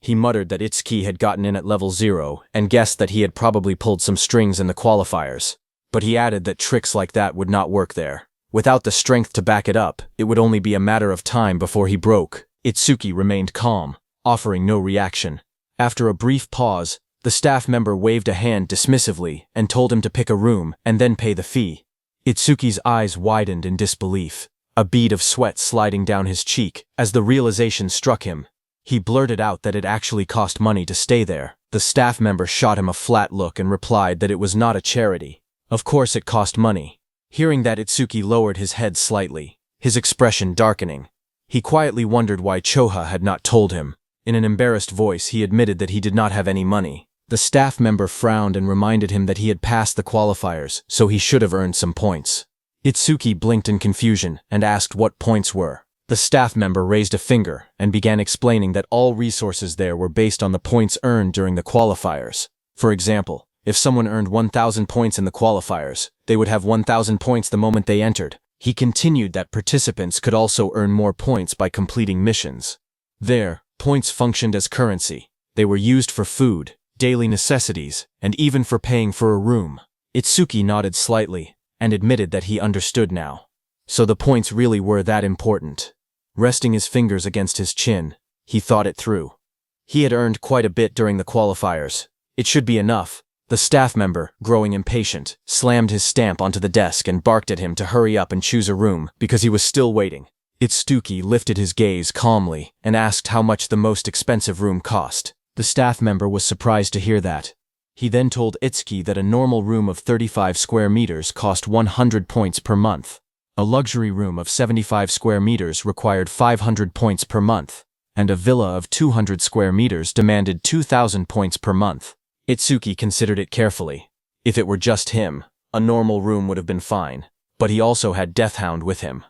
He muttered that Itsuki had gotten in at level 0 and guessed that he had probably pulled some strings in the qualifiers. But he added that tricks like that would not work there. Without the strength to back it up, it would only be a matter of time before he broke. Itsuki remained calm, offering no reaction. After a brief pause, the staff member waved a hand dismissively and told him to pick a room and then pay the fee. Itsuki's eyes widened in disbelief, a bead of sweat sliding down his cheek as the realization struck him. He blurted out that it actually cost money to stay there. The staff member shot him a flat look and replied that it was not a charity. Of course it cost money. Hearing that, Itsuki lowered his head slightly, his expression darkening. He quietly wondered why Choha had not told him. In an embarrassed voice, he admitted that he did not have any money. The staff member frowned and reminded him that he had passed the qualifiers, so he should have earned some points. Itsuki blinked in confusion and asked what points were. The staff member raised a finger and began explaining that all resources there were based on the points earned during the qualifiers. For example, if someone earned 1,000 points in the qualifiers, they would have 1,000 points the moment they entered. He continued that participants could also earn more points by completing missions. There, points functioned as currency. They were used for food, daily necessities, and even for paying for a room. Itsuki nodded slightly and admitted that he understood now. So the points really were that important. Resting his fingers against his chin, he thought it through. He had earned quite a bit during the qualifiers. It should be enough. The staff member, growing impatient, slammed his stamp onto the desk and barked at him to hurry up and choose a room because he was still waiting. Itsuki lifted his gaze calmly and asked how much the most expensive room cost. The staff member was surprised to hear that. He then told Itsuki that a normal room of 35 square meters cost 100 points per month. A luxury room of 75 square meters required 500 points per month, and a villa of 200 square meters demanded 2,000 points per month. Itsuki considered it carefully. If it were just him, a normal room would have been fine, but he also had Deathhound with him.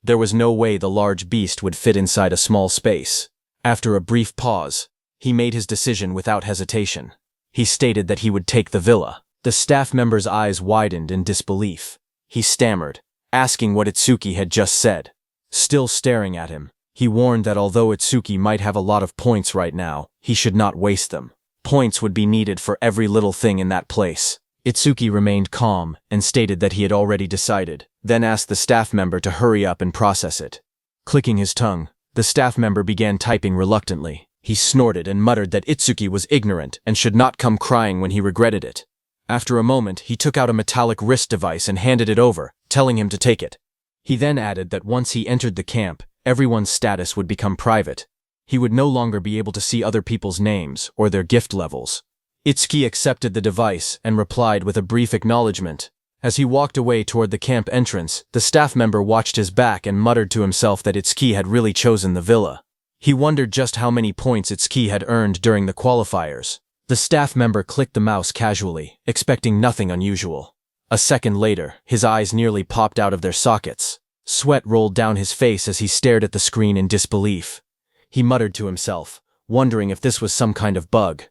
There was no way the large beast would fit inside a small space. After a brief pause, he made his decision without hesitation. He stated that he would take the villa. The staff member's eyes widened in disbelief. He stammered, asking what Itsuki had just said. Still staring at him, he warned that although Itsuki might have a lot of points right now, he should not waste them. Points would be needed for every little thing in that place. Itsuki remained calm and stated that he had already decided, then asked the staff member to hurry up and process it. Clicking his tongue, the staff member began typing reluctantly. He snorted and muttered that Itsuki was ignorant and should not come crying when he regretted it. After a moment, he took out a metallic wrist device and handed it over, telling him to take it. He then added that once he entered the camp, everyone's status would become private. He would no longer be able to see other people's names or their gift levels. Itsuki accepted the device and replied with a brief acknowledgement, As he walked away toward the camp entrance, the staff member watched his back and muttered to himself that Itsuki had really chosen the villa. He wondered just how many points Itsuki had earned during the qualifiers. The staff member clicked the mouse casually, expecting nothing unusual. A second later, his eyes nearly popped out of their sockets. Sweat rolled down his face as he stared at the screen in disbelief. He muttered to himself, wondering if this was some kind of bug.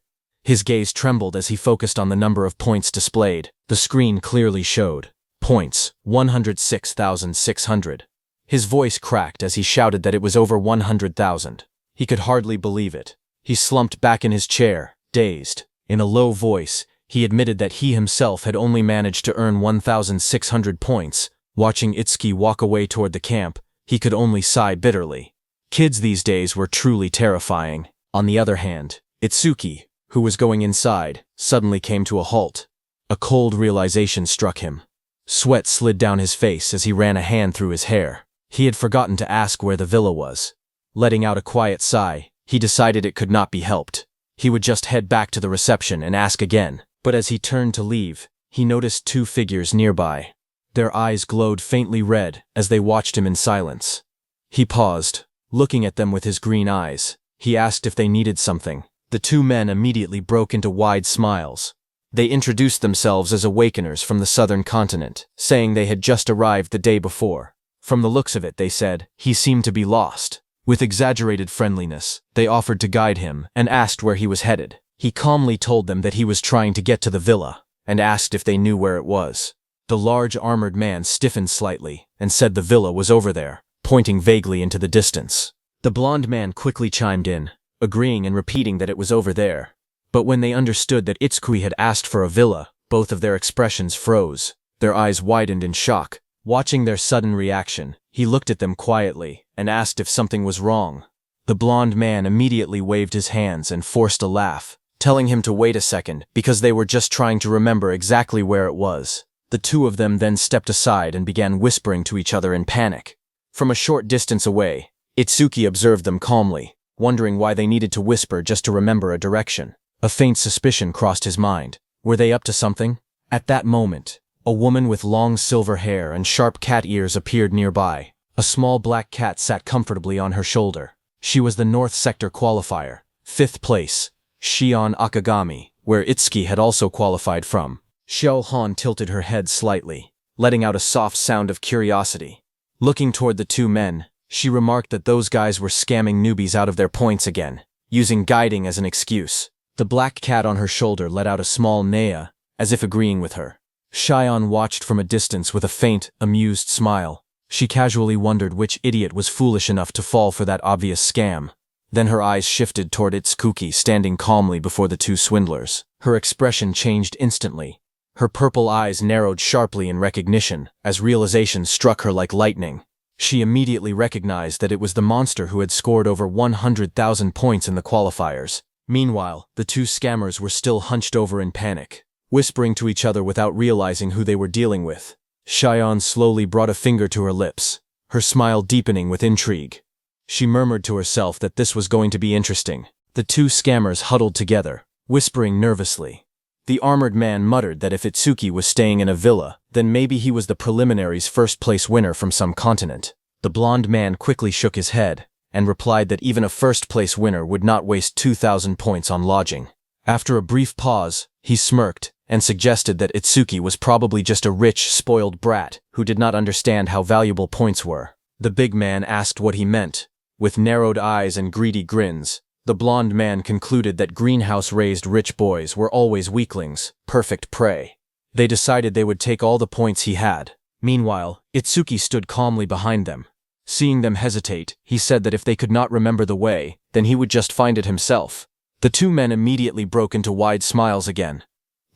His gaze trembled as he focused on the number of points displayed. The screen clearly showed points, 106,600. His voice cracked as he shouted that it was over 100,000. He could hardly believe it. He slumped back in his chair, dazed. In a low voice, he admitted that he himself had only managed to earn 1,600 points. Watching Itsuki walk away toward the camp, he could only sigh bitterly. Kids these days were truly terrifying. On the other hand, Itsuki, who was going inside, suddenly came to a halt. A cold realization struck him. Sweat slid down his face as he ran a hand through his hair. He had forgotten to ask where the villa was. Letting out a quiet sigh, he decided it could not be helped. He would just head back to the reception and ask again. But as he turned to leave, he noticed two figures nearby. Their eyes glowed faintly red as they watched him in silence. He paused, looking at them with his green eyes. He asked if they needed something. The two men immediately broke into wide smiles. They introduced themselves as awakeners from the southern continent, saying they had just arrived the day before. From the looks of it, they said, he seemed to be lost. With exaggerated friendliness, they offered to guide him and asked where he was headed. He calmly told them that he was trying to get to the villa, and asked if they knew where it was. The large armored man stiffened slightly and said the villa was over there, pointing vaguely into the distance. The blond man quickly chimed in, agreeing and repeating that it was over there. But when they understood that Itsuki had asked for a villa, both of their expressions froze. Their eyes widened in shock. Watching their sudden reaction, he looked at them quietly and asked if something was wrong. The blond man immediately waved his hands and forced a laugh, telling him to wait a second because they were just trying to remember exactly where it was. The two of them then stepped aside and began whispering to each other in panic. From a short distance away, Itsuki observed them calmly, wondering why they needed to whisper just to remember a direction. A faint suspicion crossed his mind. Were they up to something? At that moment, a woman with long silver hair and sharp cat ears appeared nearby. A small black cat sat comfortably on her shoulder. She was the North Sector qualifier, 5th place, Shion Akagami, where Itsuki had also qualified from. Xiao Han tilted her head slightly, letting out a soft sound of curiosity. Looking toward the two men, she remarked that those guys were scamming newbies out of their points again, using guiding as an excuse. The black cat on her shoulder let out a small neigh, as if agreeing with her. Xian watched from a distance with a faint, amused smile. She casually wondered which idiot was foolish enough to fall for that obvious scam. Then her eyes shifted toward Itsuki standing calmly before the two swindlers. Her expression changed instantly. Her purple eyes narrowed sharply in recognition, as realization struck her like lightning. She immediately recognized that it was the monster who had scored over 100,000 points in the qualifiers. Meanwhile, the two scammers were still hunched over in panic, whispering to each other without realizing who they were dealing with. Xian slowly brought a finger to her lips, her smile deepening with intrigue. She murmured to herself that this was going to be interesting. The two scammers huddled together, whispering nervously. The armored man muttered that if Itsuki was staying in a villa, then maybe he was the preliminaries' first-place winner from some continent. The blond man quickly shook his head, and replied that even a first-place winner would not waste 2,000 points on lodging. After a brief pause, he smirked, and suggested that Itsuki was probably just a rich, spoiled brat who did not understand how valuable points were. The big man asked what he meant. With narrowed eyes and greedy grins, the blond man concluded that greenhouse-raised rich boys were always weaklings, perfect prey. They decided they would take all the points he had. Meanwhile, Itsuki stood calmly behind them. Seeing them hesitate, he said that if they could not remember the way, then he would just find it himself. The two men immediately broke into wide smiles again.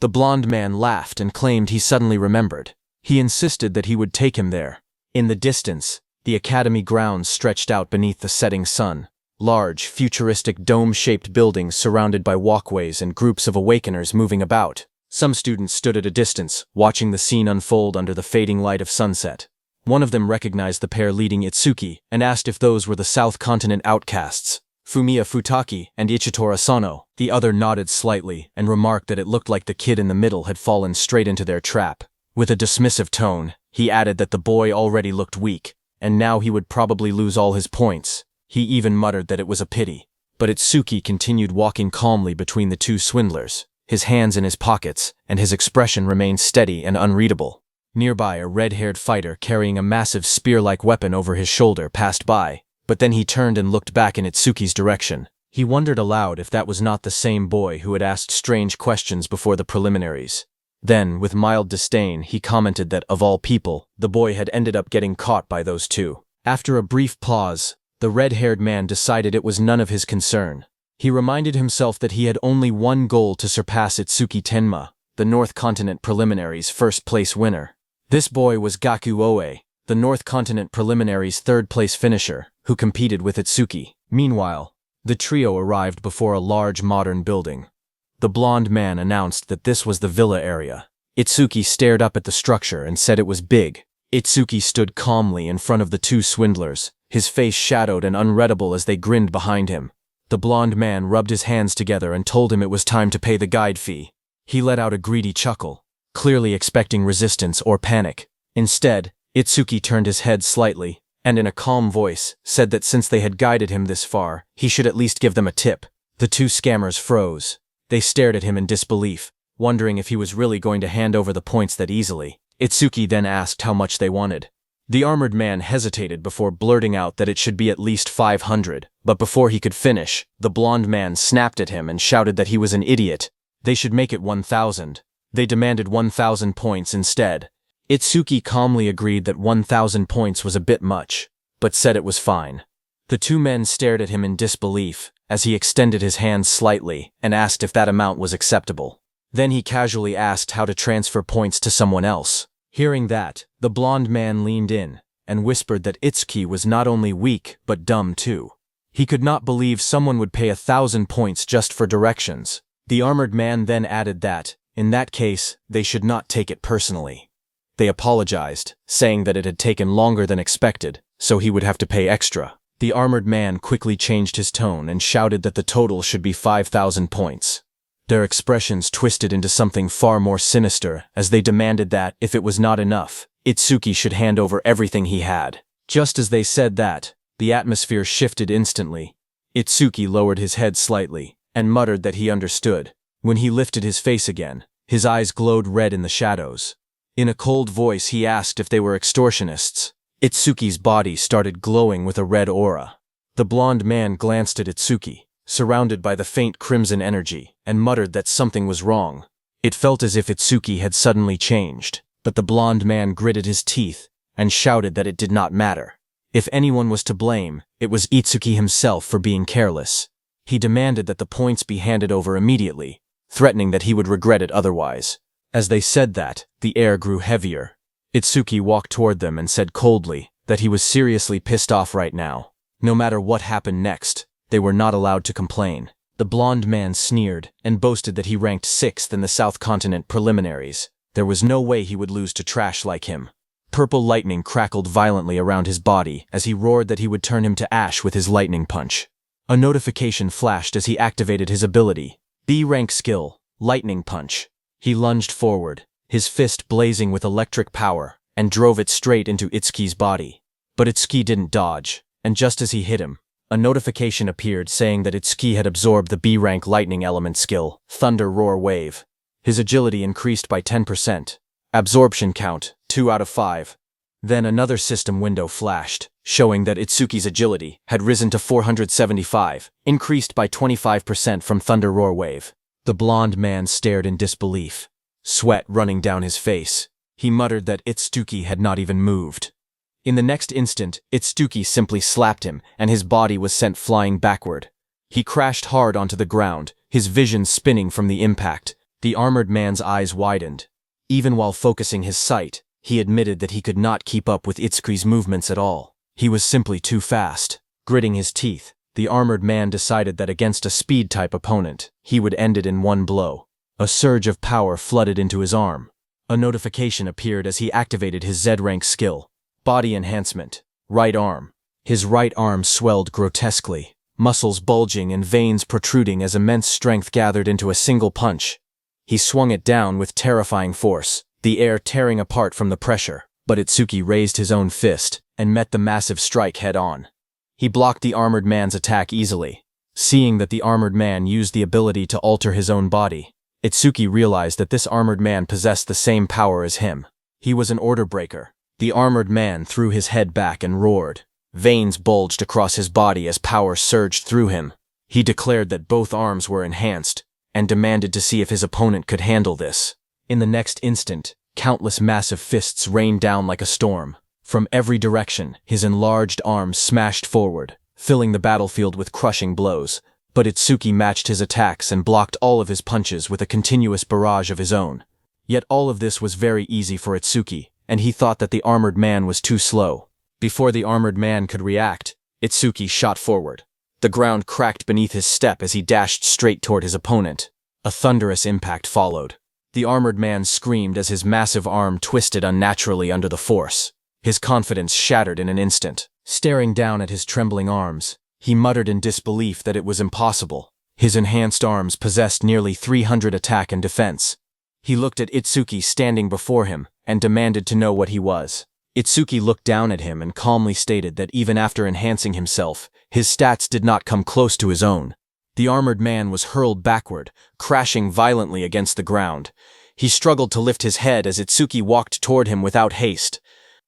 The blond man laughed and claimed he suddenly remembered. He insisted that he would take him there. In the distance, the academy grounds stretched out beneath the setting sun. Large, futuristic dome-shaped buildings surrounded by walkways and groups of awakeners moving about. Some students stood at a distance, watching the scene unfold under the fading light of sunset. One of them recognized the pair leading Itsuki and asked if those were the South Continent outcasts, Fumiya Futaki and Ichitora Asano. The other nodded slightly and remarked that it looked like the kid in the middle had fallen straight into their trap. With a dismissive tone, he added that the boy already looked weak, and now he would probably lose all his points. He even muttered that it was a pity. But Itsuki continued walking calmly between the two swindlers, his hands in his pockets, and his expression remained steady and unreadable. Nearby, a red-haired fighter carrying a massive spear-like weapon over his shoulder passed by, but then he turned and looked back in Itsuki's direction. He wondered aloud if that was not the same boy who had asked strange questions before the preliminaries. Then, with mild disdain, he commented that, of all people, the boy had ended up getting caught by those two. After a brief pause, the red-haired man decided it was none of his concern. He reminded himself that he had only one goal to surpass Itsuki Tenma, the North Continent Preliminaries' first-place winner. This boy was Gaku Oe, the North Continent Preliminaries' third-place finisher, who competed with Itsuki. Meanwhile, the trio arrived before a large modern building. The blonde man announced that this was the villa area. Itsuki stared up at the structure and said it was big. Itsuki stood calmly in front of the two swindlers, his face shadowed and unreadable as they grinned behind him. The blonde man rubbed his hands together and told him it was time to pay the guide fee. He let out a greedy chuckle, clearly expecting resistance or panic. Instead, Itsuki turned his head slightly, and in a calm voice, said that since they had guided him this far, he should at least give them a tip. The two scammers froze. They stared at him in disbelief, wondering if he was really going to hand over the points that easily. Itsuki then asked how much they wanted. The armored man hesitated before blurting out that it should be at least 500, but before he could finish, the blonde man snapped at him and shouted that he was an idiot. They should make it 1,000. They demanded 1,000 points instead. Itsuki calmly agreed that 1,000 points was a bit much, but said it was fine. The two men stared at him in disbelief, as he extended his hand slightly and asked if that amount was acceptable. Then he casually asked how to transfer points to someone else. Hearing that, the blonde man leaned in and whispered that Itsuki was not only weak but dumb too. He could not believe someone would pay 1,000 points just for directions. The armored man then added that, in that case, they should not take it personally. They apologized, saying that it had taken longer than expected, so he would have to pay extra. The armored man quickly changed his tone and shouted that the total should be 5,000 points. Their expressions twisted into something far more sinister as they demanded that, if it was not enough, Itsuki should hand over everything he had. Just as they said that, the atmosphere shifted instantly. Itsuki lowered his head slightly and muttered that he understood. When he lifted his face again, his eyes glowed red in the shadows. In a cold voice, he asked if they were extortionists. Itsuki's body started glowing with a red aura. The blonde man glanced at Itsuki, surrounded by the faint crimson energy, and muttered that something was wrong. It felt as if Itsuki had suddenly changed, but the blonde man gritted his teeth and shouted that it did not matter. If anyone was to blame, it was Itsuki himself for being careless. He demanded that the points be handed over immediately, threatening that he would regret it otherwise. As they said that, the air grew heavier. Itsuki walked toward them and said coldly that he was seriously pissed off right now. No matter what happened next, they were not allowed to complain. The blonde man sneered and boasted that he ranked 6th in the South Continent preliminaries. There was no way he would lose to trash like him. Purple lightning crackled violently around his body as he roared that he would turn him to ash with his lightning punch. A notification flashed as he activated his ability. B-rank skill, Lightning Punch. He lunged forward, his fist blazing with electric power, and drove it straight into Itsuki's body. But Itsuki didn't dodge, and just as he hit him, a notification appeared saying that Itsuki had absorbed the B-rank lightning element skill, Thunder Roar Wave. His agility increased by 10%. Absorption count, 2 out of 5. Then another system window flashed, showing that Itsuki's agility had risen to 475, increased by 25% from Thunder Roar Wave. The blonde man stared in disbelief, sweat running down his face. He muttered that Itsuki had not even moved. In the next instant, Itsuki simply slapped him, and his body was sent flying backward. He crashed hard onto the ground, his vision spinning from the impact. The armored man's eyes widened. Even while focusing his sight, he admitted that he could not keep up with Itsuki's movements at all. He was simply too fast. Gritting his teeth, the armored man decided that against a speed-type opponent, he would end it in one blow. A surge of power flooded into his arm. A notification appeared as he activated his Z-rank skill, Body Enhancement, Right Arm. His right arm swelled grotesquely, muscles bulging and veins protruding as immense strength gathered into a single punch. He swung it down with terrifying force. the air tearing apart from the pressure, but Itsuki raised his own fist and met the massive strike head-on. He blocked the armored man's attack easily. Seeing that the armored man used the ability to alter his own body, Itsuki realized that this armored man possessed the same power as him. He was an order breaker. The armored man threw his head back and roared. Veins bulged across his body as power surged through him. He declared that both arms were enhanced, and demanded to see if his opponent could handle this. In the next instant, countless massive fists rained down like a storm. From every direction, his enlarged arms smashed forward, filling the battlefield with crushing blows. But Itsuki matched his attacks and blocked all of his punches with a continuous barrage of his own. Yet all of this was very easy for Itsuki, and he thought that the armored man was too slow. Before the armored man could react, Itsuki shot forward. The ground cracked beneath his step as he dashed straight toward his opponent. A thunderous impact followed. The armored man screamed as his massive arm twisted unnaturally under the force. His confidence shattered in an instant. Staring down at his trembling arms, he muttered in disbelief that it was impossible. His enhanced arms possessed nearly 300 attack and defense. He looked at Itsuki standing before him and demanded to know what he was. Itsuki looked down at him and calmly stated that even after enhancing himself, his stats did not come close to his own. The armored man was hurled backward, crashing violently against the ground. He struggled to lift his head as Itsuki walked toward him without haste.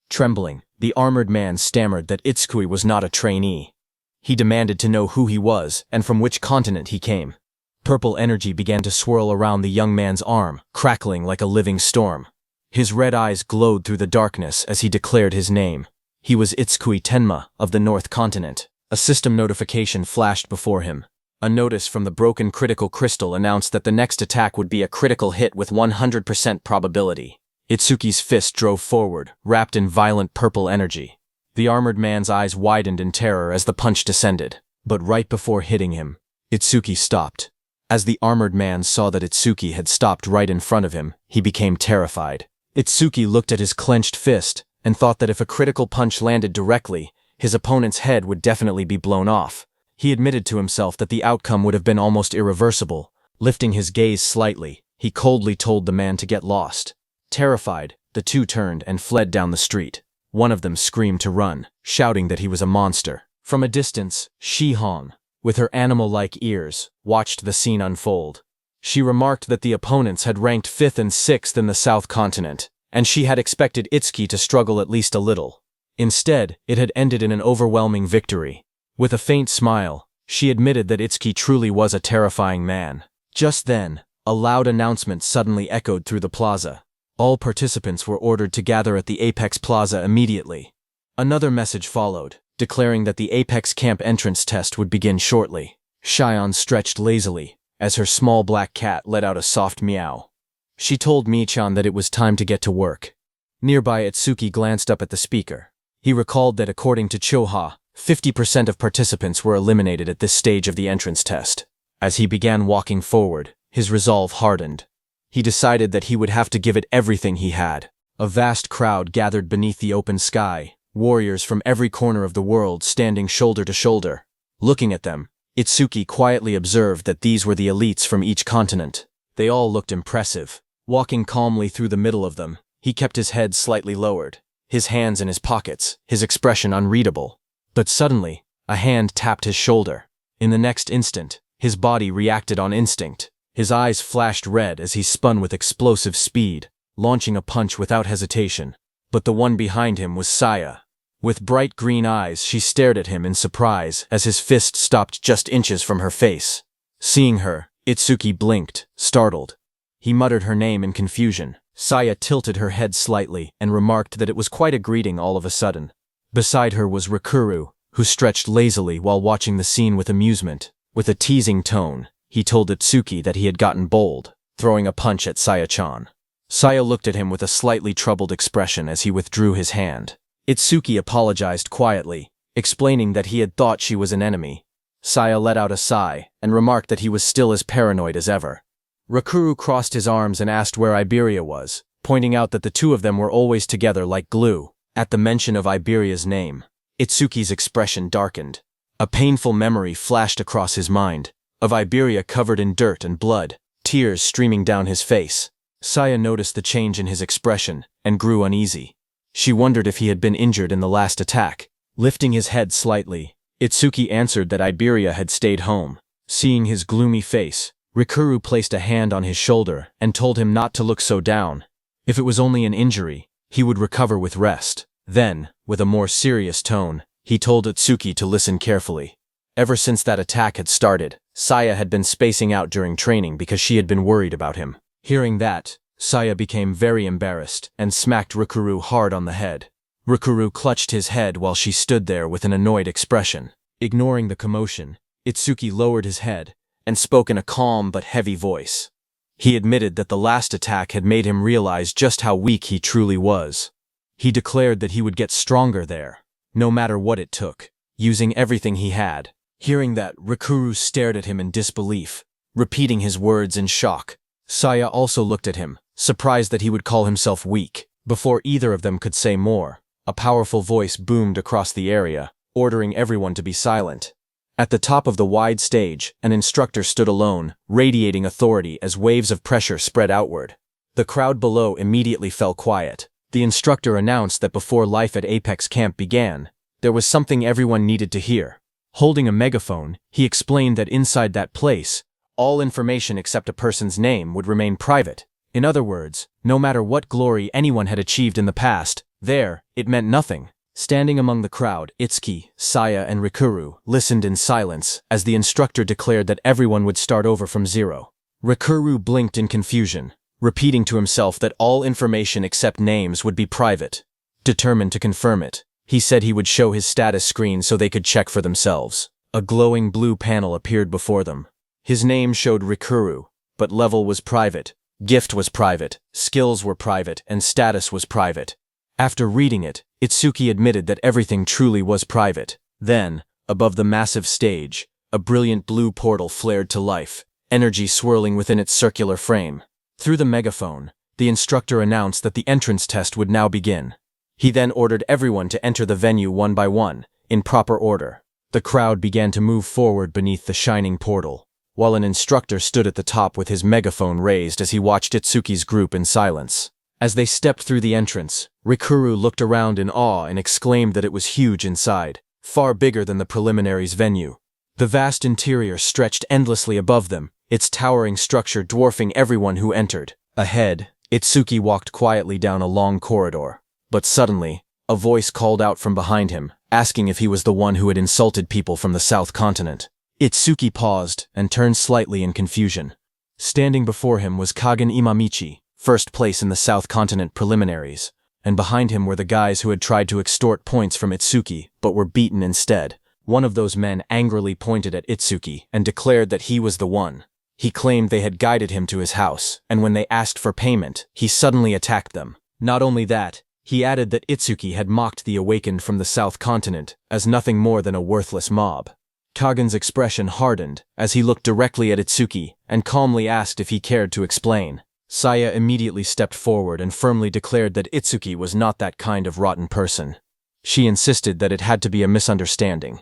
Trembling, the armored man stammered that Itsuki was not a trainee. He demanded to know who he was and from which continent he came. Purple energy began to swirl around the young man's arm, crackling like a living storm. His red eyes glowed through the darkness as he declared his name. He was Itsuki Tenma of the North Continent. A system notification flashed before him. A notice from the broken critical crystal announced that the next attack would be a critical hit with 100% probability. Itsuki's fist drove forward, wrapped in violent purple energy. The armored man's eyes widened in terror as the punch descended. But right before hitting him, Itsuki stopped. As the armored man saw that Itsuki had stopped right in front of him, he became terrified. Itsuki looked at his clenched fist and thought that if a critical punch landed directly, his opponent's head would definitely be blown off. He admitted to himself that the outcome would have been almost irreversible. Lifting his gaze slightly, he coldly told the man to get lost. Terrified, the two turned and fled down the street. One of them screamed to run, shouting that he was a monster. From a distance, Shi-hong, with her animal-like ears, watched the scene unfold. She remarked that the opponents had ranked 5th and 6th in the South Continent, and she had expected Itsuki to struggle at least a little. Instead, it had ended in an overwhelming victory. With a faint smile, she admitted that Itsuki truly was a terrifying man. Just then, a loud announcement suddenly echoed through the plaza. All participants were ordered to gather at the Apex Plaza immediately. Another message followed, declaring that the Apex Camp entrance test would begin shortly. Shion stretched lazily, as her small black cat let out a soft meow. She told Michan that it was time to get to work. Nearby, Itsuki glanced up at the speaker. He recalled that according to Choha, 50% of participants were eliminated at this stage of the entrance test. As he began walking forward, his resolve hardened. He decided that he would have to give it everything he had. A vast crowd gathered beneath the open sky, warriors from every corner of the world standing shoulder to shoulder. Looking at them, Itsuki quietly observed that these were the elites from each continent. They all looked impressive. Walking calmly through the middle of them, he kept his head slightly lowered, his hands in his pockets, his expression unreadable. But suddenly, a hand tapped his shoulder. In the next instant, his body reacted on instinct. His eyes flashed red as he spun with explosive speed, launching a punch without hesitation. But the one behind him was Saya. With bright green eyes, she stared at him in surprise as his fist stopped just inches from her face. Seeing her, Itsuki blinked, startled. He muttered her name in confusion. Saya tilted her head slightly and remarked that it was quite a greeting all of a sudden. Beside her was Rikuru, who stretched lazily while watching the scene with amusement. With a teasing tone, he told Itsuki that he had gotten bold, throwing a punch at Saya-chan. Saya looked at him with a slightly troubled expression as he withdrew his hand. Itsuki apologized quietly, explaining that he had thought she was an enemy. Saya let out a sigh and remarked that he was still as paranoid as ever. Rikuru crossed his arms and asked where Iberia was, pointing out that the two of them were always together like glue. At the mention of Iberia's name, Itsuki's expression darkened. A painful memory flashed across his mind, of Iberia covered in dirt and blood, tears streaming down his face. Saya noticed the change in his expression and grew uneasy. She wondered if he had been injured in the last attack. Lifting his head slightly, Itsuki answered that Iberia had stayed home. Seeing his gloomy face, Rikuru placed a hand on his shoulder and told him not to look so down. If it was only an injury, he would recover with rest. Then, with a more serious tone, he told Itsuki to listen carefully. Ever since that attack had started, Saya had been spacing out during training because she had been worried about him. Hearing that, Saya became very embarrassed and smacked Rikuru hard on the head. Rikuru clutched his head while she stood there with an annoyed expression. Ignoring the commotion, Itsuki lowered his head and spoke in a calm but heavy voice. He admitted that the last attack had made him realize just how weak he truly was. He declared that he would get stronger there, no matter what it took, using everything he had. Hearing that, Rikuru stared at him in disbelief, repeating his words in shock. Saya also looked at him, surprised that he would call himself weak. Before either of them could say more, a powerful voice boomed across the area, ordering everyone to be silent. At the top of the wide stage, an instructor stood alone, radiating authority as waves of pressure spread outward. The crowd below immediately fell quiet. The instructor announced that before life at Apex Camp began, there was something everyone needed to hear. Holding a megaphone, he explained that inside that place, all information except a person's name would remain private. In other words, no matter what glory anyone had achieved in the past, it meant nothing. Standing among the crowd, Itsuki, Saya, and Rikuru listened in silence as the instructor declared that everyone would start over from zero. Rikuru blinked in confusion, repeating to himself that all information except names would be private. Determined to confirm it, he said he would show his status screen so they could check for themselves. A glowing blue panel appeared before them. His name showed Rikuru, but level was private, gift was private, skills were private, and status was private. After reading it, Itsuki admitted that everything truly was private. Then, above the massive stage, a brilliant blue portal flared to life, energy swirling within its circular frame. Through the megaphone, the instructor announced that the entrance test would now begin. He then ordered everyone to enter the venue one by one, in proper order. The crowd began to move forward beneath the shining portal, while an instructor stood at the top with his megaphone raised as he watched Itsuki's group in silence. As they stepped through the entrance, Rikuru looked around in awe and exclaimed that it was huge inside, far bigger than the preliminaries venue. The vast interior stretched endlessly above them, its towering structure dwarfing everyone who entered. Ahead, Itsuki walked quietly down a long corridor. But suddenly, a voice called out from behind him, asking if he was the one who had insulted people from the South Continent. Itsuki paused and turned slightly in confusion. Standing before him was Kagen Imamichi, first place in the South Continent preliminaries, and behind him were the guys who had tried to extort points from Itsuki but were beaten instead. One of those men angrily pointed at Itsuki and declared that he was the one. He claimed they had guided him to his house, and when they asked for payment, he suddenly attacked them. Not only that, he added that Itsuki had mocked the awakened from the South Continent as nothing more than a worthless mob. Kagen's expression hardened as he looked directly at Itsuki and calmly asked if he cared to explain. Saya immediately stepped forward and firmly declared that Itsuki was not that kind of rotten person. She insisted that it had to be a misunderstanding.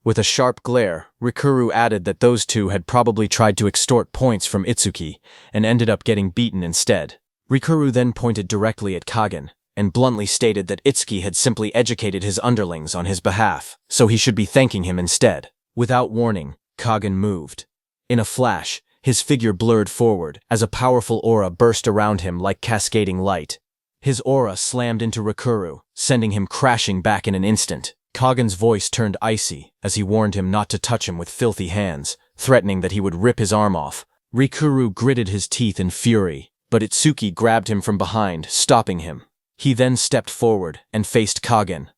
With a sharp glare, Rikuru added that those two had probably tried to extort points from Itsuki and ended up getting beaten instead. Rikuru then pointed directly at Kagen and bluntly stated that Itsuki had simply educated his underlings on his behalf, so he should be thanking him instead. Without warning, Kagen moved. In a flash, his figure blurred forward as a powerful aura burst around him like cascading light. His aura slammed into Rikuru, sending him crashing back in an instant. Kagen's voice turned icy as he warned him not to touch him with filthy hands, threatening that he would rip his arm off. Rikuru gritted his teeth in fury, but Itsuki grabbed him from behind, stopping him. He then stepped forward and faced Kagen.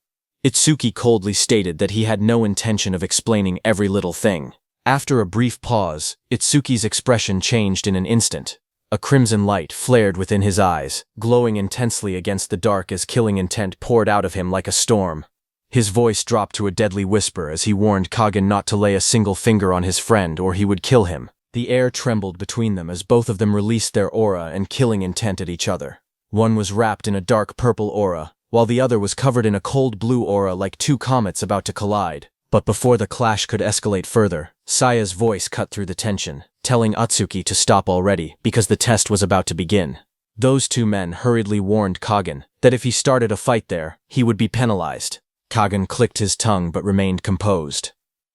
Itsuki coldly stated that he had no intention of explaining every little thing. After a brief pause, Itsuki's expression changed in an instant. A crimson light flared within his eyes, glowing intensely against the dark as killing intent poured out of him like a storm. His voice dropped to a deadly whisper as he warned Kagen not to lay a single finger on his friend or he would kill him. The air trembled between them as both of them released their aura and killing intent at each other. One was wrapped in a dark purple aura, while the other was covered in a cold blue aura like two comets about to collide. But before the clash could escalate further, Saya's voice cut through the tension, telling Atsuki to stop already because the test was about to begin. Those two men hurriedly warned Kagan that if he started a fight there, he would be penalized. Kagan clicked his tongue but remained composed.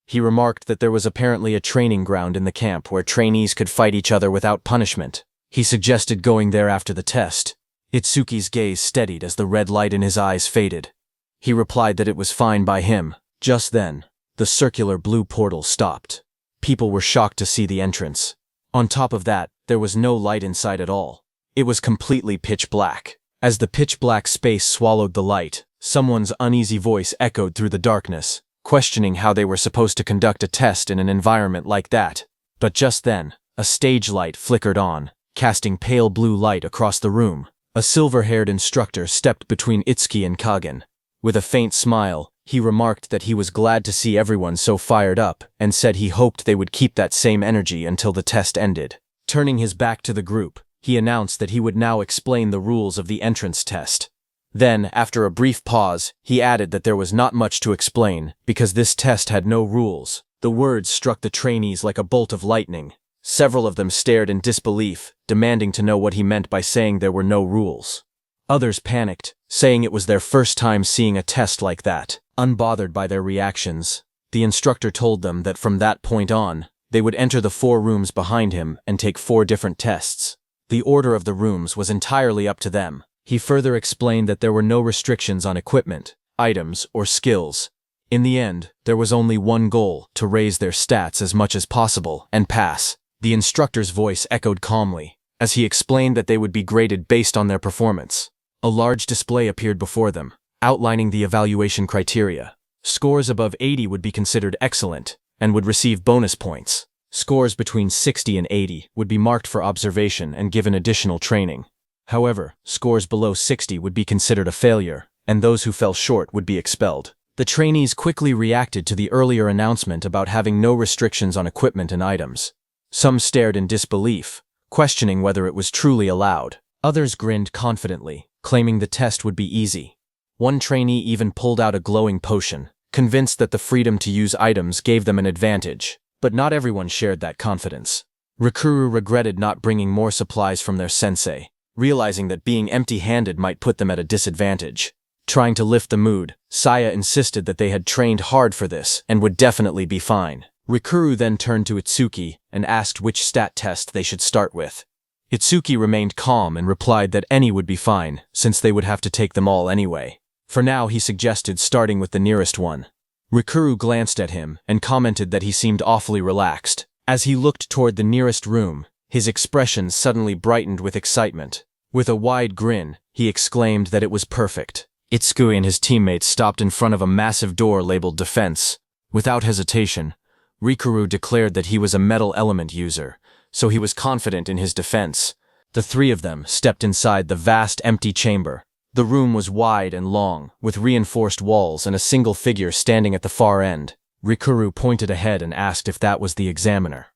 He remarked that there was apparently a training ground in the camp where trainees could fight each other without punishment. He suggested going there after the test. Itsuki's gaze steadied as the red light in his eyes faded. He replied that it was fine by him. Just then, the circular blue portal stopped. People were shocked to see the entrance. On top of that, there was no light inside at all. It was completely pitch black. As the pitch black space swallowed the light, someone's uneasy voice echoed through the darkness, questioning how they were supposed to conduct a test in an environment like that. But just then, a stage light flickered on, casting pale blue light across the room. A silver-haired instructor stepped between Itsuki and Kagan. With a faint smile, he remarked that he was glad to see everyone so fired up and said he hoped they would keep that same energy until the test ended. Turning his back to the group, he announced that he would now explain the rules of the entrance test. Then, after a brief pause, he added that there was not much to explain because this test had no rules. The words struck the trainees like a bolt of lightning. Several of them stared in disbelief, demanding to know what he meant by saying there were no rules. Others panicked, saying it was their first time seeing a test like that. Unbothered by their reactions, the instructor told them that from that point on, they would enter the 4 rooms behind him and take 4 different tests. The order of the rooms was entirely up to them. He further explained that there were no restrictions on equipment, items, or skills. In the end, there was only one goal: to raise their stats as much as possible and pass. The instructor's voice echoed calmly, as he explained that they would be graded based on their performance. A large display appeared before them, outlining the evaluation criteria. Scores above 80 would be considered excellent and would receive bonus points. Scores between 60 and 80 would be marked for observation and given additional training. However, scores below 60 would be considered a failure, and those who fell short would be expelled. The trainees quickly reacted to the earlier announcement about having no restrictions on equipment and items. Some stared in disbelief, questioning whether it was truly allowed. Others grinned confidently, claiming the test would be easy. One trainee even pulled out a glowing potion, convinced that the freedom to use items gave them an advantage. But not everyone shared that confidence. Rikuru regretted not bringing more supplies from their sensei, realizing that being empty-handed might put them at a disadvantage. Trying to lift the mood, Saya insisted that they had trained hard for this and would definitely be fine. Rikuru then turned to Itsuki and asked which stat test they should start with. Itsuki remained calm and replied that any would be fine, since they would have to take them all anyway. For now, he suggested starting with the nearest one. Rikuru glanced at him and commented that he seemed awfully relaxed. As he looked toward the nearest room, his expression suddenly brightened with excitement. With a wide grin, he exclaimed that it was perfect. Itsuki and his teammates stopped in front of a massive door labeled Defense. Without hesitation, Rikuru declared that he was a metal element user, so he was confident in his defense. The 3 of them stepped inside the vast empty chamber. The room was wide and long, with reinforced walls and a single figure standing at the far end. Rikuru pointed ahead and asked if that was the examiner.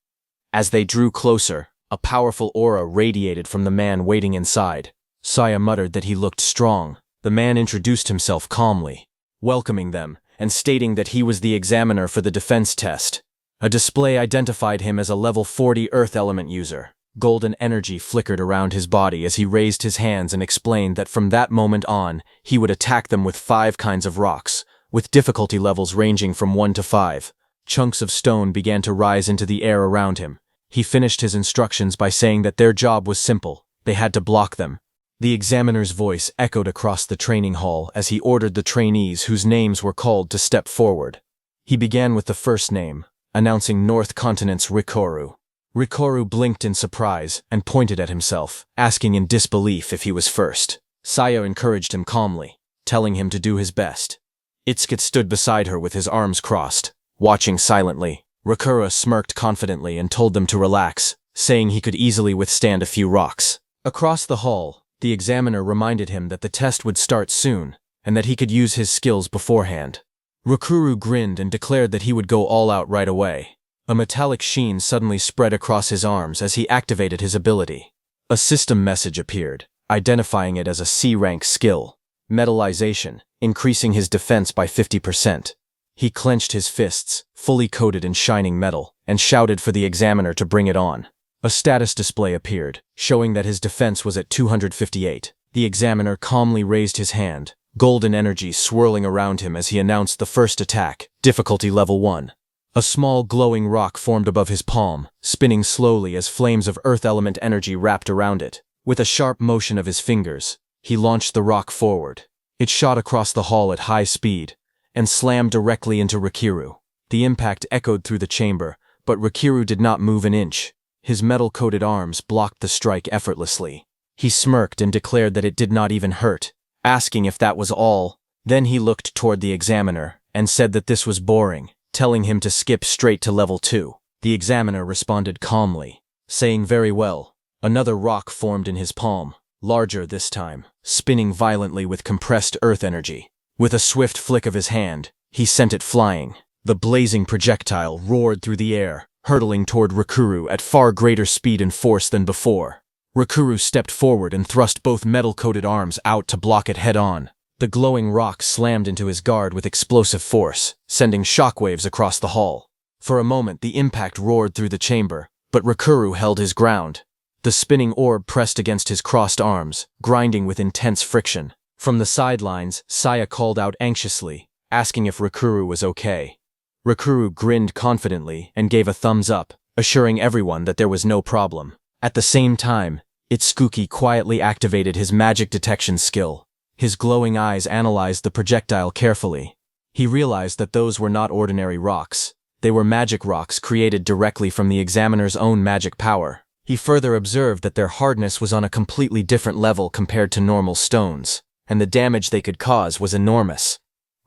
As they drew closer, a powerful aura radiated from the man waiting inside. Saya muttered that he looked strong. The man introduced himself calmly, welcoming them and stating that he was the examiner for the defense test. A display identified him as a level 40 earth element user. Golden energy flickered around his body as he raised his hands and explained that from that moment on, he would attack them with 5 kinds of rocks, with difficulty levels ranging from 1 to 5. Chunks of stone began to rise into the air around him. He finished his instructions by saying that their job was simple: they had to block them. The examiner's voice echoed across the training hall as he ordered the trainees whose names were called to step forward. He began with the first name, announcing North Continent's Rikuru. Rikuru blinked in surprise and pointed at himself, asking in disbelief if he was first. Saya encouraged him calmly, telling him to do his best. Itsuki stood beside her with his arms crossed, watching silently. Rikuru smirked confidently and told them to relax, saying he could easily withstand a few rocks. Across the hall, the examiner reminded him that the test would start soon, and that he could use his skills beforehand. Rikuru grinned and declared that he would go all out right away. A metallic sheen suddenly spread across his arms as he activated his ability. A system message appeared, identifying it as a C-rank skill, Metallization, increasing his defense by 50%. He clenched his fists, fully coated in shining metal, and shouted for the examiner to bring it on. A status display appeared, showing that his defense was at 258. The examiner calmly raised his hand, golden energy swirling around him as he announced the first attack, difficulty level 1. A small glowing rock formed above his palm, spinning slowly as flames of earth element energy wrapped around it. With a sharp motion of his fingers, he launched the rock forward. It shot across the hall at high speed and slammed directly into Rikiru. The impact echoed through the chamber, but Rikiru did not move an inch. His metal-coated arms blocked the strike effortlessly. He smirked and declared that it did not even hurt, asking if that was all. Then he looked toward the examiner and said that this was boring, telling him to skip straight to level 2. The examiner responded calmly, saying very well. Another rock formed in his palm, larger this time, spinning violently with compressed earth energy. With a swift flick of his hand, he sent it flying. The blazing projectile roared through the air, hurtling toward Rikiru at far greater speed and force than before. Rikiru stepped forward and thrust both metal-coated arms out to block it head-on. The glowing rock slammed into his guard with explosive force, sending shockwaves across the hall. For a moment the impact roared through the chamber, but Rikiru held his ground. The spinning orb pressed against his crossed arms, grinding with intense friction. From the sidelines, Saya called out anxiously, asking if Rikiru was okay. Rikiru grinned confidently and gave a thumbs up, assuring everyone that there was no problem. At the same time, Itsuki quietly activated his magic detection skill. His glowing eyes analyzed the projectile carefully. He realized that those were not ordinary rocks. They were magic rocks created directly from the examiner's own magic power. He further observed that their hardness was on a completely different level compared to normal stones, and the damage they could cause was enormous.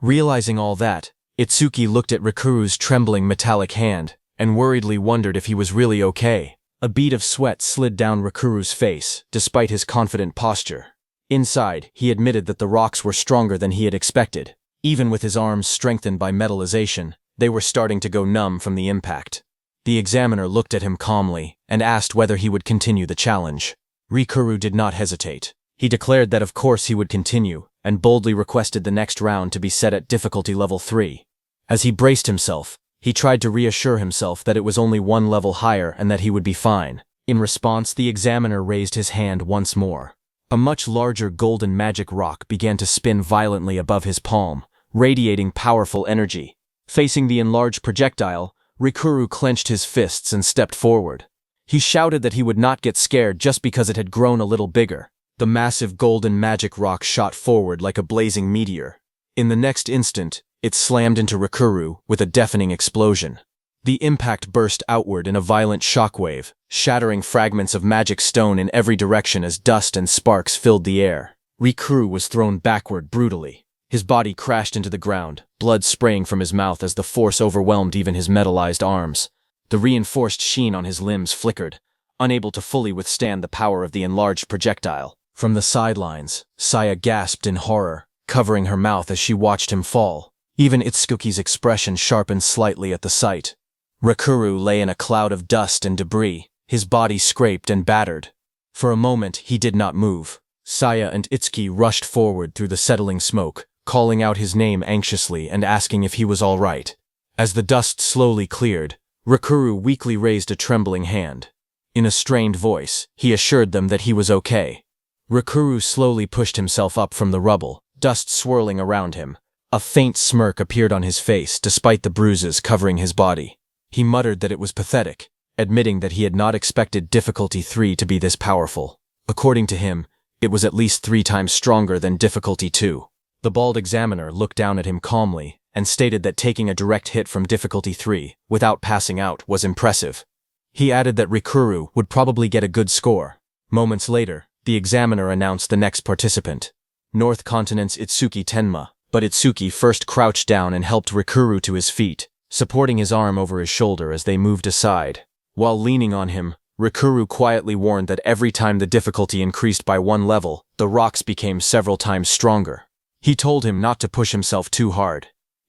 Realizing all that, Itsuki looked at Rikuru's trembling metallic hand and worriedly wondered if he was really okay. A bead of sweat slid down Rikuru's face, despite his confident posture. Inside, he admitted that the rocks were stronger than he had expected. Even with his arms strengthened by metallization, they were starting to go numb from the impact. The examiner looked at him calmly and asked whether he would continue the challenge. Rikuru did not hesitate. He declared that of course he would continue, and boldly requested the next round to be set at difficulty level 3. As he braced himself, he tried to reassure himself that it was only one level higher and that he would be fine. In response, the examiner raised his hand once more. A much larger golden magic rock began to spin violently above his palm, radiating powerful energy. Facing the enlarged projectile, Rikuru clenched his fists and stepped forward. He shouted that he would not get scared just because it had grown a little bigger. The massive golden magic rock shot forward like a blazing meteor. In the next instant, it slammed into Rikuru with a deafening explosion. The impact burst outward in a violent shockwave, shattering fragments of magic stone in every direction as dust and sparks filled the air. Rikuru was thrown backward brutally. His body crashed into the ground, blood spraying from his mouth as the force overwhelmed even his metallized arms. The reinforced sheen on his limbs flickered, unable to fully withstand the power of the enlarged projectile. From the sidelines, Saya gasped in horror, covering her mouth as she watched him fall. Even Itsuki's expression sharpened slightly at the sight. Rikuru lay in a cloud of dust and debris, his body scraped and battered. For a moment, he did not move. Saya and Itsuki rushed forward through the settling smoke, calling out his name anxiously and asking if he was all right. As the dust slowly cleared, Rikuru weakly raised a trembling hand. In a strained voice, he assured them that he was okay. Rikuru slowly pushed himself up from the rubble, dust swirling around him. A faint smirk appeared on his face despite the bruises covering his body. He muttered that it was pathetic, admitting that he had not expected difficulty 3 to be this powerful. According to him, it was at least 3 times stronger than difficulty 2. The bald examiner looked down at him calmly and stated that taking a direct hit from difficulty 3 without passing out was impressive. He added that Rikuru would probably get a good score. Moments later, the examiner announced the next participant, North Continent's Itsuki Tenma, but Itsuki first crouched down and helped Rikuru to his feet, supporting his arm over his shoulder as they moved aside. While leaning on him, Rikuru quietly warned that every time the difficulty increased by 1 level, the rocks became several times stronger. He told him not to push himself too hard.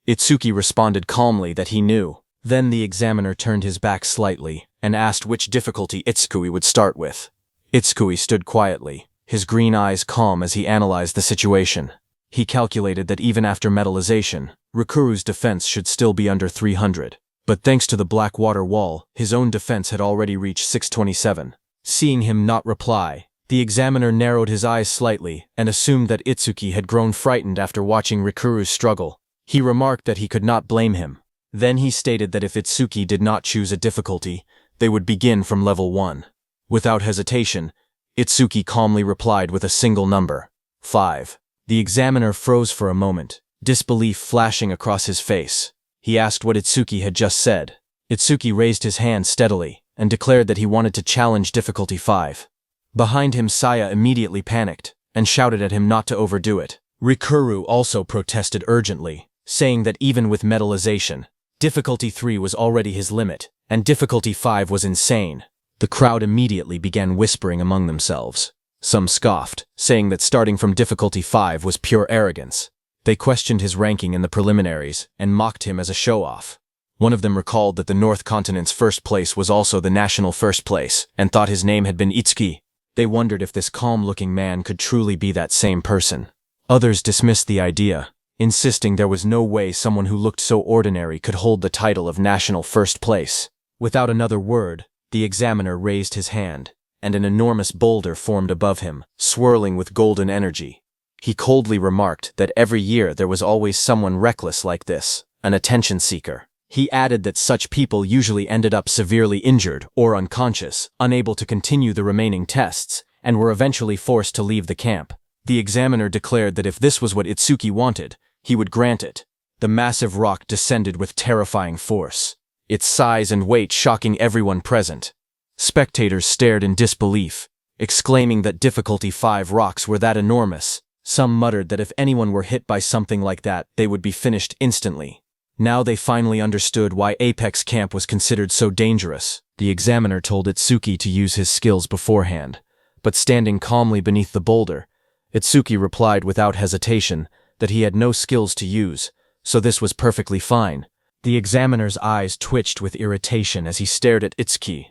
Itsuki responded calmly that he knew. Then the examiner turned his back slightly and asked which difficulty Itsuki would start with. Itsuki stood quietly, his green eyes calm as he analyzed the situation. He calculated that even after metallization, Rikuru's defense should still be under 300. But thanks to the black water wall, his own defense had already reached 627. Seeing him not reply, the examiner narrowed his eyes slightly and assumed that Itsuki had grown frightened after watching Rikuru's struggle. He remarked that he could not blame him. Then he stated that if Itsuki did not choose a difficulty, they would begin from level 1. Without hesitation, Itsuki calmly replied with a single number, 5. The examiner froze for a moment, disbelief flashing across his face. He asked what Itsuki had just said. Itsuki raised his hand steadily and declared that he wanted to challenge difficulty 5. Behind him, Saya immediately panicked and shouted at him not to overdo it. Rikuru also protested urgently, saying that even with metallization, difficulty 3 was already his limit, and difficulty 5 was insane. The crowd immediately began whispering among themselves. Some scoffed, saying that starting from difficulty 5 was pure arrogance. They questioned his ranking in the preliminaries and mocked him as a show-off. One of them recalled that the North Continent's first place was also the national first place, and thought his name had been Itsuki. They wondered if this calm-looking man could truly be that same person. Others dismissed the idea, insisting there was no way someone who looked so ordinary could hold the title of national first place. Without another word, the examiner raised his hand, and an enormous boulder formed above him, swirling with golden energy. He coldly remarked that every year there was always someone reckless like this, an attention seeker. He added that such people usually ended up severely injured or unconscious, unable to continue the remaining tests, and were eventually forced to leave the camp. The examiner declared that if this was what Itsuki wanted, he would grant it. The massive rock descended with terrifying force, its size and weight shocking everyone present. Spectators stared in disbelief, exclaiming that difficulty 5 rocks were that enormous. Some muttered that if anyone were hit by something like that, they would be finished instantly. Now they finally understood why Apex Camp was considered so dangerous. The examiner told Itsuki to use his skills beforehand, but standing calmly beneath the boulder, Itsuki replied without hesitation that he had no skills to use, so this was perfectly fine. The examiner's eyes twitched with irritation as he stared at Itsuki.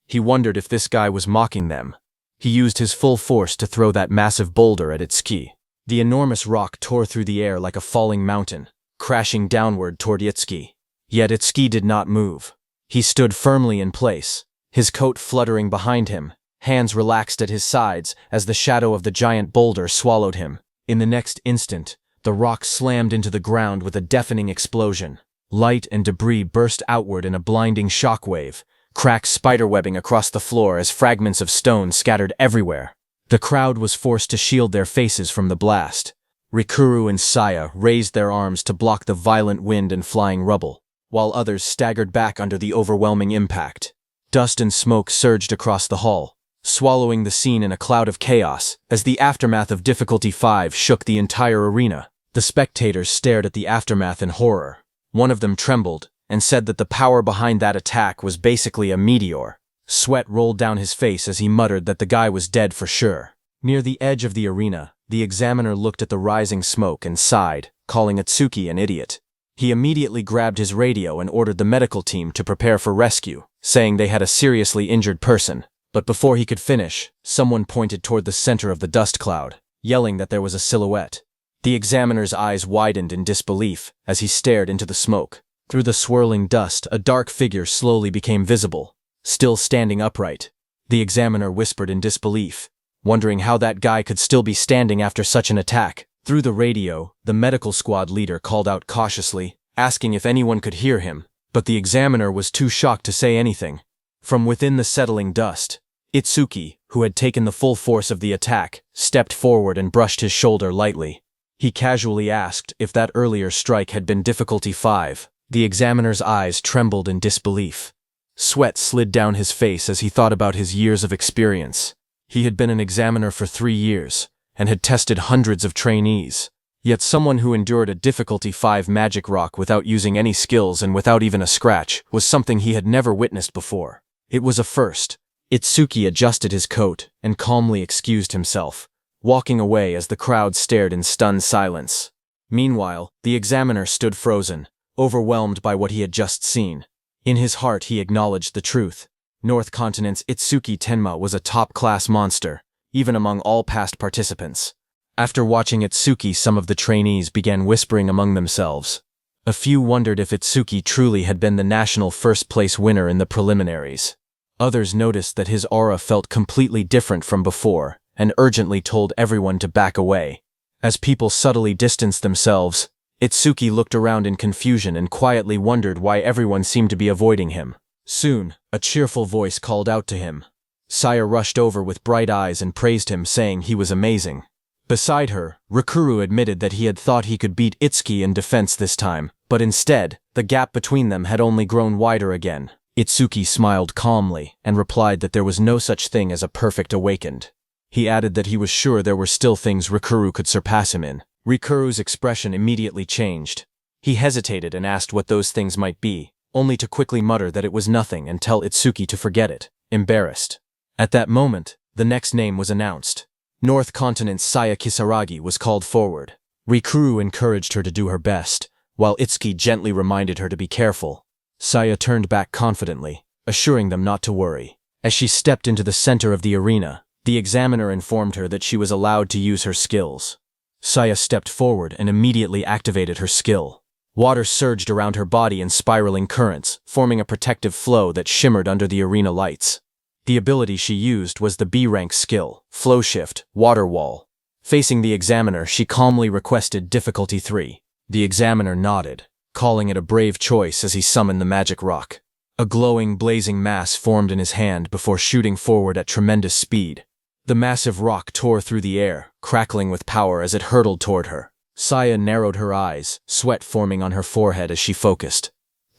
He wondered if this guy was mocking them. He used his full force to throw that massive boulder at Itsuki. The enormous rock tore through the air like a falling mountain, crashing downward toward Itsuki. Yet Itsuki did not move. He stood firmly in place, his coat fluttering behind him, hands relaxed at his sides as the shadow of the giant boulder swallowed him. In the next instant, the rock slammed into the ground with a deafening explosion. Light and debris burst outward in a blinding shockwave, cracks spiderwebbing across the floor as fragments of stone scattered everywhere. The crowd was forced to shield their faces from the blast. Rikuru and Saya raised their arms to block the violent wind and flying rubble, while others staggered back under the overwhelming impact. Dust and smoke surged across the hall, swallowing the scene in a cloud of chaos as the aftermath of difficulty 5 shook the entire arena. The spectators stared at the aftermath in horror. One of them trembled and said that the power behind that attack was basically a meteor. Sweat rolled down his face as he muttered that the guy was dead for sure. Near the edge of the arena, the examiner looked at the rising smoke and sighed, calling Itsuki an idiot. He immediately grabbed his radio and ordered the medical team to prepare for rescue, saying they had a seriously injured person. But before he could finish, someone pointed toward the center of the dust cloud, yelling that there was a silhouette. The examiner's eyes widened in disbelief as he stared into the smoke. Through the swirling dust, a dark figure slowly became visible, still standing upright. The examiner whispered in disbelief, wondering how that guy could still be standing after such an attack. Through the radio, the medical squad leader called out cautiously, asking if anyone could hear him, but the examiner was too shocked to say anything. From within the settling dust, Itsuki, who had taken the full force of the attack, stepped forward and brushed his shoulder lightly. He casually asked if that earlier strike had been difficulty 5. The examiner's eyes trembled in disbelief. Sweat slid down his face as he thought about his years of experience. He had been an examiner for 3 years, and had tested hundreds of trainees. Yet someone who endured a difficulty 5 magic rock without using any skills and without even a scratch was something he had never witnessed before. It was a first. Itsuki adjusted his coat and calmly excused himself, walking away as the crowd stared in stunned silence. Meanwhile, the examiner stood frozen, overwhelmed by what he had just seen. In his heart he acknowledged the truth. North Continent's Itsuki Tenma was a top-class monster, even among all past participants. After watching Itsuki, some of the trainees began whispering among themselves. A few wondered if Itsuki truly had been the national first-place winner in the preliminaries. Others noticed that his aura felt completely different from before, and urgently told everyone to back away. As people subtly distanced themselves, Itsuki looked around in confusion and quietly wondered why everyone seemed to be avoiding him. Soon, a cheerful voice called out to him. Saya rushed over with bright eyes and praised him, saying he was amazing. Beside her, Rikuru admitted that he had thought he could beat Itsuki in defense this time, but instead, the gap between them had only grown wider again. Itsuki smiled calmly and replied that there was no such thing as a perfect awakened. He added that he was sure there were still things Rikuru could surpass him in. Rikuru's expression immediately changed. He hesitated and asked what those things might be, only to quickly mutter that it was nothing and tell Itsuki to forget it, embarrassed. At that moment, the next name was announced. North Continent's Saya Kisaragi was called forward. Rikuru encouraged her to do her best, while Itsuki gently reminded her to be careful. Saya turned back confidently, assuring them not to worry. As she stepped into the center of the arena, the examiner informed her that she was allowed to use her skills. Saya stepped forward and immediately activated her skill. Water surged around her body in spiraling currents, forming a protective flow that shimmered under the arena lights. The ability she used was the B-rank skill, Flow Shift, Water Wall. Facing the examiner, she calmly requested difficulty 3. The examiner nodded, calling it a brave choice as he summoned the magic rock. A glowing, blazing mass formed in his hand before shooting forward at tremendous speed. The massive rock tore through the air, crackling with power as it hurtled toward her. Saya narrowed her eyes, sweat forming on her forehead as she focused.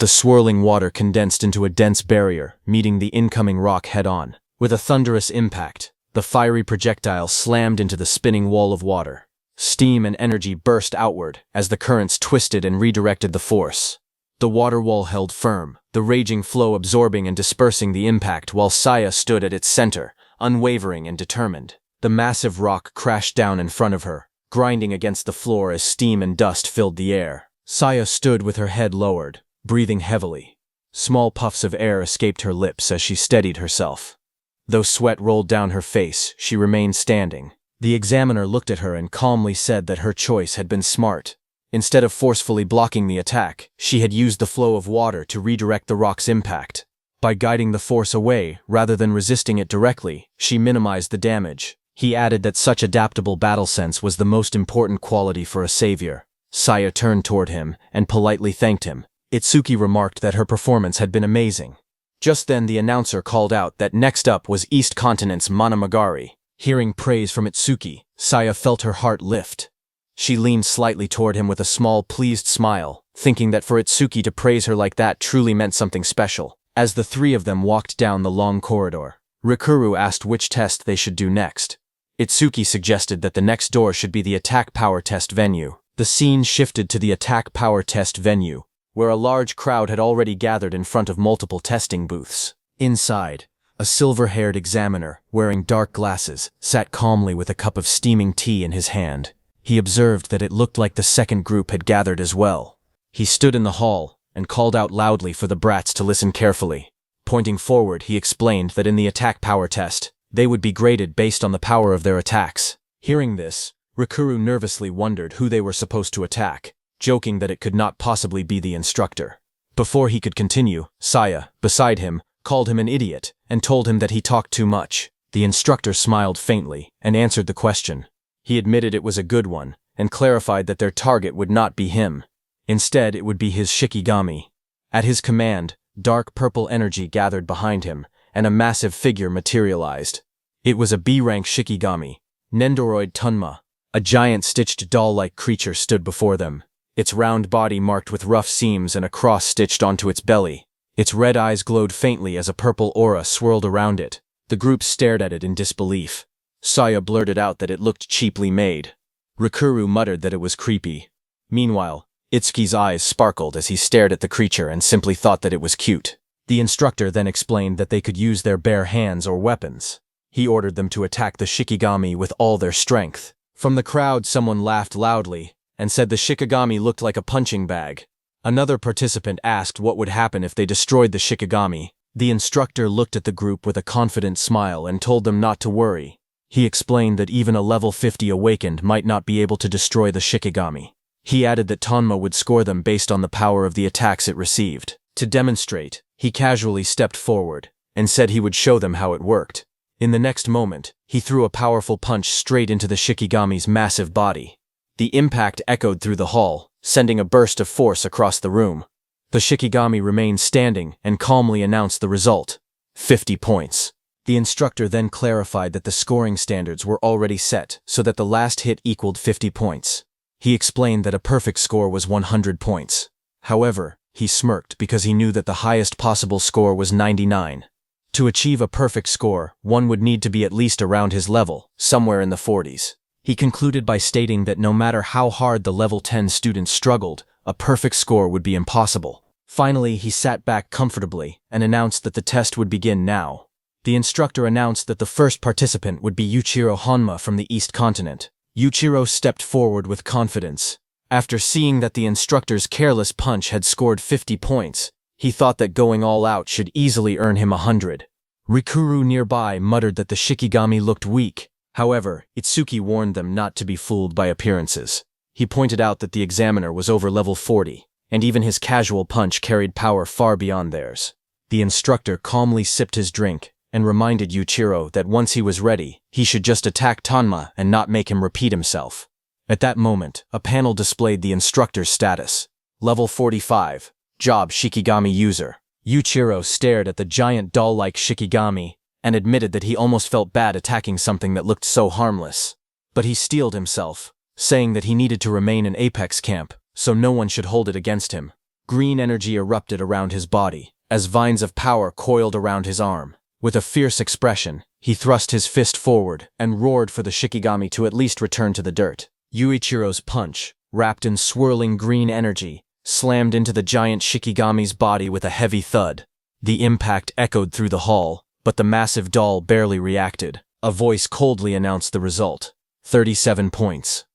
The swirling water condensed into a dense barrier, meeting the incoming rock head-on. With a thunderous impact, the fiery projectile slammed into the spinning wall of water. Steam and energy burst outward as the currents twisted and redirected the force. The water wall held firm, the raging flow absorbing and dispersing the impact while Saya stood at its center, unwavering and determined. The massive rock crashed down in front of her, grinding against the floor as steam and dust filled the air. Saya stood with her head lowered, breathing heavily. Small puffs of air escaped her lips as she steadied herself. Though sweat rolled down her face, she remained standing. The examiner looked at her and calmly said that her choice had been smart. Instead of forcefully blocking the attack, she had used the flow of water to redirect the rock's impact. By guiding the force away, rather than resisting it directly, she minimized the damage. He added that such adaptable battle sense was the most important quality for a savior. Saya turned toward him and politely thanked him. Itsuki remarked that her performance had been amazing. Just then the announcer called out that next up was East Continent's Manamagari. Hearing praise from Itsuki, Saya felt her heart lift. She leaned slightly toward him with a small, pleased smile, thinking that for Itsuki to praise her like that truly meant something special. As the three of them walked down the long corridor, Rikuru asked which test they should do next. Itsuki suggested that the next door should be the attack power test venue. The scene shifted to the attack power test venue, where a large crowd had already gathered in front of multiple testing booths. Inside, a silver-haired examiner, wearing dark glasses, sat calmly with a cup of steaming tea in his hand. He observed that it looked like the second group had gathered as well. He stood in the hall and called out loudly for the brats to listen carefully. Pointing forward, he explained that in the attack power test, they would be graded based on the power of their attacks. Hearing this, Rikuru nervously wondered who they were supposed to attack, joking that it could not possibly be the instructor. Before he could continue, Saya, beside him, called him an idiot and told him that he talked too much. The instructor smiled faintly and answered the question. He admitted it was a good one and clarified that their target would not be him. Instead, it would be his Shikigami. At his command, dark purple energy gathered behind him, and a massive figure materialized. It was a B-rank Shikigami, Nendoroid Tunma. A giant stitched doll-like creature stood before them, its round body marked with rough seams and a cross stitched onto its belly. Its red eyes glowed faintly as a purple aura swirled around it. The group stared at it in disbelief. Saya blurted out that it looked cheaply made. Rikuru muttered that it was creepy. Meanwhile, Itsuki's eyes sparkled as he stared at the creature and simply thought that it was cute. The instructor then explained that they could use their bare hands or weapons. He ordered them to attack the Shikigami with all their strength. From the crowd, someone laughed loudly and said the Shikigami looked like a punching bag. Another participant asked what would happen if they destroyed the Shikigami. The instructor looked at the group with a confident smile and told them not to worry. He explained that even a level 50 awakened might not be able to destroy the Shikigami. He added that Tonma would score them based on the power of the attacks it received. To demonstrate, he casually stepped forward and said he would show them how it worked. In the next moment, he threw a powerful punch straight into the Shikigami's massive body. The impact echoed through the hall, sending a burst of force across the room. The Shikigami remained standing and calmly announced the result: 50 points. The instructor then clarified that the scoring standards were already set so that the last hit equaled 50 points. He explained that a perfect score was 100 points. However, he smirked because he knew that the highest possible score was 99. To achieve a perfect score, one would need to be at least around his level, somewhere in the 40s. He concluded by stating that no matter how hard the level 10 students struggled, a perfect score would be impossible. Finally, he sat back comfortably and announced that the test would begin now. The instructor announced that the first participant would be Yuichiro Honma from the East Continent. Yuichiro stepped forward with confidence. After seeing that the instructor's careless punch had scored 50 points, he thought that going all out should easily earn him 100. Rikuru nearby muttered that the Shikigami looked weak. However, Itsuki warned them not to be fooled by appearances. He pointed out that the examiner was over level 40, and even his casual punch carried power far beyond theirs. The instructor calmly sipped his drink and reminded Yuichiro that once he was ready, he should just attack Tonma and not make him repeat himself. At that moment, a panel displayed the instructor's status. Level 45. Job Shikigami User. Yuichiro stared at the giant doll-like Shikigami and admitted that he almost felt bad attacking something that looked so harmless. But he steeled himself, saying that he needed to remain in Apex Camp, so no one should hold it against him. Green energy erupted around his body, as vines of power coiled around his arm. With a fierce expression, he thrust his fist forward and roared for the Shikigami to at least return to the dirt. Yuichiro's punch, wrapped in swirling green energy, slammed into the giant Shikigami's body with a heavy thud. The impact echoed through the hall, but the massive doll barely reacted. A voice coldly announced the result: 37 points.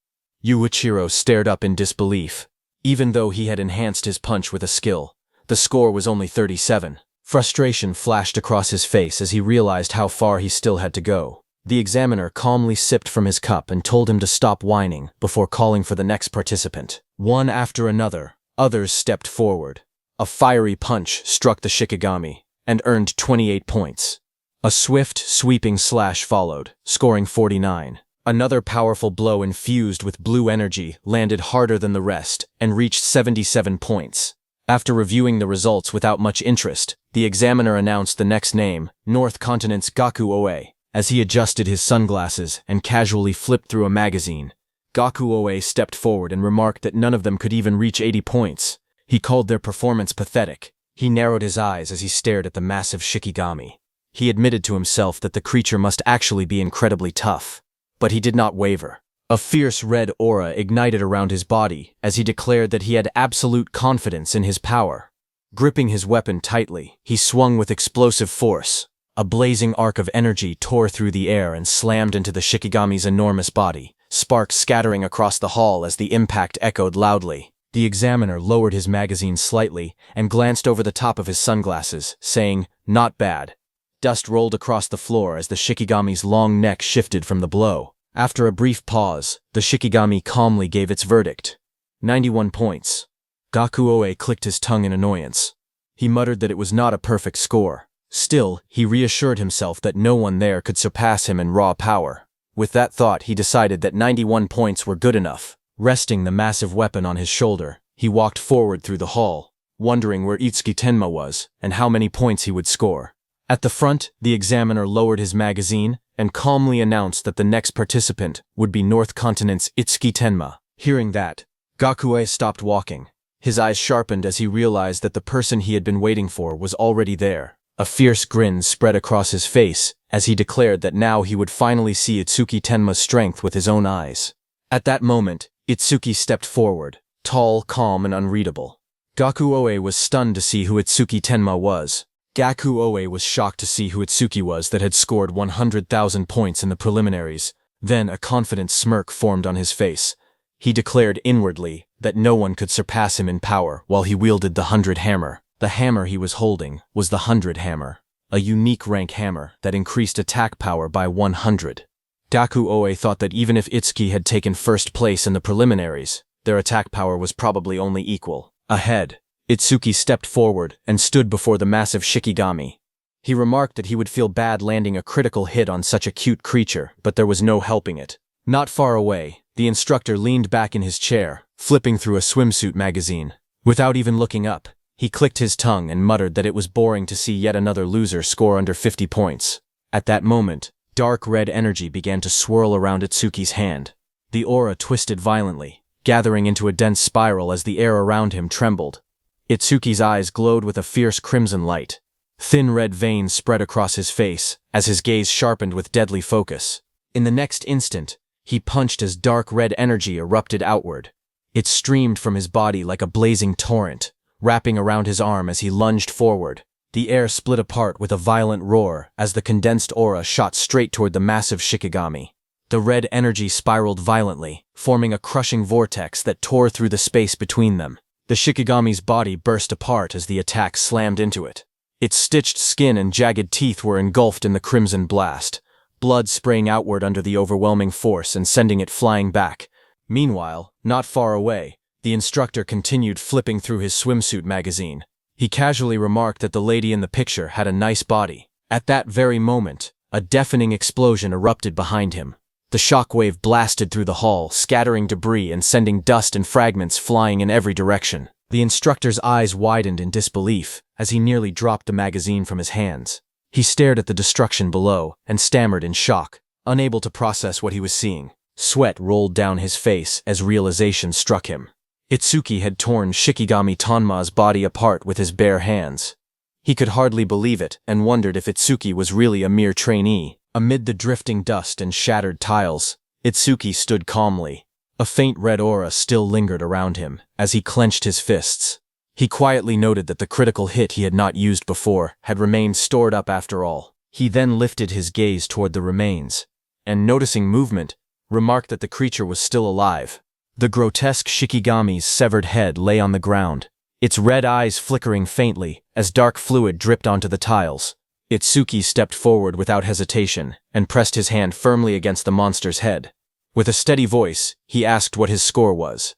Yuichiro stared up in disbelief. Even though he had enhanced his punch with a skill, the score was only 37. Frustration flashed across his face as he realized how far he still had to go. The examiner calmly sipped from his cup and told him to stop whining before calling for the next participant. One after another, others stepped forward. A fiery punch struck the Shikigami and earned 28 points. A swift, sweeping slash followed, scoring 49. Another powerful blow infused with blue energy landed harder than the rest and reached 77 points. After reviewing the results without much interest, the examiner announced the next name, North Continent's Gaku Oe. As he adjusted his sunglasses and casually flipped through a magazine, Gaku Oe stepped forward and remarked that none of them could even reach 80 points. He called their performance pathetic. He narrowed his eyes as he stared at the massive Shikigami. He admitted to himself that the creature must actually be incredibly tough. But he did not waver. A fierce red aura ignited around his body as he declared that he had absolute confidence in his power. Gripping his weapon tightly, he swung with explosive force. A blazing arc of energy tore through the air and slammed into the Shikigami's enormous body, sparks scattering across the hall as the impact echoed loudly. The examiner lowered his magazine slightly and glanced over the top of his sunglasses, saying, "Not bad." Dust rolled across the floor as the Shikigami's long neck shifted from the blow. After a brief pause, the Shikigami calmly gave its verdict: 91 points. Gaku Oe clicked his tongue in annoyance. He muttered that it was not a perfect score. Still, he reassured himself that no one there could surpass him in raw power. With that thought, he decided that 91 points were good enough. Resting the massive weapon on his shoulder, he walked forward through the hall, wondering where Itsuki Tenma was and how many points he would score. At the front, the examiner lowered his magazine and calmly announced that the next participant would be North Continent's Itsuki Tenma. Hearing that, Gaku stopped walking. His eyes sharpened as he realized that the person he had been waiting for was already there. A fierce grin spread across his face as he declared that now he would finally see Itsuki Tenma's strength with his own eyes. At that moment, Itsuki stepped forward, tall, calm, and unreadable. Gaku Oe was stunned to see who Itsuki Tenma was. Gaku Oe was shocked to see who Itsuki was that had scored 100,000 points in the preliminaries. Then a confident smirk formed on his face. He declared inwardly that no one could surpass him in power while he wielded the 100 hammer. The hammer he was holding was the 100 hammer, a unique rank hammer that increased attack power by 100. Gaku Oe thought that even if Itsuki had taken first place in the preliminaries, their attack power was probably only equal. Ahead, Itsuki stepped forward and stood before the massive Shikigami. He remarked that he would feel bad landing a critical hit on such a cute creature, but there was no helping it. Not far away, the instructor leaned back in his chair, flipping through a swimsuit magazine. Without even looking up, he clicked his tongue and muttered that it was boring to see yet another loser score under 50 points. At that moment, dark red energy began to swirl around Itsuki's hand. The aura twisted violently, gathering into a dense spiral as the air around him trembled. Itsuki's eyes glowed with a fierce crimson light. Thin red veins spread across his face as his gaze sharpened with deadly focus. In the next instant, he punched as dark red energy erupted outward. It streamed from his body like a blazing torrent, wrapping around his arm as he lunged forward. The air split apart with a violent roar as the condensed aura shot straight toward the massive Shikigami. The red energy spiraled violently, forming a crushing vortex that tore through the space between them. The Shikigami's body burst apart as the attack slammed into it. Its stitched skin and jagged teeth were engulfed in the crimson blast, blood spraying outward under the overwhelming force and sending it flying back. Meanwhile, not far away, the instructor continued flipping through his swimsuit magazine. He casually remarked that the lady in the picture had a nice body. At that very moment, a deafening explosion erupted behind him. The shockwave blasted through the hall, scattering debris and sending dust and fragments flying in every direction. The instructor's eyes widened in disbelief as he nearly dropped the magazine from his hands. He stared at the destruction below and stammered in shock, unable to process what he was seeing. Sweat rolled down his face as realization struck him. Itsuki had torn Shikigami Tonma's body apart with his bare hands. He could hardly believe it and wondered if Itsuki was really a mere trainee. Amid the drifting dust and shattered tiles, Itsuki stood calmly. A faint red aura still lingered around him as he clenched his fists. He quietly noted that the critical hit he had not used before had remained stored up after all. He then lifted his gaze toward the remains, and noticing movement, remarked that the creature was still alive. The grotesque Shikigami's severed head lay on the ground, its red eyes flickering faintly as dark fluid dripped onto the tiles. Itsuki stepped forward without hesitation and pressed his hand firmly against the monster's head. With a steady voice, he asked what his score was.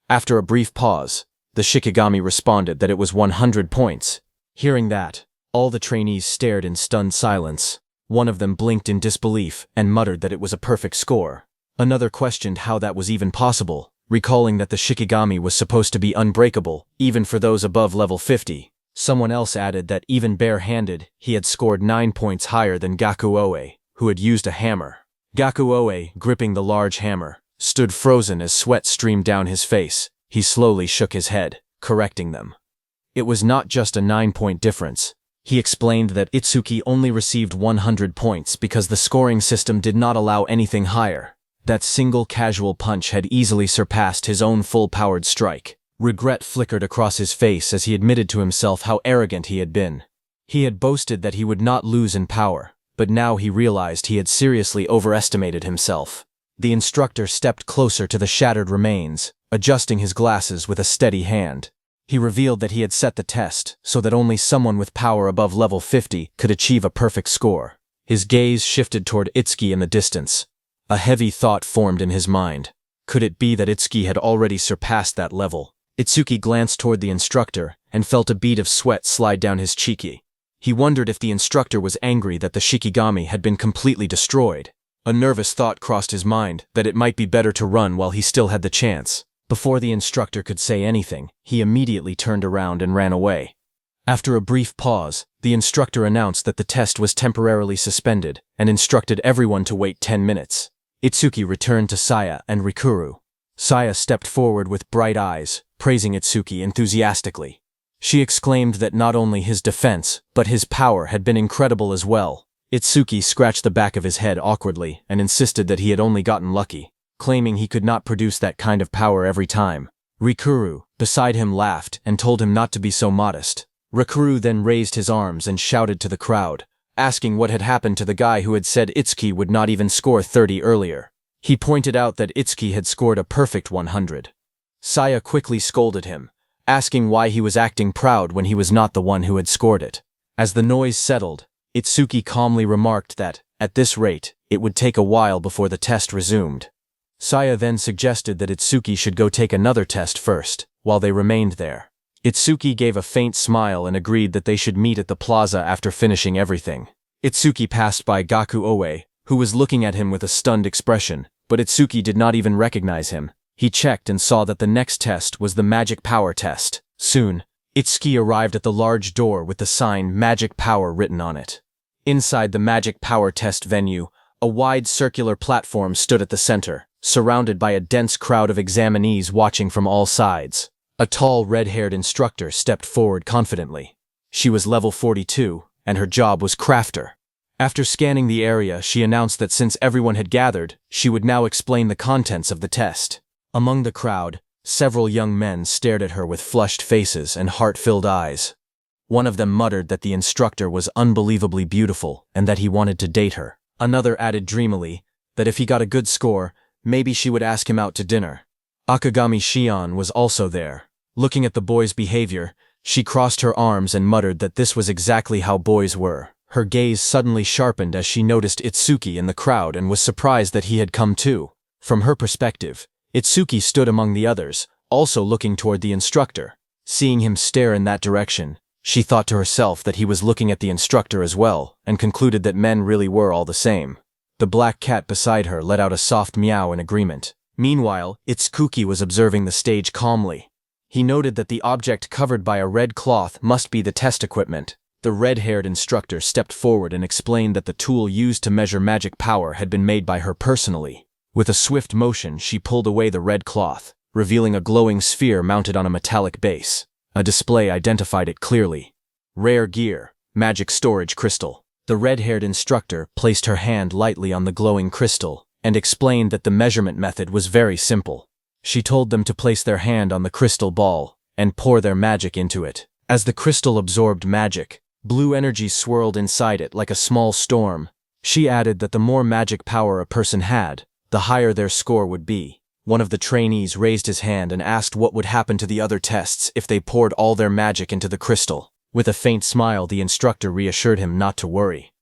After a brief pause, the Shikigami responded that it was 100 points. Hearing that, all the trainees stared in stunned silence. One of them blinked in disbelief and muttered that it was a perfect score. Another questioned how that was even possible, recalling that the Shikigami was supposed to be unbreakable, even for those above level 50. Someone else added that even bare-handed, he had scored 9 points higher than Gakuoe, who had used a hammer. Gakuoe, gripping the large hammer, stood frozen as sweat streamed down his face. He slowly shook his head, correcting them. It was not just a 9-point difference. He explained that Itsuki only received 100 points because the scoring system did not allow anything higher. That single casual punch had easily surpassed his own full-powered strike. Regret flickered across his face as he admitted to himself how arrogant he had been. He had boasted that he would not lose in power, but now he realized he had seriously overestimated himself. The instructor stepped closer to the shattered remains, adjusting his glasses with a steady hand. He revealed that he had set the test so that only someone with power above level 50 could achieve a perfect score. His gaze shifted toward Itsuki in the distance. A heavy thought formed in his mind. Could it be that Itsuki had already surpassed that level? Itsuki glanced toward the instructor and felt a bead of sweat slide down his cheek. He wondered if the instructor was angry that the Shikigami had been completely destroyed. A nervous thought crossed his mind that it might be better to run while he still had the chance. Before the instructor could say anything, he immediately turned around and ran away. After a brief pause, the instructor announced that the test was temporarily suspended and instructed everyone to wait 10 minutes. Itsuki returned to Saya and Rikuru. Saya stepped forward with bright eyes, praising Itsuki enthusiastically. She exclaimed that not only his defense, but his power had been incredible as well. Itsuki scratched the back of his head awkwardly and insisted that he had only gotten lucky, claiming he could not produce that kind of power every time. Rikuru, beside him, laughed and told him not to be so modest. Rikuru then raised his arms and shouted to the crowd, asking what had happened to the guy who had said Itsuki would not even score 30 earlier. He pointed out that Itsuki had scored a perfect 100. Saya quickly scolded him, asking why he was acting proud when he was not the one who had scored it. As the noise settled, Itsuki calmly remarked that, at this rate, it would take a while before the test resumed. Saya then suggested that Itsuki should go take another test first, while they remained there. Itsuki gave a faint smile and agreed that they should meet at the plaza after finishing everything. Itsuki passed by Gaku Oe, who was looking at him with a stunned expression, but Itsuki did not even recognize him. He checked and saw that the next test was the magic power test. Soon, Itsuki arrived at the large door with the sign Magic Power written on it. Inside the magic power test venue, a wide circular platform stood at the center, surrounded by a dense crowd of examinees watching from all sides. A tall, red-haired instructor stepped forward confidently. She was level 42, and her job was crafter. After scanning the area, she announced that since everyone had gathered, she would now explain the contents of the test. Among the crowd, several young men stared at her with flushed faces and heart-filled eyes. One of them muttered that the instructor was unbelievably beautiful and that he wanted to date her. Another added dreamily that if he got a good score, maybe she would ask him out to dinner. Akagami Shion was also there. Looking at the boy's behavior, she crossed her arms and muttered that this was exactly how boys were. Her gaze suddenly sharpened as she noticed Itsuki in the crowd and was surprised that he had come too. From her perspective, Itsuki stood among the others, also looking toward the instructor. Seeing him stare in that direction, she thought to herself that he was looking at the instructor as well, and concluded that men really were all the same. The black cat beside her let out a soft meow in agreement. Meanwhile, Itsuki was observing the stage calmly. He noted that the object covered by a red cloth must be the test equipment. The red-haired instructor stepped forward and explained that the tool used to measure magic power had been made by her personally. With a swift motion, she pulled away the red cloth, revealing a glowing sphere mounted on a metallic base. A display identified it clearly. Rare gear, magic storage crystal. The red-haired instructor placed her hand lightly on the glowing crystal and explained that the measurement method was very simple. She told them to place their hand on the crystal ball and pour their magic into it. As the crystal absorbed magic, blue energy swirled inside it like a small storm. She added that the more magic power a person had, the higher their score would be. One of the trainees raised his hand and asked what would happen to the other tests if they poured all their magic into the crystal. With a faint smile, the instructor reassured him not to worry.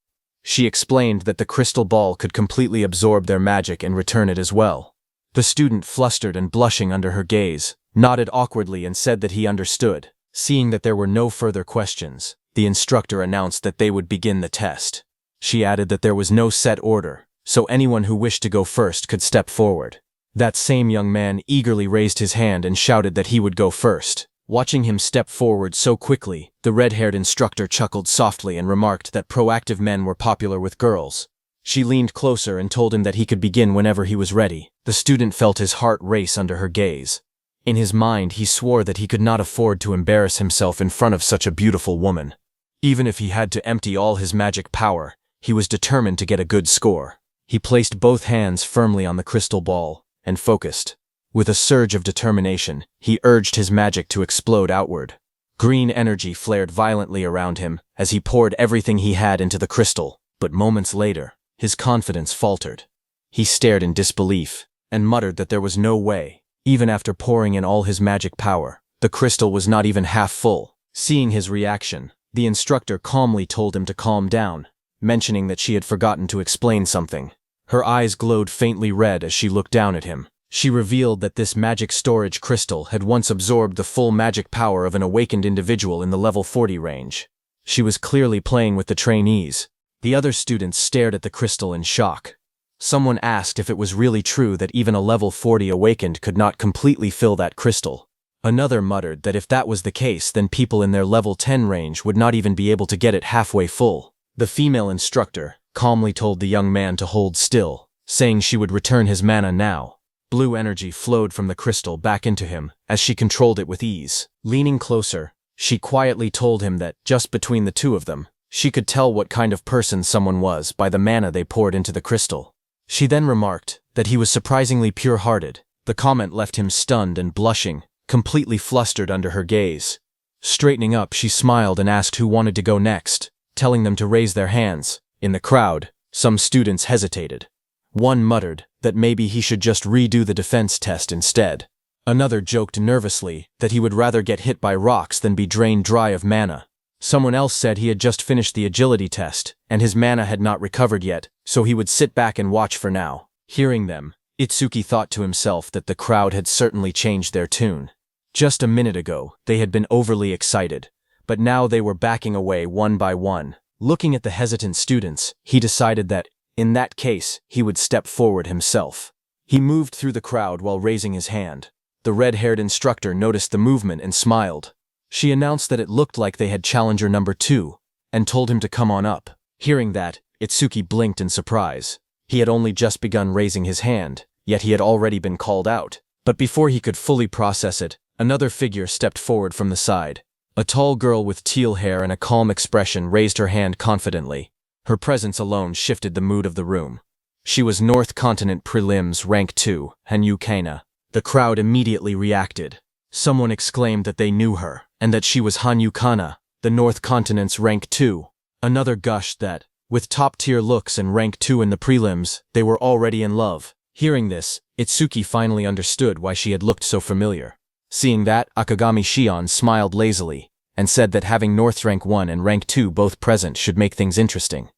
She explained that the crystal ball could completely absorb their magic and return it as well. The student, flustered and blushing under her gaze, nodded awkwardly and said that he understood. Seeing that there were no further questions, the instructor announced that they would begin the test. She added that there was no set order, so anyone who wished to go first could step forward. That same young man eagerly raised his hand and shouted that he would go first. Watching him step forward so quickly, the red-haired instructor chuckled softly and remarked that proactive men were popular with girls. She leaned closer and told him that he could begin whenever he was ready. The student felt his heart race under her gaze. In his mind, he swore that he could not afford to embarrass himself in front of such a beautiful woman. Even if he had to empty all his magic power, he was determined to get a good score. He placed both hands firmly on the crystal ball and focused. With a surge of determination, he urged his magic to explode outward. Green energy flared violently around him as he poured everything he had into the crystal, but moments later, his confidence faltered. He stared in disbelief and muttered that there was no way. Even after pouring in all his magic power, the crystal was not even half full. Seeing his reaction, the instructor calmly told him to calm down, mentioning that she had forgotten to explain something. Her eyes glowed faintly red as she looked down at him. She revealed that this magic storage crystal had once absorbed the full magic power of an awakened individual in the level 40 range. She was clearly playing with the trainees. The other students stared at the crystal in shock. Someone asked if it was really true that even a level 40 awakened could not completely fill that crystal. Another muttered that if that was the case, then people in their level 10 range would not even be able to get it halfway full. The female instructor calmly told the young man to hold still, saying she would return his mana now. Blue energy flowed from the crystal back into him as she controlled it with ease. Leaning closer, she quietly told him that, just between the two of them, she could tell what kind of person someone was by the mana they poured into the crystal. She then remarked that he was surprisingly pure-hearted. The comment left him stunned and blushing, completely flustered under her gaze. Straightening up, she smiled and asked who wanted to go next, telling them to raise their hands. In the crowd, some students hesitated. One muttered that maybe he should just redo the defense test instead. Another joked nervously that he would rather get hit by rocks than be drained dry of mana. Someone else said he had just finished the agility test, and his mana had not recovered yet, so he would sit back and watch for now. Hearing them, Itsuki thought to himself that the crowd had certainly changed their tune. Just a minute ago, they had been overly excited, but now they were backing away one by one. Looking at the hesitant students, he decided that, in that case, he would step forward himself. He moved through the crowd while raising his hand. The red-haired instructor noticed the movement and smiled. She announced that it looked like they had challenger number 2, and told him to come on up. Hearing that, Itsuki blinked in surprise. He had only just begun raising his hand, yet he had already been called out. But before he could fully process it, another figure stepped forward from the side. A tall girl with teal hair and a calm expression raised her hand confidently. Her presence alone shifted the mood of the room. She was North Continent Prelims Rank 2, Hanyu Kana. The crowd immediately reacted. Someone exclaimed that they knew her, and that she was Hanyu Kana, the North Continent's Rank 2. Another gushed that, with top-tier looks and Rank 2 in the prelims, they were already in love. Hearing this, Itsuki finally understood why she had looked so familiar. Seeing that, Akagami Shion smiled lazily, and said that having North's Rank 1 and Rank 2 both present should make things interesting.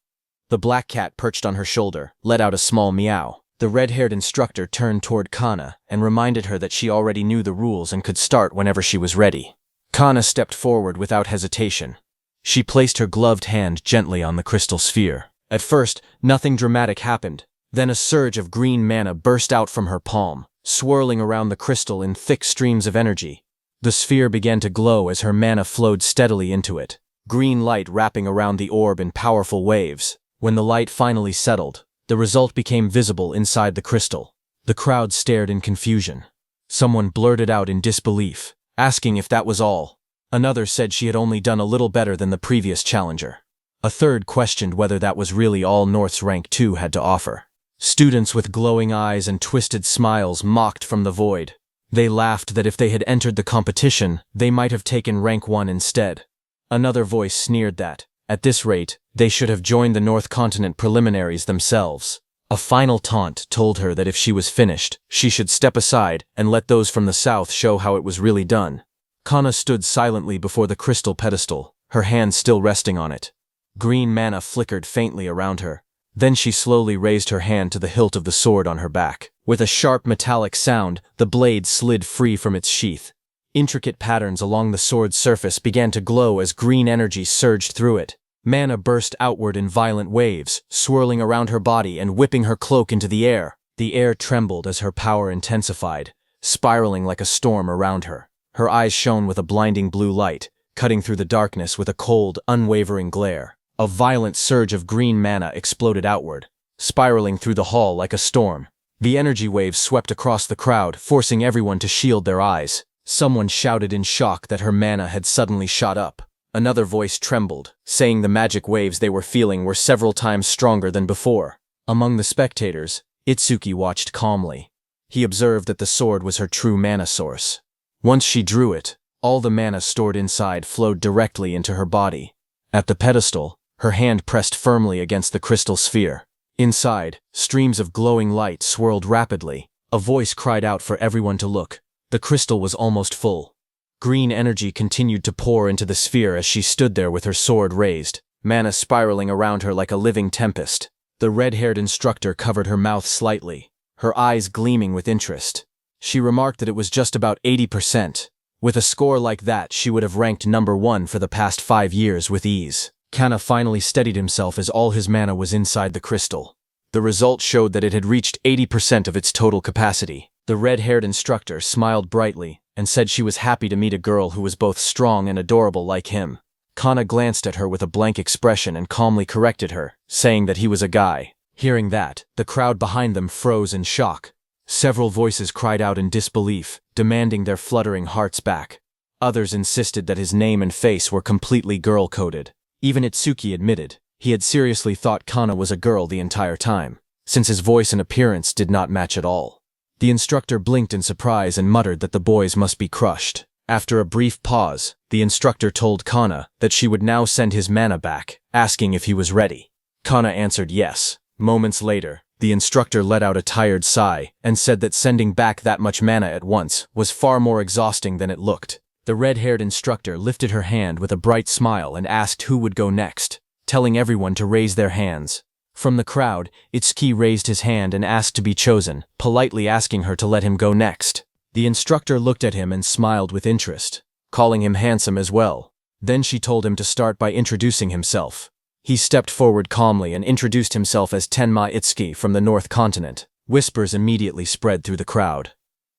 The black cat perched on her shoulder, let out a small meow. The red-haired instructor turned toward Kana and reminded her that she already knew the rules and could start whenever she was ready. Kana stepped forward without hesitation. She placed her gloved hand gently on the crystal sphere. At first, nothing dramatic happened. Then a surge of green mana burst out from her palm, swirling around the crystal in thick streams of energy. The sphere began to glow as her mana flowed steadily into it, green light wrapping around the orb in powerful waves. When the light finally settled, the result became visible inside the crystal. The crowd stared in confusion. Someone blurted out in disbelief, asking if that was all. Another said she had only done a little better than the previous challenger. A third questioned whether that was really all North's Rank 2 had to offer. Students with glowing eyes and twisted smiles mocked from the void. They laughed that if they had entered the competition, they might have taken Rank 1 instead. Another voice sneered that, at this rate, they should have joined the North Continent preliminaries themselves. A final taunt told her that if she was finished, she should step aside and let those from the south show how it was really done. Kana stood silently before the crystal pedestal, her hand still resting on it. Green mana flickered faintly around her. Then she slowly raised her hand to the hilt of the sword on her back. With a sharp metallic sound, the blade slid free from its sheath. Intricate patterns along the sword's surface began to glow as green energy surged through it. Mana burst outward in violent waves, swirling around her body and whipping her cloak into the air. The air trembled as her power intensified, spiraling like a storm around her. Her eyes shone with a blinding blue light, cutting through the darkness with a cold, unwavering glare. A violent surge of green mana exploded outward, spiraling through the hall like a storm. The energy waves swept across the crowd, forcing everyone to shield their eyes. Someone shouted in shock that her mana had suddenly shot up. Another voice trembled, saying the magic waves they were feeling were several times stronger than before. Among the spectators, Itsuki watched calmly. He observed that the sword was her true mana source. Once she drew it, all the mana stored inside flowed directly into her body. At the pedestal, her hand pressed firmly against the crystal sphere. Inside, streams of glowing light swirled rapidly. A voice cried out for everyone to look. The crystal was almost full. Green energy continued to pour into the sphere as she stood there with her sword raised, mana spiraling around her like a living tempest. The red-haired instructor covered her mouth slightly, her eyes gleaming with interest. She remarked that it was just about 80%. With a score like that, she would have ranked number 1 for the past 5 years with ease. Kana finally steadied himself as all his mana was inside the crystal. The result showed that it had reached 80% of its total capacity. The red-haired instructor smiled brightly and said she was happy to meet a girl who was both strong and adorable like him. Kana glanced at her with a blank expression and calmly corrected her, saying that he was a guy. Hearing that, the crowd behind them froze in shock. Several voices cried out in disbelief, demanding their fluttering hearts back. Others insisted that his name and face were completely girl-coded. Even Itsuki admitted he had seriously thought Kana was a girl the entire time, since his voice and appearance did not match at all. The instructor blinked in surprise and muttered that the boys must be crushed. After a brief pause, the instructor told Kana that she would now send his mana back, asking if he was ready. Kana answered yes. Moments later, the instructor let out a tired sigh and said that sending back that much mana at once was far more exhausting than it looked. The red-haired instructor lifted her hand with a bright smile and asked who would go next, telling everyone to raise their hands. From the crowd, Itsuki raised his hand and asked to be chosen, politely asking her to let him go next. The instructor looked at him and smiled with interest, calling him handsome as well. Then she told him to start by introducing himself. He stepped forward calmly and introduced himself as Tenma Itsuki from the North Continent. Whispers immediately spread through the crowd.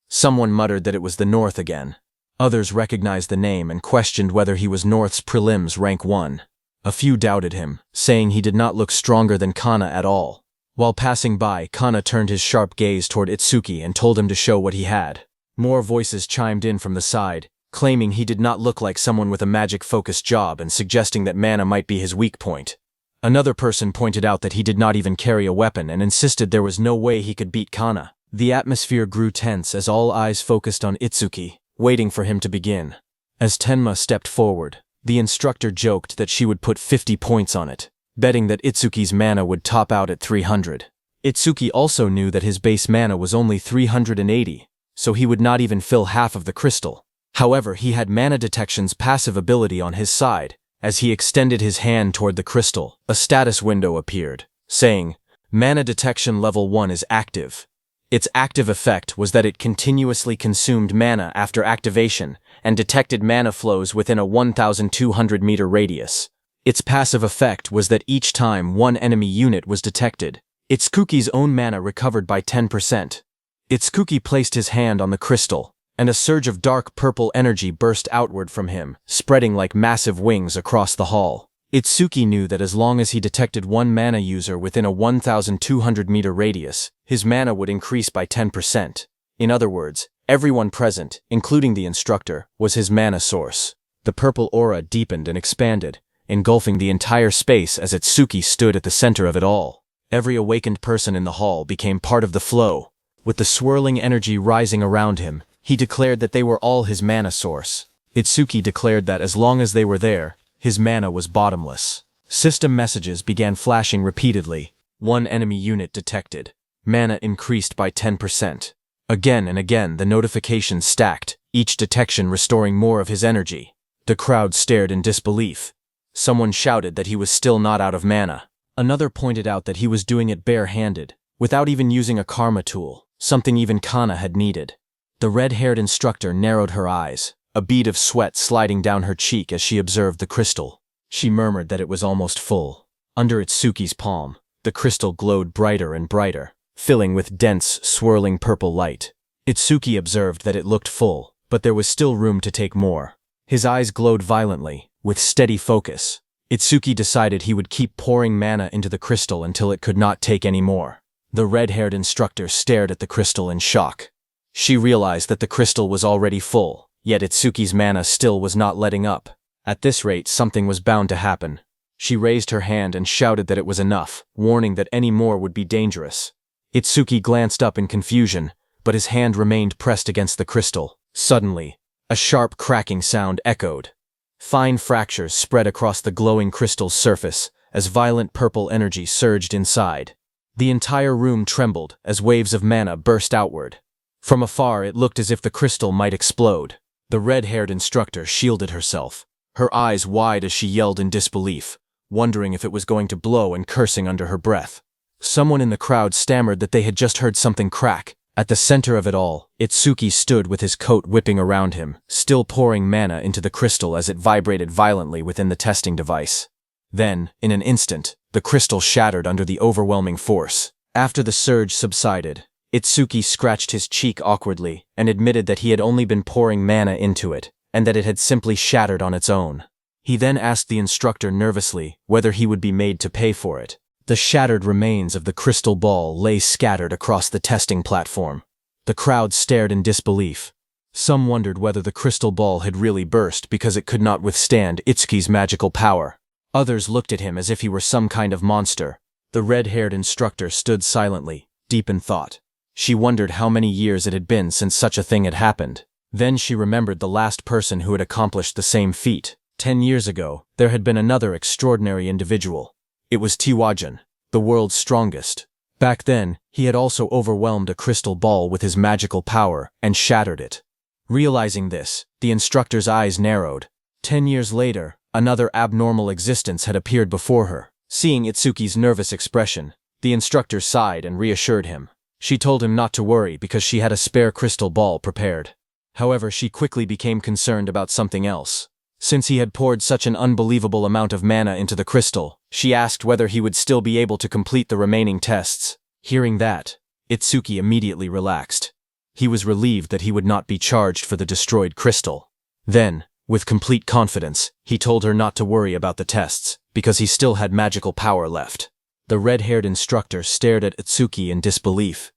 Someone muttered that it was the North again. Others recognized the name and questioned whether he was North's prelims rank 1. A few doubted him, saying he did not look stronger than Kana at all. While passing by, Kana turned his sharp gaze toward Itsuki and told him to show what he had. More voices chimed in from the side, claiming he did not look like someone with a magic-focused job and suggesting that mana might be his weak point. Another person pointed out that he did not even carry a weapon and insisted there was no way he could beat Kana. The atmosphere grew tense as all eyes focused on Itsuki, waiting for him to begin. As Tenma stepped forward, the instructor joked that she would put 50 points on it, betting that Itsuki's mana would top out at 300. Itsuki also knew that his base mana was only 380, so he would not even fill half of the crystal. However, he had Mana Detection's passive ability on his side. As he extended his hand toward the crystal, a status window appeared, saying, "Mana Detection Level 1 is active." Its active effect was that it continuously consumed mana after activation and detected mana flows within a 1,200-meter radius. Its passive effect was that each time one enemy unit was detected, Itsuki's own mana recovered by 10%. Itsuki placed his hand on the crystal, and a surge of dark purple energy burst outward from him, spreading like massive wings across the hall. Itsuki knew that as long as he detected one mana user within a 1,200-meter radius, his mana would increase by 10%. In other words, everyone present, including the instructor, was his mana source. The purple aura deepened and expanded, engulfing the entire space as Itsuki stood at the center of it all. Every awakened person in the hall became part of the flow. With the swirling energy rising around him, he declared that they were all his mana source. Itsuki declared that as long as they were there, his mana was bottomless. System messages began flashing repeatedly. One enemy unit detected. Mana increased by 10%. Again and again the notifications stacked, each detection restoring more of his energy. The crowd stared in disbelief. Someone shouted that he was still not out of mana. Another pointed out that he was doing it bare-handed, without even using a karma tool, something even Kana had needed. The red-haired instructor narrowed her eyes, a bead of sweat sliding down her cheek as she observed the crystal. She murmured that it was almost full. Under Itsuki's palm, the crystal glowed brighter and brighter, filling with dense, swirling purple light. Itsuki observed that it looked full, but there was still room to take more. His eyes glowed violently, with steady focus. Itsuki decided he would keep pouring mana into the crystal until it could not take any more. The red-haired instructor stared at the crystal in shock. She realized that the crystal was already full, yet Itsuki's mana still was not letting up. At this rate, something was bound to happen. She raised her hand and shouted that it was enough, warning that any more would be dangerous. Itsuki glanced up in confusion, but his hand remained pressed against the crystal. Suddenly, a sharp cracking sound echoed. Fine fractures spread across the glowing crystal's surface as violent purple energy surged inside. The entire room trembled as waves of mana burst outward. From afar, it looked as if the crystal might explode. The red-haired instructor shielded herself, her eyes wide as she yelled in disbelief, wondering if it was going to blow and cursing under her breath. Someone in the crowd stammered that they had just heard something crack. At the center of it all, Itsuki stood with his coat whipping around him, still pouring mana into the crystal as it vibrated violently within the testing device. Then, in an instant, the crystal shattered under the overwhelming force. After the surge subsided, Itsuki scratched his cheek awkwardly and admitted that he had only been pouring mana into it, and that it had simply shattered on its own. He then asked the instructor nervously whether he would be made to pay for it. The shattered remains of the crystal ball lay scattered across the testing platform. The crowd stared in disbelief. Some wondered whether the crystal ball had really burst because it could not withstand Itsuki's magical power. Others looked at him as if he were some kind of monster. The red-haired instructor stood silently, deep in thought. She wondered how many years it had been since such a thing had happened. Then she remembered the last person who had accomplished the same feat. 10 years ago, there had been another extraordinary individual. It was Tiwajan, the world's strongest. Back then, he had also overwhelmed a crystal ball with his magical power and shattered it. Realizing this, the instructor's eyes narrowed. 10 years later, another abnormal existence had appeared before her, Seeing Itsuki's nervous expression, the instructor sighed and reassured him. She told him not to worry because she had a spare crystal ball prepared. However, she quickly became concerned about something else. Since he had poured such an unbelievable amount of mana into the crystal, she asked whether he would still be able to complete the remaining tests. Hearing that, Itsuki immediately relaxed. He was relieved that he would not be charged for the destroyed crystal. Then, with complete confidence, he told her not to worry about the tests, because he still had magical power left. The red-haired instructor stared at Itsuki in disbelief.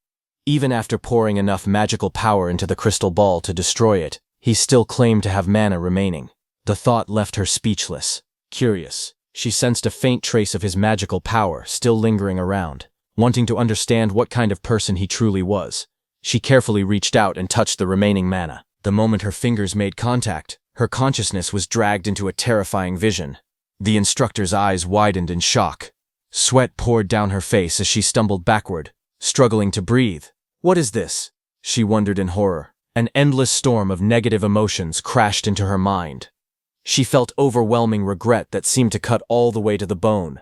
Even after pouring enough magical power into the crystal ball to destroy it, he still claimed to have mana remaining. The thought left her speechless. Curious, she sensed a faint trace of his magical power still lingering around. Wanting to understand what kind of person he truly was, she carefully reached out and touched the remaining mana. The moment her fingers made contact, her consciousness was dragged into a terrifying vision. The instructor's eyes widened in shock. Sweat poured down her face as she stumbled backward, struggling to breathe. What is this? She wondered in horror. An endless storm of negative emotions crashed into her mind. She felt overwhelming regret that seemed to cut all the way to the bone.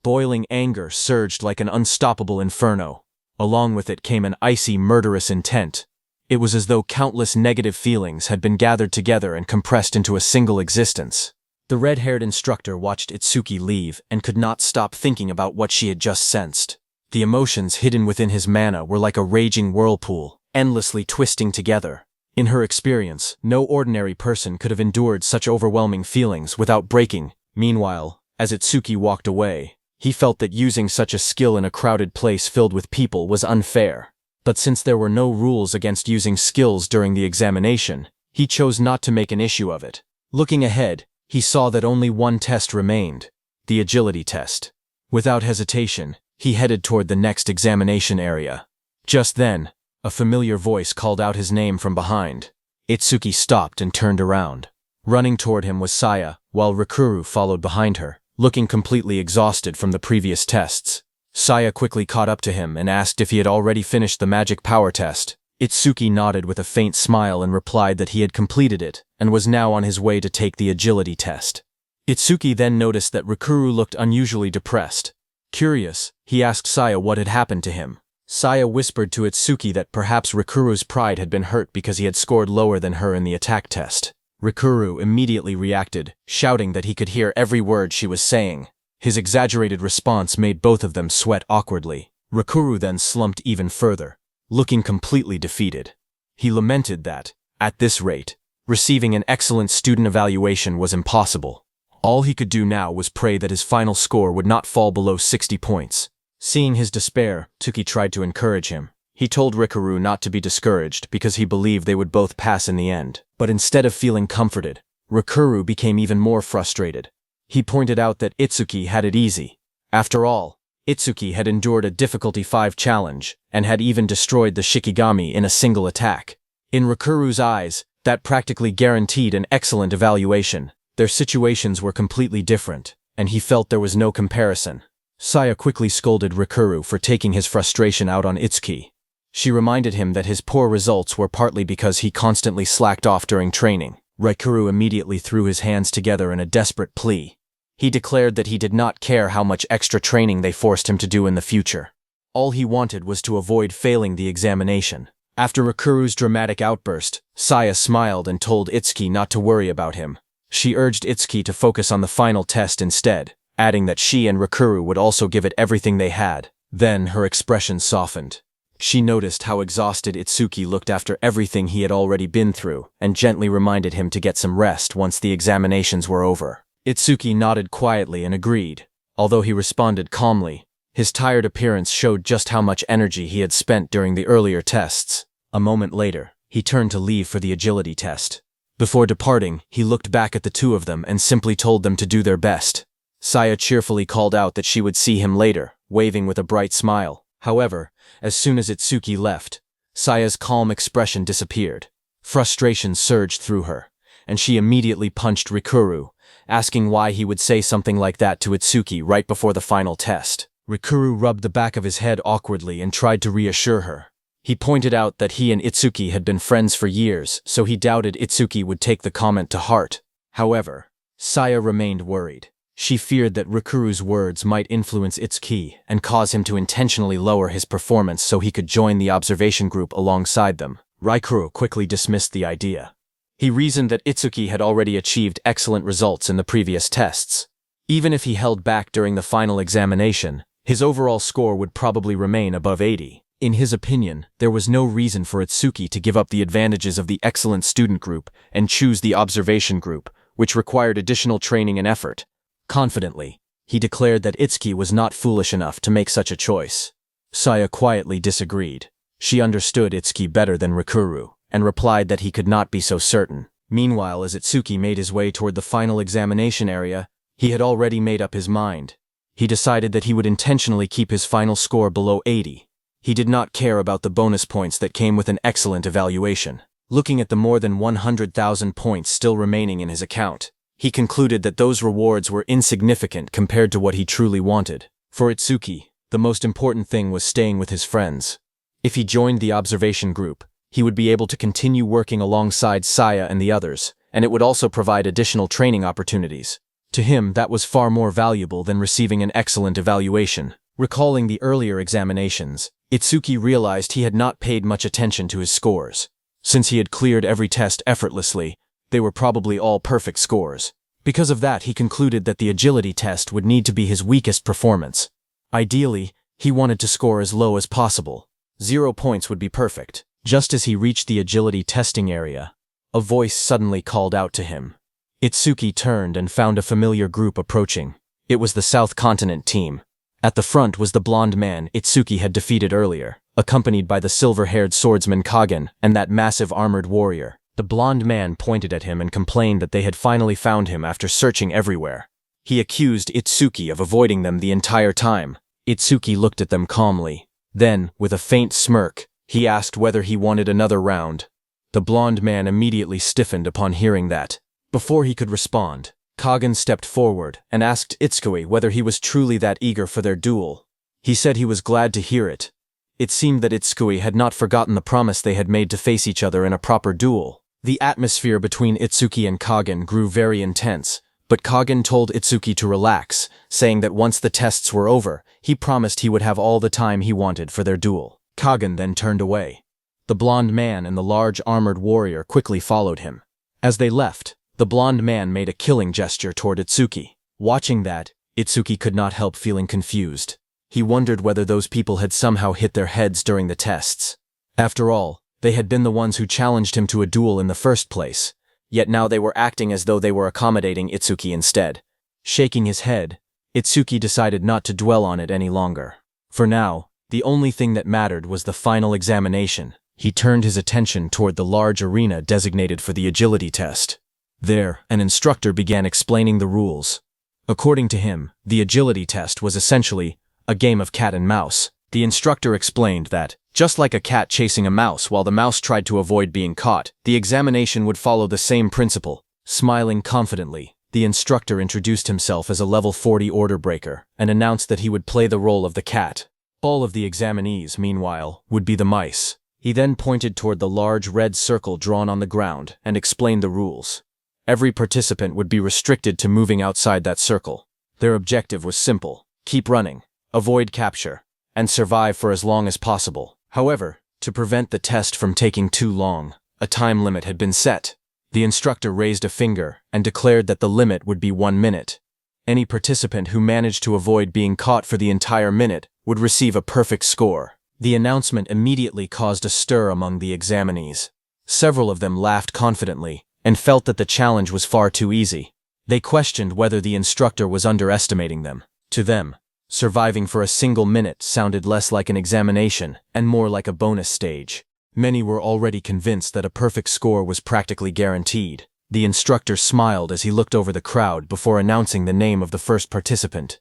Boiling anger surged like an unstoppable inferno. Along with it came an icy, murderous intent. It was as though countless negative feelings had been gathered together and compressed into a single existence. The red-haired instructor watched Itsuki leave and could not stop thinking about what she had just sensed. The emotions hidden within his mana were like a raging whirlpool, endlessly twisting together. In her experience, no ordinary person could have endured such overwhelming feelings without breaking. Meanwhile, as Itsuki walked away, he felt that using such a skill in a crowded place filled with people was unfair. But since there were no rules against using skills during the examination, he chose not to make an issue of it. Looking ahead, he saw that only one test remained, the agility test. Without hesitation, he headed toward the next examination area. Just then, a familiar voice called out his name from behind. Itsuki stopped and turned around. Running toward him was Saya, while Rikuru followed behind her, looking completely exhausted from the previous tests. Saya quickly caught up to him and asked if he had already finished the magic power test. Itsuki nodded with a faint smile and replied that he had completed it and was now on his way to take the agility test. Itsuki then noticed that Rikuru looked unusually depressed. Curious, he asked Saya what had happened to him. Saya whispered to Itsuki that perhaps Rikuru's pride had been hurt because he had scored lower than her in the attack test. Rikuru immediately reacted, shouting that he could hear every word she was saying. His exaggerated response made both of them sweat awkwardly. Rikuru then slumped even further, looking completely defeated. He lamented that, at this rate, receiving an excellent student evaluation was impossible. All he could do now was pray that his final score would not fall below 60 points. Seeing his despair, Tuki tried to encourage him. He told Rikuru not to be discouraged because he believed they would both pass in the end. But instead of feeling comforted, Rikuru became even more frustrated. He pointed out that Itsuki had it easy. After all, Itsuki had endured a difficulty 5 challenge and had even destroyed the Shikigami in a single attack. In Rikuru's eyes, that practically guaranteed an excellent evaluation. Their situations were completely different, and he felt there was no comparison. Saya quickly scolded Rikuru for taking his frustration out on Itsuki. She reminded him that his poor results were partly because he constantly slacked off during training. Rikuru immediately threw his hands together in a desperate plea. He declared that he did not care how much extra training they forced him to do in the future. All he wanted was to avoid failing the examination. After Rikuru's dramatic outburst, Saya smiled and told Itsuki not to worry about him. She urged Itsuki to focus on the final test instead, adding that she and Rikuru would also give it everything they had. Then her expression softened. She noticed how exhausted Itsuki looked after everything he had already been through, and gently reminded him to get some rest once the examinations were over. Itsuki nodded quietly and agreed. Although he responded calmly, his tired appearance showed just how much energy he had spent during the earlier tests. A moment later, he turned to leave for the agility test. Before departing, he looked back at the two of them and simply told them to do their best. Saya cheerfully called out that she would see him later, waving with a bright smile. However, as soon as Itsuki left, Saya's calm expression disappeared. Frustration surged through her, and she immediately punched Rikuru, asking why he would say something like that to Itsuki right before the final test. Rikuru rubbed the back of his head awkwardly and tried to reassure her. He pointed out that he and Itsuki had been friends for years, so he doubted Itsuki would take the comment to heart. However, Saya remained worried. She feared that Rikuru's words might influence Itsuki and cause him to intentionally lower his performance so he could join the observation group alongside them. Rikuru quickly dismissed the idea. He reasoned that Itsuki had already achieved excellent results in the previous tests. Even if he held back during the final examination, his overall score would probably remain above 80. In his opinion, there was no reason for Itsuki to give up the advantages of the excellent student group and choose the observation group, which required additional training and effort. Confidently, he declared that Itsuki was not foolish enough to make such a choice. Saya quietly disagreed. She understood Itsuki better than Rikuru, and replied that he could not be so certain. Meanwhile, as Itsuki made his way toward the final examination area, he had already made up his mind. He decided that he would intentionally keep his final score below 80. He did not care about the bonus points that came with an excellent evaluation. Looking at the more than 100,000 points still remaining in his account, he concluded that those rewards were insignificant compared to what he truly wanted. For Itsuki, the most important thing was staying with his friends. If he joined the observation group, he would be able to continue working alongside Saya and the others, and it would also provide additional training opportunities. To him, that was far more valuable than receiving an excellent evaluation. Recalling the earlier examinations, Itsuki realized he had not paid much attention to his scores. Since he had cleared every test effortlessly, they were probably all perfect scores. Because of that, he concluded that the agility test would need to be his weakest performance. Ideally, he wanted to score as low as possible. 0 points would be perfect. Just as he reached the agility testing area, a voice suddenly called out to him. Itsuki turned and found a familiar group approaching. It was the South Continent team. At the front was the blonde man Itsuki had defeated earlier, accompanied by the silver-haired swordsman Kagen and that massive armored warrior. The blonde man pointed at him and complained that they had finally found him after searching everywhere. He accused Itsuki of avoiding them the entire time. Itsuki looked at them calmly. Then, with a faint smirk, he asked whether he wanted another round. The blonde man immediately stiffened upon hearing that. Before he could respond, Kagen stepped forward and asked Itsuki whether he was truly that eager for their duel. He said he was glad to hear it. It seemed that Itsuki had not forgotten the promise they had made to face each other in a proper duel. The atmosphere between Itsuki and Kagen grew very intense, but Kagen told Itsuki to relax, saying that once the tests were over, he promised he would have all the time he wanted for their duel. Kagen then turned away. The blonde man and the large armored warrior quickly followed him. As they left, the blonde man made a killing gesture toward Itsuki. Watching that, Itsuki could not help feeling confused. He wondered whether those people had somehow hit their heads during the tests. After all, they had been the ones who challenged him to a duel in the first place, yet now they were acting as though they were accommodating Itsuki instead. Shaking his head, Itsuki decided not to dwell on it any longer. For now, the only thing that mattered was the final examination. He turned his attention toward the large arena designated for the agility test. There, an instructor began explaining the rules. According to him, the agility test was essentially a game of cat and mouse. The instructor explained that, just like a cat chasing a mouse while the mouse tried to avoid being caught, the examination would follow the same principle. Smiling confidently, the instructor introduced himself as a level 40 order breaker and announced that he would play the role of the cat. All of the examinees, meanwhile, would be the mice. He then pointed toward the large red circle drawn on the ground and explained the rules. Every participant would be restricted to moving outside that circle. Their objective was simple: keep running, avoid capture, and survive for as long as possible. However, to prevent the test from taking too long, a time limit had been set. The instructor raised a finger and declared that the limit would be 1 minute. Any participant who managed to avoid being caught for the entire minute would receive a perfect score. The announcement immediately caused a stir among the examinees. Several of them laughed confidently and felt that the challenge was far too easy. They questioned whether the instructor was underestimating them. To them, surviving for a single minute sounded less like an examination and more like a bonus stage. Many were already convinced that a perfect score was practically guaranteed. The instructor smiled as he looked over the crowd before announcing the name of the first participant.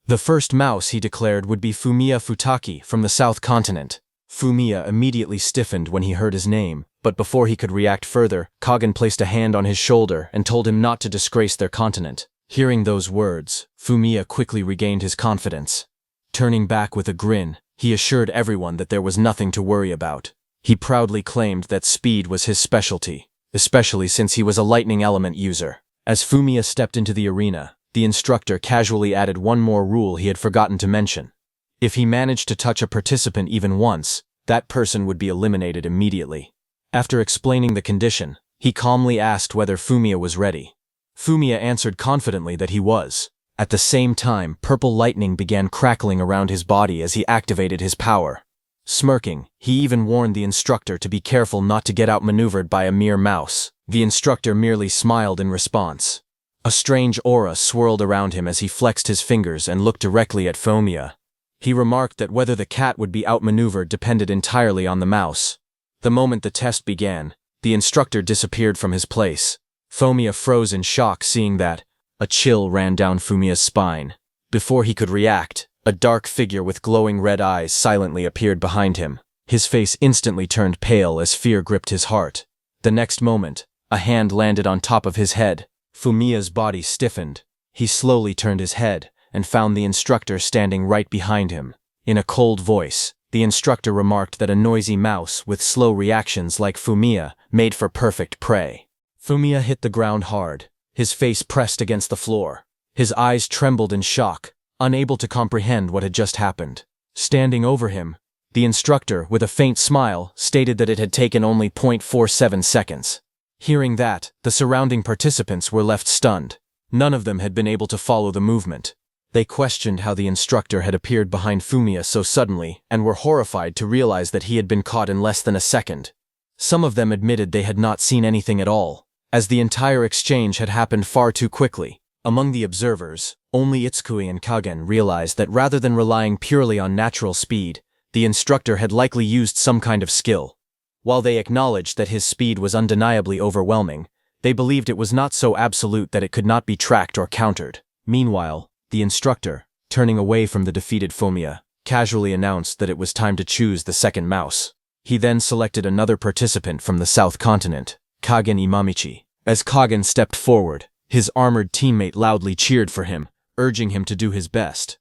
The first mouse, he declared, would be Fumiya Futaki from the South Continent. Fumiya immediately stiffened when he heard his name, but before he could react further, Kagen placed a hand on his shoulder and told him not to disgrace their continent. Hearing those words, Fumiya quickly regained his confidence. Turning back with a grin, he assured everyone that there was nothing to worry about. He proudly claimed that speed was his specialty, especially since he was a lightning element user. As Fumiya stepped into the arena, the instructor casually added one more rule he had forgotten to mention. If he managed to touch a participant even once, that person would be eliminated immediately. After explaining the condition, he calmly asked whether Fumiya was ready. Fumiya answered confidently that he was. At the same time, purple lightning began crackling around his body as he activated his power. Smirking, he even warned the instructor to be careful not to get outmaneuvered by a mere mouse. The instructor merely smiled in response. A strange aura swirled around him as he flexed his fingers and looked directly at Fumiya. He remarked that whether the cat would be outmaneuvered depended entirely on the mouse. The moment the test began, the instructor disappeared from his place. Fumiya froze in shock seeing that. A chill ran down Fumiya's spine. Before he could react, a dark figure with glowing red eyes silently appeared behind him. His face instantly turned pale as fear gripped his heart. The next moment, a hand landed on top of his head. Fumiya's body stiffened. He slowly turned his head and found the instructor standing right behind him. In a cold voice, the instructor remarked that a noisy mouse with slow reactions like Fumiya made for perfect prey. Fumiya hit the ground hard, his face pressed against the floor. His eyes trembled in shock, unable to comprehend what had just happened. Standing over him, the instructor, with a faint smile, stated that it had taken only 0.47 seconds. Hearing that, the surrounding participants were left stunned. None of them had been able to follow the movement. They questioned how the instructor had appeared behind Fumiya so suddenly and were horrified to realize that he had been caught in less than a second. Some of them admitted they had not seen anything at all, as the entire exchange had happened far too quickly. Among the observers, only Itsukui and Kagen realized that rather than relying purely on natural speed, the instructor had likely used some kind of skill. While they acknowledged that his speed was undeniably overwhelming, they believed it was not so absolute that it could not be tracked or countered. Meanwhile, the instructor, turning away from the defeated Fumiya, casually announced that it was time to choose the second mouse. He then selected another participant from the South Continent, Kagen Imamichi. As Kagen stepped forward, his armored teammate loudly cheered for him, urging him to do his best.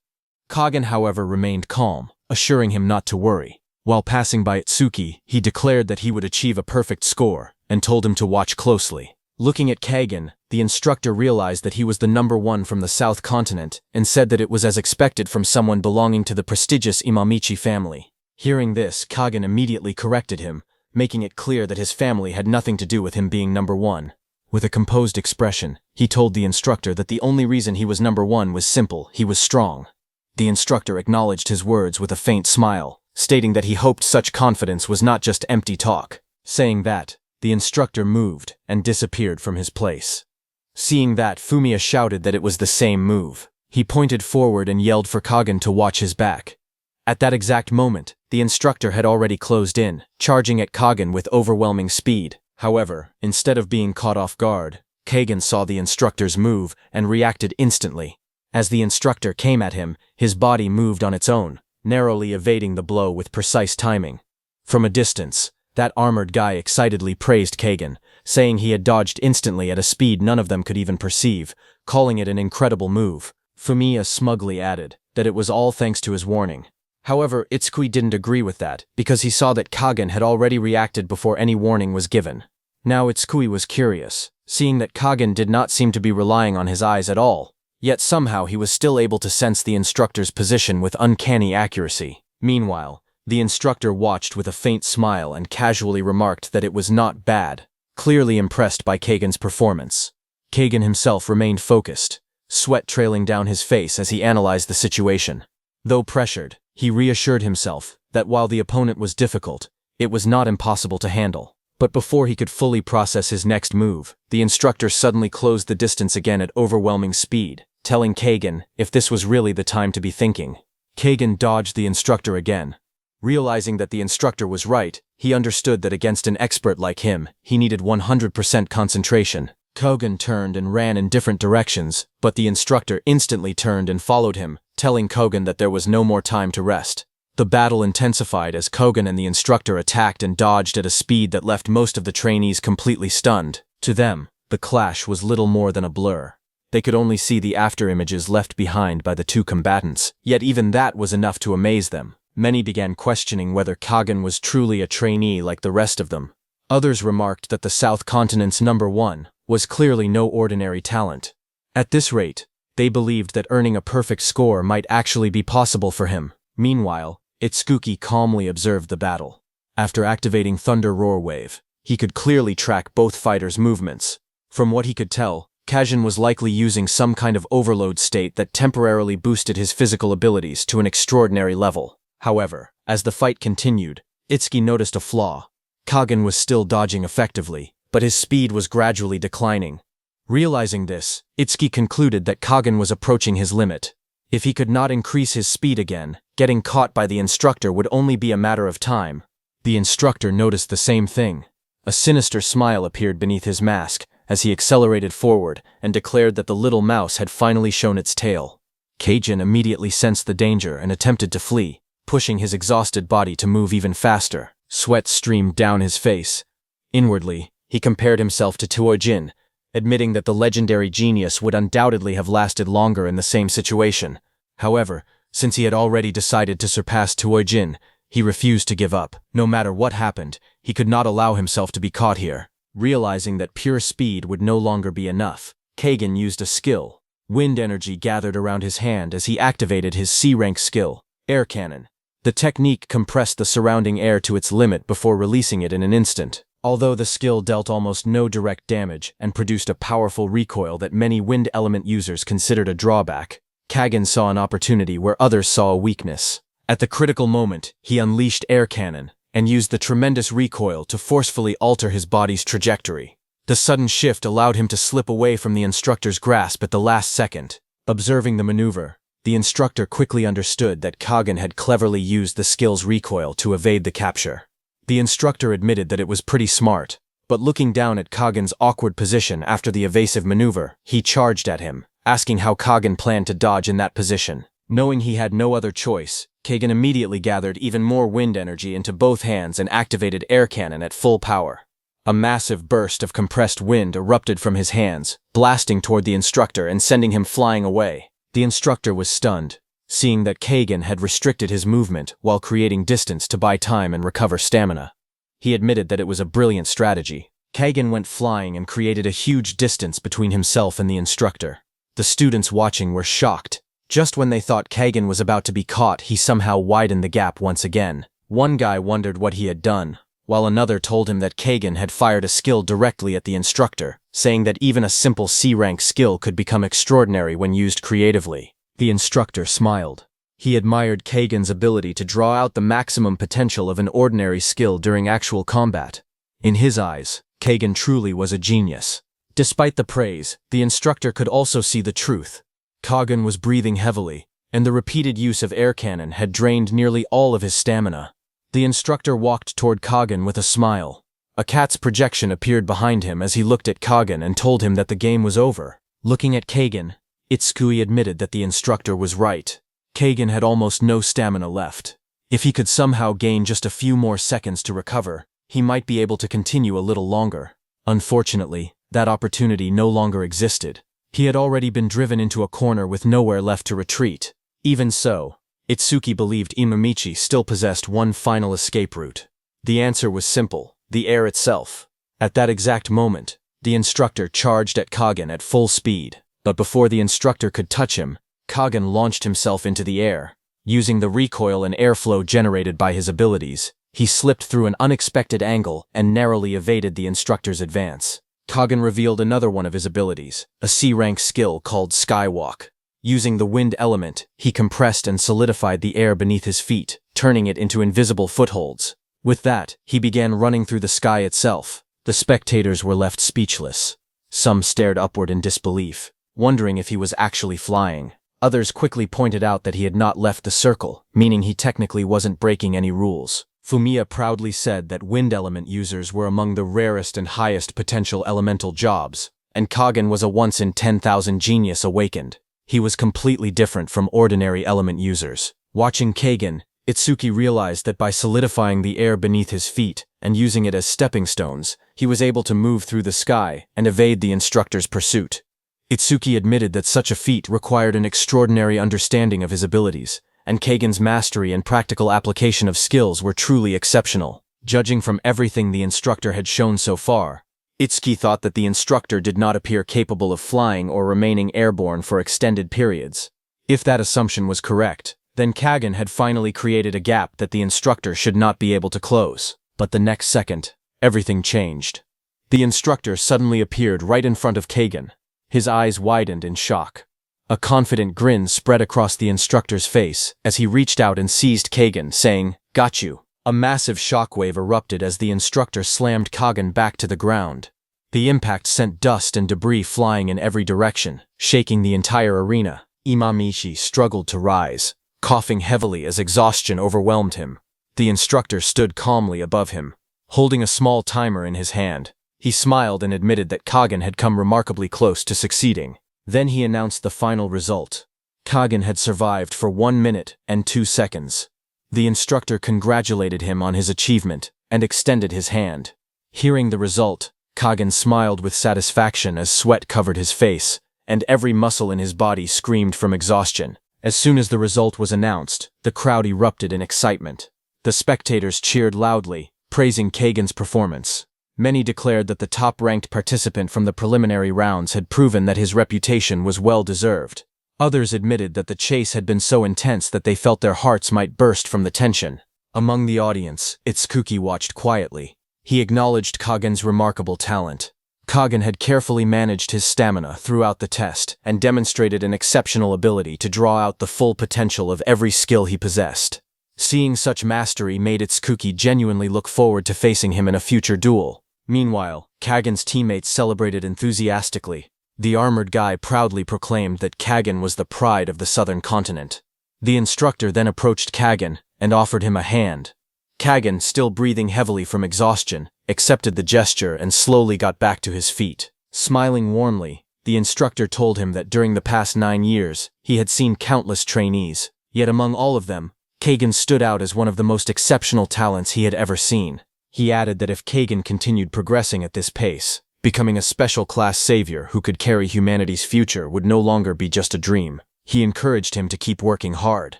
Kagen, however, remained calm, assuring him not to worry. While passing by Itsuki, he declared that he would achieve a perfect score, and told him to watch closely. Looking at Kagen, the instructor realized that he was the number one from the South Continent, and said that it was as expected from someone belonging to the prestigious Imamichi family. Hearing this, Kagen immediately corrected him, making it clear that his family had nothing to do with him being number one. With a composed expression, he told the instructor that the only reason he was number one was simple: he was strong. The instructor acknowledged his words with a faint smile, stating that he hoped such confidence was not just empty talk. Saying that, the instructor moved and disappeared from his place. Seeing that, Fumiya shouted that it was the same move. He pointed forward and yelled for Kagen to watch his back. At that exact moment, the instructor had already closed in, charging at Kagen with overwhelming speed. However, instead of being caught off guard, Kagen saw the instructor's move and reacted instantly. As the instructor came at him, his body moved on its own, narrowly evading the blow with precise timing. From a distance, that armored guy excitedly praised Kagen, saying he had dodged instantly at a speed none of them could even perceive, calling it an incredible move. Fumiya smugly added that it was all thanks to his warning. However, Itsukui didn't agree with that, because he saw that Kagen had already reacted before any warning was given. Now Itsukui was curious, seeing that Kagen did not seem to be relying on his eyes at all, yet somehow he was still able to sense the instructor's position with uncanny accuracy. Meanwhile, the instructor watched with a faint smile and casually remarked that it was not bad, clearly impressed by Kagen's performance. Kagen himself remained focused, sweat trailing down his face as he analyzed the situation. Though pressured, he reassured himself that while the opponent was difficult, it was not impossible to handle. But before he could fully process his next move, the instructor suddenly closed the distance again at overwhelming speed, telling Kagen if this was really the time to be thinking. Kagen dodged the instructor again. Realizing that the instructor was right, he understood that against an expert like him, he needed 100% concentration. Kagen turned and ran in different directions, but the instructor instantly turned and followed him, telling Kagen that there was no more time to rest. The battle intensified as Kagen and the instructor attacked and dodged at a speed that left most of the trainees completely stunned. To them, the clash was little more than a blur. They could only see the afterimages left behind by the two combatants, yet even that was enough to amaze them. Many began questioning whether Kagen was truly a trainee like the rest of them. Others remarked that the South Continent's number one was clearly no ordinary talent. At this rate, They believed that earning a perfect score might actually be possible for him. Meanwhile, Itsuki calmly observed the battle. After activating Thunder Roar Wave, he could clearly track both fighters' movements. From what he could tell, Kajin was likely using some kind of overload state that temporarily boosted his physical abilities to an extraordinary level. However, as the fight continued, Itsuki noticed a flaw. Kagin was still dodging effectively, but his speed was gradually declining. Realizing this, Itsuki concluded that Kagin was approaching his limit. If he could not increase his speed again, getting caught by the instructor would only be a matter of time. The instructor noticed the same thing. A sinister smile appeared beneath his mask as he accelerated forward and declared that the little mouse had finally shown its tail. Kagin immediately sensed the danger and attempted to flee, pushing his exhausted body to move even faster. Sweat streamed down his face. Inwardly, he compared himself to Tuojin, admitting that the legendary genius would undoubtedly have lasted longer in the same situation. However, since he had already decided to surpass Tuojin, he refused to give up. No matter what happened, he could not allow himself to be caught here. Realizing that pure speed would no longer be enough, Kagin used a skill. Wind energy gathered around his hand as he activated his C-rank skill, Air Cannon. The technique compressed the surrounding air to its limit before releasing it in an instant. Although the skill dealt almost no direct damage and produced a powerful recoil that many wind element users considered a drawback, Kagin saw an opportunity where others saw a weakness. At the critical moment, he unleashed Air Cannon and used the tremendous recoil to forcefully alter his body's trajectory. The sudden shift allowed him to slip away from the instructor's grasp at the last second. Observing the maneuver, the instructor quickly understood that Kagin had cleverly used the skill's recoil to evade the capture. The instructor admitted that it was pretty smart, but looking down at Kagin's awkward position after the evasive maneuver, he charged at him, asking how Kagin planned to dodge in that position. Knowing he had no other choice, Kagin immediately gathered even more wind energy into both hands and activated Air Cannon at full power. A massive burst of compressed wind erupted from his hands, blasting toward the instructor and sending him flying away. The instructor was stunned, seeing that Kagin had restricted his movement while creating distance to buy time and recover stamina. He admitted that it was a brilliant strategy. Kagin went flying and created a huge distance between himself and the instructor. The students watching were shocked. Just when they thought Kagin was about to be caught, he somehow widened the gap once again. One guy wondered what he had done, while another told him that Kagin had fired a skill directly at the instructor, saying that even a simple C-rank skill could become extraordinary when used creatively. The instructor smiled. He admired Kagin's ability to draw out the maximum potential of an ordinary skill during actual combat. In his eyes, Kagin truly was a genius. Despite the praise, the instructor could also see the truth. Kagin was breathing heavily, and the repeated use of Air Cannon had drained nearly all of his stamina. The instructor walked toward Kagin with a smile. A cat's projection appeared behind him as he looked at Kagin and told him that the game was over. Looking at Kagin, Itsukui admitted that the instructor was right. Kagin had almost no stamina left. If he could somehow gain just a few more seconds to recover, he might be able to continue a little longer. Unfortunately, that opportunity no longer existed. He had already been driven into a corner with nowhere left to retreat. Even so, Itsuki believed Imamichi still possessed one final escape route. The answer was simple: the air itself. At that exact moment, the instructor charged at Kagin at full speed, but before the instructor could touch him, Kagin launched himself into the air. Using the recoil and airflow generated by his abilities, he slipped through an unexpected angle and narrowly evaded the instructor's advance. Kagin revealed another one of his abilities, a C-rank skill called Skywalk. Using the wind element, he compressed and solidified the air beneath his feet, turning it into invisible footholds. With that, he began running through the sky itself. The spectators were left speechless. Some stared upward in disbelief, wondering if he was actually flying. Others quickly pointed out that he had not left the circle, meaning he technically wasn't breaking any rules. Fumiya proudly said that wind element users were among the rarest and highest potential elemental jobs, and Kagin was a once-in-10,000 genius awakened. He was completely different from ordinary element users. Watching Kagin, Itsuki realized that by solidifying the air beneath his feet and using it as stepping stones, he was able to move through the sky and evade the instructor's pursuit. Itsuki admitted that such a feat required an extraordinary understanding of his abilities, and Kagin's mastery and practical application of skills were truly exceptional. Judging from everything the instructor had shown so far, Itsuki thought that the instructor did not appear capable of flying or remaining airborne for extended periods. If that assumption was correct, then Kagan had finally created a gap that the instructor should not be able to close. But the next second, everything changed. The instructor suddenly appeared right in front of Kagan. His eyes widened in shock. A confident grin spread across the instructor's face as he reached out and seized Kagan, saying, "Got you." A massive shockwave erupted as the instructor slammed Kagan back to the ground. The impact sent dust and debris flying in every direction, shaking the entire arena. Imamishi struggled to rise, coughing heavily as exhaustion overwhelmed him. The instructor stood calmly above him, holding a small timer in his hand. He smiled and admitted that Kagan had come remarkably close to succeeding. Then he announced the final result. Kagan had survived for 1 minute and 2 seconds. The instructor congratulated him on his achievement and extended his hand. Hearing the result, Kagan smiled with satisfaction as sweat covered his face, and every muscle in his body screamed from exhaustion. As soon as the result was announced, the crowd erupted in excitement. The spectators cheered loudly, praising Kagan's performance. Many declared that the top-ranked participant from the preliminary rounds had proven that his reputation was well-deserved. Others admitted that the chase had been so intense that they felt their hearts might burst from the tension. Among the audience, Itsuki watched quietly. He acknowledged Kagan's remarkable talent. Kagan had carefully managed his stamina throughout the test and demonstrated an exceptional ability to draw out the full potential of every skill he possessed. Seeing such mastery made Itsuki genuinely look forward to facing him in a future duel. Meanwhile, Kagan's teammates celebrated enthusiastically. The armored guy proudly proclaimed that Kagan was the pride of the southern continent. The instructor then approached Kagan and offered him a hand. Kagan, still breathing heavily from exhaustion, accepted the gesture and slowly got back to his feet. Smiling warmly, the instructor told him that during the past 9 years, he had seen countless trainees, yet among all of them, Kagan stood out as one of the most exceptional talents he had ever seen. He added that if Kagan continued progressing at this pace, becoming a special-class savior who could carry humanity's future would no longer be just a dream. He encouraged him to keep working hard.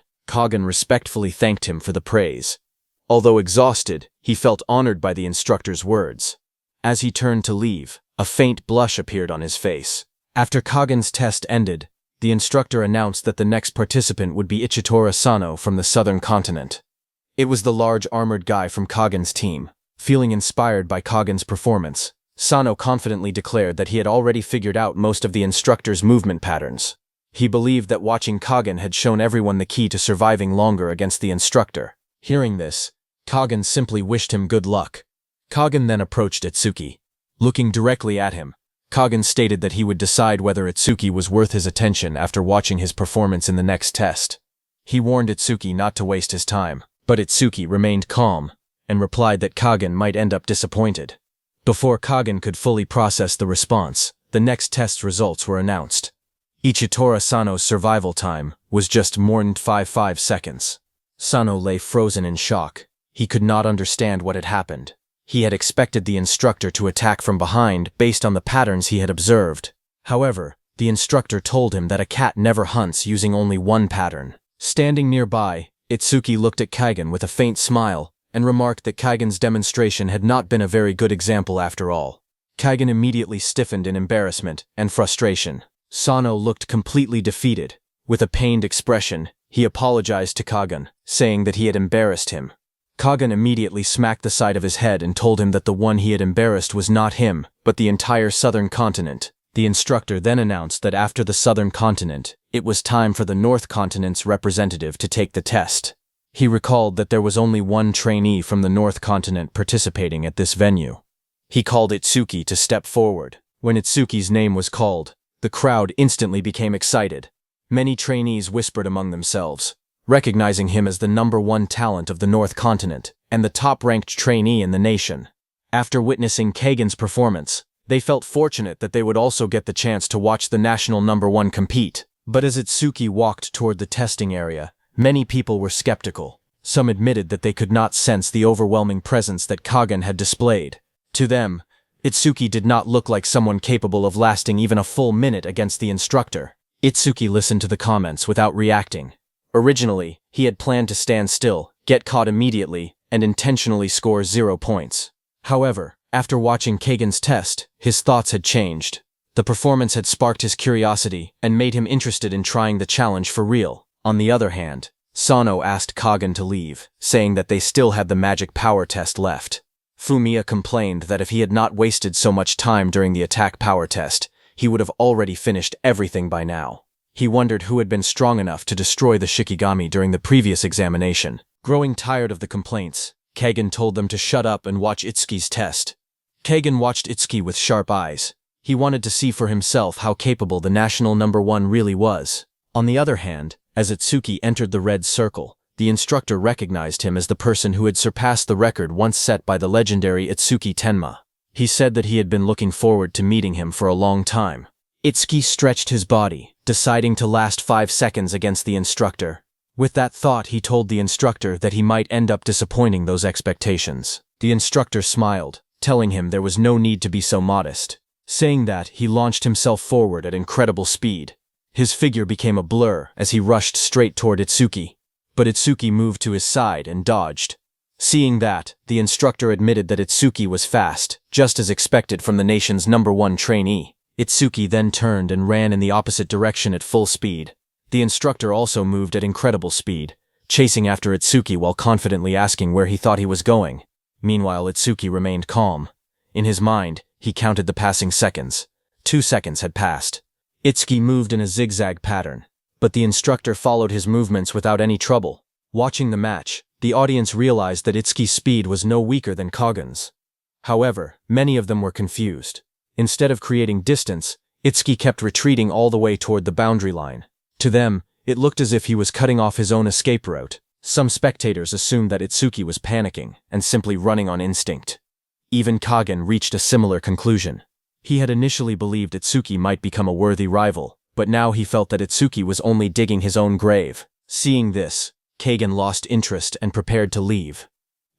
Kagan respectfully thanked him for the praise. Although exhausted, he felt honored by the instructor's words. As he turned to leave, a faint blush appeared on his face. After Kagan's test ended, the instructor announced that the next participant would be Ichitora Sano from the southern continent. It was the large armored guy from Kagan's team. Feeling inspired by Kagan's performance, Sano confidently declared that he had already figured out most of the instructor's movement patterns. He believed that watching Kagan had shown everyone the key to surviving longer against the instructor. Hearing this, Kagan simply wished him good luck. Kagan then approached Itsuki. Looking directly at him, Kagan stated that he would decide whether Itsuki was worth his attention after watching his performance in the next test. He warned Itsuki not to waste his time, but Itsuki remained calm and replied that Kagan might end up disappointed. Before Kagan could fully process the response, the next test's results were announced. Ichitora Sano's survival time was just more than 5 seconds. Sano lay frozen in shock. He could not understand what had happened. He had expected the instructor to attack from behind based on the patterns he had observed. However, the instructor told him that a cat never hunts using only one pattern. Standing nearby, Itsuki looked at Kagan with a faint smile and remarked that Kagan's demonstration had not been a very good example after all. Kagan immediately stiffened in embarrassment and frustration. Sano looked completely defeated. With a pained expression, he apologized to Kagan, saying that he had embarrassed him. Kagan immediately smacked the side of his head and told him that the one he had embarrassed was not him, but the entire southern continent. The instructor then announced that after the southern continent, it was time for the north continent's representative to take the test. He recalled that there was only one trainee from the north continent participating at this venue. He called Itsuki to step forward. When Itsuki's name was called, the crowd instantly became excited. Many trainees whispered among themselves, recognizing him as the #1 talent of the North Continent and the top-ranked trainee in the nation. After witnessing Kagan's performance, they felt fortunate that they would also get the chance to watch the national #1 compete. But as Itsuki walked toward the testing area, many people were skeptical. Some admitted that they could not sense the overwhelming presence that Kagan had displayed. To them, Itsuki did not look like someone capable of lasting even a full minute against the instructor. Itsuki listened to the comments without reacting. Originally, he had planned to stand still, get caught immediately, and intentionally score 0 points. However, After watching Kagan's test, his thoughts had changed. The performance had sparked his curiosity and made him interested in trying the challenge for real. On the other hand, Sano asked Kagan to leave, saying that they still had the magic power test left. Fumiya complained that if he had not wasted so much time during the attack power test, he would have already finished everything by now. He wondered who had been strong enough to destroy the Shikigami during the previous examination. Growing tired of the complaints, Kagan told them to shut up and watch Itsuki's test. Kagan watched Itsuki with sharp eyes. He wanted to see for himself how capable the national #1 really was. On the other hand, as Itsuki entered the red circle, the instructor recognized him as the person who had surpassed the record once set by the legendary Itsuki Tenma. He said that he had been looking forward to meeting him for a long time. Itsuki stretched his body, deciding to last 5 seconds against the instructor. With that thought, he told the instructor that he might end up disappointing those expectations. The instructor smiled, telling him there was no need to be so modest. Saying that, he launched himself forward at incredible speed. His figure became a blur as he rushed straight toward Itsuki. But Itsuki moved to his side and dodged. Seeing that, the instructor admitted that Itsuki was fast, just as expected from the nation's #1 trainee. Itsuki then turned and ran in the opposite direction at full speed. The instructor also moved at incredible speed, chasing after Itsuki while confidently asking where he thought he was going. Meanwhile, Itsuki remained calm. In his mind, he counted the passing seconds. 2 seconds had passed. Itsuki moved in a zigzag pattern, but the instructor followed his movements without any trouble. Watching the match, the audience realized that Itsuki's speed was no weaker than Kagan's. However, many of them were confused. Instead of creating distance, Itsuki kept retreating all the way toward the boundary line. To them, it looked as if he was cutting off his own escape route. Some spectators assumed that Itsuki was panicking and simply running on instinct. Even Kagan reached a similar conclusion. He had initially believed Itsuki might become a worthy rival, but now he felt that Itsuki was only digging his own grave. Seeing this, Kagan lost interest and prepared to leave.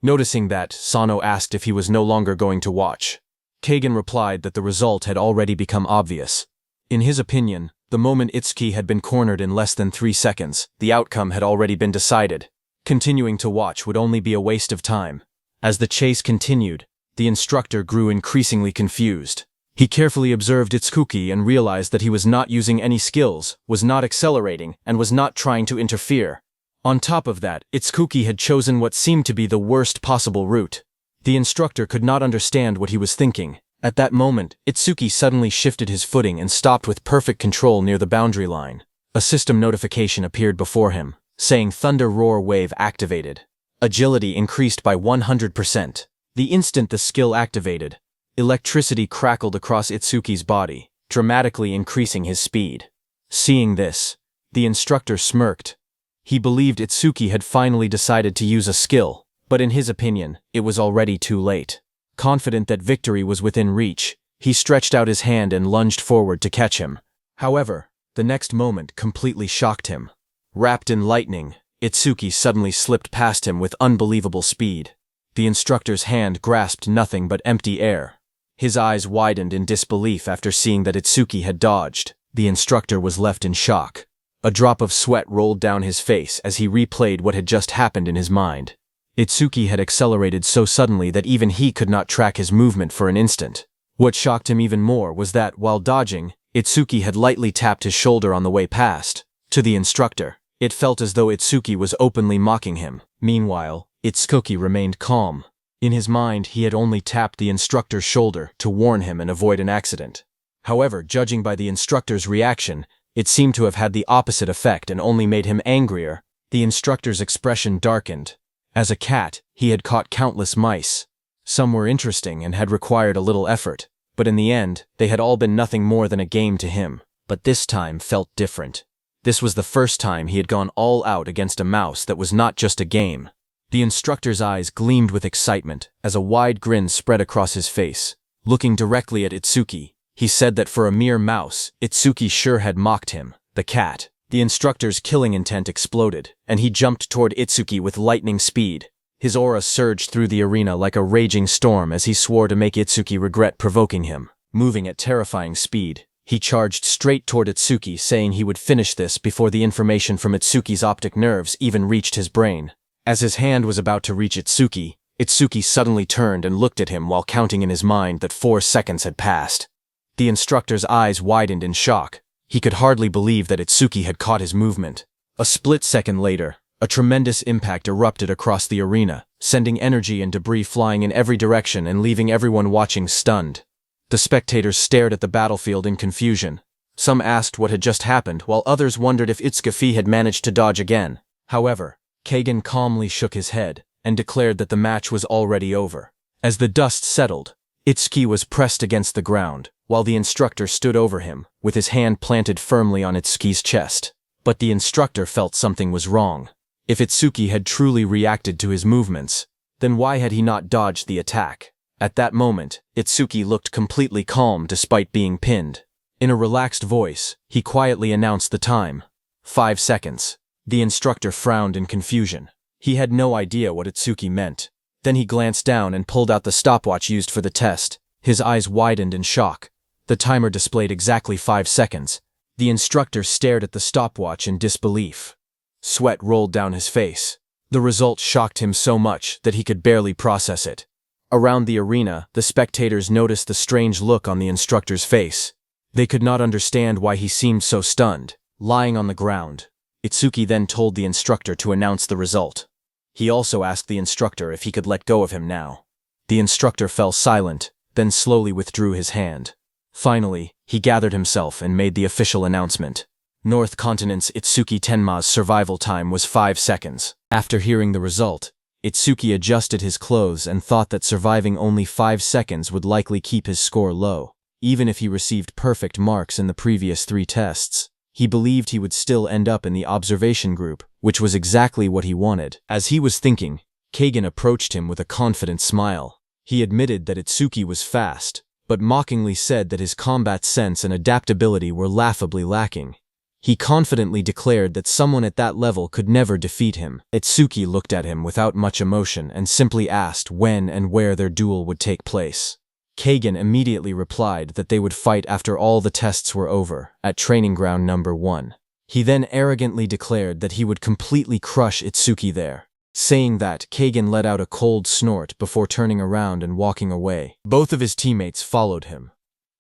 Noticing that, Sano asked if he was no longer going to watch. Kagan replied that the result had already become obvious. In his opinion, the moment Itsuki had been cornered in less than 3 seconds, the outcome had already been decided. Continuing to watch would only be a waste of time. As the chase continued, the instructor grew increasingly confused. He carefully observed Itsuki and realized that he was not using any skills, was not accelerating, and was not trying to interfere. On top of that, Itsuki had chosen what seemed to be the worst possible route. The instructor could not understand what he was thinking. At that moment, Itsuki suddenly shifted his footing and stopped with perfect control near the boundary line. A system notification appeared before him, saying Thunder Roar Wave activated. Agility increased by 100%. The instant the skill activated, electricity crackled across Itsuki's body, dramatically increasing his speed. Seeing this, the instructor smirked. He believed Itsuki had finally decided to use a skill, but in his opinion, it was already too late. Confident that victory was within reach, he stretched out his hand and lunged forward to catch him. However, the next moment completely shocked him. Wrapped in lightning, Itsuki suddenly slipped past him with unbelievable speed. The instructor's hand grasped nothing but empty air. His eyes widened in disbelief after seeing that Itsuki had dodged. The instructor was left in shock. A drop of sweat rolled down his face as he replayed what had just happened in his mind. Itsuki had accelerated so suddenly that even he could not track his movement for an instant. What shocked him even more was that, while dodging, Itsuki had lightly tapped his shoulder on the way past. To the instructor, it felt as though Itsuki was openly mocking him. Meanwhile, Itsuki remained calm. In his mind, he had only tapped the instructor's shoulder to warn him and avoid an accident. However, judging by the instructor's reaction, it seemed to have had the opposite effect and only made him angrier. The instructor's expression darkened. As a cat, he had caught countless mice. Some were interesting and had required a little effort, but in the end, they had all been nothing more than a game to him. But this time felt different. This was the first time he had gone all out against a mouse that was not just a game. The instructor's eyes gleamed with excitement as a wide grin spread across his face. Looking directly at Itsuki, he said that for a mere mouse, Itsuki sure had mocked him, the cat. The instructor's killing intent exploded, and he jumped toward Itsuki with lightning speed. His aura surged through the arena like a raging storm as he swore to make Itsuki regret provoking him. Moving at terrifying speed, he charged straight toward Itsuki, saying he would finish this before the information from Itsuki's optic nerves even reached his brain. As his hand was about to reach Itsuki, Itsuki suddenly turned and looked at him while counting in his mind that 4 seconds had passed. The instructor's eyes widened in shock. He could hardly believe that Itsuki had caught his movement. A split second later, a tremendous impact erupted across the arena, sending energy and debris flying in every direction and leaving everyone watching stunned. The spectators stared at the battlefield in confusion. Some asked what had just happened, while others wondered if Itsuki had managed to dodge again. However, Kagan calmly shook his head and declared that the match was already over. As the dust settled, Itsuki was pressed against the ground, while the instructor stood over him, with his hand planted firmly on Itsuki's chest. But the instructor felt something was wrong. If Itsuki had truly reacted to his movements, then why had he not dodged the attack? At that moment, Itsuki looked completely calm despite being pinned. In a relaxed voice, he quietly announced the time. 5 seconds. The instructor frowned in confusion. He had no idea what Itsuki meant. Then he glanced down and pulled out the stopwatch used for the test. His eyes widened in shock. The timer displayed exactly 5 seconds. The instructor stared at the stopwatch in disbelief. Sweat rolled down his face. The result shocked him so much that he could barely process it. Around the arena, the spectators noticed the strange look on the instructor's face. They could not understand why he seemed so stunned. Lying on the ground, Itsuki then told the instructor to announce the result. He also asked the instructor if he could let go of him now. The instructor fell silent, then slowly withdrew his hand. Finally, he gathered himself and made the official announcement. North Continent's Itsuki Tenma's survival time was 5 seconds. After hearing the result, Itsuki adjusted his clothes and thought that surviving only 5 seconds would likely keep his score low. Even if he received perfect marks in the previous 3 tests, he believed he would still end up in the observation group, which was exactly what he wanted. As he was thinking, Kagan approached him with a confident smile. He admitted that Itsuki was fast, but mockingly said that his combat sense and adaptability were laughably lacking. He confidently declared that someone at that level could never defeat him. Itsuki looked at him without much emotion and simply asked when and where their duel would take place. Kagan immediately replied that they would fight after all the tests were over, at training ground number 1. He then arrogantly declared that he would completely crush Itsuki there. Saying that, Kagan let out a cold snort before turning around and walking away. Both of his teammates followed him.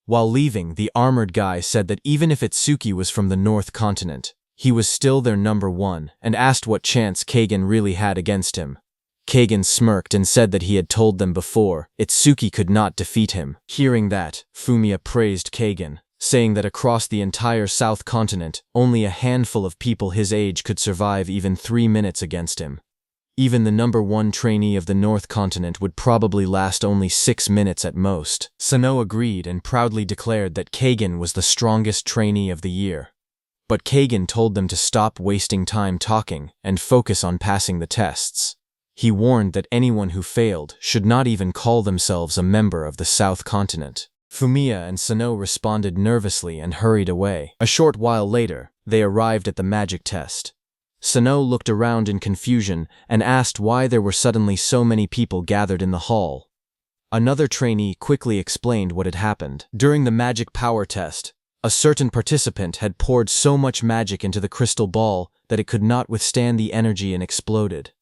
While leaving, the armored guy said that even if Itsuki was from the North Continent, he was still their number 1 and asked what chance Kagan really had against him. Kagan smirked and said that he had told them before, Itsuki could not defeat him. Hearing that, Fumiya praised Kagan, saying that across the entire South Continent, only a handful of people his age could survive even 3 minutes against him. Even the number 1 trainee of the North Continent would probably last only 6 minutes at most. Sano agreed and proudly declared that Kagan was the strongest trainee of the year. But Kagan told them to stop wasting time talking and focus on passing the tests. He warned that anyone who failed should not even call themselves a member of the South Continent. Fumiya and Sano responded nervously and hurried away. A short while later, they arrived at the magic test. Sano looked around in confusion and asked why there were suddenly so many people gathered in the hall. Another trainee quickly explained what had happened. During the magic power test, a certain participant had poured so much magic into the crystal ball that it could not withstand the energy and exploded.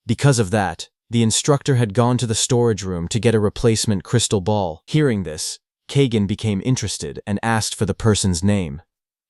Because of that, the instructor had gone to the storage room to get a replacement crystal ball. Hearing this, Kagan became interested and asked for the person's name.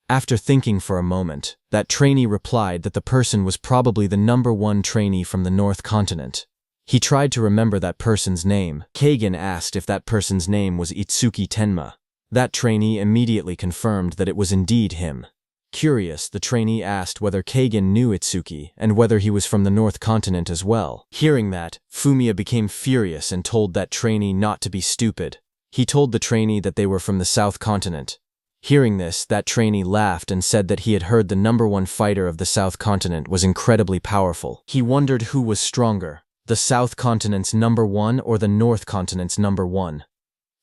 After thinking for a moment, that trainee replied that the person was probably the number 1 trainee from the North Continent. He tried to remember that person's name. Kagan asked if that person's name was Itsuki Tenma. That trainee immediately confirmed that it was indeed him. Curious, the trainee asked whether Kagan knew Itsuki and whether he was from the North Continent as well. Hearing that, Fumiya became furious and told that trainee not to be stupid. He told the trainee that they were from the South Continent. Hearing this, that trainee laughed and said that he had heard the number 1 fighter of the South Continent was incredibly powerful. He wondered who was stronger, the South Continent's number 1 or the North Continent's number 1.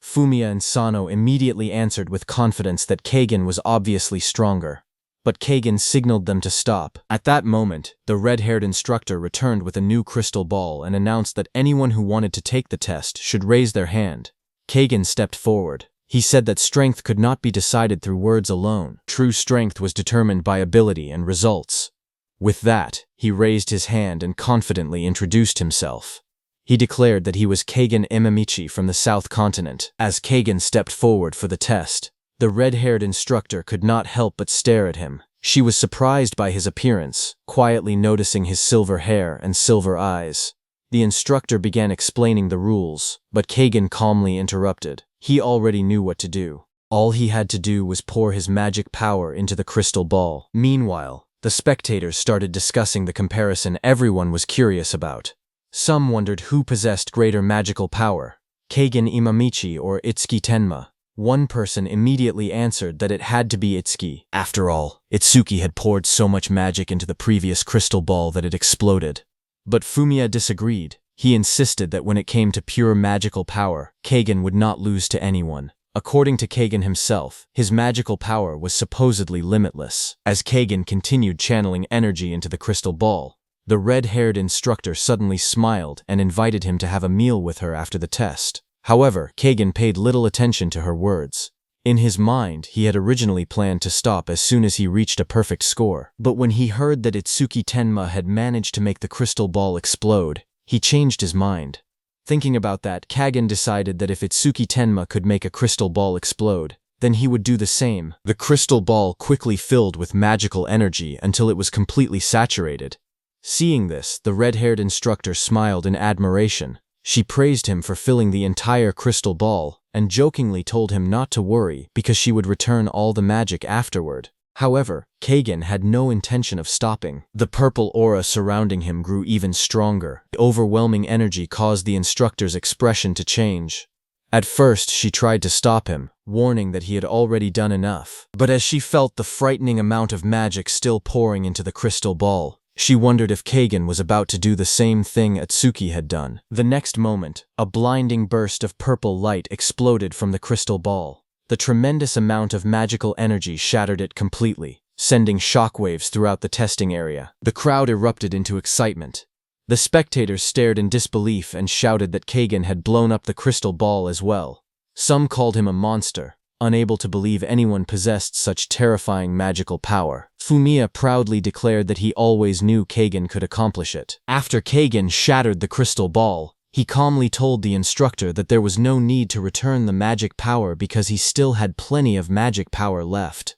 Fumiya and Sano immediately answered with confidence that Kagan was obviously stronger. But Kagan signaled them to stop. At that moment, the red-haired instructor returned with a new crystal ball and announced that anyone who wanted to take the test should raise their hand. Kagan stepped forward. He said that strength could not be decided through words alone. True strength was determined by ability and results. With that, he raised his hand and confidently introduced himself. He declared that he was Keigen Imamichi from the South Continent. As Keigen stepped forward for the test, the red-haired instructor could not help but stare at him. She was surprised by his appearance, quietly noticing his silver hair and silver eyes. The instructor began explaining the rules, but Keigen calmly interrupted. He already knew what to do. All he had to do was pour his magic power into the crystal ball. Meanwhile, the spectators started discussing the comparison everyone was curious about. Some wondered who possessed greater magical power, Keigen Imamichi or Itsuki Tenma. One person immediately answered that it had to be Itsuki. After all, Itsuki had poured so much magic into the previous crystal ball that it exploded. But Fumiya disagreed. He insisted that when it came to pure magical power, Keigen would not lose to anyone. According to Keigen himself, his magical power was supposedly limitless. As Keigen continued channeling energy into the crystal ball, the red-haired instructor suddenly smiled and invited him to have a meal with her after the test. However, Keigen paid little attention to her words. In his mind, he had originally planned to stop as soon as he reached a perfect score. But when he heard that Itsuki Tenma had managed to make the crystal ball explode, he changed his mind. Thinking about that, Keigen decided that if Itsuki Tenma could make a crystal ball explode, then he would do the same. The crystal ball quickly filled with magical energy until it was completely saturated. Seeing this, the red-haired instructor smiled in admiration. She praised him for filling the entire crystal ball and jokingly told him not to worry because she would return all the magic afterward. However, Keigen had no intention of stopping. The purple aura surrounding him grew even stronger. The overwhelming energy caused the instructor's expression to change. At first, she tried to stop him, warning that he had already done enough. But as she felt the frightening amount of magic still pouring into the crystal ball, she wondered if Keigen was about to do the same thing Itsuki had done. The next moment, a blinding burst of purple light exploded from the crystal ball. The tremendous amount of magical energy shattered it completely, sending shockwaves throughout the testing area. The crowd erupted into excitement. The spectators stared in disbelief and shouted that Keigen had blown up the crystal ball as well. Some called him a monster, unable to believe anyone possessed such terrifying magical power. Fumiya proudly declared that he always knew Keigen could accomplish it. After Keigen shattered the crystal ball, he calmly told the instructor that there was no need to return the magic power because he still had plenty of magic power left.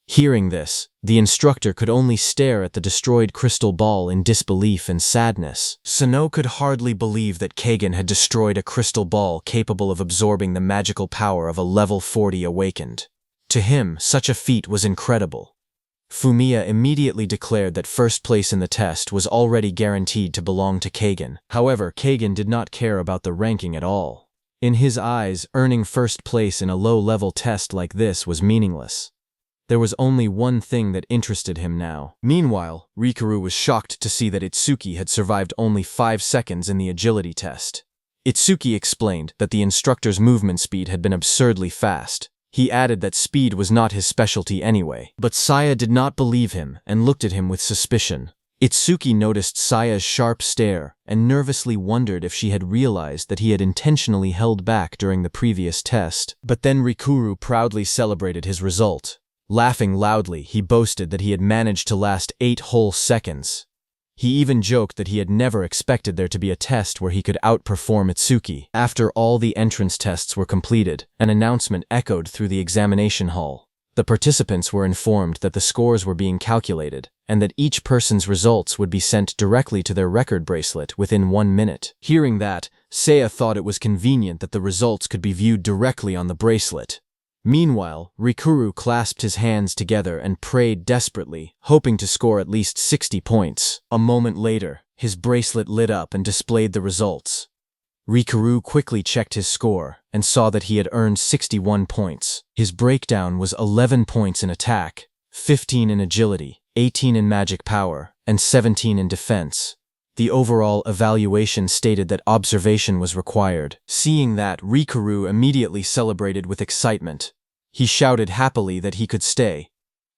Hearing this, the instructor could only stare at the destroyed crystal ball in disbelief and sadness. Sano could hardly believe that Keigen had destroyed a crystal ball capable of absorbing the magical power of a level 40 awakened. To him, such a feat was incredible. Fumiya immediately declared that first place in the test was already guaranteed to belong to Keigen. However, Keigen did not care about the ranking at all. In his eyes, earning first place in a low-level test like this was meaningless. There was only one thing that interested him now. Meanwhile, Rikuru was shocked to see that Itsuki had survived only 5 seconds in the agility test. Itsuki explained that the instructor's movement speed had been absurdly fast. He added that speed was not his specialty anyway. But Saya did not believe him and looked at him with suspicion. Itsuki noticed Saya's sharp stare and nervously wondered if she had realized that he had intentionally held back during the previous test. But then Rikuru proudly celebrated his result. Laughing loudly, he boasted that he had managed to last 8 whole seconds. He even joked that he had never expected there to be a test where he could outperform Itsuki. After all the entrance tests were completed, an announcement echoed through the examination hall. The participants were informed that the scores were being calculated, and that each person's results would be sent directly to their record bracelet within 1 minute. Hearing that, Seiya thought it was convenient that the results could be viewed directly on the bracelet. Meanwhile, Rikuru clasped his hands together and prayed desperately, hoping to score at least 60 points. A moment later, his bracelet lit up and displayed the results. Rikuru quickly checked his score and saw that he had earned 61 points. His breakdown was 11 points in attack, 15 in agility, 18 in magic power, and 17 in defense. The overall evaluation stated that observation was required. Seeing that, Rikuru immediately celebrated with excitement. He shouted happily that he could stay.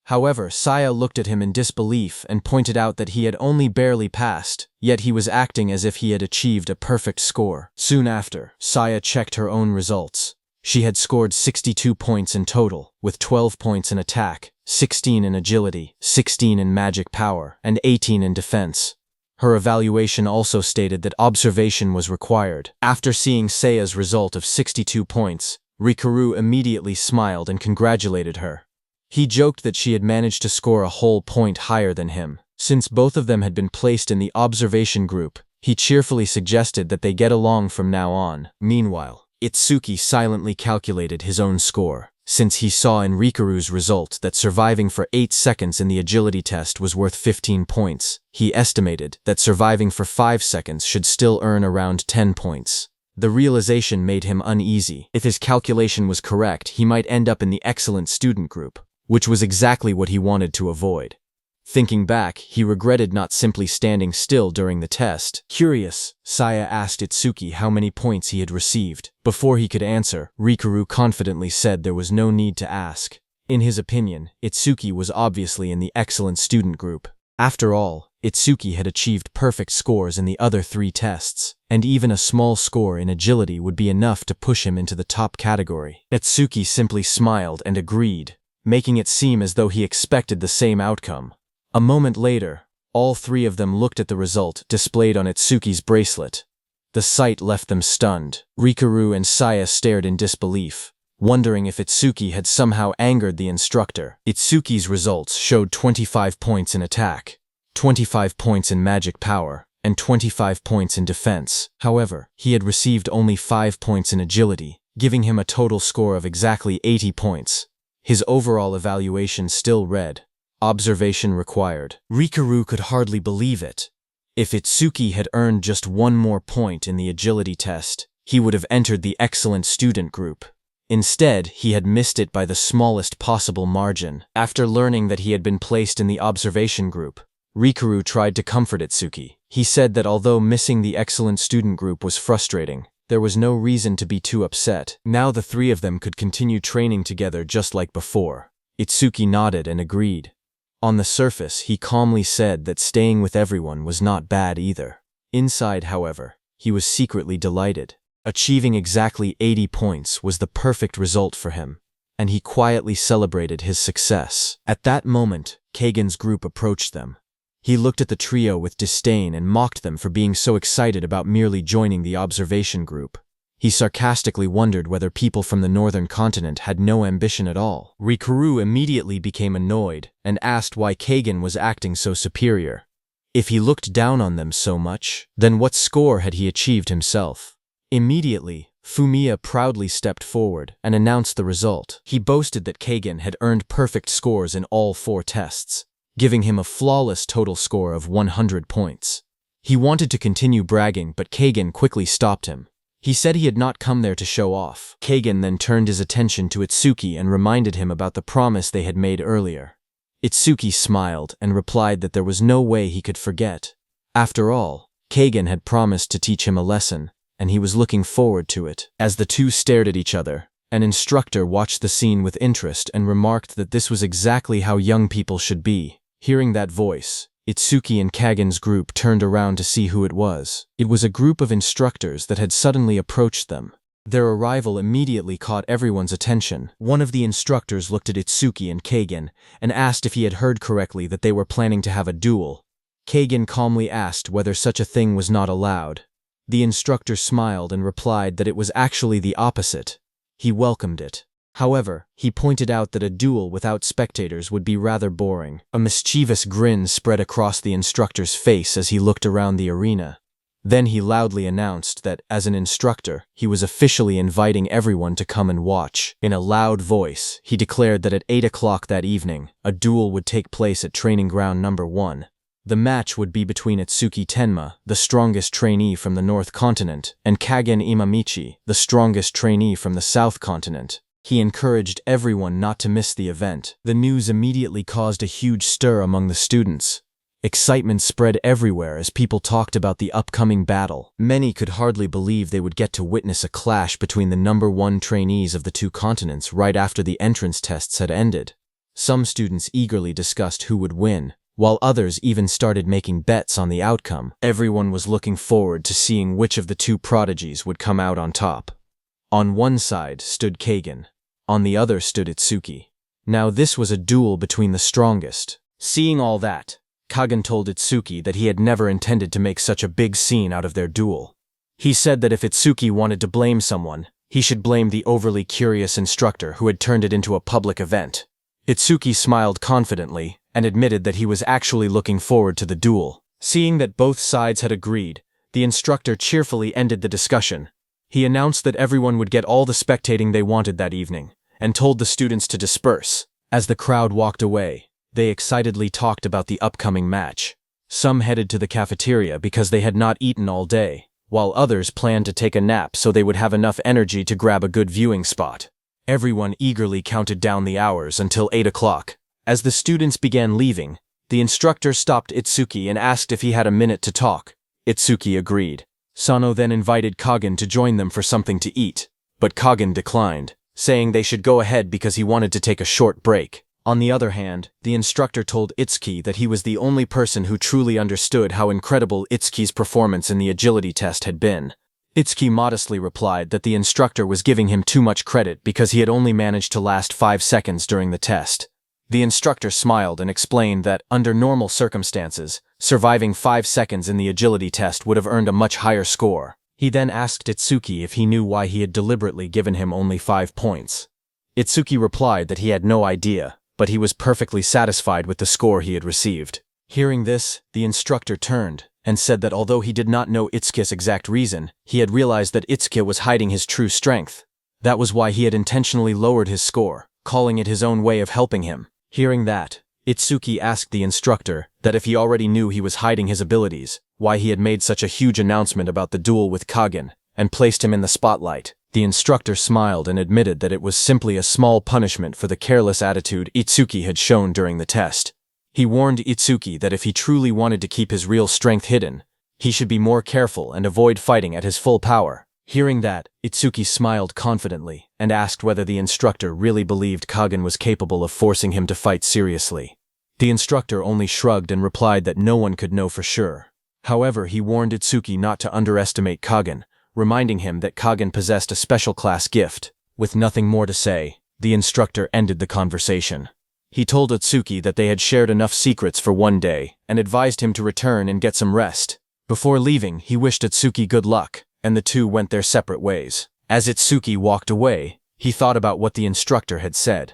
However, Saya looked at him in disbelief and pointed out that he had only barely passed, yet he was acting as if he had achieved a perfect score. Soon after, Saya checked her own results. She had scored 62 points in total, with 12 points in attack, 16 in agility, 16 in magic power, and 18 in defense. Her evaluation also stated that observation was required. After seeing Seiya's result of 62 points, Rikuru immediately smiled and congratulated her. He joked that she had managed to score a whole point higher than him. Since both of them had been placed in the observation group, he cheerfully suggested that they get along from now on. Meanwhile, Itsuki silently calculated his own score. Since he saw in Rikuru's result that surviving for 8 seconds in the agility test was worth 15 points, he estimated that surviving for 5 seconds should still earn around 10 points. The realization made him uneasy. If his calculation was correct, he might end up in the excellent student group, which was exactly what he wanted to avoid. Thinking back, he regretted not simply standing still during the test. Curious, Saya asked Itsuki how many points he had received. Before he could answer, Rikuru confidently said there was no need to ask. In his opinion, Itsuki was obviously in the excellent student group. After all, Itsuki had achieved perfect scores in the other 3 tests, and even a small score in agility would be enough to push him into the top category. Itsuki simply smiled and agreed, making it seem as though he expected the same outcome. A moment later, all 3 of them looked at the result displayed on Itsuki's bracelet. The sight left them stunned. Rikuru and Saya stared in disbelief, wondering if Itsuki had somehow angered the instructor. Itsuki's results showed 25 points in attack, 25 points in magic power, and 25 points in defense. However, he had received only 5 points in agility, giving him a total score of exactly 80 points. His overall evaluation still read, "Observation required." Rikuru could hardly believe it. If Itsuki had earned just 1 more point in the agility test, he would have entered the excellent student group. Instead, he had missed it by the smallest possible margin. After learning that he had been placed in the observation group, Rikuru tried to comfort Itsuki. He said that although missing the excellent student group was frustrating, there was no reason to be too upset. Now the 3 of them could continue training together just like before. Itsuki nodded and agreed. On the surface, he calmly said that staying with everyone was not bad either. Inside, however, he was secretly delighted. Achieving exactly 80 points was the perfect result for him, and he quietly celebrated his success. At that moment, Kagan's group approached them. He looked at the trio with disdain and mocked them for being so excited about merely joining the observation group. He sarcastically wondered whether people from the northern continent had no ambition at all. Rikuru immediately became annoyed and asked why Kagan was acting so superior. If he looked down on them so much, then what score had he achieved himself? Immediately, Fumiya proudly stepped forward and announced the result. He boasted that Kagan had earned perfect scores in all 4 tests, giving him a flawless total score of 100 points. He wanted to continue bragging, but Kagan quickly stopped him. He said he had not come there to show off. Kagan then turned his attention to Itsuki and reminded him about the promise they had made earlier. Itsuki smiled and replied that there was no way he could forget. After all, Kagan had promised to teach him a lesson, and he was looking forward to it. As the 2 stared at each other, an instructor watched the scene with interest and remarked that this was exactly how young people should be. Hearing that voice, Itsuki and Kagan's group turned around to see who it was. It was a group of instructors that had suddenly approached them. Their arrival immediately caught everyone's attention. One of the instructors looked at Itsuki and Kagan and asked if he had heard correctly that they were planning to have a duel. Kagan calmly asked whether such a thing was not allowed. The instructor smiled and replied that it was actually the opposite. He welcomed it. However, he pointed out that a duel without spectators would be rather boring. A mischievous grin spread across the instructor's face as he looked around the arena. Then he loudly announced that, as an instructor, he was officially inviting everyone to come and watch. In a loud voice, he declared that at 8 o'clock that evening, a duel would take place at training ground number 1. The match would be between Itsuki Tenma, the strongest trainee from the North Continent, and Kagen Imamichi, the strongest trainee from the South Continent. He encouraged everyone not to miss the event. The news immediately caused a huge stir among the students. Excitement spread everywhere as people talked about the upcoming battle. Many could hardly believe they would get to witness a clash between the number 1 trainees of the 2 continents right after the entrance tests had ended. Some students eagerly discussed who would win, while others even started making bets on the outcome. Everyone was looking forward to seeing which of the 2 prodigies would come out on top. On one side stood Kagan. On the other stood Itsuki. Now this was a duel between the strongest. Seeing all that, Kagen told Itsuki that he had never intended to make such a big scene out of their duel. He said that if Itsuki wanted to blame someone, he should blame the overly curious instructor who had turned it into a public event. Itsuki smiled confidently and admitted that he was actually looking forward to the duel. Seeing that both sides had agreed, the instructor cheerfully ended the discussion. He announced that everyone would get all the spectating they wanted that evening, and told the students to disperse. As the crowd walked away, they excitedly talked about the upcoming match. Some headed to the cafeteria because they had not eaten all day, while others planned to take a nap so they would have enough energy to grab a good viewing spot. Everyone eagerly counted down the hours until 8 o'clock. As the students began leaving, the instructor stopped Itsuki and asked if he had a minute to talk. Itsuki agreed. Sano then invited Kagen to join them for something to eat, but Kagen declined, saying they should go ahead because he wanted to take a short break. On the other hand, the instructor told Itsuki that he was the only person who truly understood how incredible Itsuki's performance in the agility test had been. Itsuki modestly replied that the instructor was giving him too much credit because he had only managed to last 5 seconds during the test. The instructor smiled and explained that, under normal circumstances, surviving 5 seconds in the agility test would have earned a much higher score. He then asked Itsuki if he knew why he had deliberately given him only 5 points. Itsuki replied that he had no idea, but he was perfectly satisfied with the score he had received. Hearing this, the instructor turned and said that although he did not know Itsuki's exact reason, he had realized that Itsuki was hiding his true strength. That was why he had intentionally lowered his score, calling it his own way of helping him. Hearing that, Itsuki asked the instructor that if he already knew he was hiding his abilities, why he had made such a huge announcement about the duel with Kagen, and placed him in the spotlight. The instructor smiled and admitted that it was simply a small punishment for the careless attitude Itsuki had shown during the test. He warned Itsuki that if he truly wanted to keep his real strength hidden, he should be more careful and avoid fighting at his full power. Hearing that, Itsuki smiled confidently and asked whether the instructor really believed Kagen was capable of forcing him to fight seriously. The instructor only shrugged and replied that no one could know for sure. However, he warned Itsuki not to underestimate Kagen, reminding him that Kagen possessed a special class gift. With nothing more to say, the instructor ended the conversation. He told Itsuki that they had shared enough secrets for one day and advised him to return and get some rest. Before leaving, he wished Itsuki good luck, and the two went their separate ways. As Itsuki walked away, he thought about what the instructor had said.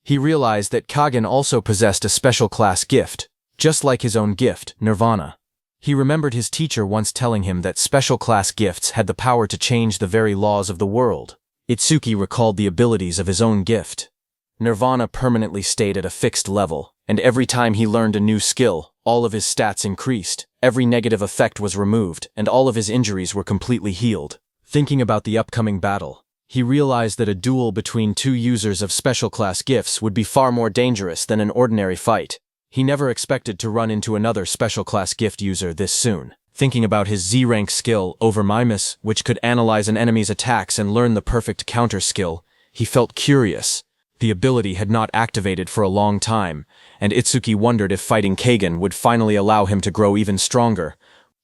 He realized that Kagen also possessed a special class gift, just like his own gift, Nirvana. He remembered his teacher once telling him that special class gifts had the power to change the very laws of the world. Itsuki recalled the abilities of his own gift. Nirvana permanently stayed at a fixed level, and every time he learned a new skill, all of his stats increased, every negative effect was removed, and all of his injuries were completely healed. Thinking about the upcoming battle, he realized that a duel between two users of special class gifts would be far more dangerous than an ordinary fight. He never expected to run into another special class gift user this soon. Thinking about his Z-rank skill, Over Mimus, which could analyze an enemy's attacks and learn the perfect counter skill, he felt curious. The ability had not activated for a long time, and Itsuki wondered if fighting Kagen would finally allow him to grow even stronger.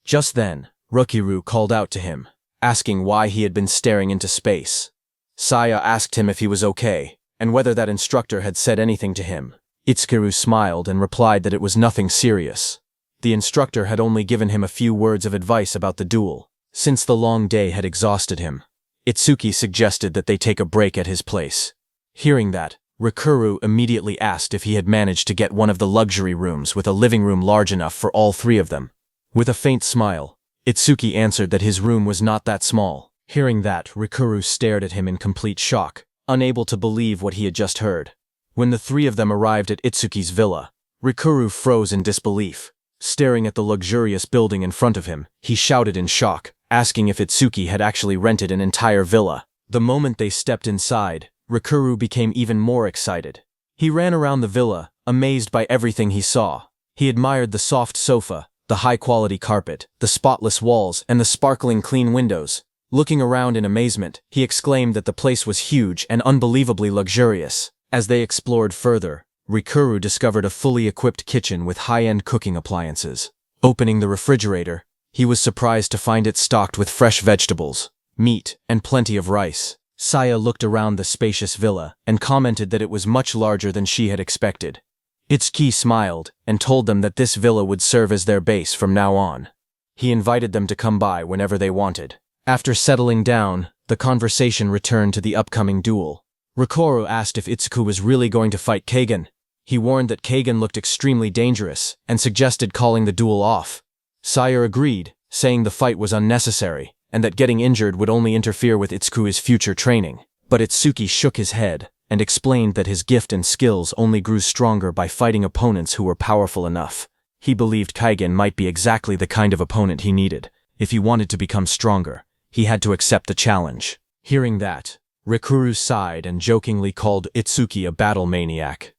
Just then, Rukiru called out to him, asking why he had been staring into space. Saya asked him if he was okay, and whether that instructor had said anything to him. Itsuki smiled and replied that it was nothing serious. The instructor had only given him a few words of advice about the duel, since the long day had exhausted him. Itsuki suggested that they take a break at his place. Hearing that, Rikuru immediately asked if he had managed to get one of the luxury rooms with a living room large enough for all three of them. With a faint smile, Itsuki answered that his room was not that small. Hearing that, Rikuru stared at him in complete shock, unable to believe what he had just heard. When the three of them arrived at Itsuki's villa, Rikuru froze in disbelief. Staring at the luxurious building in front of him, he shouted in shock, asking if Itsuki had actually rented an entire villa. The moment they stepped inside, Rikuru became even more excited. He ran around the villa, amazed by everything he saw. He admired the soft sofa, the high-quality carpet, the spotless walls, and the sparkling clean windows. Looking around in amazement, he exclaimed that the place was huge and unbelievably luxurious. As they explored further, Rikuru discovered a fully equipped kitchen with high-end cooking appliances. Opening the refrigerator, he was surprised to find it stocked with fresh vegetables, meat, and plenty of rice. Saya looked around the spacious villa and commented that it was much larger than she had expected. Itsuki smiled and told them that this villa would serve as their base from now on. He invited them to come by whenever they wanted. After settling down, the conversation returned to the upcoming duel. Rikoru asked if Itsuki was really going to fight Kagen. He warned that Kagen looked extremely dangerous and suggested calling the duel off. Saya agreed, saying the fight was unnecessary and that getting injured would only interfere with Itsuki's future training. But Itsuki shook his head and explained that his gift and skills only grew stronger by fighting opponents who were powerful enough. He believed Kagen might be exactly the kind of opponent he needed. If he wanted to become stronger, he had to accept the challenge. Hearing that, Rikuru sighed and jokingly called Itsuki a battle maniac.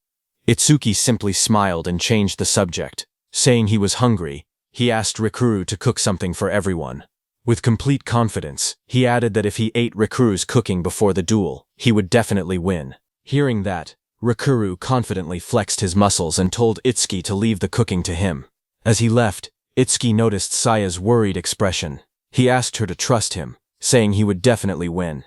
Itsuki simply smiled and changed the subject. Saying he was hungry, he asked Rikuru to cook something for everyone. With complete confidence, he added that if he ate Rikuru's cooking before the duel, he would definitely win. Hearing that, Rikuru confidently flexed his muscles and told Itsuki to leave the cooking to him. As he left, Itsuki noticed Saya's worried expression. He asked her to trust him, saying he would definitely win.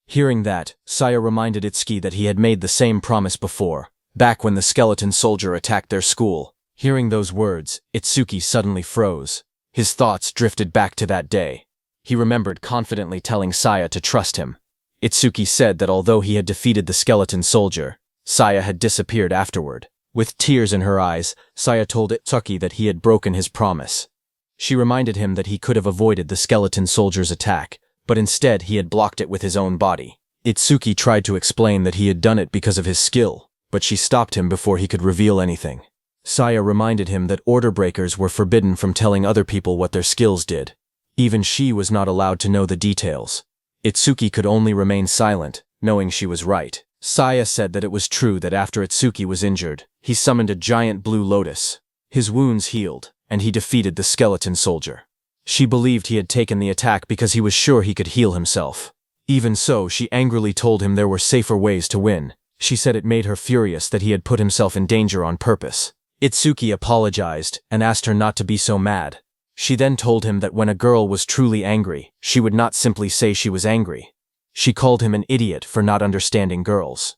Hearing that, Saya reminded Itsuki that he had made the same promise before, back when the skeleton soldier attacked their school. Hearing those words, Itsuki suddenly froze. His thoughts drifted back to that day. He remembered confidently telling Saya to trust him. Itsuki said that although he had defeated the skeleton soldier, Saya had disappeared afterward. With tears in her eyes, Saya told Itsuki that he had broken his promise. She reminded him that he could have avoided the skeleton soldier's attack, but instead he had blocked it with his own body. Itsuki tried to explain that he had done it because of his skill, but she stopped him before he could reveal anything. Saya reminded him that order breakers were forbidden from telling other people what their skills did. Even she was not allowed to know the details. Itsuki could only remain silent, knowing she was right. Saya said that it was true that after Itsuki was injured, he summoned a giant blue lotus. His wounds healed, and he defeated the skeleton soldier. She believed he had taken the attack because he was sure he could heal himself. Even so, she angrily told him there were safer ways to win. She said it made her furious that he had put himself in danger on purpose. Itsuki apologized and asked her not to be so mad. She then told him that when a girl was truly angry, she would not simply say she was angry. She called him an idiot for not understanding girls.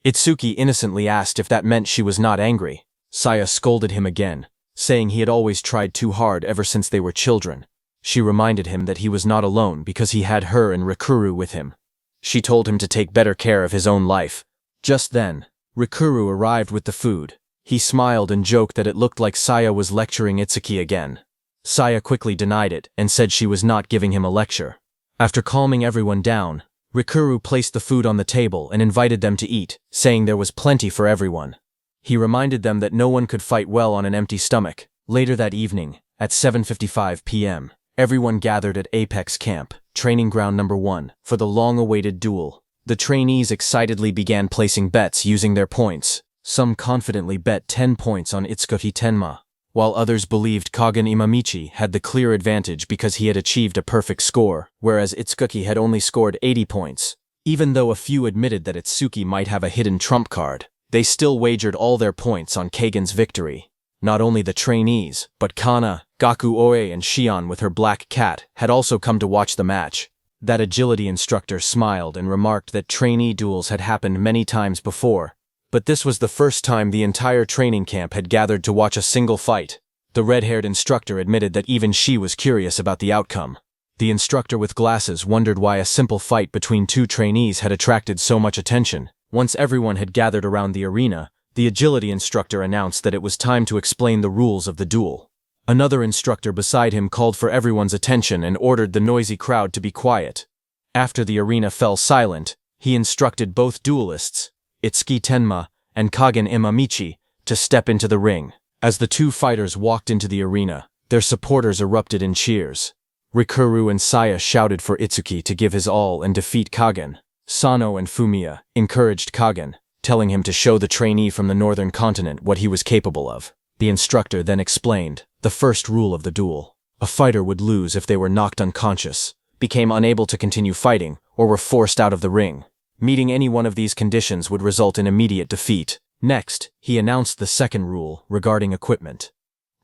Itsuki innocently asked if that meant she was not angry. Saya scolded him again, saying he had always tried too hard ever since they were children. She reminded him that he was not alone because he had her and Rikuru with him. She told him to take better care of his own life. Just then, Rikuru arrived with the food. He smiled and joked that it looked like Saya was lecturing Itsuki again. Saya quickly denied it and said she was not giving him a lecture. After calming everyone down, Rikuru placed the food on the table and invited them to eat, saying there was plenty for everyone. He reminded them that no one could fight well on an empty stomach. Later that evening, at 7:55 p.m., everyone gathered at Apex Camp, Training Ground Number 1, for the long-awaited duel. The trainees excitedly began placing bets using their points. Some confidently bet 10 points on Itsuki Tenma, while others believed Kagen Imamichi had the clear advantage because he had achieved a perfect score, whereas Itsuki had only scored 80 points. Even though a few admitted that Itsuki might have a hidden trump card, they still wagered all their points on Kagen's victory. Not only the trainees, but Kana, Gaku Oe and Shion with her black cat had also come to watch the match. That agility instructor smiled and remarked that trainee duels had happened many times before, but this was the first time the entire training camp had gathered to watch a single fight. The red-haired instructor admitted that even she was curious about the outcome. The instructor with glasses wondered why a simple fight between two trainees had attracted so much attention. Once everyone had gathered around the arena, the agility instructor announced that it was time to explain the rules of the duel. Another instructor beside him called for everyone's attention and ordered the noisy crowd to be quiet. After the arena fell silent, he instructed both duelists, Itsuki Tenma and Kagen Imamichi, to step into the ring. As the two fighters walked into the arena, their supporters erupted in cheers. Rikuru and Saya shouted for Itsuki to give his all and defeat Kagen. Sano and Fumiya encouraged Kagen, telling him to show the trainee from the northern continent what he was capable of. The instructor then explained the first rule of the duel. A fighter would lose if they were knocked unconscious, became unable to continue fighting, or were forced out of the ring. Meeting any one of these conditions would result in immediate defeat. Next, he announced the second rule regarding equipment.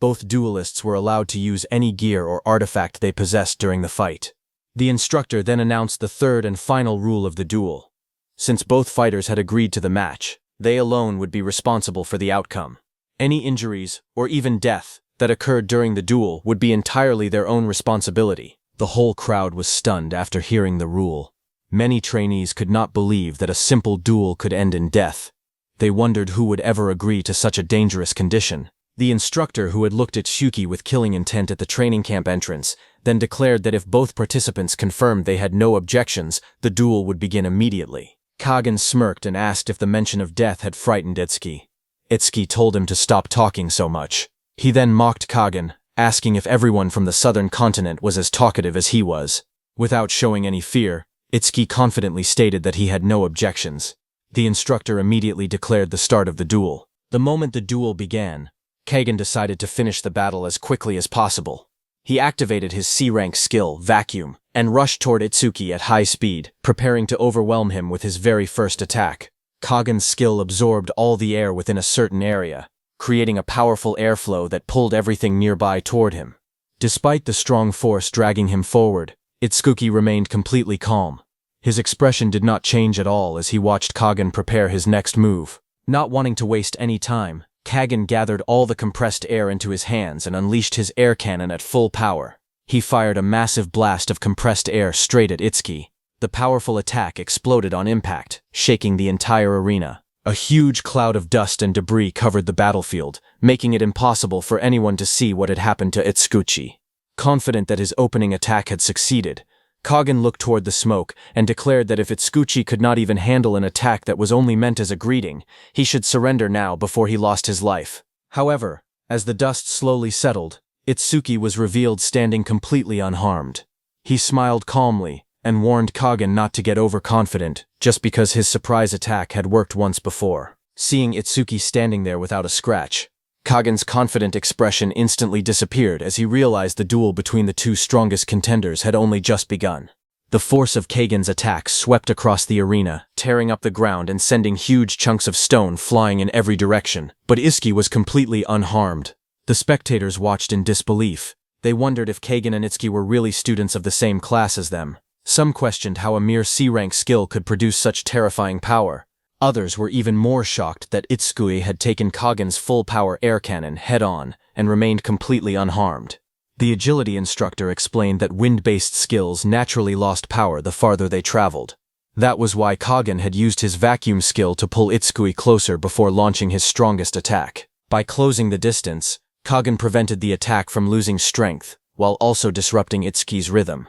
Both duelists were allowed to use any gear or artifact they possessed during the fight. The instructor then announced the third and final rule of the duel. Since both fighters had agreed to the match, they alone would be responsible for the outcome. Any injuries, or even death, that occurred during the duel would be entirely their own responsibility. The whole crowd was stunned after hearing the rule. Many trainees could not believe that a simple duel could end in death. They wondered who would ever agree to such a dangerous condition. The instructor, who had looked at Shuki with killing intent at the training camp entrance, then declared that if both participants confirmed they had no objections, the duel would begin immediately. Kagen smirked and asked if the mention of death had frightened Itsuki. Itsuki told him to stop talking so much. He then mocked Kagen, asking if everyone from the southern continent was as talkative as he was. Without showing any fear, Itsuki confidently stated that he had no objections. The instructor immediately declared the start of the duel. The moment the duel began, Kagen decided to finish the battle as quickly as possible. He activated his C-rank skill, Vacuum, and rushed toward Itsuki at high speed, preparing to overwhelm him with his very first attack. Kagen's skill absorbed all the air within a certain area, creating a powerful airflow that pulled everything nearby toward him. Despite the strong force dragging him forward, Itsuki remained completely calm. His expression did not change at all as he watched Kagen prepare his next move. Not wanting to waste any time, Kagen gathered all the compressed air into his hands and unleashed his air cannon at full power. He fired a massive blast of compressed air straight at Itsuki. The powerful attack exploded on impact, shaking the entire arena. A huge cloud of dust and debris covered the battlefield, making it impossible for anyone to see what had happened to Itsuki. Confident that his opening attack had succeeded, Kagen looked toward the smoke and declared that if Itsuki could not even handle an attack that was only meant as a greeting, he should surrender now before he lost his life. However, as the dust slowly settled, Itsuki was revealed standing completely unharmed. He smiled calmly and warned Kagen not to get overconfident just because his surprise attack had worked once before. Seeing Itsuki standing there without a scratch, Kagen's confident expression instantly disappeared as he realized the duel between the two strongest contenders had only just begun. The force of Kagen's attack swept across the arena, tearing up the ground and sending huge chunks of stone flying in every direction, but Itsuki was completely unharmed. The spectators watched in disbelief. They wondered if Kagen and Itsuki were really students of the same class as them. Some questioned how a mere C-rank skill could produce such terrifying power. Others were even more shocked that Itsuki had taken Kagen's full-power air cannon head-on and remained completely unharmed. The agility instructor explained that wind-based skills naturally lost power the farther they traveled. That was why Kagen had used his vacuum skill to pull Itsuki closer before launching his strongest attack. By closing the distance, Kagen prevented the attack from losing strength, while also disrupting Itsuki's rhythm.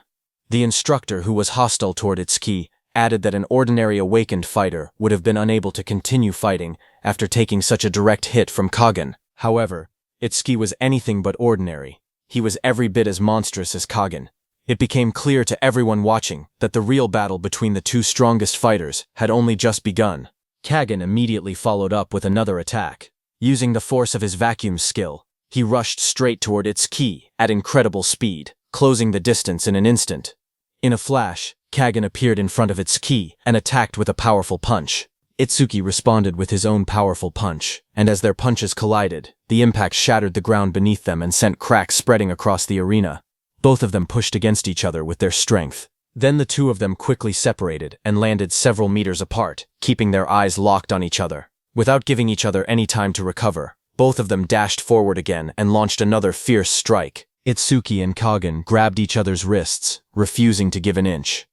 The instructor, who was hostile toward Itsuki, added that an ordinary awakened fighter would have been unable to continue fighting after taking such a direct hit from Kagen. However, Itsuki was anything but ordinary. He was every bit as monstrous as Kagen. It became clear to everyone watching that the real battle between the two strongest fighters had only just begun. Kagen immediately followed up with another attack. Using the force of his vacuum skill, he rushed straight toward Itsuki at incredible speed, closing the distance in an instant. In a flash, Kagen appeared in front of Itsuki and attacked with a powerful punch. Itsuki responded with his own powerful punch, and as their punches collided, the impact shattered the ground beneath them and sent cracks spreading across the arena. Both of them pushed against each other with their strength. Then the two of them quickly separated and landed several meters apart, keeping their eyes locked on each other. Without giving each other any time to recover, both of them dashed forward again and launched another fierce strike. Itsuki and Kagen grabbed each other's wrists, refusing to give an inch.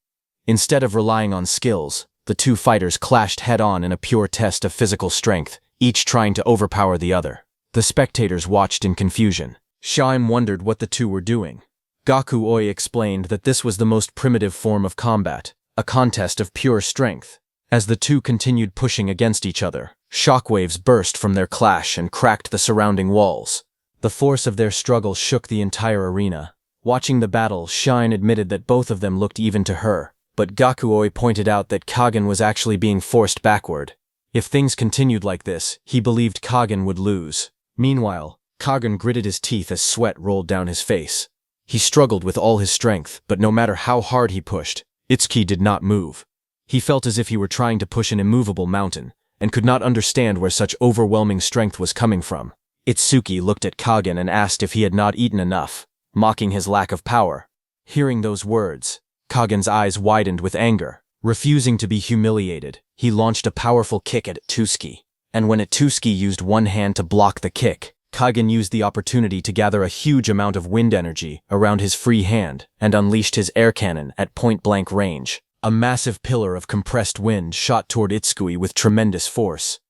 Instead of relying on skills, the two fighters clashed head-on in a pure test of physical strength, each trying to overpower the other. The spectators watched in confusion. Shaim wondered what the two were doing. Gaku-oi explained that this was the most primitive form of combat, a contest of pure strength. As the two continued pushing against each other, shockwaves burst from their clash and cracked the surrounding walls. The force of their struggle shook the entire arena. Watching the battle, Shine admitted that both of them looked even to her, but Gaku-oi pointed out that Kagen was actually being forced backward. If things continued like this, he believed Kagen would lose. Meanwhile, Kagen gritted his teeth as sweat rolled down his face. He struggled with all his strength, but no matter how hard he pushed, Itsuki did not move. He felt as if he were trying to push an immovable mountain, and could not understand where such overwhelming strength was coming from. Itsuki looked at Kagen and asked if he had not eaten enough, mocking his lack of power. Hearing those words, Kagen's eyes widened with anger. Refusing to be humiliated, he launched a powerful kick at Itsuki. and when Itsuki used one hand to block the kick, Kagen used the opportunity to gather a huge amount of wind energy around his free hand and unleashed his air cannon at point-blank range. A massive pillar of compressed wind shot toward Itsuki with tremendous force.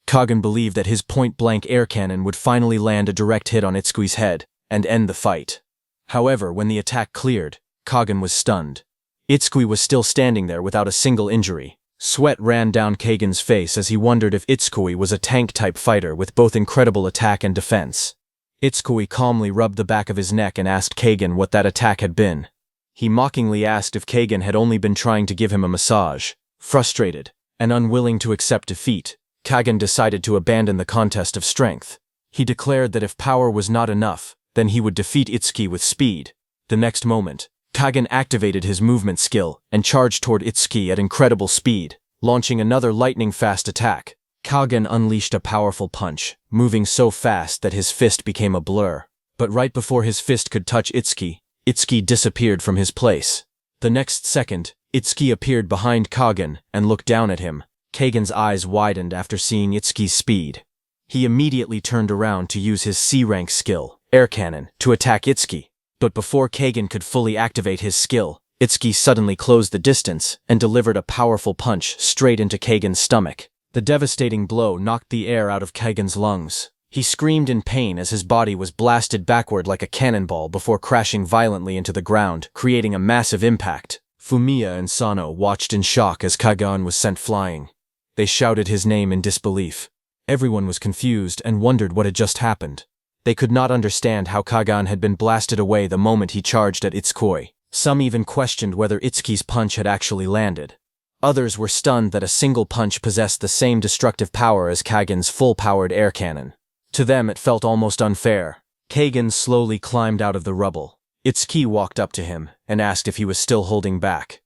Kagen believed that his point-blank air cannon would finally land a direct hit on Itsuki's head and end the fight. However, when the attack cleared, Kagen was stunned. Itsuki was still standing there without a single injury. Sweat ran down Kagen's face as he wondered if Itsuki was a tank-type fighter with both incredible attack and defense. Itsuki calmly rubbed the back of his neck and asked Kagen what that attack had been. He mockingly asked if Kagen had only been trying to give him a massage. Frustrated and unwilling to accept defeat, Kagen decided to abandon the contest of strength. He declared that if power was not enough, then he would defeat Itsuki with speed. The next moment, Kagen activated his movement skill and charged toward Itsuki at incredible speed, launching another lightning-fast attack. Kagen unleashed a powerful punch, moving so fast that his fist became a blur. But right before his fist could touch Itsuki disappeared from his place. The next second, Itsuki appeared behind Kagen and looked down at him. Kagen's eyes widened after seeing Itsuki's speed. He immediately turned around to use his C-rank skill, air cannon, to attack Itsuki. But before Kagen could fully activate his skill, Itsuki suddenly closed the distance and delivered a powerful punch straight into Kagen's stomach. The devastating blow knocked the air out of Kagen's lungs. He screamed in pain as his body was blasted backward like a cannonball before crashing violently into the ground, creating a massive impact. Fumiya and Sano watched in shock as Kagen was sent flying. They shouted his name in disbelief. Everyone was confused and wondered what had just happened. They could not understand how Kagen had been blasted away the moment he charged at Itsuki. Some even questioned whether Itsuki's punch had actually landed. Others were stunned that a single punch possessed the same destructive power as Kagen's full-powered air cannon. To them it felt almost unfair. Kagen slowly climbed out of the rubble. Itsuki walked up to him and asked if he was still holding back.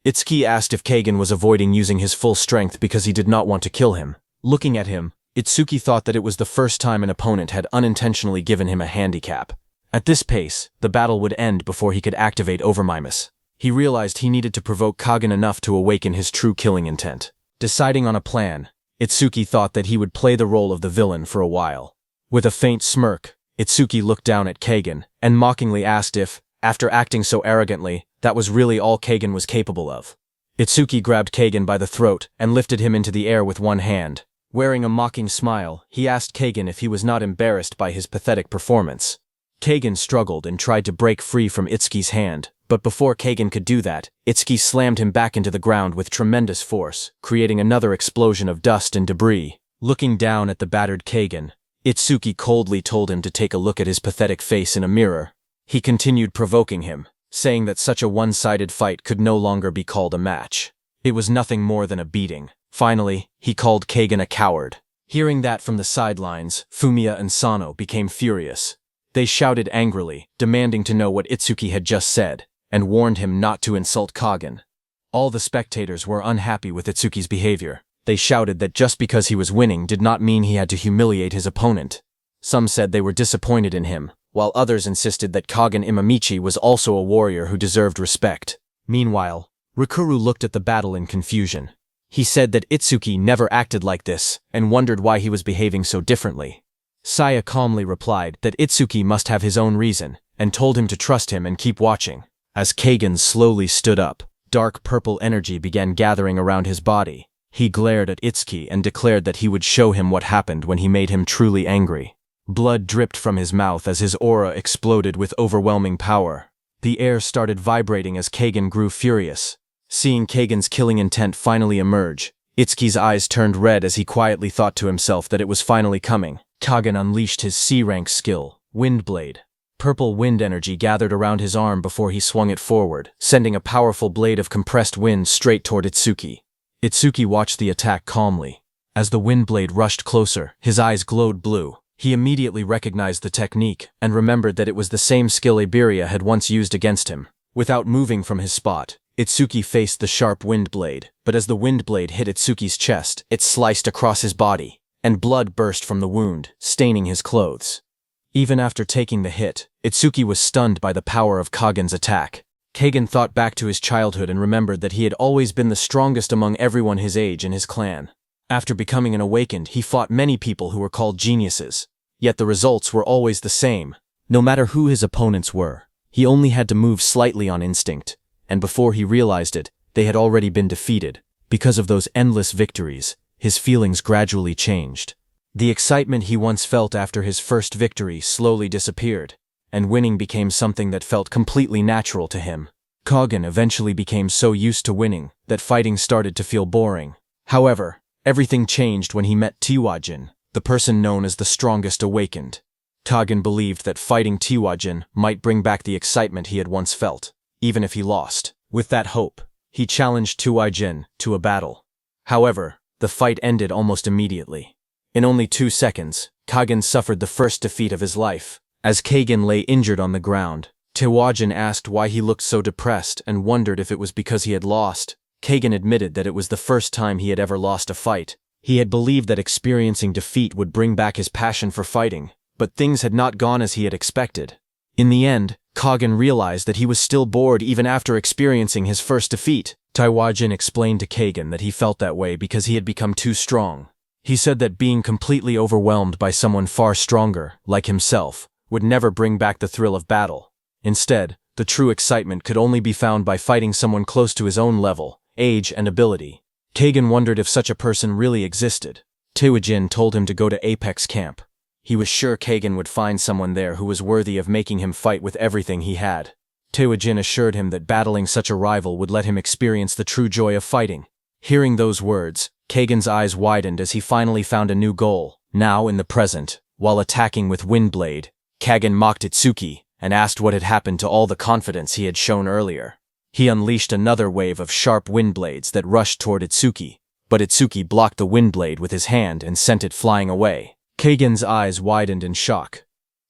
Itsuki asked if Kagen was avoiding using his full strength because he did not want to kill him. Looking at him, Itsuki thought that it was the first time an opponent had unintentionally given him a handicap. At this pace, the battle would end before he could activate Overmimus. He realized he needed to provoke Kagen enough to awaken his true killing intent. Deciding on a plan, Itsuki thought that he would play the role of the villain for a while. With a faint smirk, Itsuki looked down at Kagen and mockingly asked if, after acting so arrogantly, that was really all Kagen was capable of. Itsuki grabbed Kagen by the throat and lifted him into the air with one hand. Wearing a mocking smile, he asked Kagen if he was not embarrassed by his pathetic performance. Kagen struggled and tried to break free from Itsuki's hand, but before Kagen could do that, Itsuki slammed him back into the ground with tremendous force, creating another explosion of dust and debris. Looking down at the battered Kagen, Itsuki coldly told him to take a look at his pathetic face in a mirror. He continued provoking him, saying that such a one-sided fight could no longer be called a match. It was nothing more than a beating. Finally, he called Kagen a coward. Hearing that from the sidelines, Fumiya and Sano became furious. They shouted angrily, demanding to know what Itsuki had just said, and warned him not to insult Kagen. All the spectators were unhappy with Itsuki's behavior. They shouted that just because he was winning did not mean he had to humiliate his opponent. Some said they were disappointed in him, while others insisted that Kagen Imamichi was also a warrior who deserved respect. Meanwhile, Rikuru looked at the battle in confusion. He said that Itsuki never acted like this and wondered why he was behaving so differently. Saya calmly replied that Itsuki must have his own reason and told him to trust him and keep watching. As Kagen slowly stood up, dark purple energy began gathering around his body. He glared at Itsuki and declared that he would show him what happened when he made him truly angry. Blood dripped from his mouth as his aura exploded with overwhelming power. The air started vibrating as Kagen grew furious. Seeing Kagen's killing intent finally emerge, Itsuki's eyes turned red as he quietly thought to himself that it was finally coming. Kagen unleashed his C-rank skill, Wind Blade. Purple wind energy gathered around his arm before he swung it forward, sending a powerful blade of compressed wind straight toward Itsuki. Itsuki watched the attack calmly. As the wind blade rushed closer, his eyes glowed blue. He immediately recognized the technique and remembered that it was the same skill Iberia had once used against him. Without moving from his spot, Itsuki faced the sharp wind blade, but as the wind blade hit Itsuki's chest, it sliced across his body, and blood burst from the wound, staining his clothes. Even after taking the hit, Itsuki was stunned by the power of Kagen's attack. Kagen thought back to his childhood and remembered that he had always been the strongest among everyone his age in his clan. After becoming an awakened, he fought many people who were called geniuses. Yet the results were always the same. No matter who his opponents were, he only had to move slightly on instinct, and before he realized it, they had already been defeated. Because of those endless victories, his feelings gradually changed. The excitement he once felt after his first victory slowly disappeared, and winning became something that felt completely natural to him. Kaghan eventually became so used to winning that fighting started to feel boring. However, everything changed when he met Tiwajin, the person known as the strongest awakened. Kaghan believed that fighting Tiwajin might bring back the excitement he had once felt, even if he lost. With that hope, he challenged Tiwajin to a battle. However, the fight ended almost immediately. In only 2 seconds, Kaghan suffered the first defeat of his life. As Kaghan lay injured on the ground, Tiwajin asked why he looked so depressed and wondered if it was because he had lost. Kaghan admitted that it was the first time he had ever lost a fight. He had believed that experiencing defeat would bring back his passion for fighting, but things had not gone as he had expected. In the end, Kaghan realized that he was still bored even after experiencing his first defeat. Tiwajin explained to Kaghan that he felt that way because he had become too strong. He said that being completely overwhelmed by someone far stronger, like himself, would never bring back the thrill of battle. Instead, the true excitement could only be found by fighting someone close to his own level, age, and ability. Kaghan wondered if such a person really existed. Tiwajin told him to go to Apex Camp. He was sure Kaghan would find someone there who was worthy of making him fight with everything he had. Tiwajin assured him that battling such a rival would let him experience the true joy of fighting. Hearing those words, Kaghan's eyes widened as he finally found a new goal. Now, in the present, while attacking with Windblade, Kaghan mocked Itsuki and asked what had happened to all the confidence he had shown earlier. He unleashed another wave of sharp windblades that rushed toward Itsuki, but Itsuki blocked the windblade with his hand and sent it flying away. Kaghan's eyes widened in shock.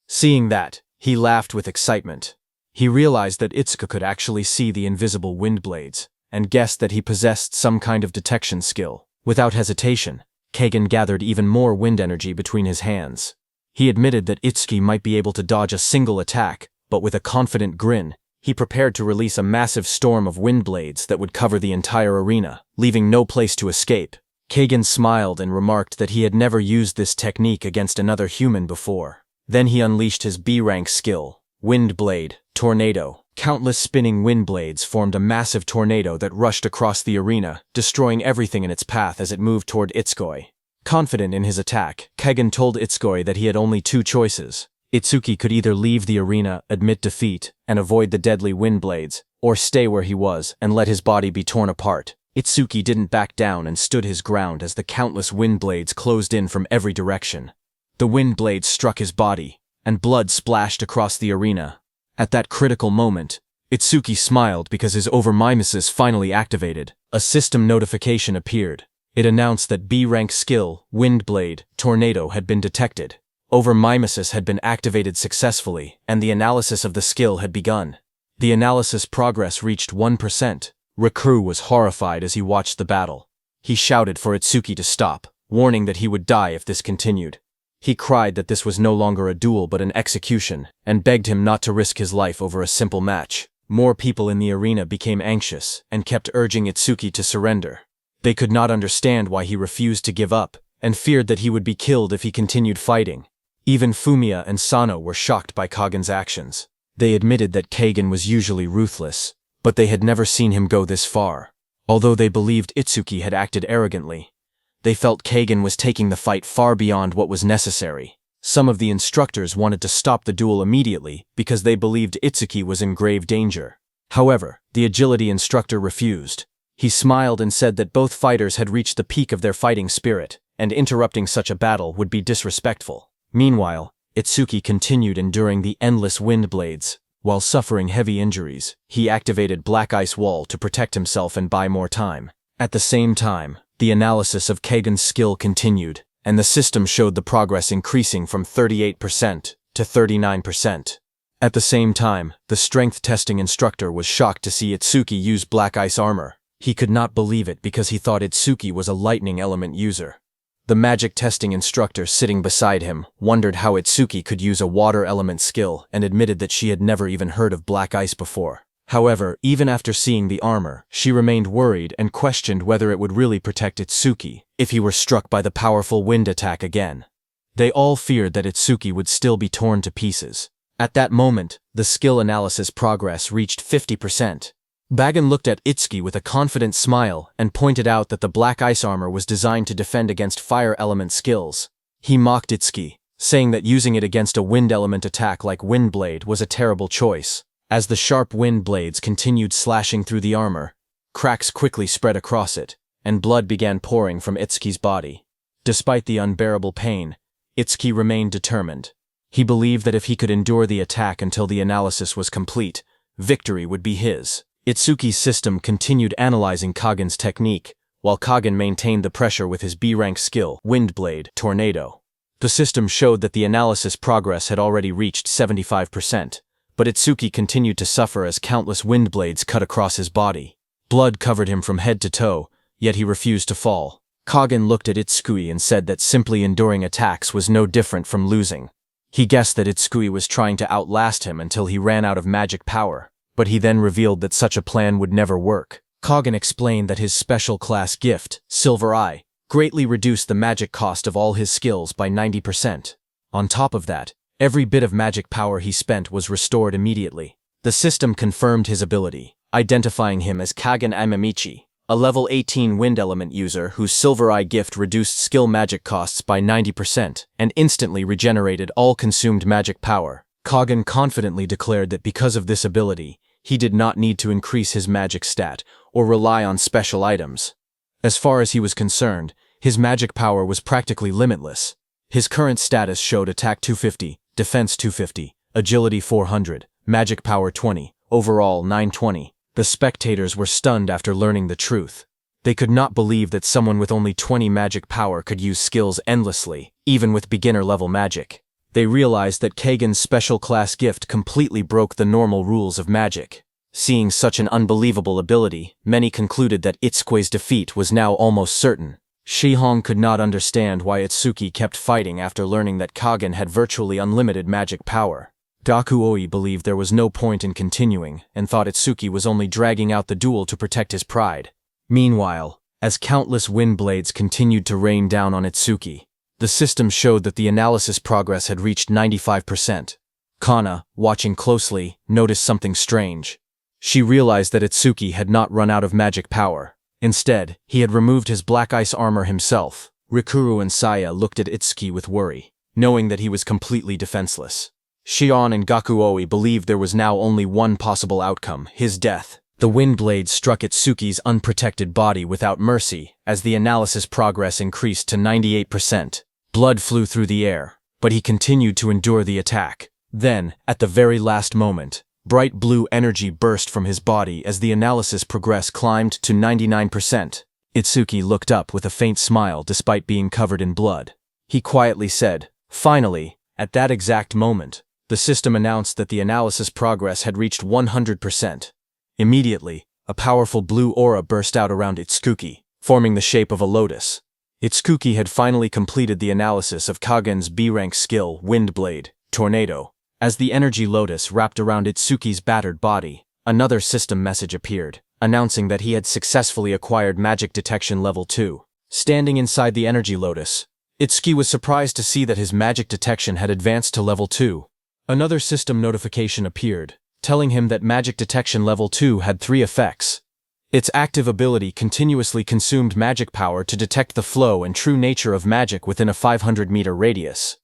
Seeing that, he laughed with excitement. He realized that Itsuki could actually see the invisible windblades, and guessed that he possessed some kind of detection skill. Without hesitation, Kaghan gathered even more wind energy between his hands. He admitted that Itsuki might be able to dodge a single attack, but with a confident grin, he prepared to release a massive storm of wind blades that would cover the entire arena, leaving no place to escape. Kaghan smiled and remarked that he had never used this technique against another human before. Then he unleashed his B-rank skill, Wind Blade, Tornado. Countless spinning wind blades formed a massive tornado that rushed across the arena, destroying everything in its path as it moved toward Itsuki. Confident in his attack, Kaghan told Itsuki that he had only 2 choices. Itsuki could either leave the arena, admit defeat, and avoid the deadly wind blades, or stay where he was and let his body be torn apart. Itsuki didn't back down and stood his ground as the countless wind blades closed in from every direction. The wind blades struck his body, and blood splashed across the arena. At that critical moment, Itsuki smiled because his overmimesis finally activated. A system notification appeared. It announced that B-rank skill, Wind Blade, Tornado had been detected. Overmimesis had been activated successfully, and the analysis of the skill had begun. The analysis progress reached 1%. Rikuru was horrified as he watched the battle. He shouted for Itsuki to stop, warning that he would die if this continued. He cried that this was no longer a duel but an execution, and begged him not to risk his life over a simple match. More people in the arena became anxious and kept urging Itsuki to surrender. They could not understand why he refused to give up, and feared that he would be killed if he continued fighting. Even Fumiya and Sano were shocked by Kaghan's actions. They admitted that Kaghan was usually ruthless, but they had never seen him go this far. Although they believed Itsuki had acted arrogantly, they felt Kaghan was taking the fight far beyond what was necessary. Some of the instructors wanted to stop the duel immediately because they believed Itsuki was in grave danger. However, the agility instructor refused. He smiled and said that both fighters had reached the peak of their fighting spirit, and interrupting such a battle would be disrespectful. Meanwhile, Itsuki continued enduring the endless wind blades. While suffering heavy injuries, he activated Black Ice Wall to protect himself and buy more time. At the same time, the analysis of Kaghan's skill continued, and the system showed the progress increasing from 38% to 39%. At the same time, the strength testing instructor was shocked to see Itsuki use Black Ice armor. He could not believe it because he thought Itsuki was a lightning element user. The magic testing instructor sitting beside him wondered how Itsuki could use a water element skill and admitted that she had never even heard of Black Ice before. However, even after seeing the armor, she remained worried and questioned whether it would really protect Itsuki if he were struck by the powerful wind attack again. They all feared that Itsuki would still be torn to pieces. At that moment, the skill analysis progress reached 50%. Bagan looked at Itsuki with a confident smile and pointed out that the black ice armor was designed to defend against fire element skills. He mocked Itsuki, saying that using it against a wind element attack like Wind Blade was a terrible choice. As the sharp wind blades continued slashing through the armor, cracks quickly spread across it, and blood began pouring from Itsuki's body. Despite the unbearable pain, Itsuki remained determined. He believed that if he could endure the attack until the analysis was complete, victory would be his. Itsuki's system continued analyzing Kagen's technique, while Kagen maintained the pressure with his B-rank skill, Wind Blade, Tornado. The system showed that the analysis progress had already reached 75%. But Itsuki continued to suffer as countless wind blades cut across his body. Blood covered him from head to toe, yet he refused to fall. Kagen looked at Itsuki and said that simply enduring attacks was no different from losing. He guessed that Itsuki was trying to outlast him until he ran out of magic power, but he then revealed that such a plan would never work. Kagen explained that his special class gift, Silver Eye, greatly reduced the magic cost of all his skills by 90%. On top of that, every bit of magic power he spent was restored immediately. The system confirmed his ability, identifying him as Kagen Amamichi, a level 18 wind element user whose Silver Eye gift reduced skill magic costs by 90% and instantly regenerated all consumed magic power. Kagen confidently declared that because of this ability, he did not need to increase his magic stat or rely on special items. As far as he was concerned, his magic power was practically limitless. His current status showed attack 250, defense 250, agility 400, magic power 20, overall 920. The spectators were stunned after learning the truth. They could not believe that someone with only 20 magic power could use skills endlessly, even with beginner-level magic. They realized that Kagen's special class gift completely broke the normal rules of magic. Seeing such an unbelievable ability, many concluded that Itsuki's defeat was now almost certain. Shihong could not understand why Itsuki kept fighting after learning that Kagen had virtually unlimited magic power. Gakuoi believed there was no point in continuing and thought Itsuki was only dragging out the duel to protect his pride. Meanwhile, as countless wind blades continued to rain down on Itsuki, the system showed that the analysis progress had reached 95%. Kana, watching closely, noticed something strange. She realized that Itsuki had not run out of magic power. Instead, he had removed his black ice armor himself. Rikuru and Saya looked at Itsuki with worry, knowing that he was completely defenseless. Shion and Gakuoi believed there was now only one possible outcome, his death. The wind blade struck Itsuki's unprotected body without mercy as the analysis progress increased to 98%. Blood flew through the air, but he continued to endure the attack. Then, at the very last moment, bright blue energy burst from his body as the analysis progress climbed to 99%. Itsuki looked up with a faint smile despite being covered in blood. He quietly said, "Finally." At that exact moment, the system announced that the analysis progress had reached 100%. Immediately, a powerful blue aura burst out around Itsuki, forming the shape of a lotus. Itsuki had finally completed the analysis of Kagen's B-rank skill, Wind Blade, Tornado. As the energy lotus wrapped around Itsuki's battered body, another system message appeared, announcing that he had successfully acquired Magic Detection Level 2. Standing inside the energy lotus, Itsuki was surprised to see that his magic detection had advanced to Level 2. Another system notification appeared, telling him that Magic Detection Level 2 had 3 effects. Its active ability continuously consumed magic power to detect the flow and true nature of magic within a 500-meter radius.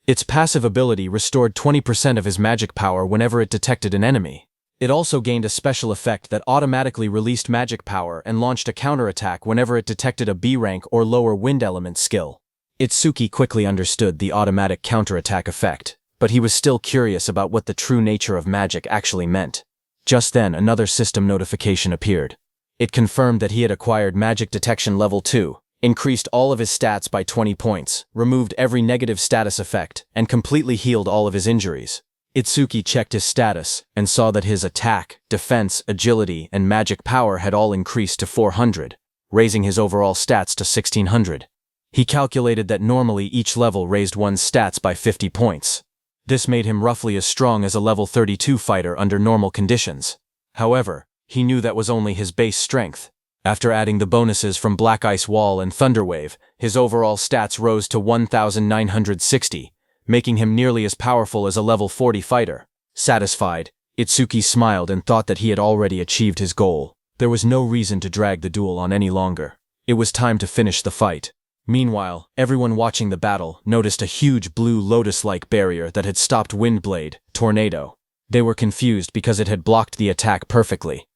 Its passive ability restored 20% of his magic power whenever it detected an enemy. It also gained a special effect that automatically released magic power and launched a counterattack whenever it detected a B-rank or lower wind element skill. Itsuki quickly understood the automatic counterattack effect, but he was still curious about what the true nature of magic actually meant. Just then, another system notification appeared. It confirmed that he had acquired Magic Detection Level 2, increased all of his stats by 20 points, removed every negative status effect, and completely healed all of his injuries. Itsuki checked his status and saw that his attack, defense, agility, and magic power had all increased to 400, raising his overall stats to 1600. He calculated that normally each level raised one's stats by 50 points. This made him roughly as strong as a level 32 fighter under normal conditions. However, he knew that was only his base strength. After adding the bonuses from Black Ice Wall and Thunderwave, his overall stats rose to 1,960, making him nearly as powerful as a level 40 fighter. Satisfied, Itsuki smiled and thought that he had already achieved his goal. There was no reason to drag the duel on any longer. It was time to finish the fight. Meanwhile, everyone watching the battle noticed a huge blue lotus-like barrier that had stopped Windblade, Tornado. They were confused because it had blocked the attack perfectly.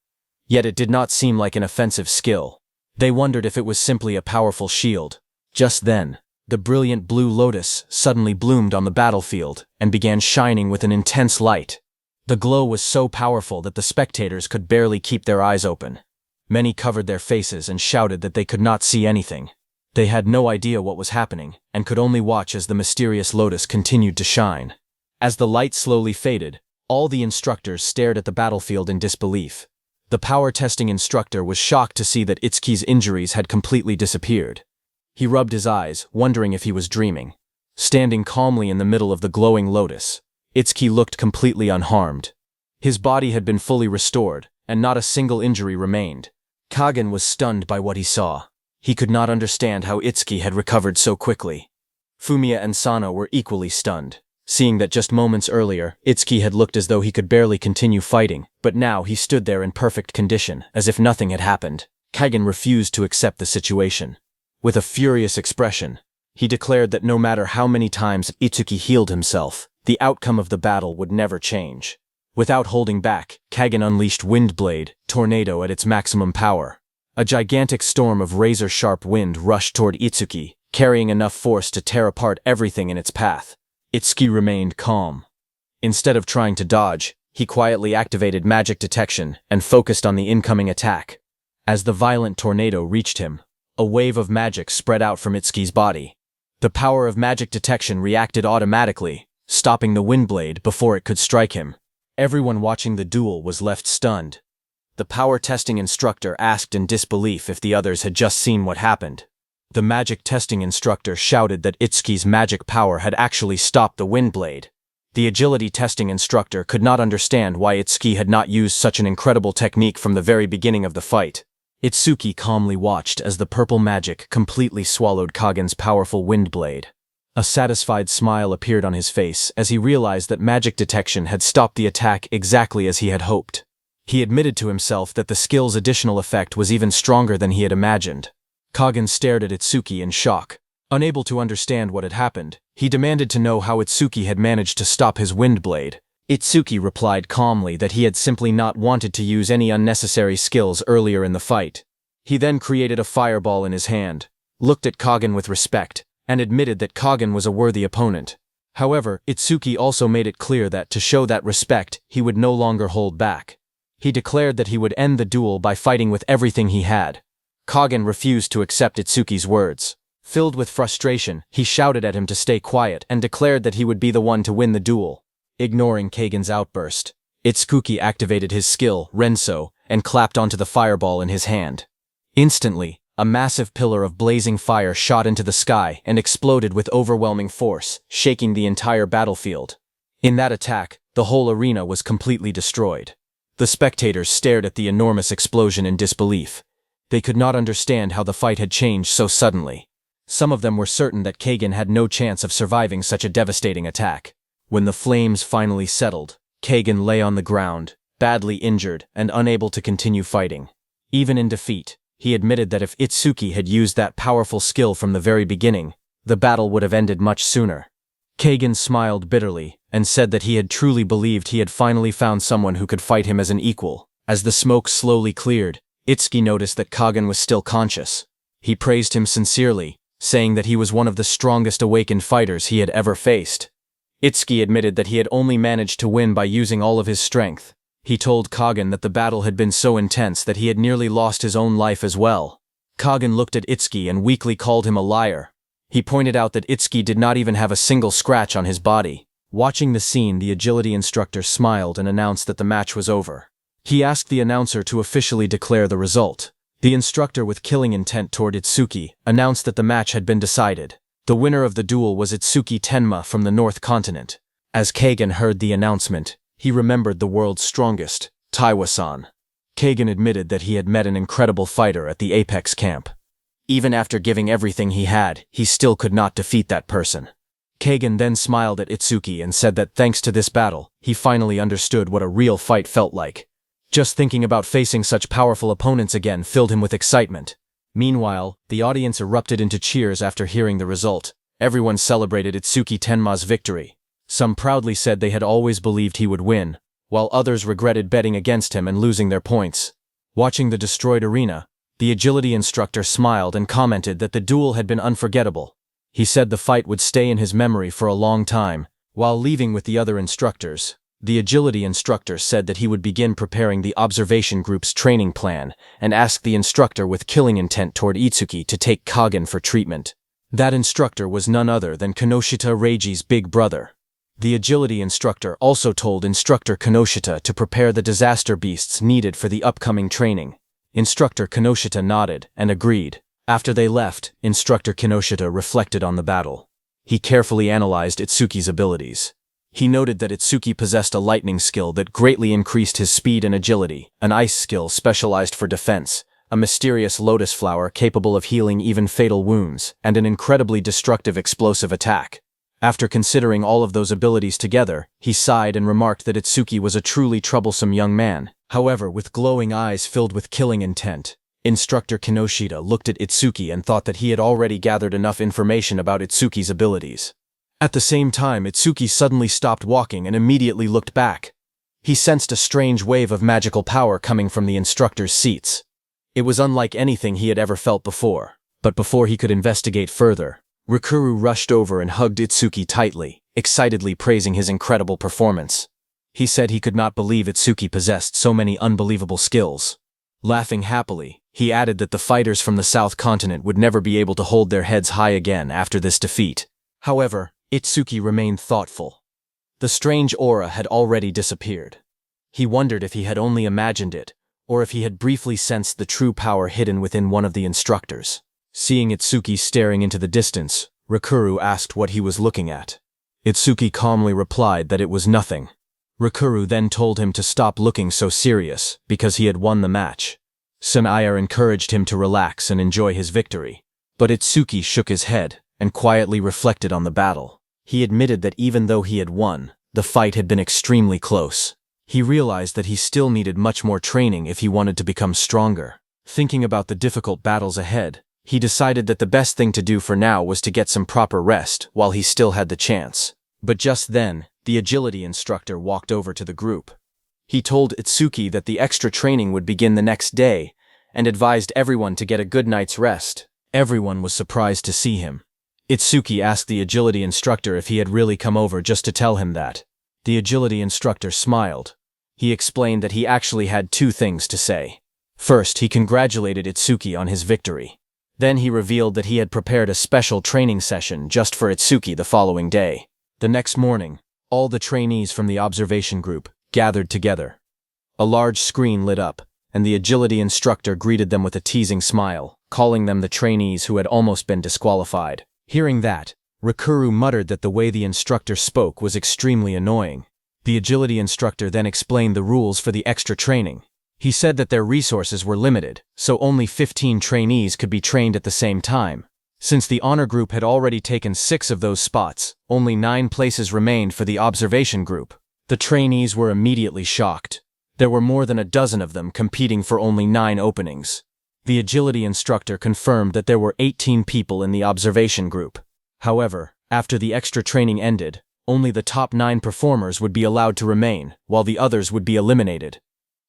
Yet it did not seem like an offensive skill. They wondered if it was simply a powerful shield. Just then, the brilliant blue lotus suddenly bloomed on the battlefield and began shining with an intense light. The glow was so powerful that the spectators could barely keep their eyes open. Many covered their faces and shouted that they could not see anything. They had no idea what was happening and could only watch as the mysterious lotus continued to shine. As the light slowly faded, all the instructors stared at the battlefield in disbelief. The power testing instructor was shocked to see that Itsuki's injuries had completely disappeared. He rubbed his eyes, wondering if he was dreaming. Standing calmly in the middle of the glowing lotus, Itsuki looked completely unharmed. His body had been fully restored, and not a single injury remained. Kagen was stunned by what he saw. He could not understand how Itsuki had recovered so quickly. Fumiya and Sano were equally stunned, seeing that just moments earlier, Itsuki had looked as though he could barely continue fighting, but now he stood there in perfect condition, as if nothing had happened. Kagen refused to accept the situation. With a furious expression, he declared that no matter how many times Itsuki healed himself, the outcome of the battle would never change. Without holding back, Kagen unleashed Windblade, Tornado at its maximum power. A gigantic storm of razor-sharp wind rushed toward Itsuki, carrying enough force to tear apart everything in its path. Itsuki remained calm. Instead of trying to dodge, he quietly activated magic detection and focused on the incoming attack. As the violent tornado reached him, a wave of magic spread out from Itsuki's body. The power of magic detection reacted automatically, stopping the Windblade before it could strike him. Everyone watching the duel was left stunned. The power testing instructor asked in disbelief if the others had just seen what happened. The magic testing instructor shouted that Itsuki's magic power had actually stopped the Windblade. The agility testing instructor could not understand why Itsuki had not used such an incredible technique from the very beginning of the fight. Itsuki calmly watched as the purple magic completely swallowed Kagen's powerful Windblade. A satisfied smile appeared on his face as he realized that magic detection had stopped the attack exactly as he had hoped. He admitted to himself that the skill's additional effect was even stronger than he had imagined. Kagen stared at Itsuki in shock. Unable to understand what had happened, he demanded to know how Itsuki had managed to stop his Windblade. Itsuki replied calmly that he had simply not wanted to use any unnecessary skills earlier in the fight. He then created a fireball in his hand, looked at Kagen with respect, and admitted that Kagen was a worthy opponent. However, Itsuki also made it clear that to show that respect, he would no longer hold back. He declared that he would end the duel by fighting with everything he had. Kagen refused to accept Itsuki's words. Filled with frustration, he shouted at him to stay quiet and declared that he would be the one to win the duel. Ignoring Kagen's outburst, Itsuki activated his skill, Renso, and clapped onto the fireball in his hand. Instantly, a massive pillar of blazing fire shot into the sky and exploded with overwhelming force, shaking the entire battlefield. In that attack, the whole arena was completely destroyed. The spectators stared at the enormous explosion in disbelief. They could not understand how the fight had changed so suddenly. Some of them were certain that Kagen had no chance of surviving such a devastating attack. When the flames finally settled, Kagen lay on the ground, badly injured and unable to continue fighting. Even in defeat, he admitted that if Itsuki had used that powerful skill from the very beginning, the battle would have ended much sooner. Kagen smiled bitterly and said that he had truly believed he had finally found someone who could fight him as an equal. As the smoke slowly cleared, Itsuki noticed that Kagen was still conscious. He praised him sincerely, saying that he was one of the strongest awakened fighters he had ever faced. Itsuki admitted that he had only managed to win by using all of his strength. He told Kagen that the battle had been so intense that he had nearly lost his own life as well. Kagen looked at Itsuki and weakly called him a liar. He pointed out that Itsuki did not even have a single scratch on his body. Watching the scene, the agility instructor smiled and announced that the match was over. He asked the announcer to officially declare the result. The instructor, with killing intent toward Itsuki, announced that the match had been decided. The winner of the duel was Itsuki Tenma from the North Continent. As Kagen heard the announcement, he remembered the world's strongest, Taiwa-san. Kagan admitted that he had met an incredible fighter at the Apex camp. Even after giving everything he had, he still could not defeat that person. Kagan then smiled at Itsuki and said that thanks to this battle, he finally understood what a real fight felt like. Just thinking about facing such powerful opponents again filled him with excitement. Meanwhile, the audience erupted into cheers after hearing the result. Everyone celebrated Itsuki Tenma's victory. Some proudly said they had always believed he would win, while others regretted betting against him and losing their points. Watching the destroyed arena, the agility instructor smiled and commented that the duel had been unforgettable. He said the fight would stay in his memory for a long time. While leaving with the other instructors, the agility instructor said that he would begin preparing the observation group's training plan and asked the instructor with killing intent toward Itsuki to take Kagen for treatment. That instructor was none other than Kinoshita Reiji's big brother. The agility instructor also told Instructor Kinoshita to prepare the disaster beasts needed for the upcoming training. Instructor Kinoshita nodded and agreed. After they left, Instructor Kinoshita reflected on the battle. He carefully analyzed Itsuki's abilities. He noted that Itsuki possessed a lightning skill that greatly increased his speed and agility, an ice skill specialized for defense, a mysterious lotus flower capable of healing even fatal wounds, and an incredibly destructive explosive attack. After considering all of those abilities together, he sighed and remarked that Itsuki was a truly troublesome young man. However, with glowing eyes filled with killing intent, Instructor Kinoshita looked at Itsuki and thought that he had already gathered enough information about Itsuki's abilities. At the same time, Itsuki suddenly stopped walking and immediately looked back. He sensed a strange wave of magical power coming from the instructor's seats. It was unlike anything he had ever felt before. But before he could investigate further, Rikuru rushed over and hugged Itsuki tightly, excitedly praising his incredible performance. He said he could not believe Itsuki possessed so many unbelievable skills. Laughing happily, he added that the fighters from the South Continent would never be able to hold their heads high again after this defeat. However, Itsuki remained thoughtful. The strange aura had already disappeared. He wondered if he had only imagined it, or if he had briefly sensed the true power hidden within one of the instructors. Seeing Itsuki staring into the distance, Rikuru asked what he was looking at. Itsuki calmly replied that it was nothing. Rikuru then told him to stop looking so serious, because he had won the match. Sunaya encouraged him to relax and enjoy his victory. But Itsuki shook his head and quietly reflected on the battle. He admitted that even though he had won, the fight had been extremely close. He realized that he still needed much more training if he wanted to become stronger. Thinking about the difficult battles ahead, he decided that the best thing to do for now was to get some proper rest while he still had the chance. But just then, the agility instructor walked over to the group. He told Itsuki that the extra training would begin the next day and advised everyone to get a good night's rest. Everyone was surprised to see him. Itsuki asked the agility instructor if he had really come over just to tell him that. The agility instructor smiled. He explained that he actually had two things to say. First, he congratulated Itsuki on his victory. Then he revealed that he had prepared a special training session just for Itsuki the following day. The next morning, all the trainees from the observation group gathered together. A large screen lit up, and the agility instructor greeted them with a teasing smile, calling them the trainees who had almost been disqualified. Hearing that, Rikuru muttered that the way the instructor spoke was extremely annoying. The agility instructor then explained the rules for the extra training. He said that their resources were limited, so only 15 trainees could be trained at the same time. Since the honor group had already taken 6 of those spots, only 9 places remained for the observation group. The trainees were immediately shocked. There were more than a dozen of them competing for only 9 openings. The agility instructor confirmed that there were 18 people in the observation group. However, after the extra training ended, only the top 9 performers would be allowed to remain, while the others would be eliminated.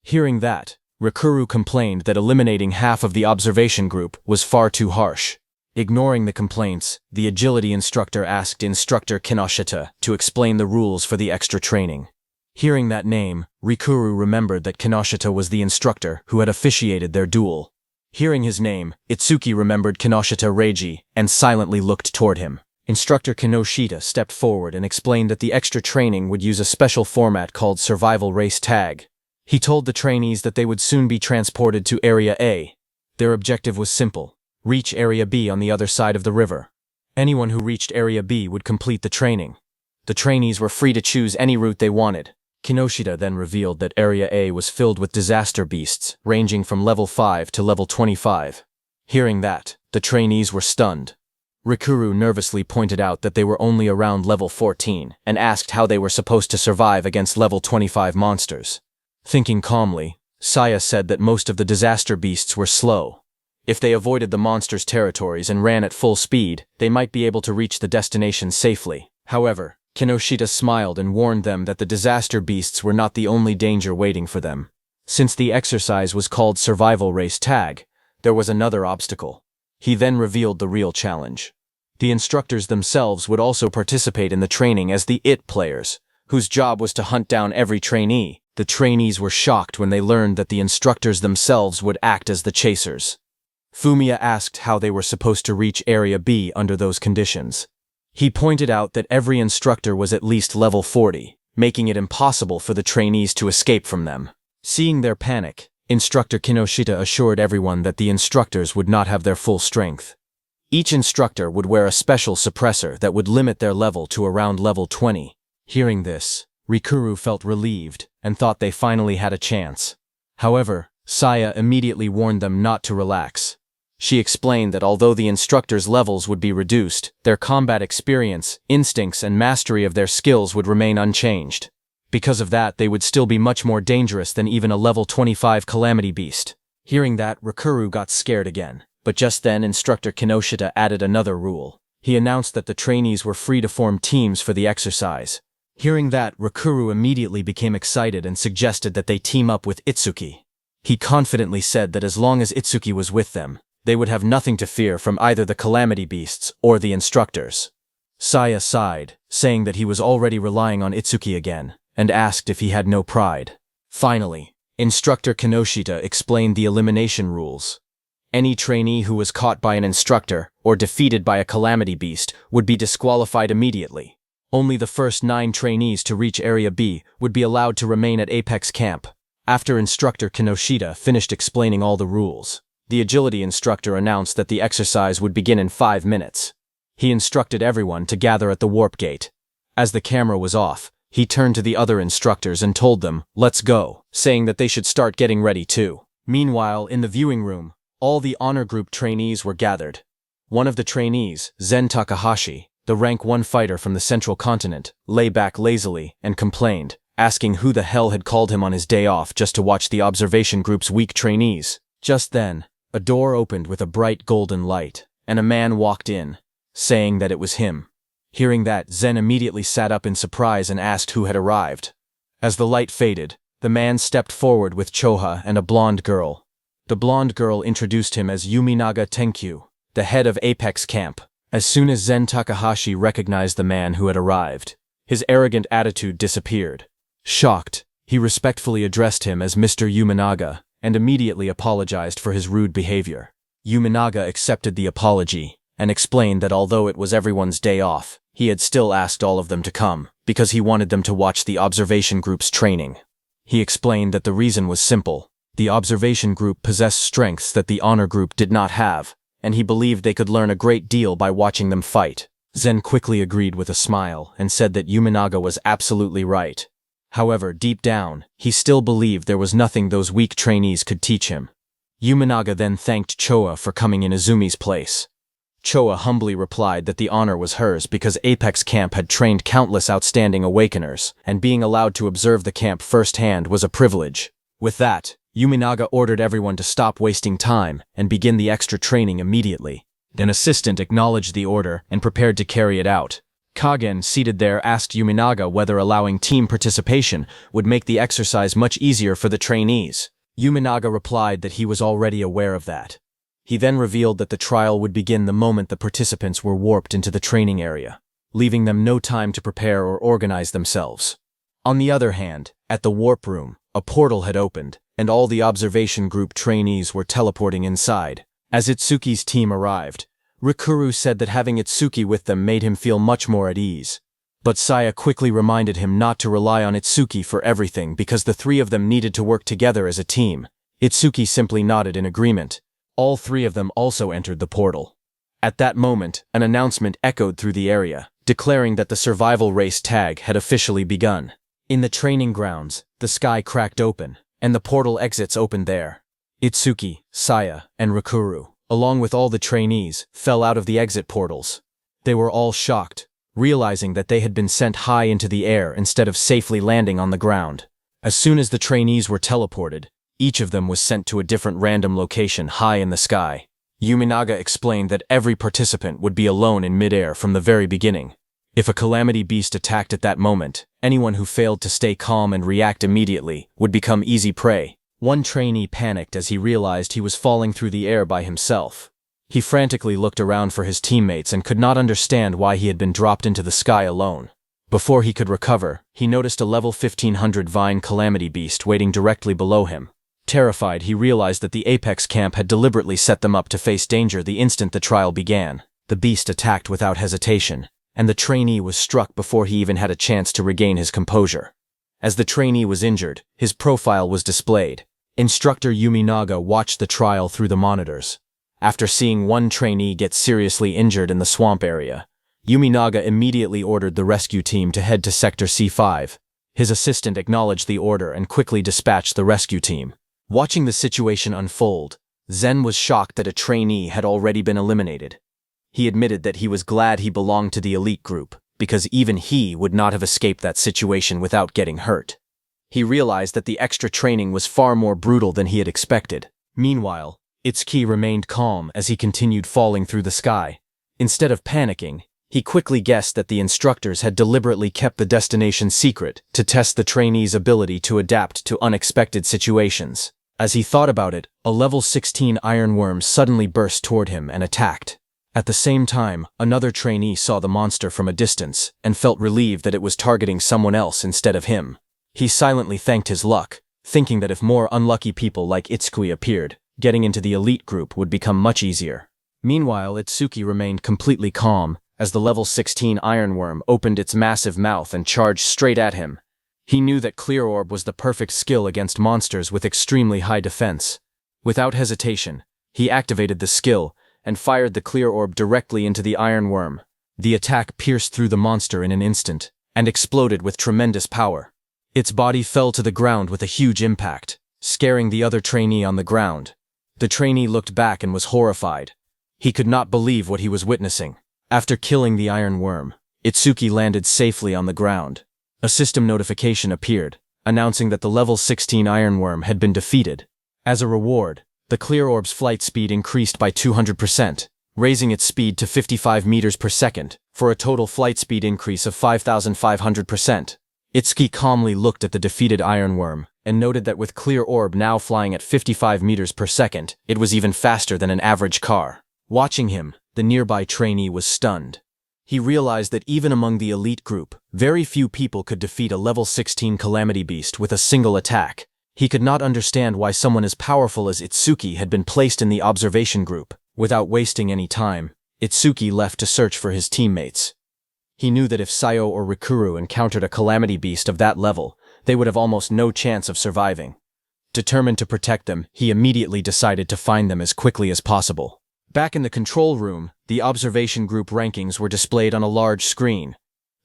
Hearing that, Rikuru complained that eliminating half of the observation group was far too harsh. Ignoring the complaints, the agility instructor asked Instructor Kinoshita to explain the rules for the extra training. Hearing that name, Rikuru remembered that Kinoshita was the instructor who had officiated their duel. Hearing his name, Itsuki remembered Kinoshita Reiji and silently looked toward him. Instructor Kinoshita stepped forward and explained that the extra training would use a special format called Survival Race Tag. He told the trainees that they would soon be transported to Area A. Their objective was simple: reach Area B on the other side of the river. Anyone who reached Area B would complete the training. The trainees were free to choose any route they wanted. Kinoshita then revealed that Area A was filled with disaster beasts, ranging from level 5 to level 25. Hearing that, the trainees were stunned. Rikuru nervously pointed out that they were only around level 14 and asked how they were supposed to survive against level 25 monsters. Thinking calmly, Saya said that most of the disaster beasts were slow. If they avoided the monsters' territories and ran at full speed, they might be able to reach the destination safely. However, Kinoshita smiled and warned them that the disaster beasts were not the only danger waiting for them. Since the exercise was called Survival Race Tag, there was another obstacle. He then revealed the real challenge. The instructors themselves would also participate in the training as the IT players, whose job was to hunt down every trainee. The trainees were shocked when they learned that the instructors themselves would act as the chasers. Fumiya asked how they were supposed to reach Area B under those conditions. He pointed out that every instructor was at least level 40, making it impossible for the trainees to escape from them. Seeing their panic, Instructor Kinoshita assured everyone that the instructors would not have their full strength. Each instructor would wear a special suppressor that would limit their level to around level 20. Hearing this, Rikuru felt relieved and thought they finally had a chance. However, Saya immediately warned them not to relax. She explained that although the instructors' levels would be reduced, their combat experience, instincts, and mastery of their skills would remain unchanged. Because of that, they would still be much more dangerous than even a level 25 calamity beast. Hearing that, Rikuru got scared again. But just then, Instructor Kinoshita added another rule. He announced that the trainees were free to form teams for the exercise. Hearing that, Rikuru immediately became excited and suggested that they team up with Itsuki. He confidently said that as long as Itsuki was with them, they would have nothing to fear from either the calamity beasts or the instructors. Saya sighed, saying that he was already relying on Itsuki again, and asked if he had no pride. Finally, Instructor Kinoshita explained the elimination rules. Any trainee who was caught by an instructor or defeated by a calamity beast would be disqualified immediately. Only the first 9 trainees to reach Area B would be allowed to remain at Apex Camp. After Instructor Kinoshita finished explaining all the rules, the agility instructor announced that the exercise would begin in 5 minutes. He instructed everyone to gather at the warp gate. As the camera was off, he turned to the other instructors and told them, "Let's go," saying that they should start getting ready too. Meanwhile, in the viewing room, all the honor group trainees were gathered. One of the trainees, Zen Takahashi, the rank 1 fighter from the central continent, lay back lazily and complained, asking who the hell had called him on his day off just to watch the observation group's weak trainees. Just then, a door opened with a bright golden light, and a man walked in, saying that it was him. Hearing that, Zen immediately sat up in surprise and asked who had arrived. As the light faded, the man stepped forward with Choha and a blonde girl. The blonde girl introduced him as Yuminaga Tenkyu, the head of Apex Camp. As soon as Zen Takahashi recognized the man who had arrived, his arrogant attitude disappeared. Shocked, he respectfully addressed him as Mr. Yuminaga, and immediately apologized for his rude behavior. Yuminaga accepted the apology, and explained that although it was everyone's day off, he had still asked all of them to come, because he wanted them to watch the observation group's training. He explained that the reason was simple. The observation group possessed strengths that the honor group did not have, and he believed they could learn a great deal by watching them fight. Zen quickly agreed with a smile and said that Yuminaga was absolutely right. However, deep down, he still believed there was nothing those weak trainees could teach him. Yuminaga then thanked Choa for coming in Izumi's place. Choa humbly replied that the honor was hers because Apex Camp had trained countless outstanding awakeners, and being allowed to observe the camp firsthand was a privilege. With that, Yuminaga ordered everyone to stop wasting time and begin the extra training immediately. An assistant acknowledged the order and prepared to carry it out. Kagen, seated there, asked Yuminaga whether allowing team participation would make the exercise much easier for the trainees. Yuminaga replied that he was already aware of that. He then revealed that the trial would begin the moment the participants were warped into the training area, leaving them no time to prepare or organize themselves. On the other hand, at the warp room, a portal had opened, and all the observation group trainees were teleporting inside. As Itsuki's team arrived, Rikuru said that having Itsuki with them made him feel much more at ease. But Saya quickly reminded him not to rely on Itsuki for everything because the 3 of them needed to work together as a team. Itsuki simply nodded in agreement. All 3 of them also entered the portal. At that moment, an announcement echoed through the area, declaring that the survival race tag had officially begun. In the training grounds, the sky cracked open, and the portal exits opened there. Itsuki, Saya, and Rikuru, along with all the trainees, fell out of the exit portals. They were all shocked, realizing that they had been sent high into the air instead of safely landing on the ground. As soon as the trainees were teleported, each of them was sent to a different random location high in the sky. Yuminaga explained that every participant would be alone in midair from the very beginning. If a calamity beast attacked at that moment, anyone who failed to stay calm and react immediately would become easy prey. One trainee panicked as he realized he was falling through the air by himself. He frantically looked around for his teammates and could not understand why he had been dropped into the sky alone. Before he could recover, he noticed a level 1500 Vine calamity beast waiting directly below him. Terrified, he realized that the Apex camp had deliberately set them up to face danger the instant the trial began. The beast attacked without hesitation, and the trainee was struck before he even had a chance to regain his composure. As the trainee was injured, his profile was displayed. Instructor Yuminaga watched the trial through the monitors. After seeing one trainee get seriously injured in the swamp area, Yuminaga immediately ordered the rescue team to head to Sector C5. His assistant acknowledged the order and quickly dispatched the rescue team. Watching the situation unfold, Zen was shocked that a trainee had already been eliminated. He admitted that he was glad he belonged to the elite group, because even he would not have escaped that situation without getting hurt. He realized that the extra training was far more brutal than he had expected. Meanwhile, Itsuki remained calm as he continued falling through the sky. Instead of panicking, he quickly guessed that the instructors had deliberately kept the destination secret to test the trainee's ability to adapt to unexpected situations. As he thought about it, a level 16 ironworm suddenly burst toward him and attacked. At the same time, another trainee saw the monster from a distance and felt relieved that it was targeting someone else instead of him. He silently thanked his luck, thinking that if more unlucky people like Itsuki appeared, getting into the elite group would become much easier. Meanwhile, Itsuki remained completely calm as the level 16 ironworm opened its massive mouth and charged straight at him. He knew that Clear Orb was the perfect skill against monsters with extremely high defense. Without hesitation, he activated the skill and fired the Clear Orb directly into the ironworm. The attack pierced through the monster in an instant and exploded with tremendous power. Its body fell to the ground with a huge impact, scaring the other trainee on the ground. The trainee looked back and was horrified. He could not believe what he was witnessing. After killing the ironworm, Itsuki landed safely on the ground. A system notification appeared, announcing that the level 16 ironworm had been defeated. As a reward, the Clear Orb's flight speed increased by 200%, raising its speed to 55 meters per second, for a total flight speed increase of 5,500%. Itsuki calmly looked at the defeated ironworm and noted that with Clear Orb now flying at 55 meters per second, it was even faster than an average car. Watching him, the nearby trainee was stunned. He realized that even among the elite group, very few people could defeat a level 16 calamity beast with a single attack. He could not understand why someone as powerful as Itsuki had been placed in the observation group. Without wasting any time, Itsuki left to search for his teammates. He knew that if Sayo or Rikuru encountered a calamity beast of that level, they would have almost no chance of surviving. Determined to protect them, he immediately decided to find them as quickly as possible. Back in the control room, the observation group rankings were displayed on a large screen.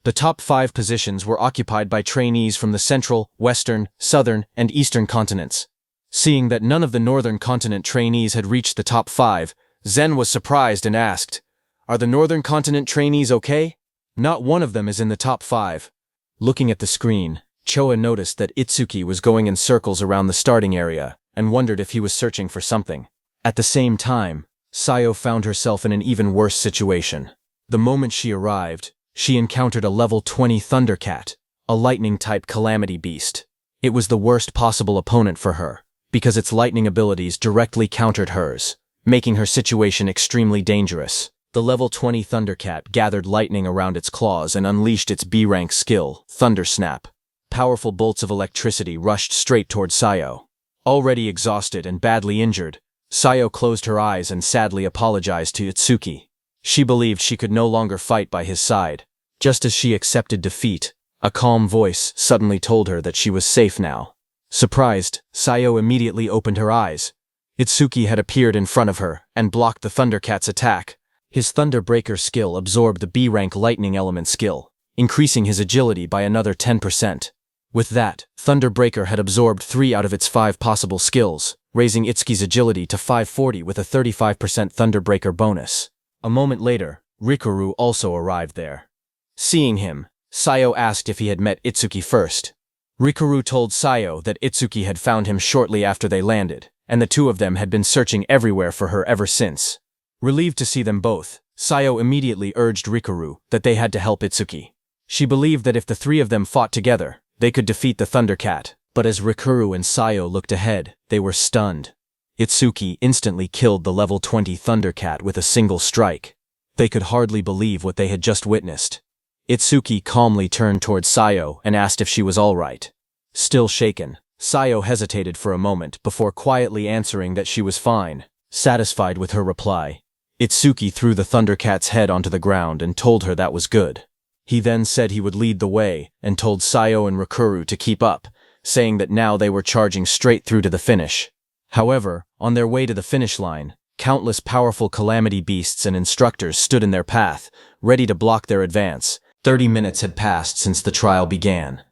The top 5 positions were occupied by trainees from the central, western, southern, and eastern continents. Seeing that none of the northern continent trainees had reached the top 5, Zen was surprised and asked, "Are the northern continent trainees okay? Not one of them is in the top 5. Looking at the screen, Choa noticed that Itsuki was going in circles around the starting area and wondered if he was searching for something. At the same time, Sayo found herself in an even worse situation. The moment she arrived, she encountered a level 20 Thundercat, a lightning-type calamity beast. It was the worst possible opponent for her, because its lightning abilities directly countered hers, making her situation extremely dangerous. The level 20 Thundercat gathered lightning around its claws and unleashed its B-rank skill, Thunder Snap. Powerful bolts of electricity rushed straight toward Sayo. Already exhausted and badly injured, Sayo closed her eyes and sadly apologized to Itsuki. She believed she could no longer fight by his side. Just as she accepted defeat, a calm voice suddenly told her that she was safe now. Surprised, Sayo immediately opened her eyes. Itsuki had appeared in front of her and blocked the Thundercat's attack. His Thunderbreaker skill absorbed the B-rank lightning element skill, increasing his agility by another 10%. With that, Thunderbreaker had absorbed 3 out of its 5 possible skills, raising Itsuki's agility to 540 with a 35% Thunderbreaker bonus. A moment later, Rikuru also arrived there. Seeing him, Sayo asked if he had met Itsuki first. Rikuru told Sayo that Itsuki had found him shortly after they landed, and the two of them had been searching everywhere for her ever since. Relieved to see them both, Sayo immediately urged Rikuru that they had to help Itsuki. She believed that if the 3 of them fought together, they could defeat the Thundercat, but as Rikuru and Sayo looked ahead, they were stunned. Itsuki instantly killed the level 20 Thundercat with a single strike. They could hardly believe what they had just witnessed. Itsuki calmly turned towards Sayo and asked if she was all right. Still shaken, Sayo hesitated for a moment before quietly answering that she was fine. Satisfied with her reply, Itsuki threw the Thundercat's head onto the ground and told her that was good. He then said he would lead the way and told Sayo and Rikuru to keep up, saying that now they were charging straight through to the finish. However, on their way to the finish line, countless powerful calamity beasts and instructors stood in their path, ready to block their advance. 30 minutes had passed since the trial began.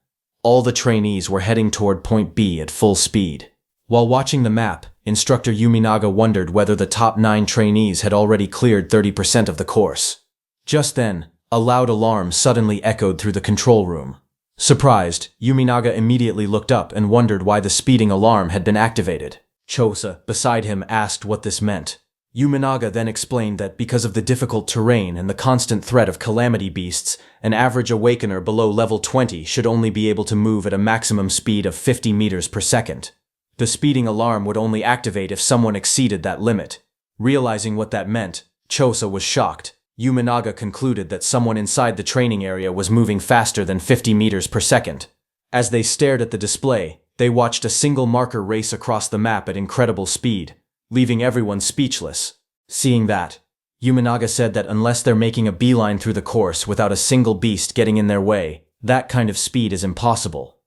All the trainees were heading toward Point B at full speed. While watching the map, Instructor Yuminaga wondered whether the top 9 trainees had already cleared 30% of the course. Just then, a loud alarm suddenly echoed through the control room. Surprised, Yuminaga immediately looked up and wondered why the speeding alarm had been activated. Chosa, beside him, asked what this meant. Yuminaga then explained that because of the difficult terrain and the constant threat of calamity beasts, an average awakener below level 20 should only be able to move at a maximum speed of 50 meters per second. The speeding alarm would only activate if someone exceeded that limit. Realizing what that meant, Chosa was shocked. Yuminaga concluded that someone inside the training area was moving faster than 50 meters per second. As they stared at the display, they watched a single marker race across the map at incredible speed, leaving everyone speechless. Seeing that, Yuminaga said that unless they're making a beeline through the course without a single beast getting in their way, that kind of speed is impossible.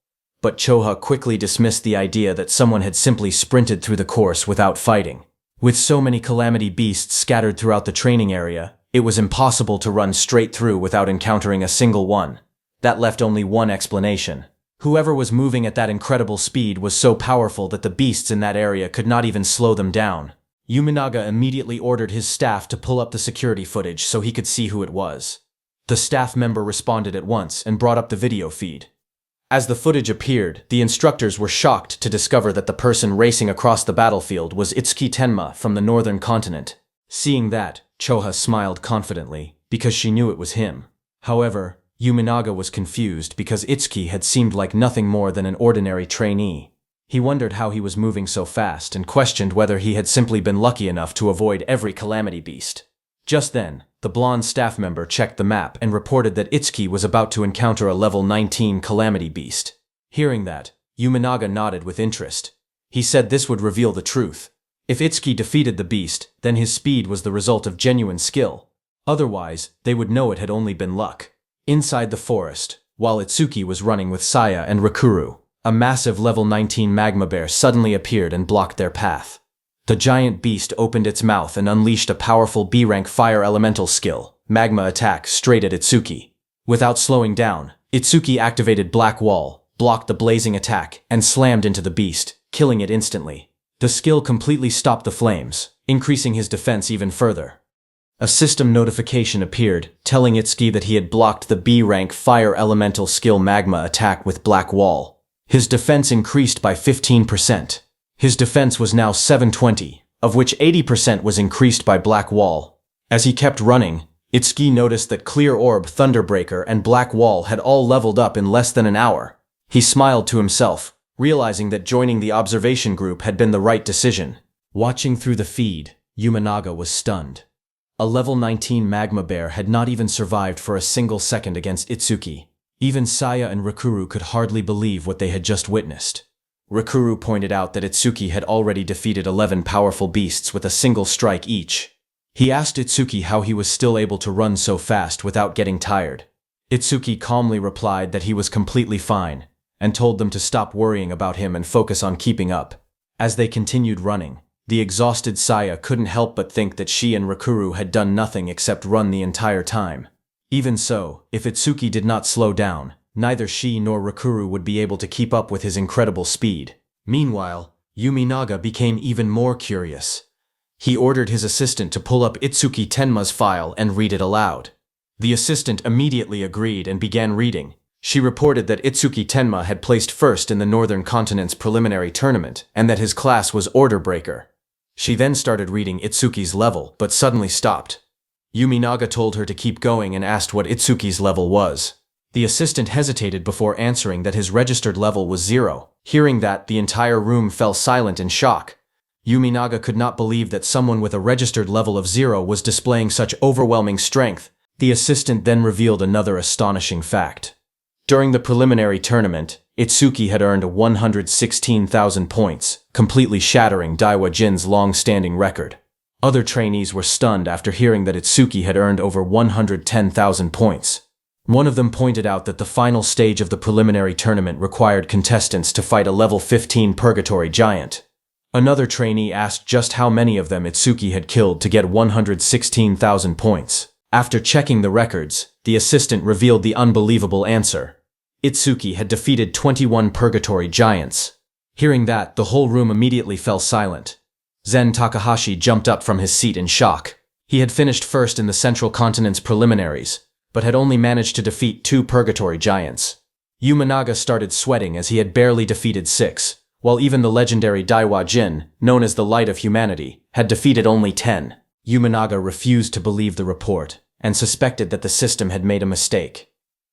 But Choha quickly dismissed the idea that someone had simply sprinted through the course without fighting. With so many calamity beasts scattered throughout the training area, it was impossible to run straight through without encountering a single one. That left only one explanation. Whoever was moving at that incredible speed was so powerful that the beasts in that area could not even slow them down. Yuminaga immediately ordered his staff to pull up the security footage so he could see who it was. The staff member responded at once and brought up the video feed. As the footage appeared, the instructors were shocked to discover that the person racing across the battlefield was Itsuki Tenma from the northern continent. Seeing that, Choha smiled confidently, because she knew it was him. However, Yuminaga was confused because Itsuki had seemed like nothing more than an ordinary trainee. He wondered how he was moving so fast and questioned whether he had simply been lucky enough to avoid every calamity beast. Just then, the blonde staff member checked the map and reported that Itsuki was about to encounter a level 19 calamity beast. Hearing that, Yuminaga nodded with interest. He said this would reveal the truth. If Itsuki defeated the beast, then his speed was the result of genuine skill. Otherwise, they would know it had only been luck. Inside the forest, while Itsuki was running with Saya and Rikuru, a massive level 19 magma bear suddenly appeared and blocked their path. The giant beast opened its mouth and unleashed a powerful B-rank fire elemental skill, Magma Attack, straight at Itsuki. Without slowing down, Itsuki activated Black Wall, blocked the blazing attack, and slammed into the beast, killing it instantly. The skill completely stopped the flames, increasing his defense even further. A system notification appeared, telling Itsuki that he had blocked the B-rank fire elemental skill Magma Attack with Black Wall. His defense increased by 15%. His defense was now 720, of which 80% was increased by Black Wall. As he kept running, Itsuki noticed that Clear Orb, Thunderbreaker, and Black Wall had all leveled up in less than an hour. He smiled to himself, realizing that joining the observation group had been the right decision. Watching through the feed, Yuminaga was stunned. A level 19 magma bear had not even survived for a single second against Itsuki. Even Saya and Rikuru could hardly believe what they had just witnessed. Rikuru pointed out that Itsuki had already defeated 11 powerful beasts with a single strike each. He asked Itsuki how he was still able to run so fast without getting tired. Itsuki calmly replied that he was completely fine, and told them to stop worrying about him and focus on keeping up. As they continued running, the exhausted Saya couldn't help but think that she and Rikuru had done nothing except run the entire time. Even so, if Itsuki did not slow down, neither she nor Rikuru would be able to keep up with his incredible speed. Meanwhile, Yuminaga became even more curious. He ordered his assistant to pull up Itsuki Tenma's file and read it aloud. The assistant immediately agreed and began reading. She reported that Itsuki Tenma had placed first in the Northern Continent's preliminary tournament and that his class was Order Breaker. She then started reading Itsuki's level, but suddenly stopped. Yuminaga told her to keep going and asked what Itsuki's level was. The assistant hesitated before answering that his registered level was 0. Hearing that, the entire room fell silent in shock. Yuminaga could not believe that someone with a registered level of 0 was displaying such overwhelming strength. The assistant then revealed another astonishing fact. During the preliminary tournament, Itsuki had earned 116,000 points, completely shattering Daiwa Jin's long-standing record. Other trainees were stunned after hearing that Itsuki had earned over 110,000 points. One of them pointed out that the final stage of the preliminary tournament required contestants to fight a level 15 Purgatory Giant. Another trainee asked just how many of them Itsuki had killed to get 116,000 points. After checking the records, the assistant revealed the unbelievable answer. Itsuki had defeated 21 Purgatory Giants. Hearing that, the whole room immediately fell silent. Zen Takahashi jumped up from his seat in shock. He had finished first in the Central Continent's preliminaries, but had only managed to defeat 2 Purgatory Giants. Yuminaga started sweating as he had barely defeated 6, while even the legendary Daiwa Jin, known as the Light of Humanity, had defeated only 10. Yuminaga refused to believe the report, and suspected that the system had made a mistake.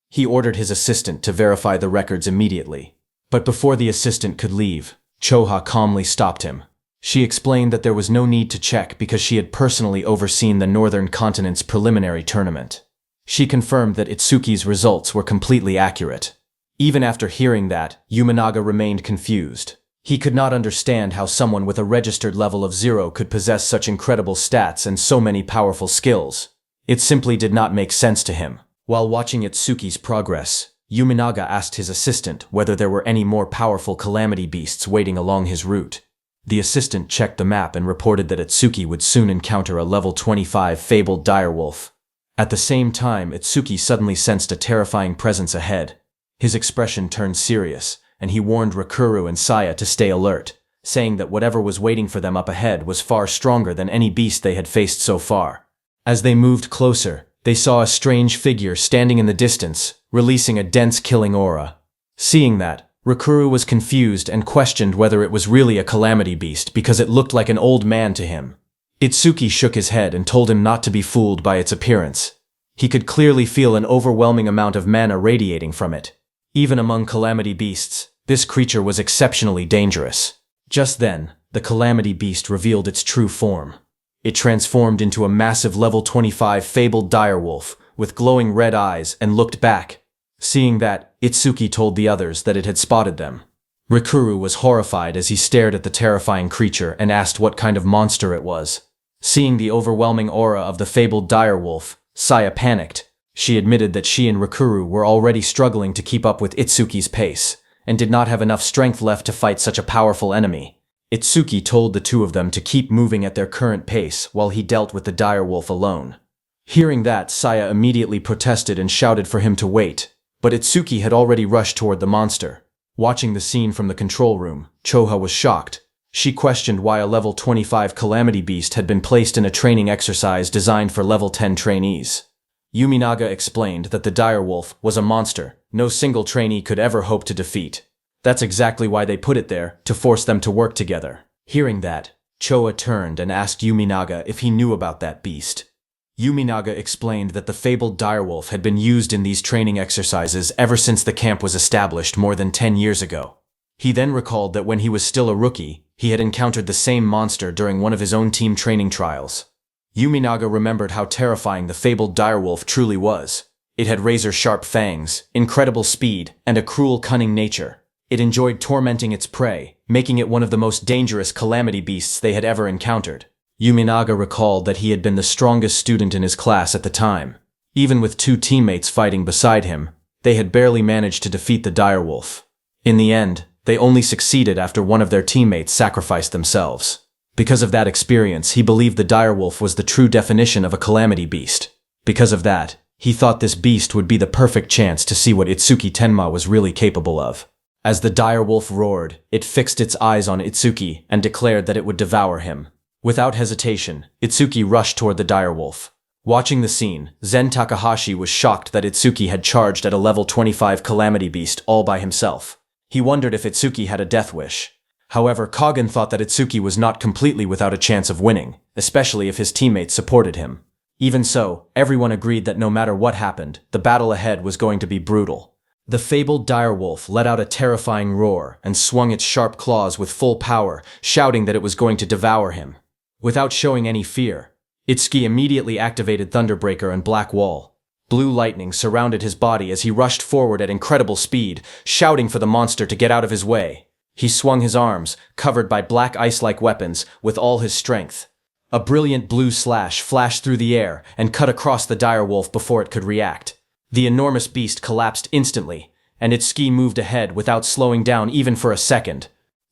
He ordered his assistant to verify the records immediately. But before the assistant could leave, Choha calmly stopped him. She explained that there was no need to check because she had personally overseen the Northern Continent's preliminary tournament. She confirmed that Itsuki's results were completely accurate. Even after hearing that, Yuminaga remained confused. He could not understand how someone with a registered level of 0 could possess such incredible stats and so many powerful skills. It simply did not make sense to him. While watching Itsuki's progress, Yuminaga asked his assistant whether there were any more powerful calamity beasts waiting along his route. The assistant checked the map and reported that Itsuki would soon encounter a level 25 fabled direwolf. At the same time, Itsuki suddenly sensed a terrifying presence ahead. His expression turned serious, and he warned Rikuru and Saya to stay alert, saying that whatever was waiting for them up ahead was far stronger than any beast they had faced so far. As they moved closer, they saw a strange figure standing in the distance, releasing a dense killing aura. Seeing that, Rikuru was confused and questioned whether it was really a calamity beast because it looked like an old man to him. Itsuki shook his head and told him not to be fooled by its appearance. He could clearly feel an overwhelming amount of mana radiating from it. Even among calamity beasts, this creature was exceptionally dangerous. Just then, the calamity beast revealed its true form. It transformed into a massive level 25 fabled direwolf with glowing red eyes and looked back. Seeing that, Itsuki told the others that it had spotted them. Rikuru was horrified as he stared at the terrifying creature and asked what kind of monster it was. Seeing the overwhelming aura of the fabled direwolf, Saya panicked. She admitted that she and Rikuru were already struggling to keep up with Itsuki's pace, and did not have enough strength left to fight such a powerful enemy. Itsuki told the two of them to keep moving at their current pace while he dealt with the direwolf alone. Hearing that, Saya immediately protested and shouted for him to wait, but Itsuki had already rushed toward the monster. Watching the scene from the control room, Choha was shocked. She questioned why a level 25 calamity beast had been placed in a training exercise designed for level 10 trainees. Yuminaga explained that the direwolf was a monster no single trainee could ever hope to defeat. That's exactly why they put it there, to force them to work together. Hearing that, Choa turned and asked Yuminaga if he knew about that beast. Yuminaga explained that the fabled direwolf had been used in these training exercises ever since the camp was established more than 10 years ago. He then recalled that when he was still a rookie, he had encountered the same monster during one of his own team training trials. Yuminaga remembered how terrifying the fabled direwolf truly was. It had razor-sharp fangs, incredible speed, and a cruel, cunning nature. It enjoyed tormenting its prey, making it one of the most dangerous calamity beasts they had ever encountered. Yuminaga recalled that he had been the strongest student in his class at the time. Even with 2 teammates fighting beside him, they had barely managed to defeat the direwolf. In the end, they only succeeded after one of their teammates sacrificed themselves. Because of that experience, he believed the direwolf was the true definition of a calamity beast. Because of that, He thought this beast would be the perfect chance to see what Itsuki Tenma was really capable of. As the direwolf roared, it fixed its eyes on Itsuki and declared that it would devour him. Without hesitation, Itsuki rushed toward the direwolf. Watching the scene, Zen Takahashi was shocked that Itsuki had charged at a level 25 Calamity Beast all by himself. He wondered if Itsuki had a death wish. However, Kagen thought that Itsuki was not completely without a chance of winning, especially if his teammates supported him. Even so, everyone agreed that no matter what happened, the battle ahead was going to be brutal. The fabled direwolf let out a terrifying roar and swung its sharp claws with full power, shouting that it was going to devour him. Without showing any fear, Itsuki immediately activated Thunderbreaker and Black Wall. Blue lightning surrounded his body as he rushed forward at incredible speed, shouting for the monster to get out of his way. He swung his arms, covered by black ice-like weapons, with all his strength. A brilliant blue slash flashed through the air and cut across the direwolf before it could react. The enormous beast collapsed instantly, and Itsuki moved ahead without slowing down even for a second.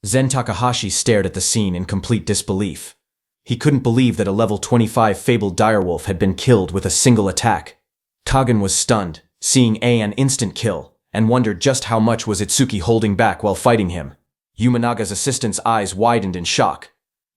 Zen Takahashi stared at the scene in complete disbelief. He couldn't believe that a level 25 fabled direwolf had been killed with a single attack. Kagen was stunned, seeing an instant kill, and wondered just how much was Itsuki holding back while fighting him. Yumanaga's assistant's eyes widened in shock.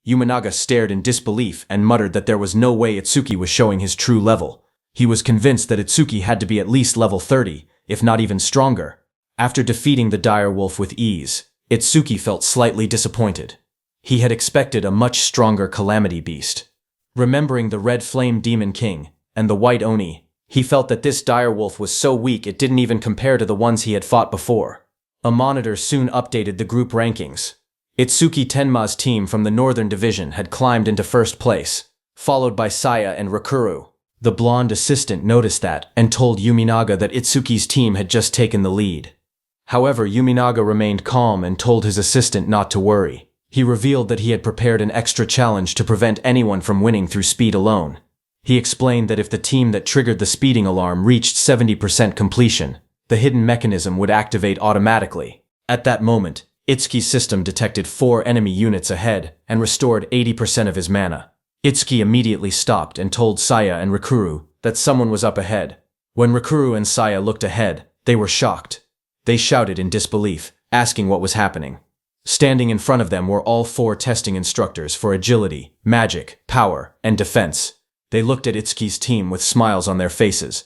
Yumanaga stared in disbelief and muttered that there was no way Itsuki was showing his true level. He was convinced that Itsuki had to be at least level 30, if not even stronger. After defeating the direwolf with ease, Itsuki felt slightly disappointed. He had expected a much stronger Calamity Beast. Remembering the Red Flame Demon King and the White Oni, he felt that this direwolf was so weak it didn't even compare to the ones he had fought before. A monitor soon updated the group rankings. Itsuki Tenma's team from the Northern Division had climbed into first place, followed by Saya and Rakuru. The blonde assistant noticed that and told Yuminaga that Itsuki's team had just taken the lead. However, Yuminaga remained calm and told his assistant not to worry. He revealed that he had prepared an extra challenge to prevent anyone from winning through speed alone. He explained that if the team that triggered the speeding alarm reached 70% completion, the hidden mechanism would activate automatically. At that moment, Itsuki's system detected 4 enemy units ahead and restored 80% of his mana. Itsuki immediately stopped and told Saya and Rakuru that someone was up ahead. When Rakuru and Saya looked ahead, they were shocked. They shouted in disbelief, asking what was happening. Standing in front of them were all 4 testing instructors for agility, magic, power, and defense. They looked at Itsuki's team with smiles on their faces,